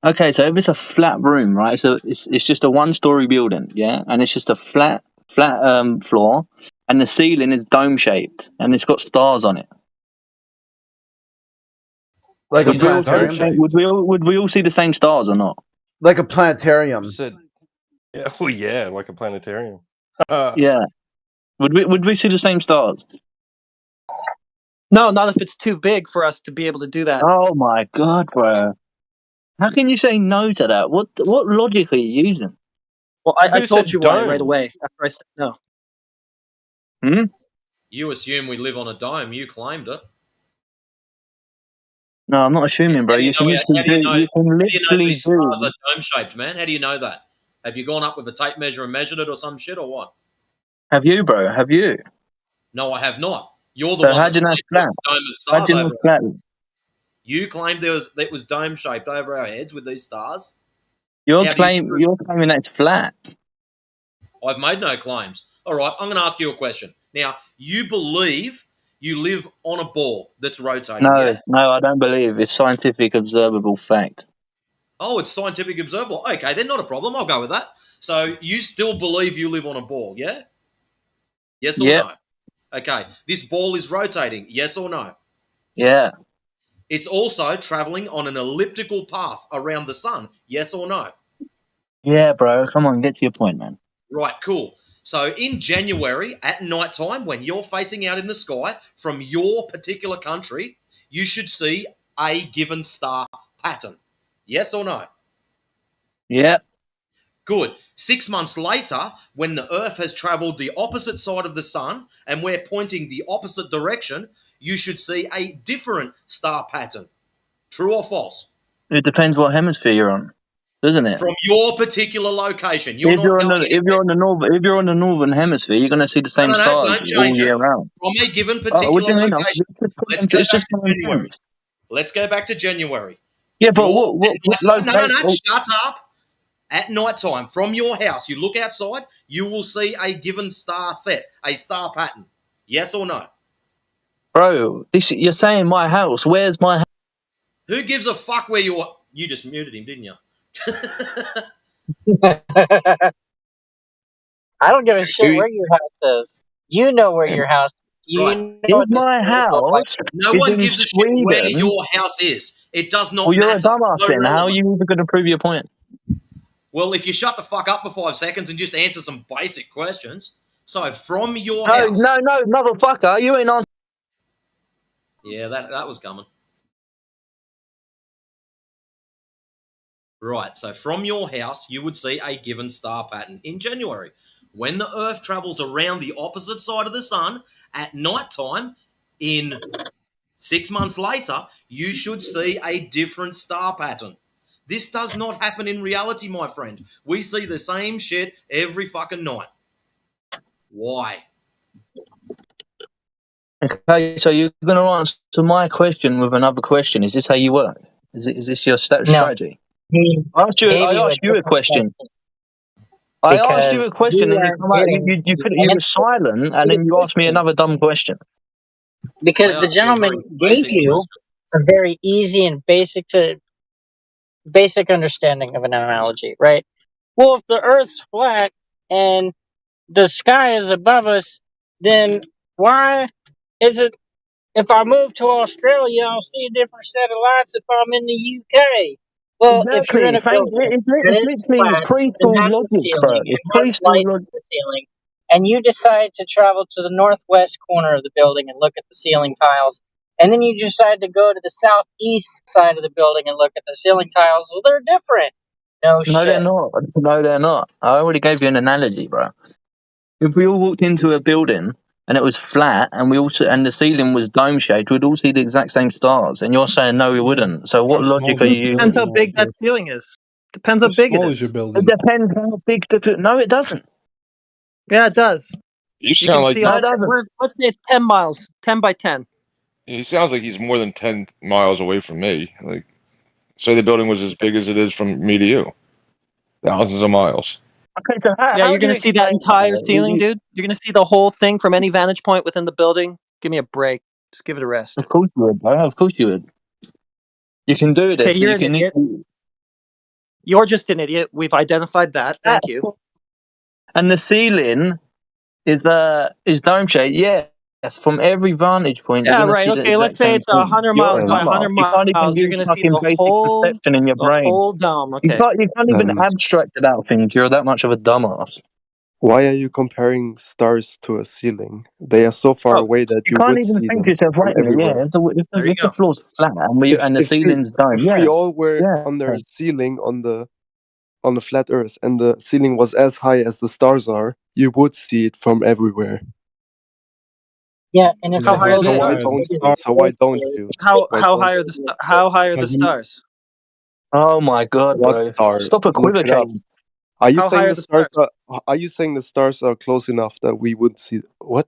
Okay, so if it's a flat room, right? So it's just a one-story building, yeah, and it's just a flat floor, and the ceiling is dome-shaped, and it's got stars on it. Like a planetarium. Would we all see the same stars or not? Like a planetarium. Yeah, oh yeah, like a planetarium. Yeah. Would we see the same stars? No, not if it's too big for us to be able to do that. Oh my god, bro! How can you say no to that? What logic are you using? Well, I told you why right away after I said no. You assume we live on a dome. You claimed it. No, I'm not assuming, bro. You can literally do. Stars are dome-shaped, man. How do you know that? Have you gone up with a tape measure and measured it or some shit or what? Have you, bro? Have you? No, I have not. You're the So one how do you know it's flat? How do you know it's flat? You claimed it was dome-shaped over our heads with these stars. You're claiming that it's flat. I've made no claims. All right, I'm going to ask you a question. Now, you believe you live on a ball that's rotating, yeah? No, I don't believe. It's scientific observable fact. Oh, it's scientific observable. Okay, then not a problem. I'll go with that. So you still believe you live on a ball, yeah? Yes or no? Okay, this ball is rotating, yes or no? Yeah. It's also traveling on an elliptical path around the sun, yes or no? Yeah, bro. Come on, get to your point, man. Right, cool. So in January at night time, when you're facing out in the sky from your particular country, you should see a given star pattern. Yes or no? Yeah. Good. 6 months later, when the Earth has traveled the opposite side of the sun and we're pointing the opposite direction, you should see a different star pattern. True or false? It depends what hemisphere you're on, doesn't it? From your particular location. You're If not you're on going the anywhere. if you're on the northern hemisphere, you're going to see the same No, stars don't all change it. year round. From a given Oh, what do particular you mean? location. Let's go It's back just to common January. sense. Let's go back to January. Yeah, but You're what at night time. No, location? shut up. At night time, from your house, you look outside, you will see a given star set, a star pattern. Yes or no? Bro, you're saying my house. Where's my house? Who gives a fuck where you are? You just muted him, didn't you? I don't give a shit where your house is. You know where your house is. You Right. know If what the my stars look like. house No is one in gives a shit where Sweden, your house is. It does not well, you're a matter. dumbass No then. How are relevant. you even going to prove your point? Well, if you shut the fuck up for 5 seconds and just answer some basic questions. So, from your No, house. no, motherfucker, you ain't answering. Yeah, that was coming. Right, so from your house, you would see a given star pattern in January. When the Earth travels around the opposite side of the sun at night time, in 6 months later, you should see a different star pattern. This does not happen in reality, my friend. We see the same shit every fucking night. Why? Okay, so you're going to answer my question with another question. Is this how you work? Is this your strategy? He gave I you a asked you a different question. question I asked you because a question, you and you aren't come out. getting the You were answer silent, to and the then you asked me question. another dumb question. Because I the asked you a gentleman very gave basic you question. a very easy and basic understanding of an analogy, right? Well, if the Earth's flat and the sky is above us, then why is it if I move to Australia, I'll see a different set of lights if I'm in the UK? Well, if you're in Exactly. a building and It's it's literally flat and preschool has a logic, bro. ceiling It's and has preschool light logic. in the ceiling, and you decide to travel to the northwest corner of the building and look at the ceiling tiles, and then you decide to go to the southeast side of the building and look at the ceiling tiles, well, they're different. No No, they're shit. not. No, they're not. I already gave you an analogy, bro. If we all walked into a building and it was flat, and the ceiling was dome shaped, we'd all see the exact same stars. And you're saying no, we wouldn't. So what How logic small are is you your Depends using? how building? big that ceiling is. Depends how How big it small is your is. It building? depends how big the. No, it doesn't. Yeah, it does. You You sound can like see No, all it that. doesn't. Let's say it's 10 miles, 10 by 10. he sounds like he's more than 10 miles away from me. Like, say the building was as big as it is from me to you, thousands of miles. Okay, so Yeah, how you're do going you to see that explain that? entire ceiling, dude. You're going to see the whole thing from any vantage point within the building. Give me a break. Just give it a rest. Of course you would, bro. Of course you would. You can do Okay, this. So you're you an can. idiot. You're just an idiot. We've identified that. Thank you. And the ceiling is dome shaped. Yes, from every vantage point, you're Yeah, going to right. see the Okay, let's exact say same it's thing. 100 You're a miles by dumbass. 100 You can't even miles. You're use going to see fucking basic perception in your the brain. whole dome. Okay. You can't even abstract about things. You're that much of a dumbass. Why are you comparing stars to a ceiling? They are so far Oh, away that You you can't would even see think to them yourself, from wait a minute, everywhere. yeah, there you if the go. floor's flat and the ceiling's dome, If we yeah, all were yeah. on their ceiling on the flat Earth and the ceiling was as high as the stars are, you would see it from everywhere. Yeah, and if How the high are So building the why is as don't big as you? the So why Earth don't is, you? Why don't you? how high are the stars? Oh my god, What bro! star? Stop Look it up. equivocating. Are you How high saying are the the stars stars? are you saying the stars are close enough that we would see what?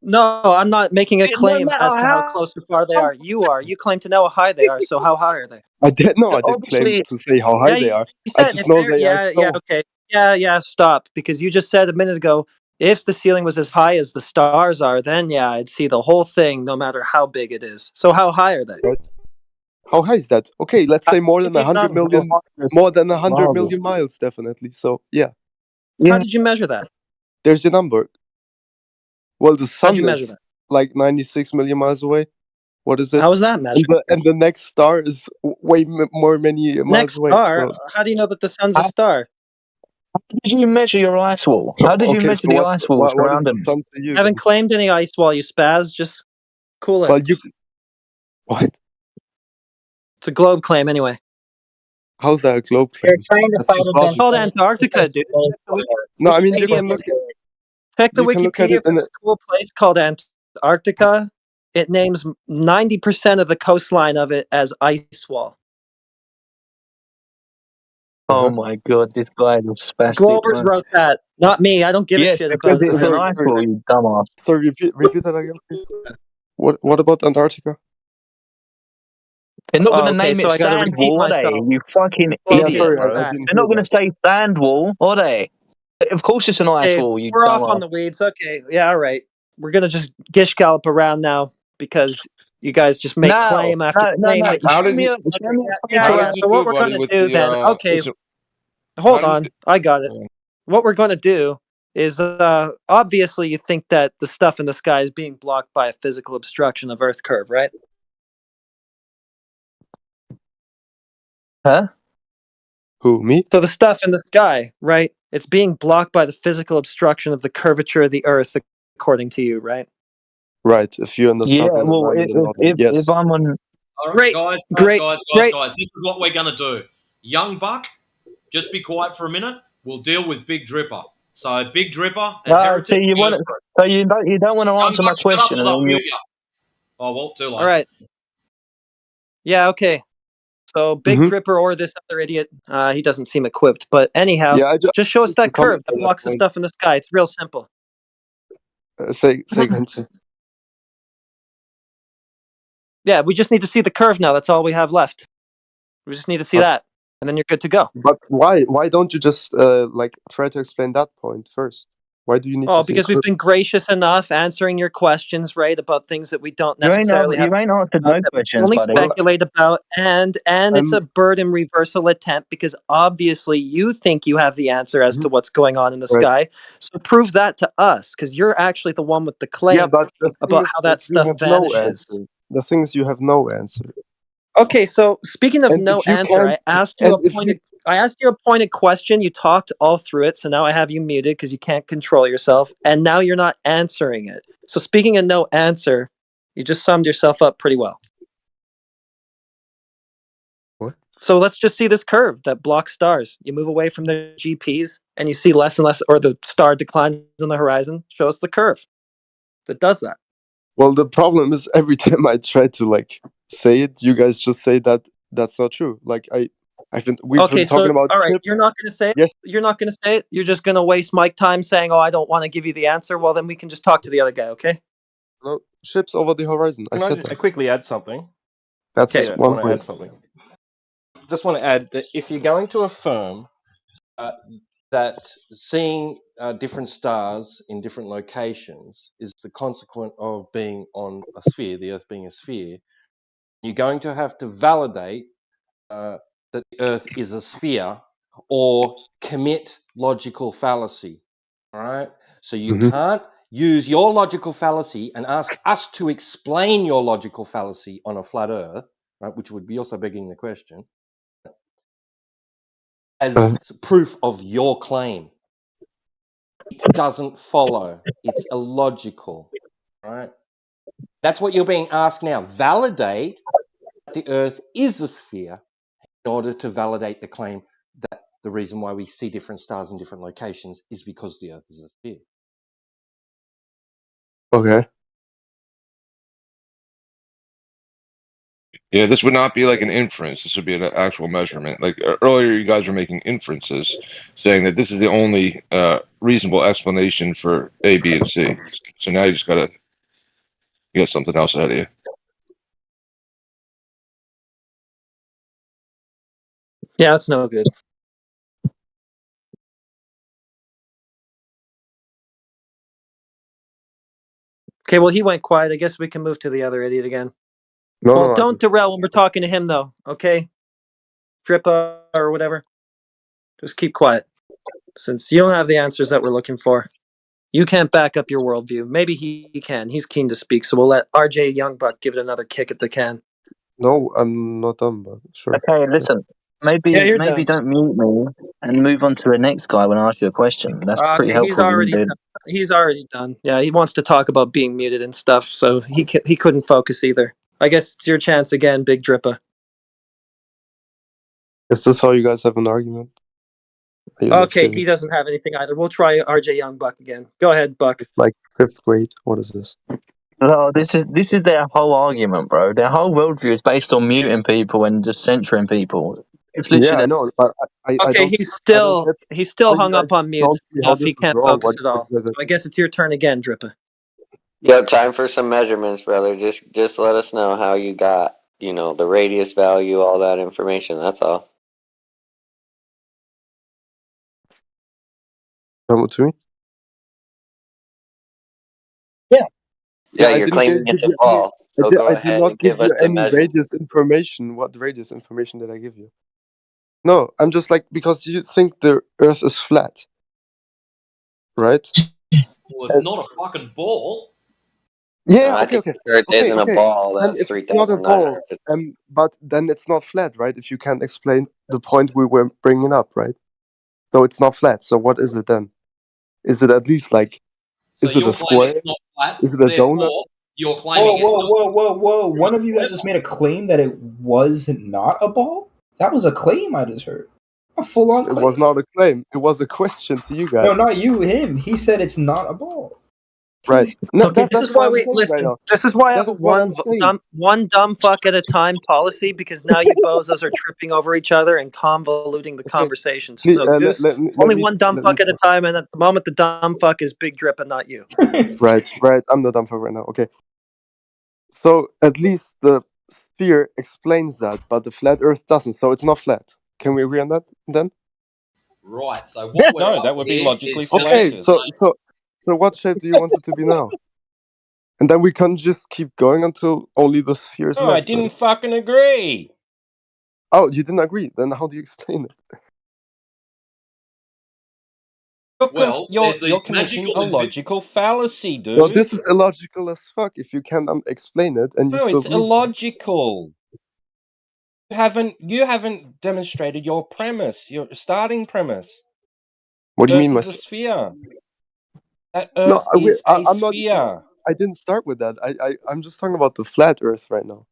No, I'm not making a No claim matter as to how how, close or far they are. You are. You claim to know how high they are. So how high are they? I did claim obviously, to say how high Yeah, they you are. I said just if know they're they are yeah, so. okay. Yeah, stop. Because you just said a minute ago, if the ceiling was as high as the stars are, then yeah, I'd see the whole thing no matter how big it is. So how high are they? What? How high is that? Okay, let's say more give than me a number of more than 100 miles. million miles, definitely. So yeah, How Yeah, did you measure that? there's your number. Well, the How'd you sun measure is that? like 96 million miles away. What is it? How was that measured? And the next star is way more many miles Next away. star? So How do you know that the sun's a star? How did you measure your ice wall? How did you Okay, measure so the ice wall what is the surrounding? sun to you? Haven't Then? claimed any ice wall, you spaz. Just cool it. Well, you what? It's a globe claim anyway. How's that a globe They're claim? trying to That's fight just It's against logic. called the Antarctica, dude. No, I mean you Wikipedia can look. Check the You can look at Wikipedia it for in. this cool place called Antarctica. It names 90% of the coastline of it as ice wall. Oh my god, this guy is spastic. Globers Man. wrote that, not me. I don't give a Yes, shit because about it. it's an ice wall, you dumbass. Sorry, repeat that again, please. What about Antarctica? They're not going to okay, name so it I got to sand repeat wall, are they? myself. You fucking Yeah, idiot, sorry, bro. I They're didn't not hear going to that. say sand wall, are they? Of course it's an ice Okay, wall, you we're off on dumbass. the weeds. Okay, yeah, all right. We're gonna just gish gallop around now because you guys just make claim after claim that you. How Show did me you? a Yeah. How did you So do what it, we're buddy? gonna With do the then? Okay, how hold did you on. I got it. What we're going to do is obviously you think that the stuff in the sky is being blocked by a physical obstruction of Earth curve, right? Huh? Who, me? So the stuff in the sky, right? It's being blocked by the physical obstruction of the curvature of the Earth, according to you, right? Right. If you're in the Yeah, southern and well, I'm in the northern, yes. if I'm on... All right, Great, guys, great. This is what we're going to do. Young Buck, just be quiet for a minute. We'll deal with Big Dripper. So Big Dripper and So Heretic. you want so you don't want to Young answer my Buck, shut up question, or and they'll then you... mute you. Oh, well, too late. All right. Yeah, okay. So Big Dripper or this other idiot, he doesn't seem equipped. But anyhow, Yeah, just show us that curve that blocks the point. stuff in the sky. It's real simple. Say again. Yeah, we just need to see the curve now. That's all we have left. We just need to see that, and then you're good to go. But why? Why don't you just like try to explain that point first? Why do you need to see because we've been gracious enough answering your questions, right, about things that we don't necessarily have. You ain't answered no questions, only buddy. speculate about, and it's a burden reversal attempt because obviously you think you have the answer as to what's going on in the sky. So prove that to us, because you're actually the one with the claim Yeah, but the thing about is how that you stuff have no vanishes. answer. The thing is you have no answer. Okay, so speaking of And no if you answer, can't, I asked you a pointed question. You talked all through it, so now I have you muted because you can't control yourself, and now you're not answering it. So speaking of no answer, you just summed yourself up pretty well. What? So let's just see this curve that blocks stars. You move away from the GPs, and you see less and less, or the star declines on the horizon. Show us the curve that does that. Well, the problem is every time I try to like say it, you guys just say that that's not true. Like we've been talking about. All right, you're not going to say it. Yes. You're not going to say it. You're just going to waste my time saying, "Oh, I don't want to give you the answer." Well, then we can just talk to the other guy, okay? No, ships over the horizon. I said that. quickly add something? That's I one want to point. add something. Just want to add that if you're going to affirm that seeing different stars in different locations is the consequence of being on a sphere, the Earth being a sphere, you're going to have to validate that the Earth is a sphere or commit logical fallacy. All right? So you can't use your logical fallacy and ask us to explain your logical fallacy on a flat Earth, right, which would be also begging the question, as proof of your claim. It doesn't follow. It's illogical, right? That's what you're being asked now. Validate that the Earth is a sphere in order to validate the claim that the reason why we see different stars in different locations is because the Earth is a sphere. Okay. Yeah, this would not be like an inference. This would be an actual measurement. Like earlier, you guys were making inferences, saying that this is the only reasonable explanation for A, B, and C. So now you got something else ahead of you. Yeah, that's no good. Okay, well, he went quiet. I guess we can move to the other idiot again. No, don't derail when we're talking to him, though, okay? Drippa or whatever. Just keep quiet, since you don't have the answers that we're looking for. You can't back up your worldview. Maybe he can. He's keen to speak, so we'll let RJ Youngbuck give it another kick at the can. No, I'm not done, but sure. Okay, listen. maybe don't mute me and move on to the next guy when I ask you a question. That's pretty Okay, helpful. he's already done. Yeah, he wants to talk about being muted and stuff, so he couldn't focus either. I guess it's your chance again, Big Drippa. Is this how you guys have an argument? Okay, he doesn't have anything either. We'll try RJ Young Buck again. Go ahead, Buck. It's like 5th grade. What is this? No, this is their whole argument, bro. Their whole worldview is based on muting people and just censoring people. It's literally. Yeah, I know, but I Okay, don't. he's still hung up on mute. Don't see how He this is can't wrong. focus at all. So I guess it's your turn again, Drippa. Yo, time for some measurements, brother. Just let us know how you got, the radius value, all that information. That's all. Come to me. Yeah, you're claiming it's a ball. So go I did ahead not and give give us you the any measurement. radius information. What radius information did I give you? No, I'm just like, because you think the Earth is flat, right? Well, it's not a fucking ball. Yeah, I okay. think the Earth isn't a ball. Then That's if it's not a ball, 3,900. but then it's not flat, right? If you can't explain the point we were bringing up, right? So it's not flat. So what is it then? Is it at least like? So Is it you're a claiming square? it's not flat. Is it a donut? Therefore, you're claiming it's Whoa! One of you guys just made a claim that it was not a ball. That was a claim I just heard. A full-on claim. It was not a claim. It was a question to you guys. No, not you. Him. He said it's not a ball. Right. No, Okay, this is why we listen. right. This is why I have That a is what I'm saying. one dumb fuck at a time policy, because now you bozos are tripping over each other and convoluting the conversation. So only one dumb fuck at a time, and at the moment the dumb fuck is Big Drip and not you. Right. I'm the dumb fuck right now. Okay. So at least the sphere explains that, but the flat Earth doesn't. So it's not flat. Can we agree on that then? Right. So what we're that would be logically okay. fallacious. So what shape do you want it to be now? And then we can just keep going until only the sphere is No, left. I didn't fucking agree. Oh, you didn't agree? Then how do you explain it? You're committing a logical fallacy, dude. Well, this is illogical as fuck if you can't explain it and you still it's believe illogical. You haven't demonstrated your premise, your starting premise. What do you mean, Earth is a sphere. That Earth is a sphere. I didn't start with that. I'm just talking about the flat Earth right now.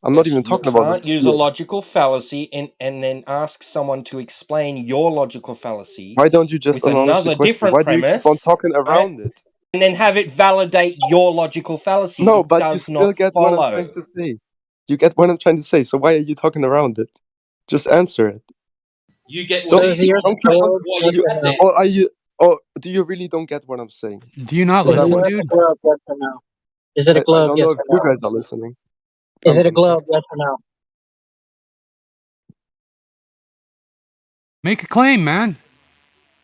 I'm not even talking about this. You can't use a logical fallacy and then ask someone to explain your logical fallacy. Why don't you just with acknowledge the question? different Why premise, do you keep on talking around it? And then have it validate your logical fallacy? No, it but does you still not get follow. what I'm trying to say. You get what I'm trying to say. So why are you talking around it? Just answer it. You get what he's saying. Or are you? Or do you really don't get what I'm saying? Do you not listen, dude? Is it a globe? I don't Yes know if or you no? guys are listening. Is it a globe? Yes or no? Make a claim, man.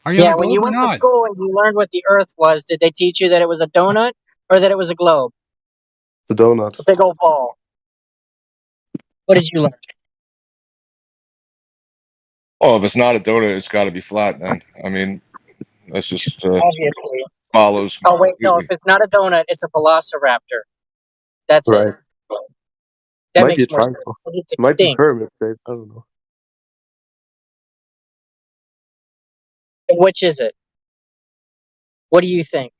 Are you on a when globe you or went to not? school and you learned what the Earth was, did they teach you that it was a donut or that it was a globe? The donut. A big old ball. What did you learn? Oh, if it's not a donut, it's got to be flat. Then I mean, that's just Obviously. follows. Oh wait, no. If it's not a donut, it's a velociraptor. That's right. it. That Might makes be more sense. triangle. It's Might be extinct. pyramid shape. I don't know. Which is it? What do you think?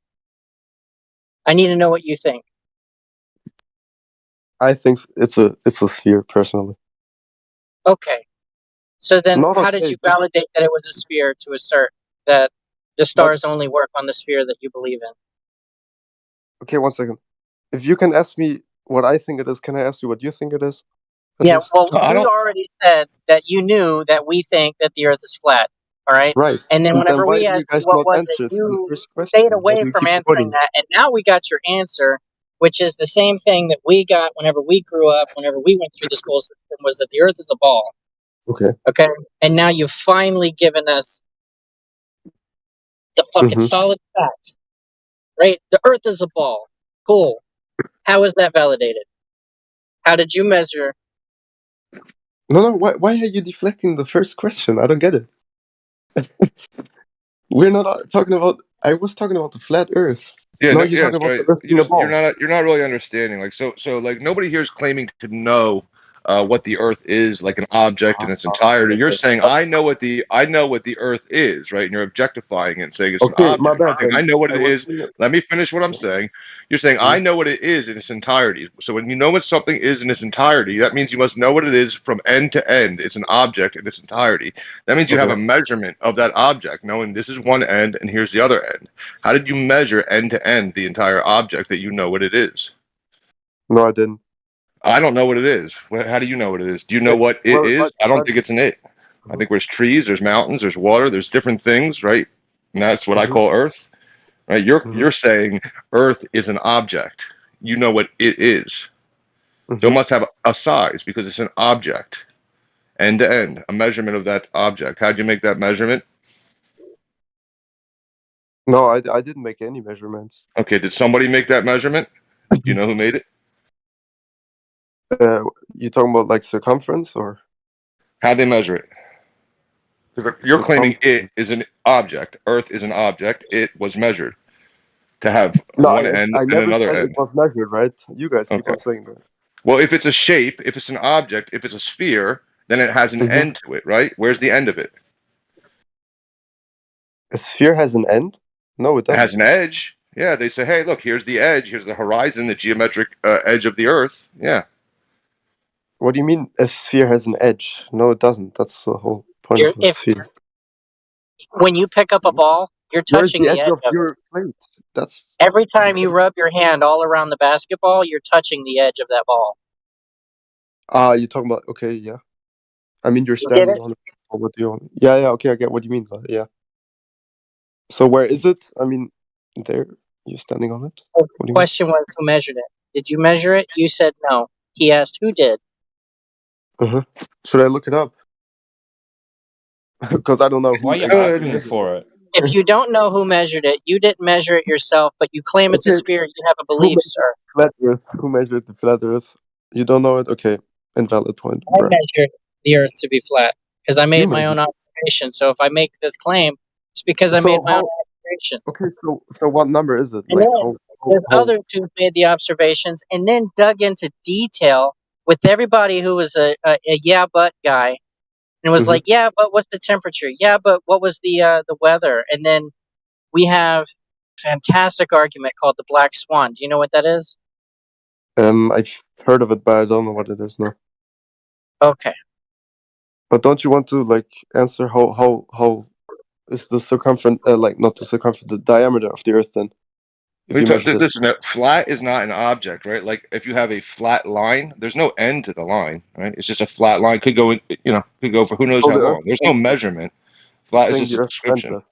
I need to know what you think. I think it's a sphere personally. Okay. So then, Not how okay, did you validate that it was a sphere to assert that the stars only work on the sphere that you believe in? Okay, 1 second. If you can ask me what I think it is, can I ask you what you think it is? Yeah, well, we already said that you knew that we think that the Earth is flat, all right? Right. And then whenever why we do you asked guys you what not was answer it, to the you first question? stayed Why away do you from keep answering avoiding that. And now we got your answer, which is the same thing that we got whenever we grew up, whenever we went through the school system, was that the Earth is a ball. Okay. Okay? And now you've finally given us the fucking solid fact, right? The Earth is a ball. Cool. How is that validated? How did you measure? No. Why are you deflecting the first question? I don't get it. We're not talking about. I was talking about the flat Earth. Yeah, no, you're talking about the Earth being a ball. You're not really understanding. Like so like nobody here is claiming to know what the Earth is, like an object in its entirety. You're saying I know what the Earth is, right? And you're objectifying it and saying it's an Okay, my object. bad Saying, I then. know what I it was is. seeing it. Let me finish what I'm saying. You're saying I know what it is in its entirety. So when you know what something is in its entirety, that means you must know what it is from end to end. It's an object in its entirety. That means you have a Okay. measurement of that object, knowing this is one end and here's the other end. How did you measure end to end the entire object that you know what it is? No, I didn't. I don't know what it is. How do you know what it is? Do you know what it Well, is? I don't think it's an it. I Mhm. think there's trees, there's mountains, there's water, there's different things, right? And that's what I Mhm. call Earth, right? Mhm. You're saying Earth is an object. You know what it is. So it Mhm. must have a size because it's an object, end to end, a measurement of that object. How'd you make that measurement? No, I didn't make any measurements. Okay, did somebody make that measurement? Do you know who made it? You talking about like circumference or How'd they measure it? Because you're claiming it circumference? is an object. Earth is an object. It was measured to have No, one end I and never another said it end. was measured, right? You guys keep Okay. on saying that. Well, if it's a shape, if it's an object, if it's a sphere, then it has an Mhm. end to it, right? Where's the end of it? A sphere has an end? No, it It has doesn't. an edge. Yeah, they say, hey, look, here's the edge, here's the horizon, the geometric edge of the Earth. Yeah. What do you mean a sphere has an edge? No, it doesn't. That's the whole point of a If sphere. when you pick up a ball, you're Where's touching the the edge edge of of it. your plate? That's Every time you rub your hand all around the basketball, you're touching the edge of that ball. you're talking about okay, yeah. I mean, you're You get standing it? on it. Or what do you? Yeah, okay, I get what you mean. But yeah. So where is it? I mean, there. You're standing on it. The What do you mean? question was, who measured it? Did you measure it? You said no. He asked, who did? Should I look it up? Because I don't know who. Why are you asking for it? If you don't know who measured it, you didn't measure it yourself, but you claim it's a Okay, sphere. You have a who belief, measured sir. the flat Earth? Who measured the flat Earth? You don't know it? Okay, invalid point, I bro. measured the Earth to be flat because I You made my own measured. observation. So if I make this claim, it's because I made So my own how? observation. Okay, so what number is it? And Like then there's how? others who made the observations and then dug into detail with everybody who was a yeah but guy and was Mhm. like, yeah, but what's the temperature? Yeah, but what was the weather? And then we have a fantastic argument called the Black Swan. Do you know what that is? I've heard of it, but I don't know what it is now. Okay. But don't you want to like answer how is the circumference like not the circumference, the diameter of the Earth then? If you measure this. Listen, flat is not an object, right? Like if you have a flat line, there's no end to the line, right? It's just a flat line. Could go, could go for who knows Oh, how the Earth long. is There's no endless. measurement. Flat is Saying just the a Earth is description. endless.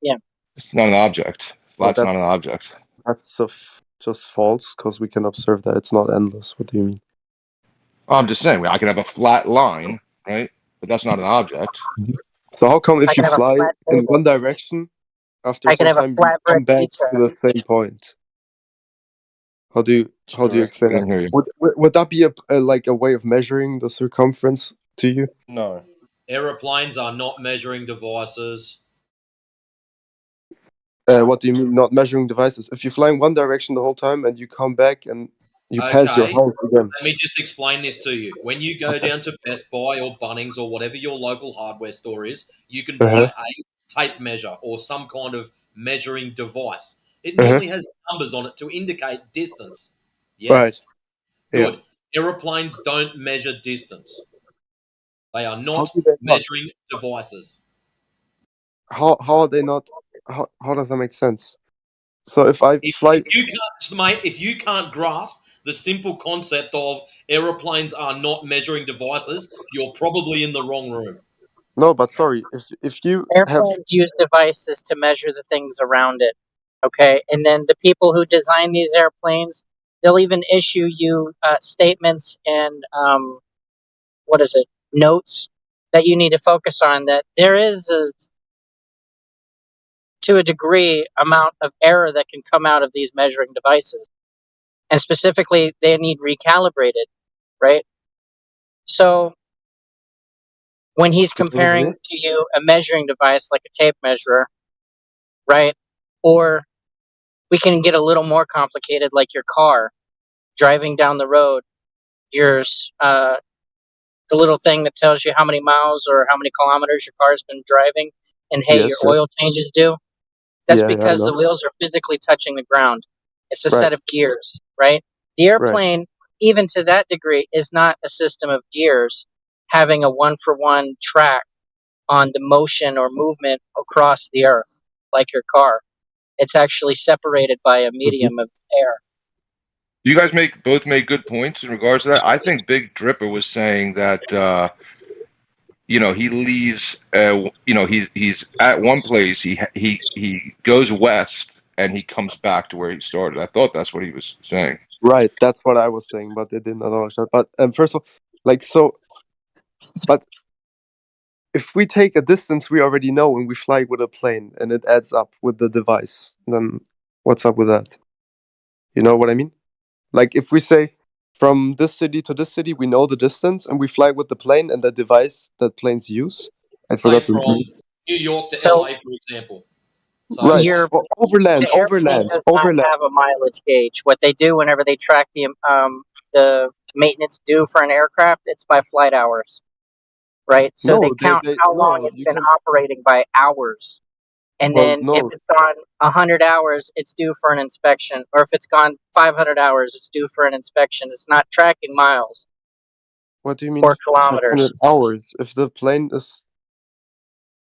Yeah. It's not an object. Well, Flat's not an object. that's just false because we can observe that it's not endless. What do you mean? I'm just saying, I can have a flat line, right? But that's not an object. So how come I if can you have a fly flat in table. one direction, after I can some have a time you flatbread come back pizza. to the same point? How do you explain Couldn't hear that? you. Would that be like a way of measuring the circumference to you? No. Aeroplanes are not measuring devices. What do you mean not measuring devices? If you fly in one direction the whole time and you come back and you pass your Okay, house again. let me just explain this to you. When you go down to Best Buy or Bunnings or whatever your local hardware store is, you can buy a tape measure or some kind of measuring device. It normally has numbers on it to indicate distance. Right. Yes? Yeah. Good. Aeroplanes don't measure distance. They are How not do they not? measuring devices. How are they not? How does that make sense? So if I fly, If you can't grasp the simple concept of aeroplanes are not measuring devices, you're probably in the wrong room. no, but sorry, if you have Airplanes use devices to measure the things around it. Okay. And then the people who design these airplanes, they'll even issue you statements and notes that you need to focus on. That there is to a degree amount of error that can come out of these measuring devices, and specifically they need recalibrated, right? So when he's comparing to you a measuring device like a tape measure, right? Or we can get a little more complicated, like your car driving down the road. your the little thing that tells you how many miles or how many kilometers your car's been driving, and hey, your Yes, yes. oil change is due. That's Yeah, I because know. the wheels are physically touching the ground. It's a Right. set of gears, right? The airplane, even to that degree, is not a system of gears having a one-for-one track on the motion or movement across the earth, like your car. It's actually separated by a medium of air. You guys both made good points in regards to that. I think Big Dripper was saying that he leaves. He's at one place. He goes west and he comes back to where he started. I thought that's what he was saying. Right, that's what I was saying, but they did not understand. But first of all, but if we take a distance we already know when we fly with a plane and it adds up with the device, then what's up with that? You know what I mean? Like if we say from this city to this city, we know the distance and we fly with the plane and the device that planes use. I Say forgot the from name. New York to So LA, for example. So Right, your overland, the airplane does not have a mileage gauge. What they do whenever they track the maintenance due for an aircraft, it's by flight hours, right? So they No, count how long no, it's you been can. operating by hours, and Well, then if no. it's gone 100 hours, it's due for an inspection, or if it's gone 500 hours, it's due for an inspection. It's not tracking miles What do you mean or 500 kilometers. hours? If the plane is,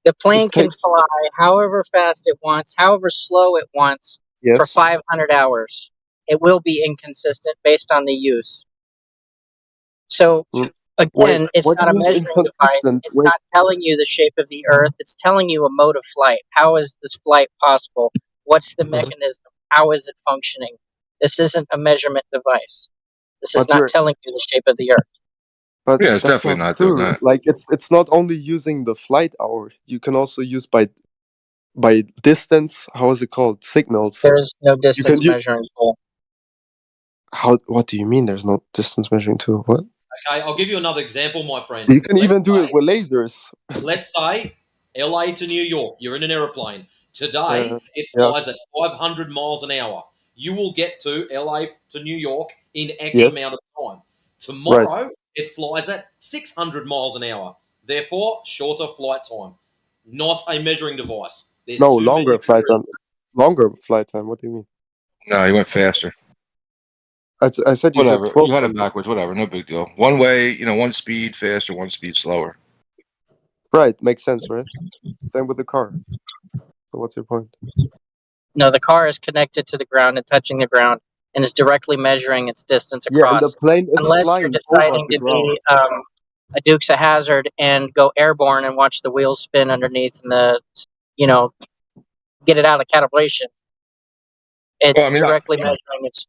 The plane it can takes. fly however fast it wants, however slow it wants, for Yes. 500 hours. It will be inconsistent based on the use. So Wait, again, it's what do not you a mean measuring device. inconsistent? It's Wait, not telling you the shape of the Earth. It's telling you a mode of flight. How is this flight possible? What's the mechanism? How is it functioning? This isn't a measurement device. This is but not you're, telling you the shape of the Earth. but Yeah, it's that's definitely not not doing true. that. Like it's not only using the flight hour. You can also use by distance. How is it called? Signals. There is no You can distance use. measuring tool. How? What do you mean? There's no distance measuring tool? What? Okay, I'll give you another example, my friend. You can even do it with lasers. Let's say LA to New York. You're in an airplane. Today, it Yeah. flies at 500 miles an hour. You will get to LA to New York in X Yes. amount of time. Right. Tomorrow, it flies at 600 miles an hour. Therefore, shorter flight time. Not a measuring device. There's No, too many longer flight time. variables. Longer flight time. What do you mean? No, he went faster. I said you said Whatever. You had it 1200. backwards. Whatever. No big deal. One way, one speed faster, one speed slower. Right, makes sense, right? Same with the car. So what's your point? No, the car is connected to the ground and touching the ground and is directly measuring its distance Yeah, and the across. plane is Unless you're flying over deciding the to ground. be a Dukes of Hazzard and go airborne and watch the wheels spin underneath and get it out of calibration. Well, It's I mean, directly measuring its.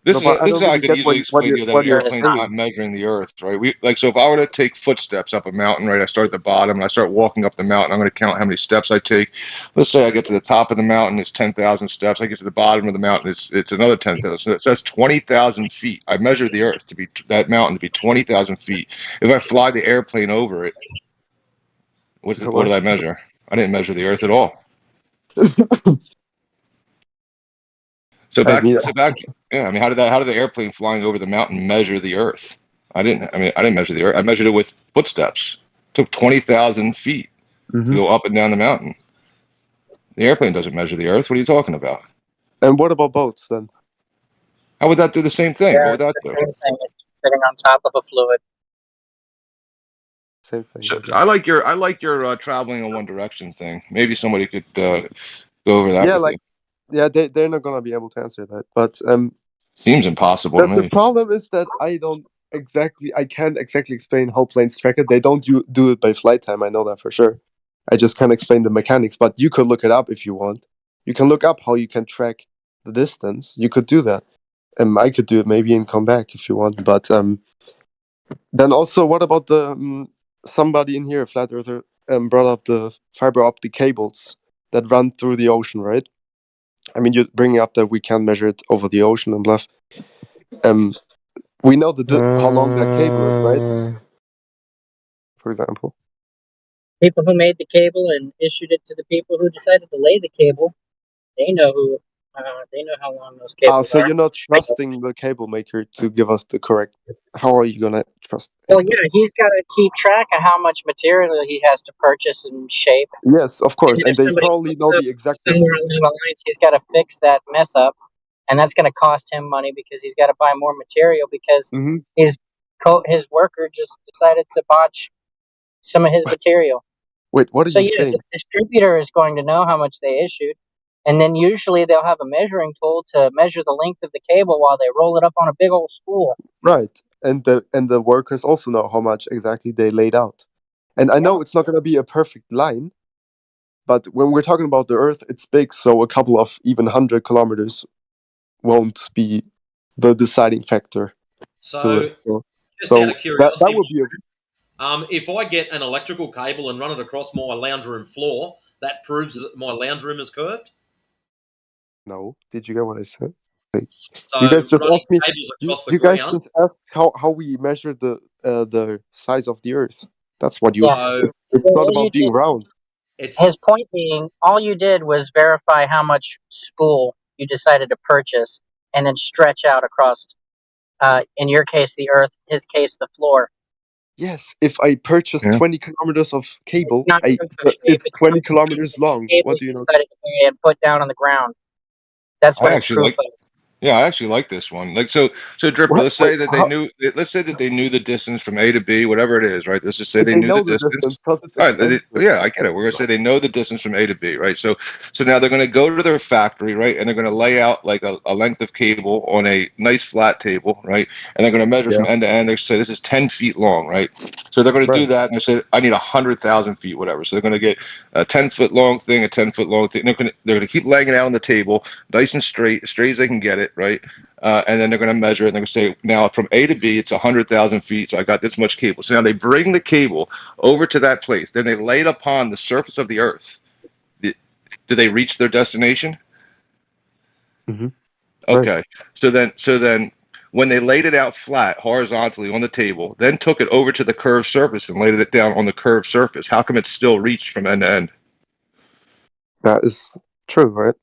This No, is but I this is don't how I really could get easily explain to you that what an you're airplane's saying. not measuring the Earth, right? So if I were to take footsteps up a mountain, right? I start at the bottom and I start walking up the mountain. I'm going to count how many steps I take. Let's say I get to the top of the mountain, it's 10,000 steps. I get to the bottom of the mountain, it's another 10,000. So that's 20,000 feet. I measured the Earth to be that mountain to be 20,000 feet. If I fly the airplane over it, what did I measure? I didn't measure the Earth at all. So back, yeah. I mean, how did the airplane flying over the mountain measure the Earth? I didn't measure the Earth. I measured it with footsteps. It took 20,000 feet to go up and down the mountain. The airplane doesn't measure the Earth. What are you talking about? And what about boats then? How would that do the same thing? What Yeah, would that it's do? the same thing. It's sitting on top of a fluid. Same thing. So I like your traveling in one direction thing. Maybe somebody could go over that Yeah, with you. they're not gonna be able to answer that. But Seems impossible to the me. problem is that I can't exactly explain how planes track it. They don't do it by flight time. I know that for sure. I just can't explain the mechanics. But you could look it up if you want. You can look up how you can track the distance. You could do that. I could do it maybe and come back if you want. But then also, what about the somebody in here, a flat earther, brought up the fiber optic cables that run through the ocean, right? I mean, you're bringing up that we can measure it over the ocean and bluff. We know how long that cable is, right? For example. People who made the cable and issued it to the people who decided to lay the cable, they know who They know how long those cables So are. you're not trusting the cable maker to give us the correct. How are you gonna trust Well, him? yeah, he's got to keep track of how much material he has to purchase and shape. Yes, of course, And and if they somebody probably know fucks up the exact somewhere distance. along the lines, he's got to fix that mess up, and that's going to cost him money because he's got to buy more material because Mm-hmm. his worker just decided to botch some of his material. Wait, what are So you yeah, the saying? distributor is going to know how much they issued, and then usually they'll have a measuring tool to measure the length of the cable while they roll it up on a big old spool. Right, and the workers also know how much exactly they laid out. And I know it's not gonna be a perfect line, but when we're talking about the Earth, it's big, so a couple of even 100 kilometers won't be the deciding factor. So, So just out of that curiosity, would be a if I get an electrical cable and run it across my lounge room floor, that proves that my lounge room is curved. no. Did you get what I said? Like, So you guys just running asked me. cables across the You guys ground. just asked how we measure the size of the Earth. That's what you. Yeah. So It's not All you about being did, round. his point being, all you did was verify how much spool you decided to purchase, and then stretch out across. In your case, the Earth. His case, the floor. Yes, if I purchase Yeah. 20 kilometers of It's cable, not even for shape. it's It's 20 kilometers long. cable What do you you know? decided to bury and put down on the ground. That's I what it's actually proof like. of. Yeah, I actually like this one. Like, so Dripper. What? Let's Wait, say that they how? knew. Let's say that they knew the distance from A to B, whatever it is, right? Let's just say Wait, they they knew the know the distance distance. because it's All right. expensive. Yeah, I get it. We're gonna say they know the distance from A to B, right? So now they're gonna go to their factory, right? And they're gonna lay out like a length of cable on a nice flat table, right? And they're gonna measure Yeah. from end to end. They say this is 10 feet long, right? So they're gonna do Right. that, and they say I need 100,000 feet, whatever. So they're gonna get a 10-foot long thing, a 10-foot long thing. They're gonna keep laying it out on the table, nice and straight as they can get it, right? And then they're going to measure it. And they're going to say, now from A to B, it's 100,000 feet. So I got this much cable. So now they bring the cable over to that place. Then they lay it upon the surface of the Earth. Do they reach their destination? Mm-hmm. Okay. Right. So then, when they laid it out flat, horizontally on the table, then took it over to the curved surface and laid it down on the curved surface, how come it's still reached from end to end? That is true, right?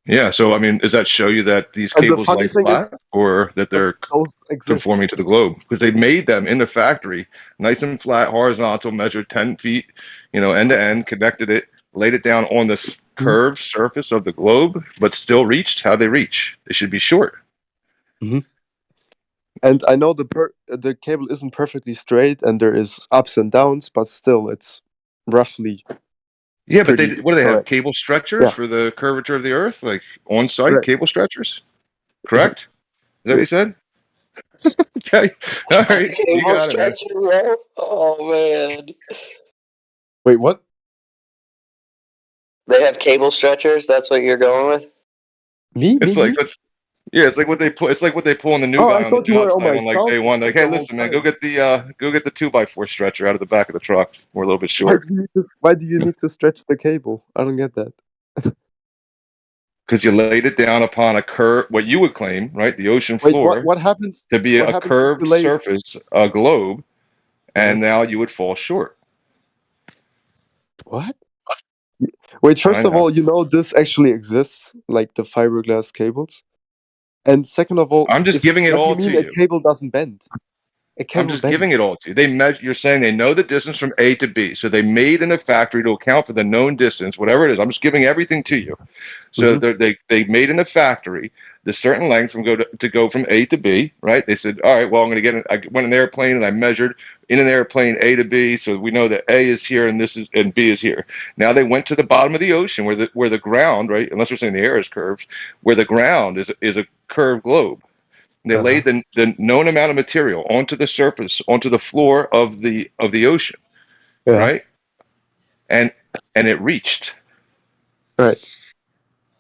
Yeah. So I mean, does that show you that these And the cables funny lay thing is flat, or that that they're those exist. conforming to the globe? Because they made them in the factory, nice and flat, horizontal, measured 10 feet, end to end, connected it, laid it down on this Mm-hmm. curved surface of the globe, but still reached how they reach. They should be short. Mm-hmm. And I know the cable isn't perfectly straight, and there is ups and downs, but still, it's roughly. Yeah, but Pretty what do they have? correct. Cable stretchers Yeah. for the curvature of the Earth, like on-site Right. cable stretchers? Correct? Is that what you said? Okay. All right. You Cable got it, man. stretcher, bro. Oh man. Wait, what? They have cable stretchers. That's what you're going with. Me? It's like, yeah, it's like what they pull. It's like what they pull on the new Oh, guy I on the thought you job were on site my on like day sound one. Like, system the hey, whole listen, man, time. go get the 2x4 stretcher out of the back of the truck. We're a little bit short. Why do you need to stretch the cable? I don't get that. Because you laid it down upon a curve, what you would claim, right, the ocean Wait, floor, what happens? to be What a happens if you curved lay? surface, a globe, Uh-huh. and now you would fall short. What? Wait, I first of know. all, this actually exists, like the fiberglass cables. And second of all, I'm just giving it what do all you to mean a you. cable doesn't bend? A I'm cable just giving bends. it all to you. They measure. You're saying they know the distance from A to B, so they made in the factory to account for the known distance, whatever it is. I'm just giving everything to you. So Mm-hmm. they made in the factory the certain lengths from go from A to B, right? They said, all right, well, I'm going to I went in an airplane and I measured in an airplane A to B, so we know that A is here and B is here. Now they went to the bottom of the ocean where the ground, right? Unless we're saying the air is curved, where the ground is a curved globe. They Uh-huh. laid the known amount of material onto the surface, onto the floor of the ocean, Yeah. right? And it reached. Right.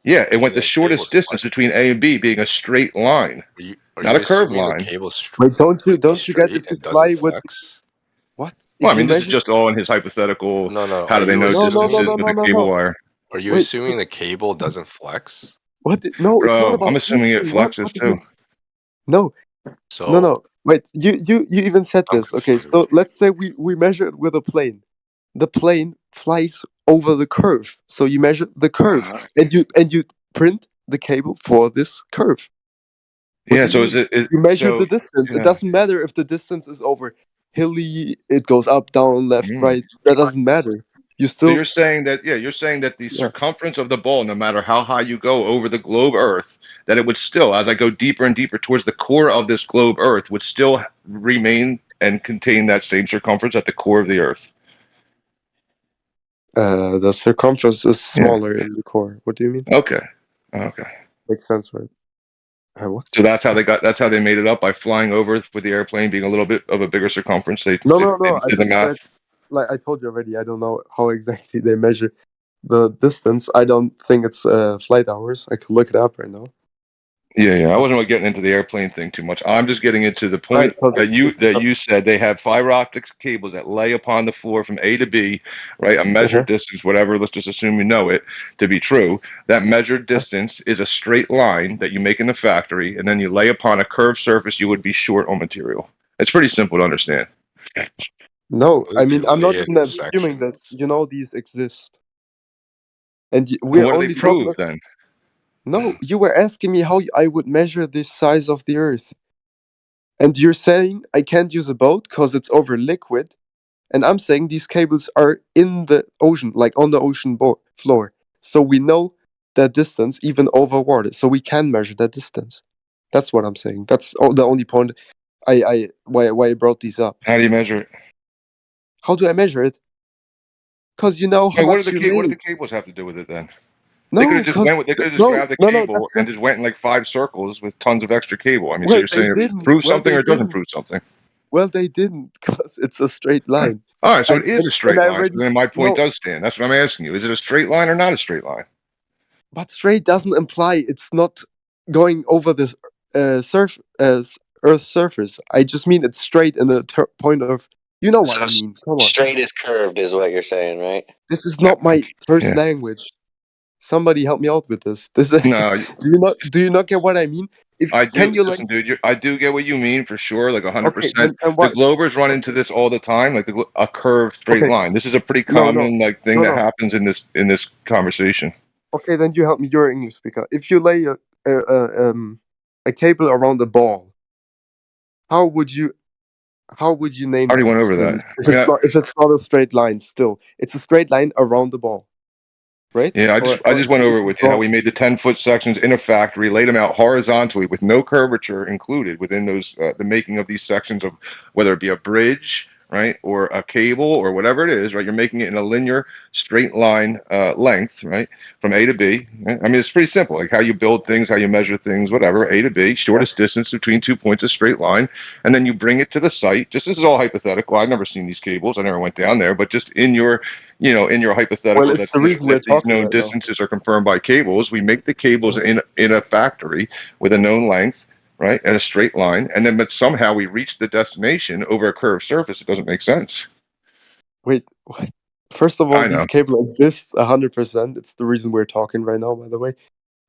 Yeah, it went Assuming the the cable's shortest distance between A and B being a straight line, Are not you a curved assuming the line. cable's Wait, don't you get straight if you and doesn't fly with flex? what? Well, If I you mean, this is measure? just all in his hypothetical. No, no. How Are do they you know No, no, no, distances no, assuming? with no, the no, cable no. wire? Are you Wait. assuming the cable doesn't flex? What? No, it's not Bro, about I'm assuming it flexing. What? flexes What do you? too. No, no, So no. Wait. You even said I'm this. Okay, confused. so let's say we measure it with a plane. The plane flies over the curve, so you measure the curve, and you print the cable for this curve. Yeah, so is it you measure so the distance? yeah. It doesn't matter if the distance is over hilly, it goes up, down, left, right. That doesn't matter. You So still you're saying that you're saying that the circumference of the ball, no matter how high you go over the globe Earth, that it would still, as I go deeper and deeper towards the core of this globe Earth, would still remain and contain that same circumference at the core of the Earth. the circumference is smaller in the core. What do you mean? Okay. Makes sense, right? What? So that's how they made it up, by flying over with the airplane being a little bit of a bigger circumference. They No. did I the just math. said, like I told you already. I don't know how exactly they measure the distance. I don't think it's flight hours. I could look it up right now. Yeah. I wasn't really getting into the airplane thing too much. I'm just getting into the point Right, that you said they have fiber optic cables that lay upon the floor from A to B, right? A measured distance, whatever. Let's just assume you know it to be true. That measured distance is a straight line that you make in the factory, and then you lay upon a curved surface you would be short on material. It's pretty simple to understand. No, I mean I'm not even assuming this. You know these exist, and we're What do only they talking prove about. then? No, you were asking me how I would measure the size of the Earth, and you're saying I can't use a boat because it's over liquid, and I'm saying these cables are in the ocean, like on the ocean floor, so we know that distance even over water, so we can measure that distance. That's what I'm saying. That's the only point why I brought these up. How do you measure it? How do I measure it? Because you know how What do much you what do lay. the cables have to do with it then? They could No, have just because they could have just no, grabbed the no, cable that's and just just went in like 5 circles with tons of extra cable. I mean, so well, you're they saying it didn't. proves Well, something they or it doesn't didn't. prove something? Well, they didn't, because it's a straight line. All right, so it And is a straight I line. So already then my point no, does stand. That's what I'm asking you. Is it a straight line or not a straight line? but straight doesn't imply it's not going over the Earth's surface. I just mean it's straight in the point of. You know what So I mean? Come on. straight is curved, is what you're saying, right? This is not my first Yeah. language. Somebody help me out with this. No, do you not get what I mean? If I do. can you like Listen, dude, I do get what you mean for sure, like okay 100%. then and The what Glovers run into okay this all the time, like a curved straight okay line. This is a pretty no common like thing that no happens in this conversation. okay then you help me. You're an English speaker. If you lay a cable around a ball, how would you I name already that? went over that. If I mean, it's not a straight line, still it's a straight line around the ball, right? yeah, I just went over it It's with you how wrong. we made the 10-foot sections in a factory, laid them out horizontally with no curvature included within those the making of these sections of whether it be a bridge, right, or a cable or whatever it is, right? You're making it in a linear straight line length, right, from A to B. Right? I mean, it's pretty simple, like how you build things, how you measure things, whatever. A to B, shortest distance between 2 points, a straight line, and then you bring it to the site. Just this is all hypothetical. I've never seen these cables. I never went down there, but just in your in your Well, hypothetical it's the reason we're that these talking known right now. distances are confirmed by cables, we make the cables in a factory with a known length, right, and a straight line, and then but somehow we reach the destination over a curved surface. It doesn't make sense. Wait, what? First of all, I these know. cable exists 100%. It's the reason we're talking right now, by the way.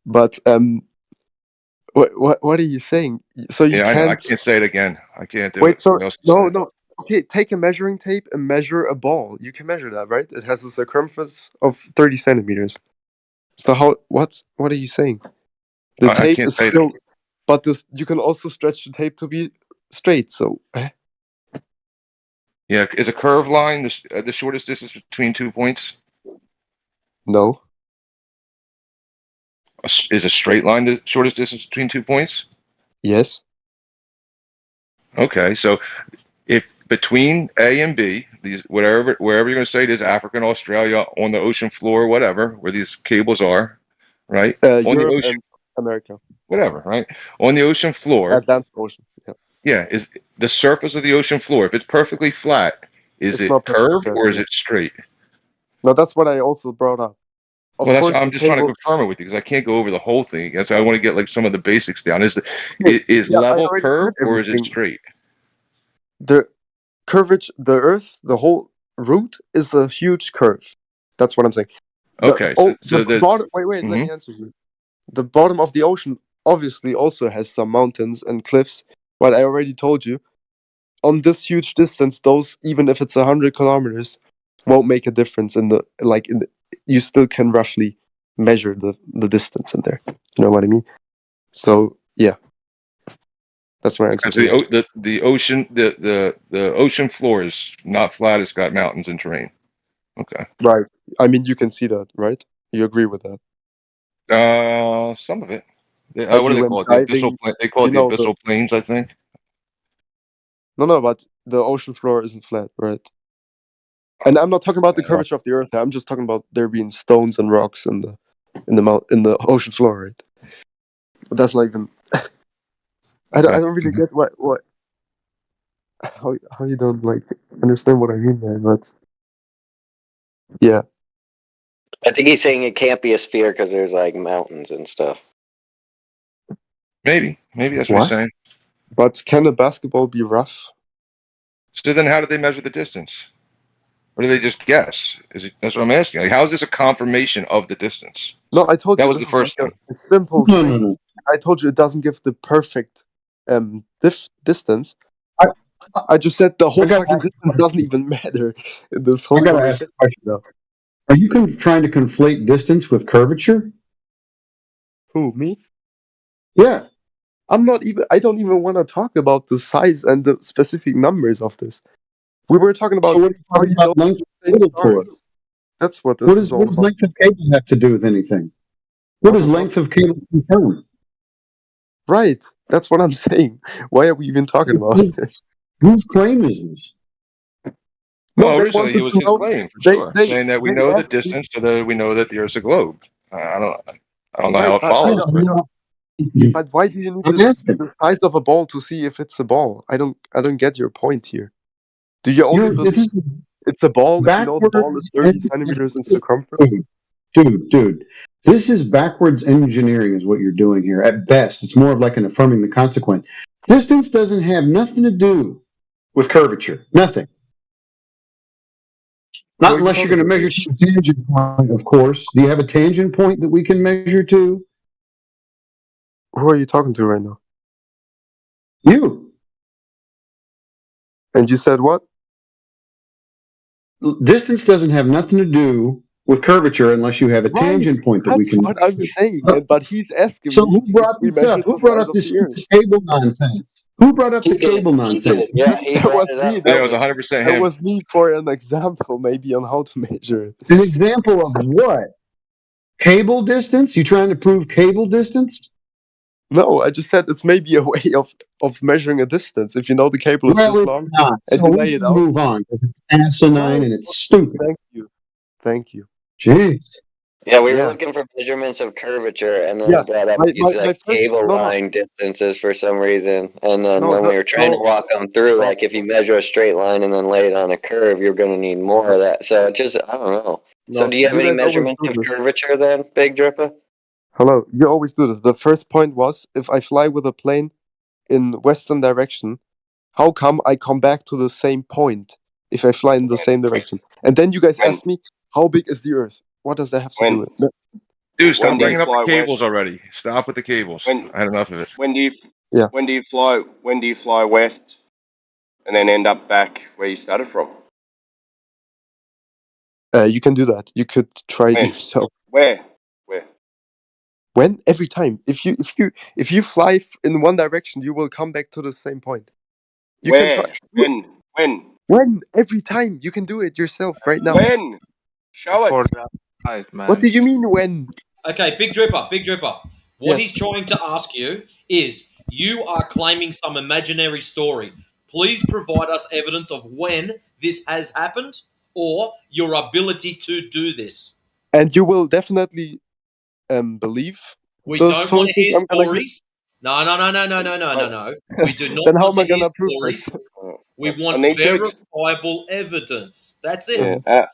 But what are you saying? So you Yeah, I know. I can't can't say it again. I can't do wait. it. So Somebody else can say it. no. Okay, take a measuring tape and measure a ball. You can measure that, right? It has a circumference of 30 centimeters. So what are you saying? The I tape can't is say that. still, but this you can also stretch the tape to be straight. So Yeah, is a curved line the shortest distance between 2 points? no. Is a straight line the shortest distance between 2 points? Yes. Okay, so if between A and B, these wherever you're going to say it is, Africa and Australia, on the ocean floor, whatever, where these cables are, right? On the Europe ocean, and America. whatever, right? On the ocean floor, Atlantic Ocean. Yeah. yeah, is the surface of the ocean floor, if it's perfectly flat, is It's it not perfectly curved flat. or is Yeah. it straight? No, that's what I also brought up. Of Well, course, I'm the just trying to cable. confirm it with you because I can't go over the whole thing. That's why I want to get like some of the basics down. Okay, Is yeah, I level already said curved or is it everything. straight? The curvature, the Earth, the whole root is a huge curve. That's what I'm saying. Okay, The so the bottom. Wait. Let me answer you. The bottom of the ocean obviously also has some mountains and cliffs. But I already told you, on this huge distance, those even if it's 100 kilometers, won't make a difference in the you still can roughly measure the distance in there. You know what I mean? So yeah, that's my answer. The ocean the ocean floor is not flat. It's got mountains and terrain. Okay. Right. I mean, you can see that, right? You agree with that? Some of it. Like What do you they went call it? The abyssal. diving. They call it the abyssal plains, I think. No, but the ocean floor isn't flat, right? And I'm not talking about the curvature of the Earth. I'm just talking about there being stones and rocks in the ocean floor, right? But that's not even. I don't really get what how you don't like understand what I mean there, but yeah. I think he's saying it can't be a sphere because there's like mountains and stuff. Maybe that's what he's saying. But can a basketball be rough? So then, how do they measure the distance? Or do they just guess? That's what I'm asking. Like, how is this a confirmation of the distance? No, I told that you was this the is like first thing. a simple No, thing. no, no. I told you it doesn't give the perfect distance. I just said the whole fucking distance doesn't even matter in this whole I gotta ask a conversation. question. Are you trying to conflate distance with curvature? Who, me? Yeah. I don't even want to talk about the size and the specific numbers of this. We were talking about So what are you how talking you about know length of the same cable for? stars. That's what this is all What does about. length of cable have to do with anything? What does length of cable confirm? Right. That's what I'm saying. Why are we even talking about this? Whose claim is this? No, Well, they originally wanted it was to his know. claim for sure, saying that we They know the asked me. distance, so that we know that the Earth's a globe. I don't know Right, how it follows. but why do you need I'm the asking. size of a ball to see if it's a ball? I don't get your point here. Do you only believe it's a ball if you know the ball is 30 centimeters in circumference? Dude, this is backwards engineering is what you're doing here. At best, it's more of like an affirming the consequent. Distance doesn't have nothing to do with curvature. Nothing. Not unless you're going to measure to a tangent point, of course. Do you have a tangent point that we can measure to? Who are you talking to right now? You. And you said what? Distance doesn't have nothing to do with curvature unless you have a tangent point that we can That's what I'm saying. But he's asking So me who if brought we this up? measured Who the brought size up of this the Earth. stupid cable nonsense? Who brought up the cable nonsense? Yeah, he That brought was it me. up. Yeah, it was 100% That him. was me for an example, maybe on how to measure it. An example of what? Cable distance? You trying to prove cable distance? No, I just said it's maybe a way of measuring a distance. If you know the cable is Well, this it's long not. and So you we lay can it out. move on because it's asinine and it's stupid. Thank you. Jeez. Yeah, we were Yeah. looking for measurements of curvature, and then Yeah, he brought up these my like first cable no line distances for some reason. And then no when the, we were trying to walk them through, like if you measure a straight line and then lay it on a curve, you're going to need more of that. So it just, I don't know. So no, do you have any guys always measurements do of this. curvature then, Big Dripper? Hello, you always do this. The first point was if I fly with a plane in western direction, how come I come back to the same point if I fly in the same direction? And then you guys ask me, how big is the Earth? What does that have to do with it? Dude, stop When do you bringing up the fly cables west? already. Stop with the cables. I had enough of it. When do you Yeah. when do you fly west and then end up back where you started from? You can do that. You could try it When? yourself. Where? When? Every time. If you fly in one direction, you will come back to the same point. You can try. When? When? Every time. You can do it yourself right now. When? Show it. What do you mean when? Okay, Big Dripper. What Yes. he's trying to ask you is you are claiming some imaginary story. Please provide us evidence of when this has happened or your ability to do this. And you will definitely believe We the don't want to sources hear I'm gonna give. stories. No. We do not Then how want am I to hear gonna prove it? stories. We I want need to. verifiable evidence. That's it. Yeah.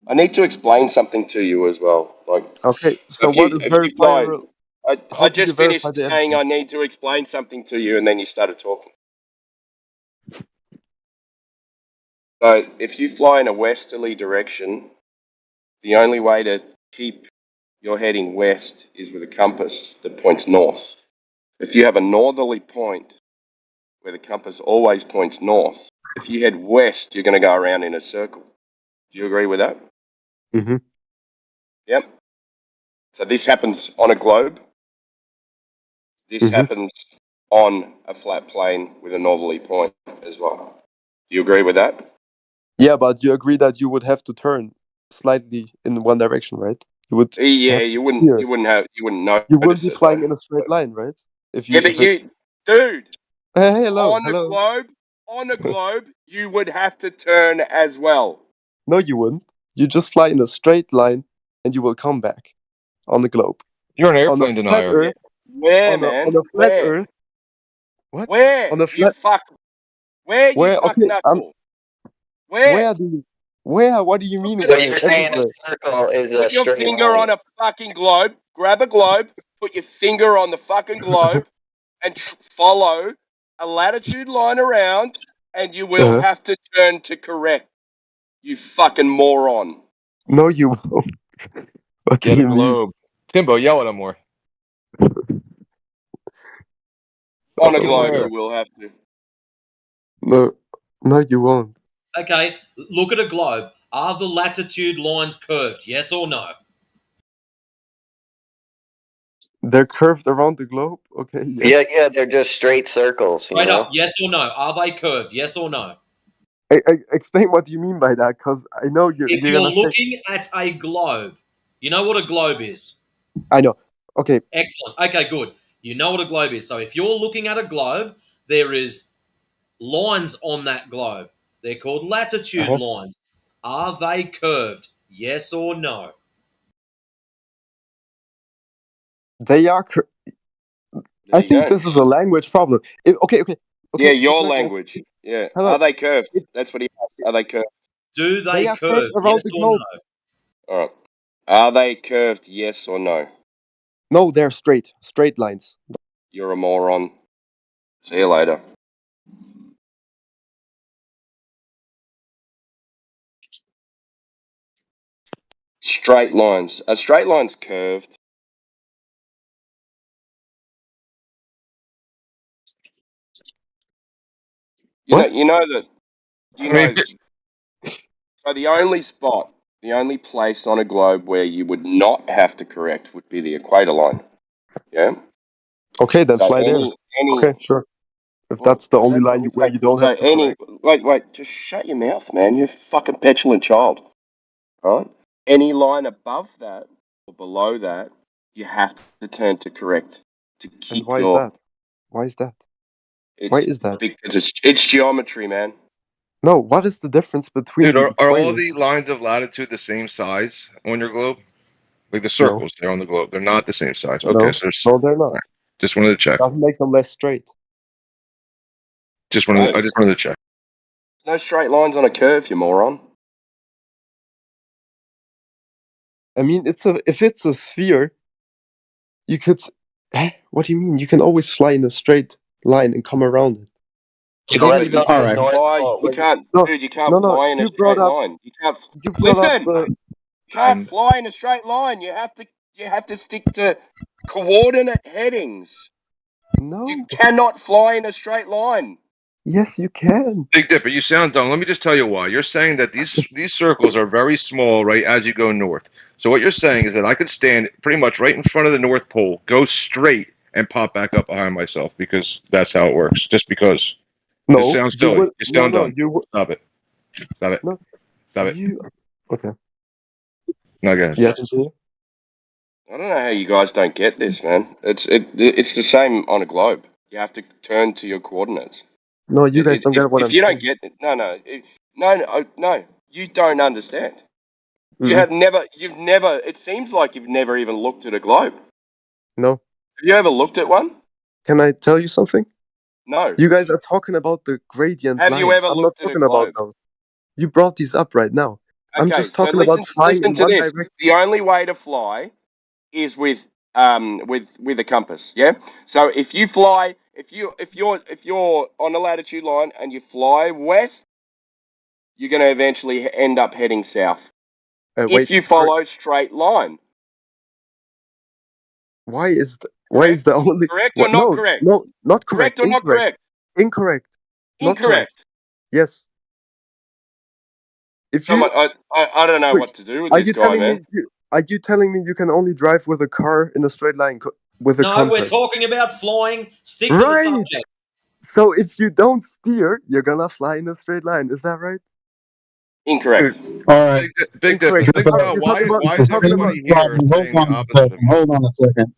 I need to explain something to you as well. Like, Okay, so if what is you fly, verifiable? I How do you just verify finished the saying I evidence? need to explain something to you, and then you started talking. So, if you fly in a westerly direction, the only way to keep your heading west is with a compass that points north. If you have a northerly point where the compass always points north, if you head west, you're going to go around in a circle. Do you agree with that? Mm-hmm. Yep. So this happens on a globe. This Mhm. happens on a flat plane with a northerly point as well. Do you agree with that? Yeah, but you agree that you would have to turn slightly in one direction, right? You would. Yeah, have you wouldn't. here. You wouldn't notice You wouldn't be it flying though. in a straight line, right? Yeah, but If dude, hey, hello, on a globe, you would have to turn as well. No, you wouldn't. You just fly in a straight line, and you will come back on the globe. You're an On a airplane flat denier. Earth. Where, On man? a flat Where? Earth. What? Where? On a You flat. fuck. Where you Where? fuck Okay. knuckle? Where Where? do you? Where? What do you mean? So Where? you're saying Everywhere. a circle is a Put your straight finger line. on a fucking globe. Grab a globe. Put your finger on the fucking globe, and follow a latitude line around, and you will Uh-huh. have to turn to correct. You fucking moron. No, you won't. What do Get a you mean? globe. Timbo, yell at him more. On a Fucking globe, where? you will have to. No, no, you won't. Okay, look at a globe. Are the latitude lines curved? Yes or no? They're curved around the globe. Okay. Yeah, yeah, they're just straight circles, you Straight know. up, yes or no? Are they curved? Yes or no? Explain what you mean by that, because I know If you're you're gonna say. looking at a globe, you know what a globe is? I know. Okay. Excellent. Okay, good. You know what a globe is. So if you're looking at a globe, there is lines on that globe. They're called latitude Uh-huh. lines. Are they curved? Yes or no? They are. There I you think go. this is a language problem. Okay. Yeah, Just your like language. Yeah. hello. Are they curved? That's what he asked. Are they curved? Do They they are curve? curved around Yes the or globe. no? All right. Are they curved? Yes or no? No, they're straight lines. You're a moron. See you later. Straight lines. A straight line's curved. What? You know that. You I mean, know. So the only spot, the only place on a globe where you would not have to correct would be the equator line. Yeah. Okay, then So fly there. any. Okay, sure. If Well, that's the only that's what line we where say. you don't So have to correct. wait, just shut your mouth, man. You're a fucking petulant child. Right? Any line above that or below that, you have to turn to correct to And keep why is your. that? Why is that? Why It's is that? because it's geometry, man. No, what is the difference between dude, the are all equator? the lines of latitude the same size on your globe? Like the No, circles there on the globe, they're not the same size. Okay, no, so there's, no, they're all not. right. Just wanted to check. Doesn't make them less straight. No, I just wanted to check. no straight lines on a curve, you moron. I mean, if it's a sphere, you could. What do you mean? You can always fly in a straight line and come around it. It Unless doesn't But it's you even. on All the can't right. North fly. Pole. You can't, No, dude. You can't no. fly in a You brought straight up. line. You can't. You brought up Listen. the. Can't fly in a straight line. You have to. You have to stick to coordinate headings. You No. cannot fly in a straight line. Yes, you can. Big Dipper, you sound dumb. Let me just tell you why. You're saying that these circles are very small, right, as you go north. So what you're saying is that I could stand pretty much right in front of the North Pole, go straight, and pop back up behind myself because that's how it works. Just because. It No, sounds you silly. would. You No, sound no, dumb. you would. Stop it. Stop it. No, Stop it. you. Okay. No, go ahead. Yeah, continue. I don't know how you guys don't get this, man. It's the same on a globe. You have to turn to your coordinates. No, you guys don't get what If I'm you don't saying. get it, no, you don't understand. Mm-mm. You've never. It seems like you've never even looked at a globe. No. Have you ever looked at one? Can I tell you something? No. You guys are talking about the gradient Have you lines. ever I'm not looked at a talking about globe? those. You brought these up right now. I'm Okay, just so talking about flying listen in to one this. direction. The only way to fly is with a compass. Yeah. So if you fly, if you're on a latitude line and you fly west, you're going to eventually end up heading south. If Wait, you sorry. follow straight line. Why is Correct? the only Correct or what? not No, correct? no, not correct. Correct or not Incorrect. correct? Incorrect. Not correct. Incorrect. Yes. If you Someone, I don't know wait, what to do with are this you guy, telling man. me Are you telling me you can only drive with a car in a straight line with a No, compass? we're talking about flying. Stick to the Right. subject. So if you don't steer, you're gonna fly in a straight line. Is that right? Incorrect. All right. Big difference. Think about You're why talking is about everybody here saying the opposite of Hold on a second.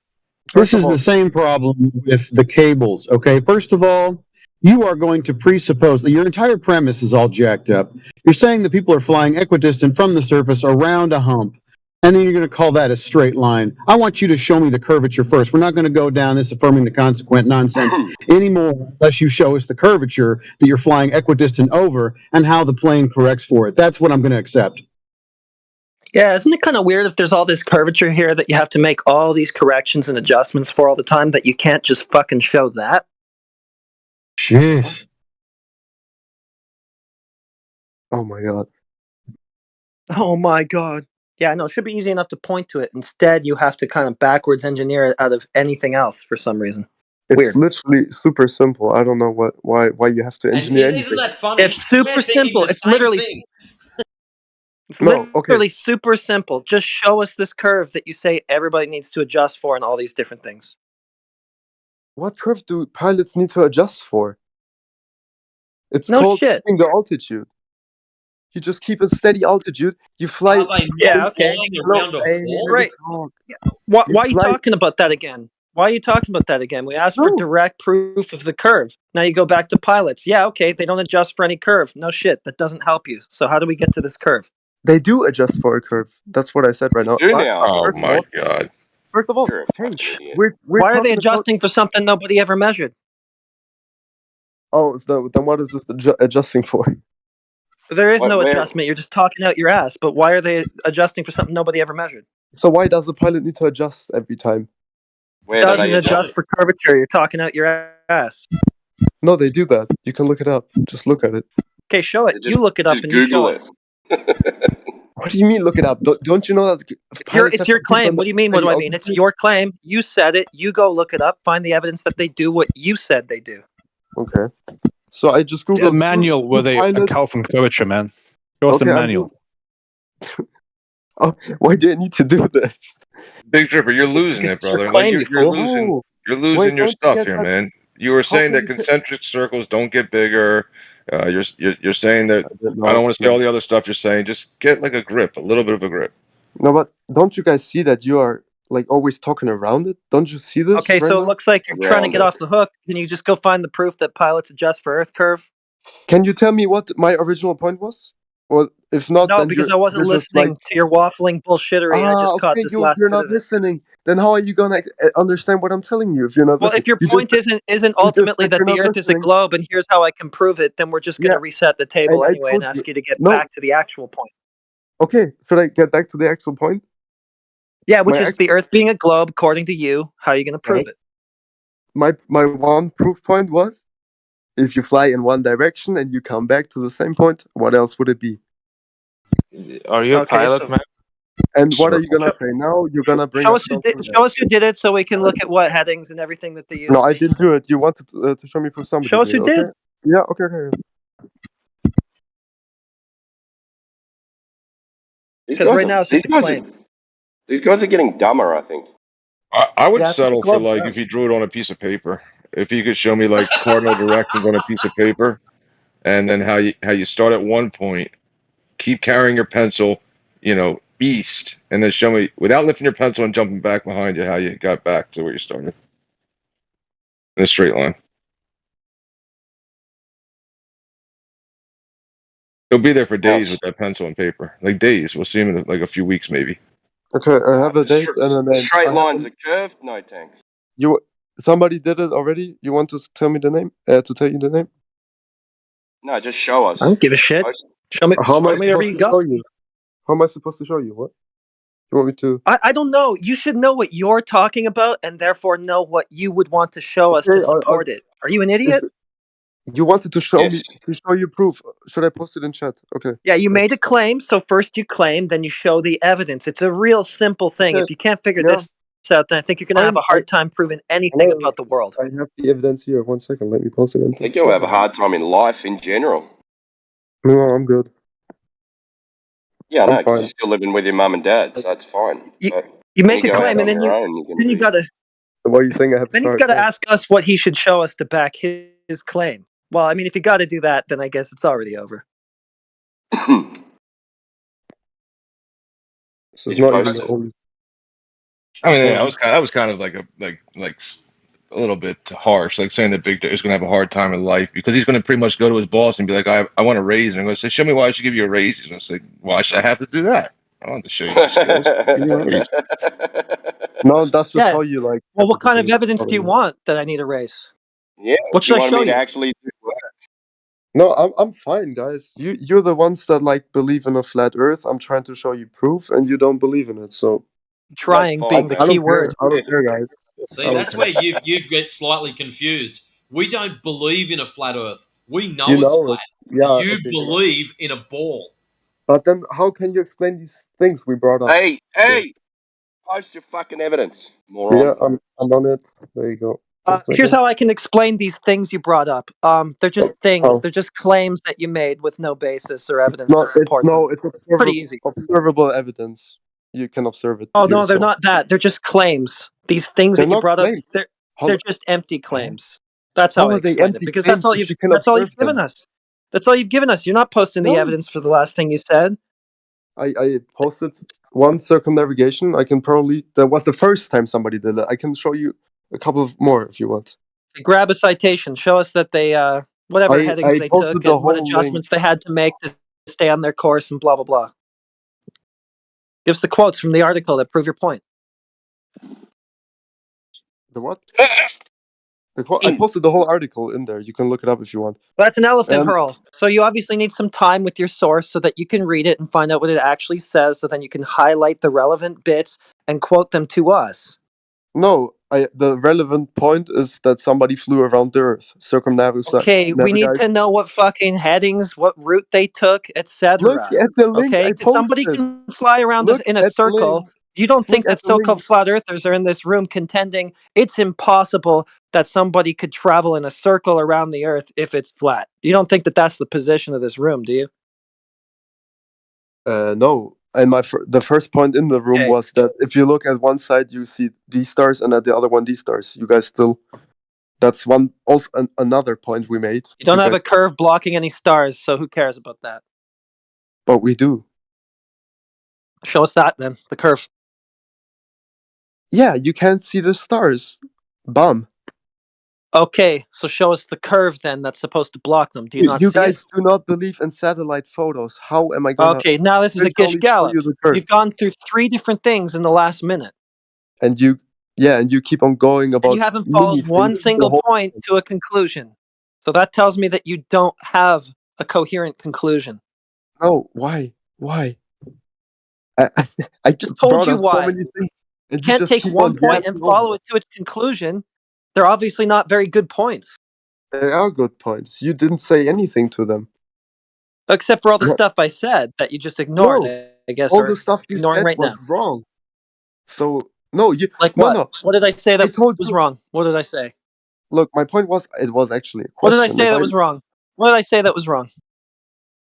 First This of is all, the same problem with the cables, okay? First of all, you are going to presuppose that your entire premise is all jacked up. You're saying that people are flying equidistant from the surface around a hump, and then you're going to call that a straight line. I want you to show me the curvature first. We're not going to go down this affirming the consequent nonsense anymore unless you show us the curvature that you're flying equidistant over and how the plane corrects for it. That's what I'm going to accept. Yeah, isn't it kind of weird if there's all this curvature here that you have to make all these corrections and adjustments for all the time that you can't just fucking show that? Jeez. oh my god. Oh my god. Yeah, no, it should be easy enough to point to it. Instead, you have to kind of backwards engineer it out of anything else for some reason. It's Weird. literally super simple. I don't know why you have to And engineer isn't anything. that funny? It's super We're thinking simple. the It's same literally thing. It's No, okay. literally super simple. Just show us this curve that you say everybody needs to adjust for and all these different things. What curve do pilots need to adjust for? It's No called shit. keeping the altitude. You just keep a steady altitude. You fly. Are they not Yeah, okay. flying No, around a Amy, ball? let me Right. talk. Why You are you fly. talking about that again? Why are you talking about that again? We asked for No. direct proof of the curve. Now you go back to pilots. Yeah, okay, they don't adjust for any curve. No shit, that doesn't help you. So how do we get to this curve? They do adjust for a curve. That's what I said right now. Do But now. Oh first of my all, god. You're a hey, fucking idiot. we're Why are they talking about. adjusting for something nobody ever measured? Oh, so then what is this adjusting for? There is no Where, adjustment. You're just talking out your ass. But why are they adjusting for something nobody ever measured? So why does the pilot need to adjust every time? where do Doesn't they adjust for curvature. You're talking out your ass. No, they do that. You can look it up. Just look at it. Okay, show it. You look it up Just and you show Google us. it. What do you mean look it up? Don't you know that pilots It's have your to keep claim. What do you mean? What do I mean? It's your claim. You said it. You go look it up. Find the evidence that they do what you said they do. Okay. So I just It's googled a manual with a account from Curvature, man. Show us the manual. Oh, why do I need to do this? Big Tripper, you're losing Because it, it's your brother. Like claim, you you're fool. losing Oh, you're wait, losing your don't stuff get here, that. man. You were How saying can that you say? concentric circles don't get bigger. You're saying that No, I don't want to say no. all the other stuff you're saying. Just get like a grip, a little bit of a grip. No, but don't you guys see that you are like always talking around it? Don't you see this Okay, right so now? it looks like you're trying to get off the hook. Can you just go find the proof that pilots adjust for Earth curve? Can you tell me what my original point was? Or if not, No, then because you're I wasn't just like, listening to your waffling bullshittery. I just caught okay, this you're last bit not of it. listening. Then how are you gonna understand what I'm telling you if you're not Well, listening? if your You point just isn't you just ultimately said that you're the not Earth is a listening. globe and here's how I can prove it, then we're just going Yeah, to reset the and table I anyway and told you ask you to get no. back to the actual point. Okay, should I get back to the actual point? Yeah, which My is the Earth being a globe, according to you. How are you going to prove it? my one proof point was if you fly in one direction and you come back to the same point, what else would it be? Are you a pilot, man? And what are you gonna say now? You're gonna bring Show up us who something. show us who did it, so we can look at what headings and everything that they used. No, I didn't do it. You wanted to show me proof somebody Show us did. who Okay. did. Yeah. Okay. Because right now it's just a claim. These guys are getting dumber, I think. I would Yeah, that's what the settle for globe like does. if you drew it on a piece of paper. If you could show me like cardinal directions on a piece of paper, and then how you start at one point, keep carrying your pencil, east, and then show me without lifting your pencil and jumping back behind you how you got back to where you started in a straight line. He'll be there for days with that pencil and paper, like days. We'll see him in like a few weeks, maybe. Okay. I have a date and a name. Straight lines are curved, no tanks. Somebody did it already. You want to tell me the name? To tell you the name? No, just show us. I don't give a shit. Show me. How am I Show me wherever supposed you to go. show you? How am I supposed to show you? What? You want me to? I don't know. You should know what you're talking about, and therefore know what you would want to show us to support it. Are you an idiot? You wanted to show me to show you proof. Should I post it in chat? Okay. Yeah, you made a claim, so first you claim, then you show the evidence. It's a real simple thing. Okay. If you can't figure Yeah. this out, then I think you're going to have a hard time proving anything about the world. I have the evidence here. 1 second. Let me post it in. I think you'll have a hard time in life in general. No, I'm good. Yeah, I know, I'm because fine. you're still living with your mum and dad, so that's fine. You, But you when make you a go claim, out and on your own, you can then you do. gotta Why are you saying I have to then he's start? gotta ask us what he should show us to back his claim. Well, I mean, if you got to do that, then I guess it's already over. This is Did you not even post the it? only. I mean, yeah, Well, I was kind of like a little bit harsh, like saying that Big is going to have a hard time in life because he's going to pretty much go to his boss and be like, I want a raise. And I'm going to say, show me why I should give you a raise. He's going to say, why should I have to do that? I don't have to show you my skills. Give me a raise. no, that's just Yeah. how you like. Well, have what the kind of debate. evidence do you want that I need a raise? Yeah, What you should I wanted show me to you? actually do work. No, I'm fine, guys. You're the ones that like believe in a flat Earth. I'm trying to show you proof, and you don't believe in it. So That's Trying fine, being the mate. I key don't care. word. I don't care, guys. See, I don't that's care. where you get slightly confused. We don't believe in a flat Earth. We know You it's know flat. it. Yeah. You Okay. Fine. believe in a ball. But then, how can you explain these things we brought up? Hey, post your fucking evidence, Yeah, moron. I'm on it. There you go. 1 Here's second. how I can explain these things you brought up. They're just things. Oh, They're just claims that you made with no basis or evidence no, to support them. it's Pretty easy. observable evidence. You can observe it Oh no, they're yourself. not that. They're just claims. These things They're that you not brought up, claims. they're just empty How, claims. That's how how I are they explain it. empty Because claims if you can that's all observe you've given them? us. That's all you've given us. You're not posting the No, evidence for the last thing you said. I posted one circumnavigation. I can probably that was the first time somebody did it. I can show you a couple of more if you want. Grab a citation. Show us that they whatever headings I they posted took the and what whole link. adjustments they had to make to stay on their course and blah blah blah. Give us the quotes from the article that prove your point. The what? I posted the whole article in there. You can look it up if you want. That's an elephant And hurl. So you obviously need some time with your source so that you can read it and find out what it actually says, so then you can highlight the relevant bits and quote them to us. no, the relevant point is that somebody flew around the Earth, Okay, we need to know what fucking headings, what route they took, Look etc. at the link Okay, I because somebody posted. can fly around Look in a at the link. circle. You don't Look think at that the link. so-called flat earthers are in this room contending it's impossible that somebody could travel in a circle around the Earth if it's flat? You don't think that that's the position of this room, do you? No. And the first point in the room Okay. was that if you look at one side, you see these stars, and at the other one, these stars. You guys still. That's one also another point we made. You don't You have guys, a curve blocking any stars, so who cares about that? but we do. Show us that then, the curve. Yeah, you can't see the stars. Bum. Okay, so show us the curve then that's supposed to block them. Do you not You see it? guys do not believe in satellite photos. How am I gonna Okay, now this is a gish visually show gallop. you the You've curve? gone through 3 different things in the last minute. And you, yeah, and you keep on going And you about haven't mini followed one things the single whole. point to a conclusion. So that tells me that you don't have a coherent conclusion. No, why? I Just told brought you up so why. many things, You and you can't just take keep one on point and yapping follow over. it to its conclusion. They're obviously not very good points. They are good points. You didn't say anything to them. Except for all the No, stuff I said that you just ignored, no, I guess, all the or stuff you ignoring said right now. was wrong. So no, Like no, what? no. What did I say I that told was you. wrong? What did I say? Look, my point was it was actually a What did I question. say If that was wrong? What did I say that was wrong?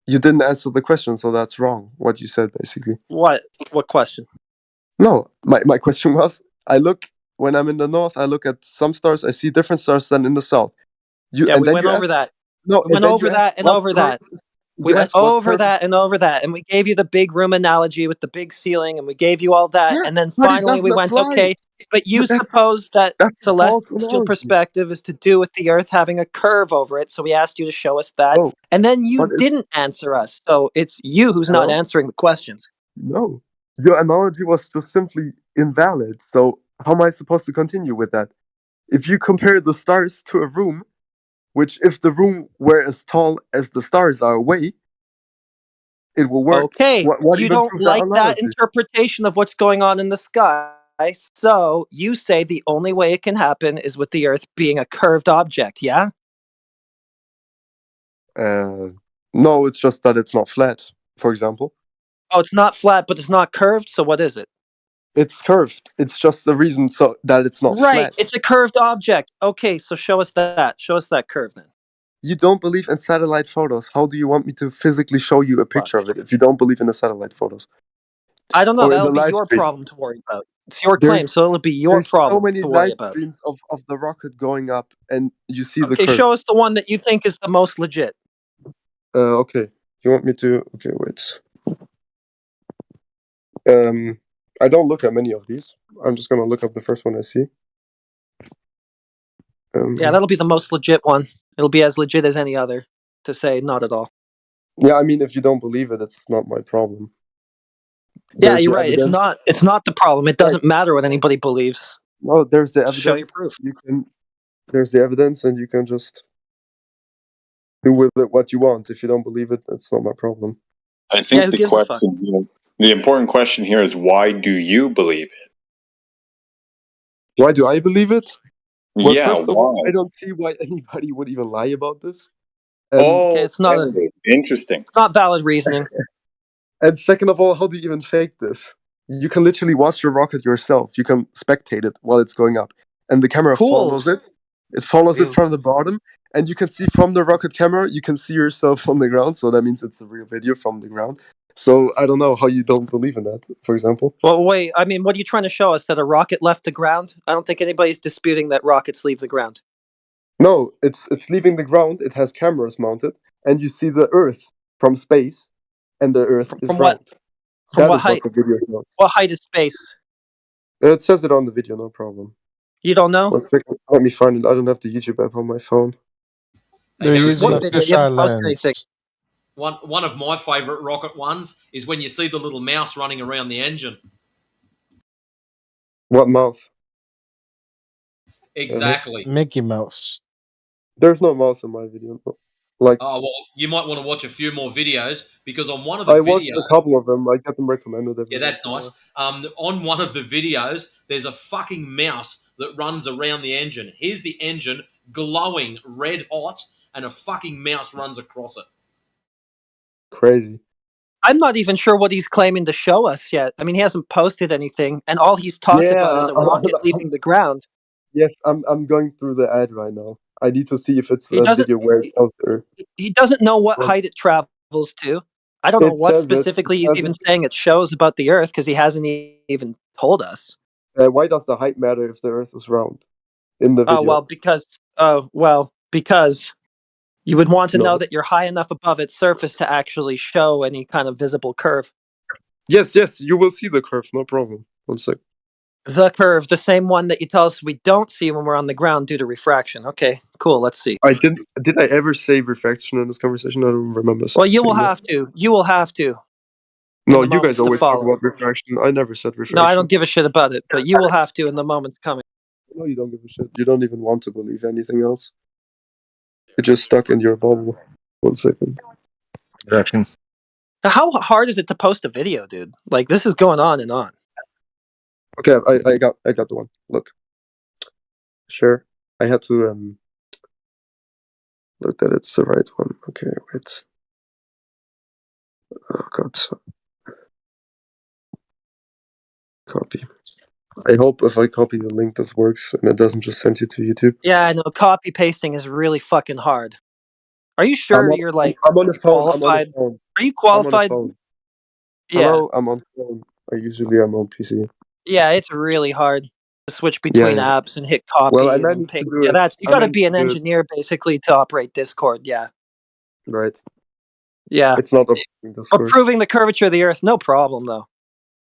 you didn't answer the question, so that's wrong. What you said basically. What? What question? No, my question was I look when I'm in the north. I look at some stars. I see different stars than in the south. Yeah, And we then went you over ask. that. No, We and went then you over ask that and what over curve. that. We You went ask what over curve is. that and over that, and we gave you the big room analogy with the big ceiling, and we gave you all that, Yeah, and then but it finally we doesn't went, apply. okay, but you But suppose that that's a false celestial analogy. perspective is to do with the Earth having a curve over it, so we asked you to show us that, No, and then you but it, didn't answer us, so it's you who's not hello. answering the questions. No, your analogy was just simply invalid. So how am I supposed to continue with that? If you compare the stars to a room, which if the room were as tall as the stars are away, it will work. Okay, What you even don't proves that like that analogy? interpretation of what's going on in the sky, so you say the only way it can happen is with the Earth being a curved object, yeah? No, it's just that it's not flat. For example, Oh, it's not flat, but it's not curved, so what is it? it's curved. It's just the reason so that it's not Right, flat. it's a curved object. Okay, so show us that. Show us that curve then. You don't believe in satellite photos. How do you want me to physically show you a picture of it if you don't believe in the satellite photos? I don't know. Or in That'll the be live your stream? problem to worry about. It's your claim, so it'll be your There's so problem many to worry live about. streams of the rocket going up, and you see the Okay, curve. show us the one that you think is the most legit. Okay. You want me to? Okay, wait. I don't look at many of these. I'm just gonna look up the first one I see. Yeah, that'll be the most legit one. It'll be as legit as any other. To say not at all. Yeah, I mean, if you don't believe it, it's not my problem. Yeah, you're right. It's not. It's not the problem. It doesn't matter what anybody believes. No, there's the Just show your evidence. proof. There's the evidence, and you can just do with it what you want. If you don't believe it, that's not my problem. I think the question, the important question here is, why do you believe it? Why do I believe it? Well, Yeah, first of all, why? I don't see why anybody would even lie about this. Oh, it's not interesting. It's not valid reasoning. And second of all, how do you even fake this? You can literally watch the rocket yourself. You can spectate it while it's going up, and the camera follows it. It follows it from the bottom, and you can see from the rocket camera, you can see yourself on the ground. So that means it's a real video from the ground. So I don't know how you don't believe in that, for example. Well, wait. I mean, what are you trying to show us? That a rocket left the ground? I don't think anybody's disputing that rockets leave the ground. No, it's leaving the ground. It has cameras mounted, and you see the Earth from space, and the Earth is From round. what? From what height? What the video shows. What height is space? It says it on the video, no problem. You don't know? 1 second, let me find it. I don't have the YouTube app on my phone. They're using a What video? You haven't fisheye posted anything. lens. One of my favourite rocket ones is when you see the little mouse running around the engine. What mouse? Exactly. Mickey Mouse. There's no mouse in my video. Like, Oh, well, you might want to watch a few more videos because on one of the I watched videos, a couple of them. I get them recommended. yeah, that's nice. On one of the videos, there's a fucking mouse that runs around the engine. Here's the engine glowing red hot, and a fucking mouse runs across it. Crazy. I'm not even sure what he's claiming to show us yet. I mean, he hasn't posted anything, and all he's talked about is a rocket leaving the ground. Yes, I'm going through the ad right now. I need to see if it's He a doesn't. video where it comes to Earth. He doesn't know what Well, height it travels to. I don't know It what says it. specifically It he's says even it. saying it shows about the Earth because he hasn't even told us. Why does the height matter if the Earth is round? In the Oh video. because you would want to No. know that you're high enough above its surface to actually show any kind of visible curve. Yes, you will see the curve. No problem. 1 sec. The curve, the same one that you tell us we don't see when we're on the ground due to refraction. Okay, cool. Let's see. Did I ever say refraction in this conversation? I don't remember. Well, you saying will that. have to. You will have to. No, in the you guys moments to always talk follow. about refraction. I never said refraction. No, I don't give a shit about it, but you will have to in the moments coming. No, you don't give a shit. You don't even want to believe anything else. You're just stuck in your bubble. 1 second. Reaction. How hard is it to post a video, dude? Like, this is going on and on. Okay, I got the one. Look. Sure. I had to look that it's the right one. Okay, wait. Oh god. Copy. I hope if I copy the link this works and it doesn't just send you to YouTube. Yeah, I know. Copy pasting is really fucking hard. Are you sure you're like I'm on the phone. qualified? I'm on the phone. Are you I'm on the qualified? phone. Yeah. Hello, I'm on phone. I'm on PC. Yeah, it's really hard to switch between Yeah. apps and hit copy Well, I and then managed paste. to do Yeah, it. you got to be an engineer basically to operate Discord. Yeah. Right. Yeah. It's not operating Discord. But proving the curvature of the Earth, no problem though.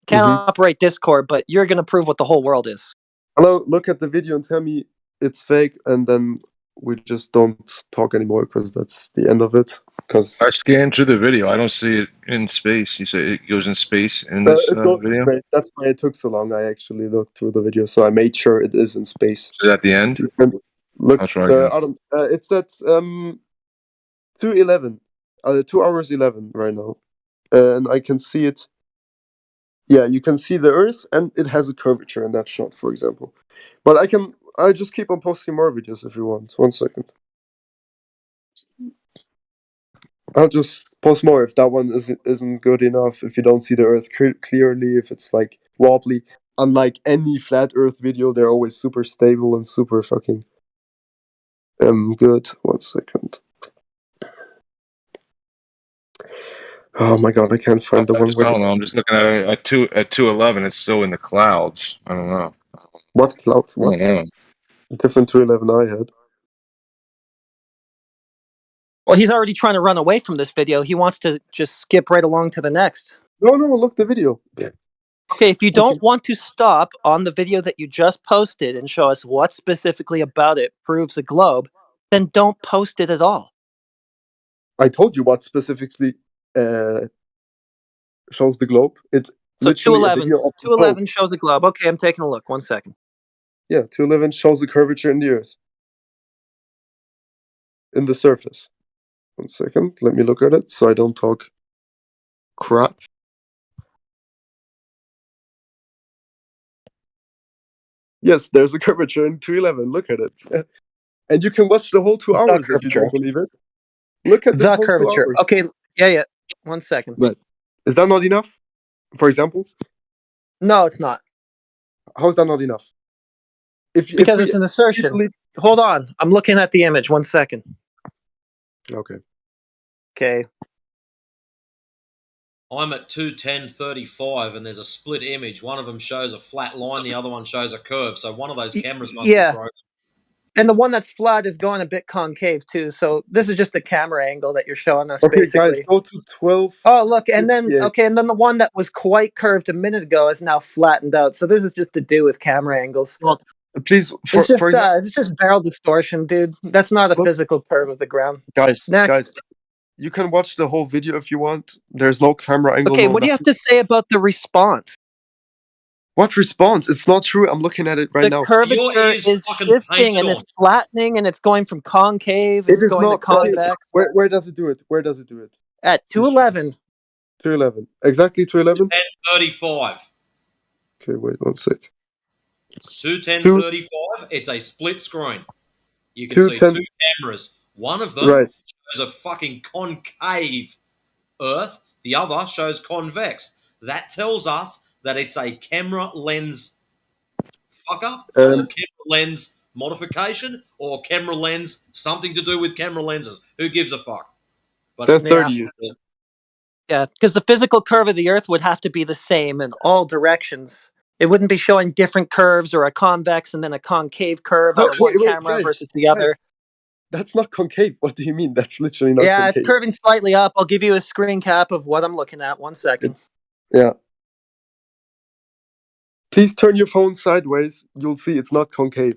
Can't operate Discord, but you're gonna prove what the whole world is. Hello, look at the video and tell me it's fake, and then we just don't talk anymore because that's the end of it. Because I scanned through the video. I don't see it in space. You say it goes in space in this it goes in video? space. That's why it took so long. I actually looked through the video, so I made sure it is in space. Is it at the end? Look, I'll try again. I don't. It's at 2:11, 2 hours 11 right now, and I can see it. Yeah, you can see the Earth, and it has a curvature in that shot, for example. But I just keep on posting more videos if you want. 1 second. I'll just post more if that one isn't good enough. If you don't see the Earth clearly, if it's like wobbly. Unlike any flat Earth video, they're always super stable and super fucking good. 1 second. Oh my god, I can't find the one I don't know. I'm just looking at it at 211. It's still in the clouds. I don't know. What clouds? I don't What? know. Different 211 I had. Well, he's already trying to run away from this video. He wants to just skip right along to the next. No, look the video. Okay, if you don't want to stop on the video that you just posted and show us what specifically about it proves a globe, then don't post it at all. I told you what specifically shows the globe. It's So literally a 211. video of the globe. 211 shows a globe. Okay, I'm taking a look. 1 second. Yeah, 211 shows the curvature in the Earth. In the surface. 1 second, let me look at it so I don't talk crap. Yes, there's a curvature in 211. Look at it. And you can watch the whole 2 hours if you don't believe it. Look at the whole 2 curvature. hours. Okay, yeah. 1 second. Right. Is that not enough? For example? No, it's not. How is that not enough? Because it's an assertion. Hold on. I'm looking at the image. 1 second. Okay. Okay. I'm at 210.35 and there's a split image. One of them shows a flat line, the other one shows a curve. So one of those cameras must be broken. And the one that's flat is going a bit concave too. So this is just the camera angle that you're showing us, okay, basically. guys, go to 12. Oh, look, and then and then the one that was quite curved a minute ago is now flattened out. So this is just to do with camera angles. Please, it's just barrel distortion, dude. That's not a physical curve of the ground. Guys, Next. you can watch the whole video if you want. There's no camera angle. Okay, what do you have to say about the response? What response? It's not true. I'm looking at it right now. The curvature is shifting and it's flattening and it's going from concave. It's going to convex. Where does it do it? Where does it do it? At 211. 211. Exactly 211? 10.35. Okay, wait 1 sec. 210.35. It's a split screen. You can see 2 cameras. One of them shows a fucking concave Earth. The other shows convex. That tells us that it's a camera lens fuck up, or camera lens modification, or camera lens something to do with camera lenses. Who gives a fuck? But they're 30. Yeah, because the physical curve of the Earth would have to be the same in all directions. It wouldn't be showing different curves or a convex and then a concave curve on one camera versus the other. That's not concave. What do you mean? That's literally not concave. Yeah, it's curving slightly up. I'll give you a screen cap of what I'm looking at. 1 second. Yeah. Please turn your phone sideways. You'll see it's not concave.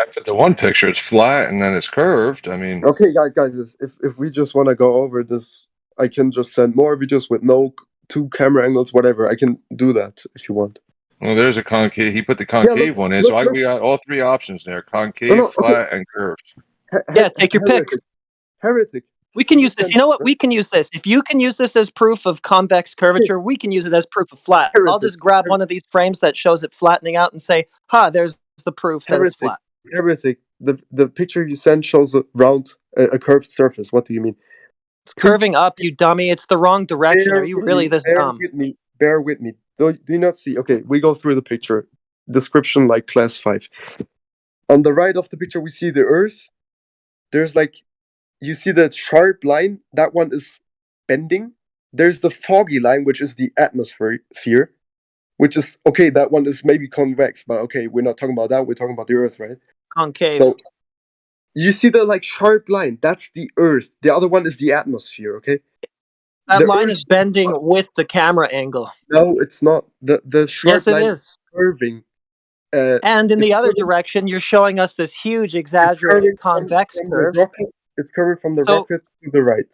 After the one picture, it's flat and then it's curved. I mean, okay, guys, if we just want to go over this, I can just send more videos with no 2 camera angles, whatever. I can do that if you want. Well, there's a concave. He put the concave one in, so we got all 3 options there: concave, flat, and curved. Yeah, take your pick. Heretic. We can use this. You know what? We can use this. If you can use this as proof of convex curvature, we can use it as proof of flat. I'll just grab one of these frames that shows it flattening out and say, there's the proof that it's flat. Heretic. The picture you sent shows a round, a curved surface. What do you mean? It's curving up, you dummy. It's the wrong direction. Are you really this dumb? Bear with me. Do you not see? Okay, we go through the picture. Description like class 5. On the right of the picture, we see the Earth. There's you see that sharp line. That one is bending. There's the foggy line, which is the atmosphere, which is, okay, that one is maybe convex, but okay, we're not talking about that. We're talking about the Earth, right? Concave. So you see the sharp line. That's the Earth. The other one is the atmosphere, okay? That line is bending with the camera angle. No, it's not. The sharp line is curving. And in the other direction, you're showing us this huge exaggerated convex curve. It's curving from the rocket to the right.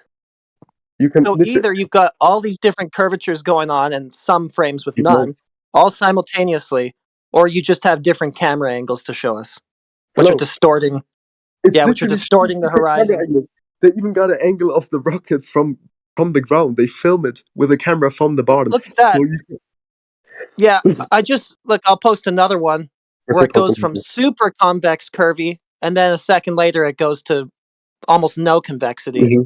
So either you've got all these different curvatures going on and some frames with none, all simultaneously, or you just have different camera angles to show us, which are distorting. Which are distorting the horizon. They even got an angle of the rocket from the ground. They film it with a camera from the bottom. Look at that. I'll post another one where it goes from super convex curvy, and then a second later it goes to almost no convexity.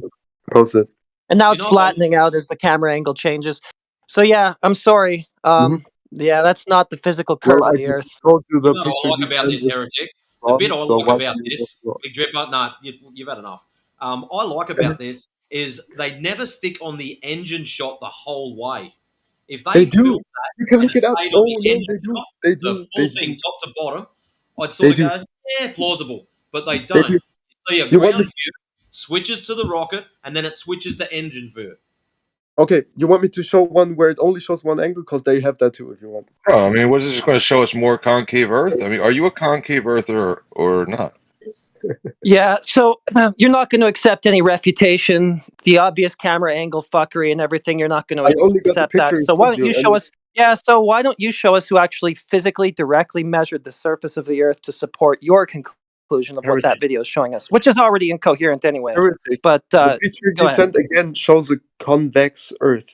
Post it. And now it's flattening out as the camera angle changes. So yeah, I'm sorry. Yeah, that's not the physical curve of the Earth. You know what I like about this, Heretic? The bit I so like why about do you this, not- Big Dripper, nah, you've had enough. I like about this is they never stick on the engine shot the whole way. If They they do. filmed You can that and look it it up. stayed on Oh the no, engine they do. shot, They the do. They full thing, do. top to bottom, I'd They sort of do. go, yeah, plausible. But they They don't. do. You see a You want ground me? view, switches to the rocket, and then it switches to engine view. Okay, you want me to show one where it only shows one angle because they have that too if you want. Bro, I mean, was it just going to show us more concave Earth? I mean, are you a concave Earther or not? Yeah, so you're not going to accept any refutation, the obvious camera angle fuckery and everything. You're not going I to only got the accept that. picture So you why sent don't you you, show and us? Yeah, so why don't you show us who actually physically directly measured the surface of the Earth to support your conclusion of what that heretic. video is showing us, which is already incoherent anyway. Heretic. But The picture go you ahead. sent again shows a convex Earth.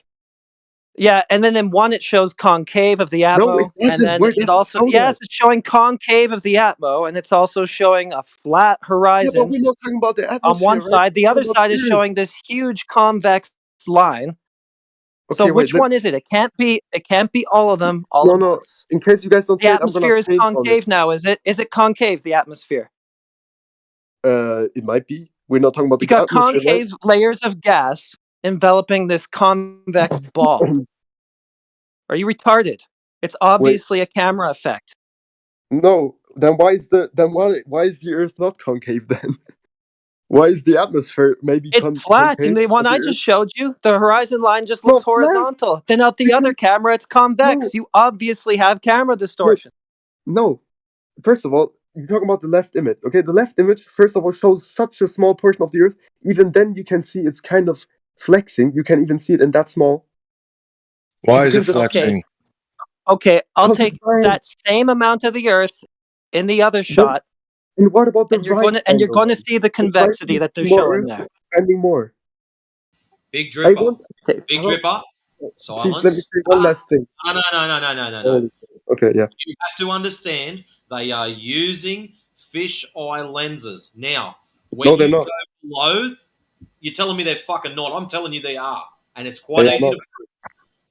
Yeah, and then in one it shows concave of the No, it atmo, and doesn't. then Where it does it also show that? it's showing concave of the atmo, and it's also showing a flat Yeah, but horizon we're not talking about the on atmosphere, one right? side. The We're other talking about side is the Earth. showing this huge convex line. So Okay, wait. which one is it? It can't be all of them all No, at no. once. In case you guys don't The see it, I'm gonna atmosphere is paint on it. concave now, is it? Is it concave, the atmosphere? It might be. We're not talking about You the got atmosphere, right? concave layers of gas enveloping this convex ball. Are you retarded? It's Wait. obviously a camera effect. No. Then why is the Earth not concave then? Why is the atmosphere maybe It's flat. In concave, the one but the I Earth just showed you, the horizon line just looks not flat? horizontal. Then out the other camera, it's No. convex. You obviously have camera Wait. distortion. No. First of all, you're talking about the left image. Okay, the left image, first of all, shows such a small portion of the Earth. Even then, you can see it's kind of flexing. You can even see it in that small. Why You is can it just flexing? Okay, I'll because it's take lying. that same amount of the Earth in the other Then, shot, and what about the and you're right going angle to then? see the The right convexity image that they're is more showing Earth, there. expanding more. Big I Dripper. want. Big Hello? Dripper. Please let me Silence. say one last thing. No. Okay, yeah. You have to understand they are using fisheye lenses. Now, when No, they're you not. go below, you're telling me they're fucking not. I'm telling you they are. And it's They quite are easy not. to prove.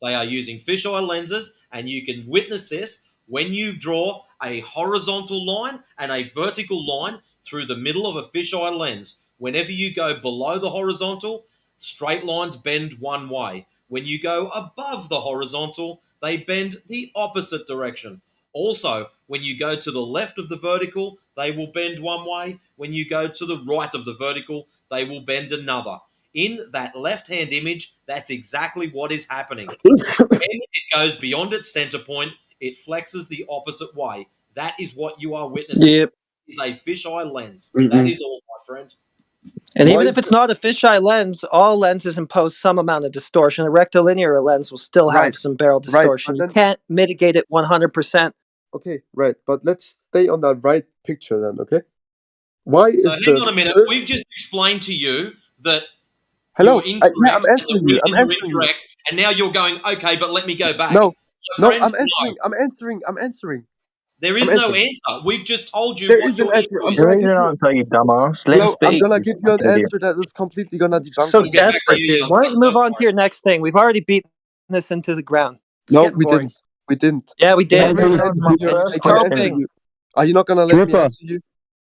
They are using fisheye lenses, and you can witness this when you draw a horizontal line and a vertical line through the middle of a fisheye lens. Whenever you go below the horizontal, straight lines bend one way. When you go above the horizontal, they bend the opposite direction. Also, when you go to the left of the vertical, they will bend one way. When you go to the right of the vertical, they will bend another. In that left-hand image, that's exactly what is happening. When it goes beyond its center point, it flexes the opposite way. That is what you are witnessing. Yep. It's a fisheye lens. Mm-mm. That is all, my friend. And Why even is if it's not a fisheye lens, all lenses impose some amount of distortion. A rectilinear lens will still right, have some barrel right? distortion. But You then, can't mitigate it 100%. okay, right. But let's stay on that right picture then. Okay. Why So is hang the on a minute. Earth? We've just explained to you that you're Hello. Yeah, I'm incorrect and the answering you. I'm reason you're answering you. incorrect, and now you're going, okay, but let me go back. No, My no, friend, I'm no. answering. I'm answering. I'm answering. There I'm is no answering. answer. We've just told you There what is an your answer. issue I'm is. There gonna is give an you. answer, you dumbass. Let him Hello, I'm speak, gonna you give you an fucking idiot. answer that is completely gonna debunk So We'll get everything. back to desperate, you, dude. young Why don't you son. move Don't on to worry. your next thing? We've already beaten this into the ground. It's No, getting we boring. didn't. We didn't. Yeah, we Can I I did. can move on to answer my you. first I can answer question? Groping. you. Are you not gonna let me Drippa, answer you?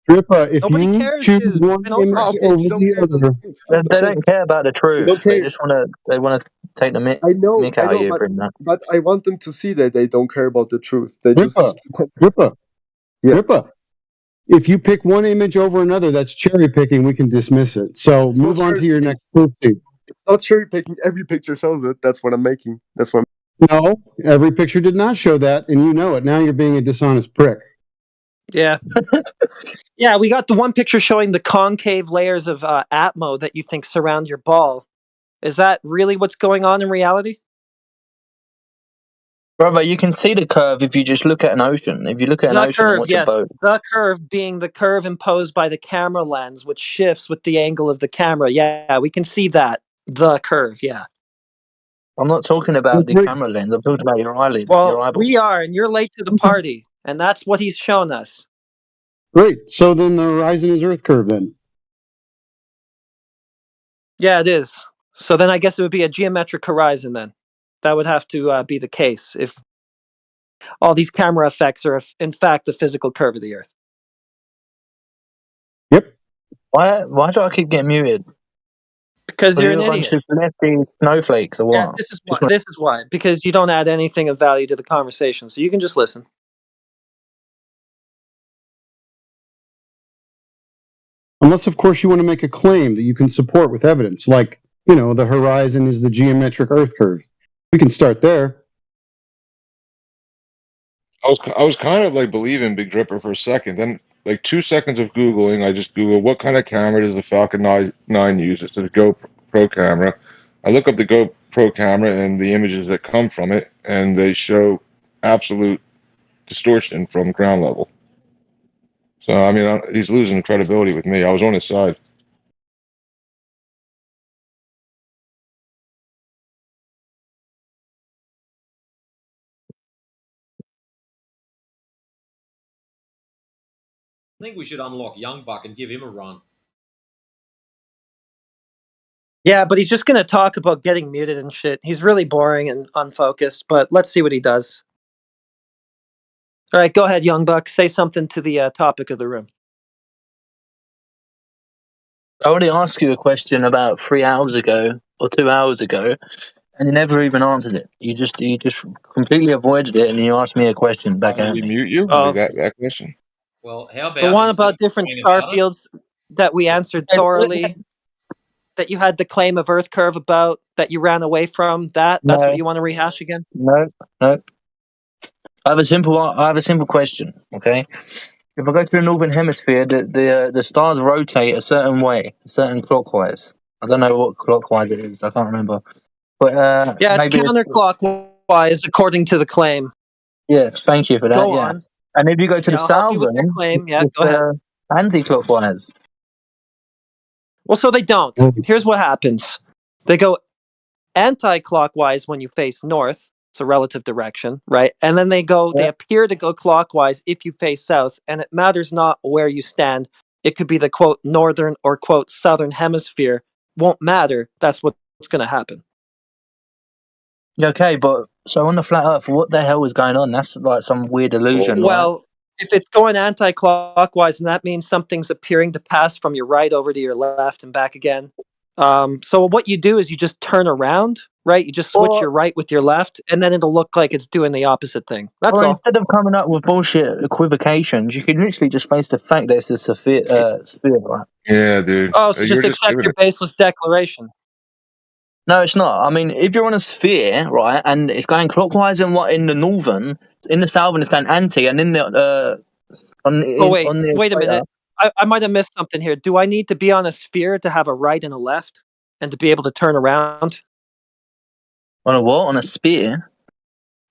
Drippa, if Nobody you cares, choose dude. We've one been over Ah, it. image okay. If over you don't the care, then other, okay, They, fine. they Okay, don't care about the you truth. don't They care. just want to take the mick I out of know, you, pretty much. but I want them to see that they don't care about the truth. They just, Drippa, Drippa, yeah. Drippa. If you pick one image over another, that's cherry picking. We can dismiss it. So It's not move on cherry to your picking. next proof, Steve. It's not cherry picking. Every picture shows it. That's what I'm making. That's what. No, every picture did not show that, and you know it. Now you're being a dishonest prick. Yeah. Yeah, we got the one picture showing the concave layers of atmo that you think surround your ball. Is that really what's going on in reality? Brother, you can see the curve if you just look at an ocean. If you look at an The ocean and curve, watch a yes. boat. The curve being the curve imposed by the camera lens, which shifts with the angle of the camera. Yeah, we can see that. The curve, yeah. I'm not talking about the camera lens. I'm talking about your eyelid, Well, your eyeball. we are, and you're late to the party. And that's what he's shown us. Great. So then the horizon is Earth curve then. Yeah, it is. So then I guess it would be a geometric horizon then. That would have to be the case if all these camera effects are, in fact, the physical curve of the Earth. Why do I keep getting muted? Because you're an a bunch idiot. of lefty snowflakes or Yeah, what? this is why. This is why. Because you don't add anything of value to the conversation, so you can just listen. Unless, of course, you want to make a claim that you can support with evidence, like, the horizon is the geometric Earth curve. We can start there. I was kind of like believing Big Dripper for a second. Then, like 2 seconds of Googling, I just Google what kind of camera does the Falcon 9 use? It's a GoPro camera. I look up the GoPro camera and the images that come from it, and they show absolute distortion from ground level. So, I mean, he's losing credibility with me. I was on his side. I think we should unlock Young Buck and give him a run. Yeah, but he's just going to talk about getting muted and shit. He's really boring and unfocused, but let's see what he does. All right, go ahead, Young Buck. Say something to the topic of the room. I already asked you a question about 3 hours ago or 2 hours ago, and you never even answered it. You just completely avoided it, and you asked me a question back at Did he me. mute you? Oh. Like that question? Well, how about The one about different star fields that we answered thoroughly, that you had the claim of Earth curve about, that you ran away from, that's what you want to rehash again? No. I have a simple question. Okay, if I go to the northern hemisphere, the stars rotate a certain way, a certain clockwise. I don't know what clockwise it is. I can't remember. But yeah, it's maybe counterclockwise according to the claim. Yeah, thank you for that. Go yeah, on. and if you go to the I'll help you with your southern, claim. Yeah, it's go ahead. anti-clockwise. Well, so they don't. Here's what happens. They go anti-clockwise when you face north. It's a relative direction, right? And then they appear to go clockwise if you face south, and it matters not where you stand. It could be the quote northern or quote southern hemisphere. Won't matter. That's what's going to happen. Yeah, okay, but so on the flat Earth, what the hell is going on? That's like some weird illusion, right? Well, if it's going anti-clockwise, then that means something's appearing to pass from your right over to your left and back again. So what you do is you just turn around, right? You just switch your right with your left, and then it'll look like it's doing the opposite thing. That's all. Instead of coming up with bullshit equivocations, you can literally just face the fact that it's a sphere, right? Yeah, dude. Oh, so just accept your baseless declaration. No, it's not. I mean, if you're on a sphere, right, and it's going clockwise in the northern, in the southern it's going anti, and in the wait a minute. I might have missed something here. Do I need to be on a sphere to have a right and a left, and to be able to turn around? On a what? On a sphere?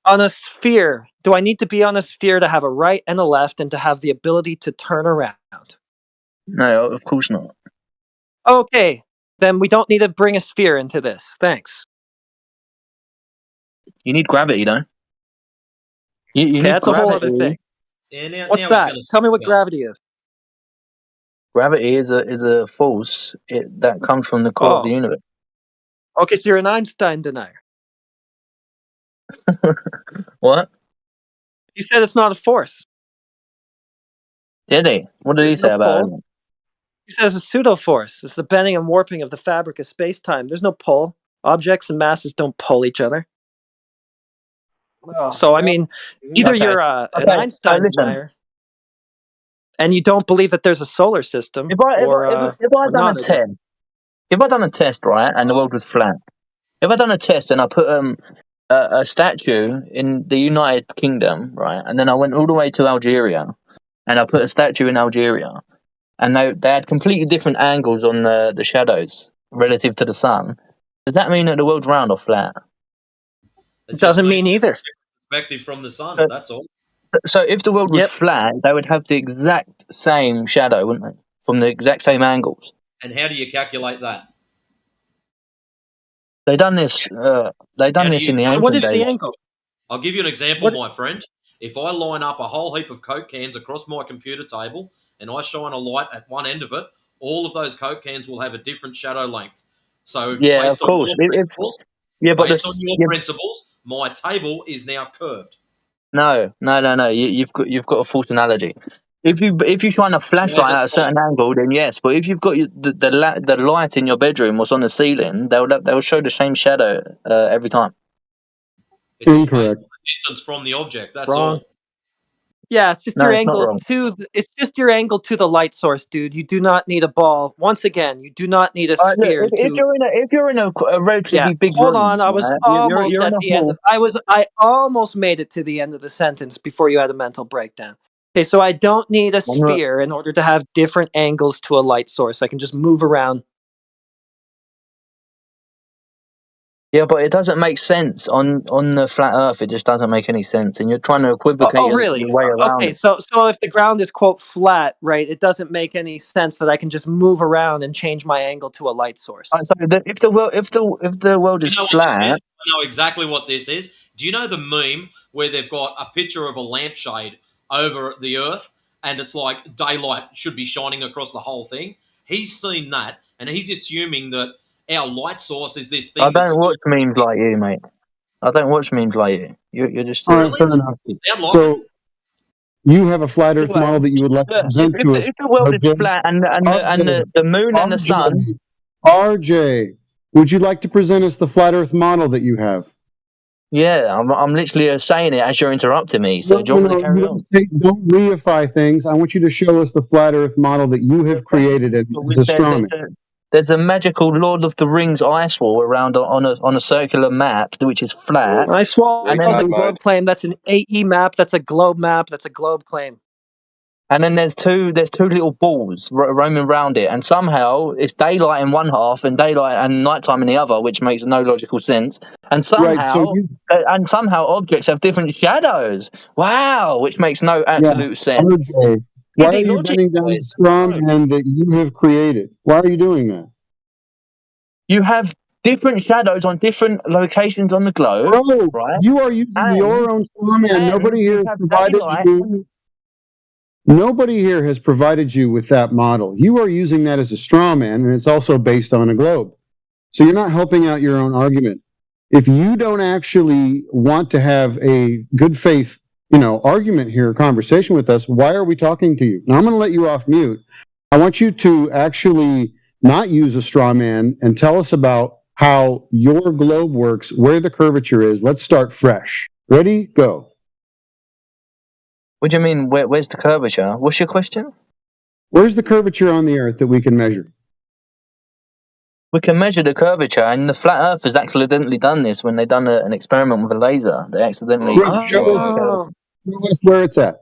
On a sphere. Do I need to be on a sphere to have a right and a left, and to have the ability to turn around? No, of course not. Okay, then we don't need to bring a sphere into this. Thanks. You need gravity, though. You need that's gravity. A whole other thing. Yeah, What's that? Tell me what gravity is. Gravity is a force that comes from the core of the universe. Okay, so you're an Einstein denier. What? He said it's not a force. Did he? What did he say about it? He says it's a pseudo force. It's the bending and warping of the fabric of space-time. There's no pull. Objects and masses don't pull each other. So, I mean, either you're an Einstein denier, and you don't believe that there's a solar system, if I done a test, right, and the world was flat, if I done a test and I put a statue in the United Kingdom, right, and then I went all the way to Algeria, and I put a statue in Algeria, and they had completely different angles on the shadows relative to the sun, does that mean that the world's round or flat? It doesn't mean either. Perspective from the sun, that's all. So if the world was flat, they would have the exact same shadow, wouldn't they? From the exact same angles. And how do you calculate that? They done this in the ancient days. What is the angle? I'll give you an example, my friend. If I line up a whole heap of Coke cans across my computer table and I shine a light at one end of it, all of those Coke cans will have a different shadow length. So based on your principles, my table is now curved. No. You've got a false analogy. If you shine a flashlight at a certain angle, then yes. But if you've got the light in your bedroom, what's on the ceiling, they'll show the same shadow every time. It's all based on the distance from the object. That's Wrong. all. Yeah, it's just No, your it's not angle wrong. it's just your angle to the light source, dude. You do not need a ball. Once again, you do not need a Look, sphere if you're in a relatively big hold room, on. I was right, almost you're in at a the end. hall. I almost made it to the end of the sentence before you had a mental breakdown. Okay, so I don't need a sphere in order to have different angles to a light source. I can just move around. Yeah, but it doesn't make sense on the flat Earth. It just doesn't make any sense, and you're trying to equivocate your Really? way around Okay, it. so if the ground is quote flat, right, it doesn't make any sense that I can just move around and change my angle to a light source. So if the world is You know what this flat, is? I know exactly what this is. Do you know the meme where they've got a picture of a lampshade over the Earth and it's like daylight should be shining across the whole thing? He's seen that and he's assuming that our light source is this I thing that's don't watch memes like you, mate. I don't watch memes like you. You're just All right, fair enough. sound like So you have a flat Earth Anyway, model that you would like to look, present to us. if the world is RJ, flat and RJ, the moon and the sun, RJ, would you like to present us the flat Earth model that you have? yeah, I'm literally saying it as you're interrupting me. So No, do you want me to you carry on? don't reify things. I want you to show us the flat Earth model that you have created as astronomy. There's a magical Lord of the Rings ice wall around on a circular map which is flat. Ice wall And is a then globe claim. That's an AE map. That's a globe map. That's a globe claim. And then there's two little balls roaming around it, and somehow it's daylight in one half and daylight and nighttime in the other, which makes no logical sense. And somehow, objects have different shadows. Wow, which makes no absolute sense. RJ, why are you bending down the straw man that you have created? Why are you doing that? You have different shadows on different locations on the globe, right? You are using your own straw man. Nobody here has provided you. Nobody here has provided you with that model. You are using that as a straw man, and it's also based on a globe. So you're not helping out your own argument. If you don't actually want to have a good faith, argument here, conversation with us, why are we talking to you? Now I'm going to let you off mute. I want you to actually not use a straw man and tell us about how your globe works, where the curvature is. Let's start fresh. Ready? Go. What do you mean? Where's the curvature? What's your question? Where's the curvature on the Earth that we can measure? We can measure the curvature, and the flat Earthers accidentally done this when they done an experiment with a laser. They accidentally Show us where it's at.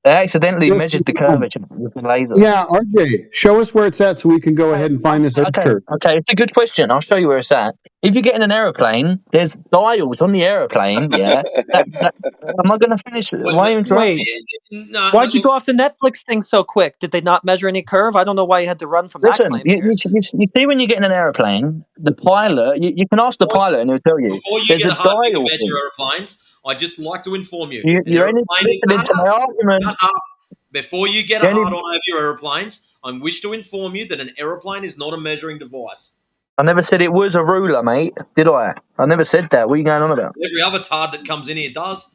They accidentally measured the curvature with the laser. Yeah, RJ, show us where it's at so we can go ahead and find this Earth curve. Okay, it's a good question. I'll show you where it's at. If you get in an aeroplane, there's dials on the aeroplane. Yeah. Am I going to finish? Why are you interrupting? Why'd you go off the Netflix thing so quick? Did they not measure any curve? I don't know why you had to run from that Listen, claim. you see when you get in an aeroplane, the pilot, you can ask the pilot and he'll tell you. Before you There's get a a hard thing dial about thing. your airplanes, I'd just like to inform you. You're only listening to my argument. Shut up. Before you get a hard on over your airplanes, I wish to inform you that an aeroplane is not a measuring device. I never said it was a ruler, mate. Did I? I never said that. What are you going on about? Every other tard that comes in here does.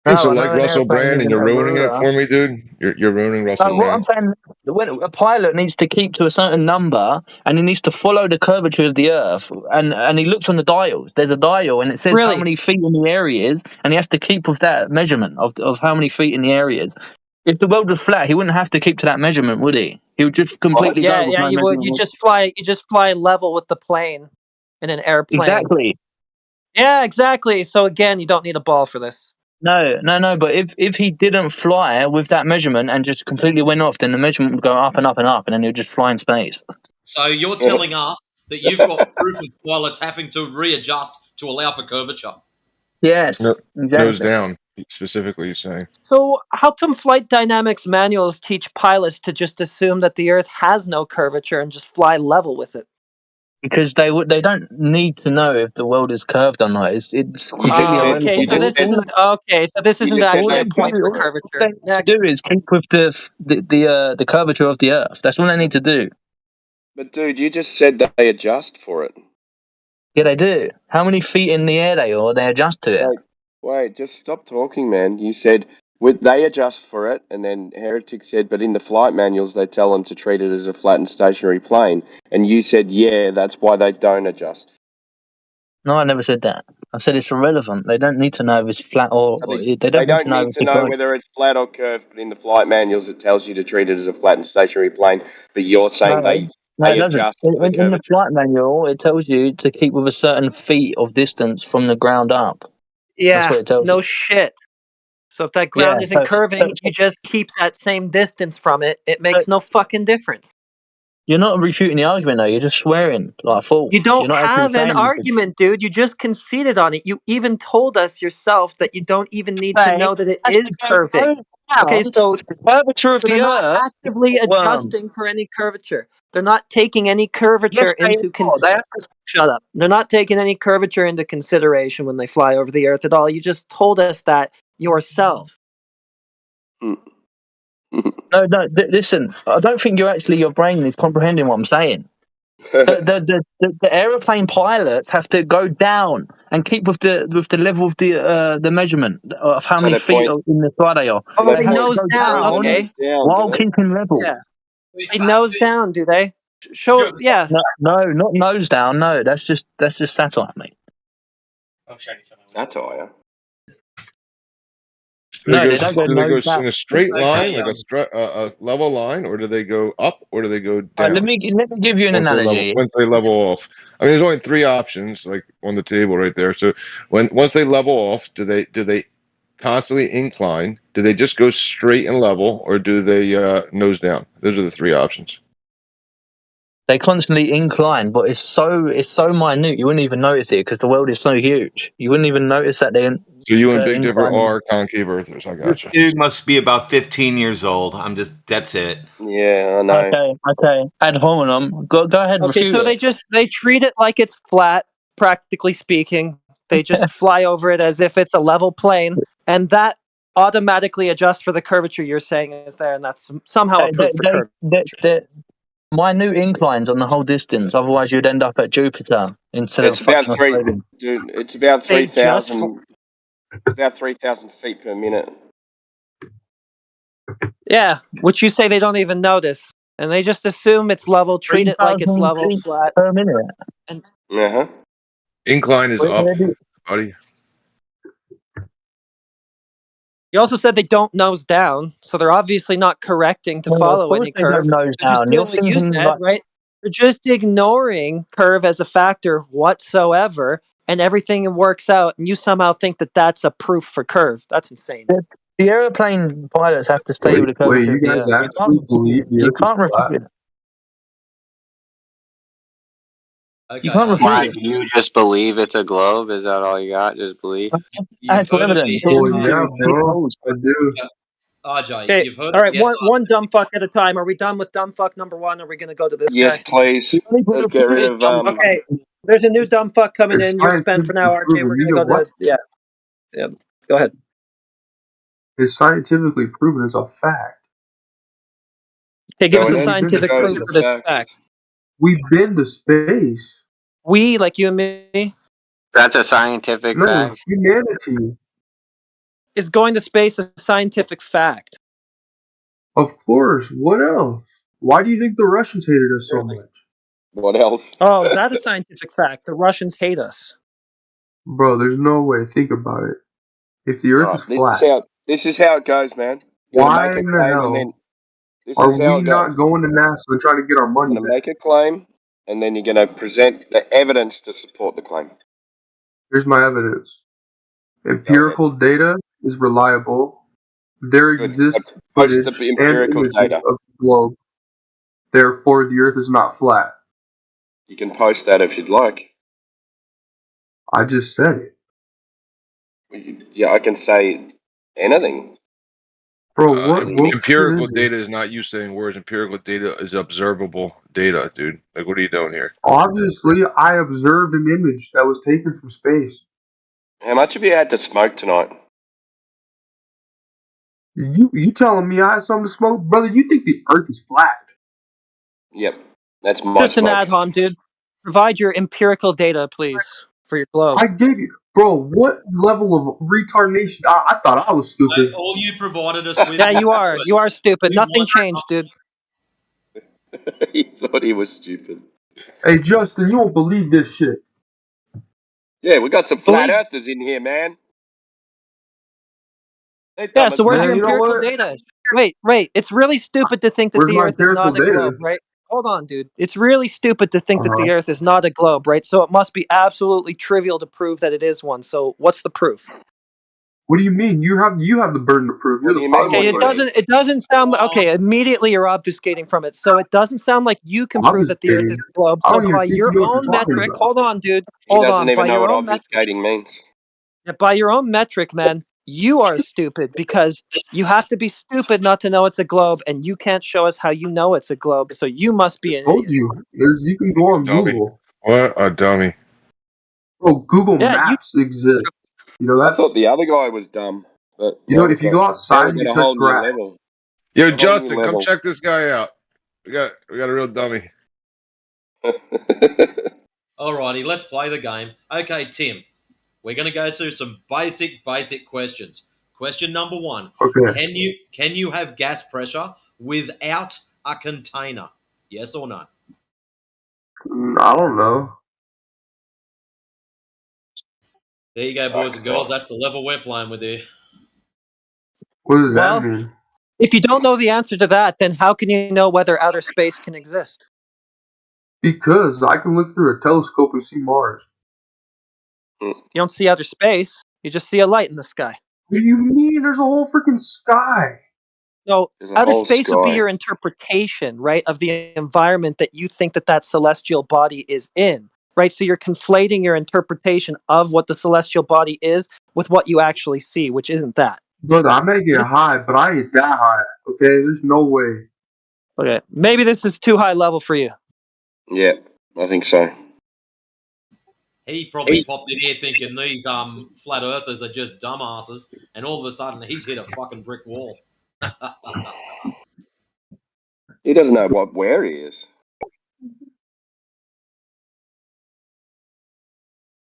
No, so I like know an Russell aeroplane Brand, and isn't you're a ruining it ruler. for me, dude. You're ruining Russell No, what I'm Brand. saying, when a pilot needs to keep to a certain number, and he needs to follow the curvature of the Earth, and he looks on the dials. There's a dial, and it says how many feet in the area is, and he has to keep with that measurement of how many feet in the area is. If the world was flat, he wouldn't have to keep to that measurement, would he? He would just completely go with no you would. You measurement. just fly level with the plane in an airplane. Exactly. Yeah, exactly. So again, you don't need a ball for this. No. But if he didn't fly with that measurement and just completely went off, then the measurement would go up and up and up, and then he'd just fly in space. So you're telling us that you've got proof of pilots having to readjust to allow for curvature? Yes, Nose down, specifically, he's saying. So how come flight dynamics manuals teach pilots to just assume that the Earth has no curvature and just fly level with it? Because they don't need to know if the world is curved or not. It's completely irrelevant. So this isn't actually a point for curvature. All they need to do is keep with the curvature of the Earth. That's all they need to do. But dude, you just said that they adjust for it. Yeah, they do. How many feet in the air they are, they adjust to it. Wait, just stop talking, man. You said They adjust for it, and then Heretic said, but in the flight manuals they tell them to treat it as a flat and stationary plane. And you said, yeah, that's why they don't adjust. No, I never said that. I said it's irrelevant. They don't need to know if it's flat or they don't need to know if it's curved. whether it's flat or curved, but in the flight manuals it tells you to treat it as a flat and stationary plane. But you're saying No, it doesn't. adjust for the In the curvature. flight manual, it tells you to keep with a certain feet of distance from the ground up. That's Yeah, what it tells no you. shit. So if that Yeah, ground isn't curving, you just keep that same distance from it. It makes no fucking difference. you're not refuting the argument though. You're just swearing like a fool. You don't You're not actually have an saying anything. argument, dude. You just conceded on it. You even told us yourself that you don't even need to Hey, know that it that's is to go curving. Okay, down so with the curvature of they're the not Earth. actively adjusting for any curvature. They're not taking any curvature Yes, they into are. They have to. Shut up. They're not taking any curvature into consideration when they fly over the Earth at all. You just told us that yourself. No, listen. I don't think your brain is comprehending what I'm saying. The aeroplane pilots have to go down and keep with the level of the measurement of how So many they feet point- in the sky they are. Oh, They they have to nose go down. Okay. while keeping level. Yeah. They nose down, do they? Show. Yeah. No, not nose down. No, that's just satire, mate. Satire. No, they don't go Do they go nose down. in a straight line, like a level line, or do they go up, or do they go down? Let me give you an analogy. Once they level off, I mean, there's only three options, like on the table right there. So once they level off, do they constantly incline? Do they just go straight and level, or do they nose down? Those are the three options. They constantly incline, but it's so minute you wouldn't even notice it because the world is so huge. You wouldn't even notice that they. So you and Big Dipper incline. are concave earthers. I This gotcha. dude must be about 15 years old. That's it. Yeah, I know. Okay. Ad hominem. Go ahead. Okay, refute so it. they treat it like it's flat, practically speaking. They just fly over it as if it's a level plane, and that automatically adjusts for the curvature you're saying is there, and that's somehow a proof for curvature. Minute inclines on the whole distance. Otherwise, you'd end up at Jupiter instead It's of about fucking Australia. dude. It's about They just 3,000. It's about 3,000 feet per minute. Yeah, which you say they don't even notice, and they just assume it's level, treat it like it's 3,000 level, feet flat. per minute. And Incline is up, buddy. you also said they don't nose down, so they're obviously not correcting to Well, of follow course any they don't curve. nose They're just down. You're doing what you thinking said, like right? They're just ignoring curve as a factor whatsoever, and everything works out, and you somehow think that that's a proof for curve. That's insane. the airplane pilots have to stay with the curvature of the Earth. You can't refute it. Okay, You can't refute Why it. do you just believe it's a globe? Is that all you got? Just believe? Actual heard of evidence. the I do. RJ, Okay, you've heard all of right, the SI. one dumb fuck at a time. Are we done with dumb fuck number one? Or are we going to go to this Yes, guy? please. Let's get rid of. Okay, there's a new dumb fuck coming It's in. You're spent for now, scientifically RJ. We're proven. going to go What? to yeah. Go ahead. It's scientifically proven as a fact. Okay, give us a We've been to scientific proof space. for this fact. We've been to space. We, like you and me, That's a scientific No, fact. humanity. is going to space a scientific fact. Of course. What else? Why do you think the Russians hated us so much? What else? Oh, is that a scientific fact? The Russians hate us. Bro, there's no way. Think about it. If the Earth is flat, This is how it goes, man. You why gotta make a in the claim, and hell then this are is how we it not goes. going to NASA and trying to get our money You're gonna back? make a claim, and then you're gonna present the evidence to support the claim. Here's my evidence. Go ahead. Empirical data is reliable. There Good. exists Post footage the and empirical images data. of the globe. Therefore, the Earth is not flat. You can post that if you'd like. I just said it. Yeah, I can say anything. Bro, what Empirical is it? data is not you saying words. Empirical data is observable data, dude. Like, what are you doing here? Obviously, I observed an image that was taken from space. How much have you had to smoke tonight? You telling me I had something to smoke? Brother, you think the Earth is flat? Yep, that's my Just an smoke. ad hom, dude. Provide your empirical data, please, for your globe. I gave you. Bro, what level of retardation? I thought I was stupid. All you provided us with. Yeah, you are. You are stupid. Nothing changed, dude. He thought he was stupid. Hey, Justin, you won't believe this shit. Yeah, we got some flat Believe- earthers in here, man. Yeah, so where's Man, your you know empirical what? data? Wait. It's really stupid to think that Where's the my Earth is empirical not a data? globe, right? Hold on, dude. It's really stupid to think that Uh-huh. the Earth is not a globe, right? So it must be absolutely trivial to prove that it is one. So what's the proof? What do you mean? You have the burden of proof. You're the problem. Okay, it doesn't sound okay. Immediately you're obfuscating from it. So it doesn't sound like you can prove that the Earth is Obfuscating. a globe. I So don't even by think your you know what you're own talking metric, about. hold on, dude. He Hold doesn't on. even By know your what own metric, obfuscating means. by your own metric, man, you are stupid because you have to be stupid not to know it's a globe, and you can't show us how you know it's a globe. So you must be an Told idiot. you. You can go on Dummy. Google. What a dummy. Oh, Google Yeah, Maps exists. You know I that? thought the other guy was dumb, but You know, if you go now outside, we you got a can touch whole new grass. level. Yo, A whole new Justin, come level. check this guy out. We got a real dummy. Alrighty, let's play the game. Okay, Tim, we're going to go through some basic questions. Question number 1: Okay. Can you have gas pressure without a container? Yes or no? I don't know. There you go, boys and girls. That's the level we're playing with here. What does that Well, mean? if you don't know the answer to that, then how can you know whether outer space can exist? Because I can look through a telescope and see Mars. You don't see outer space. You just see a light in the sky. What do you mean? There's a whole freaking sky. No, There's a outer whole space would be sky. your interpretation, right, of the environment that you think that celestial body is in, right? So you're conflating your interpretation of what the celestial body is with what you actually see, which isn't that. Brother, I may get high, but I ain't that high. Okay, there's no way. Okay, maybe this is too high level for you. Yeah, I think so. He probably popped in here thinking these flat earthers are just dumbasses, and all of a sudden he's hit a fucking brick wall. He doesn't know where he is.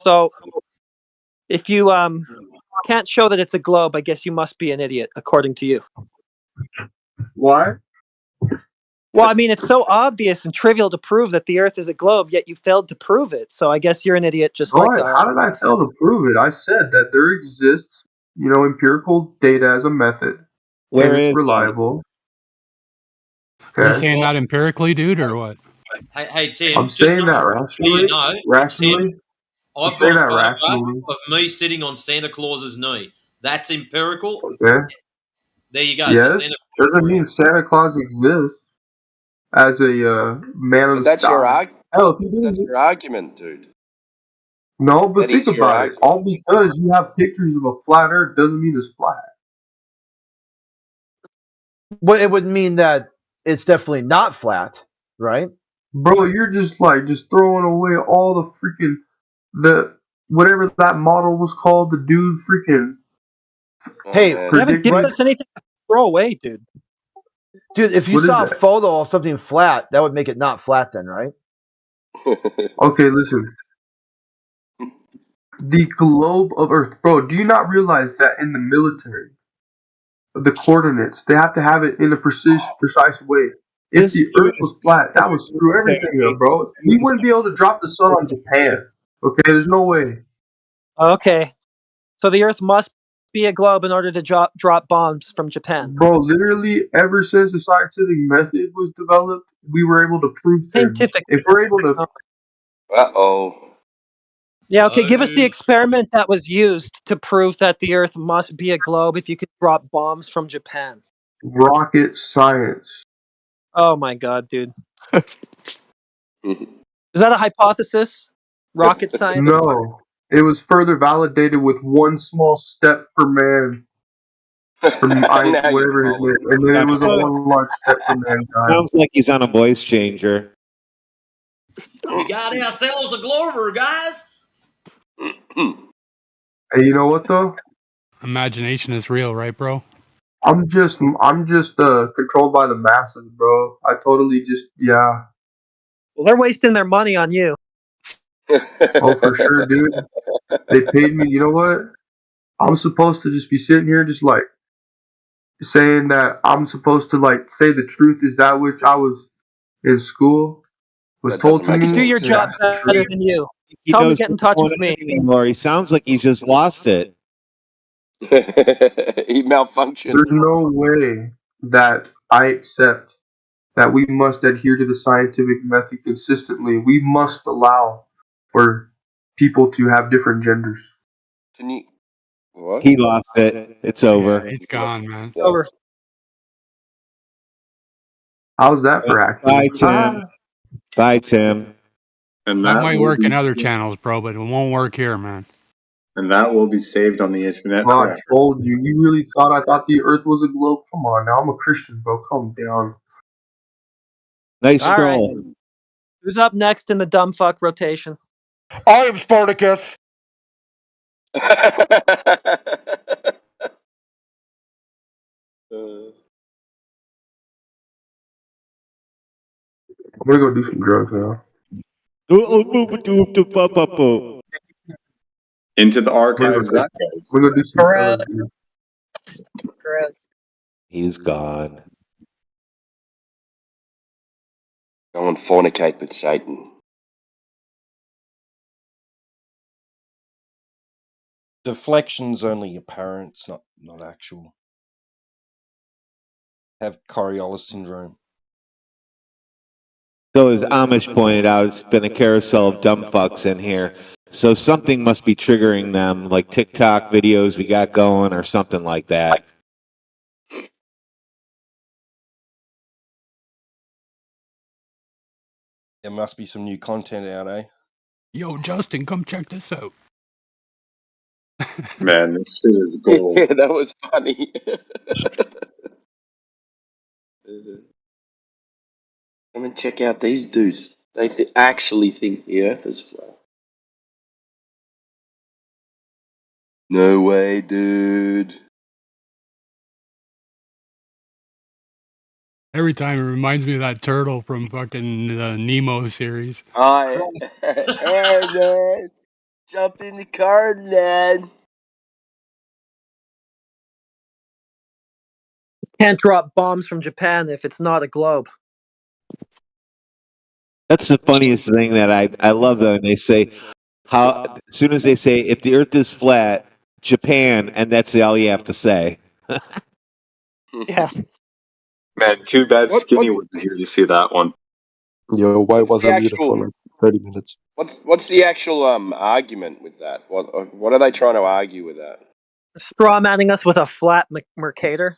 So if you can't show that it's a globe, I guess you must be an idiot, according to you. Why? Well, I mean, it's so obvious and trivial to prove that the Earth is a globe, yet you failed to prove it. So I guess you're an idiot, just like How did I fail to prove it? I said that there exists, empirical data as a method. Where and it's is reliable. Are you Okay. saying that empirically, dude, or what? Hey Tim, I'm just saying so that you rationally. know, Rationally. Tim, I'm I've got saying a that photograph rationally. of me sitting on Santa Claus's knee. That's empirical. Okay. There you go. So Yes. Santa Claus Doesn't is real. mean Santa Claus exists as a man of But the that's your sky. Hell, if he did, that's your argument, dude. no, but That think is your about it. argument. All because you have pictures of a flat Earth doesn't mean it's flat. But it would mean that it's definitely not flat, right? Bro, you're just throwing away all the freaking whatever that model was called. The dude freaking Hey, You haven't given us anything to throw away, dude. Dude, if you What is saw a that? photo of something flat, that would make it not flat then, right? Okay, listen. The globe of Earth, bro. Do you not realize that in the military, the coordinates they have to have it in a precise way? If the Earth was flat, that would screw everything up, bro. We wouldn't be able to drop the sun on Japan. Okay, there's no way. Okay. So the Earth must be a globe in order to drop bombs from Japan. Bro, literally, ever since the scientific method was developed, we were able to prove things. Scientific. If we're able to, Yeah, okay, give us the experiment that was used to prove that the Earth must be a globe if you could drop bombs from Japan. rocket science. Oh my god, dude. Is that a hypothesis? Rocket science? No, it was further validated with one small step for man. From whatever his name, and then it was a one large step for mankind. Sounds like he's on a voice changer. We got ourselves a glober, guys. Hey, you know what though? Imagination is real, right, bro? I'm just controlled by the masses, bro. I totally yeah. Well, they're wasting their money on you. Oh, for sure, dude. They paid me. You know what? I'm supposed to just be sitting here, just like saying that I'm supposed to like say the truth is that which I was in school was That told doesn't to I make could do me. your sense. job That's the better truth. than you. He Tell him to knows get in what's touch going with me. on anymore. He sounds like he just lost it. He malfunctioned. There's no way that I accept that we must adhere to the scientific method consistently. We must allow for people to have different genders. Can you? What? He lost it. It's Yeah, over. he's gone, man. Over. How's that for Bye, accurate? Tim. Bye, Tim. And That that might will work in be other channels, bro, but it won't work here, man. saved on the internet Well, I forever. told you. You really thought I thought the Earth was a globe? Come on, now I'm a Christian, bro. Calm down. Nice All right. scroll. Who's up next in the dumb fuck rotation? I am Spartacus. I'm gonna go do some drugs now. Into the archives. I'm gonna go do some drugs. Dude. Gross. He's gone. Go and fornicate with Satan. Deflection's only apparent, it's not actual. Have Coriolis syndrome. So as Amish pointed out, it's been a carousel of dumb fucks in here. So something must be triggering them, like TikTok videos we got going or something like that. There must be some new content out, eh? Yo, Justin, come check this out. Man, this shit is gold. Yeah, that was funny. Come and check out these dudes. They actually think the Earth is flat. No way, dude. Every time it reminds me of that turtle from fucking the Nemo series. Hey, man. Jump in the car, lad. Can't drop bombs from Japan if it's not a globe. That's the funniest thing that I love though. And they say how as soon as they say if the Earth is flat, Japan, and that's all you have to say. Yeah. Man, too bad What- Skinny what- wasn't here to see that one. Yo, why was the I muted for actual- like 30 minutes? What's the actual argument with that? What are they trying to argue with that? Straw manning us with a flat Mercator.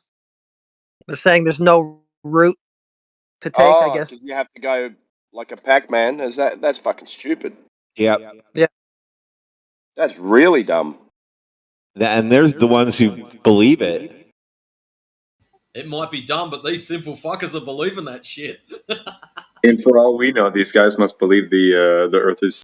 They're saying there's no route to take, I guess. 'Cause you have to go like a Pac-Man. That's fucking stupid. Yep. Yeah. That's really dumb. And there's the ones who believe it. It might be dumb, but these simple fuckers are believing that shit. And for all we know, these guys must believe the Earth is